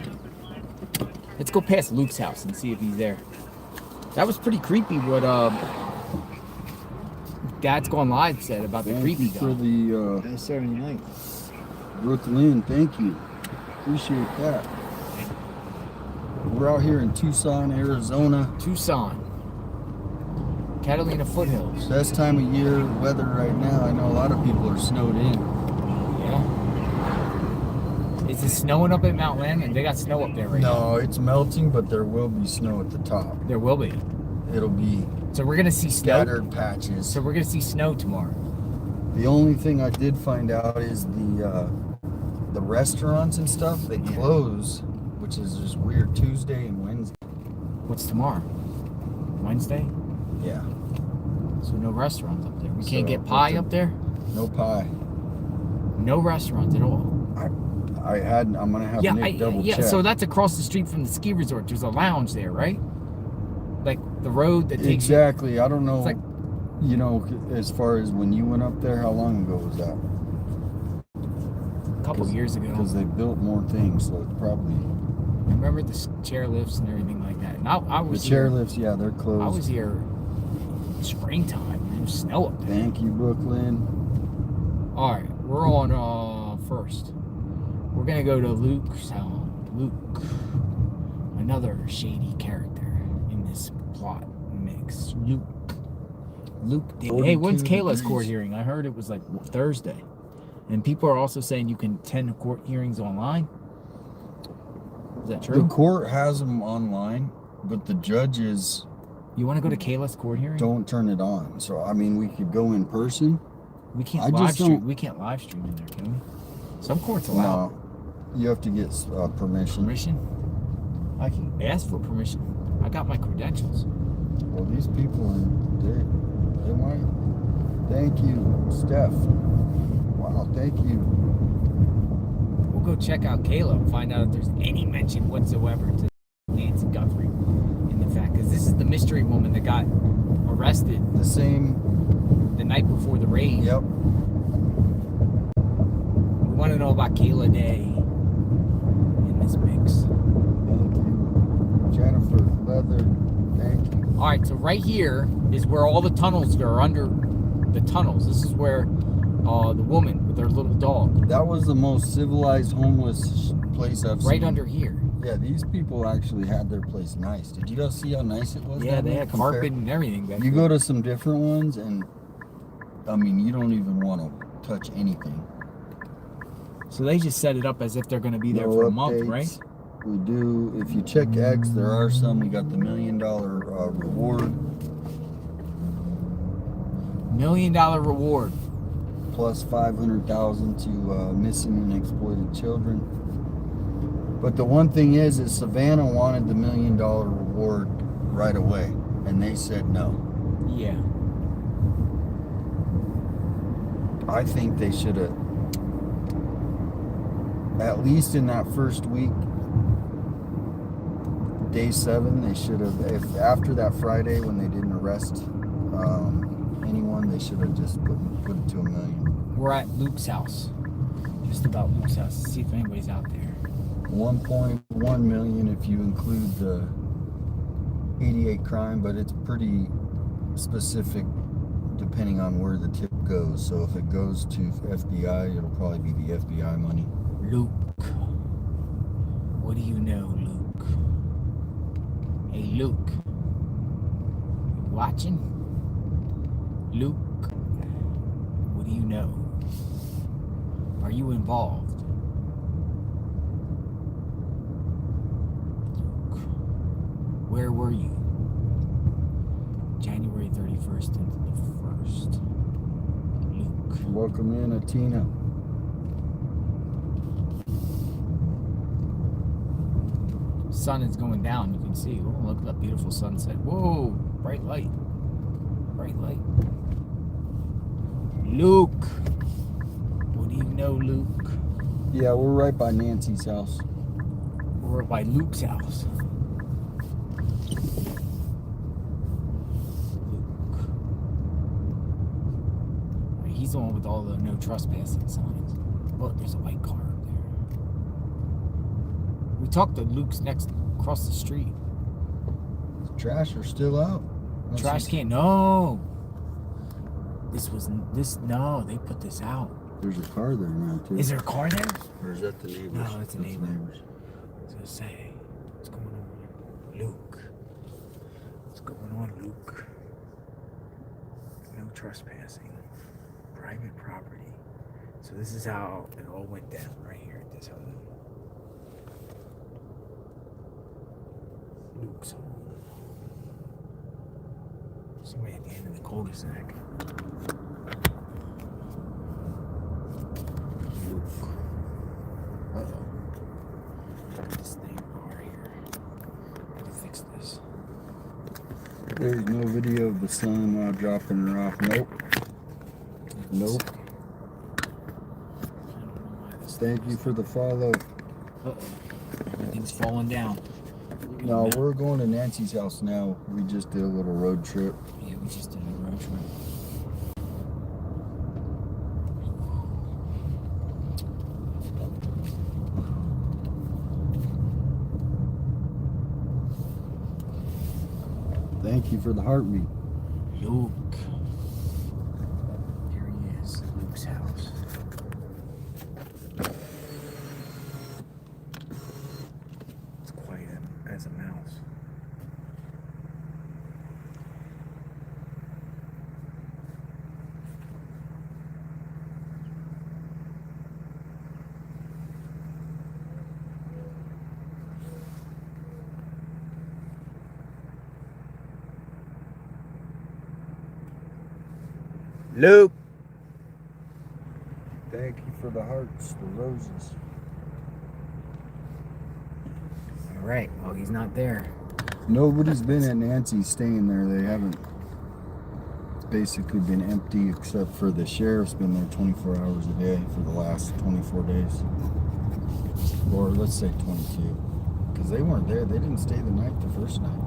Let's go past Luke's house and see if he's there. That was pretty creepy what Dad's Gone Live said about the creepy guy. For the 79. Brooklyn, thank you. Appreciate that. We're out here in Tucson, Arizona. Tucson. Catalina foothills. Best time of year, weather right now. I know a lot of people are snowed in. Yeah. Is it snowing up at Mount Lemmon? They got snow up there right now. No, it's melting, but there will be snow at the top. There will be. It'll be So we're gonna see snow. scattered patches. So we're gonna see snow tomorrow. The only thing I did find out is the restaurants and stuff, they close, which is just weird, Tuesday and Wednesday. What's tomorrow? Wednesday? Yeah. So no restaurants up there. We So, can't get pie up there? No pie. No restaurants at all. I'm gonna have Nick double check. So that's across the street from the ski resort. There's a lounge there, right? Like the road that takes Exactly. I don't know. It's like, you know, as far as when you went up there, how long ago was that? a couple years ago. Because they built more things, so it's probably. I remember the chairlifts and everything like that. And I was The here- chairlifts, yeah, they're closed. I was here springtime. There was snow up there. Thank you, Brooklyn. All right, we're on first. We're gonna go to Luke's house. Luke, another shady character in this plot mix. Luke. Hey, when's 42 Kayla's degrees. court hearing? I heard it was like Thursday, and people are also saying you can attend court hearings online. Is that true? The court has them online, but the judges. You want to go to Kayla's court hearing? Don't turn it on. So I mean, we could go in person. We can't I live just stream. don't- We can't live stream in there, can we? Some courts allow No, you have to get permission. permission. I can ask for permission. I got my credentials. Well, these people, they might. Thank you, Steph. Wow, thank you. We'll go check out Kayla and find out if there's any mention whatsoever to Nancy Guthrie in the fact, because this is the mystery woman that got arrested The same. the night before the raid. Yep. We want to know about Kayla Day in this mix. Thank you, Jennifer Leather. Thank you. All right, so right here is where all the tunnels are under the tunnels. This is where the woman with her little dog. That was the most civilized homeless place I've seen. Right under here. Yeah, these people actually had their place nice. Did you guys see how nice it was? Yeah, down they there had compared- carpet and everything. You go to some different ones, and I mean, you don't even want to touch anything. So they just set it up as if they're going to be there No for a month, updates. right? We do. If you check X, there are some. We got the $1 million reward. $1 million reward. Plus 500,000 to missing and exploited children. But the one thing is Savannah wanted the $1 million reward right away, and they said no. Yeah. I think they should have, at least in that first week, day 7, they should have, if after that Friday when they didn't arrest anyone, they should have just put it to $1 million. We're at Luke's house. Just about Luke's house. See if anybody's out there. 1.1 million if you include the 88 crime, but it's pretty specific depending on where the tip goes. So if it goes to FBI, it'll probably be the FBI money. Luke. What do you know, Luke? Hey, Luke. You watching? Luke. What do you know? Are you involved? Luke. Where were you? January 31st into the 1st. Luke. Welcome in, Atina. Sun is going down, you can see. Oh, look at that beautiful sunset. Whoa, bright light. Bright light. Luke. What do you know, Luke? Yeah, we're right by Nancy's house. We're by Luke's house. Luke. He's the one with all the no trespassing signs. Look, there's a white car up there. We talked to Luke's next across the street. Trash are still out. Trash can. No. No, they put this out. There's a car there now, too. Is there a car there? Or is that the neighbors? No, it's a neighbor. neighbors. I was gonna say, what's going on here? Luke. What's going on, Luke? No trespassing. Private property. So this is how it all went down right here at this home. Luke's home. Somewhere at the end of the cul-de-sac. Luke. Uh-oh. This thing over here. Gotta fix this. There's no video of the son dropping her off. Nope. Nope. Thank you for the follow. Uh-oh. Everything's falling down. No, we're going to Nancy's house now. We just did a little road trip. Yeah, we just did a road trip. Thank you for the heartbeat. Luke. Here he is, Luke's house. It's quiet as a mouse. Luke. Thank you for the hearts, the roses. All right. Well, he's not there. Nobody's been at Nancy's staying there. They haven't. It's basically been empty except for the sheriff's been there 24 hours a day for the last 24 days. Or let's say 22. Because they weren't there. They didn't stay the night the first night.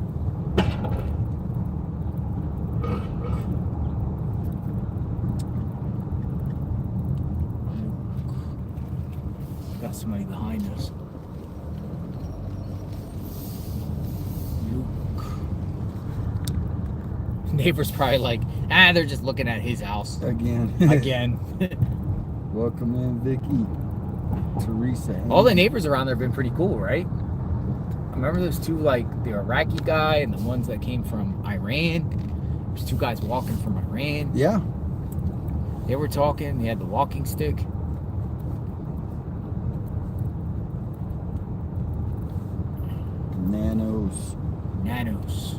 Got somebody behind us. Luke. Neighbor's probably like, they're just looking at his house. Again. Again. Welcome in, Vicky. Teresa. All the neighbors around there have been pretty cool, right? Remember those two, like, the Iraqi guy and the ones that came from Iran? There's two guys walking from Iran. Yeah. They were talking. They had the walking stick. Nanos.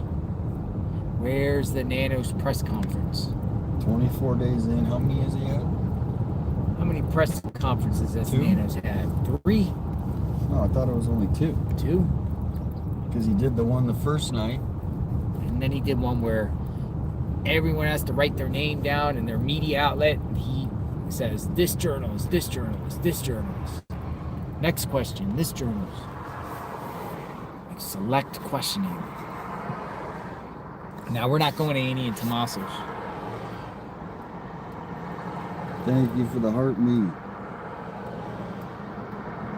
Where's the Nanos press conference? 24 days in. How many is he at? How many press conferences has Nanos had? 3? No, I thought it was only 2. 2? Because he did the one the first night. And then he did one where everyone has to write their name down in their media outlet. And he says, this journalist, this journalist, this journalist. Next question, this journalist. Like select questioning. Now we're not going to Annie and Tomaso's. Thank you for the heart me.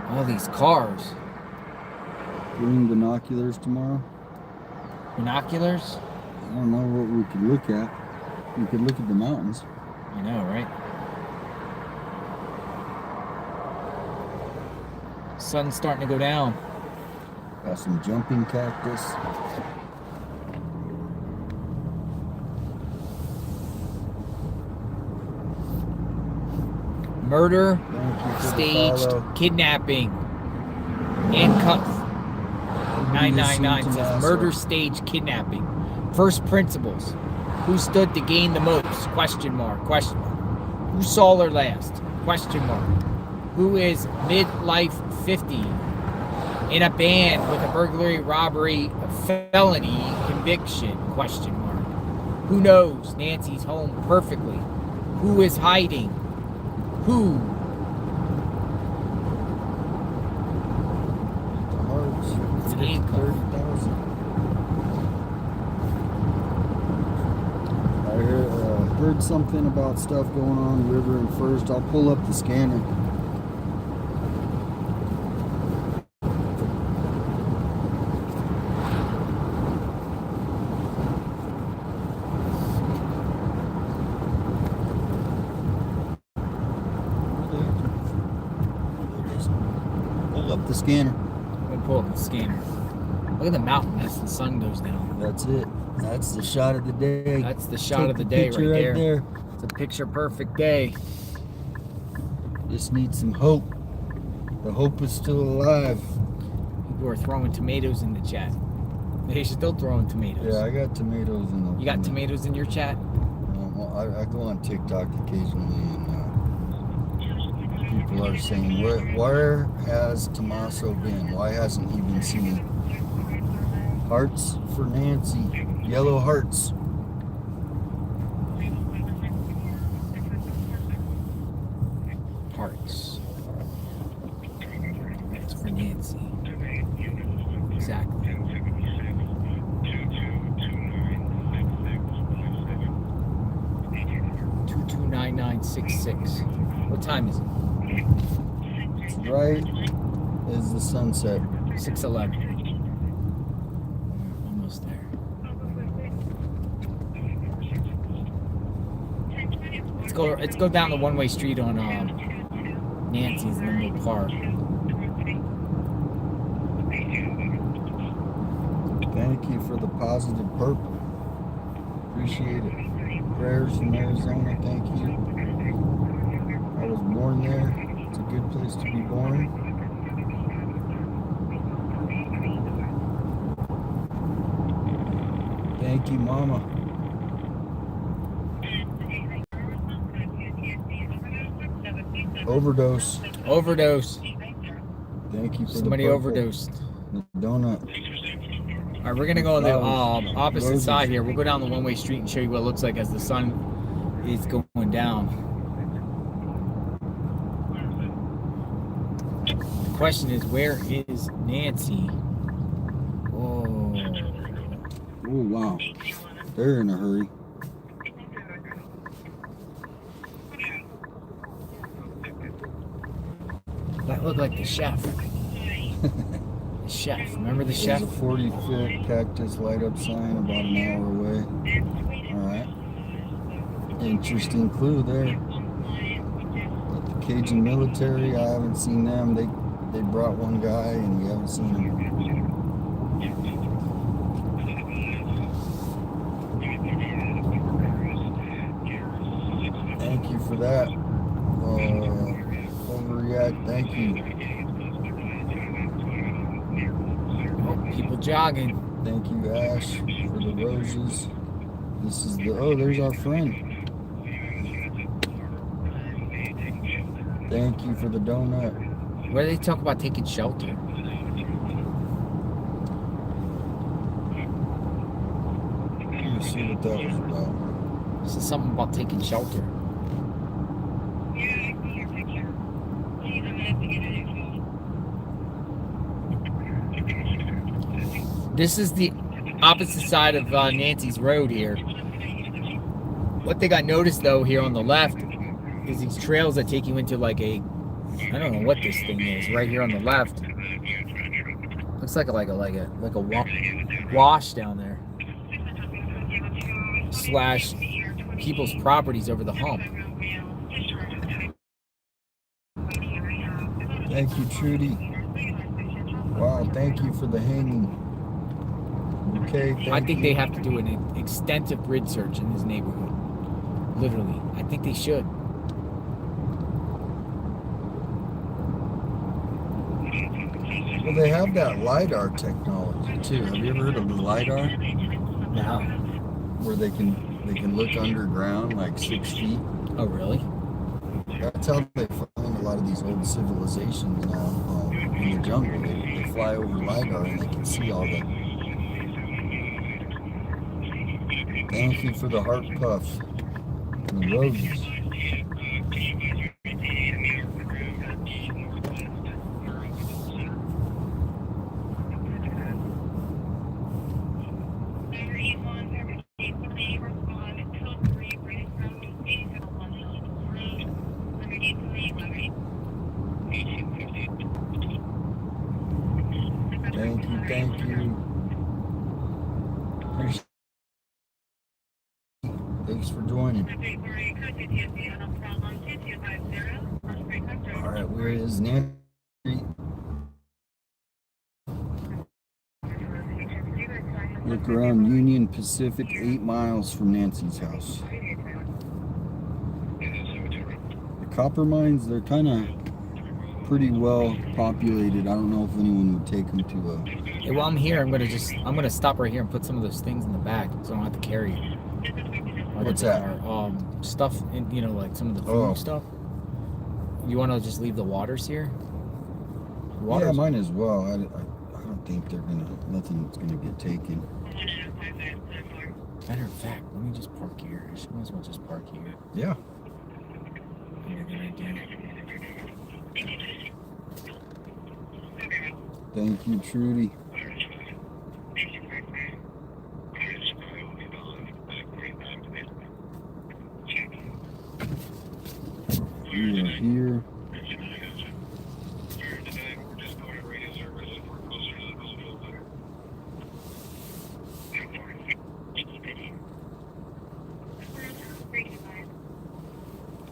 All these cars. Bring binoculars tomorrow. Binoculars? I don't know what we could look at. We could look at the mountains. I know, right? Sun's starting to go down. Got some jumping cactus. Murder, staged, kidnapping, handcuff. 999 says murder, staged, kidnapping. First principles. Who stood to gain the most? Question mark. Question mark. Who saw her last? Question mark. Who is midlife 50 in a band with a burglary, robbery, felony conviction? Question mark. Who knows Nancy's home perfectly? Who is hiding? Who? It's handcuff. I heard something about stuff going on River and First. I'll pull up the scanner. Pull up the scanner. We'll pull up the scanner. Look at the mountain as the sun goes down. That's it. That's the shot of the day. That's the shot of the day right there. It's a picture perfect day. Just need some hope. The hope is still alive. People are throwing tomatoes in the chat. They're still throwing tomatoes. Yeah, I got tomatoes in the. You got tomatoes in your chat? Well, I go on TikTok occasionally, and people are saying, where has Tommaso been? Why hasn't he been seen? Hearts for Nancy. Yellow hearts. Hearts. That's for Nancy. Exactly. $229966. What time is it? It's right as the sunset. 6:11. Almost there. Let's go down the one-way street on Nancy's, and then we'll park. Thank you for the positive purple. Appreciate it. Prayers from Arizona, thank you. I was born there. It's a good place to be born. Thank you, Mama. Overdose. Thank you for somebody the overdosed. The donut. All right, we're gonna go on the opposite side here. We'll go down the one-way street and show you what it looks like as the sun is going down. The question is, where is Nancy? Oh. Oh wow, they're in a hurry. That looked like the chef. The chef. Remember the chef? There's a 40-foot cactus light-up sign about an hour away. All right. Interesting clue there. But the Cajun military, I haven't seen them. They brought one guy, and we haven't seen him. Thank you for that. Overreact, thank you. Oh, people jogging. Thank you, Ash, for the roses. This is there's our friend. Thank you for the donut. Where do they talk about taking shelter? Let me see what that was about. This is something about taking shelter. This is the opposite side of Nancy's road here. One thing I noticed though here on the left is these trails that take you into like a, I don't know what this thing is, right here on the left. Looks like a wash down there. Slash people's properties over the hump. Thank you, Trudy. Wow, thank you for the hanging. Okay, I think they have to do an extensive grid search in this neighborhood. Literally. I think they should. Well, they have that LiDAR technology too. Have you ever heard of the LiDAR? No. Where they can look underground like 6 feet. Oh, really? That's how they find a lot of these old civilizations now in the jungle. They fly over LiDAR and they can see all the. Thank you for the heart puff and the roses. Thank you. Thanks for joining. All right, where is Nancy? Look around Union Pacific, 8 miles from Nancy's house. The copper mines, they're kind of pretty well populated. I don't know if anyone would take them to a... Hey, while I'm here, I'm gonna stop right here and put some of those things in the back so I don't have to carry it. What's that? Stuff in, you know, like some of the food stuff. You want to just leave the waters here? Yeah, mine as well. I don't think nothing's gonna get taken. Matter of fact, let me just park here. I might as well just park here. Yeah. You're gonna do. Thank you, Trudy. We are here.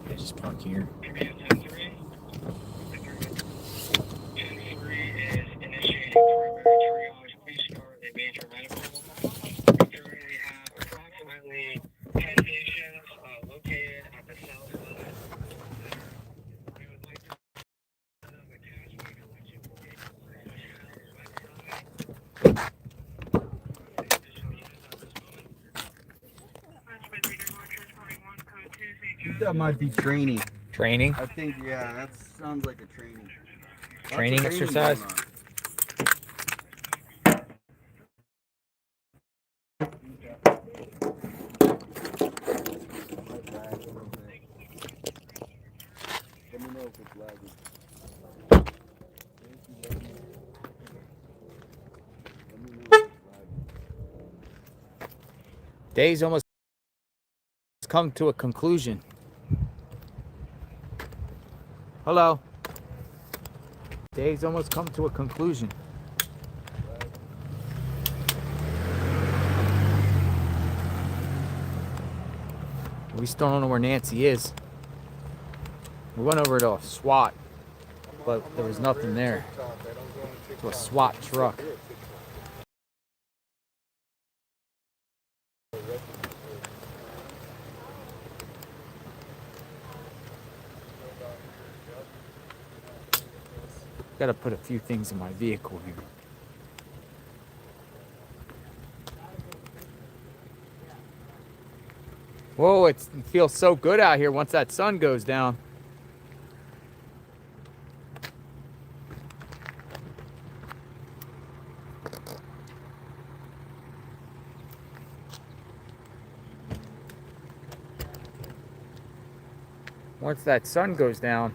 Yeah, just park here. That might be training. Training? I think, yeah, that sounds like a training. Training exercise? Let me know if it's lagging. Day's almost come to a conclusion. Hello. Day's almost come to a conclusion. We still don't know where Nancy is. We went over to a SWAT, but there was nothing there. To a SWAT truck. Gotta put a few things in my vehicle here. Whoa, it feels so good out here once that sun goes down. Once that sun goes down,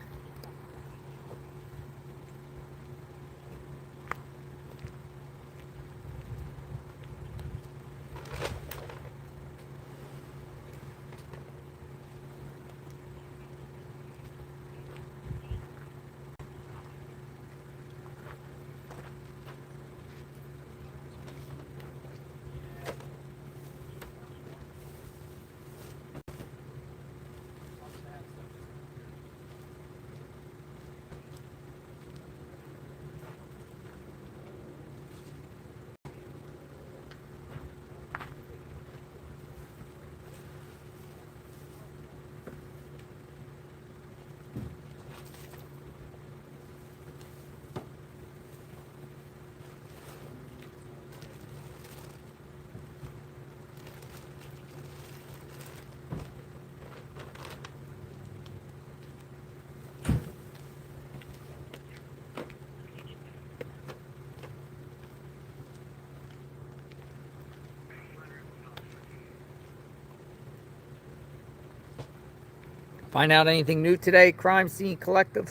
find out anything new today, Crime Scene Collective?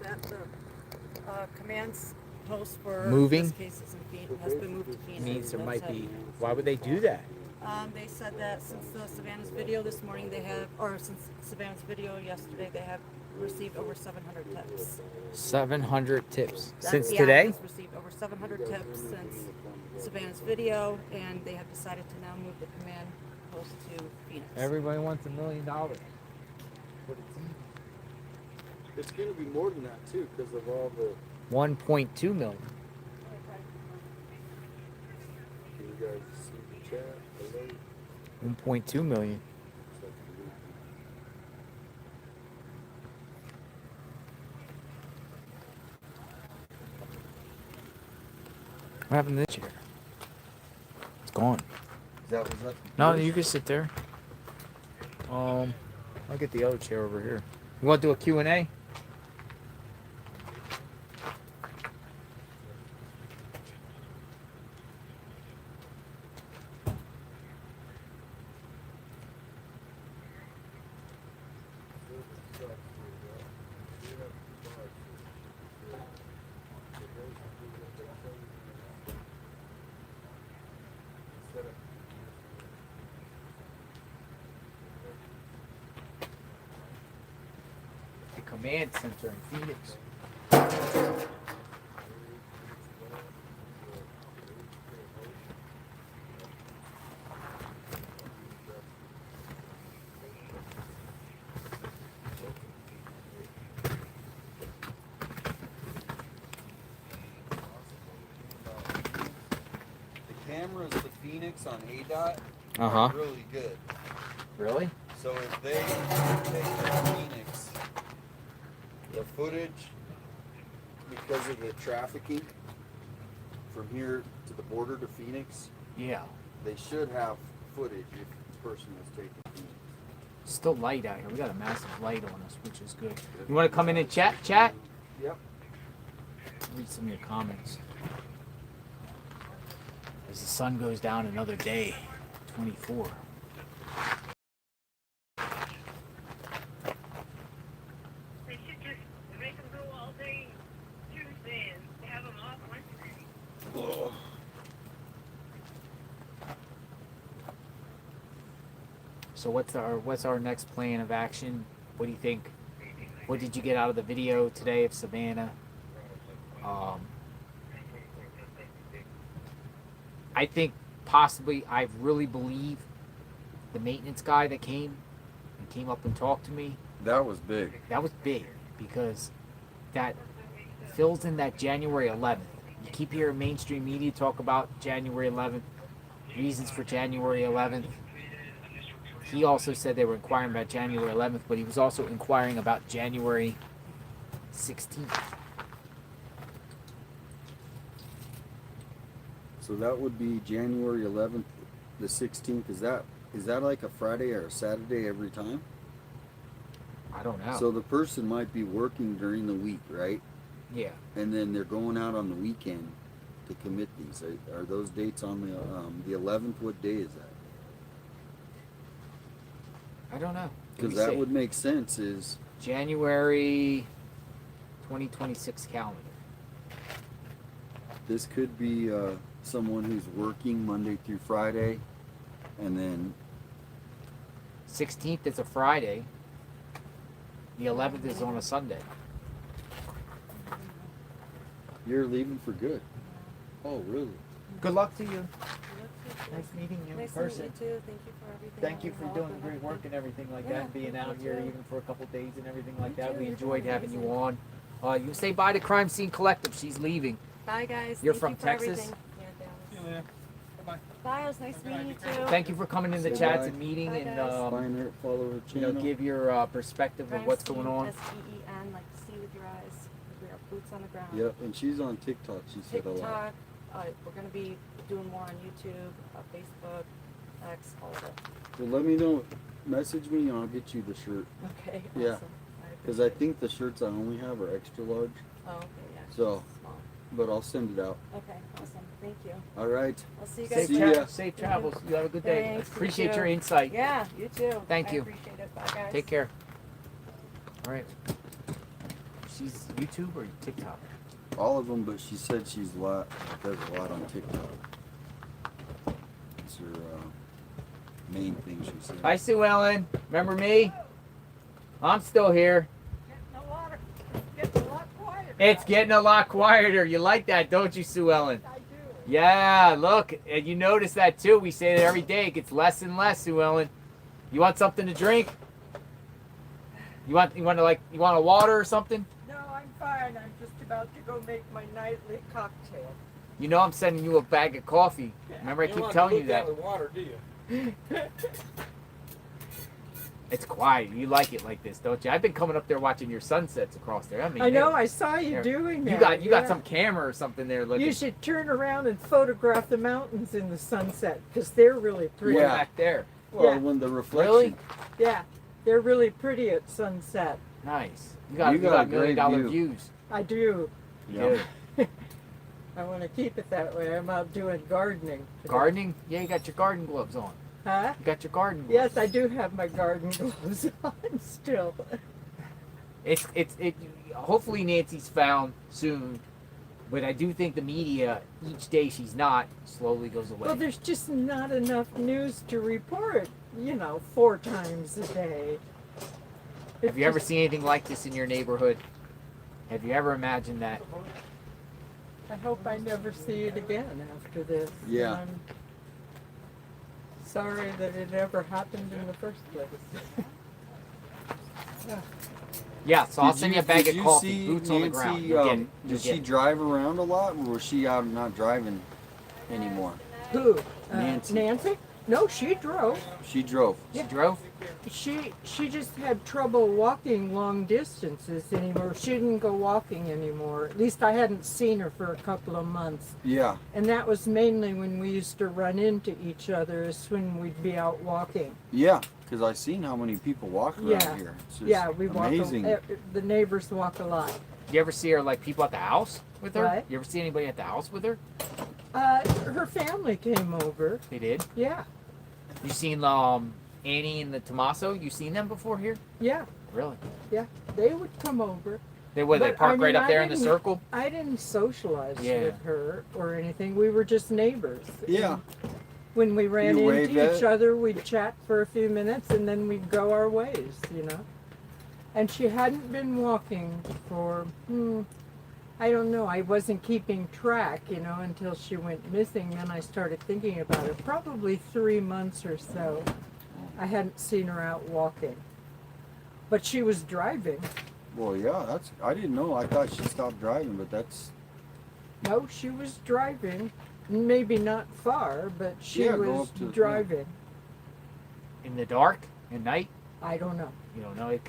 That the command's post for Moving? this case has been moved to Phoenix. Means there might be. Why would they do that? They said that since the Savannah's video this morning, since Savannah's video yesterday, they have received over 700 tips. 700 tips since Yeah, today? has received over 700 tips since Savannah's video, and they have decided to now move the command post to Phoenix. Everybody wants $1 million. But it's going to be more than that, too, because of all the... 1.2 million. We got 1.2 million. What happened to this chair? It's gone. Was that No, yours? you can sit there. I'll get the other chair over here. You want to do a Q&A? The command center in Phoenix. The cameras to Phoenix on ADOT Uh-huh. are really good. Really? So if they take their Phoenix, the footage, because of the trafficking from here to the border to Phoenix, Yeah. they should have footage if the person was taking Phoenix. It's still light out here. We got a massive light on us, which is good. You want to come in and chat? Chat? Yep. Read some of your comments. As the sun goes down another day, 24. They should just make them go all day Tuesday and have them off Wednesday. So what's our next plan of action? What do you think? What did you get out of the video today of Savannah? I think possibly, I really believe the maintenance guy that came up and talked to me. That was big. That was big because that fills in that January 11th. You keep hearing mainstream media talk about January 11th, reasons for January 11th. He also said they were inquiring about January 11th, but he was also inquiring about January 16th. So that would be January 11th, the 16th. Is that like a Friday or a Saturday every time? I don't know. So the person might be working during the week, right? Yeah. And then they're going out on the weekend to commit these. Are those dates on the 11th? What day is that? I don't know. Because that would make sense. Is January 2026 calendar. This could be someone who's working Monday through Friday, and then 16th is a Friday. The 11th is on a Sunday. you're leaving for good. Oh, really? Good luck to you. Nice meeting you in Nice person. to meet you too. Thank you for everything. Thank you for doing great work and everything like that, and being out here even for a couple days and everything like that. We enjoyed having you on. You can say bye to Crime Scene Collective. She's leaving. Bye, guys. You're Thank from you for Texas? everything. Yeah, Dallas. Bye. It was nice meeting you too. Thank you for coming in the Say chats bye. and meeting Bye, and guys. Find her, follow her you know, channel. give your perspective of what's going on. SEEN, like see with your eyes. We are boots on the ground. Yep, and she's on TikTok. She said a lot. TikTok. We're gonna be doing more on YouTube, Facebook, X, all of it. Well, let me know. Message me and I'll get you the shirt. Okay. Yeah. Awesome. Because I think the shirts I only have are extra large. Oh, okay, yeah. So, Small. but I'll send it out. Okay, awesome. Thank you. All right. I'll see you guys See later. ya. Safe travels. You have a good day. Thanks, you Appreciate too. your insight. Yeah, you too. Thank I you. appreciate it. Bye, guys. Take care. All right. She's YouTube or TikTok? All of them, but she said does a lot on TikTok. It's her main thing she said. Hi, Sue Ellen. Remember me? I'm still here. It's getting a lot quieter. You like that, don't you, Sue Ellen? I do. Yeah, look, and you notice that too. We say that every day. It gets less and less, Sue Ellen. You want something to drink? You want a water or something? No, I'm fine. I'm just about to go make my nightly cocktail. You know I'm sending you a bag of coffee. Remember I keep telling you that. With water, do you? It's quiet. You like it like this, don't you? I've been coming up there watching your sunsets across there. I mean, I know. I saw you doing that. You got some camera or something there. Looking. You should turn around and photograph the mountains in the sunset because they're really pretty. Yeah. Back there. Well, when the reflection. Really? Yeah, they're really pretty at sunset. Nice. You got $1 million views. I do. Yeah. I want to keep it that way. I'm out doing gardening. Gardening? Yeah, you got your garden gloves on. Huh? You got your garden gloves. Yes, I do have my garden gloves on still. It. Hopefully Nancy's found soon, but I do think the media, each day she's not, slowly goes away. Well, there's just not enough news to report, 4 times a day. Have you ever seen anything like this in your neighborhood? Have you ever imagined that? I hope I never see it again after this. Yeah. I'm sorry that it ever happened in the first place. Yeah, so I'll send you a bag of coffee, See boots Nancy, on the ground. You'll get it. Did she drive around a lot, or was she out not driving anymore? Who? Nancy. Nancy? No, she drove. She drove. She drove? She just had trouble walking long distances anymore. She didn't go walking anymore. At least I hadn't seen her for a couple of months. Yeah. And that was mainly when we used to run into each other, is when we'd be out walking. Yeah, because I seen how many people walk around here. It's just Yeah, we amazing. walk. The neighbors walk a lot. You ever see her, like, people at the house with her? What? You ever see anybody at the house with her? Her family came over. They did? Yeah. You seen Annie and the Tommaso? You seen them before here? Yeah. Really? Yeah. They would come over. They But, park right up I there in the didn't- circle? I didn't socialize Yeah. with her or anything. We were just neighbors. Yeah. And when we ran You into waved at each it? other, we'd chat for a few minutes and then we'd go our ways, And she hadn't been walking for, I don't know. I wasn't keeping track, until she went missing. Then I started thinking about it. Probably 3 months or so. I hadn't seen her out walking. But she was driving. Well, yeah, I didn't know. I thought she stopped driving, but that's. No, she was driving. Maybe not far, but she Yeah, go was up to the driving. In the dark? At night? I don't know. You don't know?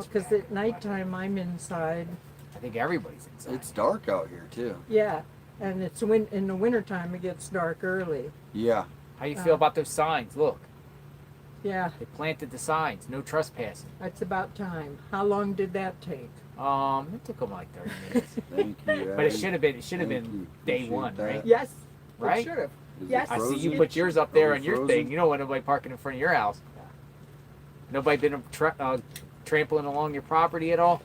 Because at nighttime I'm inside. I think everybody's inside. It's dark out here, too. Yeah, and it's in the wintertime it gets dark early. Yeah. How you feel about those signs? Look. Yeah. They planted the signs. No trespassing. It's about time. How long did that take? It took them like 30 minutes. Thank you. But it should have been day Appreciate one, that. right? Yes. Right? It should have. Is it Yes. I see frozen? you put yours up there Are on we your frozen? thing. You don't want nobody parking in front of your house. Nobody been trampling along your property at all?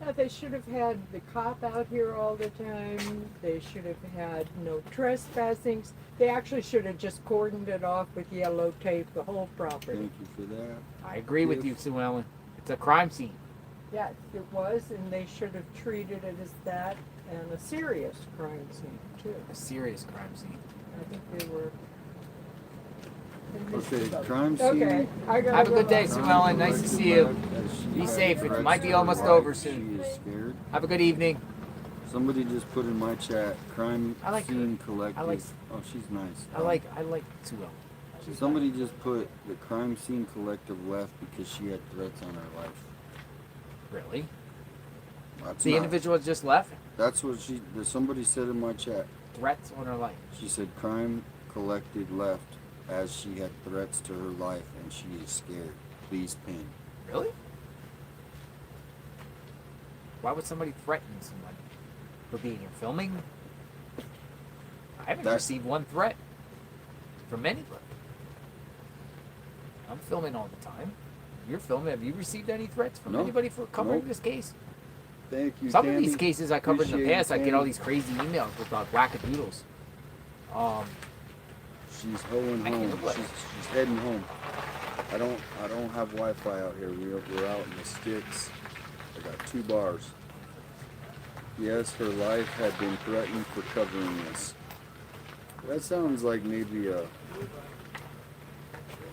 No, they should have had the cop out here all the time. They should have had no trespassing. They actually should have just cordoned it off with yellow tape, the whole property. Thank you for that. I agree with you, Sue Ellen. It's a crime scene. Yes, it was, and they should have treated it as that and a serious crime scene, too. A serious crime scene. I think they were. Okay, crime scene. Okay, I gotta Have a go good day, back. Sue Ellen. Nice to see you. Be safe. It might be almost over soon. She is scared. Have a good evening. Somebody just put in my chat, crime I like scene collective. I like- Oh, she's nice. I like Sue Ellen. Somebody just put the crime scene collective left because she had threats on her life. Really? That's The not- individual just left? That's what somebody said in my chat. Threats on her life. She said crime collective left as she had threats to her life and she is scared. Please pin. Really? Why would somebody threaten somebody for being here filming? I haven't received one threat from anybody. I'm filming all the time. You're filming. Have you received any threats from No. anybody for covering Nope. this case? Thank you, Some Tammy. of these cases I covered in the Appreciate past, it, I get all Tammy. these crazy emails with wackadoodles. She's hoeing I can't home. look. She's heading home. I don't have Wi-Fi out here. We're out in the sticks. I got 2 bars. Yes, her life had been threatened for covering this. That sounds like maybe a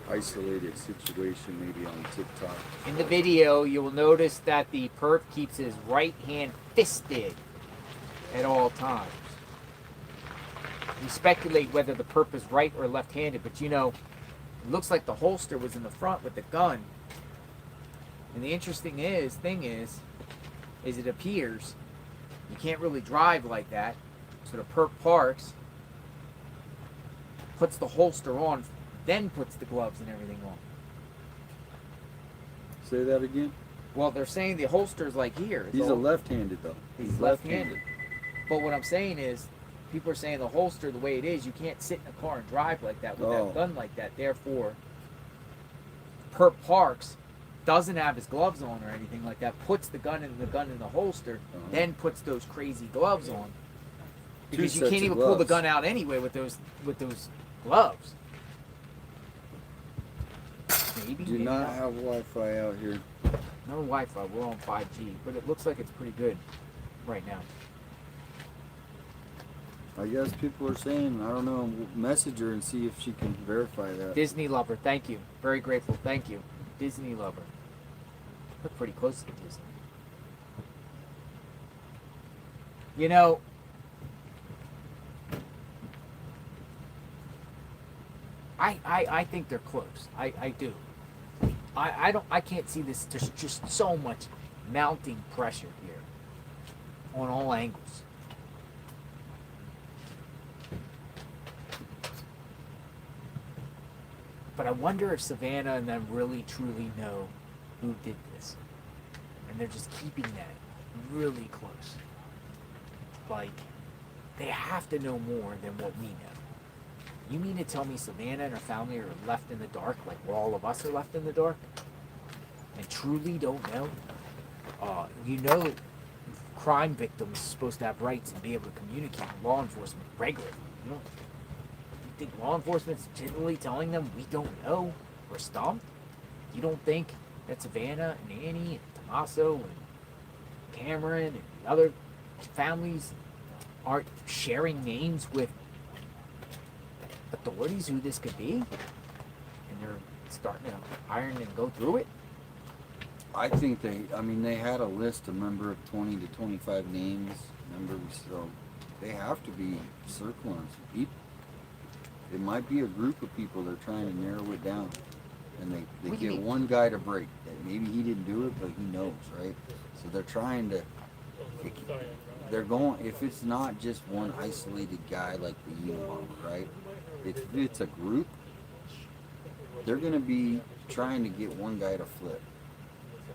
isolated situation, maybe on TikTok. In the video, you will notice that the perp keeps his right hand fisted at all times. We speculate whether the perp is right or left-handed, but you know, it looks like the holster was in the front with the gun. And the interesting thing is it appears you can't really drive like that. So the perp parks, puts the holster on, then puts the gloves and everything on. Say that again. Well, they're saying the holster's like here. He's a left-handed though. He's left-handed. But what I'm saying is, people are saying the holster, the way it is, you can't sit in a car and drive like that with that gun like that. Therefore, perp parks, doesn't have his gloves on or anything like that, puts the gun in the holster, then puts those crazy gloves on. Because you can't even pull the gun out anyway with those gloves. Maybe. Do not have Wi-Fi out here. No Wi-Fi. We're on 5G, but it looks like it's pretty good right now. I guess people are saying, I don't know, message her and see if she can verify that. Disney lover, thank you. Very grateful, thank you. Disney lover. We're pretty close to Disney. You know, I think they're close. I do. I can't see this. There's just so much mounting pressure here on all angles. But I wonder if Savannah and them really truly know who did this. And they're just keeping that really close. Like, they have to know more than what we know. You mean to tell me Savannah and her family are left in the dark like all of us are left in the dark? And truly don't know? You know, crime victims are supposed to have rights and be able to communicate with law enforcement regularly. You think law enforcement's generally telling them we don't know? We're stumped? You don't think that Savannah and Annie and Tommaso and Cameron and the other families aren't sharing names with authorities who this could be? And they're starting to iron and go through it? I think they had a list, a number of 20 to 25 names, so they have to be circling some people. It might be a group of people they're trying to narrow it down. And they get one guy to break. Maybe he didn't do it, but he knows, right? So they're trying to, they're going, if it's not just one isolated guy like the Unabomber, right? If it's a group, they're going to be trying to get one guy to flip.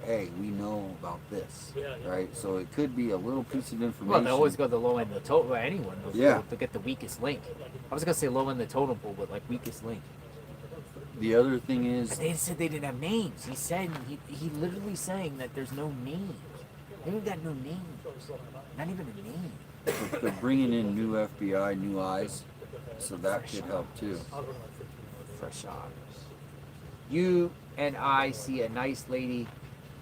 Hey, we know about this, right? So it could be a little piece of information. Well, they always go the low end of the total. Anyone will to get the weakest link. I was gonna say low end of the totem pole, but like weakest link. The other thing is, but they said they didn't have names. He said he literally saying that there's no names. They ain't got no names. Not even a name. They're bringing in new FBI, new eyes, so that could help too. Fresh eyes. You and I see a nice lady.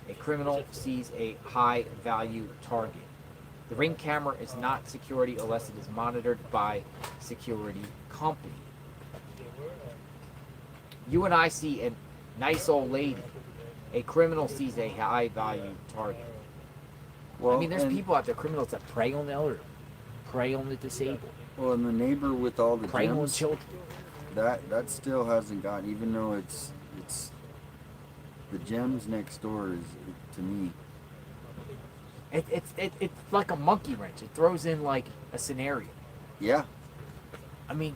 A criminal sees a high-value target. The Ring camera is not security unless it is monitored by security company. You and I see a nice old lady. A criminal sees a high-value target. Well, I mean, there's people out there, criminals that prey on the elderly, prey on the disabled. Well, and the neighbor with all the prey on gems, children. That still hasn't gotten, even though it's the gems next door is, to me. It's like a monkey wrench. It throws in like a scenario. Yeah. I mean,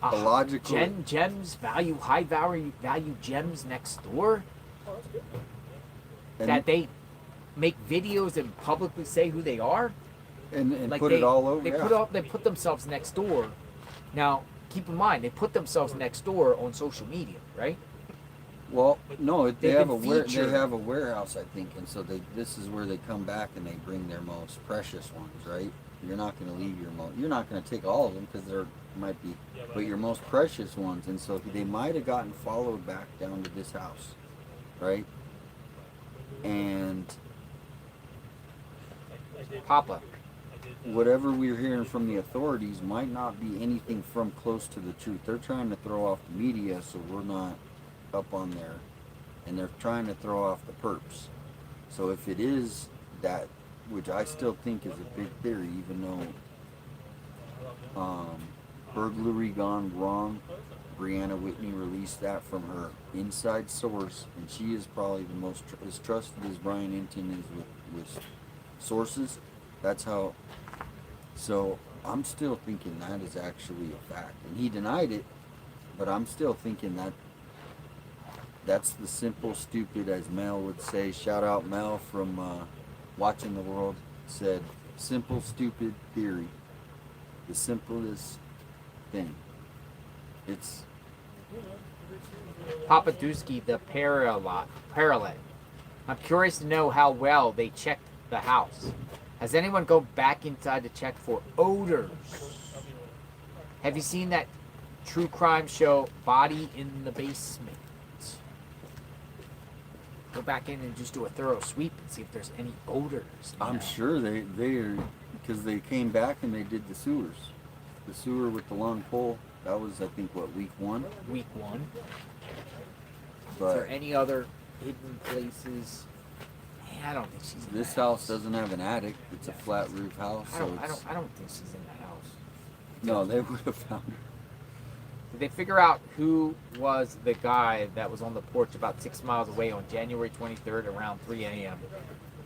a logical gems, high value gems next door. That they make videos and publicly say who they are. And like put it all over. They put themselves next door. Now, keep in mind, they put themselves next door on social media, right? Well, no, they have a featured. warehouse, I think, and so this is where they come back and they bring their most precious ones, right? You're not going to leave you're not going to take all of them because there might be, but your most precious ones, and so they might have gotten followed back down to this house, right? And Papa, whatever we're hearing from the authorities might not be anything from close to the truth. They're trying to throw off the media so we're not up on there, and they're trying to throw off the perps. So if it is that, which I still think is a big theory, even though burglary gone wrong. Brianna Whitney released that from her inside source, and she is probably the most as trusted as Brian Inton is with sources. That's how. So I'm still thinking that is actually a fact, and he denied it, but I'm still thinking that that's the simple stupid, as Mel would say. Shout out Mel from Watching the World. Said simple stupid theory. The simplest thing. It's Papadusky, the parallel. I'm curious to know how well they checked the house. Has anyone go back inside to check for odors? Have you seen that true crime show, Body in the Basement? Go back in and just do a thorough sweep and see if there's any odors. I'm sure they are, because they came back and they did the sewers. The sewer with the long pole, that was, I think, what, week 1? Week 1. But is there any other hidden places? I don't think she's in this that house doesn't have an attic. It's a flat roof house. I don't think she's in that house. No, they would have found her. Did they figure out who was the guy that was on the porch about 6 miles away on January 23rd around 3 a.m.?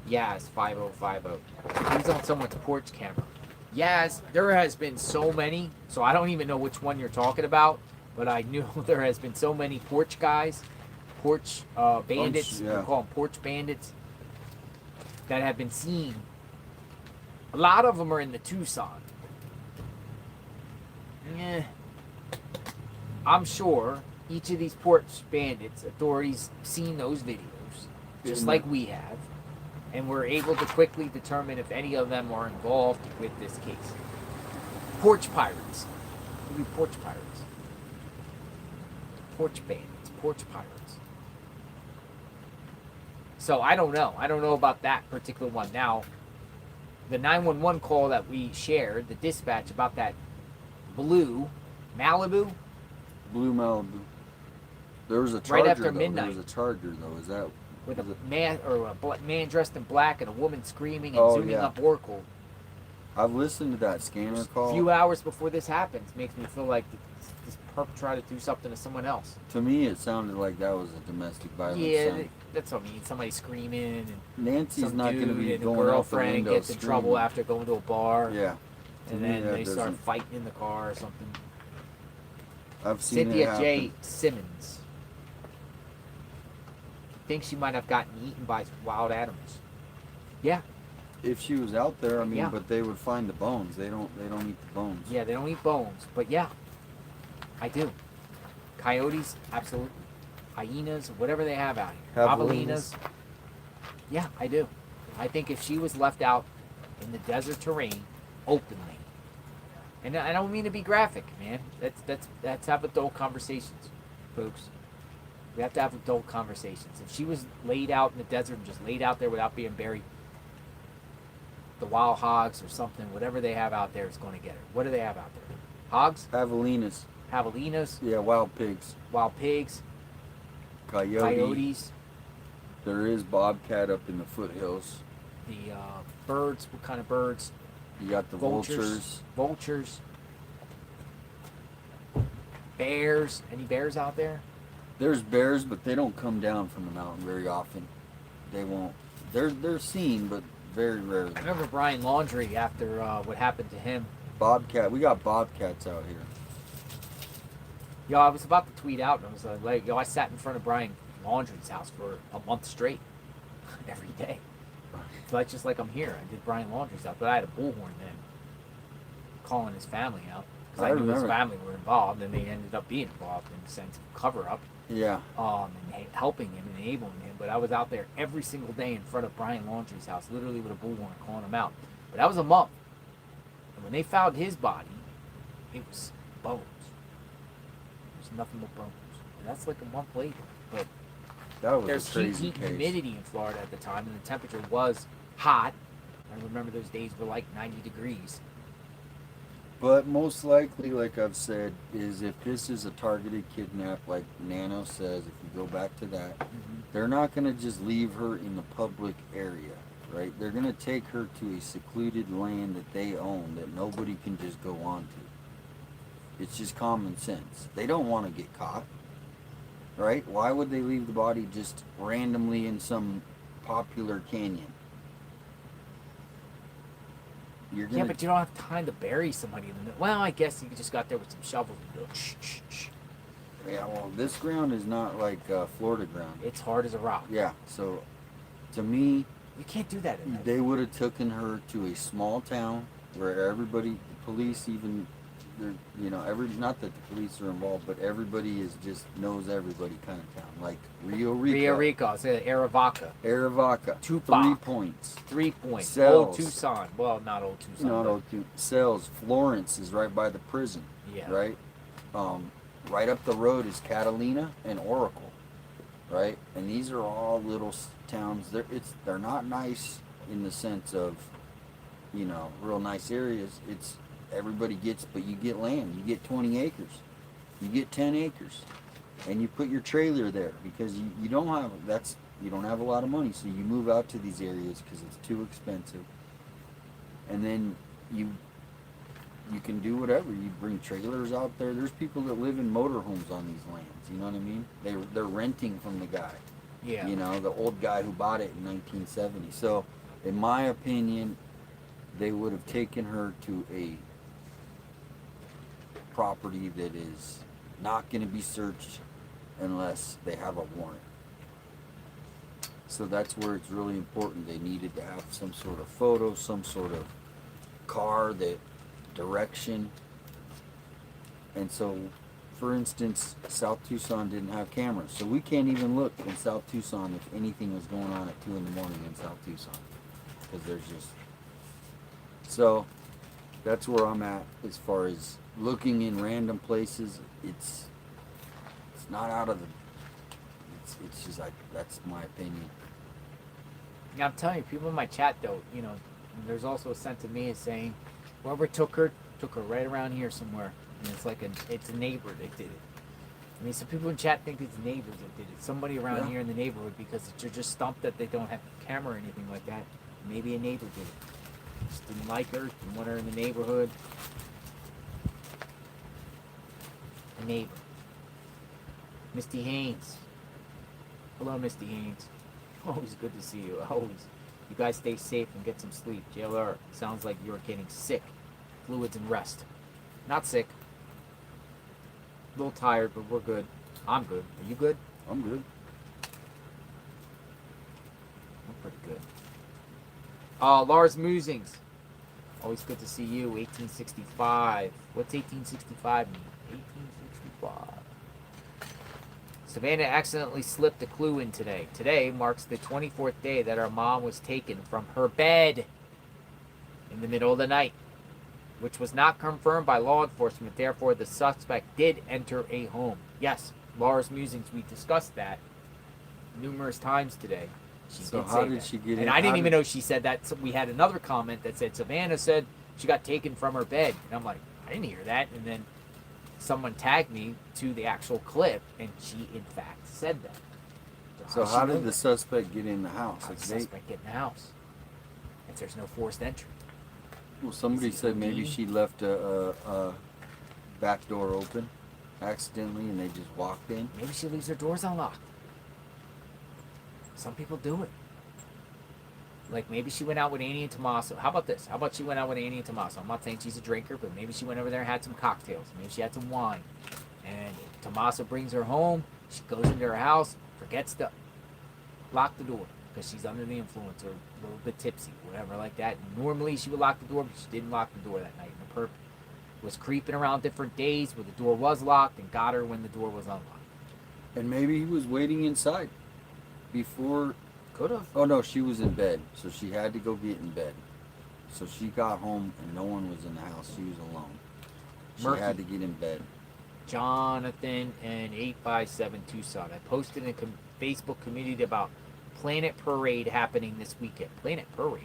Yaz 5050. He's on someone's porch camera. Yaz, there has been so many, so I don't even know which one you're talking about, but I knew there has been so many porch guys, porch bandits, we call them porch bandits, that have been seen. A lot of them are in the Tucson. I'm sure each of these porch bandits, authorities seen those videos, just like we have, and we're able to quickly determine if any of them are involved with this case. Porch pirates. Who are porch pirates? Porch bandits, porch pirates. So I don't know. I don't know about that particular one. Now, the 911 call that we shared, the dispatch about that blue Malibu. Blue Malibu. There was a Charger, right after though. midnight. There was a Charger, though. Is that with a man or a man dressed in black and a woman screaming and zooming up Oracle? I've listened to that scanner call. A few hours before this happens makes me feel like this perp tried to do something to someone else. To me, it sounded like that was a domestic violence. Yeah, that's what I mean. Somebody screaming and Nancy's some not dude going to be and going a out the girlfriend window gets in screaming. trouble after going to a bar. Yeah. And To then me, that they start doesn't- fighting in the car or something. I've seen Cynthia it happen. J. Simmons thinks she might have gotten eaten by wild animals. Yeah. If she was out there, I mean, Yeah. but they would find the bones. They don't eat the bones. Yeah, they don't eat bones, but yeah, I do. Coyotes, absolutely. Hyenas, whatever they have out here. Javelinas. Yeah, I do. I think if she was left out in the desert terrain, openly, and I don't mean to be graphic, man. That's have adult conversations, folks. We have to have adult conversations. If she was laid out in the desert and just laid out there without being buried, the wild hogs or something, whatever they have out there is going to get her. What do they have out there? Hogs? Javelinas. Javelinas? Yeah, wild pigs. Wild pigs. Coyotes. There is bobcat up in the foothills. The birds. What kind of birds? You got the vultures. Vultures. Bears. Any bears out there? There's bears, but they don't come down from the mountain very often. They won't. They're seen, but very rarely. I remember Brian Laundrie after what happened to him. Bobcat. We got bobcats out here. Yo, I was about to tweet out, and I was like, yo, I sat in front of Brian Laundrie's house for a month straight, every day. So that's just like I'm here. I did Brian Laundrie's house, but I had a bullhorn then, calling his family out. Because I knew his family were involved, and they ended up being involved in the sense of cover-up. Yeah. And helping him, and enabling him. But I was out there every single day in front of Brian Laundrie's house, literally with a bullhorn, calling him out. But that was a month. And when they found his body, it was bones. Nothing but bones. And that's like a month later. But that was there's a crazy heat and case. humidity in Florida at the time, and the temperature was hot. I remember those days were like 90 degrees. But most likely, like I've said, is if this is a targeted kidnap, like Nano says, if you go back to that, they're not going to just leave her in the public area, right? They're going to take her to a secluded land that they own that nobody can just go on to. It's just common sense. They don't want to get caught, right? Why would they leave the body just randomly in some popular canyon? You're gonna, Yeah, but you don't have time to bury somebody in the middle. Well, I guess you just got there with some shovels and go shh, shh, shh. Yeah, well, this ground is not like Florida ground. It's hard as a rock. Yeah, so to me, you can't do that. They would have taken her to a small town where everybody, the police, even, you know, not that the police are involved, but everybody is just knows everybody kind of town, like Rio Rico. Rio Rico, say Arivaca. Arivaca. Tupac. 3 points. 3 points. Cells. Old Tucson. Well, not Old Tucson. Not Old Tucson. Cells. Florence is right by the prison. Yeah. Right? Right up the road is Catalina and Oracle. Right? And these are all little towns. They're not nice in the sense of, you know, real nice areas. It's everybody gets, but you get land. You get 20 acres. You get 10 acres. And you put your trailer there because you don't have a lot of money, so you move out to these areas because it's too expensive. And then you can do whatever. You bring trailers out there. There's people that live in motorhomes on these lands. You know what I mean? They're renting from the guy. Yeah. You know, the old guy who bought it in 1970. So, in my opinion, they would have taken her to a property that is not going to be searched unless they have a warrant. So that's where it's really important. They needed to have some sort of photo, some sort of car, that direction. And so, for instance, South Tucson didn't have cameras. So we can't even look in South Tucson if anything was going on at 2 in the morning in South Tucson. Because there's just... So, that's where I'm at as far as looking in random places. It's not out of the... It's just like, that's my opinion. Yeah, I'm telling you, people in my chat though, you know, there's also a sense of me is saying, whoever took her right around here somewhere. And it's like it's a neighbor that did it. I mean, some people in chat think it's neighbors that did it. Somebody around here in the neighborhood, because you're just stumped that they don't have a camera or anything like that. Maybe a neighbor did it. Just didn't like her, didn't want her in the neighborhood. A neighbor. Misty Haynes. Hello, Misty Haynes. Always good to see you. Always. You guys stay safe and get some sleep. JLR, sounds like you're getting sick. Fluids and rest. Not sick. A little tired, but we're good. I'm good. Are you good? I'm good. I'm pretty good. Lars Musings. Always good to see you. 1865. What's 1865 mean? 1865. Savannah accidentally slipped a clue in today. Today marks the 24th day that our mom was taken from her bed in the middle of the night, which was not confirmed by law enforcement. Therefore, the suspect did enter a home. Yes, Laura's musings, we discussed that numerous times today. So how did she get in? And I didn't even know she said that. So we had another comment that said Savannah said she got taken from her bed. And I'm like, I didn't hear that. And then someone tagged me to the actual clip, and she, in fact, said that. So how did the suspect get in the house? How did the suspect get in the house? If there's no forced entry. Well, somebody said maybe she left a back door open accidentally and they just walked in. Maybe she leaves her doors unlocked. Some people do it. Like maybe she went out with Annie and Tommaso. How about this? How about she went out with Annie and Tommaso? I'm not saying she's a drinker, but maybe she went over there and had some cocktails. Maybe she had some wine. And Tommaso brings her home. She goes into her house, forgets to lock the door because she's under the influence or a little bit tipsy, whatever like that. And normally she would lock the door, but she didn't lock the door that night. And the perp was creeping around different days where the door was locked and got her when the door was unlocked. And maybe he was waiting inside before. Could have. Oh no, she was in bed, so she had to go get in bed. So she got home and no one was in the house. She was alone. She Murphy. had to get in bed. Jonathan and 857 Tucson. I posted in a Facebook community about Planet Parade happening this weekend. Planet Parade.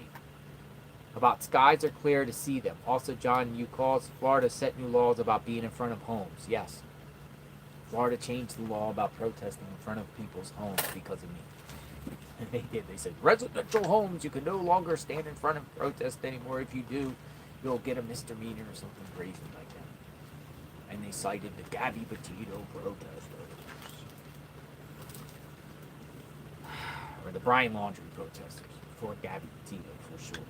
About skies are clear to see them. Also, John, you calls Florida set new laws about being in front of homes. Yes. Florida changed the law about protesting in front of people's homes because of me. And they did. They said, residential homes, you can no longer stand in front of protest anymore. If you do, you'll get a misdemeanor or something crazy like that. And they cited the Gabby Petito protesters. Or the Brian Laundrie protesters. For Gabby Petito, for sure.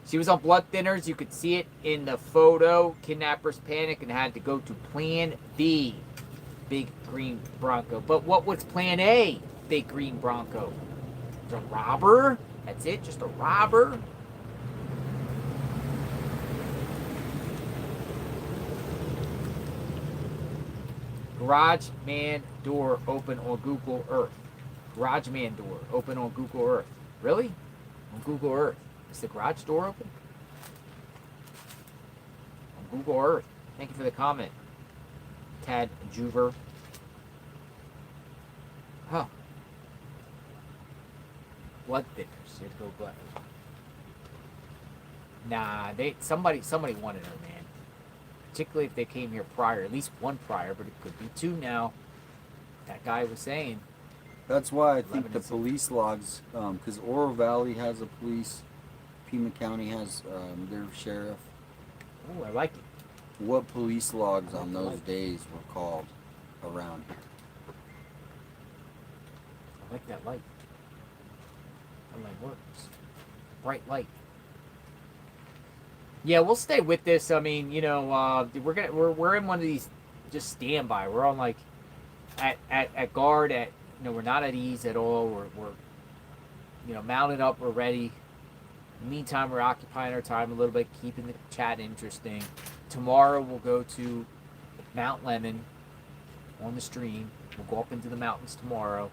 She was on blood thinners. You could see it in the photo. Kidnappers panicked and had to go to Plan B. Big green Bronco. But what was Plan A? Big green Bronco. A robber? That's it? Just a robber? Garage man door open on Google Earth. Garage man door open on Google Earth. Really? On Google Earth. Is the garage door open? On Google Earth. Thank you for the comment. Tad Juver. Huh. Blood thinners. Here's go blood. Nah, somebody wanted her, man. Particularly if they came here prior. At least one prior, but it could be two now. That guy was saying. That's why I think the police logs, because Oro Valley has a police, Pima County has their sheriff. Oh, I like it. What police logs on those days were called around here? I like that light. That light works. Bright light. Yeah, we'll stay with this. I mean, you know, we're in one of these just standby. We're on like at guard at. You know, we're not at ease at all. We're you know, mounted up. We're ready. In the meantime, we're occupying our time a little bit, keeping the chat interesting. Tomorrow, we'll go to Mount Lemon on the stream. We'll go up into the mountains tomorrow,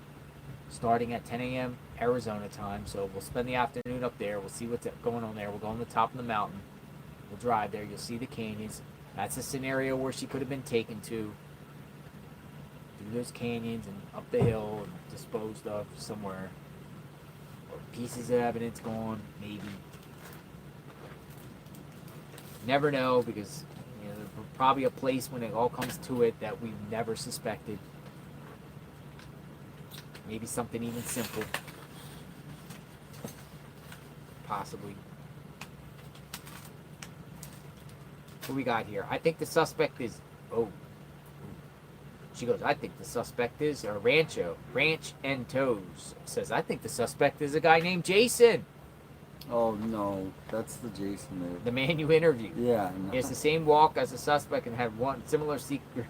starting at 10 a.m. Arizona time. So we'll spend the afternoon up there. We'll see what's going on there. We'll go on the top of the mountain. We'll drive there. You'll see the canyons. That's a scenario where she could have been taken to. Through those canyons and up the hill and disposed of somewhere. Or pieces of evidence gone, maybe. Never know, because you know, there's probably a place when it all comes to it that we've never suspected. Maybe something even simple. Possibly. What we got here? I think the suspect is... Oh. She goes, I think the suspect is a Ranch and Toes says, I think the suspect is a guy named Jason. Oh, no. That's the Jason there. The man you interviewed. Yeah. No. He has the same walk as the suspect and had one similar sneakers.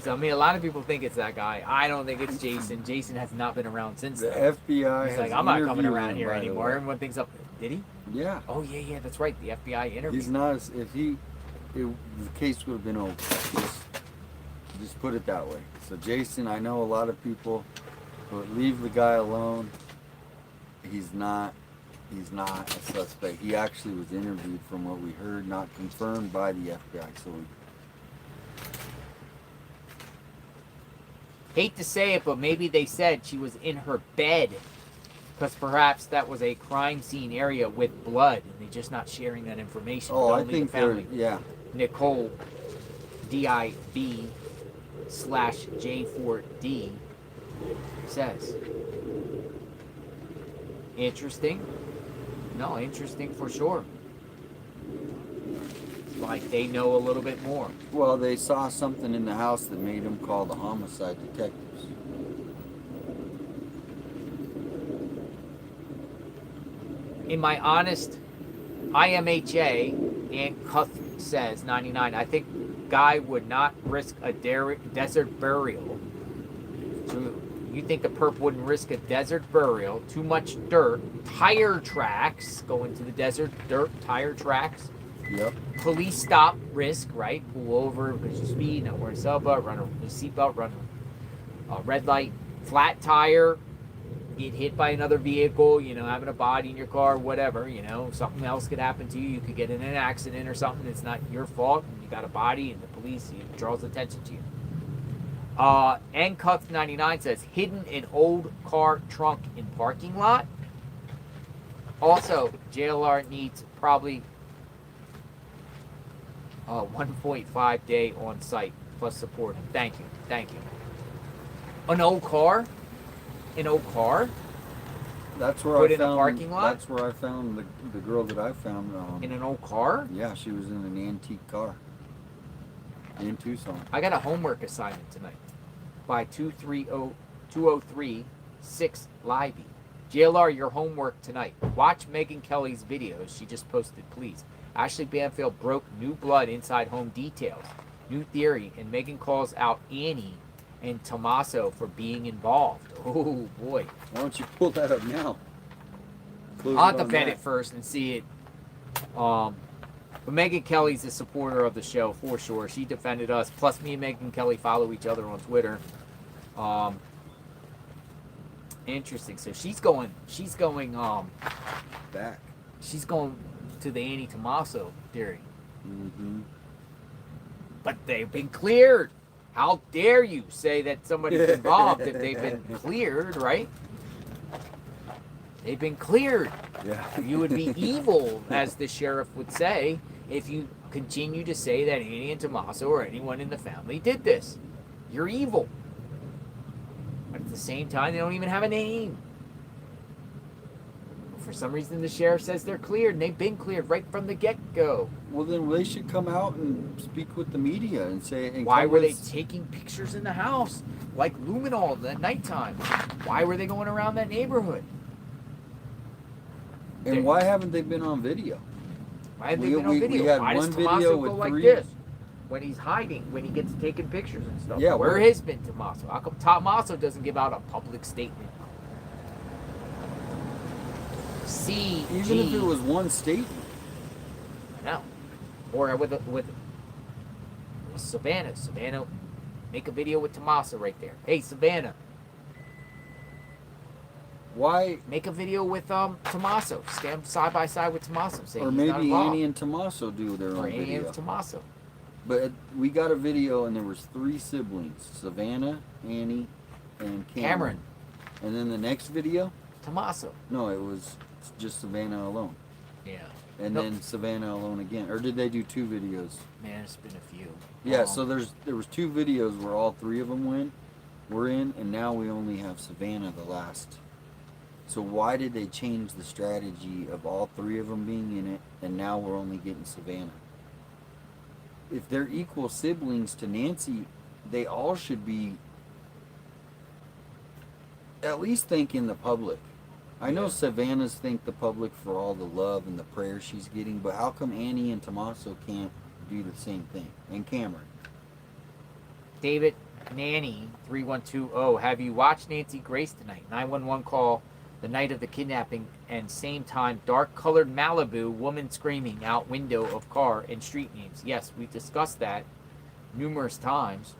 I mean, a lot of people think it's that guy. I don't think it's Jason. Jason has not been around since the then. FBI He's has like, I'm not coming interviewed around him, here by the anymore. way. Everyone thinks up. Did he? Yeah. Oh, yeah, that's right. The FBI interview. He's not, the case would have been over. Just put it that way. So Jason, I know a lot of people, but leave the guy alone. He's not a suspect. He actually was interviewed, from what we heard, not confirmed by the FBI. So hate to say it, but maybe they said she was in her bed, because perhaps that was a crime scene area with blood, and they're just not sharing that information. Oh, with I think the family. yeah. Nicole DIB/J4D says. Interesting. No, interesting for sure. It's like they know a little bit more. Well, they saw something in the house that made them call the homicide detectives. In my honest IMHA, Aunt Cuth says, 99, I think Guy would not risk a desert burial. You think the perp wouldn't risk a desert burial? Too much dirt. Tire tracks. Go into the desert. Dirt. Tire tracks. Yep. Police stop. Risk, right? Pull over because you speed. Not wearing a seatbelt. Run a seatbelt. Run a red light. Flat tire. Get hit by another vehicle. You know, having a body in your car. Whatever. You know, something else could happen to you. You could get in an accident or something. It's not your fault. And you got a body, and the police draws attention to you. NCuff99 says, hidden in old car trunk in parking lot. Also, JLR needs probably 1.5 day on site plus support. Thank you. An old car? That's where Put I in found. a parking lot? That's where I found the girl that I found. In an old car? Yeah, she was in an antique car. In Tucson. I got a homework assignment tonight by 203-6 Livey. JLR, your homework tonight. Watch Megyn Kelly's videos she just posted, please. Ashley Banfield broke new blood inside home details. New theory, and Megyn calls out Annie and Tommaso for being involved. Oh, boy. Why don't you pull that up now? I'll have to vet it first and see it. But Megyn Kelly's a supporter of the show for sure. She defended us. Plus, me and Megyn Kelly follow each other on Twitter. Interesting. So she's going back. She's going to the Annie Tommaso theory. Mm-hmm. But they've been cleared. How dare you say that somebody's involved if they've been cleared, right? They've been cleared. Yeah. You would be evil, as the sheriff would say, if you continue to say that Annie and Tommaso or anyone in the family did this. You're evil. But at the same time, they don't even have a name. For some reason, the sheriff says they're cleared, and they've been cleared right from the get-go. Well, then they should come out and speak with the media and say... And why were they taking pictures in the house like luminol at nighttime? Why were they going around that neighborhood? And why haven't they been on video? Why haven't they been on video? We had why one does video Tommaso with go like 3... this when he's hiding, when he gets taken pictures and stuff? Yeah, where has been Tommaso? How come Tommaso doesn't give out a public statement? Even if it was one statement. I know. Or with Savannah. Savannah, make a video with Tommaso right there. Hey, Savannah. Why? Make a video with Tommaso. Stand side by side with Tommaso. Say Or maybe Annie and Tommaso do their own video. Or Annie and Tommaso. But we got a video and there was 3 siblings. Savannah, Annie, and Cameron. And then the next video? Tommaso. No, it was just Savannah alone. Yeah. And then Savannah alone again. Or did they do 2 videos? Man, it's been a few. Yeah, so there was 2 videos where all 3 of them were in, and now we only have Savannah the last. So why did they change the strategy of all 3 of them being in it, and now we're only getting Savannah? If they're equal siblings to Nancy, they all should be at least thanking the public. I know Savannah's thanked the public for all the love and the prayers she's getting, but how come Annie and Tommaso can't do the same thing? And Cameron. David Nanny 3120, have you watched Nancy Grace tonight? 911 call the night of the kidnapping, and same time dark colored Malibu woman screaming out window of car and street names. Yes, we discussed that numerous times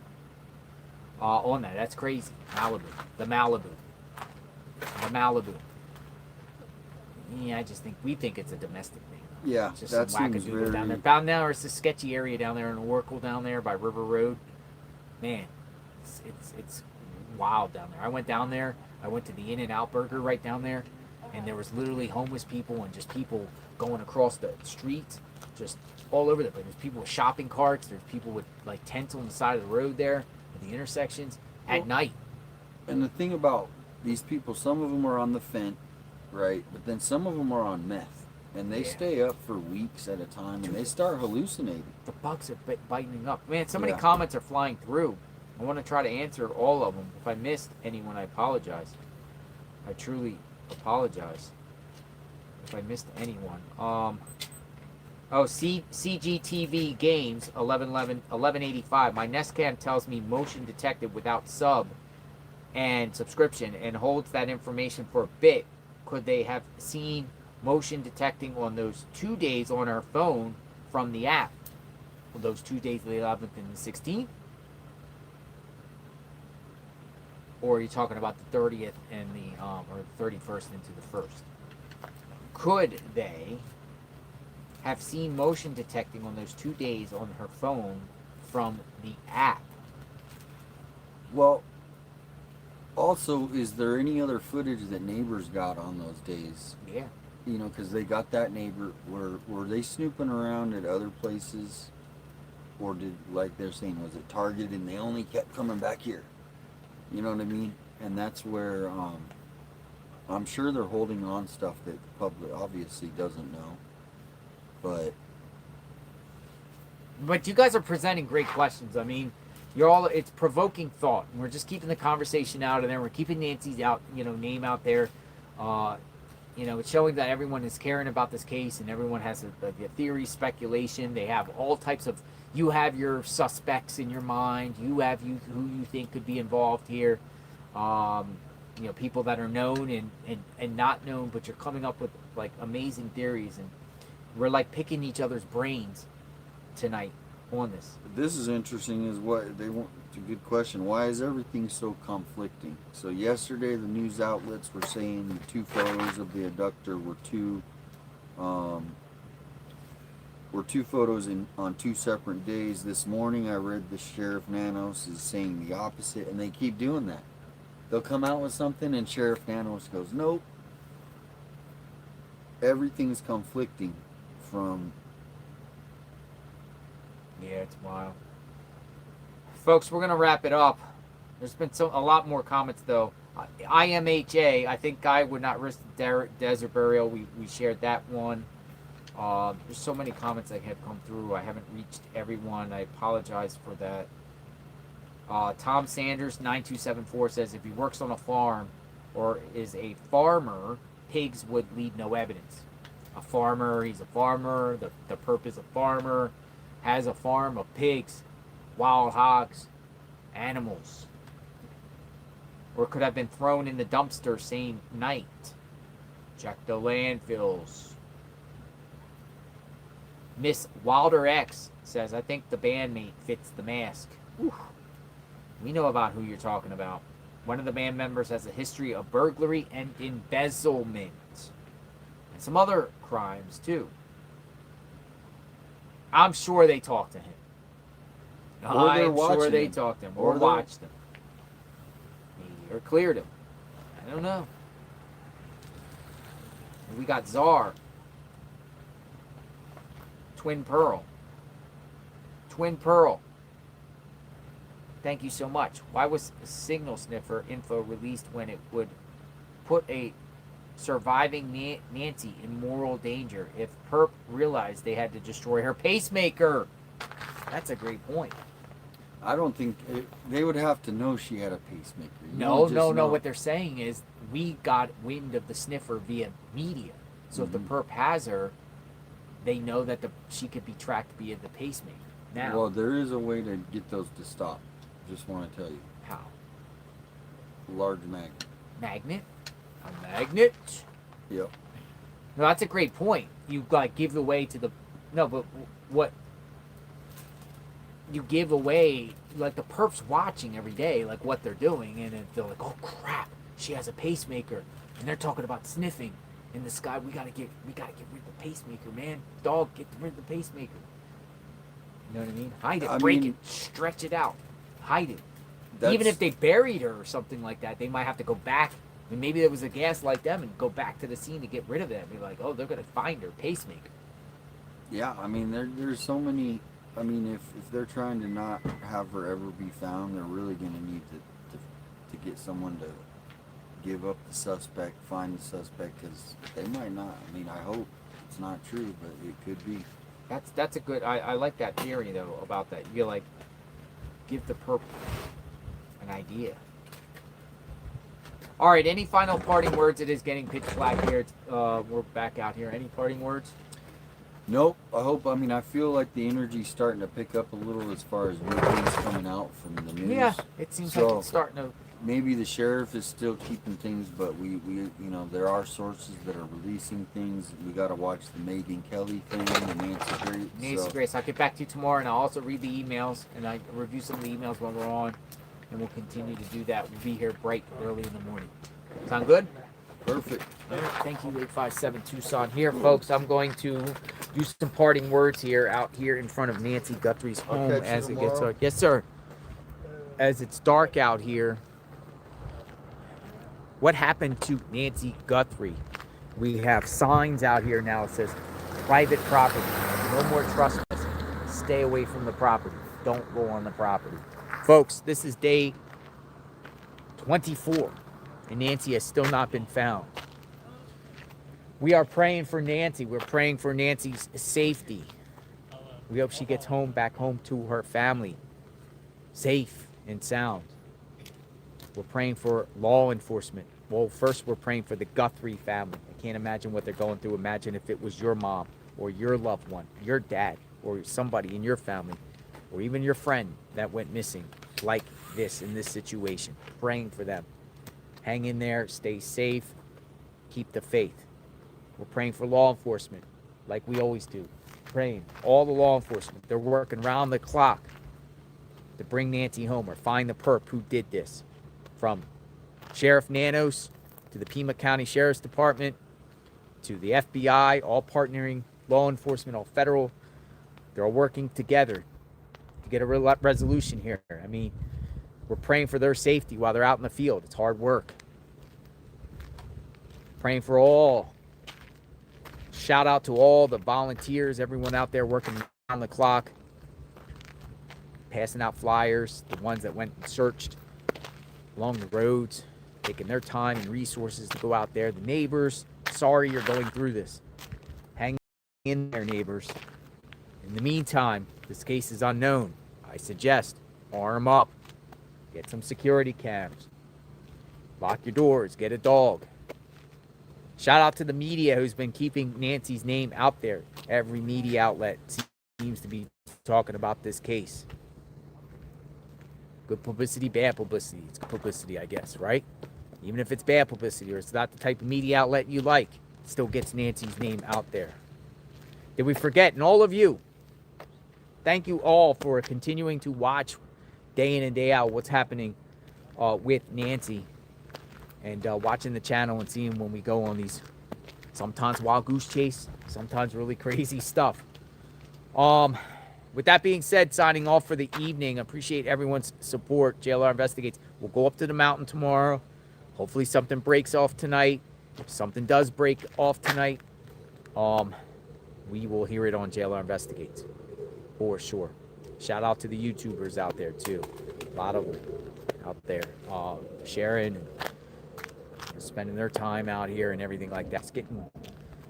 on that. That's crazy. The Malibu. Yeah, I just think we think it's a domestic thing. Yeah, it's just that some seems wackadoodle very... down there. Down there, it's a sketchy area down there in Oracle down there by River Road. Man, it's wild down there. I went down there. I went to the In-N-Out Burger right down there, and there was literally homeless people and just people going across the streets, just all over the place. There's people with shopping carts. There's people with like tents on the side of the road there at the intersections at night. And the thing about these people, some of them are on the fent, right? But then some of them are on meth. And they stay up for weeks at a time, and they start hallucinating. The bugs are biting up. Man, so many comments are flying through. I want to try to answer all of them. If I missed anyone, I apologize. I truly apologize if I missed anyone. CGTV Games 1185. My Nest Cam tells me motion detected without sub and subscription, and holds that information for a bit. Could they have seen motion detecting on those 2 days on our phone from the app? Those 2 days, the 11th and the 16th? Or are you talking about the 30th and the or the 31st into the 1st? Could they have seen motion detecting on those 2 days on her phone from the app? Well, also, is there any other footage that neighbors got on those days? Yeah. You know, because they got that neighbor. Were they snooping around at other places? Or did, like they're saying, was it targeted and they only kept coming back here? You know what I mean? And that's where I'm sure they're holding on stuff that the public obviously doesn't know. But But you guys are presenting great questions. I mean, you're all, it's provoking thought. And we're just keeping the conversation out of there. We're keeping Nancy's name out there. It's showing that everyone is caring about this case and everyone has a theory, speculation. They have all types of, you have your suspects in your mind. You have who you think could be involved here. People that are known and not known, but you're coming up with like amazing theories. And we're like picking each other's brains tonight on this. This is interesting is what they want. It's a good question. Why is everything so conflicting? So yesterday the news outlets were saying the 2 photos of the abductor were two photos on 2 separate days. This morning I read the Sheriff Nanos is saying the opposite, and they keep doing that. They'll come out with something and Sheriff Nanos goes, nope. Everything's conflicting from... Yeah, it's wild. Folks, we're going to wrap it up. There's been a lot more comments, though. IMHA, I think Guy would not risk the desert burial. We shared that one. There's so many comments that have come through. I haven't reached everyone. I apologize for that. Tom Sanders, 9274, says if he works on a farm or is a farmer, pigs would leave no evidence. A farmer, he's a farmer. The perp is a farmer. Has a farm of pigs, wild hogs, animals. Or could have been thrown in the dumpster same night. Check the landfills. Miss Wilder X says, I think the bandmate fits the mask. Whew. We know about who you're talking about. One of the band members has a history of burglary and embezzlement. And some other crimes, too. I'm sure they talked to him. I'm sure they talked to him. Or watched him. Or cleared him. I don't know. And we got Czar. Twin Pearl. Twin Pearl. Thank you so much. Why was signal sniffer info released when it would put a surviving Nancy in moral danger if perp realized they had to destroy her pacemaker? That's a great point. I don't think they would have to know she had a pacemaker. No. What they're saying is we got wind of the sniffer via media. So if the perp has her, they know that she could be tracked via the pacemaker. Now, well, there is a way to get those to stop. Just want to tell you. How? Large magnet. Magnet? A magnet? Yep. No, that's a great point. You like give away to the... No, but what... You give away... Like the perp's watching every day, like what they're doing, and then they're like, oh crap, she has a pacemaker. And they're talking about sniffing in the sky. We gotta get rid of the pacemaker, man. Dog, get rid of the pacemaker. You know what I mean? Hide it, break it, stretch it out. Hide it. Even if they buried her or something like that, they might have to go back. I mean, maybe there was a gas like them and go back to the scene to get rid of that. Be like, oh, they're going to find her pacemaker. Yeah, I mean, there's so many. I mean, if they're trying to not have her ever be found, they're really going to need to get someone to give up the suspect, find the suspect, because they might not. I mean, I hope it's not true, but it could be. That's a good. I like that theory though about that. You like give the perp an idea. All right. Any final parting words? It is getting pitch black here. We're back out here. Any parting words? Nope. I mean, I feel like the energy's starting to pick up a little as far as new things coming out from the news. Yeah, it seems like it's starting to. Maybe the sheriff is still keeping things, but we there are sources that are releasing things. We got to watch the Megan Kelly thing, the Nancy Grace. Nancy Grace. I'll get back to you tomorrow, and I'll also read the emails, and I review some of the emails while we're on, and we'll continue to do that. We'll be here bright early in the morning. Sound good? Perfect. All right, thank you, 857 Tucson. Here, folks, I'm going to do some parting words here out here in front of Nancy Guthrie's home as it gets dark. Yes, sir. As it's dark out here. What happened to Nancy Guthrie? We have signs out here now that says private property. No more trespassing. Stay away from the property. Don't go on the property. Folks, this is day 24, and Nancy has still not been found. We are praying for Nancy. We're praying for Nancy's safety. We hope she gets back home to her family, safe and sound. We're praying for law enforcement. Well, first we're praying for the Guthrie family. I can't imagine what they're going through. Imagine if it was your mom or your loved one, your dad, or somebody in your family, or even your friend that went missing like this in this situation. Praying for them. Hang in there, stay safe, keep the faith. We're praying for law enforcement like we always do. Praying. All the law enforcement, they're working round the clock to bring Nancy home or find the perp who did this. From Sheriff Nanos to the Pima County Sheriff's Department to the FBI, all partnering, law enforcement, all federal. They're all working together to get a resolution here. I mean, we're praying for their safety while they're out in the field. It's hard work. Praying for all. Shout out to all the volunteers, everyone out there working around the clock, passing out flyers, the ones that went and searched along the roads, taking their time and resources to go out there. The neighbors, sorry you're going through this. Hang in there, neighbors. In the meantime, this case is unknown. I suggest arm up, get some security cams, lock your doors, get a dog. Shout out to the media who's been keeping Nancy's name out there. Every media outlet seems to be talking about this case. Good publicity, bad publicity. It's good publicity, I guess, right? Even if it's bad publicity or it's not the type of media outlet you like, it still gets Nancy's name out there. Did we forget? And all of you, thank you all for continuing to watch day in and day out what's happening with Nancy. And watching the channel and seeing when we go on these sometimes wild goose chase, sometimes really crazy stuff. With that being said, signing off for the evening. Appreciate everyone's support. JLR Investigates. We'll go up to the mountain tomorrow. Hopefully something breaks off tonight. If something does break off tonight, we will hear it on JLR Investigates for sure. Shout out to the YouTubers out there too. A lot of them out there. Sharon and spending their time out here and everything like that. It's getting,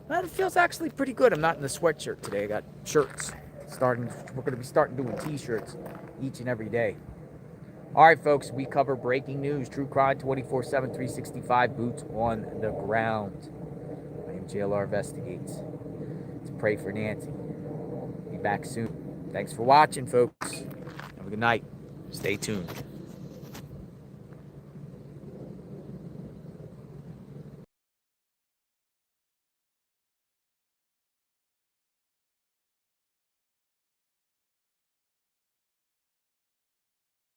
well, it feels actually pretty good. I'm not in the sweatshirt today. I got shirts. We're going to be starting doing t-shirts each and every day. All right, folks, we cover breaking news, true crime, 24/7, 365, boots on the ground. I am JLR Investigates. Let's pray for Nancy. Be back soon. Thanks for watching, folks. Have a good night. Stay tuned.